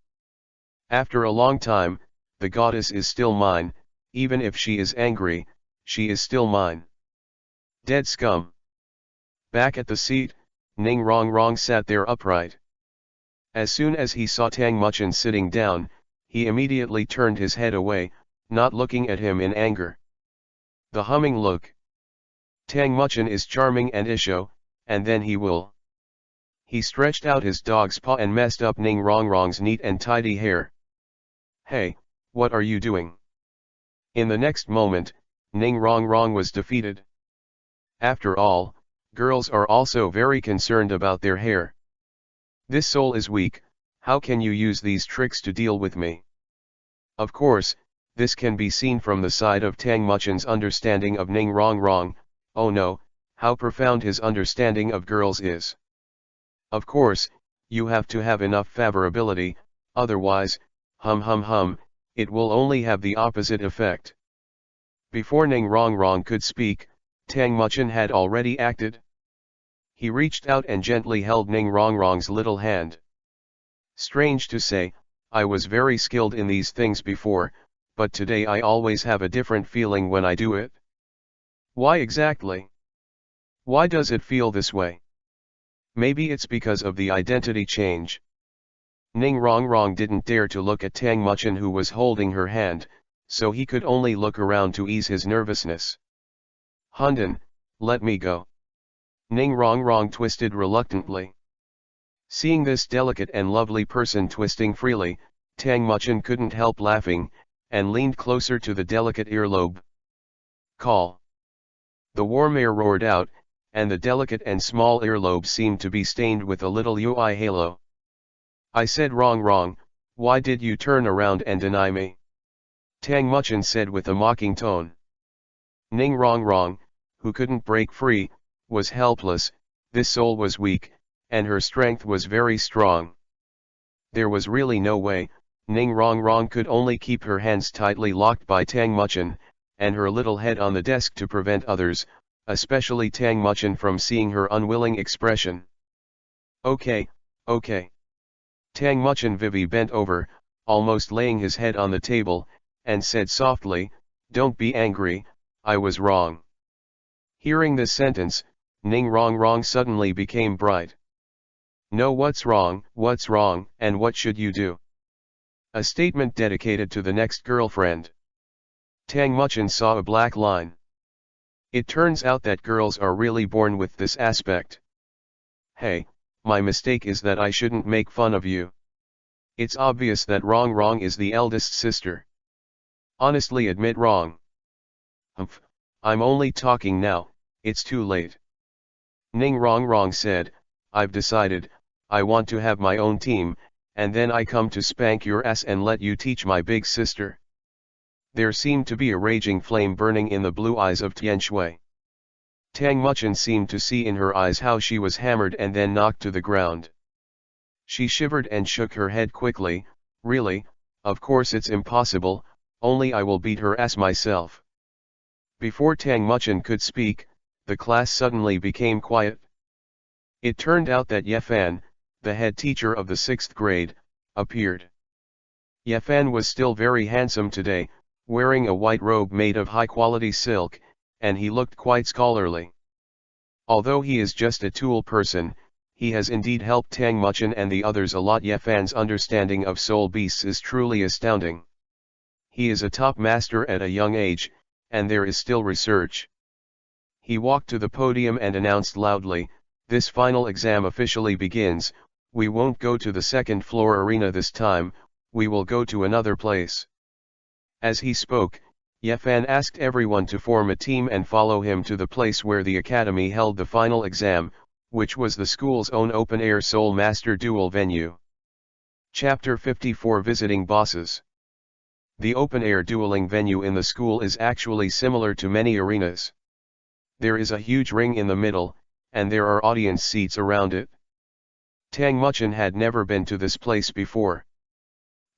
After a long time, the goddess is still mine, even if she is angry, she is still mine. Dead scum. Back at the seat, Ning Rong Rong sat there upright. As soon as he saw Tang Muchen sitting down, he immediately turned his head away, not looking at him in anger. The humming look. Tang Muchen is charming and isho, and then he will. He stretched out his dog's paw and messed up Ning Rong Rong's neat and tidy hair. Hey, what are you doing? In the next moment, Ning Rong Rong was defeated. After all, girls are also very concerned about their hair. This soul is weak, How can you use these tricks to deal with me? Of course, this can be seen from the side of Tang Muchen's understanding of Ning Rong Rong. Oh no, how profound his understanding of girls is. Of course, you have to have enough favorability, otherwise, it will only have the opposite effect. Before Ning Rong Rong could speak, Tang Muchen had already acted. He reached out and gently held Ning Rong Rong's little hand. Strange to say, I was very skilled in these things before, but today I always have a different feeling when I do it. Why exactly? Why does it feel this way? Maybe it's because of the identity change. Ning Rong Rong didn't dare to look at Tang Muchen, who was holding her hand, so he could only look around to ease his nervousness. Hundan, let me go. Ning Rong Rong twisted reluctantly. Seeing this delicate and lovely person twisting freely, Tang Muchen couldn't help laughing, and leaned closer to the delicate earlobe. Call. The warm air roared out, and the delicate and small earlobe seemed to be stained with a little UI halo. I said wrong, why did you turn around and deny me? Tang Muchen said with a mocking tone. Ning Rong Rong, who couldn't break free, was helpless. This soul was weak, and her strength was very strong. There was really no way. Ning Rong Rong could only keep her hands tightly locked by Tang Muchen, and her little head on the desk to prevent others, especially Tang Muchen, from seeing her unwilling expression. Okay. Tang Muchen Vivi bent over, almost laying his head on the table, and said softly, don't be angry, I was wrong. Hearing this sentence, Ning Rong Rong suddenly became bright. No, what's wrong, and what should you do? A statement dedicated to the next girlfriend. Tang Muchen saw a black line. It turns out that girls are really born with this aspect. Hey, my mistake is that I shouldn't make fun of you. It's obvious that Rong Rong is the eldest sister. Honestly admit wrong. I'm only talking now, it's too late. Ning Rong Rong said, I've decided, I want to have my own team, and then I come to spank your ass and let you teach my big sister. There seemed to be a raging flame burning in the blue eyes of Tian Shui. Tang Muchen seemed to see in her eyes how she was hammered and then knocked to the ground. She shivered and shook her head quickly. Really, of course it's impossible, only I will beat her ass myself. Before Tang Muchen could speak, the class suddenly became quiet. It turned out that Ye Fan, the head teacher of the 6th grade, appeared. Ye Fan was still very handsome today, wearing a white robe made of high-quality silk, and he looked quite scholarly. Although he is just a tool person, he has indeed helped Tang Muchen and the others a lot. Ye Fan's understanding of soul beasts is truly astounding. He is a top master at a young age, and there is still research. He walked to the podium and announced loudly, this final exam officially begins. We won't go to the 2nd floor arena this time, we will go to another place. As he spoke, Ye Fan asked everyone to form a team and follow him to the place where the academy held the final exam, which was the school's own open-air Soul Master duel venue. Chapter 54 Visiting Bosses. The open-air dueling venue in the school is actually similar to many arenas. There is a huge ring in the middle, and there are audience seats around it. Tang Muchen had never been to this place before.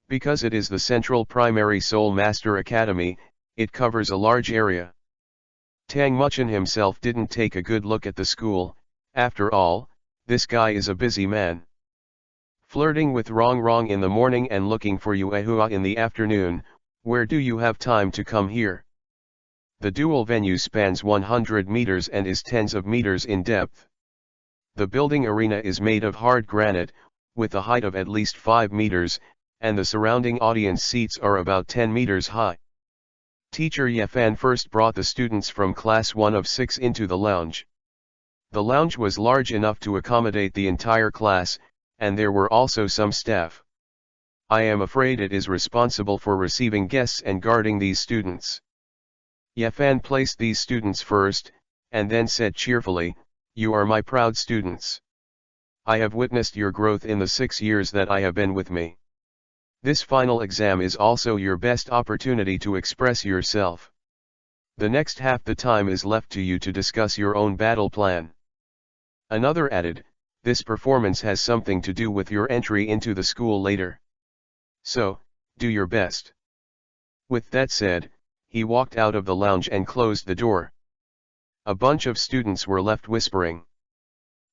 Because it is the Central Primary Soul Master Academy, it covers a large area. Tang Muchen himself didn't take a good look at the school. After all, this guy is a busy man. Flirting with Rong Rong in the morning and looking for Yuehua in the afternoon, where do you have time to come here? The dual venue spans 100 meters and is tens of meters in depth. The building arena is made of hard granite, with a height of at least 5 meters, and the surrounding audience seats are about 10 meters high. Teacher Ye Fan first brought the students from class 1 of 6 into the lounge. The lounge was large enough to accommodate the entire class, and there were also some staff. I am afraid it is responsible for receiving guests and guarding these students. Ye Fan placed these students first, and then said cheerfully, you are my proud students. I have witnessed your growth in the 6 years that I have been with me. This final exam is also your best opportunity to express yourself. The next half the time is left to you to discuss your own battle plan. Another added, this performance has something to do with your entry into the school later. So, do your best. With that said, he walked out of the lounge and closed the door. A bunch of students were left whispering.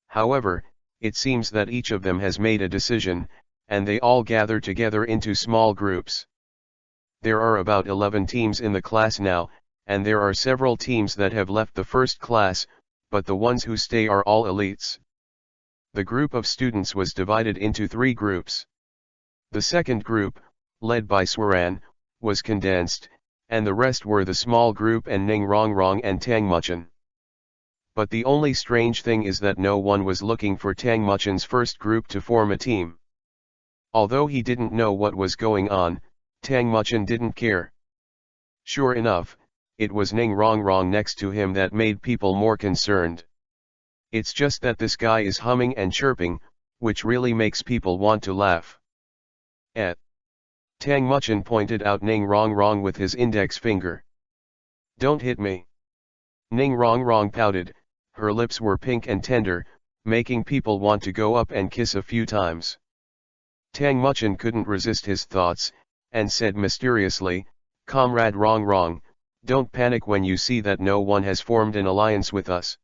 However, it seems that each of them has made a decision, and they all gather together into small groups. There are about 11 teams in the class now, and there are several teams that have left the first class, but the ones who stay are all elites. The group of students was divided into 3 groups. The second group, led by Swaran, was condensed, and the rest were the small group and Ning Rongrong and Tang Muchen. But the only strange thing is that no one was looking for Tang Muchen's first group to form a team. Although he didn't know what was going on, Tang Muchen didn't care. Sure enough, it was Ning Rongrong next to him that made people more concerned. It's just that this guy is humming and chirping, which really makes people want to laugh. Tang Muchen pointed out Ning Rongrong with his index finger. Don't hit me. Ning Rongrong pouted, her lips were pink and tender, making people want to go up and kiss a few times. Tang Muchen couldn't resist his thoughts, and said mysteriously, Comrade Rongrong, don't panic when you see that no one has formed an alliance with us.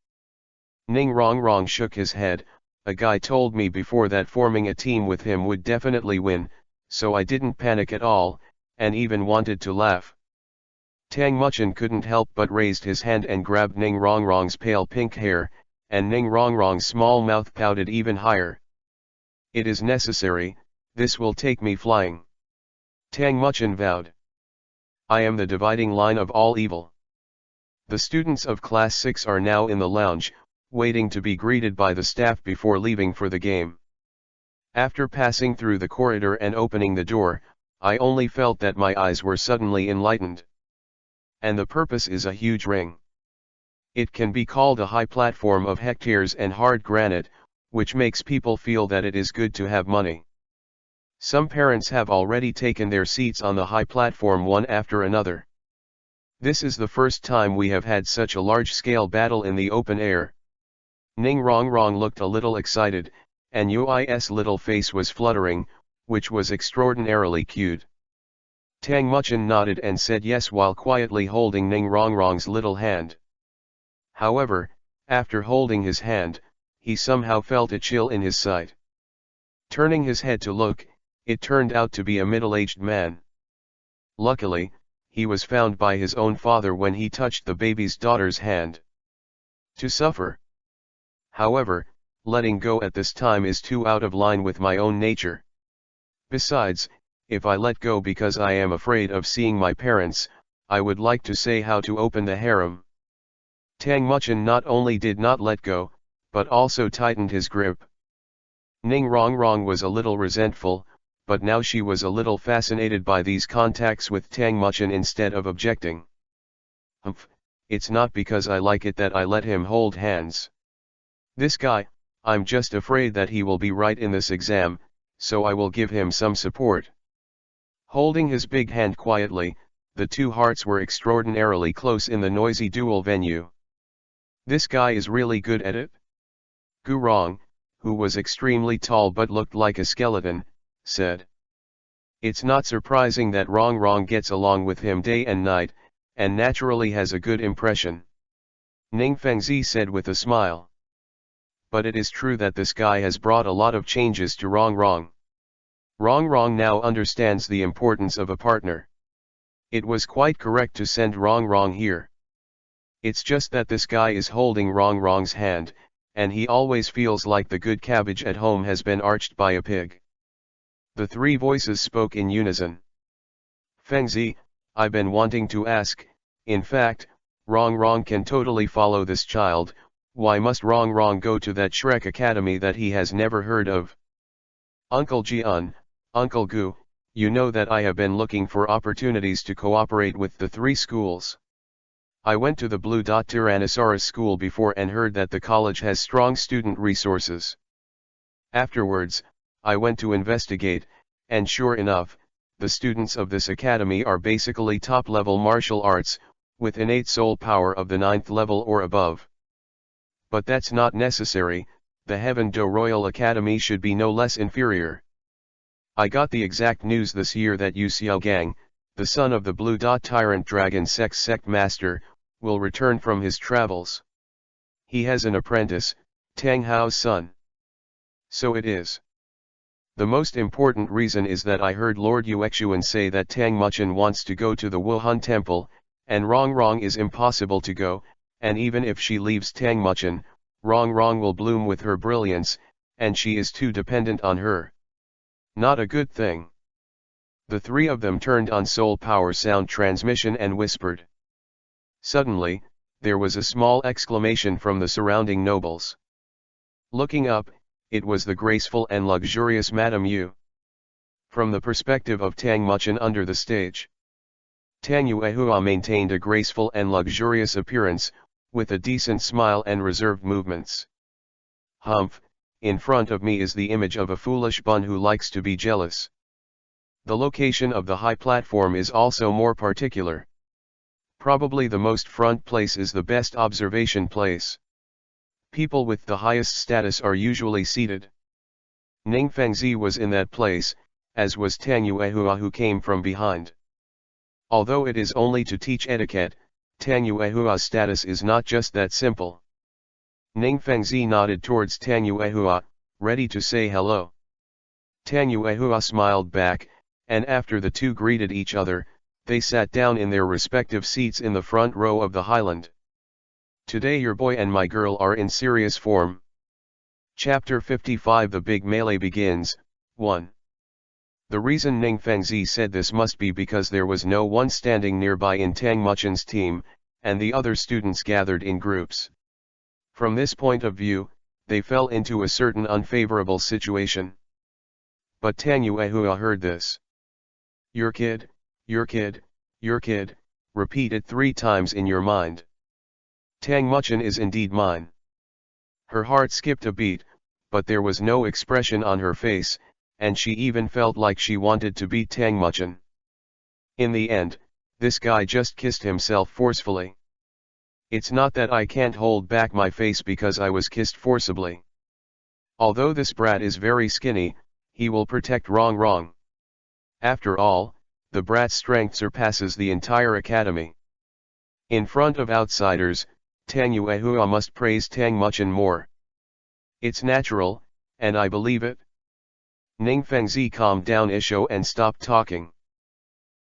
Ning Rongrong shook his head, a guy told me before that forming a team with him would definitely win, so I didn't panic at all, and even wanted to laugh. Tang Muchen couldn't help but raised his hand and grabbed Ning Rongrong's pale pink hair, and Ning Rongrong's small mouth pouted even higher. It is necessary, this will take me flying. Tang Muchen vowed. I am the dividing line of all evil. The students of Class 6 are now in the lounge, waiting to be greeted by the staff before leaving for the game. After passing through the corridor and opening the door, I only felt that my eyes were suddenly enlightened. And the purpose is a huge ring. It can be called a high platform of hectares and hard granite, which makes people feel that it is good to have money. Some parents have already taken their seats on the high platform one after another. This is the first time we have had such a large-scale battle in the open air. Ning Rongrong looked a little excited, and Yui's little face was fluttering, which was extraordinarily cute. Tang Muchen nodded and said yes while quietly holding Ning Rongrong's little hand. However, after holding his hand, he somehow felt a chill in his sight. Turning his head to look, it turned out to be a middle-aged man. Luckily, he was found by his own father when he touched the baby's daughter's hand. To suffer. However, letting go at this time is too out of line with my own nature. Besides, if I let go because I am afraid of seeing my parents, I would like to say how to open the harem. Tang Muchen not only did not let go, but also tightened his grip. Ning Rongrong was a little resentful, but now she was a little fascinated by these contacts with Tang Muchen instead of objecting. It's not because I like it that I let him hold hands. This guy, I'm just afraid that he will be right in this exam, so I will give him some support. Holding his big hand quietly, the two hearts were extraordinarily close in the noisy duel venue. This guy is really good at it? Gurong, who was extremely tall but looked like a skeleton, said. It's not surprising that Rongrong gets along with him day and night, and naturally has a good impression. Ning Fengzi said with a smile. But it is true that this guy has brought a lot of changes to Rongrong. Rongrong now understands the importance of a partner. It was quite correct to send Rongrong here. It's just that this guy is holding Rongrong's hand, and he always feels like the good cabbage at home has been arched by a pig. The three voices spoke in unison. Fengzi, I've been wanting to ask, in fact, Rongrong can totally follow this child. Why must Rongrong go to that Shrek Academy that he has never heard of? Uncle Jian, Uncle Gu, you know that I have been looking for opportunities to cooperate with the three schools. I went to the Blue Dot Tyrannosaurus school before and heard that the college has strong student resources. Afterwards, I went to investigate, and sure enough, the students of this academy are basically top-level martial arts, with innate soul power of the 9th level or above. But that's not necessary, the Heaven Do Royal Academy should be no less inferior. I got the exact news this year that Yu Xiaogang, the son of the Blue Dot Tyrant Dragon Sex Sect Master, will return from his travels. He has an apprentice, Tang Hao's son. So it is. The most important reason is that I heard Lord Yuexuan say that Tang Muchen wants to go to the Wuhan Temple, and Rong Rong is impossible to go, and even if she leaves Tang Muchen, Rong Rong will bloom with her brilliance, and she is too dependent on her. Not a good thing. The three of them turned on soul power sound transmission and whispered. Suddenly, there was a small exclamation from the surrounding nobles. Looking up, it was the graceful and luxurious Madame Yu. From the perspective of Tang Muchen under the stage, Tang Yuehua maintained a graceful and luxurious appearance, with a decent smile and reserved movements. Humph, in front of me is the image of a foolish bun who likes to be jealous. The location of the high platform is also more particular. Probably the most front place is the best observation place. People with the highest status are usually seated. Ning Fengzi was in that place, as was Tang Yuehua who came from behind. Although it is only to teach etiquette, Tang Yuehua's status is not just that simple. Ning Fengzi nodded towards Tang Yuehua, ready to say hello. Tang Yuehua smiled back, and after the two greeted each other, they sat down in their respective seats in the front row of the highland. Today your boy and my girl are in serious form. Chapter 55 The Big Melee Begins, 1. The reason Ning Fengzi said this must be because there was no one standing nearby in Tang Muchen's team, and the other students gathered in groups. From this point of view, they fell into a certain unfavorable situation. But Tang Yuehua heard this. Your kid, your kid, your kid, repeat it 3 times in your mind. Tang Muchen is indeed mine. Her heart skipped a beat, but there was no expression on her face, and she even felt like she wanted to beat Tang Muchen. In the end, this guy just kissed himself forcefully. It's not that I can't hold back my face because I was kissed forcibly. Although this brat is very skinny, he will protect Rong Rong. After all, the brat's strength surpasses the entire academy. In front of outsiders, Tang Yuehua must praise Tang Muchen more. It's natural, and I believe it. Ning Fengzi calmed down Isho and stopped talking.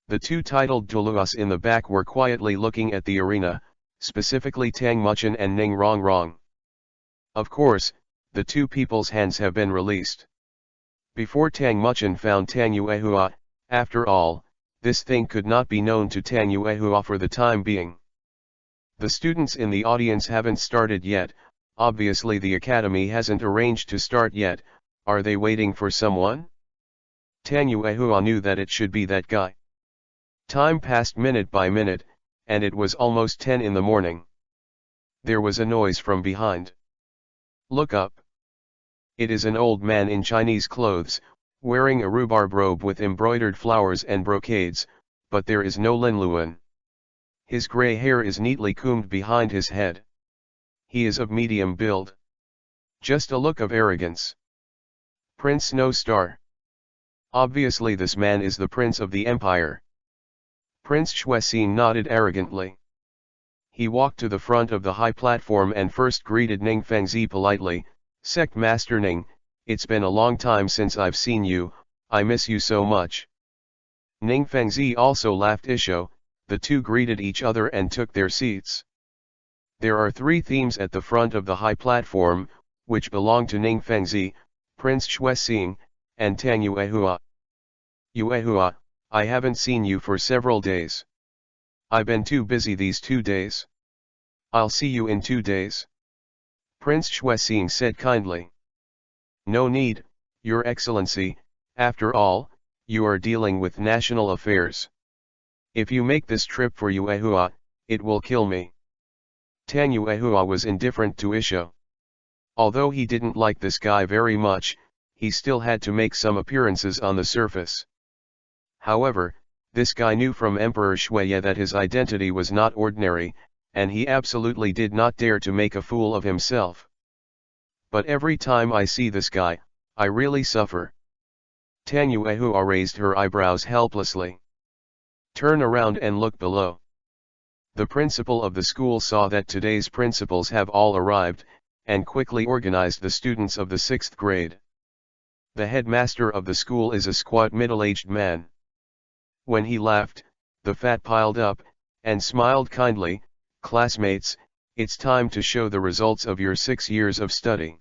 The two titled Douluos in the back were quietly looking at the arena, specifically Tang Muchen and Ning Rong Rong. Of course, the two people's hands have been released. Before Tang Muchen found Tang Yuehua, after all, this thing could not be known to Tang Yuehua for the time being. The students in the audience haven't started yet, obviously the academy hasn't arranged to start yet. Are they waiting for someone? Tang Yuehua knew that it should be that guy. Time passed minute by minute, and it was almost 10 in the morning. There was a noise from behind. Look up. It is an old man in Chinese clothes, wearing a rhubarb robe with embroidered flowers and brocades, but there is no linluan. His grey hair is neatly combed behind his head. He is of medium build. Just a look of arrogance. Prince Snow Star. Obviously this man is the prince of the empire. Prince Xuexing nodded arrogantly. He walked to the front of the high platform and first greeted Ning Fengzi politely. Sect Master Ning, it's been a long time since I've seen you, I miss you so much. Ning Fengzi also laughed Isho, the two greeted each other and took their seats. There are 3 themes at the front of the high platform, which belong to Ning Fengzi, Prince Xuexing, and Tang Yuehua. Yuehua, I haven't seen you for several days. I've been too busy these 2 days. I'll see you in 2 days. Prince Xuexing said kindly. No need, Your Excellency, after all, you are dealing with national affairs. If you make this trip for Yuehua, it will kill me. Tang Yuehua was indifferent to Isho. Although he didn't like this guy very much, he still had to make some appearances on the surface. However, this guy knew from Emperor Shuya that his identity was not ordinary, and he absolutely did not dare to make a fool of himself. But every time I see this guy, I really suffer. Tang Yuehua raised her eyebrows helplessly. Turn around and look below. The principal of the school saw that today's principals have all arrived, and quickly organized the students of the 6th grade. The headmaster of the school is a squat middle-aged man. When he laughed, the fat piled up, and smiled kindly. Classmates, it's time to show the results of your 6 years of study.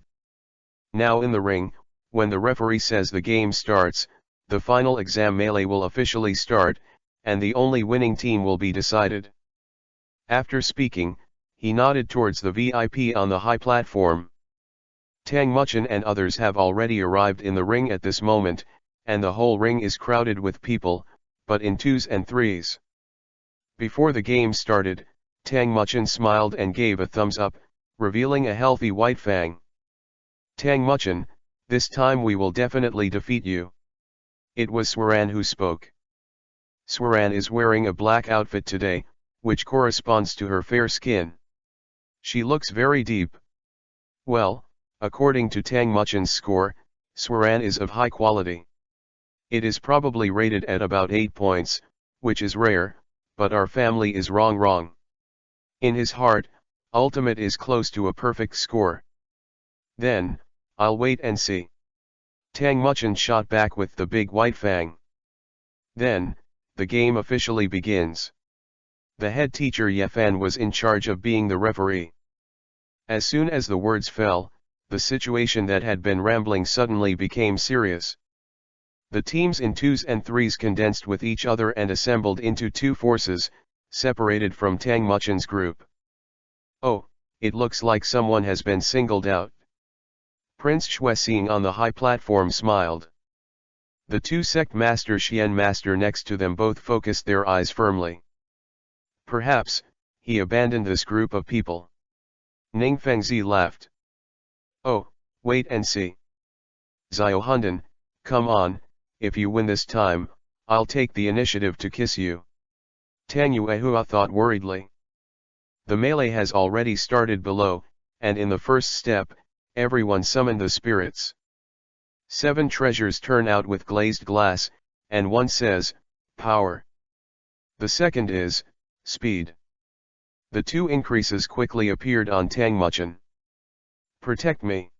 Now in the ring, when the referee says the game starts, the final exam melee will officially start, and the only winning team will be decided. After speaking, he nodded towards the VIP on the high platform. Tang Muchen and others have already arrived in the ring at this moment, and the whole ring is crowded with people, but in 2s and 3s. Before the game started, Tang Muchen smiled and gave a thumbs up, revealing a healthy white fang. Tang Muchen, this time we will definitely defeat you. It was Swaran who spoke. Swaran is wearing a black outfit today, which corresponds to her fair skin. She looks very deep. Well, according to Tang Muchen's score, Swaran is of high quality. It is probably rated at about 8 points, which is rare, but our family is wrong. In his heart, ultimate is close to a perfect score. Then, I'll wait and see. Tang Muchen shot back with the big white fang. Then, the game officially begins. The head teacher Yefan was in charge of being the referee. As soon as the words fell, the situation that had been rambling suddenly became serious. The teams in 2s and 3s condensed with each other and assembled into 2 forces, separated from Tang Muchen's group. Oh, it looks like someone has been singled out. Prince Xuexing on the high platform smiled. The 2 sect master Xian master next to them both focused their eyes firmly. Perhaps, he abandoned this group of people. Ning Fengzi laughed. Oh, wait and see. Xiao Hundan, come on, if you win this time, I'll take the initiative to kiss you. Tang Yuehua thought worriedly. The melee has already started below, and in the first step, everyone summoned the spirits. 7 treasures turn out with glazed glass, and one says, power. The second is, speed. The 2 increases quickly appeared on Tang Muchen. Protect me.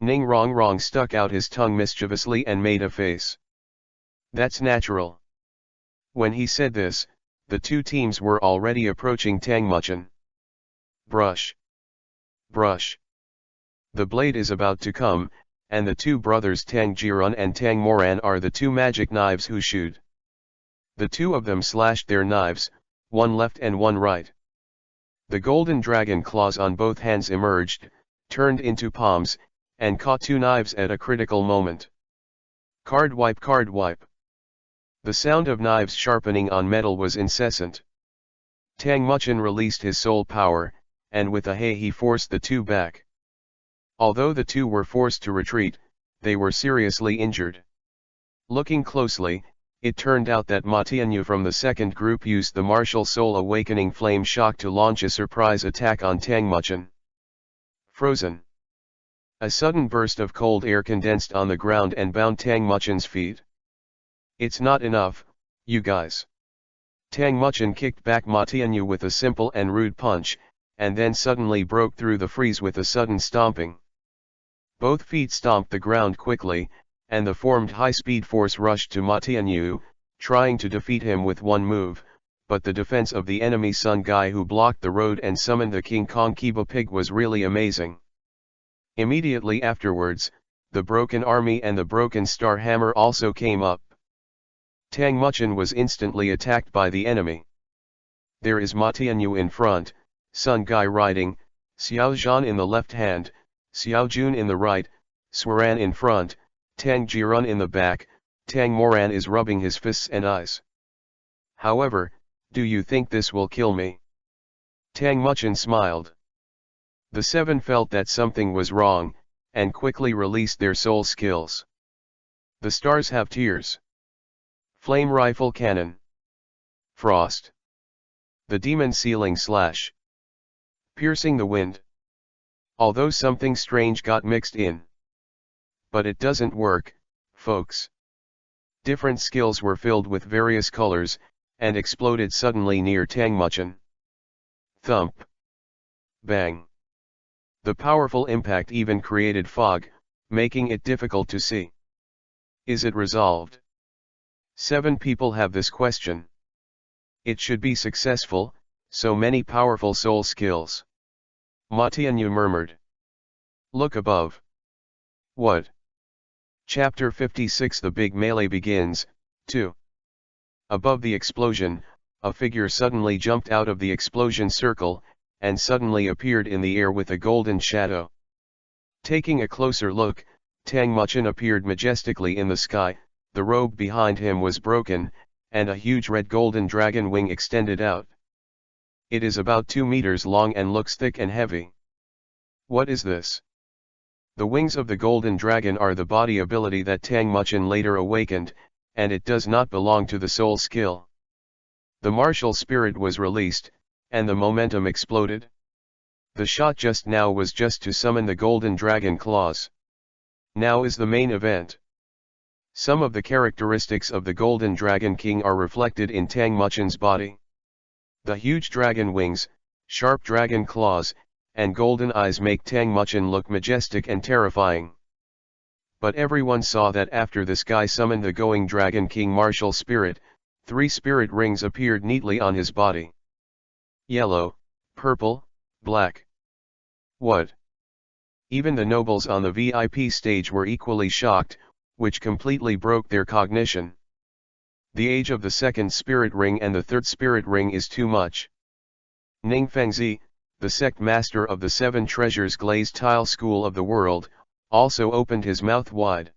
Ning Rongrong stuck out his tongue mischievously and made a face. That's natural. When he said this, the 2 teams were already approaching Tang Muchen. Brush. Brush. The blade is about to come, and the 2 brothers Tang Jirun and Tang Moran are the 2 magic knives who shoot. The 2 of them slashed their knives, one left and one right. The golden dragon claws on both hands emerged, turned into palms, and caught 2 knives at a critical moment. Card wipe, card wipe. The sound of knives sharpening on metal was incessant. Tang Muchen released his soul power, and with a hey he forced the 2 back. Although the 2 were forced to retreat, they were seriously injured. Looking closely, it turned out that Ma Tianyu from the second group used the martial soul awakening flame shock to launch a surprise attack on Tang Muchen. Frozen. A sudden burst of cold air condensed on the ground and bound Tang Muchen's feet. It's not enough, you guys. Tang Muchen kicked back Ma Tianyu with a simple and rude punch, and then suddenly broke through the freeze with a sudden stomping. Both feet stomped the ground quickly, and the formed high-speed force rushed to Ma Tianyu, trying to defeat him with one move, but the defense of the enemy Sun Guy who blocked the road and summoned the King Kong Kiba Pig was really amazing. Immediately afterwards, the Broken Army and the Broken Star Hammer also came up. Tang Muchen was instantly attacked by the enemy. There is Ma Tianyu in front, Sun Guy riding, Xiao Zhan in the left hand, Xiao Jun in the right, Swaran in front, Tang Jirun in the back. Tang Moran is rubbing his fists and eyes. However, do you think this will kill me? Tang Muchen smiled. The 7 felt that something was wrong, and quickly released their soul skills. The stars have tears. Flame rifle cannon. Frost. The demon ceiling slash. Piercing the wind. Although something strange got mixed in. But it doesn't work, folks. Different skills were filled with various colors, and exploded suddenly near Tangmuchen. Thump. Bang. The powerful impact even created fog, making it difficult to see. Is it resolved? 7 people have this question. It should be successful, so many powerful soul skills. Matianyu murmured. Look above. What? Chapter 56. The big melee begins. 2. Above the explosion, a figure suddenly jumped out of the explosion circle, and suddenly appeared in the air with a golden shadow. Taking a closer look, Tangmuchen appeared majestically in the sky. The robe behind him was broken, and a huge red golden dragon wing extended out. It is about 2 meters long and looks thick and heavy. What is this? The wings of the golden dragon are the body ability that Tangmuchen later awakened, and it does not belong to the soul skill. The martial spirit was released, and the momentum exploded. The shot just now was just to summon the golden dragon claws. Now is the main event. Some of the characteristics of the golden dragon king are reflected in Tangmuchen's body. The huge dragon wings, sharp dragon claws, and golden eyes make Tangmuchen look majestic and terrifying. But everyone saw that after this guy summoned the going dragon king martial spirit, 3 spirit rings appeared neatly on his body. Yellow, purple, black. What? Even the nobles on the VIP stage were equally shocked, which completely broke their cognition. The age of the 2nd spirit ring and the 3rd spirit ring is too much. Ningfengzi, the sect master of the 7 treasures glazed tile school of the world, also opened his mouth wide.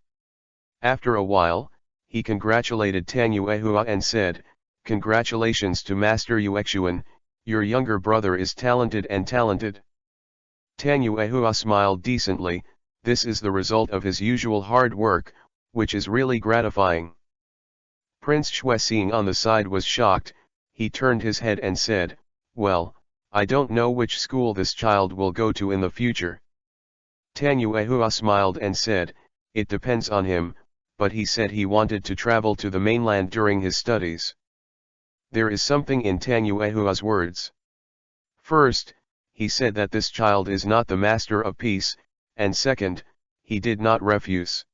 After a while, he congratulated Tang Yuehua and said, "Congratulations to Master Yuexuan, your younger brother is talented and talented." Tang Yuehua smiled decently. This is the result of his usual hard work, which is really gratifying. Prince Xuexing on the side was shocked. He turned his head and said, "Well, I don't know which school this child will go to in the future." Tang Yuehua smiled and said, "It depends on him, but he said he wanted to travel to the mainland during his studies." There is something in Tang Yuehua's words. First, he said that this child is not the master of peace, and second, he did not refuse.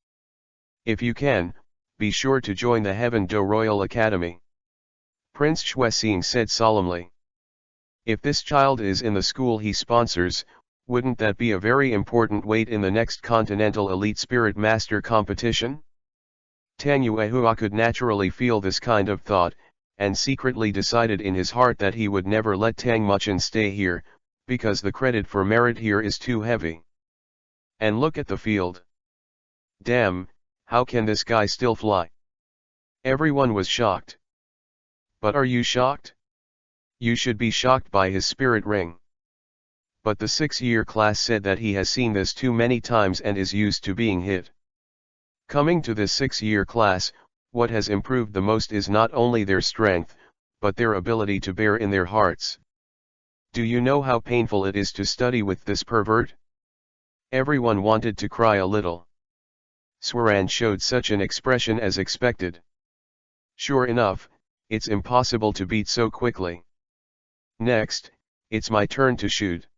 If you can, be sure to join the Heaven Do Royal Academy. Prince Xuexing said solemnly. If this child is in the school he sponsors, wouldn't that be a very important weight in the next Continental Elite Spirit Master competition? Tang Yuehua could naturally feel this kind of thought, and secretly decided in his heart that he would never let Tangmuchen stay here, because the credit for merit here is too heavy. And look at the field. Damn, how can this guy still fly? Everyone was shocked. But are you shocked? You should be shocked by his spirit ring. But the 6-year class said that he has seen this too many times and is used to being hit. Coming to this 6-year class, what has improved the most is not only their strength, but their ability to bear in their hearts. Do you know how painful it is to study with this pervert? Everyone wanted to cry a little. Swaran showed such an expression as expected. Sure enough, it's impossible to beat so quickly. Next, it's my turn to shoot.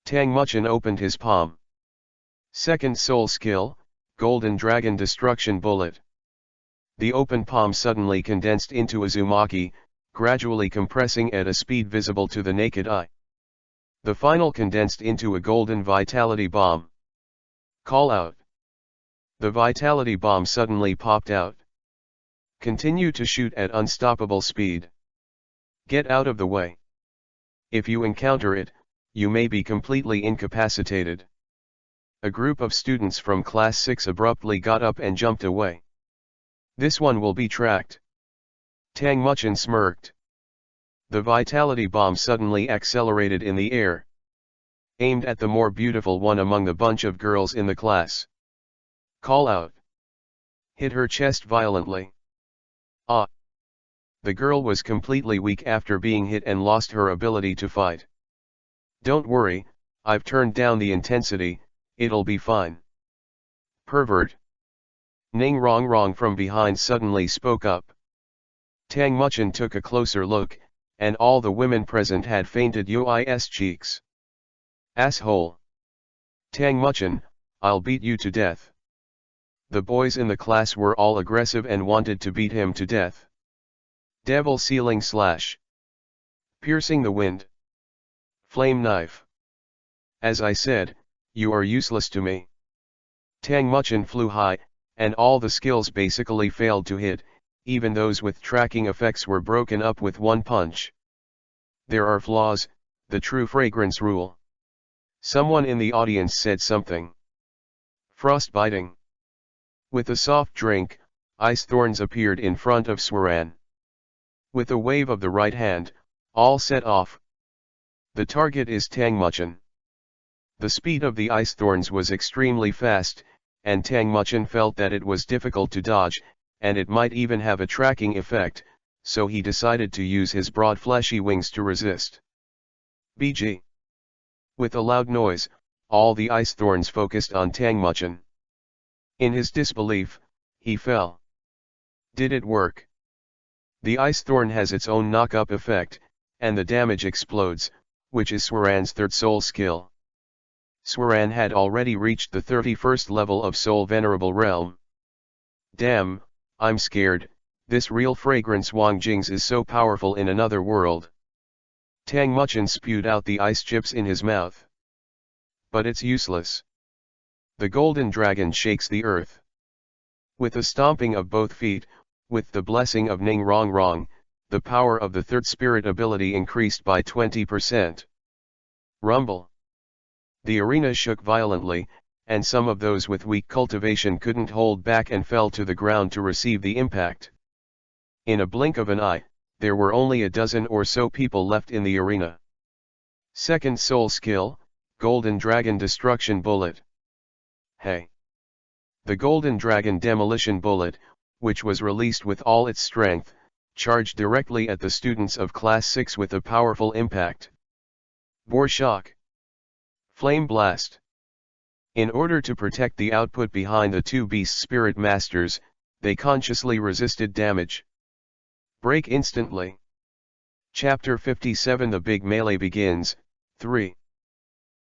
Tangmuchen opened his palm. Second soul skill, Golden Dragon Destruction Bullet. The open palm suddenly condensed into a Uzumaki, gradually compressing at a speed visible to the naked eye. The final condensed into a Golden Vitality Bomb. Call out. The Vitality Bomb suddenly popped out. Continue to shoot at unstoppable speed. Get out of the way. If you encounter it, you may be completely incapacitated. A group of students from Class 6 abruptly got up and jumped away. This one will be tracked. Tangmuchen smirked. The Vitality Bomb suddenly accelerated in the air. aimed at the more beautiful one among the bunch of girls in the class. Call out. Hit her chest violently. Ah! The girl was completely weak after being hit and lost her ability to fight. Don't worry, I've turned down the intensity, it'll be fine. Pervert. Ning Rong from behind suddenly spoke up. Tang Muchen took a closer look, and all the women present had fainted Yui's cheeks. Asshole. Tang Muchen, I'll beat you to death. The boys in the class were all aggressive and wanted to beat him to death. Devil Sealing Slash. Piercing the Wind. Flame Knife. As I said, you are useless to me. Tang Muchen flew high, and all the skills basically failed to hit, even those with tracking effects were broken up with one punch. There are flaws, the true fragrance rule. Someone in the audience said something. Frostbiting. With a soft drink, ice thorns appeared in front of Swaran. With a wave of the right hand, all set off. The target is Tang Muchen. The speed of the ice thorns was extremely fast, and Tang Muchen felt that it was difficult to dodge, and it might even have a tracking effect, so he decided to use his broad fleshy wings to resist. BG. With a loud noise, all the ice thorns focused on Tang Muchen. In his disbelief, he fell. Did it work? The ice thorn has its own knock-up effect, and the damage explodes, which is Swaran's third soul skill. Swaran had already reached the 31st level of Soul Venerable Realm. Damn, I'm scared, this real fragrance Wang Jing's is so powerful in another world. Tang Muchen spewed out the ice chips in his mouth. But it's useless. The golden dragon shakes the earth. With a stomping of both feet, with the blessing of Ning Rong, the power of the third spirit ability increased by 20%. Rumble. The arena shook violently, and some of those with weak cultivation couldn't hold back and fell to the ground to receive the impact. In a blink of an eye, there were only a dozen or so people left in the arena. Second soul skill, Golden Dragon Destruction Bullet. Hey! The Golden Dragon Demolition Bullet, which was released with all its strength, charged directly at the students of Class 6 with a powerful impact. Bore Shock. Flame Blast. In order to protect the output behind the two Beast Spirit Masters, they consciously resisted damage. Break instantly. Chapter 57 The Big Melee begins. 3.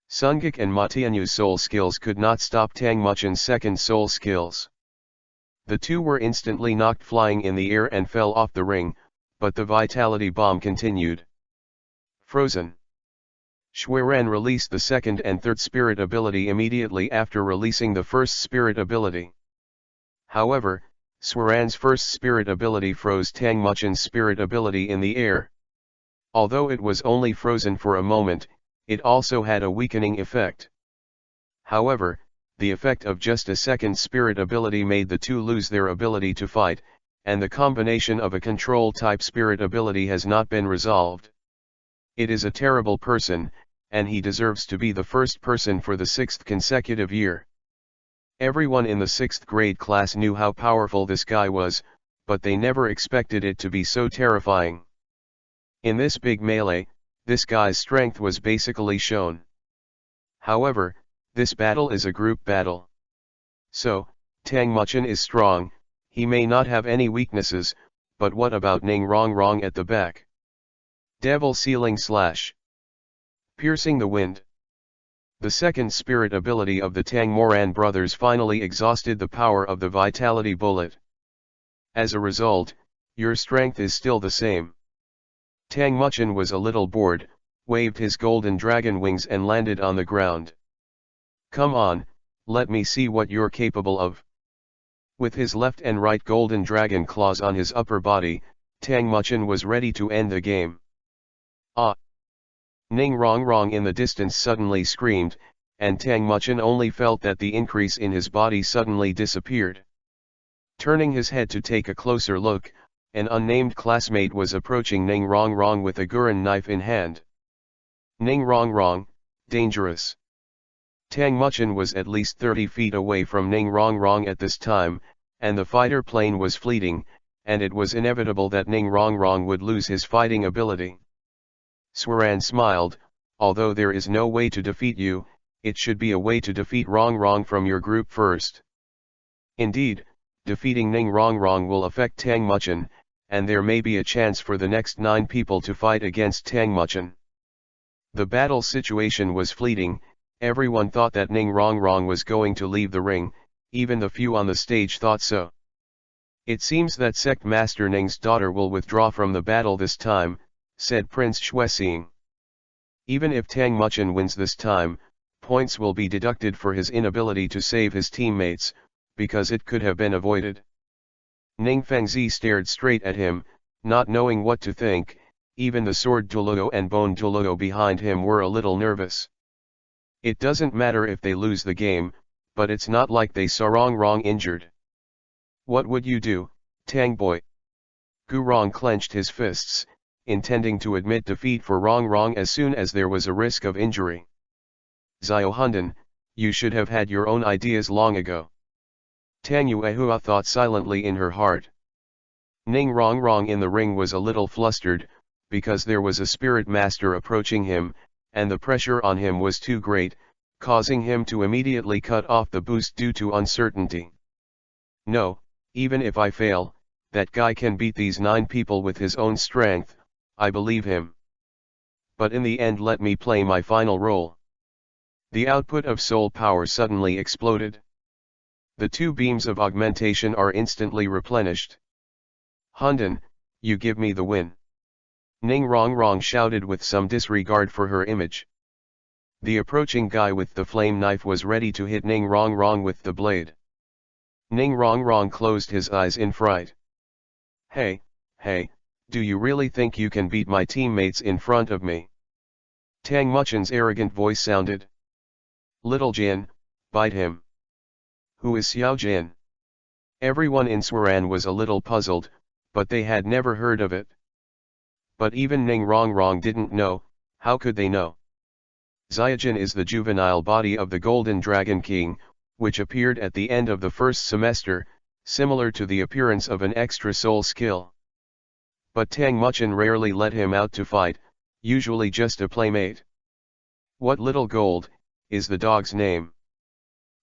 Sungak and Ma Tianyu's soul skills could not stop Tang Muchen's second soul skills. The two were instantly knocked flying in the air and fell off the ring, but the Vitality Bomb continued. Frozen. Shuiran released the second and third spirit ability immediately after releasing the first spirit ability. However, Swaran's first spirit ability froze Tang Muchen's spirit ability in the air. Although it was only frozen for a moment, it also had a weakening effect. However, the effect of just a second spirit ability made the two lose their ability to fight, and the combination of a control-type spirit ability has not been resolved. It is a terrible person, and he deserves to be the first person for the 6th consecutive year. Everyone in the 6th grade class knew how powerful this guy was, but they never expected it to be so terrifying. In this big melee, this guy's strength was basically shown. However, this battle is a group battle. So, Tang Muchen is strong, he may not have any weaknesses, but what about Ning Rong at the back? Devil Sealing Slash. Piercing the Wind. The second spirit ability of the Tang Moran brothers finally exhausted the power of the Vitality Bullet. As a result, your strength is still the same. Tang Muchen was a little bored, waved his golden dragon wings and landed on the ground. Come on, let me see what you're capable of. With his left and right golden dragon claws on his upper body, Tang Muchen was ready to end the game. Ah! Ning Rong in the distance suddenly screamed, and Tang Muchen only felt that the increase in his body suddenly disappeared. Turning his head to take a closer look, an unnamed classmate was approaching Ning Rong with a Gurren knife in hand. Ning Rong, dangerous. Tang Muchen was at least 30 feet away from Ning Rongrong at this time, and the fighter plane was fleeting, and it was inevitable that Ning Rongrong would lose his fighting ability. Swaran smiled, although there is no way to defeat you, it should be a way to defeat Rongrong from your group first. Indeed, defeating Ning Rongrong will affect Tang Muchen, and there may be a chance for the next 9 people to fight against Tang Muchen. The battle situation was fleeting, everyone thought that Ning Rongrong was going to leave the ring, even the few on the stage thought so. It seems that Sect Master Ning's daughter will withdraw from the battle this time, said Prince Xuexing. Even if Tang Muchen wins this time, points will be deducted for his inability to save his teammates, because it could have been avoided. Ning Fengzi stared straight at him, not knowing what to think. Even the sword Douluo and bone Douluo behind him were a little nervous. It doesn't matter if they lose the game, but it's not like they saw Rongrong injured. What would you do, Tang boy? Gurong clenched his fists, intending to admit defeat for Rongrong as soon as there was a risk of injury. Xiao Hundan, you should have had your own ideas long ago. Tang Yuehua thought silently in her heart. Ning Rongrong in the ring was a little flustered, because there was a spirit master approaching him, and the pressure on him was too great, causing him to immediately cut off the boost due to uncertainty. No, even if I fail, that guy can beat these 9 people with his own strength, I believe him. But in the end let me play my final role. The output of soul power suddenly exploded. The 2 beams of augmentation are instantly replenished. Hundan, you give me the win. Ning Rongrong shouted with some disregard for her image. The approaching guy with the flame knife was ready to hit Ning Rongrong with the blade. Ning Rongrong closed his eyes in fright. Hey, do you really think you can beat my teammates in front of me? Tang Muchen's arrogant voice sounded. Little Jin, bite him. Who is Xiao Jin? Everyone in Swaran was a little puzzled, but they had never heard of it. But even Ning Rongrong didn't know. How could they know? Xiaojin is the juvenile body of the Golden Dragon King, which appeared at the end of the first semester, similar to the appearance of an extra soul skill. But Tang Muchen rarely let him out to fight, usually just a playmate. What little gold, is the dog's name?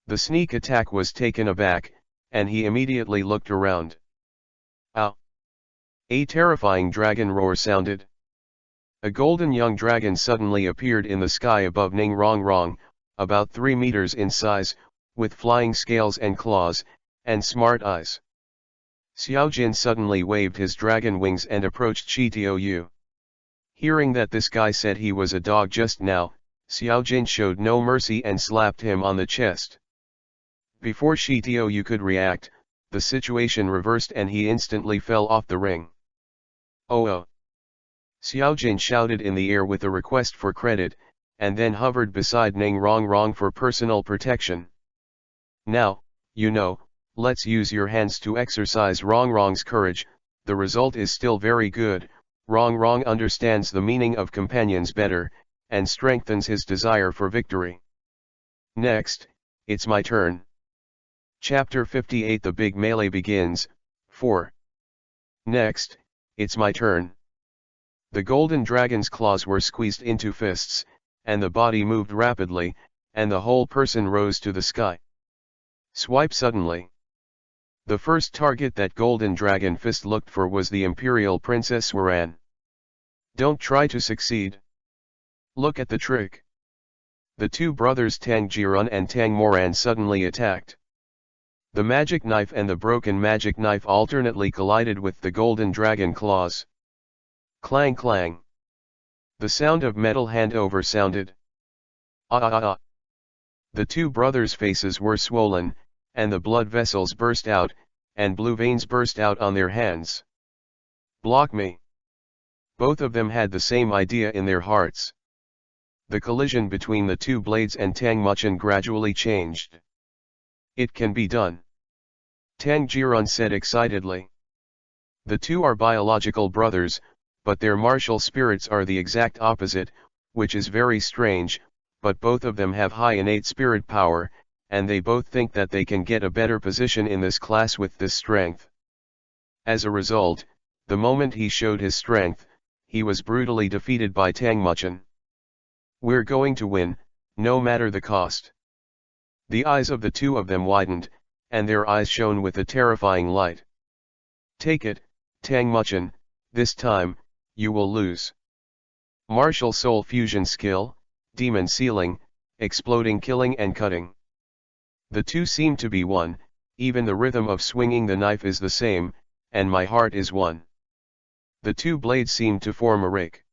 The sneak attack was taken aback, and he immediately looked around. Ow! A terrifying dragon roar sounded. A golden young dragon suddenly appeared in the sky above Ning Rongrong, about 3 meters in size, with flying scales and claws, and smart eyes. Xiao Jin suddenly waved his dragon wings and approached Shi Tiou. Hearing that this guy said he was a dog just now, Xiao Jin showed no mercy and slapped him on the chest. Before Shi Tiou could react, the situation reversed and he instantly fell off the ring. Oh! Xiao Jin shouted in the air with a request for credit, and then hovered beside Ning Rongrong for personal protection. Now, let's use your hands to exercise Rongrong's courage. The result is still very good. Rongrong understands the meaning of companions better, and strengthens his desire for victory. Next, it's my turn. Chapter 58 The Big Melee begins. 4. Next, it's my turn. The golden dragon's claws were squeezed into fists, and the body moved rapidly, and the whole person rose to the sky. Swipe suddenly. The first target that golden dragon fist looked for was the imperial princess Swaran. Don't try to succeed. Look at the trick. The 2 brothers Tang Jirun and Tang Moran suddenly attacked. The magic knife and the broken magic knife alternately collided with the golden dragon claws. Clang clang. The sound of metal handover sounded. Ah! The 2 brothers' faces were swollen, and the blood vessels burst out, and blue veins burst out on their hands. Block me. Both of them had the same idea in their hearts. The collision between the 2 blades and Tang Muchen gradually changed. It can be done. Tang Jirun said excitedly. The 2 are biological brothers, but their martial spirits are the exact opposite, which is very strange. but both of them have high innate spirit power, and they both think that they can get a better position in this class with this strength. As a result, the moment he showed his strength, he was brutally defeated by Tang Muchen. "We're going to win, no matter the cost." The eyes of the two of them widened, and their eyes shone with a terrifying light. "Take it, Tang Muchen, this time, you will lose." Martial Soul Fusion Skill, Demon Sealing, Exploding Killing and Cutting. The two seem to be one, even the rhythm of swinging the knife is the same, and my heart is one. The two blades seem to form a rake.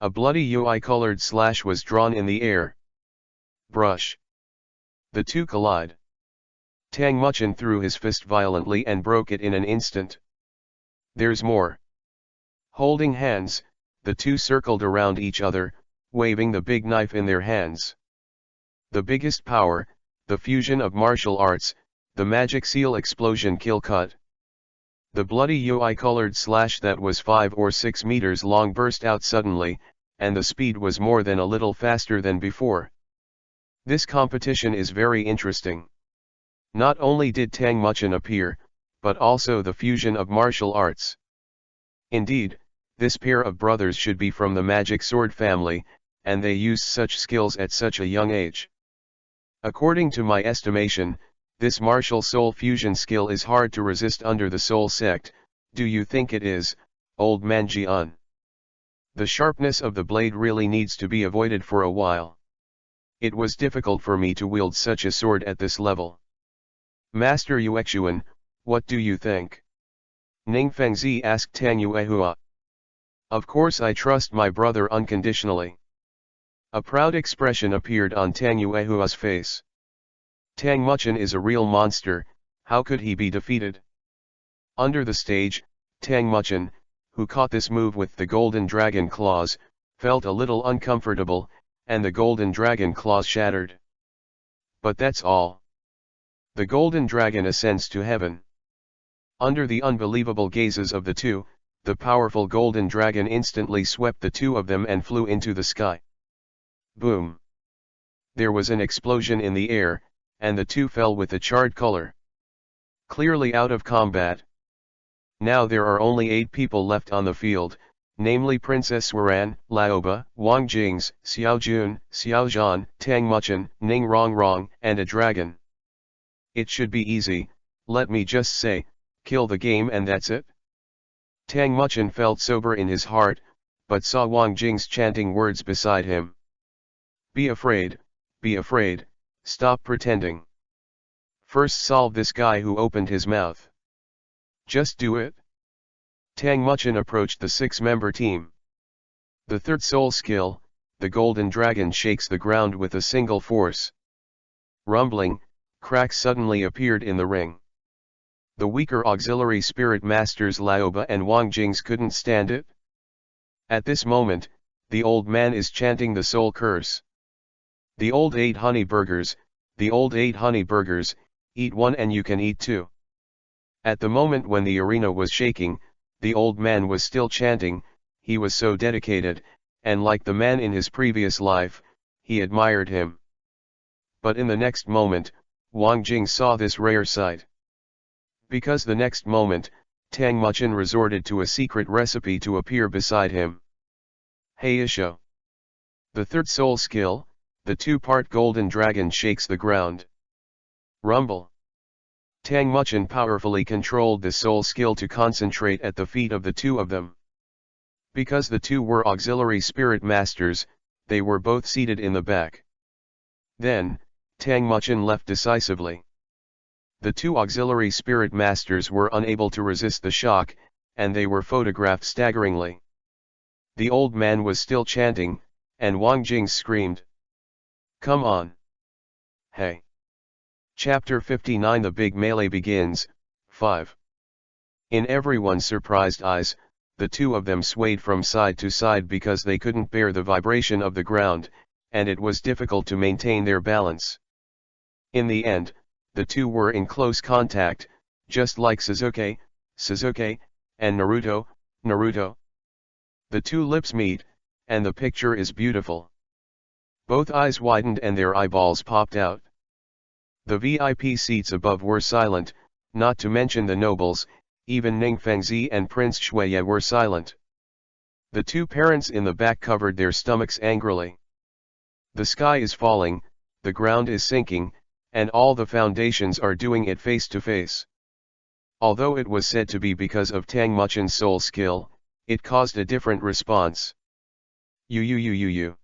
A bloody UI-colored slash was drawn in the air. Brush. The two collide. Tang Muchen threw his fist violently and broke it in an instant. There's more. Holding hands, the two circled around each other, waving the big knife in their hands. The biggest power, the fusion of martial arts, the magic seal explosion kill cut. The bloody UI-colored slash that was 5 or 6 meters long burst out suddenly, and the speed was more than a little faster than before. This competition is very interesting. Not only did Tang Muchen appear, but also the fusion of martial arts. Indeed, this pair of brothers should be from the magic sword family, and they used such skills at such a young age. According to my estimation, this martial soul fusion skill is hard to resist under the soul sect. Do you think it is, old man Jian? The sharpness of the blade really needs to be avoided for a while. It was difficult for me to wield such a sword at this level. Master Yuexuan, what do you think? Ning Fengzi asked Tang Yuehua. Of course I trust my brother unconditionally. A proud expression appeared on Tang Yuehua's face. Tang Muchen is a real monster, how could he be defeated? Under the stage, Tang Muchen, who caught this move with the golden dragon claws, felt a little uncomfortable, and the golden dragon claws shattered. But that's all. The golden dragon ascends to heaven. Under the unbelievable gazes of the two, the powerful golden dragon instantly swept the two of them and flew into the sky. Boom! There was an explosion in the air, and the two fell with a charred color. Clearly out of combat. Now there are only 8 people left on the field, namely Princess Waran, Laoba, Wang Jings, Xiao Jun, Xiao Zhan, Tang Muchen, Ning Rongrong, and a dragon. It should be easy, let me just say, kill the game and that's it. Tang Muchen felt sober in his heart, but saw Wang Jings chanting words beside him. Be afraid, stop pretending. First solve this guy who opened his mouth. Just do it. Tang Muchen approached the 6-member team. The third soul skill, the golden dragon shakes the ground with a single force. Rumbling, cracks suddenly appeared in the ring. The weaker auxiliary spirit masters Laoba and Wang Jings couldn't stand it. At this moment, the old man is chanting the soul curse. The old 8 honey burgers, eat one and you can eat 2. At the moment when the arena was shaking, the old man was still chanting, he was so dedicated, and like the man in his previous life, he admired him. But in the next moment, Wang Jing saw this rare sight. Because the next moment, Tang Muchen resorted to a secret recipe to appear beside him. Hey Isho! The third soul skill, the 2-part golden dragon shakes the ground. Rumble. Tang Muchen powerfully controlled the soul skill to concentrate at the feet of the two of them. Because the two were auxiliary spirit masters, they were both seated in the back. Then, Tang Muchen left decisively. The 2 auxiliary spirit masters were unable to resist the shock, and they were photographed staggeringly. The old man was still chanting, and Wang Jing screamed. Come on. Hey. Chapter 59 The Big Melee Begins, 5. In everyone's surprised eyes, the two of them swayed from side to side because they couldn't bear the vibration of the ground, and it was difficult to maintain their balance. In the end, the two were in close contact, just like Sasuke, and Naruto. The two lips meet, and the picture is beautiful. Both eyes widened and their eyeballs popped out. The VIP seats above were silent, not to mention the nobles, even Ning Fengzi and Prince Shuiye were silent. The two parents in the back covered their stomachs angrily. The sky is falling, the ground is sinking, and all the foundations are doing it face to face. Although it was said to be because of Tang Muchen's soul skill, it caused a different response. You.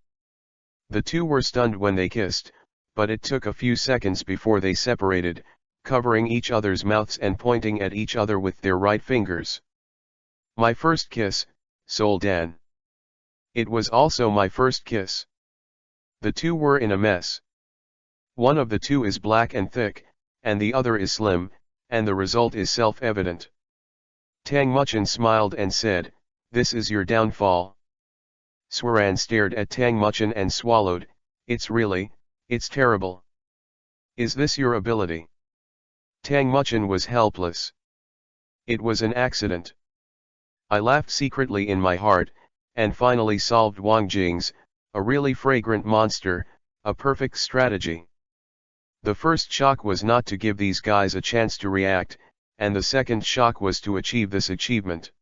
The two were stunned when they kissed, but it took a few seconds before they separated, covering each other's mouths and pointing at each other with their right fingers. My first kiss, Sol Dan. It was also my first kiss. The two were in a mess. One of the two is black and thick, and the other is slim, and the result is self-evident. Tang Muchen smiled and said, "This is your downfall." Swaran stared at Tang Muchen and swallowed, it's terrible. Is this your ability? Tang Muchen was helpless. It was an accident. I laughed secretly in my heart, and finally solved Wang Jing's, a really fragrant monster, a perfect strategy. The first shock was not to give these guys a chance to react, and the second shock was to achieve this achievement.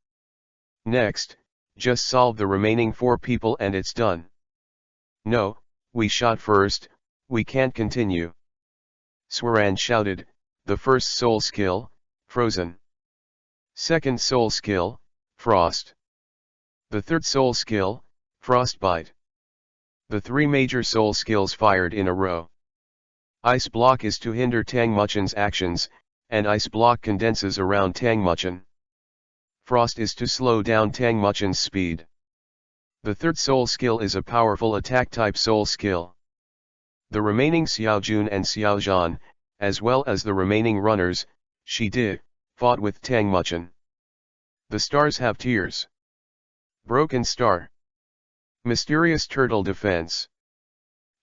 Next, just solve the remaining 4 people and it's done. No, we shot first, we can't continue. Swaran shouted, the first soul skill, Frozen. Second soul skill, Frost. The third soul skill, Frostbite. The 3 major soul skills fired in a row. Ice Block is to hinder Tang Muchen's actions, and Ice Block condenses around Tang Muchen. Frost is to slow down Tang Muchen's speed. The third soul skill is a powerful attack-type soul skill. The remaining Xiaojun and Xiaozhan, as well as the remaining runners, Shidi, fought with Tang Muchen. The stars have tears. Broken Star. Mysterious Turtle Defense.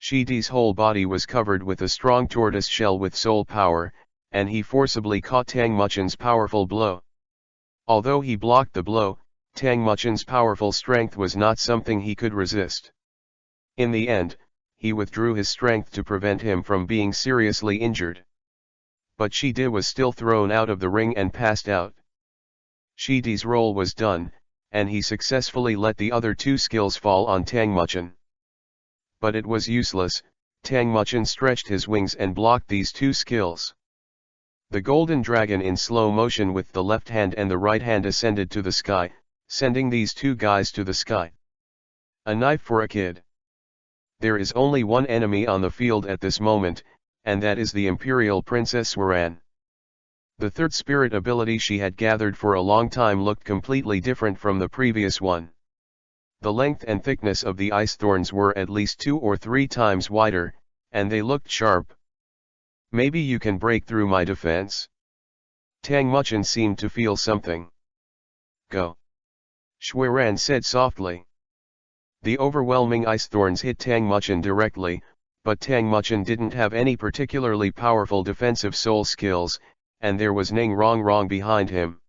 Shidi's whole body was covered with a strong tortoise shell with soul power, and he forcibly caught Tang Muchen's powerful blow. Although he blocked the blow, Tang Muchen's powerful strength was not something he could resist. In the end, he withdrew his strength to prevent him from being seriously injured. But Shidi was still thrown out of the ring and passed out. Shidi's role was done, and he successfully let the other 2 skills fall on Tang Muchen. But it was useless, Tang Muchen stretched his wings and blocked these 2 skills. The golden dragon in slow motion with the left hand and the right hand ascended to the sky, sending these 2 guys to the sky. A knife for a kid. There is only one enemy on the field at this moment, and that is the Imperial Princess Swaran. The third spirit ability she had gathered for a long time looked completely different from the previous one. The length and thickness of the ice thorns were at least 2 or 3 times wider, and they looked sharp. Maybe you can break through my defense? Tang Muchen seemed to feel something. Go. Shuiran said softly. The overwhelming ice thorns hit Tang Muchen directly, but Tang Muchen didn't have any particularly powerful defensive soul skills, and there was Ning Rongrong behind him.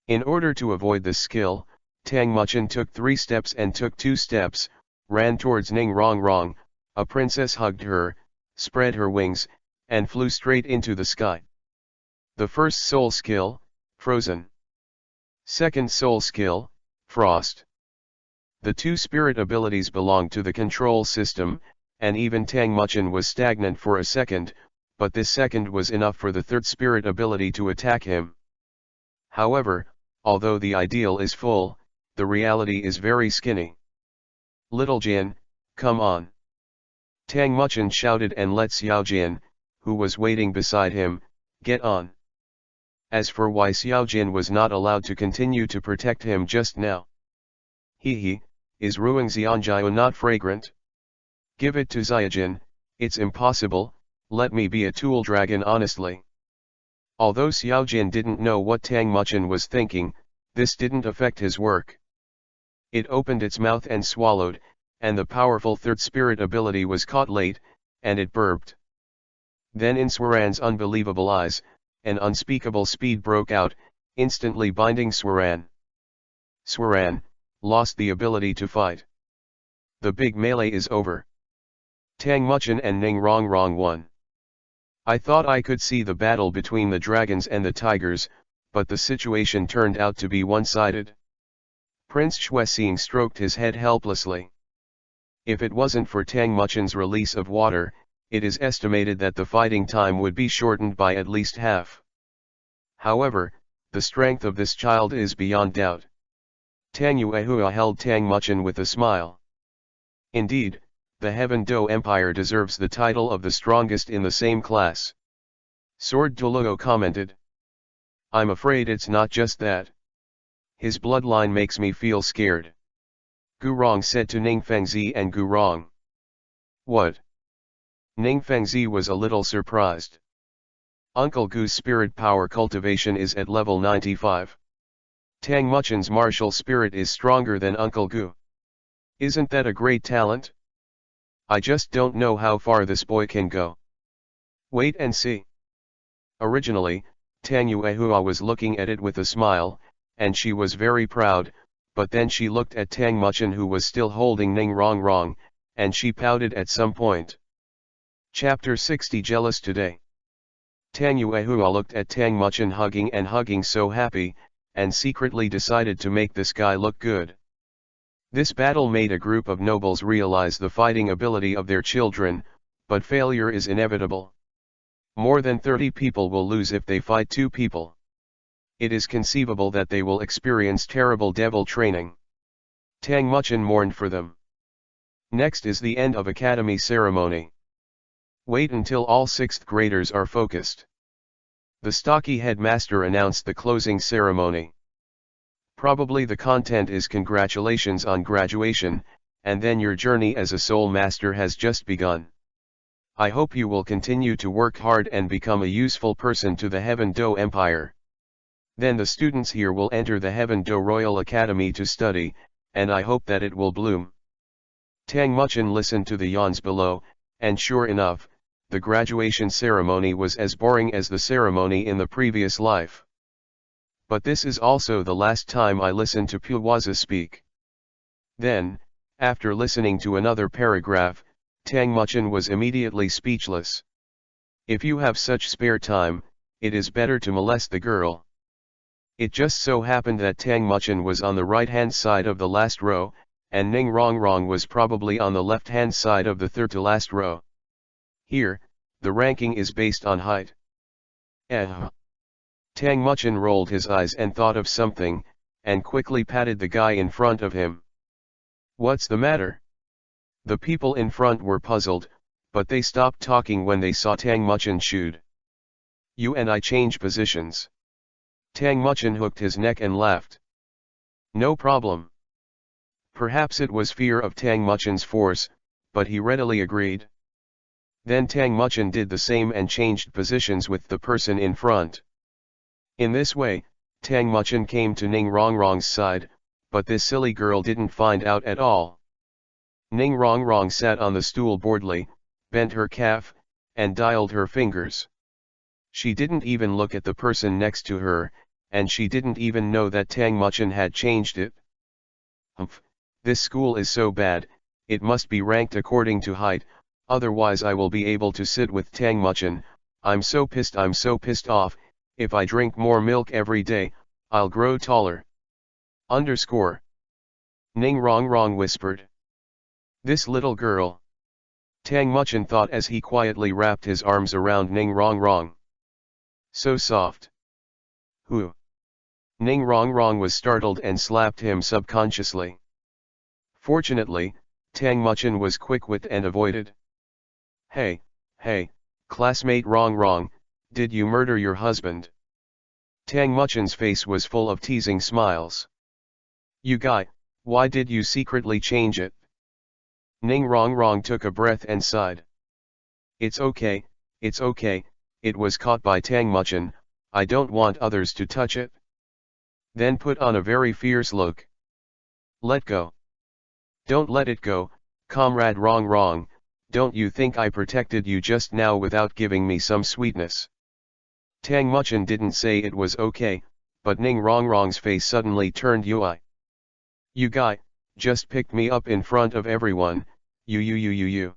In order to avoid this skill, Tang Muchen took 3 steps and took 2 steps, ran towards Ning Rongrong, a princess hugged her, spread her wings, and flew straight into the sky. The first soul skill, Frozen. Second soul skill, Frost. The 2 spirit abilities belonged to the control system, and even Tang Muchen was stagnant for a second, but this second was enough for the third spirit ability to attack him. However, although the ideal is full, the reality is very skinny. Little Jin, come on. Tang Muchen shouted and let Xiaojin, who was waiting beside him, get on. As for why Xiaojin was not allowed to continue to protect him just now. Is Ruang Xianjiao not fragrant? Give it to Xiaojin, it's impossible, let me be a tool dragon honestly. Although Xiaojin didn't know what Tang Muchen was thinking, this didn't affect his work. It opened its mouth and swallowed, and the powerful third spirit ability was caught late, and it burped. Then in Swaran's unbelievable eyes, an unspeakable speed broke out, instantly binding Swaran. Swaran lost the ability to fight. The big melee is over. Tang Muchen and Ning Rongrong won. I thought I could see the battle between the dragons and the tigers, but the situation turned out to be one-sided. Prince Xuexing stroked his head helplessly. If it wasn't for Tang Muchen's release of water, it is estimated that the fighting time would be shortened by at least half. However, the strength of this child is beyond doubt. Tang Yuehua held Tang Muchen with a smile. Indeed, the Heaven Do Empire deserves the title of the strongest in the same class. Sword Douluo commented. I'm afraid it's not just that. His bloodline makes me feel scared. Gurong said to Ning Fengzi and Gurong. What? Ning Fengzi was a little surprised. Uncle Gu's spirit power cultivation is at level 95. Tang Muchen's martial spirit is stronger than Uncle Gu. Isn't that a great talent? I just don't know how far this boy can go. Wait and see. Originally, Tang Yuehua was looking at it with a smile, and she was very proud, but then she looked at Tang Muchen who was still holding Ning Rongrong, and she pouted at some point. Chapter 60 Jealous Today. Tang Yuehua looked at Tang Muchen hugging so happy, and secretly decided to make this guy look good. This battle made a group of nobles realize the fighting ability of their children, but failure is inevitable. More than 30 people will lose if they fight 2 people. It is conceivable that they will experience terrible devil training. Tang Muchen mourned for them. Next is the end of academy ceremony. Wait until all 6th graders are focused. The stocky headmaster announced the closing ceremony. Probably the content is congratulations on graduation, and then your journey as a soul master has just begun. I hope you will continue to work hard and become a useful person to the Heaven Do Empire. Then the students here will enter the Heaven Do Royal Academy to study, and I hope that it will bloom. Tang Muchen listened to the yawns below, and sure enough, the graduation ceremony was as boring as the ceremony in the previous life. But this is also the last time I listen to Puwaza speak. Then, after listening to another paragraph, Tang Muchen was immediately speechless. If you have such spare time, it is better to molest the girl. It just so happened that Tang Muchen was on the right-hand side of the last row, and Ning Rongrong was probably on the left-hand side of the third-to-last row. Here, the ranking is based on height. Tang Muchen rolled his eyes and thought of something, and quickly patted the guy in front of him. What's the matter? The people in front were puzzled, but they stopped talking when they saw Tang Muchen shooed. You and I change positions. Tang Muchen hooked his neck and laughed. No problem. Perhaps it was fear of Tang Muchen's force, but he readily agreed. Then Tang Muchen did the same and changed positions with the person in front. In this way, Tang Muchen came to Ning Rongrong's side, but this silly girl didn't find out at all. Ning Rongrong sat on the stool boredly, bent her calf, and dialed her fingers. She didn't even look at the person next to her, and she didn't even know that Tang Muchen had changed it. Humph, this school is so bad, it must be ranked according to height, otherwise I will be able to sit with Tang Muchen. I'm so pissed off. If I drink more milk every day, I'll grow taller. Underscore. Ning Rongrong whispered. This little girl. Tang Muchen thought as he quietly wrapped his arms around Ning Rongrong. So soft. Who? Ning Rongrong was startled and slapped him subconsciously. Fortunately, Tang Muchen was quick-witted and avoided. Hey, classmate Rongrong, did you murder your husband? Tang Muchen's face was full of teasing smiles. You guy, why did you secretly change it? Ning Rongrong took a breath and sighed. It's okay, it was caught by Tang Muchen, I don't want others to touch it. Then put on a very fierce look. Let go. Don't let it go, comrade Rongrong, don't you think I protected you just now without giving me some sweetness? Tang Muchen didn't say it was okay, but Ning Rongrong's face suddenly turned UI. You guy, just picked me up in front of everyone, you.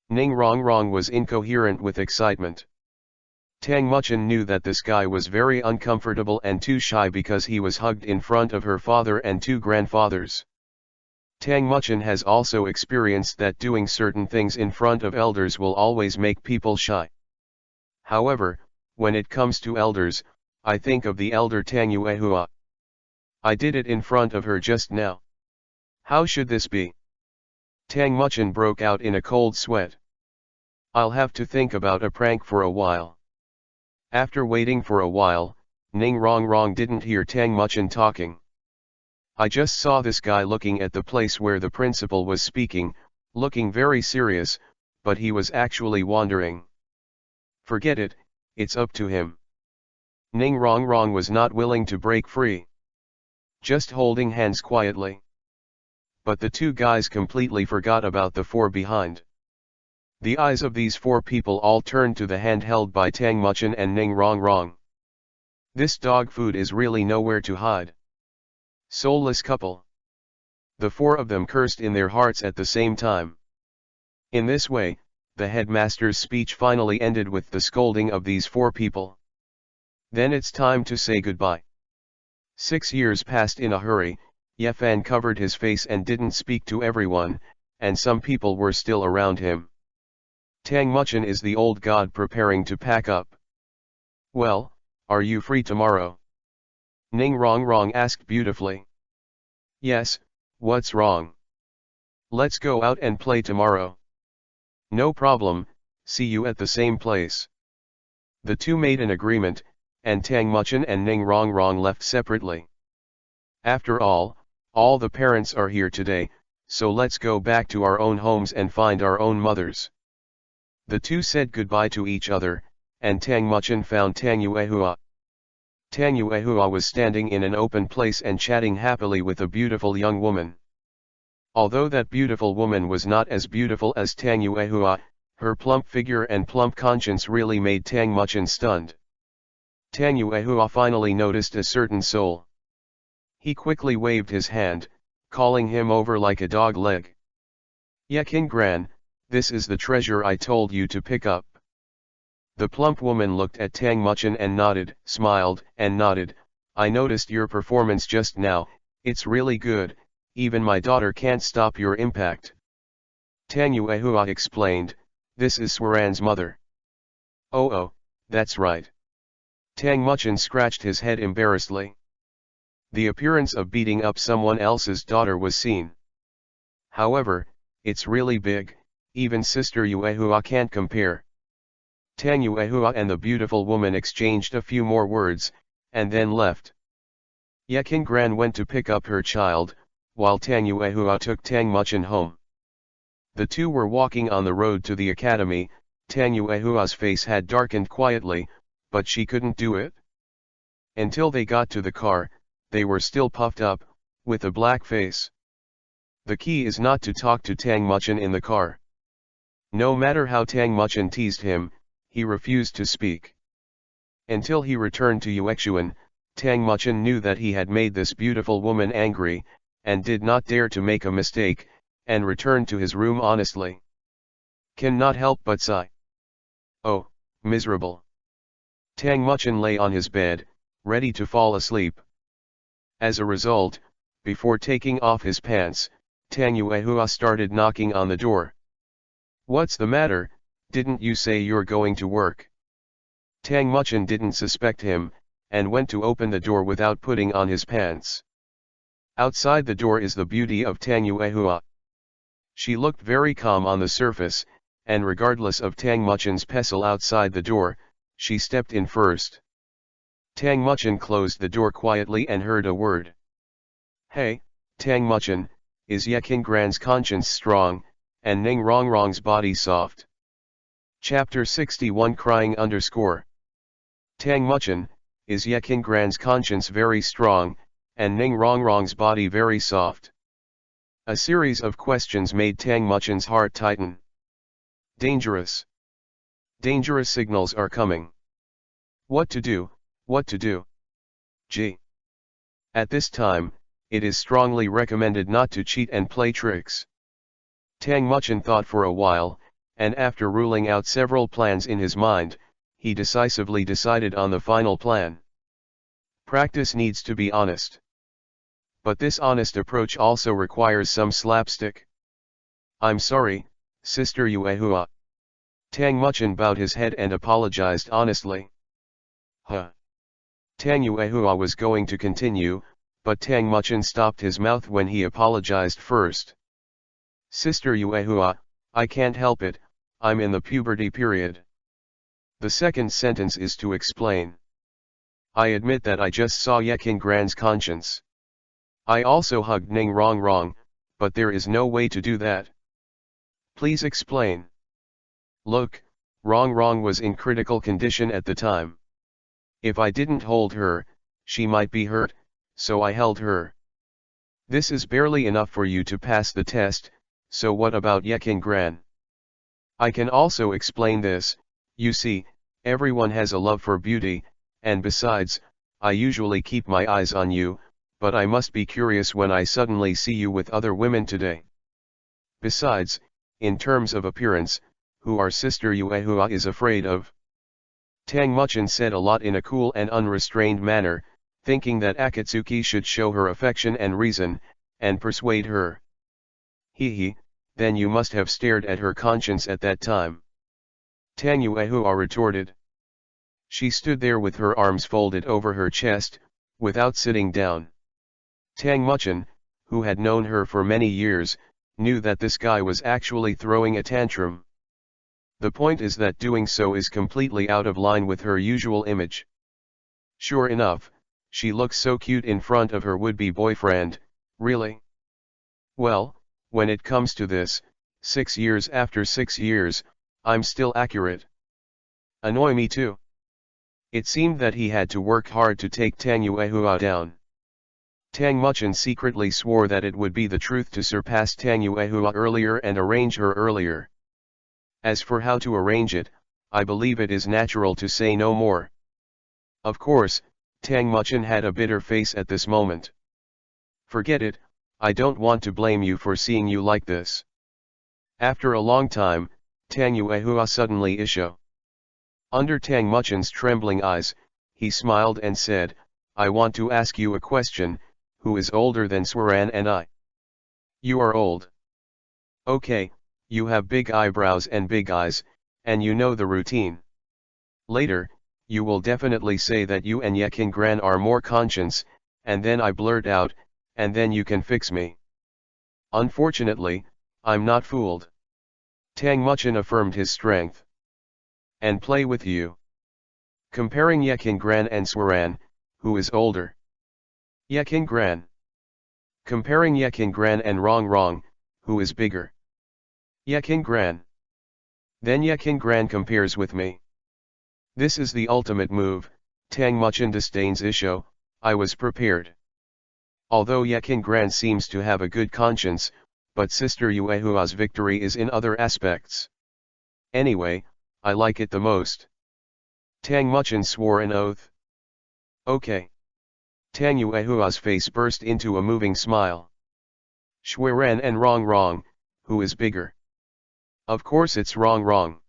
Ning Rongrong was incoherent with excitement. Tang Muchen knew that this guy was very uncomfortable and too shy because he was hugged in front of her father and two grandfathers. Tang Muchen has also experienced that doing certain things in front of elders will always make people shy. However, when it comes to elders, I think of the elder Tang Yuehua. I did it in front of her just now. How should this be? Tang Muchen broke out in a cold sweat. I'll have to think about a prank for a while. After waiting for a while, Ning Rongrong didn't hear Tang Muchen talking. I just saw this guy looking at the place where the principal was speaking, looking very serious, but he was actually wandering. Forget it, it's up to him. Ning Rongrong was not willing to break free. Just holding hands quietly. But the two guys completely forgot about the four behind. The eyes of these four people all turned to the hand held by Tang Muchen and Ning Rongrong. This dog food is really nowhere to hide. Soulless couple. The four of them cursed in their hearts at the same time. In this way, the headmaster's speech finally ended with the scolding of these four people. Then it's time to say goodbye. 6 years passed in a hurry. Yefan covered his face and didn't speak to everyone, and some people were still around him. Tang Muchen is the old god preparing to pack up. Well, are you free tomorrow? Ning Rongrong asked beautifully. Yes, what's wrong? Let's go out and play tomorrow. No problem, see you at the same place. The two made an agreement, and Tang Muchen and Ning Rongrong left separately. After all the parents are here today, so let's go back to our own homes and find our own mothers. The two said goodbye to each other, and Tang Muchen found Tang Yuehua. Tang Yuehua was standing in an open place and chatting happily with a beautiful young woman. Although that beautiful woman was not as beautiful as Tang Yuehua, her plump figure and plump conscience really made Tang Muchen stunned. Tang Yuehua finally noticed a certain soul. He quickly waved his hand, calling him over like a dog leg. Yekin Gran, this is the treasure I told you to pick up. The plump woman looked at Tang Muchen and nodded, smiled, and nodded. I noticed your performance just now, it's really good, even my daughter can't stop your impact. Tang Yuehua explained, this is Swaran's mother. Oh, that's right. Tang Muchen scratched his head embarrassedly. The appearance of beating up someone else's daughter was seen. However, it's really big, even Sister Yuehua can't compare. Tang Yuehua and the beautiful woman exchanged a few more words, and then left. Yekin Gran went to pick up her child, while Tang Yuehua took Tang Muchen home. The two were walking on the road to the academy. Tang Yuehua's face had darkened quietly, but she couldn't do it. Until they got to the car, they were still puffed up, with a black face. The key is not to talk to Tang Muchen in the car. No matter how Tang Muchen teased him, he refused to speak. Until he returned to Yuexuan, Tang Muchen knew that he had made this beautiful woman angry, and did not dare to make a mistake, and returned to his room honestly. Cannot help but sigh. Oh, miserable. Tang Muchen lay on his bed, ready to fall asleep. As a result, before taking off his pants, Tang Yuehua started knocking on the door. What's the matter, didn't you say you're going to work? Tang Muchen didn't suspect him, and went to open the door without putting on his pants. Outside the door is the beauty of Tang Yuehua. She looked very calm on the surface, and regardless of Tang Muchen's pestle outside the door, she stepped in first. Tang Muchen closed the door quietly and heard a word. Hey, Tang Muchen, is Yekin Gran's conscience strong, and Ning Rongrong's body soft? Chapter 61 Crying _ Tang Muchen, is Yekin Gran's conscience very strong, and Ning Rongrong's body very soft? A series of questions made Tang Muchen's heart tighten. Dangerous. Dangerous signals are coming. What to do, what to do? Gee. At this time, it is strongly recommended not to cheat and play tricks. Tang Muchen thought for a while, and after ruling out several plans in his mind, he decisively decided on the final plan. Practice needs to be honest. But this honest approach also requires some slapstick. I'm sorry, Sister Yuehua. Tang Muchin bowed his head and apologized honestly. Huh. Tang Yuehua was going to continue, but Tang Muchin stopped his mouth when he apologized first. Sister Yuehua, I can't help it, I'm in the puberty period. The second sentence is to explain. I admit that I just saw Yekin Gran's conscience. I also hugged Ning Rong, but there is no way to do that. Please explain. Look, Rong was in critical condition at the time. If I didn't hold her, she might be hurt, so I held her. This is barely enough for you to pass the test, so what about Yekin Gran? I can also explain this. You see, everyone has a love for beauty, and besides, I usually keep my eyes on you, but I must be curious when I suddenly see you with other women today. Besides, in terms of appearance, who our Sister Yuehua is afraid of? Tang Muchin said a lot in a cool and unrestrained manner, thinking that Akatsuki should show her affection and reason, and persuade her. He, then you must have stared at her conscience at that time. Tang Yuehua retorted. She stood there with her arms folded over her chest, without sitting down. Tang Muchin, who had known her for many years, knew that this guy was actually throwing a tantrum. The point is that doing so is completely out of line with her usual image. Sure enough, she looks so cute in front of her would-be boyfriend, really? Well, when it comes to this, 6 years after 6 years, I'm still accurate. Annoy me too. It seemed that he had to work hard to take Tang Yuehua down. Tang Muchin secretly swore that it would be the truth to surpass Tang Yuehua earlier and arrange her earlier. As for how to arrange it, I believe it is natural to say no more. Of course, Tang Muchin had a bitter face at this moment. Forget it, I don't want to blame you for seeing you like this. After a long time, Tang Yuehua suddenly issued. Under Tang Muchin's trembling eyes, he smiled and said, I want to ask you a question, who is older than Swaran and I? You are old. Okay, you have big eyebrows and big eyes, and you know the routine. Later, you will definitely say that you and Yekin Gran are more conscious, and then I blurt out, and then you can fix me. Unfortunately, I'm not fooled. Tang Muchin affirmed his strength. And play with you. Comparing Yekin Gran and Swaran, who is older? Yekin Gran. Comparing Yekin Gran and Rong, who is bigger? Yekin Gran. Then Yekin Gran compares with me. This is the ultimate move, Tang Muchin disdains issue, I was prepared. Although Yekin Gran seems to have a good conscience, but Sister Yuehua's victory is in other aspects. Anyway, I like it the most. Tang Muchin swore an oath. Okay. Tang Yuehua's face burst into a moving smile. Shuiren and Rong, who is bigger? Of course it's Rong.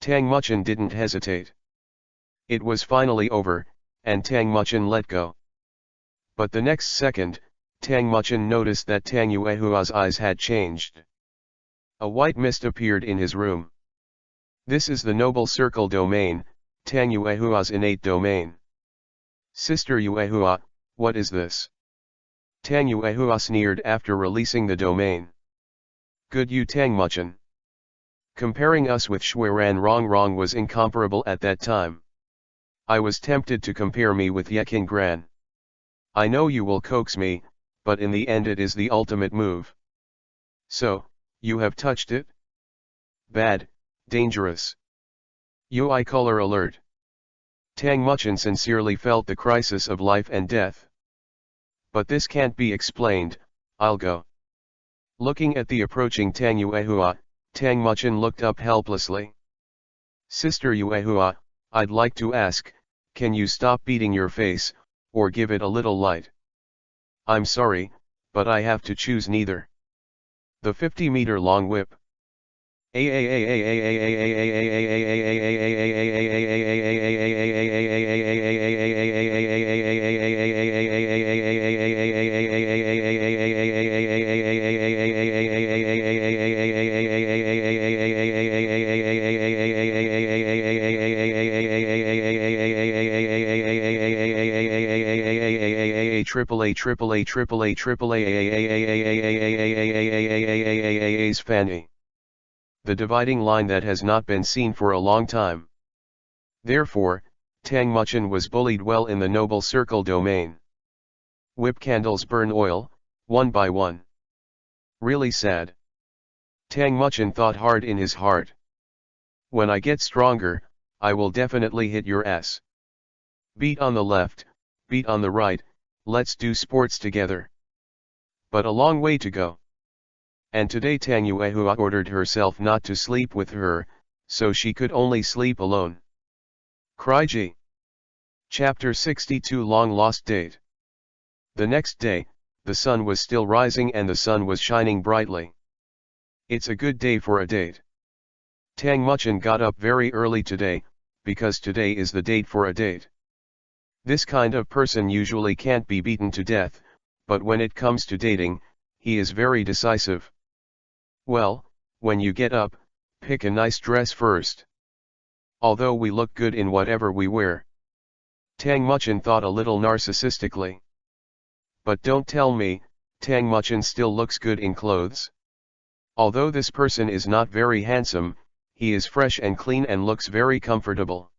Tang Muchin didn't hesitate. It was finally over, and Tang Muchin let go. But the next second, Tang Muchin noticed that Tang Yuehua's eyes had changed. A white mist appeared in his room. This is the noble circle domain, Tang Yuehua's innate domain. Sister Yuehua, what is this? Tang Yuehua sneered after releasing the domain. Good you Tang Muchin. Comparing us with Shuiran Rong was incomparable at that time. I was tempted to compare me with Yekin Gran. I know you will coax me, but in the end it is the ultimate move. So, you have touched it? Bad, dangerous. UI color alert. Tang Muchin sincerely felt the crisis of life and death. But this can't be explained, I'll go. Looking at the approaching Tang Yuehua, Tang Muchin looked up helplessly. Sister Yuehua, I'd like to ask, can you stop beating your face, or give it a little light? I'm sorry, but I have to choose neither. The 50-meter long whip. A's Fanny. The dividing line that has not been seen for a long time. Therefore, Tang Muchin was bullied well in the noble circle domain. Whip candles burn oil, one by one. Really sad. Tang Muchin thought hard in his heart. When I get stronger, I will definitely hit your ass. Beat on the left, beat on the right, let's do sports together. But a long way to go. And today Tang Yuehua ordered herself not to sleep with her, so she could only sleep alone. Cry. Chapter 62 Long Lost Date. The next day, the sun was still rising and the sun was shining brightly. It's a good day for a date. Tang Muchin got up very early today, because today is the date for a date. This kind of person usually can't be beaten to death, but when it comes to dating, he is very decisive. Well, when you get up, pick a nice dress first. Although we look good in whatever we wear. Tang Muchin thought a little narcissistically. But don't tell me, Tang Muchin still looks good in clothes. Although this person is not very handsome, he is fresh and clean and looks very comfortable.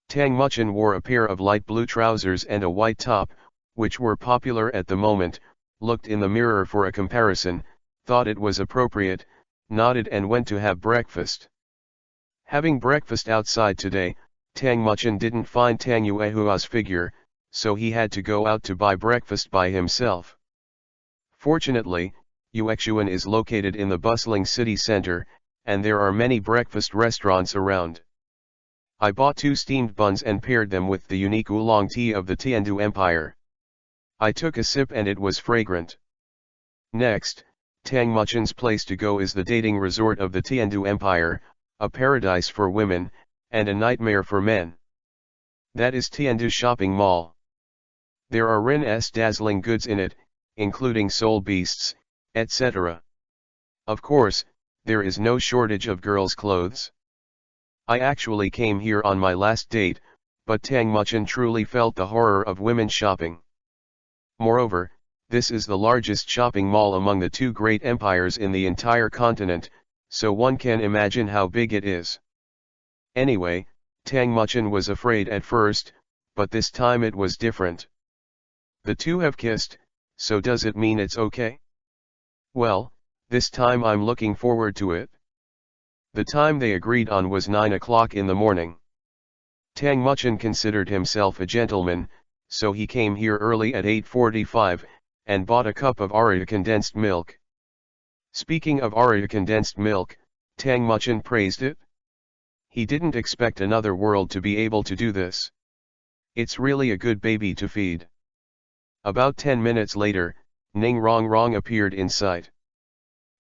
Tang Muchin wore a pair of light blue trousers and a white top, which were popular at the moment, looked in the mirror for a comparison, thought it was appropriate, nodded and went to have breakfast. Having breakfast outside today, Tang Muchin didn't find Tang Yuehua's figure, so he had to go out to buy breakfast by himself. Fortunately, Yuexuan is located in the bustling city center, and there are many breakfast restaurants around. I bought 2 steamed buns and paired them with the unique oolong tea of the Tiandu Empire. I took a sip and it was fragrant. Next, Tang Muchin's place to go is the dating resort of the Tiandu Empire, a paradise for women, and a nightmare for men. That is Tiandu Shopping Mall. There are Ren's dazzling goods in it, including soul beasts, etc. Of course, there is no shortage of girls' clothes. I actually came here on my last date, but Tang Muchin truly felt the horror of women shopping. Moreover, this is the largest shopping mall among the 2 great empires in the entire continent, so one can imagine how big it is. Anyway, Tang Muchin was afraid at first, but this time it was different. The 2 have kissed, so does it mean it's okay? Well, this time I'm looking forward to it. The time they agreed on was 9 o'clock in the morning. Tang Muchin considered himself a gentleman, so he came here early at 8:45, and bought a cup of Aria condensed milk. Speaking of Aria condensed milk, Tang Muchin praised it. He didn't expect another world to be able to do this. It's really a good baby to feed. About 10 minutes later, Ning Rongrong appeared in sight.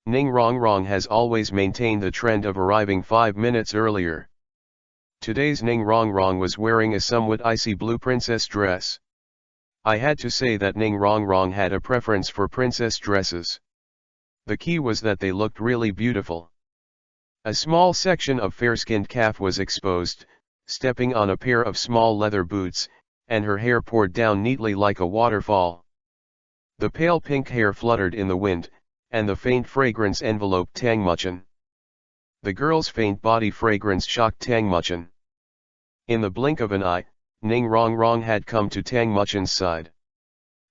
Ning Rongrong has always maintained the trend of arriving 5 minutes earlier. Today's Ning Rongrong was wearing a somewhat icy blue princess dress. I had to say that Ning Rongrong had a preference for princess dresses. The key was that they looked really beautiful. A small section of fair-skinned calf was exposed, stepping on a pair of small leather boots, and her hair poured down neatly like a waterfall. The pale pink hair fluttered in the wind, and the faint fragrance enveloped Tang Muchin. The girl's faint body fragrance shocked Tang Muchin. In the blink of an eye, Ning Rongrong had come to Tang Muchin's side.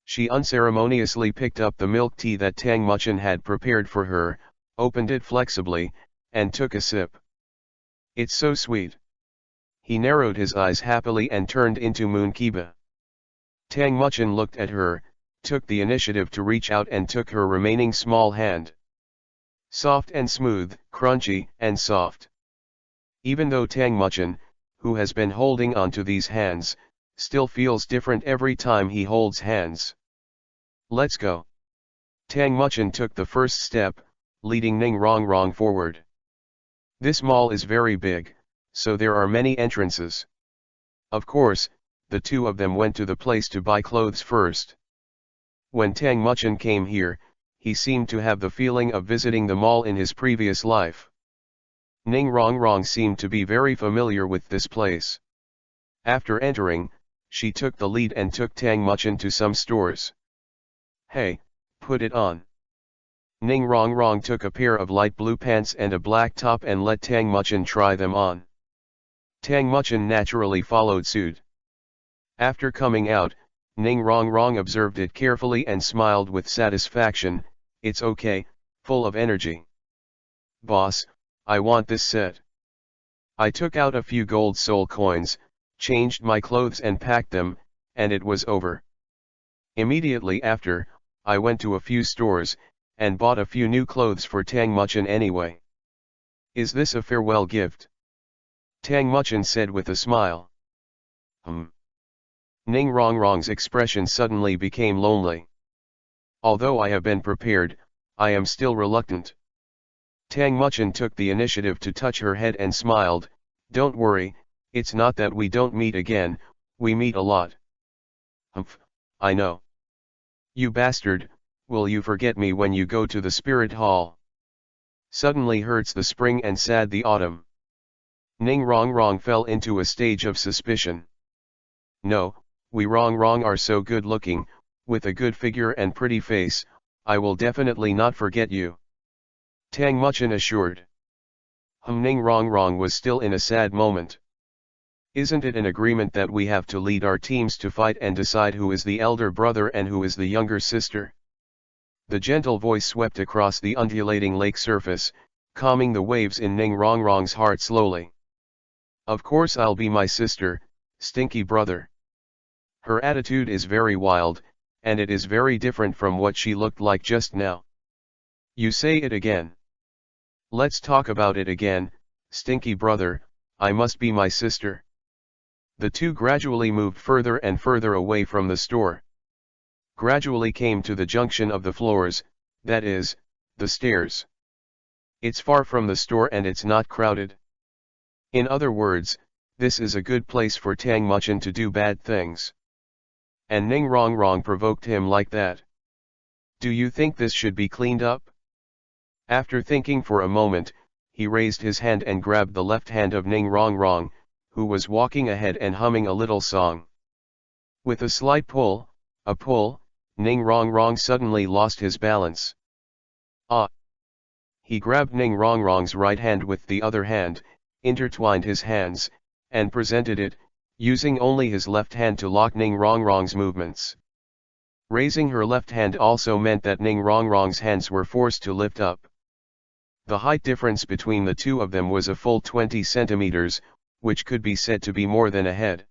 She unceremoniously picked up the milk tea that Tang Muchin had prepared for her, opened it flexibly, and took a sip. It's so sweet. He narrowed his eyes happily and turned into Moon Kiba. Tang Muchin looked at her, took the initiative to reach out and took her remaining small hand. Soft and smooth, crunchy and soft. Even though Tang Muchin, who has been holding on to these hands, still feels different every time he holds hands. Let's go. Tang Muchin took the first step, leading Ning Rongrong forward. This mall is very big, so there are many entrances. Of course, the two of them went to the place to buy clothes first. When Tang Muchin came here, he seemed to have the feeling of visiting the mall in his previous life. Ning Rongrong seemed to be very familiar with this place. After entering, she took the lead and took Tang Muchin to some stores. Hey, put it on. Ning Rongrong took a pair of light blue pants and a black top and let Tang Muchin try them on. Tang Muchin naturally followed suit. After coming out, Ning Rongrong observed it carefully and smiled with satisfaction. It's okay, full of energy. Boss, I want this set. I took out a few gold soul coins, changed my clothes and packed them, and it was over. Immediately after, I went to a few stores, and bought a few new clothes for Tang Muchin anyway. Is this a farewell gift? Tang Muchin said with a smile. Ning Rongrong's expression suddenly became lonely. Although I have been prepared, I am still reluctant. Tang Muchin took the initiative to touch her head and smiled. Don't worry, it's not that we don't meet again, we meet a lot. I know. You bastard, will you forget me when you go to the spirit hall? Suddenly hurts the spring and sad the autumn. Ning Rongrong fell into a stage of suspicion. No, we Rongrong are so good looking, with a good figure and pretty face, I will definitely not forget you. Tang Muchin assured. Ning Rongrong was still in a sad moment. Isn't it an agreement that we have to lead our teams to fight and decide who is the elder brother and who is the younger sister? The gentle voice swept across the undulating lake surface, calming the waves in Ning Rongrong's heart slowly. Of course I'll be my sister, stinky brother. Her attitude is very wild, and it is very different from what she looked like just now. You say it again. Let's talk about it again, stinky brother, I must be my sister. The two gradually moved further and further away from the store. Gradually came to the junction of the floors, that is, the stairs. It's far from the store and it's not crowded. In other words, this is a good place for Tang Muchin to do bad things. And Ning Rongrong provoked him like that. Do you think this should be cleaned up? After thinking for a moment, he raised his hand and grabbed the left hand of Ning Rongrong, who was walking ahead and humming a little song. With a slight pull, Ning Rongrong suddenly lost his balance. Ah! He grabbed Ning Rongrong's right hand with the other hand, intertwined his hands, and presented it, using only his left hand to lock Ning Rongrong's movements. Raising her left hand also meant that Ning Rongrong's hands were forced to lift up. The height difference between the two of them was a full 20 centimeters, which could be said to be more than a head.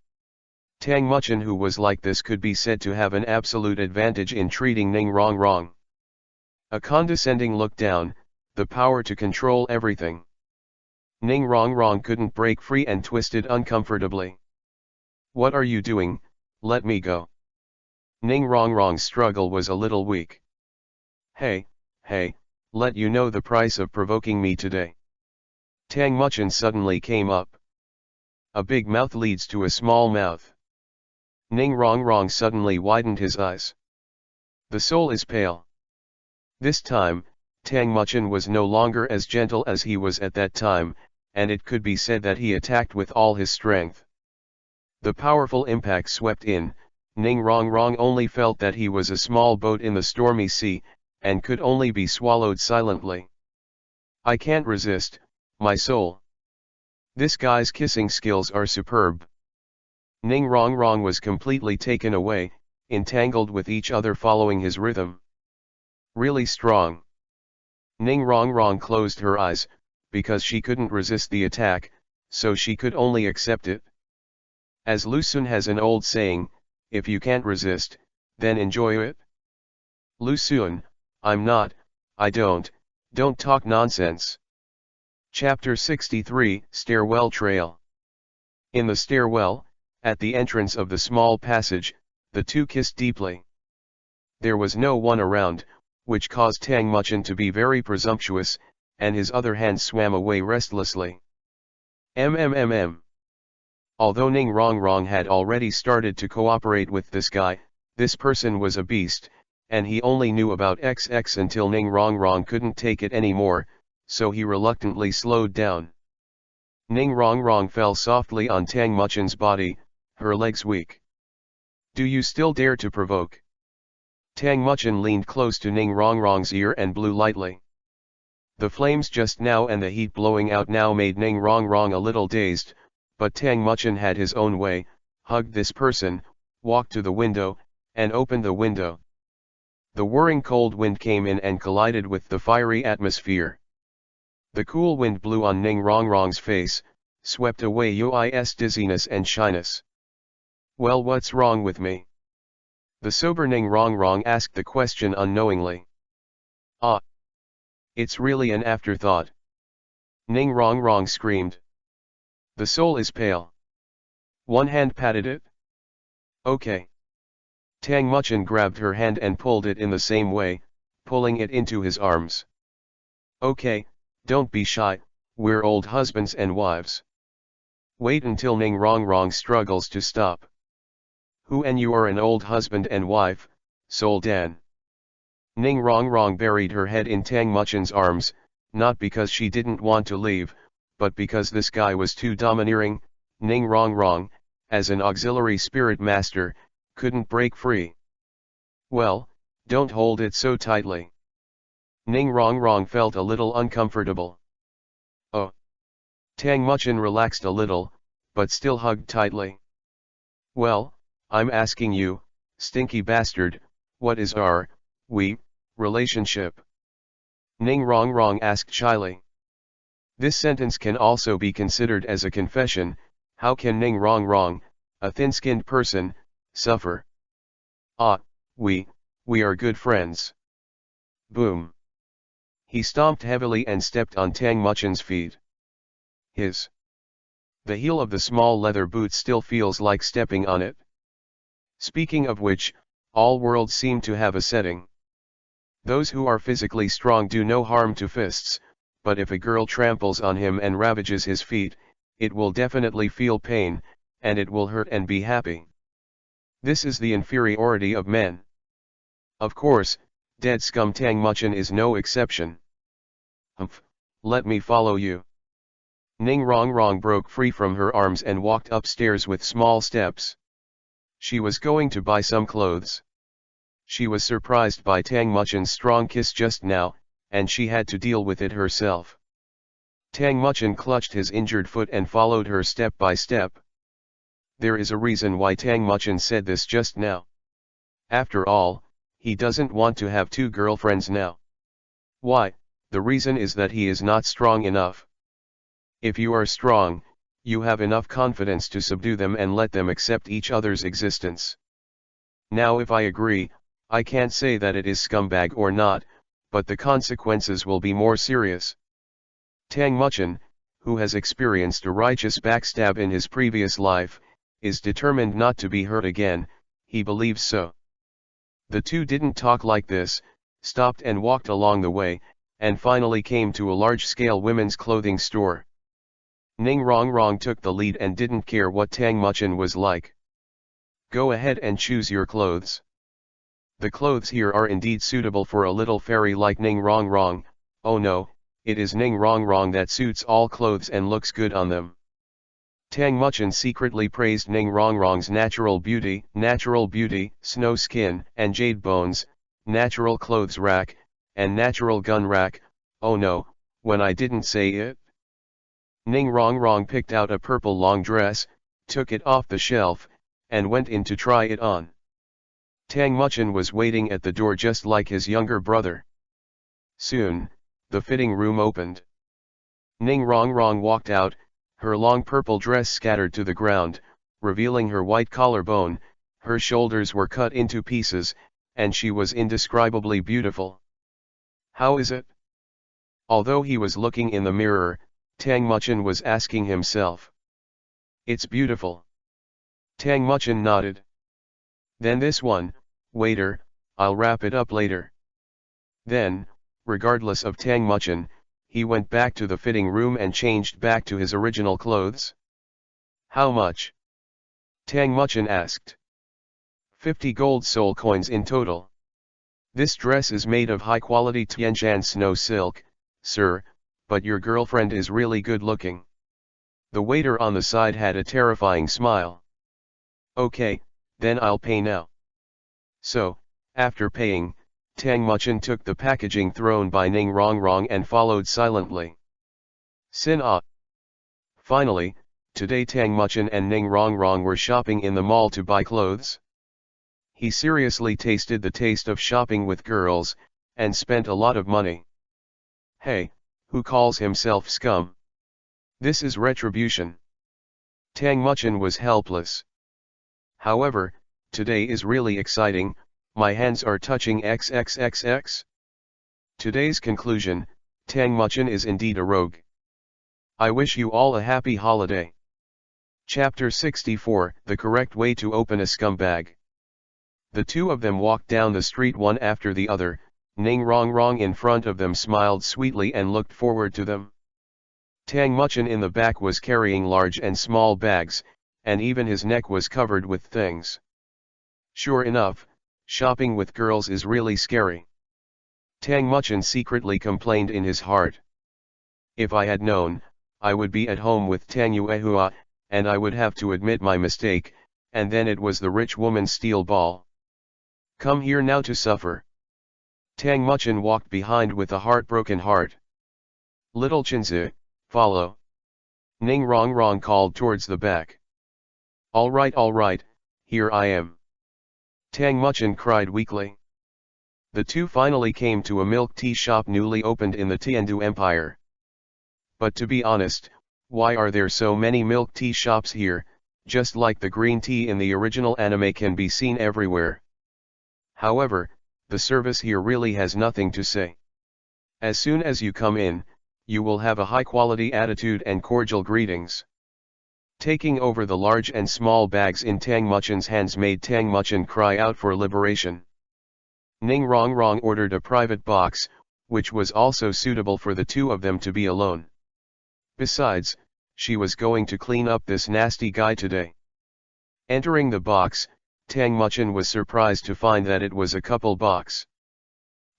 Tang Muchin, who was like this, could be said to have an absolute advantage in treating Ning Rongrong. A condescending look down, the power to control everything. Ning Rongrong couldn't break free and twisted uncomfortably. What are you doing? Let me go. Ning Rongrong's struggle was a little weak. Hey, let you know the price of provoking me today. Tang Muchin suddenly came up. A big mouth leads to a small mouth. Ning Rongrong suddenly widened his eyes. The soul is pale. This time, Tang Muchin was no longer as gentle as he was at that time, and it could be said that he attacked with all his strength. The powerful impact swept in. Ning Rongrong only felt that he was a small boat in the stormy sea, and could only be swallowed silently. I can't resist, my soul. This guy's kissing skills are superb. Ning Rongrong was completely taken away, entangled with each other following his rhythm. Really strong. Ning Rongrong closed her eyes, because she couldn't resist the attack, so she could only accept it. As Lu Xun has an old saying, if you can't resist, then enjoy it. Lu Xun, I don't talk nonsense. Chapter 63, Stairwell Trail. In the stairwell, at the entrance of the small passage, the two kissed deeply. There was no one around, which caused Tang Muchin to be very presumptuous, and his other hand swam away restlessly. MMMM. Although Ning Rongrong had already started to cooperate with this guy, this person was a beast, and he only knew about XX until Ning Rongrong couldn't take it anymore, so he reluctantly slowed down. Ning Rongrong fell softly on Tang Muchin's body, her legs weak. Do you still dare to provoke? Tang Muchin leaned close to Ning Rongrong's ear and blew lightly. The flames just now and the heat blowing out now made Ning Rongrong a little dazed, but Tang Muchin had his own way, hugged this person, walked to the window, and opened the window. The whirring cold wind came in and collided with the fiery atmosphere. The cool wind blew on Ning Rongrong's face, swept away Yui's dizziness and shyness. Well, what's wrong with me? The sober Ning Rongrong asked the question unknowingly. Ah! It's really an afterthought. Ning Rongrong screamed. The soul is pale. One hand patted it. Okay. Tang Muchin grabbed her hand and pulled it in the same way, pulling it into his arms. Okay, don't be shy, we're old husbands and wives. Wait until Ning Rongrong struggles to stop. Who and you are an old husband and wife, Soul Dan? Ning Rongrong buried her head in Tang Muchin's arms, not because she didn't want to leave, but because this guy was too domineering. Ning Rongrong, as an auxiliary spirit master, couldn't break free. Well, don't hold it so tightly. Ning Rongrong felt a little uncomfortable. Oh. Tang Muchin relaxed a little, but still hugged tightly. Well, I'm asking you, stinky bastard, what is our relationship? Ning Rongrong asked shyly. This sentence can also be considered as a confession. How can Ning Rongrong, a thin-skinned person, suffer? Ah, we are good friends. Boom. He stomped heavily and stepped on Tang Muchin's feet. The heel of the small leather boot still feels like stepping on it. Speaking of which, all worlds seem to have a setting. Those who are physically strong do no harm to fists, but if a girl tramples on him and ravages his feet, it will definitely feel pain, and it will hurt and be happy. This is the inferiority of men. Of course, dead scum Tang Muchin is no exception. Humph, let me follow you. Ning Rongrong broke free from her arms and walked upstairs with small steps. She was going to buy some clothes. She was surprised by Tang Muchin's strong kiss just now, and she had to deal with it herself. Tang Muchin clutched his injured foot and followed her step by step. There is a reason why Tang Muchin said this just now. After all, he doesn't want to have two girlfriends now. Why? The reason is that he is not strong enough. If you are strong, you have enough confidence to subdue them and let them accept each other's existence. Now if I agree, I can't say that it is scumbag or not, but the consequences will be more serious. Tang Muchin, who has experienced a righteous backstab in his previous life, is determined not to be hurt again. He believes so. The two didn't talk like this, stopped and walked along the way, and finally came to a large-scale women's clothing store. Ning Rongrong took the lead and didn't care what Tang Muchin was like. Go ahead and choose your clothes. The clothes here are indeed suitable for a little fairy like Ning Rongrong. Oh no, it is Ning Rongrong that suits all clothes and looks good on them. Tang Muchin secretly praised Ning Rongrong's natural beauty, snow skin and jade bones, natural clothes rack, and natural gun rack. Oh no, when I didn't say it. Ning Rongrong picked out a purple long dress, took it off the shelf, and went in to try it on. Tang Muchin was waiting at the door just like his younger brother. Soon, the fitting room opened. Ning Rongrong walked out, her long purple dress scattered to the ground, revealing her white collarbone. Her shoulders were cut into pieces, and she was indescribably beautiful. How is it? Although he was looking in the mirror, Tang Muchin was asking himself. It's beautiful. Tang Muchin nodded. Then this one, waiter, I'll wrap it up later. Then, regardless of Tang Muchin, he went back to the fitting room and changed back to his original clothes. How much? Tang Muchin asked. 50 gold soul coins in total. This dress is made of high-quality Tianjin snow silk, sir, but your girlfriend is really good looking. The waiter on the side had a terrifying smile. Okay, then I'll pay now. So, after paying, Tang Muchin took the packaging thrown by Ning Rongrong and followed silently. Sin Ah. Finally, today Tang Muchin and Ning Rongrong were shopping in the mall to buy clothes. He seriously tasted the taste of shopping with girls, and spent a lot of money. Hey, who calls himself scum? This is retribution. Tang Muchin was helpless. However, today is really exciting, my hands are touching XXXX. Today's conclusion, Tang Muchin is indeed a rogue. I wish you all a happy holiday. Chapter 64, The Correct Way to Open a Scumbag. The two of them walked down the street one after the other. Ning Rongrong in front of them smiled sweetly and looked forward to them. Tang Muchin in the back was carrying large and small bags, and even his neck was covered with things. Sure enough, shopping with girls is really scary. Tang Muchin secretly complained in his heart. If I had known, I would be at home with Tang Yuehua, and I would have to admit my mistake, and then it was the rich woman's steel ball. Come here now to suffer. Tang Muchin walked behind with a heartbroken heart. Little Chinzi, follow. Ning Rongrong called towards the back. All right, here I am. Tang Muchin cried weakly. The two finally came to a milk tea shop newly opened in the Tiandu Empire. But to be honest, why are there so many milk tea shops here, just like the green tea in the original anime can be seen everywhere? However, the service here really has nothing to say. As soon as you come in, you will have a high-quality attitude and cordial greetings. Taking over the large and small bags in Tang Muchin's hands made Tang Muchin cry out for liberation. Ning Rongrong ordered a private box, which was also suitable for the two of them to be alone. Besides, she was going to clean up this nasty guy today. Entering the box, Tang Muchin was surprised to find that it was a couple box.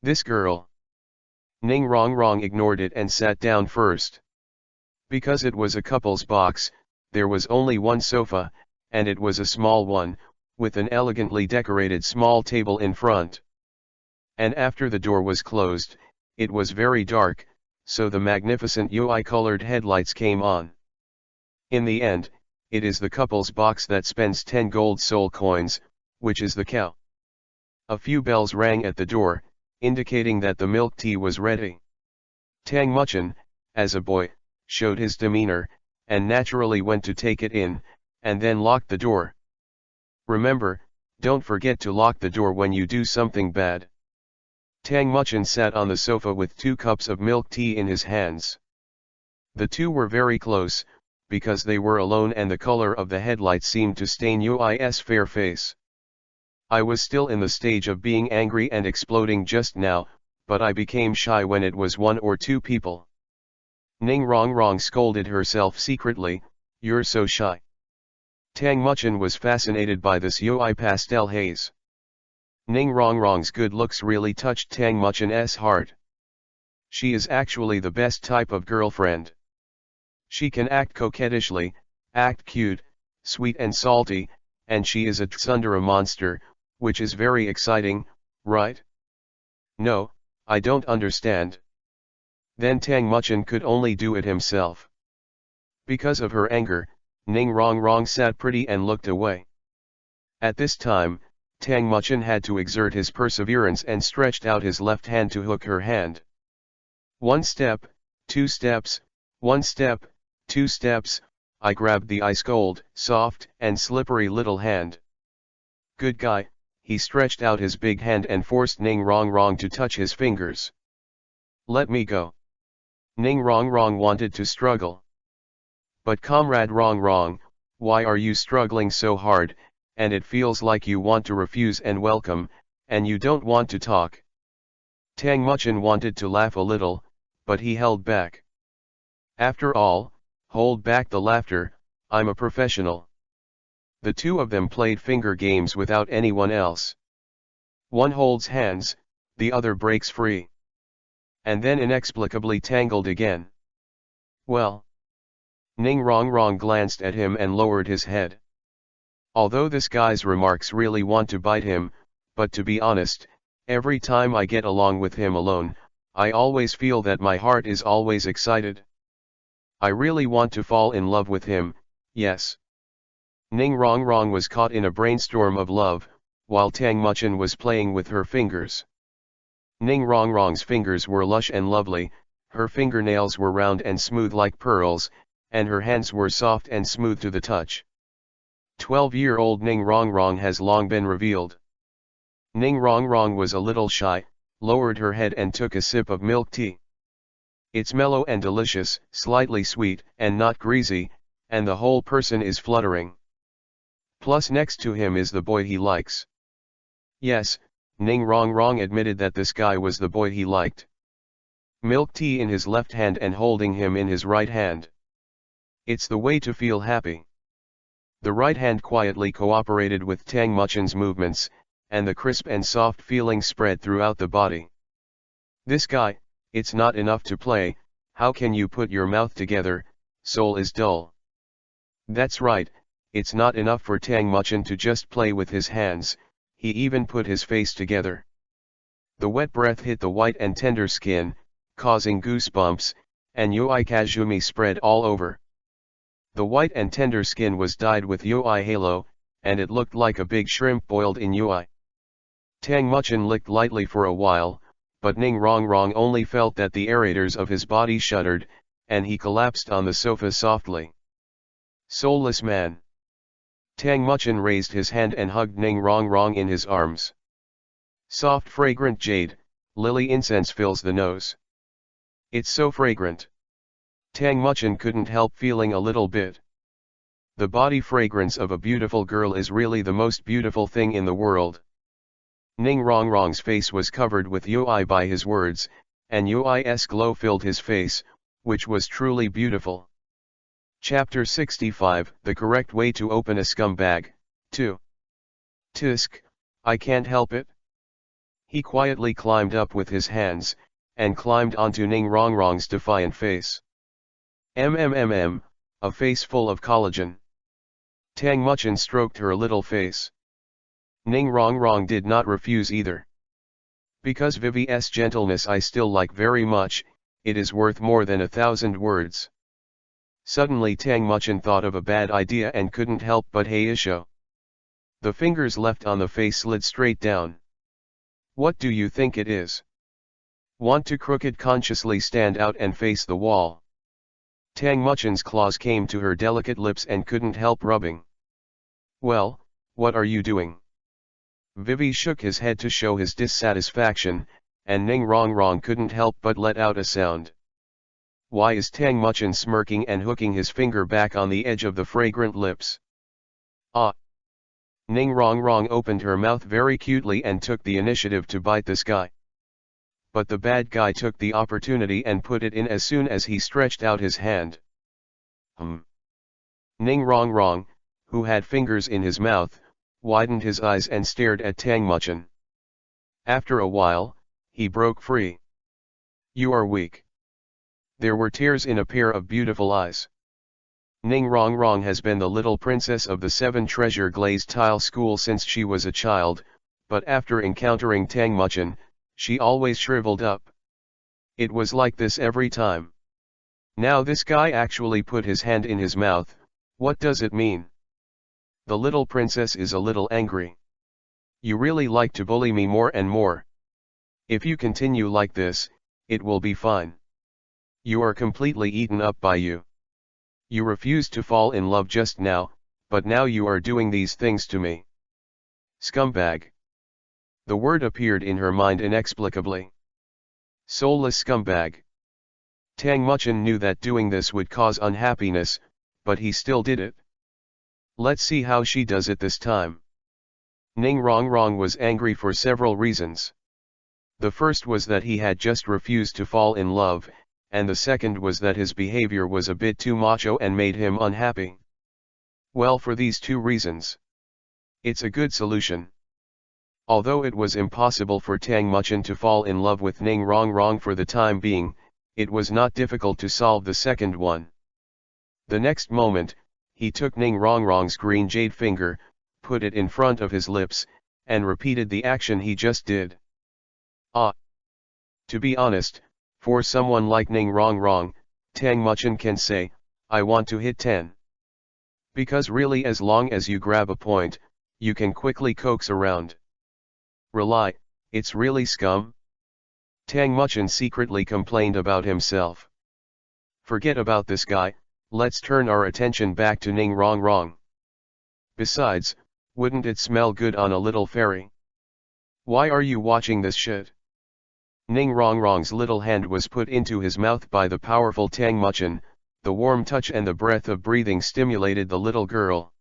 This girl. Ning Rongrong ignored it and sat down first. Because it was a couple's box, there was only one sofa, and it was a small one, with an elegantly decorated small table in front. And after the door was closed, it was very dark, so the magnificent UI-colored headlights came on. In the end, it is the couple's box that spends 10 gold soul coins, which is the cow. A few bells rang at the door, indicating that the milk tea was ready. Tang Muchin, as a boy, showed his demeanor, and naturally went to take it in, and then locked the door. Remember, don't forget to lock the door when you do something bad. Tang Muchin sat on the sofa with 2 cups of milk tea in his hands. The two were very close, because they were alone and the color of the headlight seemed to stain Ui's fair face. I was still in the stage of being angry and exploding just now, but I became shy when it was 1 or 2 people. Ning Rongrong scolded herself secretly, you're so shy. Tang Muchin was fascinated by this UI pastel haze. Ning Rongrong's good looks really touched Tang Muchin's heart. She is actually the best type of girlfriend. She can act coquettishly, act cute, sweet and salty, and she is a tsundere monster, which is very exciting, right? No, I don't understand. Then Tang Muchin could only do it himself. Because of her anger, Ning Rongrong sat pretty and looked away. At this time, Tang Muchin had to exert his perseverance and stretched out his left hand to hook her hand. 1 step, 2 steps, 1 step, 2 steps, I grabbed the ice-cold, soft, and slippery little hand. Good guy, he stretched out his big hand and forced Ning Rongrong to touch his fingers. Let me go. Ning Rongrong wanted to struggle. But Comrade Rongrong, why are you struggling so hard, and it feels like you want to refuse and welcome, and you don't want to talk. Tang Muchin wanted to laugh a little, but he held back. After all, hold back the laughter, I'm a professional. The two of them played finger games without anyone else. One holds hands, the other breaks free. And then inexplicably tangled again. Well. Ning Rong Rong glanced at him and lowered his head. Although this guy's remarks really want to bite him, but to be honest, every time I get along with him alone, I always feel that my heart is always excited. I really want to fall in love with him, yes. Ning Rong Rong was caught in a brainstorm of love, while Tang Muchen was playing with her fingers. Ning Rong Rong's fingers were lush and lovely, her fingernails were round and smooth like pearls, and her hands were soft and smooth to the touch. 12-year-old Ning Rong Rong has long been revealed. Ning Rong Rong was a little shy, lowered her head and took a sip of milk tea. It's mellow and delicious, slightly sweet and not greasy, and the whole person is fluttering. Plus next to him is the boy he likes. Yes, Ning Rong Rong admitted that this guy was the boy he liked. Milk tea in his left hand and holding him in his right hand. It's the way to feel happy. The right hand quietly cooperated with Tang Muchen's movements, and the crisp and soft feeling spread throughout the body. This guy, it's not enough to play, how can you put your mouth together, soul is dull. That's right, it's not enough for Tang Muchen to just play with his hands, he even put his face together. The wet breath hit the white and tender skin, causing goosebumps, and Yoi Kazumi spread all over. The white and tender skin was dyed with Yoi halo, and it looked like a big shrimp boiled in Yoi. Tang Muchen licked lightly for a while, but Ning Rong Rong only felt that the aerators of his body shuddered, and he collapsed on the sofa softly. Soulless man. Tang Muchen raised his hand and hugged Ning Rong Rong in his arms. Soft fragrant jade, lily incense fills the nose. It's so fragrant. Tang Muchen couldn't help feeling a little bit. The body fragrance of a beautiful girl is really the most beautiful thing in the world. Ning Rong Rong's face was covered with Yoi by his words, and Yoi's glow filled his face, which was truly beautiful. Chapter 65, The Correct Way to Open a Scumbag, 2. Tisk, I can't help it. He quietly climbed up with his hands, and climbed onto Ning Rong Rong's defiant face. A face full of collagen. Tang Muchen stroked her little face. Ning Rong Rong did not refuse either. Because Vivi's gentleness I still like very much, it is worth more than 1,000 words. Suddenly Tang Muchen thought of a bad idea and couldn't help but heisho. The fingers left on the face slid straight down. What do you think it is? Want to crooked consciously stand out and face the wall. Tang Muchen's claws came to her delicate lips and couldn't help rubbing. Well, what are you doing? Vivi shook his head to show his dissatisfaction, and Ning Rong Rong couldn't help but let out a sound. Why is Tang Muchen smirking and hooking his finger back on the edge of the fragrant lips? Ah! Ning Rong Rong opened her mouth very cutely and took the initiative to bite this guy. But the bad guy took the opportunity and put it in as soon as he stretched out his hand. Ning Rong Rong, who had fingers in his mouth, widened his eyes and stared at Tang Muchen. After a while, he broke free. You are weak. There were tears in a pair of beautiful eyes. Ning Rong Rong has been the little princess of the 7 treasure glazed tile school since she was a child, but after encountering Tang Muchen, she always shriveled up. It was like this every time. Now this guy actually put his hand in his mouth, what does it mean? The little princess is a little angry. You really like to bully me more and more. If you continue like this, it will be fine. You are completely eaten up by you. You refused to fall in love just now, but now you are doing these things to me. Scumbag. The word appeared in her mind inexplicably. Soulless scumbag. Tang Muchen knew that doing this would cause unhappiness, but he still did it. Let's see how she does it this time. Ning Rong Rong was angry for several reasons. The first was that he had just refused to fall in love, and the second was that his behavior was a bit too macho and made him unhappy. Well, for these two reasons, it's a good solution. Although it was impossible for Tang Muchen to fall in love with Ning Rongrong for the time being, it was not difficult to solve the second one. The next moment, he took Ning Rongrong's green jade finger, put it in front of his lips, and repeated the action he just did. To be honest, for someone like Ning Rongrong, Tang Muchen can say, "I want to hit 10. Because really, as long as you grab a point, you can quickly coax around. Rely, it's really scum." Tang Muchen secretly complained about himself. Forget about this guy, let's turn our attention back to Ning Rongrong. Besides, wouldn't it smell good on a little fairy? Why are you watching this shit? Ning Rongrong's little hand was put into his mouth by the powerful Tang Muchen, the warm touch and the breath of breathing stimulated the little girl.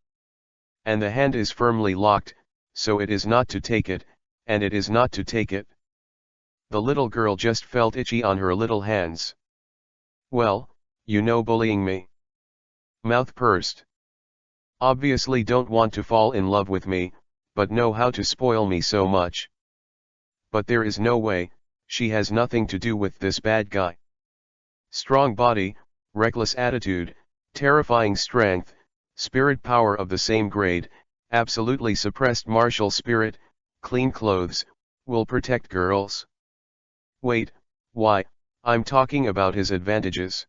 And the hand is firmly locked, so it is not to take it, and it is not to take it. The little girl just felt itchy on her little hands. Well, you know, bullying me. Mouth pursed. Obviously don't want to fall in love with me, but know how to spoil me so much. But there is no way, she has nothing to do with this bad guy. Strong body, reckless attitude, terrifying strength, spirit power of the same grade, absolutely suppressed martial spirit, clean clothes, will protect girls. Wait, why, I'm talking about his advantages.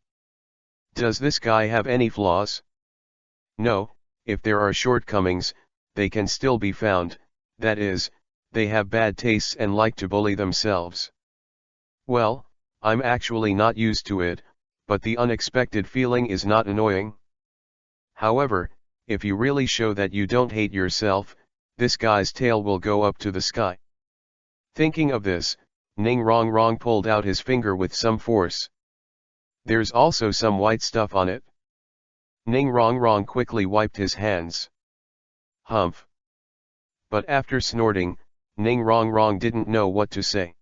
Does this guy have any flaws? No, if there are shortcomings, they can still be found, that is, they have bad tastes and like to bully themselves. Well, I'm actually not used to it, but the unexpected feeling is not annoying. However, if you really show that you don't hate yourself, this guy's tail will go up to the sky. Thinking of this, Ning Rongrong pulled out his finger with some force. There's also some white stuff on it. Ning Rongrong quickly wiped his hands. Humph. But after snorting, Ning Rongrong didn't know what to say.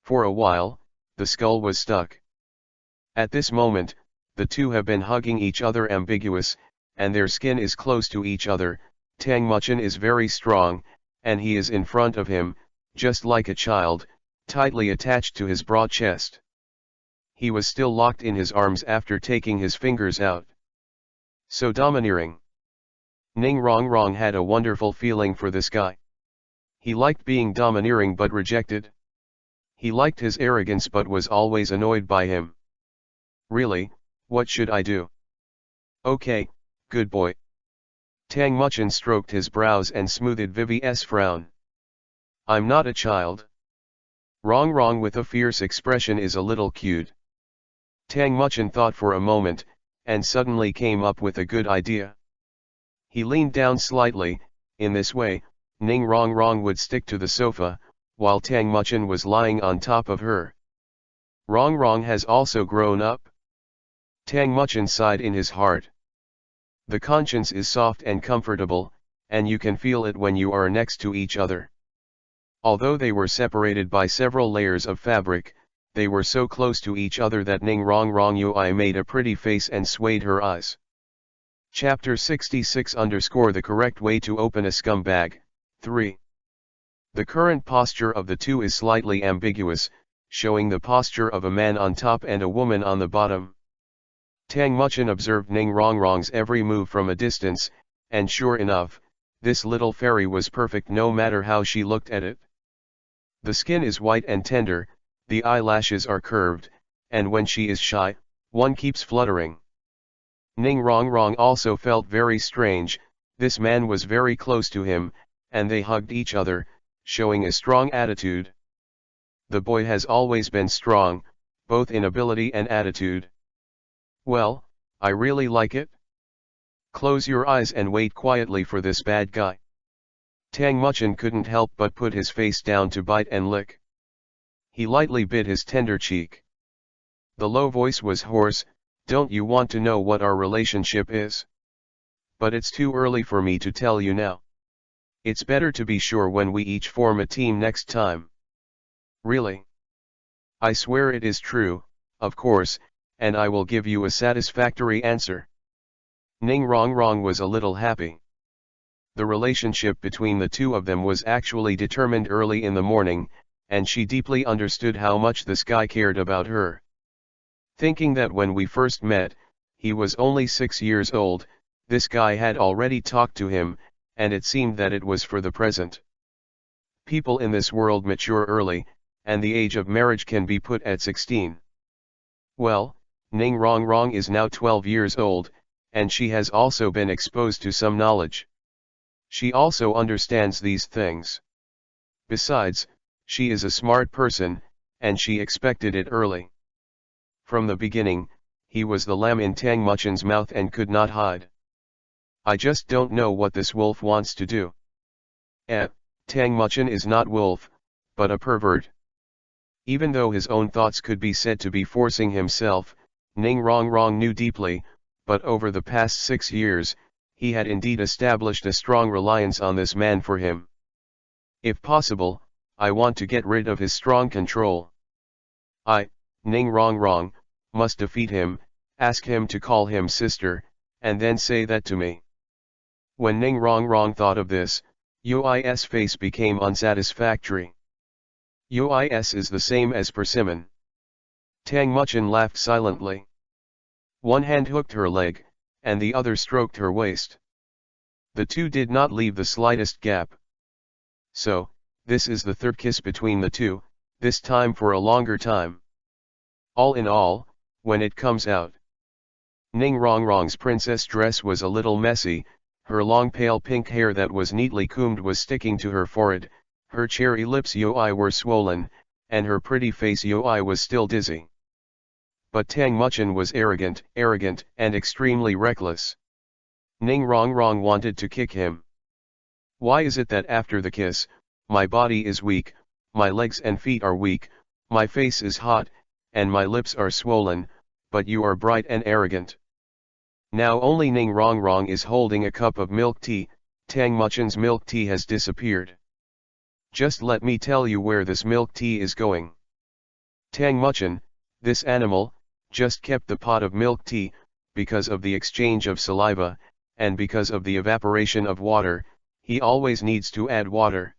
For a while, the skull was stuck. At this moment, the two have been hugging each other ambiguous, and their skin is close to each other. Tang Muchen is very strong, and he is in front of him, just like a child, tightly attached to his broad chest. He was still locked in his arms after taking his fingers out. So domineering. Ning Rongrong had a wonderful feeling for this guy. He liked being domineering but rejected. He liked his arrogance but was always annoyed by him. Really, what should I do? Okay, good boy. Tang Muchen stroked his brows and smoothed Vivi's frown. I'm not a child. Rongrong with a fierce expression is a little cute. Tang Muchen thought for a moment, and suddenly came up with a good idea. He leaned down slightly. In this way, Ning Rongrong would stick to the sofa, while Tang Muchen was lying on top of her. Rongrong has also grown up. Tang Muchen sighed in his heart. The conscience is soft and comfortable, and you can feel it when you are next to each other. Although they were separated by several layers of fabric, they were so close to each other that Ning Rongrong Yui made a pretty face and swayed her eyes. Chapter 66 The correct way to open a scumbag. 3. The current posture of the two is slightly ambiguous, showing the posture of a man on top and a woman on the bottom. Tang Muchen observed Ning Rongrong's every move from a distance, and sure enough, this little fairy was perfect no matter how she looked at it. The skin is white and tender, the eyelashes are curved, and when she is shy, one keeps fluttering. Ning Rongrong also felt very strange. This man was very close to him, and they hugged each other, showing a strong attitude. The boy has always been strong, both in ability and attitude. Well, I really like it. Close your eyes and wait quietly for this bad guy. Tang Muchen couldn't help but put his face down to bite and lick. He lightly bit his tender cheek. The low voice was hoarse. Don't you want to know what our relationship is? But it's too early for me to tell you now. It's better to be sure when we each form a team next time. Really? I swear it is true, of course, and I will give you a satisfactory answer. Ning Rong Rong was a little happy. The relationship between the two of them was actually determined early in the morning, and she deeply understood how much this guy cared about her. Thinking that when we first met, he was only 6 years old, this guy had already talked to him, and it seemed that it was for the present. People in this world mature early, and the age of marriage can be put at 16. Well, Ning Rong Rong is now 12 years old, and she has also been exposed to some knowledge. She also understands these things. Besides, she is a smart person, and she expected it early. From the beginning, he was the lamb in Tang Muchen's mouth and could not hide. I just don't know what this wolf wants to do. Tang Muchen is not wolf, but a pervert. Even though his own thoughts could be said to be forcing himself, Ning Rong Rong knew deeply, but over the past 6 years, he had indeed established a strong reliance on this man for him. If possible, I want to get rid of his strong control. I, Ning Rong Rong, must defeat him, ask him to call him sister, and then say that to me. When Ning Rong Rong thought of this, Ui's face became unsatisfactory. Uis is the same as persimmon. Tang Muchen laughed silently. One hand hooked her leg, and the other stroked her waist. The two did not leave the slightest gap. So, this is the third kiss between the two, this time for a longer time. All in all, when it comes out. Ning Rong Rong's princess dress was a little messy, her long pale pink hair that was neatly combed was sticking to her forehead, her cherry lips Ui were swollen, and her pretty face Ui was still dizzy. But Tang Muchen was arrogant, and extremely reckless. Ning Rong Rong wanted to kick him. Why is it that after the kiss, my body is weak, my legs and feet are weak, my face is hot, and my lips are swollen, but you are bright and arrogant? Now only Ning Rong Rong is holding a cup of milk tea, Tang Muchen's milk tea has disappeared. Just let me tell you where this milk tea is going. Tang Muchen, this animal, just kept the pot of milk tea, because of the exchange of saliva, and because of the evaporation of water, he always needs to add water.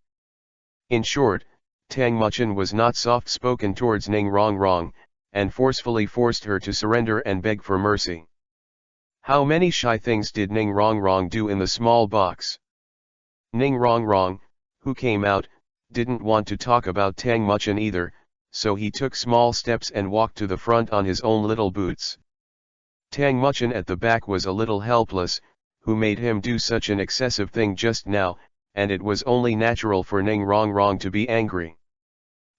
In short, Tang Muchen was not soft-spoken towards Ning Rong Rong, and forcefully forced her to surrender and beg for mercy. How many shy things did Ning Rong Rong do in the small box? Ning Rong Rong, who came out, didn't want to talk about Tang Muchen either, so he took small steps and walked to the front on his own little boots. Tang Muchen at the back was a little helpless, who made him do such an excessive thing just now, and it was only natural for Ning Rong Rong to be angry.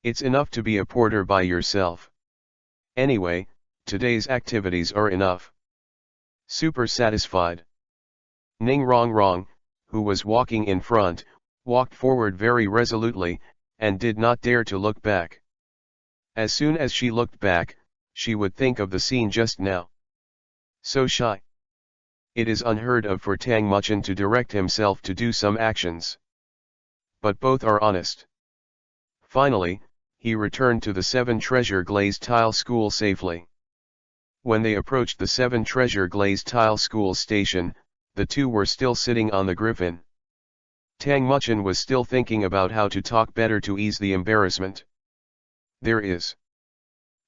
It's enough to be a porter by yourself. Anyway, today's activities are enough. Super satisfied. Ning Rong Rong, who was walking in front, walked forward very resolutely, and did not dare to look back. As soon as she looked back, she would think of the scene just now. So shy. It is unheard of for Tang Muchen to direct himself to do some actions. But both are honest. Finally, he returned to the 7 Treasure Glazed Tile School safely. When they approached the 7 Treasure Glazed Tile School station, the two were still sitting on the griffin. Tang Muchen was still thinking about how to talk better to ease the embarrassment. There is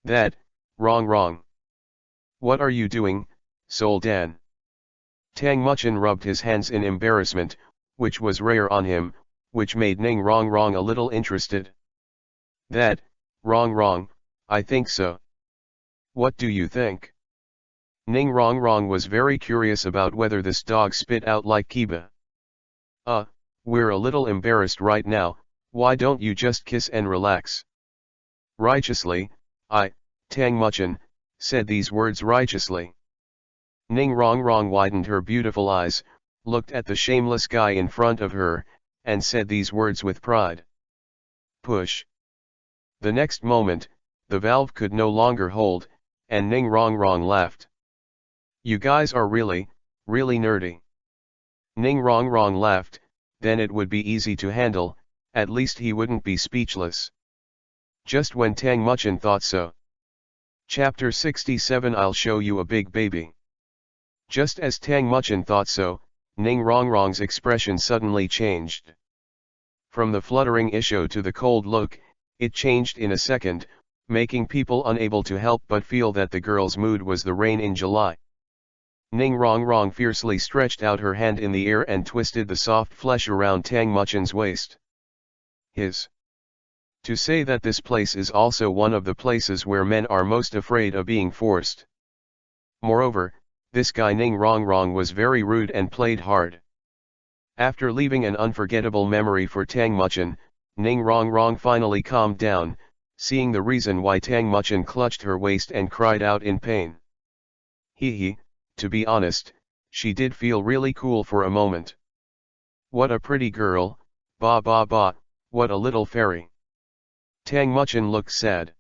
that, wrong. What are you doing, Sol Dan? Tang Muchen rubbed his hands in embarrassment, which was rare on him, which made Ning Rong Rong a little interested. That, wrong, I think so. What do you think? Ning Rong Rong was very curious about whether this dog spit out like Kiba. We're a little embarrassed right now, why don't you just kiss and relax? Righteously, Tang Muchen, said these words righteously. Ning Rong Rong widened her beautiful eyes, looked at the shameless guy in front of her, and said these words with pride. Push. The next moment, the valve could no longer hold, and Ning Rong Rong laughed. You guys are really nerdy. Ning Rong Rong laughed, then it would be easy to handle, at least he wouldn't be speechless. Just when Tang Muchen thought so. Chapter 67 I'll show you a big baby. Just as Tang Muchen thought so, Ning Rongrong's expression suddenly changed. From the fluttering issue to the cold look, it changed in a second, making people unable to help but feel that the girl's mood was the rain in July. Ning Rongrong fiercely stretched out her hand in the air and twisted the soft flesh around Tang Muchen's waist. To say that this place is also one of the places where men are most afraid of being forced. Moreover, this guy Ning Rongrong was very rude and played hard. After leaving an unforgettable memory for Tang Muchen, Ning Rongrong finally calmed down, seeing the reason why Tang Muchen clutched her waist and cried out in pain. To be honest, she did feel really cool for a moment. What a pretty girl, ba ba ba, what a little fairy. Tang Muchen looked sad.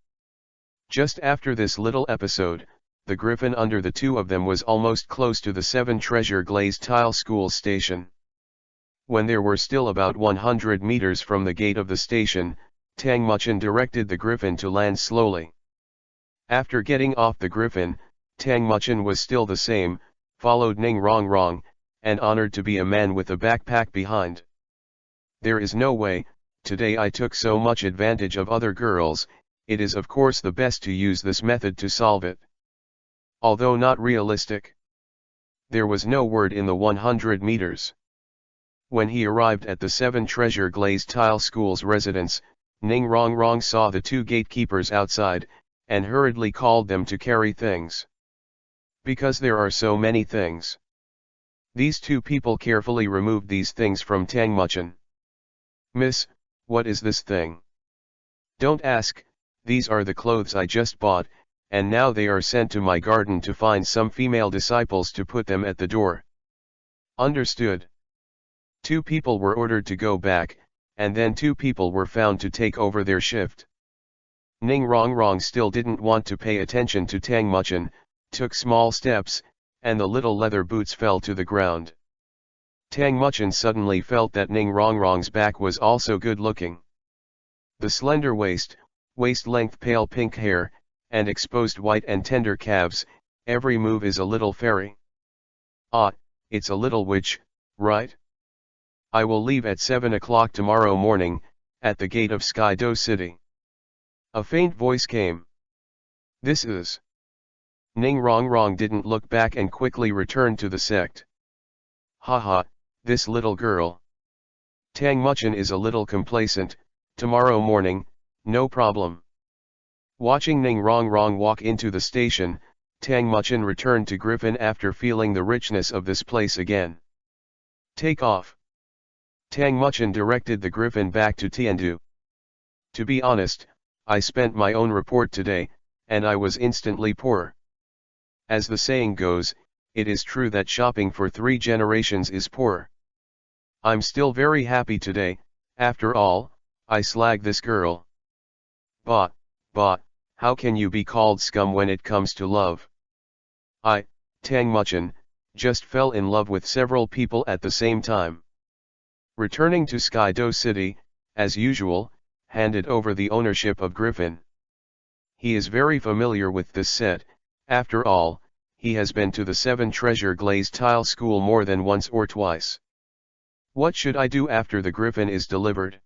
Just after this little episode, the griffin under the two of them was almost close to the 7 Treasure Glazed Tile School station. When there were still about 100 meters from the gate of the station, Tang Muchen directed the griffin to land slowly. After getting off the griffin, Tang Muchen was still the same, followed Ning Rongrong, and honored to be a man with a backpack behind. There is no way, today I took so much advantage of other girls, it is of course the best to use this method to solve it. Although not realistic. There was no word in the 100 meters. When he arrived at the 7 Treasure Glazed Tile School's residence, Ning Rongrong saw the 2 gatekeepers outside, and hurriedly called them to carry things. Because there are so many things. These 2 people carefully removed these things from Tang Muchen. Miss, what is this thing? Don't ask, these are the clothes I just bought, and now they are sent to my garden to find some female disciples to put them at the door. Understood. 2 people were ordered to go back, and then 2 people were found to take over their shift. Ning Rongrong still didn't want to pay attention to Tang Muchen, took small steps, and the little leather boots fell to the ground. Tang Muchen suddenly felt that Ning Rongrong's back was also good looking. The slender waist-length pale pink hair, and exposed white and tender calves, every move is a little fairy. Ah, it's a little witch, right? I will leave at 7 o'clock tomorrow morning, at the gate of Sky-Do City. A faint voice came. This is. Ning Rongrong didn't look back and quickly returned to the sect. Haha, this little girl. Tang Muchen is a little complacent, tomorrow morning, no problem. Watching Ning Rongrong walk into the station, Tang Muchen returned to Griffin after feeling the richness of this place again. Take off. Tang Muchen directed the Griffin back to Tiandu. To be honest, I spent my own report today, and I was instantly poor. As the saying goes, it is true that shopping for 3 generations is poor. I'm still very happy today, after all, I slag this girl. But, how can you be called scum when it comes to love? I, Tang Muchen, just fell in love with several people at the same time. Returning to Sky-Do City, as usual, handed over the ownership of Griffin. He is very familiar with this set, after all, he has been to the 7 Treasure Glazed Tile School more than once or twice. What should I do after the Griffin is delivered?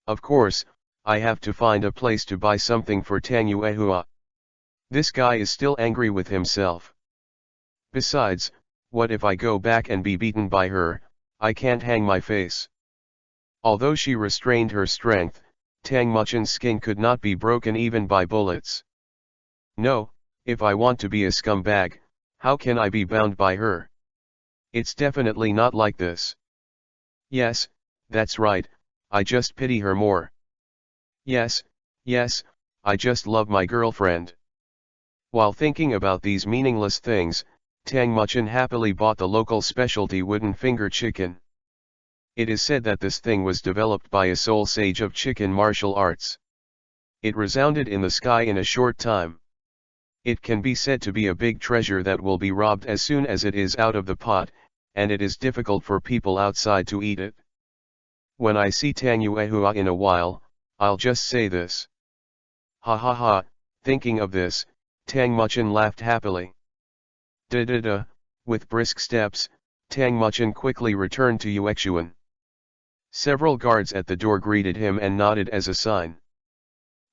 Of course, I have to find a place to buy something for Tang Yuehua. This guy is still angry with himself. Besides, what if I go back and be beaten by her? I can't hang my face. Although she restrained her strength, Tang Muchen's skin could not be broken even by bullets. No, if I want to be a scumbag, how can I be bound by her? It's definitely not like this. Yes, that's right, I just pity her more. Yes, I just love my girlfriend. While thinking about these meaningless things, Tang Muchen happily bought the local specialty wooden finger chicken. It is said that this thing was developed by a soul sage of chicken martial arts. It resounded in the sky in a short time. It can be said to be a big treasure that will be robbed as soon as it is out of the pot, and it is difficult for people outside to eat it. When I see Tang Yuehua in a while, I'll just say this. Ha ha ha, thinking of this, Tang Muchin laughed happily. Da-da-da, with brisk steps, Tang Muchin quickly returned to Yuexuan. Several guards at the door greeted him and nodded as a sign.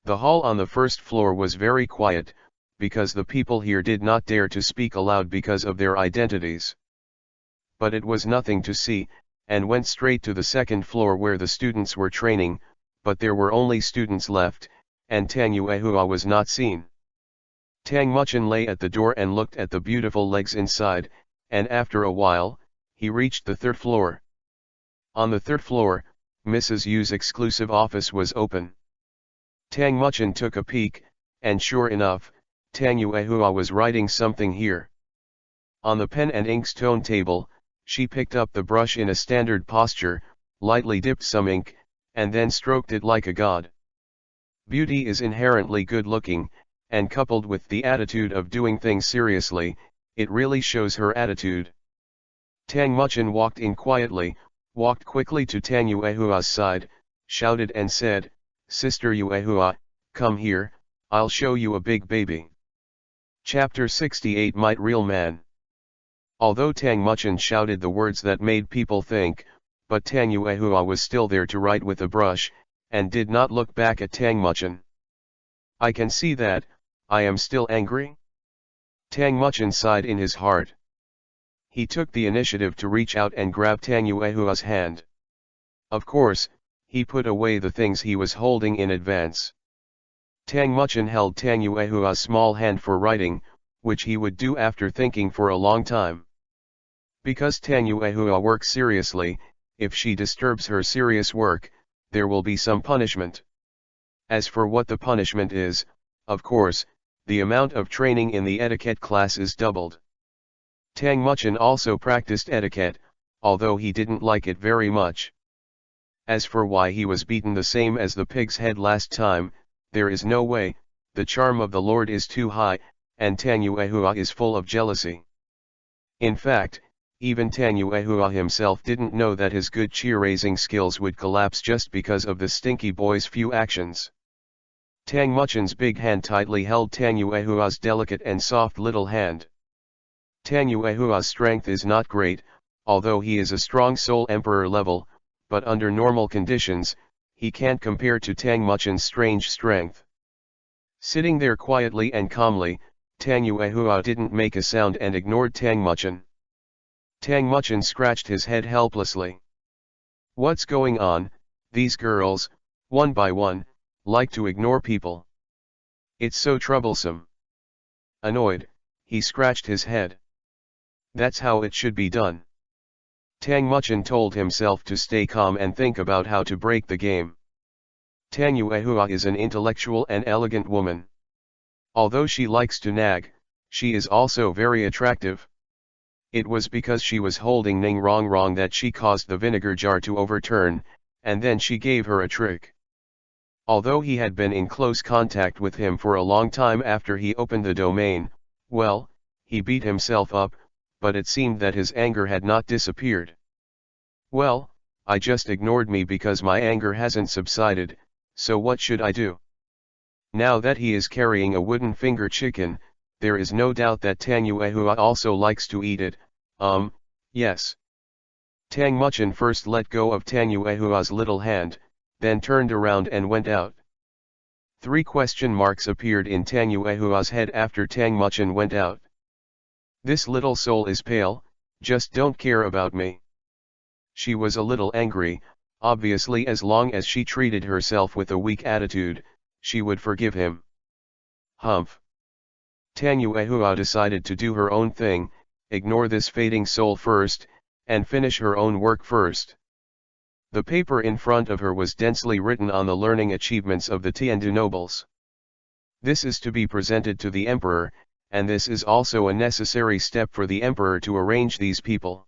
The hall on the first floor was very quiet, because the people here did not dare to speak aloud because of their identities. But it was nothing to see, and went straight to the second floor where the students were training, but there were only students left, and Tang Yuehua was not seen. Tang Muchin lay at the door and looked at the beautiful legs inside, and after a while, he reached the third floor. On the third floor, Mrs. Yu's exclusive office was open. Tang Muchin took a peek, and sure enough, Tang Yuehua was writing something here. On the pen and inkstone table, she picked up the brush in a standard posture, lightly dipped some ink, and then stroked it like a god. Beauty is inherently good-looking, and coupled with the attitude of doing things seriously, it really shows her attitude. Tang Muchin walked in quietly, walked quickly to Tang Yuehua's side, shouted and said, "Sister Yuehua, come here, I'll show you a big baby." Chapter 68 Might Real Man. Although Tang Muchin shouted the words that made people think, but Tang Yuehua was still there to write with a brush, and did not look back at Tang Muchin. "I can see that, I am still angry?" Tang Muchin sighed in his heart. He took the initiative to reach out and grab Tang Yuehua's hand. Of course, he put away the things he was holding in advance. Tang Muchin held Tang Yuehua's small hand for writing, which he would do after thinking for a long time. Because Tang Yuehua works seriously, if she disturbs her serious work, there will be some punishment. As for what the punishment is, of course, the amount of training in the etiquette class is doubled. Tang Muchin also practiced etiquette, although he didn't like it very much. As for why he was beaten the same as the pig's head last time, there is no way, the charm of the Lord is too high, and Tang Yuehua is full of jealousy. In fact, even Tang Yuehua himself didn't know that his good cheer-raising skills would collapse just because of the stinky boy's few actions. Tang Muchin's big hand tightly held Tang Yuehua's delicate and soft little hand. Tang Yuehua's strength is not great, although he is a strong soul emperor level, but under normal conditions, he can't compare to Tang Muchin's strange strength. Sitting there quietly and calmly, Tang Yuehua didn't make a sound and ignored Tang Muchin. Tang Muchin scratched his head helplessly. What's going on? These girls, one by one, like to ignore people. It's so troublesome. Annoyed, he scratched his head. That's how it should be done. Tang Muchin told himself to stay calm and think about how to break the game. Tang Yuehua is an intellectual and elegant woman. Although she likes to nag, she is also very attractive. It was because she was holding Ning Rong Rong that she caused the vinegar jar to overturn, and then she gave her a trick. Although he had been in close contact with him for a long time after he opened the domain, well, he beat himself up, but it seemed that his anger had not disappeared. Well, I just ignored me because my anger hasn't subsided, so what should I do? Now that he is carrying a wooden finger chicken, there is no doubt that Tang Yuehua also likes to eat it, yes. Tang Muchin first let go of Tang Yuehua's little hand, then turned around and went out. 3 question marks appeared in Tang Yuehua's head after Tang Muchin went out. This little soul is pale, just don't care about me. She was a little angry, obviously as long as she treated herself with a weak attitude, she would forgive him. Humph. Tang Yuehua decided to do her own thing, ignore this fading soul first, and finish her own work first. The paper in front of her was densely written on the learning achievements of the Tiandu nobles. This is to be presented to the emperor, and this is also a necessary step for the emperor to arrange these people.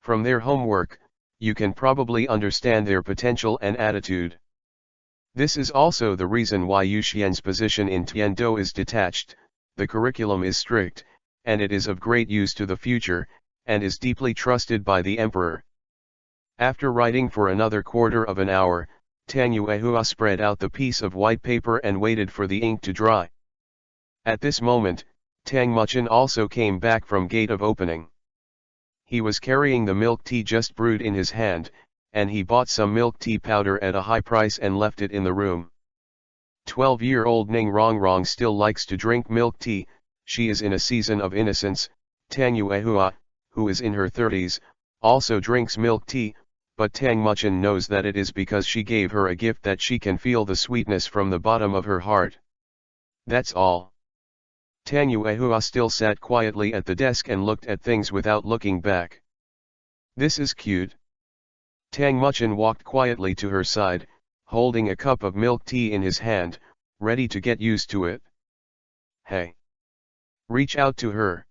From their homework, you can probably understand their potential and attitude. This is also the reason why Yu Xian's position in Tiando is detached. The curriculum is strict, and it is of great use to the future, and is deeply trusted by the emperor. After writing for another quarter of an hour, Tang Yuehua spread out the piece of white paper and waited for the ink to dry. At this moment, Tang Muchin also came back from gate of opening. He was carrying the milk tea just brewed in his hand, and he bought some milk tea powder at a high price and left it in the room. 12-year-old Ning Rongrong still likes to drink milk tea. She is in a season of innocence. Tang Yuehua, who is in her 30s, also drinks milk tea, but Tang Muchin knows that it is because she gave her a gift that she can feel the sweetness from the bottom of her heart. That's all. Tang Yuehua still sat quietly at the desk and looked at things without looking back. This is cute. Tang Muchin walked quietly to her side, holding a cup of milk tea in his hand, ready to get used to it. Hey! Reach out to her.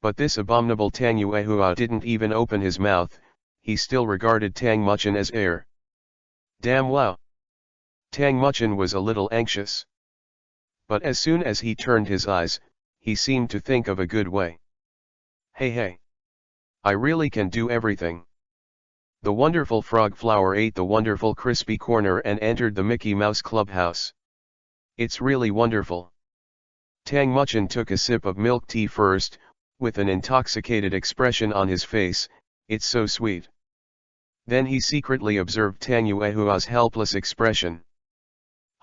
But this abominable Tang Yuehua didn't even open his mouth. He still regarded Tang Muchin as heir. Damn wow! Tang Muchin was a little anxious. But as soon as he turned his eyes, he seemed to think of a good way. Hey! I really can do everything. The wonderful frog flower ate the wonderful crispy corner and entered the Mickey Mouse clubhouse. It's really wonderful. Tang Muchin took a sip of milk tea first, with an intoxicated expression on his face. It's so sweet. Then he secretly observed Tang Yuehua's helpless expression.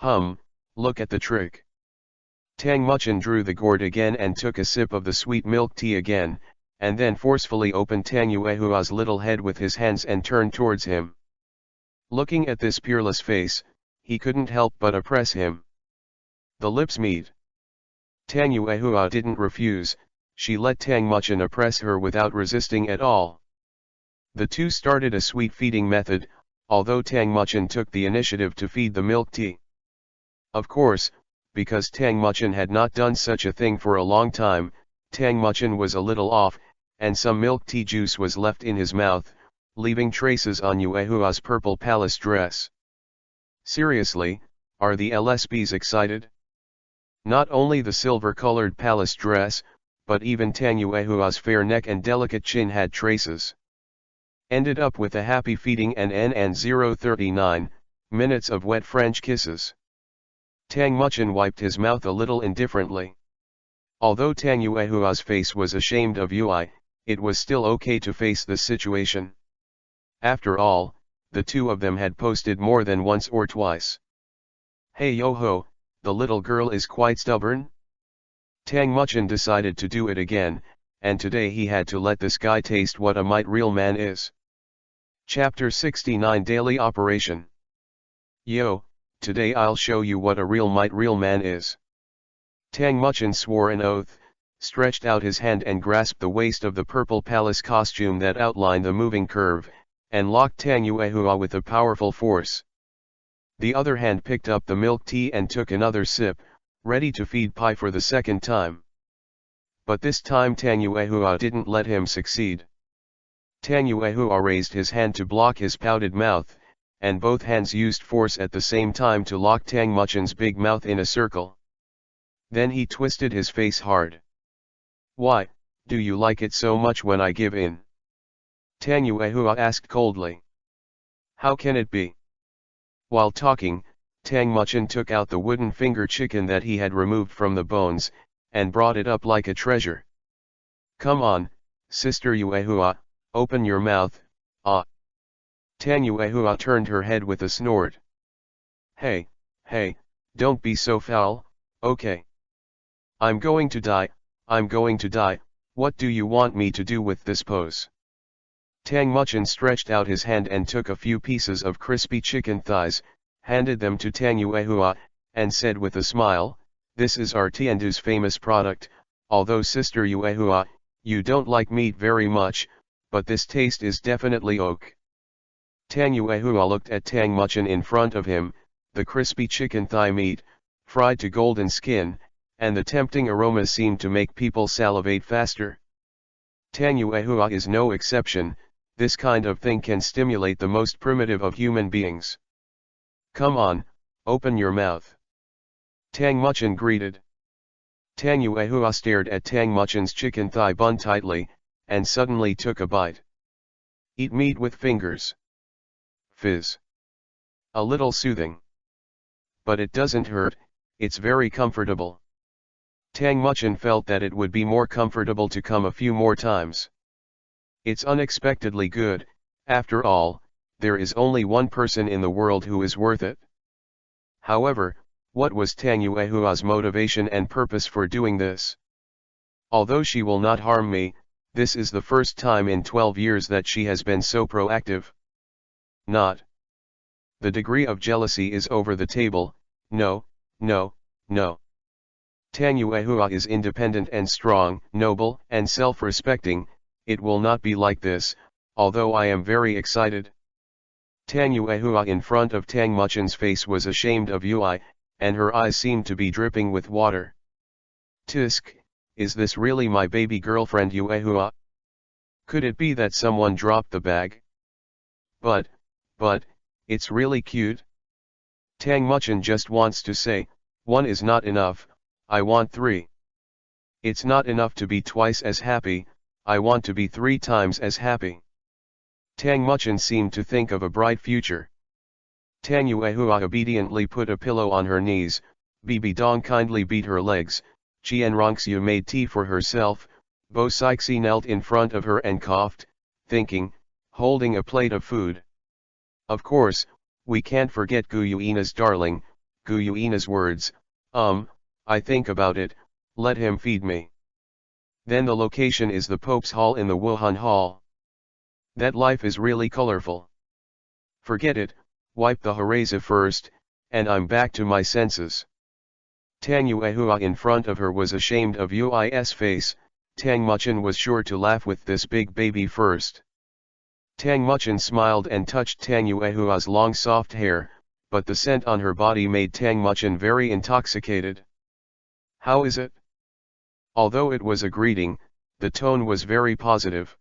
Look at the trick. Tang Muchin drew the gourd again and took a sip of the sweet milk tea again, and then forcefully opened Tang Yuehua's little head with his hands and turned towards him. Looking at this peerless face, he couldn't help but oppress him. The lips meet. Tang Yuehua didn't refuse. She let Tang Muchin oppress her without resisting at all. The two started a sweet feeding method, although Tang Muchin took the initiative to feed the milk tea. Of course, because Tang Muchin had not done such a thing for a long time, Tang Muchin was a little off, and some milk tea juice was left in his mouth, leaving traces on Yuehua's purple palace dress. Seriously, are the LSBs excited? Not only the silver-colored palace dress, but even Tang Yuehua's fair neck and delicate chin had traces. Ended up with a happy feeding and 039 minutes of wet French kisses. Tang Muchin wiped his mouth a little indifferently. Although Tang Yuehua's face was ashamed of Yui, it was still okay to face the situation. After all, the two of them had posted more than once or twice. Hey yo-ho, the little girl is quite stubborn? Tang Muchin decided to do it again, and today he had to let this guy taste what a might real man is. Chapter 69 Daily Operation. Yo, today I'll show you what a real might real man is. Tang Muchin swore an oath, stretched out his hand and grasped the waist of the purple palace costume that outlined the moving curve, and locked Tang Yuehua with a powerful force. The other hand picked up the milk tea and took another sip, ready to feed Pai for the second time. But this time Tang Yuehua didn't let him succeed. Tang Yuehua raised his hand to block his pouted mouth, and both hands used force at the same time to lock Tang Muchin's big mouth in a circle. Then he twisted his face hard. Why, do you like it so much when I give in? Tang Yuehua asked coldly. How can it be? While talking, Tang Muchin took out the wooden finger chicken that he had removed from the bones, and brought it up like a treasure. Come on, Sister Yuehua, open your mouth, ah. Tang Yuehua turned her head with a snort. Hey, don't be so foul, okay? I'm going to die, what do you want me to do with this pose? Tang Muchin stretched out his hand and took a few pieces of crispy chicken thighs, handed them to Tang Yuehua, and said with a smile, this is our Tiandu's famous product, although Sister Yuehua, you don't like meat very much, but this taste is definitely ok. Tang Yuehua looked at Tang Muchin in front of him, the crispy chicken thigh meat, fried to golden skin, and the tempting aroma seemed to make people salivate faster. Tang Yuehua is no exception. This kind of thing can stimulate the most primitive of human beings. Come on, open your mouth. Tang Muchin greeted. Tang Yuehua stared at Tang Muchin's chicken thigh bun tightly, and suddenly took a bite. Eat meat with fingers. Fizz. A little soothing. But it doesn't hurt, it's very comfortable. Tang Muchin felt that it would be more comfortable to come a few more times. It's unexpectedly good, after all, there is only one person in the world who is worth it. However, what was Tang Yuehua's motivation and purpose for doing this? Although she will not harm me, this is the first time in 12 years that she has been so proactive. Not. The degree of jealousy is over the table. No, no, no. Tang Yuehua is independent and strong, noble and self-respecting. It will not be like this, although I am very excited. Tang Yuehua in front of Tang Muchin's face was ashamed of Yui, and her eyes seemed to be dripping with water. Tisk, is this really my baby girlfriend Yuehua? Could it be that someone dropped the bag? But, it's really cute. Tang Muchin just wants to say, one is not enough, I want 3. It's not enough to be twice as happy, I want to be 3 times as happy. Tang Muchin seemed to think of a bright future. Tang Yuehua obediently put a pillow on her knees, Bibi Dong kindly beat her legs, Qian Rongxiu made tea for herself, Bo Sixi knelt in front of her and coughed, thinking, holding a plate of food. Of course, we can't forget Gu Yuina's darling, Gu Yuina's words, I think about it, let him feed me. Then the location is the Pope's Hall in the Wuhan Hall. That life is really colorful. Forget it, wipe the hareza first, and I'm back to my senses. Tang Yuehua in front of her was ashamed of Yui's face. Tang Muchin was sure to laugh with this big baby first. Tang Muchin smiled and touched Tang Yuehua's long soft hair, but the scent on her body made Tang Muchin very intoxicated. How is it? Although it was a greeting, the tone was very positive.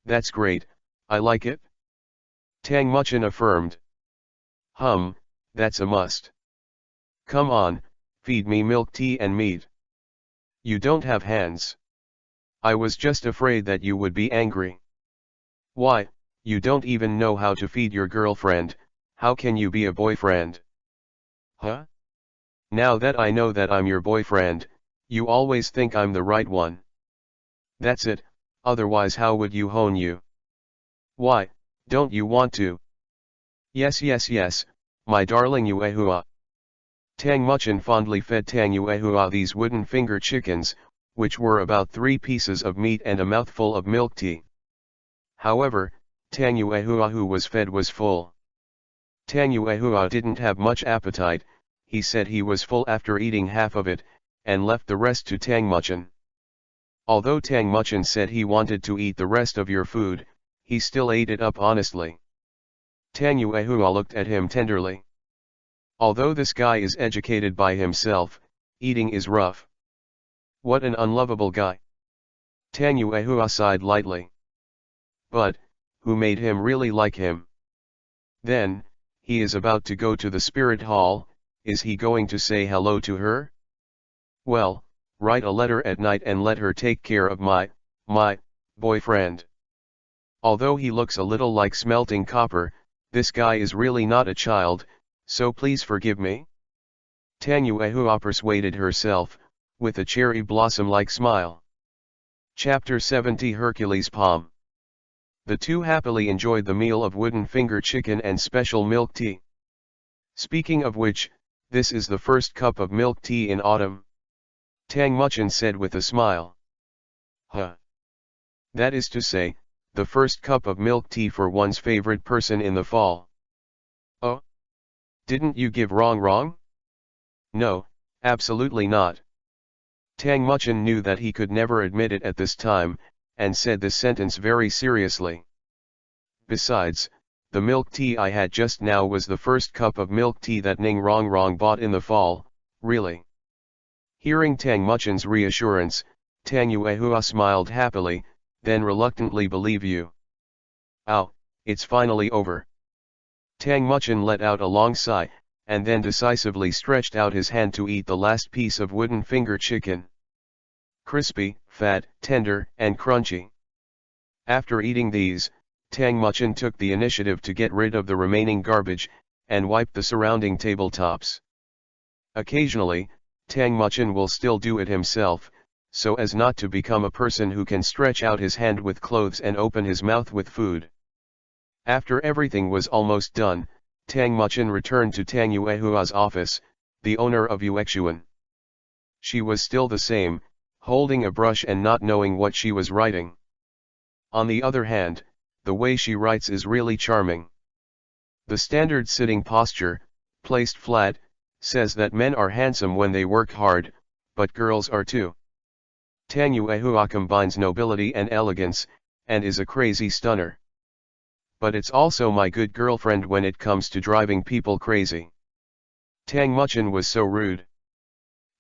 That's great, I like it. Tang Muchin affirmed. That's a must. Come on, feed me milk tea and meat. You don't have hands. I was just afraid that you would be angry. Why, you don't even know how to feed your girlfriend, how can you be a boyfriend? Huh? Now that I know that I'm your boyfriend, you always think I'm the right one. That's it, otherwise how would you hone you? Why, don't you want to? Yes, my darling Yuehua. Tang Muchin fondly fed Tang Yuehua these wooden finger chickens, which were about 3 pieces of meat and a mouthful of milk tea. However, Tang Yuehua who was fed was full. Tang Yuehua didn't have much appetite, he said he was full after eating half of it, and left the rest to Tang Muchin. Although Tang Muchin said he wanted to eat the rest of your food, he still ate it up honestly. Tang Yuehua looked at him tenderly. Although this guy is educated by himself, eating is rough. What an unlovable guy. Tang Yuehua sighed lightly. But, who made him really like him? Then, he is about to go to the spirit hall, is he going to say hello to her? Well, write a letter at night and let her take care of my boyfriend. Although he looks a little like smelting copper, this guy is really not a child, so please forgive me. Tang Yuehua persuaded herself, with a cherry blossom-like smile. Chapter 70 Hercules' Palm. The two happily enjoyed the meal of wooden finger chicken and special milk tea. Speaking of which, this is the first cup of milk tea in autumn. Tang Muchin said with a smile. Huh. That is to say, the first cup of milk tea for one's favorite person in the fall. Oh? Didn't you give wrong? No, absolutely not. Tang Muchin knew that he could never admit it at this time, and said this sentence very seriously. Besides, the milk tea I had just now was the first cup of milk tea that Ning Rongrong bought in the fall, really. Hearing Tang Muchin's reassurance, Tang Yuehua smiled happily, then reluctantly believe you. Ow, it's finally over. Tang Muchin let out a long sigh, and then decisively stretched out his hand to eat the last piece of wooden finger chicken. Crispy, fat, tender, and crunchy. After eating these, Tang Muchin took the initiative to get rid of the remaining garbage, and wiped the surrounding tabletops. Occasionally, Tang Muchin will still do it himself, so as not to become a person who can stretch out his hand with clothes and open his mouth with food. After everything was almost done, Tang Muchin returned to Tang Yuehua's office, the owner of Yuexuan. She was still the same, holding a brush and not knowing what she was writing. On the other hand, the way she writes is really charming. The standard sitting posture, placed flat, says that men are handsome when they work hard, but girls are too. Tang Yuehua combines nobility and elegance, and is a crazy stunner. But it's also my good girlfriend when it comes to driving people crazy. Tang Muchin was so rude.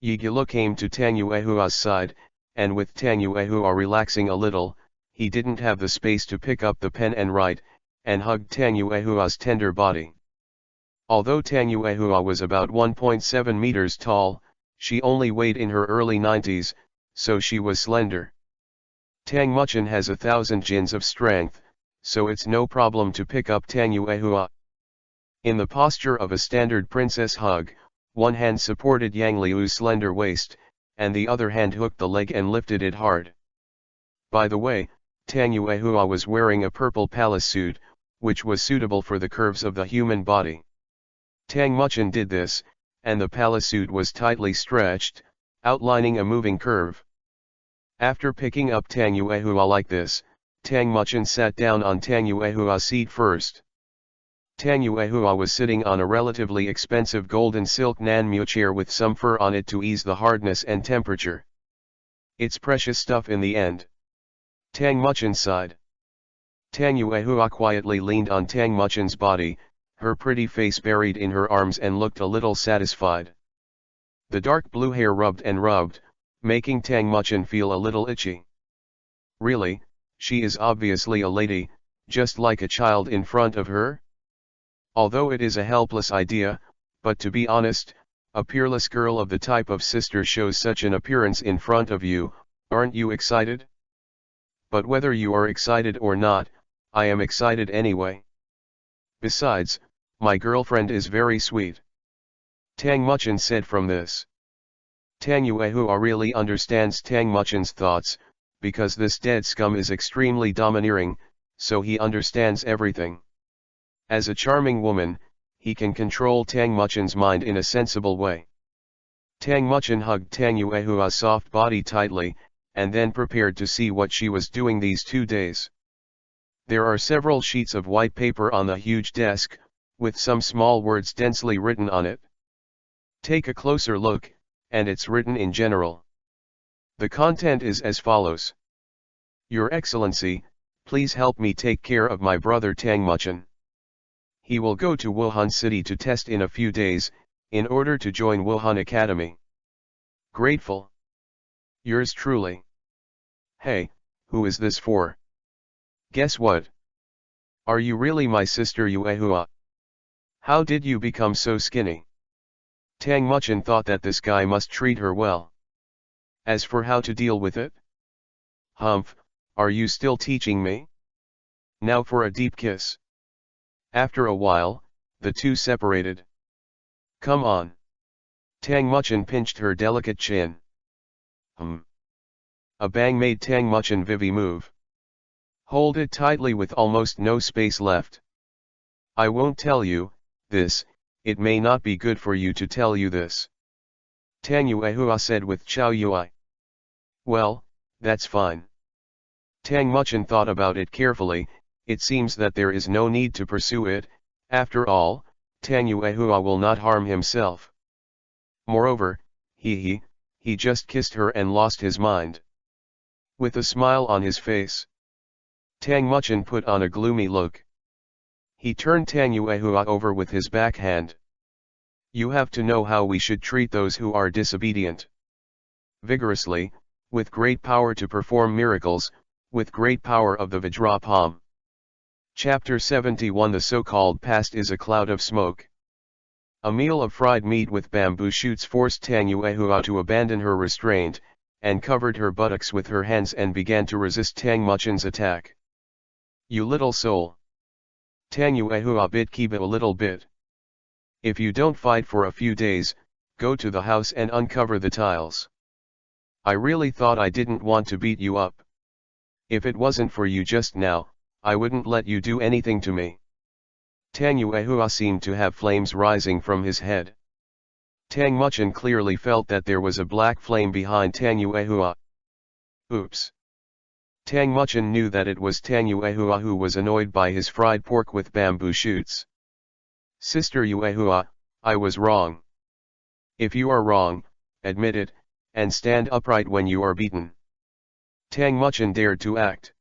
Yigulu came to Tang Yuehua's side, and with Tang Yuehua relaxing a little, he didn't have the space to pick up the pen and write, and hugged Tang Yuehua's tender body. Although Tang Yuehua was about 1.7 meters tall, she only weighed in her early 90s, so she was slender. Tang Muchin has 1,000 jins of strength, so it's no problem to pick up Tang Yuehua. In the posture of a standard princess hug, one hand supported Yang Liu's slender waist, and the other hand hooked the leg and lifted it hard. By the way, Tang Yuehua was wearing a purple palace suit, which was suitable for the curves of the human body. Tang Muchin did this, and the palace suit was tightly stretched, outlining a moving curve. After picking up Tang Yuehua like this, Tang Muchin sat down on Tang Yuehua's seat first. Tang Yuehua was sitting on a relatively expensive golden silk Nanmu chair with some fur on it to ease the hardness and temperature. It's precious stuff in the end. Tang Muchin sighed. Tang Yuehua quietly leaned on Tang Muchin's body, her pretty face buried in her arms, and looked a little satisfied. The dark blue hair rubbed and rubbed, making Tang Muchin feel a little itchy. Really, she is obviously a lady, just like a child in front of her? Although it is a helpless idea, but to be honest, a peerless girl of the type of sister shows such an appearance in front of you, aren't you excited? But whether you are excited or not, I am excited anyway. Besides, my girlfriend is very sweet. Tang Muchin said from this. Tang Yuehua really understands Tang Muchin's thoughts, because this dead scum is extremely domineering, so he understands everything. As a charming woman, he can control Tang Muchin's mind in a sensible way. Tang Muchin hugged Tang Yuehua's soft body tightly, and then prepared to see what she was doing these 2 days. There are several sheets of white paper on the huge desk, with some small words densely written on it. Take a closer look, and it's written in general. The content is as follows. Your Excellency, please help me take care of my brother Tang Muchin. He will go to Wuhan City to test in a few days, in order to join Wuhan Academy. Grateful. Yours truly. Hey, who is this for? Guess what? Are you really my sister Yuehua? How did you become so skinny? Tang Muchin thought that this guy must treat her well. As for how to deal with it? Humph, are you still teaching me? Now for a deep kiss. After a while, the two separated. Come on. Tang Muchin pinched her delicate chin. A bang made Tang Muchin Vivi move. Hold it tightly with almost no space left. I won't tell you this, it may not be good for you to tell you this. Tang Yuehua said with Chow Yui. Well, that's fine. Tang Muchin thought about it carefully. It seems that there is no need to pursue it, after all, Tang Yuehua will not harm himself. Moreover, he just kissed her and lost his mind. With a smile on his face, Tang Muchin put on a gloomy look. He turned Tang Yuehua over with his backhand. You have to know how we should treat those who are disobedient. Vigorously, with great power to perform miracles, with great power of the Vajrapam. Chapter 71. The so-called past is a cloud of smoke. A meal of fried meat with bamboo shoots forced Tang Yuehua to abandon her restraint, and covered her buttocks with her hands and began to resist Tang Muchin's attack. You little soul. Tang Yuehua bit Kiba a little bit. If you don't fight for a few days, Go to the house and uncover the tiles. I really thought I didn't want to beat you up. If it wasn't for you just now, I wouldn't let you do anything to me. Tang Yuehua seemed to have flames rising from his head. Tang Muchen clearly felt that there was a black flame behind Tang Yuehua. Oops. Tang Muchen knew that it was Tang Yuehua who was annoyed by his fried pork with bamboo shoots. Sister Yuehua, I was wrong. If you are wrong, admit it, and stand upright when you are beaten. Tang Muchen dared to act.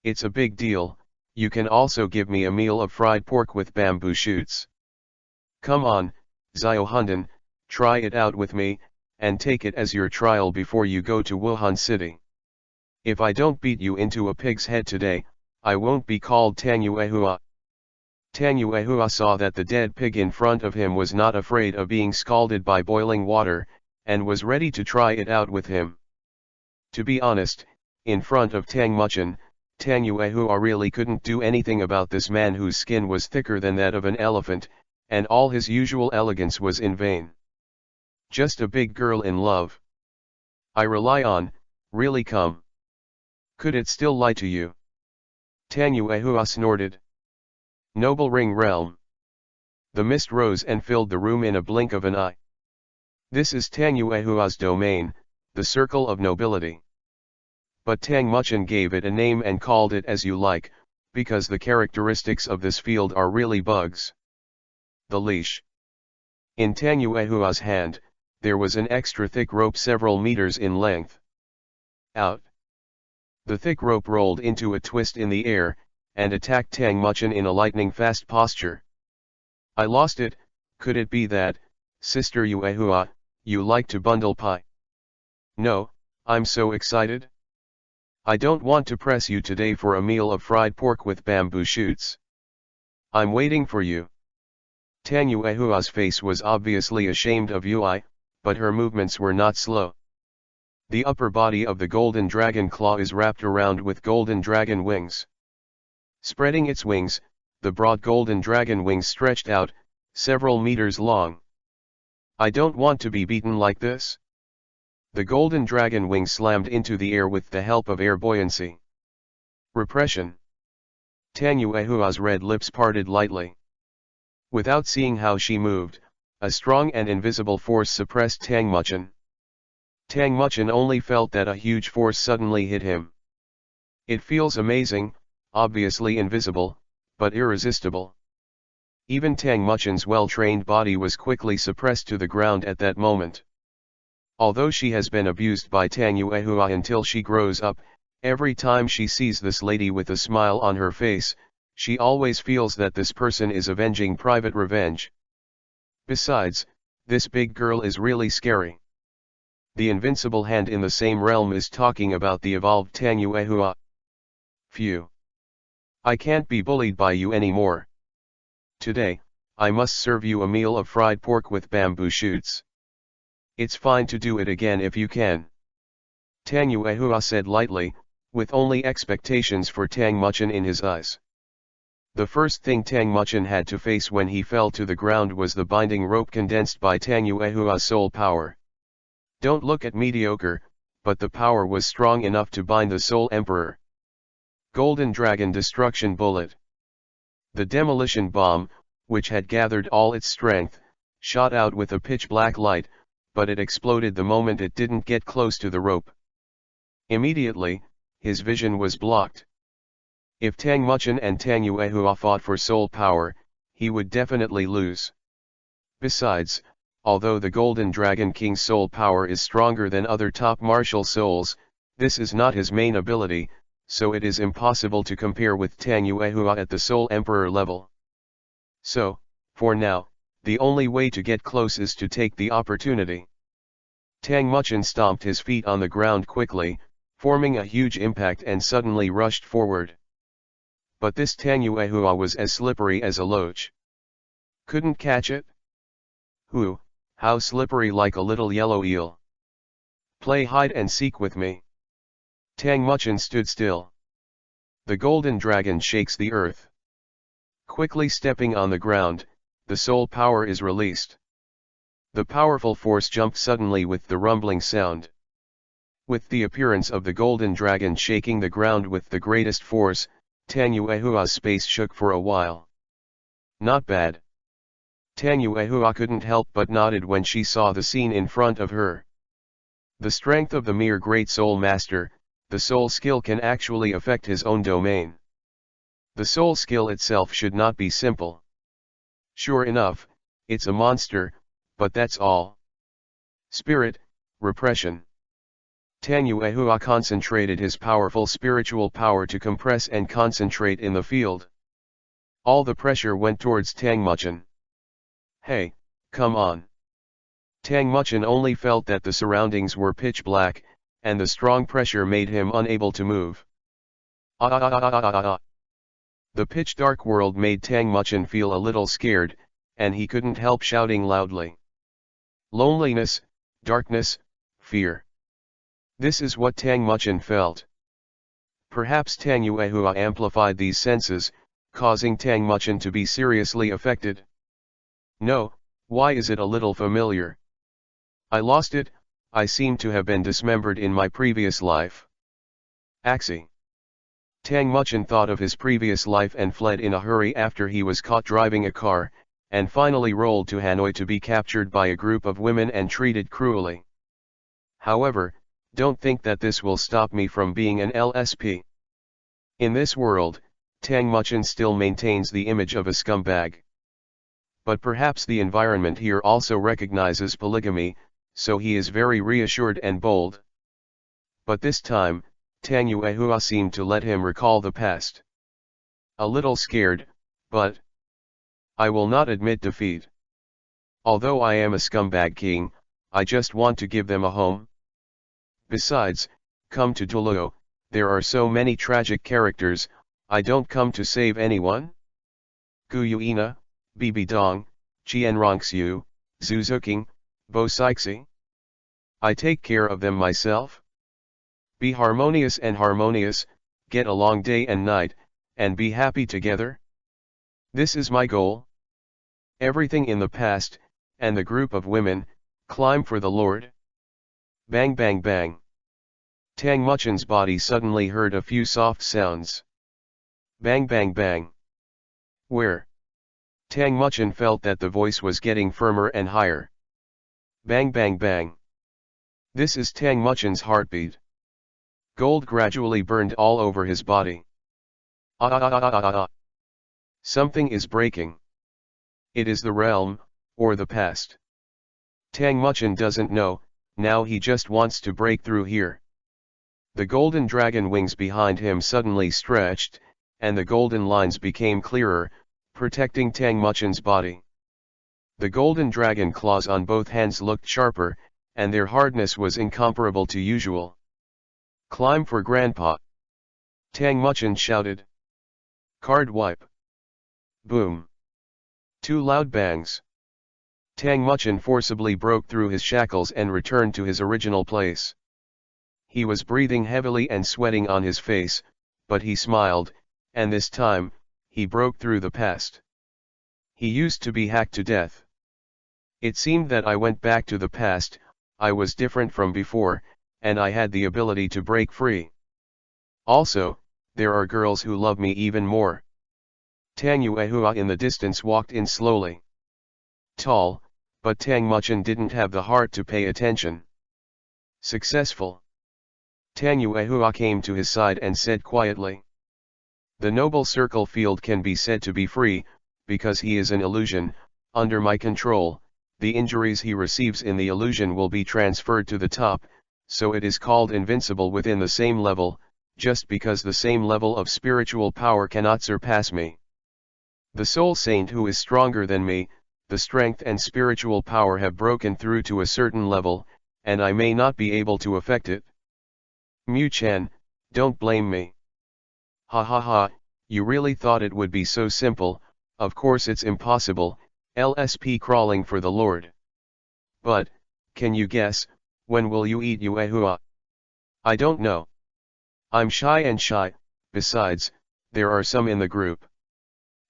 It's a big deal, you can also give me a meal of fried pork with bamboo shoots. Come on, Xiao Hunden, try it out with me, and take it as your trial before you go to Wuhan City. If I don't beat you into a pig's head today, I won't be called Tang Yuehua. Tang Yuehua saw that the dead pig in front of him was not afraid of being scalded by boiling water, and was ready to try it out with him. To be honest, in front of Tang Muchen, Tang Yuehua really couldn't do anything about this man whose skin was thicker than that of an elephant, and all his usual elegance was in vain. Just a big girl in love. I rely on, really come. Could it still lie to you? Tang Yuehua snorted. Noble Ring Realm. The mist rose and filled the room in a blink of an eye. This is Tang Yuehua's domain, the circle of nobility. But Tang Muchen gave it a name and called it as you like, because the characteristics of this field are really bugs. The leash. In Tang Yuehua's hand, there was an extra thick rope several meters in length. Out. The thick rope rolled into a twist in the air, and attacked Tang Muchen in a lightning-fast posture. I lost it, could it be that, Sister Yuehua, you like to bundle pie? No, I'm so excited. I don't want to press you today for a meal of fried pork with bamboo shoots. I'm waiting for you. Tang Yuehua's face was obviously ashamed of Yui, but her movements were not slow. The upper body of the golden dragon claw is wrapped around with golden dragon wings. Spreading its wings, the broad golden dragon wings stretched out, several meters long. I don't want to be beaten like this. The golden dragon wings slammed into the air with the help of air buoyancy. Repression. Tang Yuehua's red lips parted lightly. Without seeing how she moved, a strong and invisible force suppressed Tang Muchen. Tang Muchen only felt that a huge force suddenly hit him. It feels amazing, obviously invisible, but irresistible. Even Tang Muchen's well-trained body was quickly suppressed to the ground at that moment. Although she has been abused by Tang Yuehua until she grows up, every time she sees this lady with a smile on her face, she always feels that this person is avenging private revenge. Besides, this big girl is really scary. The invincible hand in the same realm is talking about the evolved Tang Yuehua. Phew. I can't be bullied by you anymore. Today, I must serve you a meal of fried pork with bamboo shoots. It's fine to do it again if you can. Tang Yuehua said lightly, with only expectations for Tang Muchen in his eyes. The first thing Tang Muchen had to face when he fell to the ground was the binding rope condensed by Tang Yuehua's soul power. Don't look at mediocre, but the power was strong enough to bind the Soul Emperor. Golden Dragon Destruction Bullet. The demolition bomb, which had gathered all its strength, shot out with a pitch-black light, but it exploded the moment it didn't get close to the rope. Immediately, his vision was blocked. If Tang Muchen and Tang Yuehua fought for soul power, he would definitely lose. Besides, although the Golden Dragon King's soul power is stronger than other top martial souls, this is not his main ability, so it is impossible to compare with Tang Yuehua at the Soul Emperor level. So, for now, the only way to get close is to take the opportunity. Tang Muchen stomped his feet on the ground quickly, forming a huge impact and suddenly rushed forward. But this Tang Yuehua was as slippery as a loach. Couldn't catch it? Who, how slippery, like a little yellow eel. Play hide and seek with me. Tang Muchen stood still. The golden dragon shakes the earth. Quickly stepping on the ground, the soul power is released. The powerful force jumped suddenly with the rumbling sound. With the appearance of the golden dragon shaking the ground with the greatest force, Tang Yuehua's space shook for a while. Not bad. Tang Yuehua couldn't help but nodded when she saw the scene in front of her. The strength of the mere great soul master, the soul skill can actually affect his own domain. The soul skill itself should not be simple. Sure enough, it's a monster, but that's all. Spirit, repression. Tang Yuehua concentrated his powerful spiritual power to compress and concentrate in the field. All the pressure went towards Tang Muchen. Hey, come on. Tang Muchen only felt that the surroundings were pitch black, and the strong pressure made him unable to move. The pitch-dark world made Tang Muchen feel a little scared, and he couldn't help shouting loudly. Loneliness, darkness, fear. This is what Tang Muchen felt. Perhaps Tang Yuehua amplified these senses, causing Tang Muchen to be seriously affected. No, why is it a little familiar? I lost it, I seem to have been dismembered in my previous life. Axie. Tang Muchen thought of his previous life and fled in a hurry after he was caught driving a car, and finally rolled to Hanoi to be captured by a group of women and treated cruelly. However, don't think that this will stop me from being an LSP. In this world, Tang Muchen still maintains the image of a scumbag. But perhaps the environment here also recognizes polygamy, so he is very reassured and bold. But this time, Tang Yuehua seemed to let him recall the past. A little scared, but I will not admit defeat. Although I am a scumbag king, I just want to give them a home. Besides, come to Douluo, there are so many tragic characters, I don't come to save anyone. Guyuina, Bibi Dong, Qianrongxiu, Zuzuking, Bo Sixi. I take care of them myself. Be harmonious and harmonious, get along day and night, and be happy together. This is my goal. Everything in the past, and the group of women, climb for the Lord. Bang bang bang. Tang Muchen's body suddenly heard a few soft sounds. Bang bang bang. Where? Tang Muchen felt that the voice was getting firmer and higher. Bang bang bang. This is Tang Muchen's heartbeat. Gold gradually burned all over his body. Something is breaking. It is the realm, or the past. Tang Muchen doesn't know, now he just wants to break through here. The golden dragon wings behind him suddenly stretched, and the golden lines became clearer, protecting Tang Muchen's body. The golden dragon claws on both hands looked sharper, and their hardness was incomparable to usual. Climb for Grandpa! Tang Muchen shouted. Card wipe. Boom. Two loud bangs. Tang Muchen forcibly broke through his shackles and returned to his original place. He was breathing heavily and sweating on his face, but he smiled, and this time, he broke through the past. He used to be hacked to death. It seemed that I went back to the past, I was different from before, and I had the ability to break free. Also, there are girls who love me even more. Tang Yuehua in the distance walked in slowly. Tall, but Tang Muchen didn't have the heart to pay attention. Successful. Tang Yuehua came to his side and said quietly. The noble circle field can be said to be free, because he is an illusion, under my control, the injuries he receives in the illusion will be transferred to the top, so it is called invincible within the same level, just because the same level of spiritual power cannot surpass me. The soul saint who is stronger than me, the strength and spiritual power have broken through to a certain level, and I may not be able to affect it. Mu-chan, don't blame me. Ha ha ha, you really thought it would be so simple, of course it's impossible, LSP crawling for the Lord. But, can you guess, when will you eat Yuehua? I don't know. I'm shy and shy, besides, there are some in the group.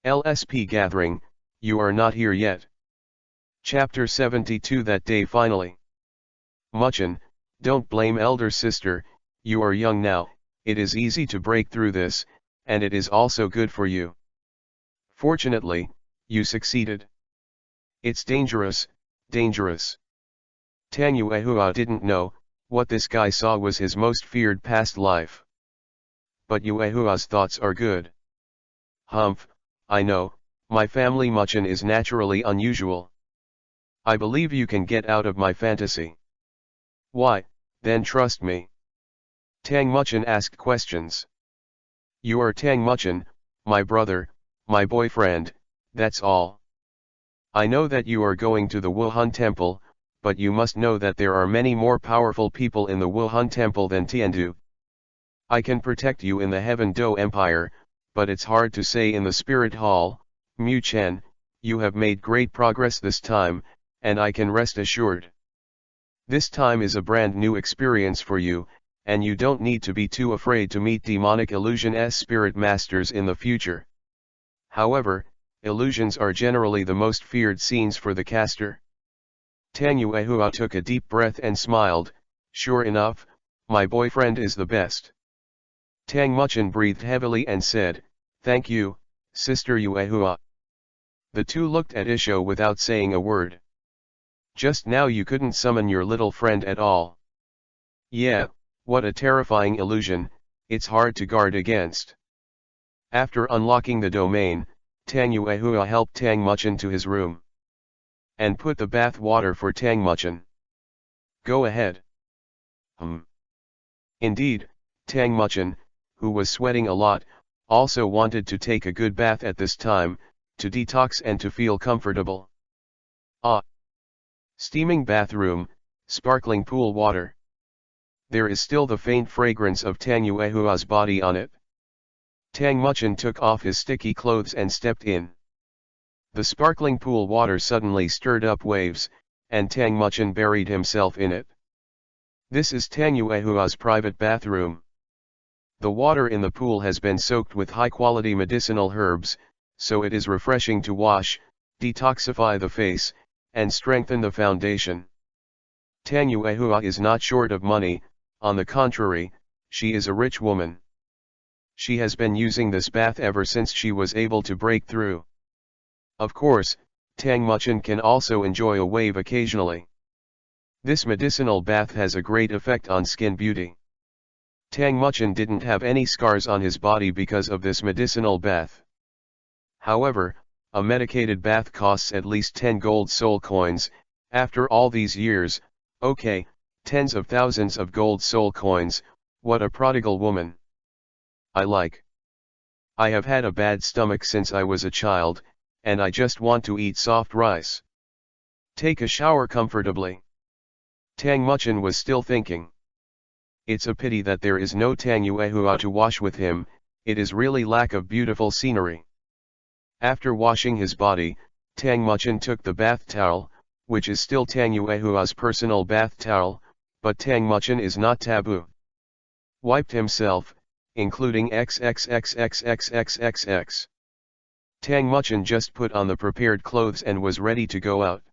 LSP gathering, you are not here yet. Chapter 72. That day finally. Muchin, don't blame elder sister, you are young now, it is easy to break through this, and it is also good for you. Fortunately, you succeeded. It's dangerous, dangerous. Tang Yuehua didn't know, what this guy saw was his most feared past life. But Yuehua's thoughts are good. Humph, I know, my family Muchin is naturally unusual. I believe you can get out of my fantasy. Why, then trust me. Tang Muchin asked questions. You are Tang Muchin, my brother, my boyfriend, that's all. I know that you are going to the Wuhan temple, but you must know that there are many more powerful people in the Wuhan temple than Tiandu. I can protect you in the Heaven Do Empire, but it's hard to say in the Spirit Hall. Mu Chen, you have made great progress this time, and I can rest assured. This time is a brand new experience for you, and you don't need to be too afraid to meet demonic illusion's spirit masters in the future. However, illusions are generally the most feared scenes for the caster. Tang Yuehua took a deep breath and smiled. Sure enough, my boyfriend is the best. Tang Muchin breathed heavily and said, Thank you, Sister Yuehua. The two looked at Isho without saying a word. Just now you couldn't summon your little friend at all. Yeah, what a terrifying illusion, it's hard to guard against. After unlocking the domain, Tang Yuehua helped Tang Muchin to his room. And put the bath water for Tang Muchin. Go ahead. Indeed, Tang Muchin, who was sweating a lot, also wanted to take a good bath at this time, to detox and to feel comfortable. Steaming bathroom, sparkling pool water. There is still the faint fragrance of Tang Yuehua's body on it. Tang Muchin took off his sticky clothes and stepped in. The sparkling pool water suddenly stirred up waves, and Tang Muchin buried himself in it. This is Tang Yuehua's private bathroom. The water in the pool has been soaked with high-quality medicinal herbs, so it is refreshing to wash, detoxify the face, and strengthen the foundation. Tang Yuehua is not short of money, on the contrary, she is a rich woman. She has been using this bath ever since she was able to break through. Of course, Tang Muchin can also enjoy a wave occasionally. This medicinal bath has a great effect on skin beauty. Tang Muchin didn't have any scars on his body because of this medicinal bath. However, a medicated bath costs at least 10 gold soul coins. After all these years, okay, tens of thousands of gold soul coins, what a prodigal woman. I have had a bad stomach since I was a child, and I just want to eat soft rice. Take a shower comfortably. Tang Muchin was still thinking. It's a pity that there is no Tang Yuehua to wash with him, it is really lack of beautiful scenery. After washing his body, Tang Muchin took the bath towel, which is still Tang Yuehua's personal bath towel, but Tang Muchin is not taboo. Wiped himself, including XXXXXXXX. Tang Muchin just put on the prepared clothes and was ready to go out.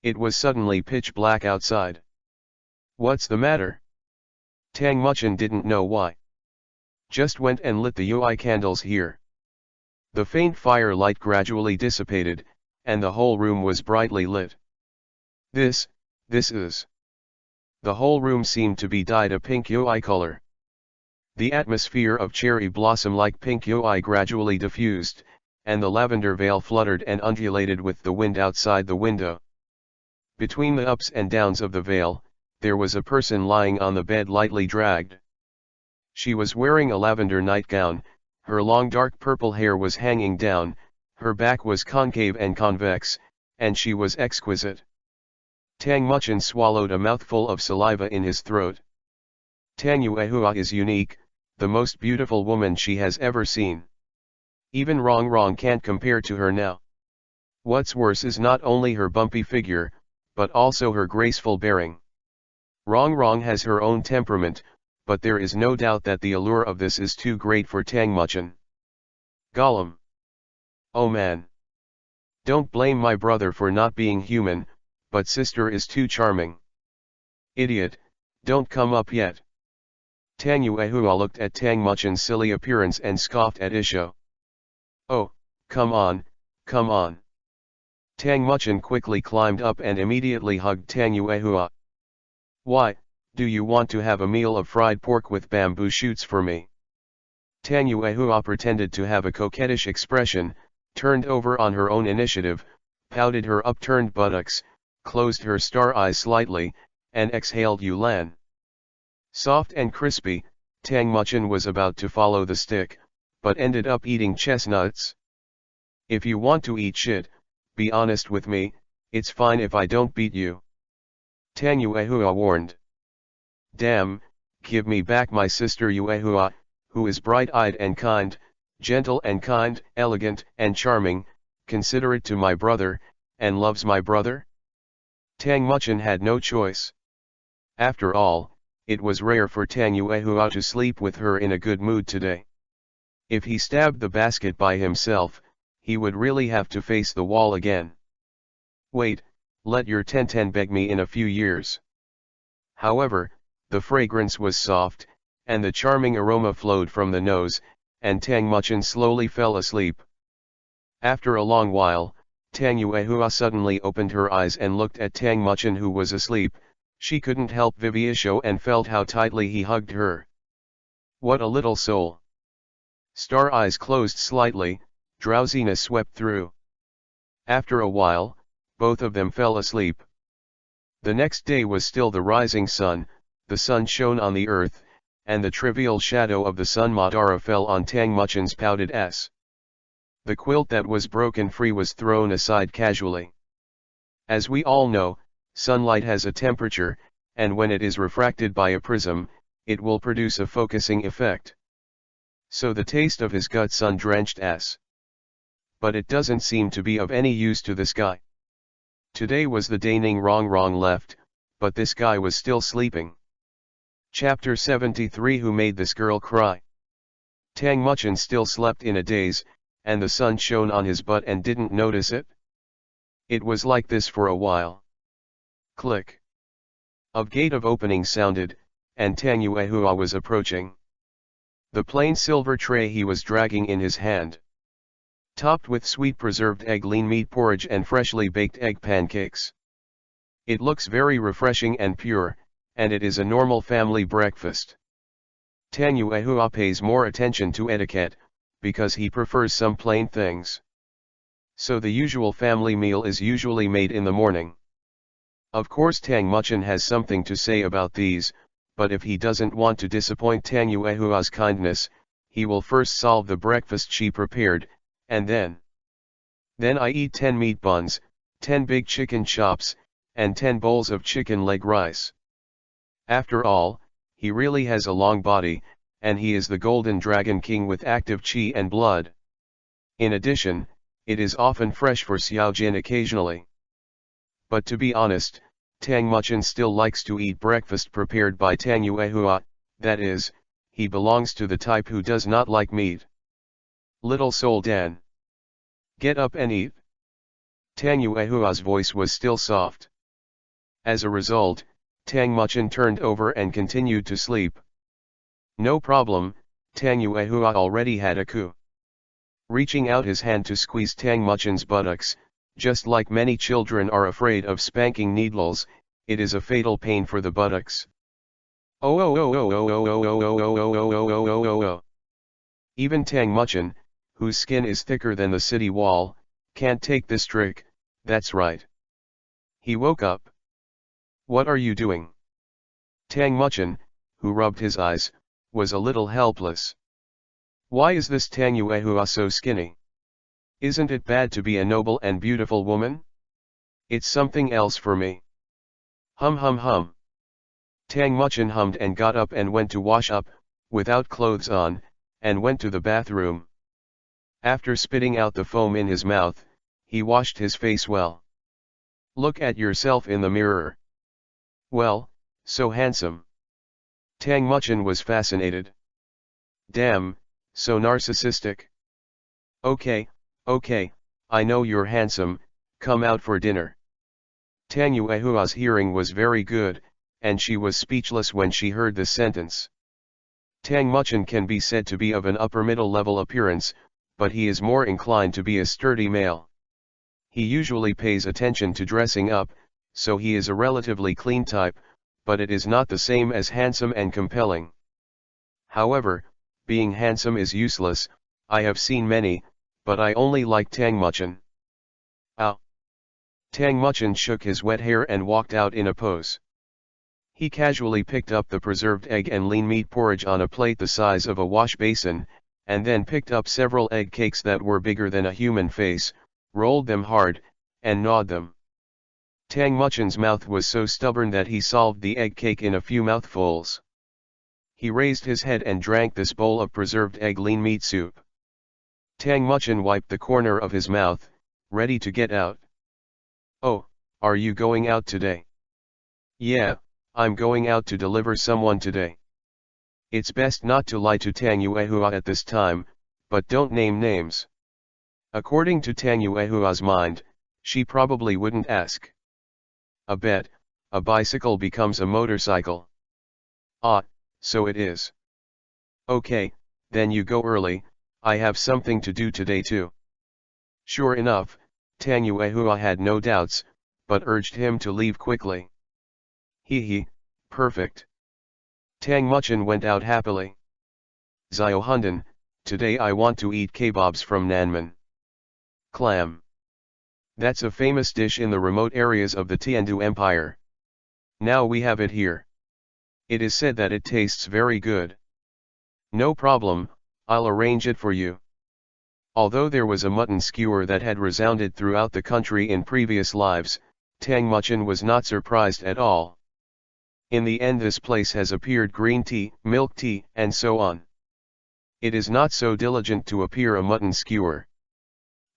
It was suddenly pitch black outside. What's the matter? Tang Muchin didn't know why. Just went and lit the UI candles here. The faint firelight gradually dissipated, and the whole room was brightly lit. This is. The whole room seemed to be dyed a pink UI color. The atmosphere of cherry blossom-like pink UI gradually diffused, and the lavender veil fluttered and undulated with the wind outside the window. Between the ups and downs of the veil, there was a person lying on the bed lightly dragged. She was wearing a lavender nightgown, her long dark purple hair was hanging down, her back was concave and convex, and she was exquisite. Tang Muchin swallowed a mouthful of saliva in his throat. Tang Yuehua is unique, the most beautiful woman she has ever seen. Even Rong can't compare to her now. What's worse is not only her bumpy figure, but also her graceful bearing. Rong has her own temperament, but there is no doubt that the allure of this is too great for Tang Muchin. Gollum. Oh man. Don't blame my brother for not being human, but sister is too charming. Idiot, don't come up yet. Tang Yuehua looked at Tang Muchin's silly appearance and scoffed at Isho. Oh, come on, come on. Tang Muchin quickly climbed up and immediately hugged Tang Yuehua. Why, do you want to have a meal of fried pork with bamboo shoots for me? Tang Yuehua pretended to have a coquettish expression, turned over on her own initiative, pouted her upturned buttocks, closed her star eyes slightly, and exhaled Yulan. Soft and crispy, Tang Muchin was about to follow the stick, but ended up eating chestnuts. If you want to eat shit, be honest with me, it's fine if I don't beat you. Tang Yuehua warned. Damn, give me back my sister Yuehua, who is bright-eyed and kind, gentle and kind, elegant and charming, considerate to my brother, and loves my brother? Tang Muchin had no choice. After all, it was rare for Tang Yuehua to sleep with her in a good mood today. If he stabbed the basket by himself, he would really have to face the wall again. Wait, let your Tenten beg me in a few years. However, the fragrance was soft, and the charming aroma flowed from the nose, and Tang Muchin slowly fell asleep. After a long while, Tang Yuehua suddenly opened her eyes and looked at Tang Muchin, who was asleep. She couldn't help Viviisho and felt how tightly he hugged her. What a little soul. Star eyes closed slightly, drowsiness swept through. After a while, both of them fell asleep. The next day was still the rising sun, the sun shone on the earth, and the trivial shadow of the sun Madara fell on Tang Muchin's pouted S. The quilt that was broken free was thrown aside casually. As we all know, sunlight has a temperature, and when it is refracted by a prism, it will produce a focusing effect. So the taste of his gut sun-drenched S. But it doesn't seem to be of any use to this guy. Today was the day Ning Rong left, but this guy was still sleeping. Chapter 73. Who made this girl cry? Tang Muchin still slept in a daze, and the sun shone on his butt and didn't notice it. It was like this for a while. Click. A gate of opening sounded, and Tang Yuehua was approaching. The plain silver tray he was dragging in his hand, topped with sweet preserved egg, lean meat porridge and freshly baked egg pancakes. It looks very refreshing and pure, and it is a normal family breakfast. Tang Yuehua pays more attention to etiquette, because he prefers some plain things. So the usual family meal is usually made in the morning. Of course Tang Muchin has something to say about these, but if he doesn't want to disappoint Tang Yuehua's kindness, he will first solve the breakfast she prepared, and then I eat 10 meat buns, 10 big chicken chops, and 10 bowls of chicken leg rice. After all, he really has a long body, and he is the Golden Dragon King with active chi and blood. In addition, it is often fresh for Xiaojin occasionally. But to be honest, Tang Muchin still likes to eat breakfast prepared by Tang Yuehua, that is, he belongs to the type who does not like meat. Little soul Dan. Get up and eat. Tang Yuehua's voice was still soft. As a result, Tang Muchin turned over and continued to sleep. No problem, Tang Yuehua already had a coup. Reaching out his hand to squeeze Tang Muchin's buttocks, just like many children are afraid of spanking needles, it is a fatal pain for the buttocks. Oh oh oh oh oh oh oh oh oh oh oh oh oh oh oh oh. Even Tang Muchin, whose skin is thicker than the city wall, can't take this trick. That's right. He woke up. What are you doing? Tang Muchin, who rubbed his eyes, was a little helpless. Why is this Tang Yuehua so skinny? Isn't it bad to be a noble and beautiful woman? It's something else for me. Hum hum hum. Tang Muchin hummed and got up and went to wash up, without clothes on, and went to the bathroom. After spitting out the foam in his mouth, he washed his face well. Look at yourself in the mirror. Well, so handsome. Tang Muchin was fascinated. Damn, so narcissistic. Okay, I know you're handsome, come out for dinner. Tang Yuehua's hearing was very good, and she was speechless when she heard this sentence. Tang Muchen can be said to be of an upper middle level appearance, but he is more inclined to be a sturdy male. He usually pays attention to dressing up, so he is a relatively clean type, but it is not the same as handsome and compelling. However, being handsome is useless. I have seen many, but I only like Tang Muchen. Ow! Tang Muchen shook his wet hair and walked out in a pose. He casually picked up the preserved egg and lean meat porridge on a plate the size of a wash basin, and then picked up several egg cakes that were bigger than a human face, rolled them hard, and gnawed them. Tang Muchen's mouth was so stubborn that he solved the egg cake in a few mouthfuls. He raised his head and drank this bowl of preserved egg lean meat soup. Tang Muchen wiped the corner of his mouth, ready to get out. Oh, are you going out today? Yeah, I'm going out to deliver someone today. It's best not to lie to Tang Yuehua at this time, but don't name names. According to Tang Yuehua's mind, she probably wouldn't ask. A bet, a bicycle becomes a motorcycle. Ah, so it is. Okay, then you go early, I have something to do today too. Sure enough, Tang Yuehua had no doubts, but urged him to leave quickly. He, perfect. Tang Muchen went out happily. Ziohunden, today I want to eat kebabs from Nanmen. Clam. That's a famous dish in the remote areas of the Tiandu Empire. Now we have it here. It is said that it tastes very good. No problem, I'll arrange it for you. Although there was a mutton skewer that had resounded throughout the country in previous lives, Tang Muchen was not surprised at all. In the end this place has appeared green tea, milk tea, and so on. It is not so diligent to appear a mutton skewer.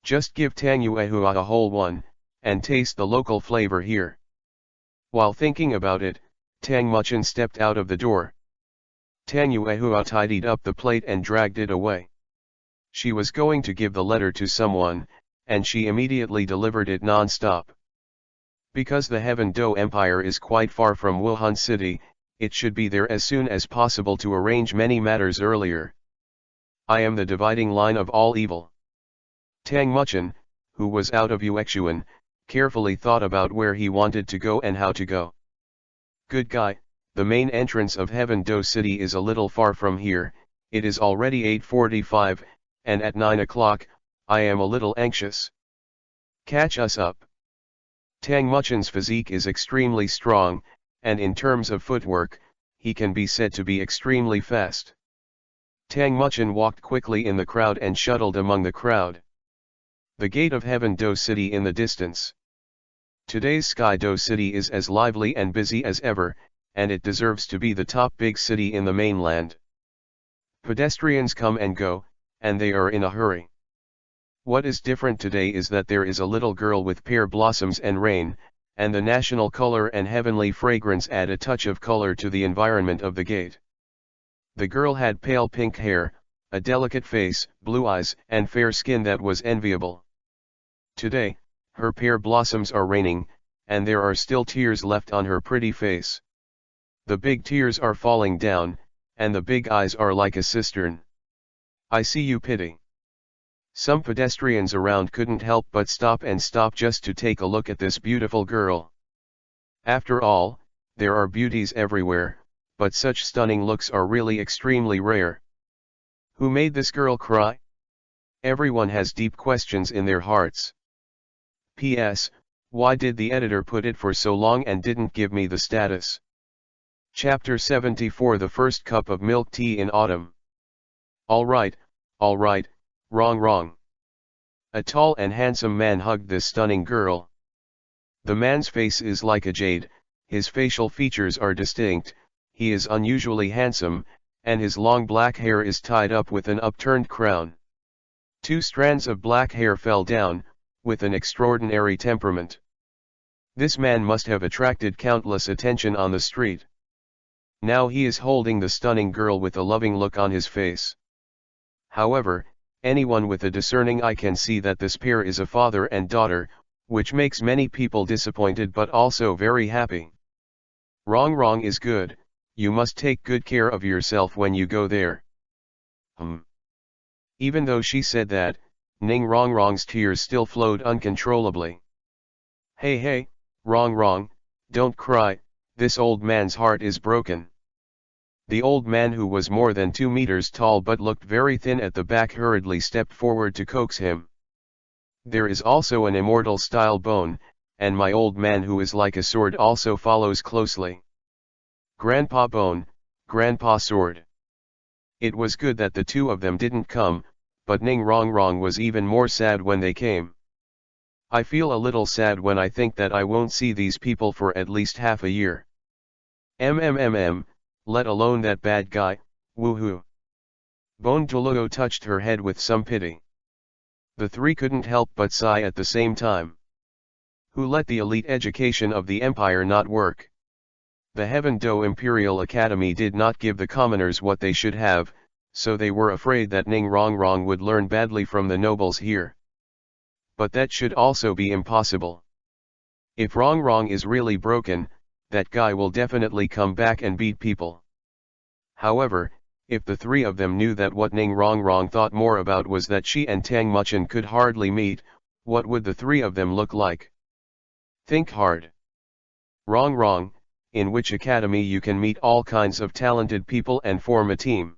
Just give Tang Yuehua a whole one, and taste the local flavor here. While thinking about it, Tang Muchen stepped out of the door. Tang Yuehua tidied up the plate and dragged it away. She was going to give the letter to someone, and she immediately delivered it non-stop. Because the Heaven Do Empire is quite far from Wuhan City, it should be there as soon as possible to arrange many matters earlier. I am the dividing line of all evil. Tang Muchen, who was out of Yuexuan, carefully thought about where he wanted to go and how to go. Good guy, the main entrance of Heaven Do City is a little far from here, it is already 8:45, and at 9 o'clock, I am a little anxious. Catch us up. Tang Muchen's physique is extremely strong, and in terms of footwork, he can be said to be extremely fast. Tang Muchen walked quickly in the crowd and shuttled among the crowd. The gate of Heaven Do City in the distance. Today's Sky Do City is as lively and busy as ever, and it deserves to be the top big city in the mainland. Pedestrians come and go, and they are in a hurry. What is different today is that there is a little girl with pear blossoms and rain, and the national color and heavenly fragrance add a touch of color to the environment of the gate. The girl had pale pink hair, a delicate face, blue eyes, and fair skin that was enviable. Today, her pear blossoms are raining, and there are still tears left on her pretty face. The big tears are falling down, and the big eyes are like a cistern. I see you pity. Some pedestrians around couldn't help but stop just to take a look at this beautiful girl. After all, there are beauties everywhere, but such stunning looks are really extremely rare. Who made this girl cry? Everyone has deep questions in their hearts. P.S. Why did the editor put it for so long and didn't give me the status? Chapter 74 The First Cup of Milk Tea in Autumn. Alright, wrong. A tall and handsome man hugged this stunning girl. The man's face is like a jade, his facial features are distinct, he is unusually handsome, and his long black hair is tied up with an upturned crown. 2 strands of black hair fell down, with an extraordinary temperament. This man must have attracted countless attention on the street. Now he is holding the stunning girl with a loving look on his face. However, Anyone with a discerning eye can see that this pair is a father and daughter, which makes many people disappointed but also very happy. Wrong is good, you must take good care of yourself when you go there. Even though she said that, Ning Rongrong's tears still flowed uncontrollably. Hey, Rongrong, don't cry, this old man's heart is broken. The old man, who was more than 2 meters tall but looked very thin at the back, hurriedly stepped forward to coax him. There is also an immortal style bone, and my old man, who is like a sword, also follows closely. Grandpa Bone, Grandpa Sword. It was good that the two of them didn't come, but Ning Rongrong was even more sad when they came. I feel a little sad when I think that I won't see these people for at least half a year. Let alone that bad guy, woohoo. Bone Douluo touched her head with some pity. The three couldn't help but sigh at the same time. Who let the elite education of the empire not work? The Heaven Do Imperial Academy did not give the commoners what they should have, so they were afraid that Ning Rongrong would learn badly from the nobles here. But that should also be impossible. If Rongrong is really broken, that guy will definitely come back and beat people. However, if the three of them knew that what Ning Rongrong thought more about was that she and Tang Muchen could hardly meet, what would the three of them look like? Think hard. Rongrong, in which academy you can meet all kinds of talented people and form a team?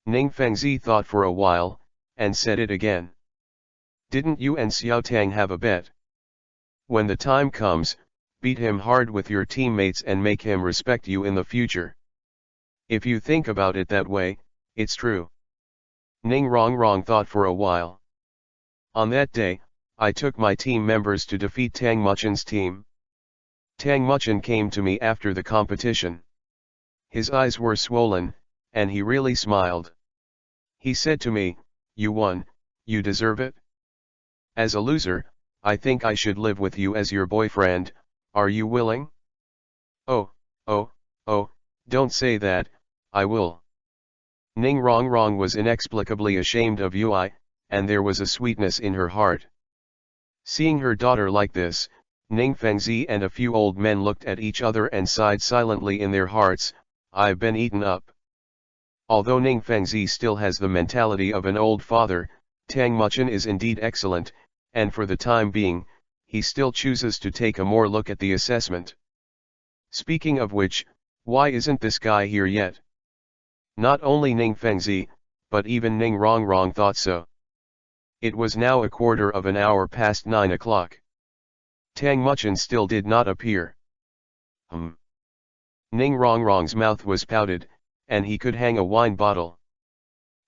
Ning Fengzi thought for a while, and said it again. Didn't you and Xiao Tang have a bet? When the time comes, beat him hard with your teammates and make him respect you in the future. If you think about it that way, it's true. Ning Rongrong thought for a while. On that day, I took my team members to defeat Tang Muchen's team. Tang Muchen came to me after the competition. His eyes were swollen, and he really smiled. He said to me, "You won, you deserve it. As a loser, I think I should live with you as your boyfriend, are you willing?" Oh, don't say that, I will. Ning Rongrong was inexplicably ashamed of Yui, and there was a sweetness in her heart. Seeing her daughter like this, Ning Fengzi and a few old men looked at each other and sighed silently in their hearts, "I've been eaten up." Although Ning Fengzi still has the mentality of an old father, Tang Muchen is indeed excellent, and for the time being, he still chooses to take a more look at the assessment. Speaking of which, why isn't this guy here yet? Not only Ning Fengzi, but even Ning Rongrong thought so. It was now a quarter of an hour past 9 o'clock. Tang Muchen still did not appear. Ning Rongrong's mouth was pouted, and he could hang a wine bottle.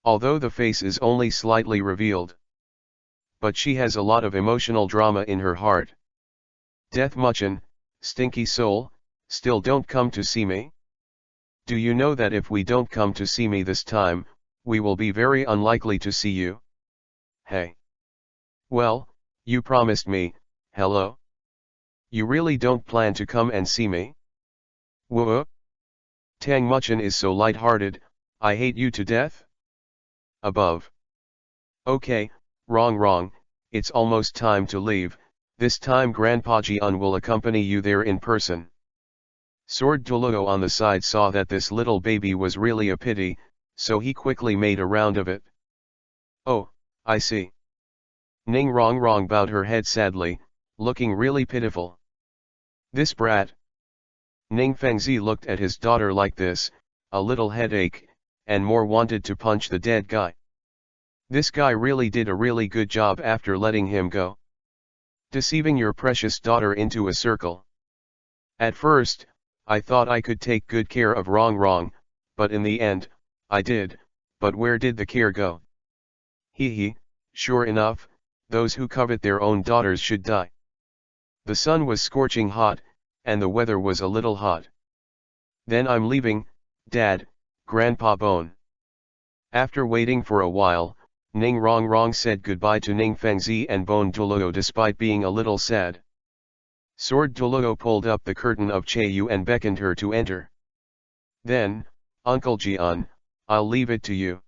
Although the face is only slightly revealed. But she has a lot of emotional drama in her heart. Death Muchen, stinky soul, still don't come to see me? Do you know that if we don't come to see me this time, we will be very unlikely to see you? Hey. Well, you promised me, hello? You really don't plan to come and see me? Whoa. Tang Muchen is so light-hearted, I hate you to death? Above. Okay, wrong, it's almost time to leave, this time Grandpa Jian will accompany you there in person. Sword Douluo on the side saw that this little baby was really a pity, so he quickly made a round of it. Oh, I see. Ning Rongrong bowed her head sadly, looking really pitiful. This brat. Ning Fengzi looked at his daughter like this, a little headache, and more wanted to punch the dead guy. This guy really did a really good job after letting him go. Deceiving your precious daughter into a circle. At first, I thought I could take good care of Rongrong, but in the end, I did, but where did the care go? Hee, sure enough, those who covet their own daughters should die. The sun was scorching hot, and the weather was a little hot. Then I'm leaving, Dad, Grandpa Bone. After waiting for a while, Ning Rongrong said goodbye to Ning Fengzi and Bone Douluo despite being a little sad. Sword Douluo pulled up the curtain of Chayu and beckoned her to enter. Then, Uncle Jian, I'll leave it to you.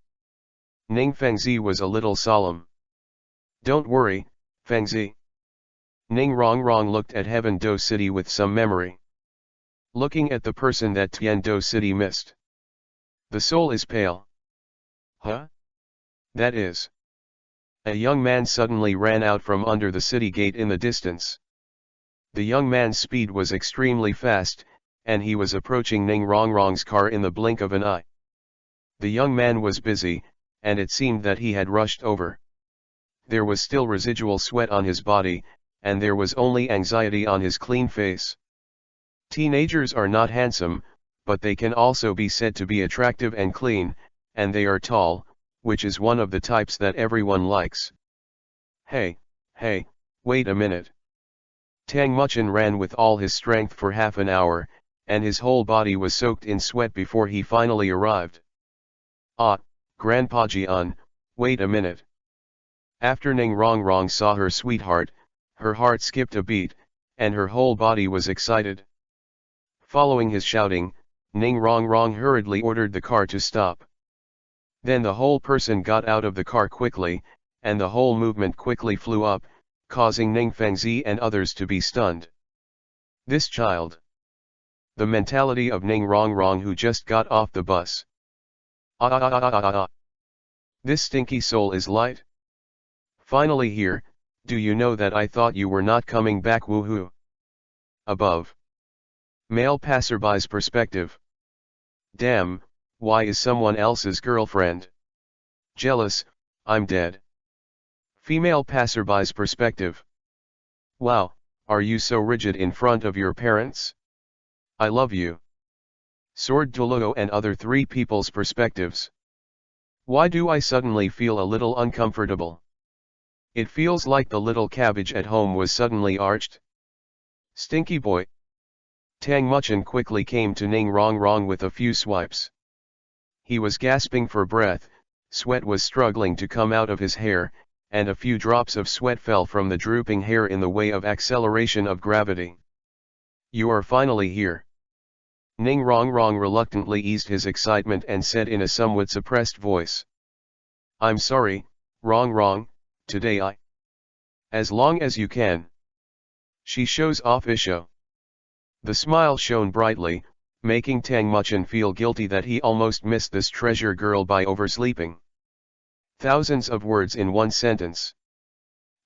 Ning Fengzi was a little solemn. Don't worry, Fengzi. Ning Rongrong looked at Heaven Do City with some memory. Looking at the person that Tian Do City missed. The soul is pale. Huh? That is. A young man suddenly ran out from under the city gate in the distance. The young man's speed was extremely fast, and he was approaching Ning Rongrong's car in the blink of an eye. The young man was busy, and it seemed that he had rushed over. There was still residual sweat on his body, and there was only anxiety on his clean face. Teenagers are not handsome, but they can also be said to be attractive and clean, and they are tall, which is one of the types that everyone likes. Hey, wait a minute. Tang Muchin ran with all his strength for half an hour, and his whole body was soaked in sweat before he finally arrived. Ah, Grandpa Jian, wait a minute. After Ning Rongrong saw her sweetheart, her heart skipped a beat, and her whole body was excited. Following his shouting, Ning Rongrong hurriedly ordered the car to stop. Then the whole person got out of the car quickly, and the whole movement quickly flew up, causing Ning Fengzi and others to be stunned. This child. The mentality of Ning Rongrong who just got off the bus. This stinky soul is light. Finally here, do you know that I thought you were not coming back, woohoo? Above. Male passerby's perspective. Damn, why is someone else's girlfriend? Jealous, I'm dead. Female passerby's perspective. Wow, are you so rigid in front of your parents? I love you. Sword Douluo and other three people's perspectives. Why do I suddenly feel a little uncomfortable? It feels like the little cabbage at home was suddenly arched. Stinky boy. Tang Muchin quickly came to Ning Rongrong with a few swipes. He was gasping for breath, sweat was struggling to come out of his hair, and a few drops of sweat fell from the drooping hair in the way of acceleration of gravity. You are finally here. Ning Rongrong reluctantly eased his excitement and said in a somewhat suppressed voice. I'm sorry, Rongrong, today I. As long as you can. She shows off Isho. The smile shone brightly, making Tang Muchin feel guilty that he almost missed this treasure girl by oversleeping. Thousands of words in one sentence.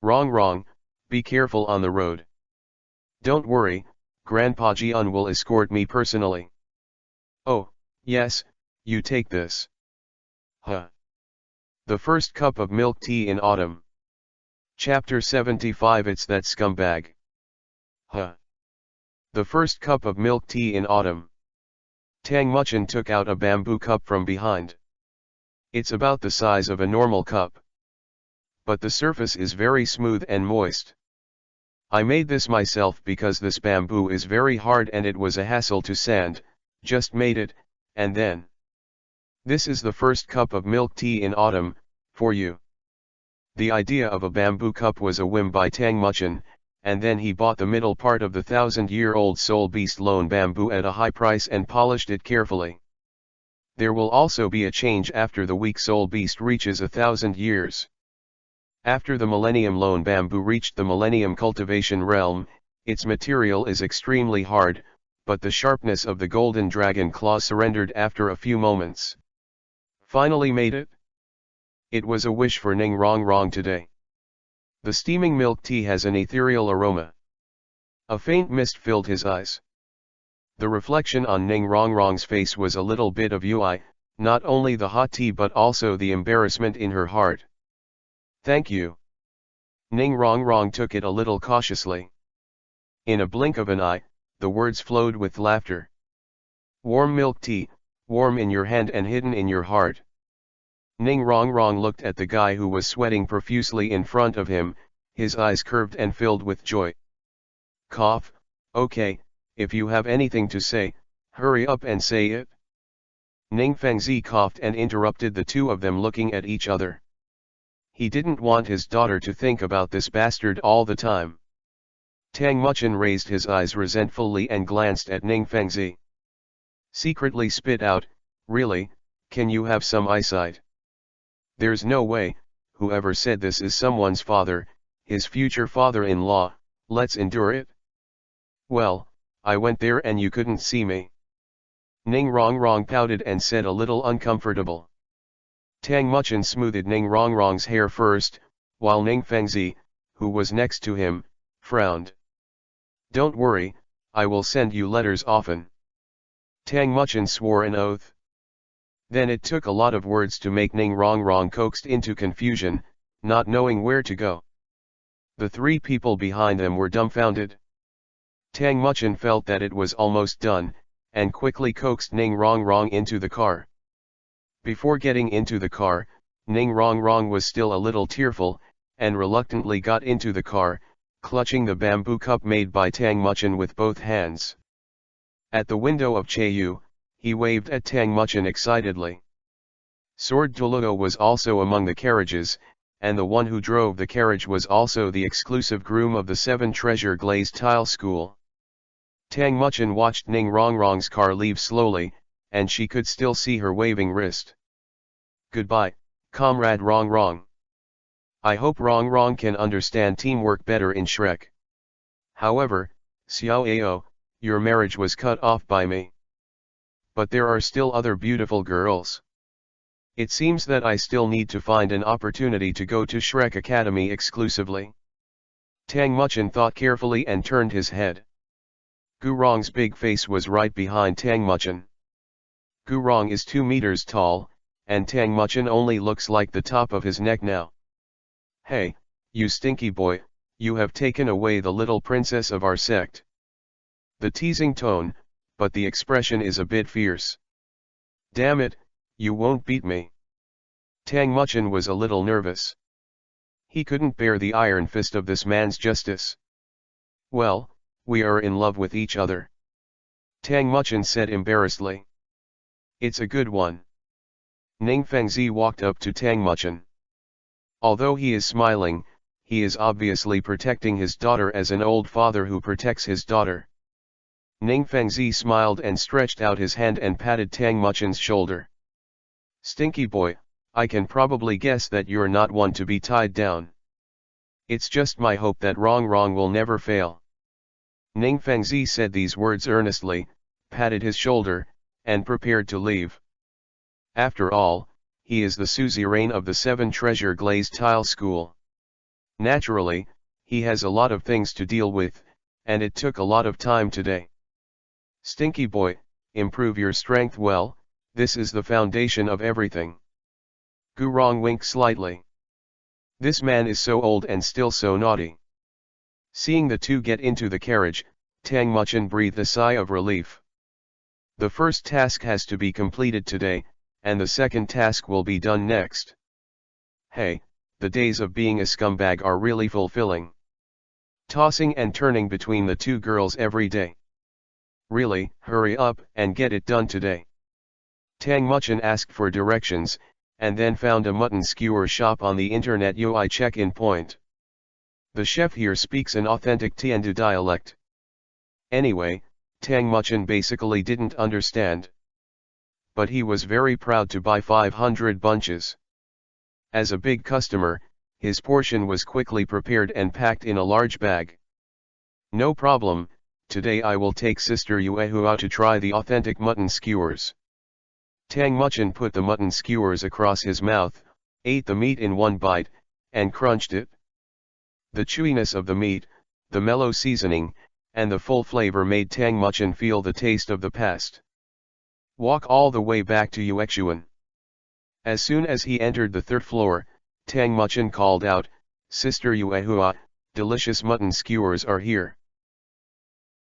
Wrong, be careful on the road. Don't worry, Grandpa Jian will escort me personally. Oh, yes, you take this. Huh. The first cup of milk tea in autumn. Chapter 75. It's that scumbag. Huh. The first cup of milk tea in autumn. Tang Muchin took out a bamboo cup from behind. It's about the size of a normal cup. But the surface is very smooth and moist. I made this myself because this bamboo is very hard and it was a hassle to sand, just made it, and then. This is the first cup of milk tea in autumn, for you. The idea of a bamboo cup was a whim by Tang Muchin, and then he bought the middle part of the 1,000-year-old Soul Beast Lone bamboo at a high price and polished it carefully. There will also be a change after the weak Soul Beast reaches 1,000 years. After the Millennium Lone bamboo reached the Millennium Cultivation realm, its material is extremely hard, but the sharpness of the Golden Dragon Claw surrendered after a few moments. Finally made it? It was a wish for Ning Rongrong today. The steaming milk tea has an ethereal aroma. A faint mist filled his eyes. The reflection on Ning Rongrong's face was a little bit of UI, not only the hot tea but also the embarrassment in her heart. Thank you. Ning Rongrong took it a little cautiously. In a blink of an eye, the words flowed with laughter. Warm milk tea, warm in your hand and hidden in your heart. Ning Rongrong looked at the guy who was sweating profusely in front of him, his eyes curved and filled with joy. Cough, okay, if you have anything to say, hurry up and say it. Ning Fengzi coughed and interrupted the two of them looking at each other. He didn't want his daughter to think about this bastard all the time. Tang Muchin raised his eyes resentfully and glanced at Ning Fengzi. Secretly spit out, really, can you have some eyesight? There's no way, whoever said this is someone's father, his future father-in-law, let's endure it. Well, I went there and you couldn't see me. Ning Rongrong pouted and said a little uncomfortable. Tang Muchen smoothed Ning Rongrong's hair first, while Ning Fengzi, who was next to him, frowned. Don't worry, I will send you letters often. Tang Muchen swore an oath. Then it took a lot of words to make Ning Rongrong coaxed into confusion, not knowing where to go. The three people behind them were dumbfounded. Tang Muchen felt that it was almost done, and quickly coaxed Ning Rongrong into the car. Before getting into the car, Ning Rongrong was still a little tearful, and reluctantly got into the car, clutching the bamboo cup made by Tang Muchen with both hands. At the window of Chayu, he waved at Tang Muchen excitedly. Sword Douluo was also among the carriages, and the one who drove the carriage was also the exclusive groom of the 7 Treasure Glazed Tile School. Tang Muchen watched Ning Rongrong's car leave slowly, and she could still see her waving wrist. Goodbye, Comrade Rongrong. I hope Rongrong can understand teamwork better in Shrek. However, Xiao Ao, your marriage was cut off by me. But there are still other beautiful girls. It seems that I still need to find an opportunity to go to Shrek Academy exclusively. Tang Muchen thought carefully and turned his head. Gurong's big face was right behind Tang Muchen. Gurong is 2 meters tall, and Tang Muchen only looks like the top of his neck now. Hey, you stinky boy, you have taken away the little princess of our sect. The teasing tone, but the expression is a bit fierce. Damn it, you won't beat me. Tang Muchen was a little nervous. He couldn't bear the iron fist of this man's justice. Well, we are in love with each other. Tang Muchen said embarrassedly. It's a good one. Ning Fengzi walked up to Tang Muchen. Although he is smiling, he is obviously protecting his daughter as an old father who protects his daughter. Ning Fengzi smiled and stretched out his hand and patted Tang Muchen's shoulder. Stinky boy, I can probably guess that you're not one to be tied down. It's just my hope that Rongrong will never fail. Ning Fengzi said these words earnestly, patted his shoulder, and prepared to leave. After all, he is the suzerain of the 7 Treasure Glazed Tile School. Naturally, he has a lot of things to deal with, and it took a lot of time today. Stinky boy, improve your strength well, this is the foundation of everything. Gurong winked slightly. This man is so old and still so naughty. Seeing the two get into the carriage, Tang Muchen breathed a sigh of relief. The first task has to be completed today, and the second task will be done next. Hey, the days of being a scumbag are really fulfilling. Tossing and turning between the two girls every day. Really, hurry up and get it done today. Tang Muchen asked for directions, and then found a mutton skewer shop on the internet UI check-in point. The chef here speaks an authentic Tiandu dialect. Anyway, Tang Muchen basically didn't understand. But he was very proud to buy 500 bunches. As a big customer, his portion was quickly prepared and packed in a large bag. No problem, today I will take Sister Yuehua to try the authentic mutton skewers. Tang Muchen put the mutton skewers across his mouth, ate the meat in one bite, and crunched it. The chewiness of the meat, the mellow seasoning, and the full flavor made Tang Muchen feel the taste of the past. Walk all the way back to Yuexuan. As soon as he entered the 3rd floor, Tang Muchen called out, Sister Yuehua, delicious mutton skewers are here.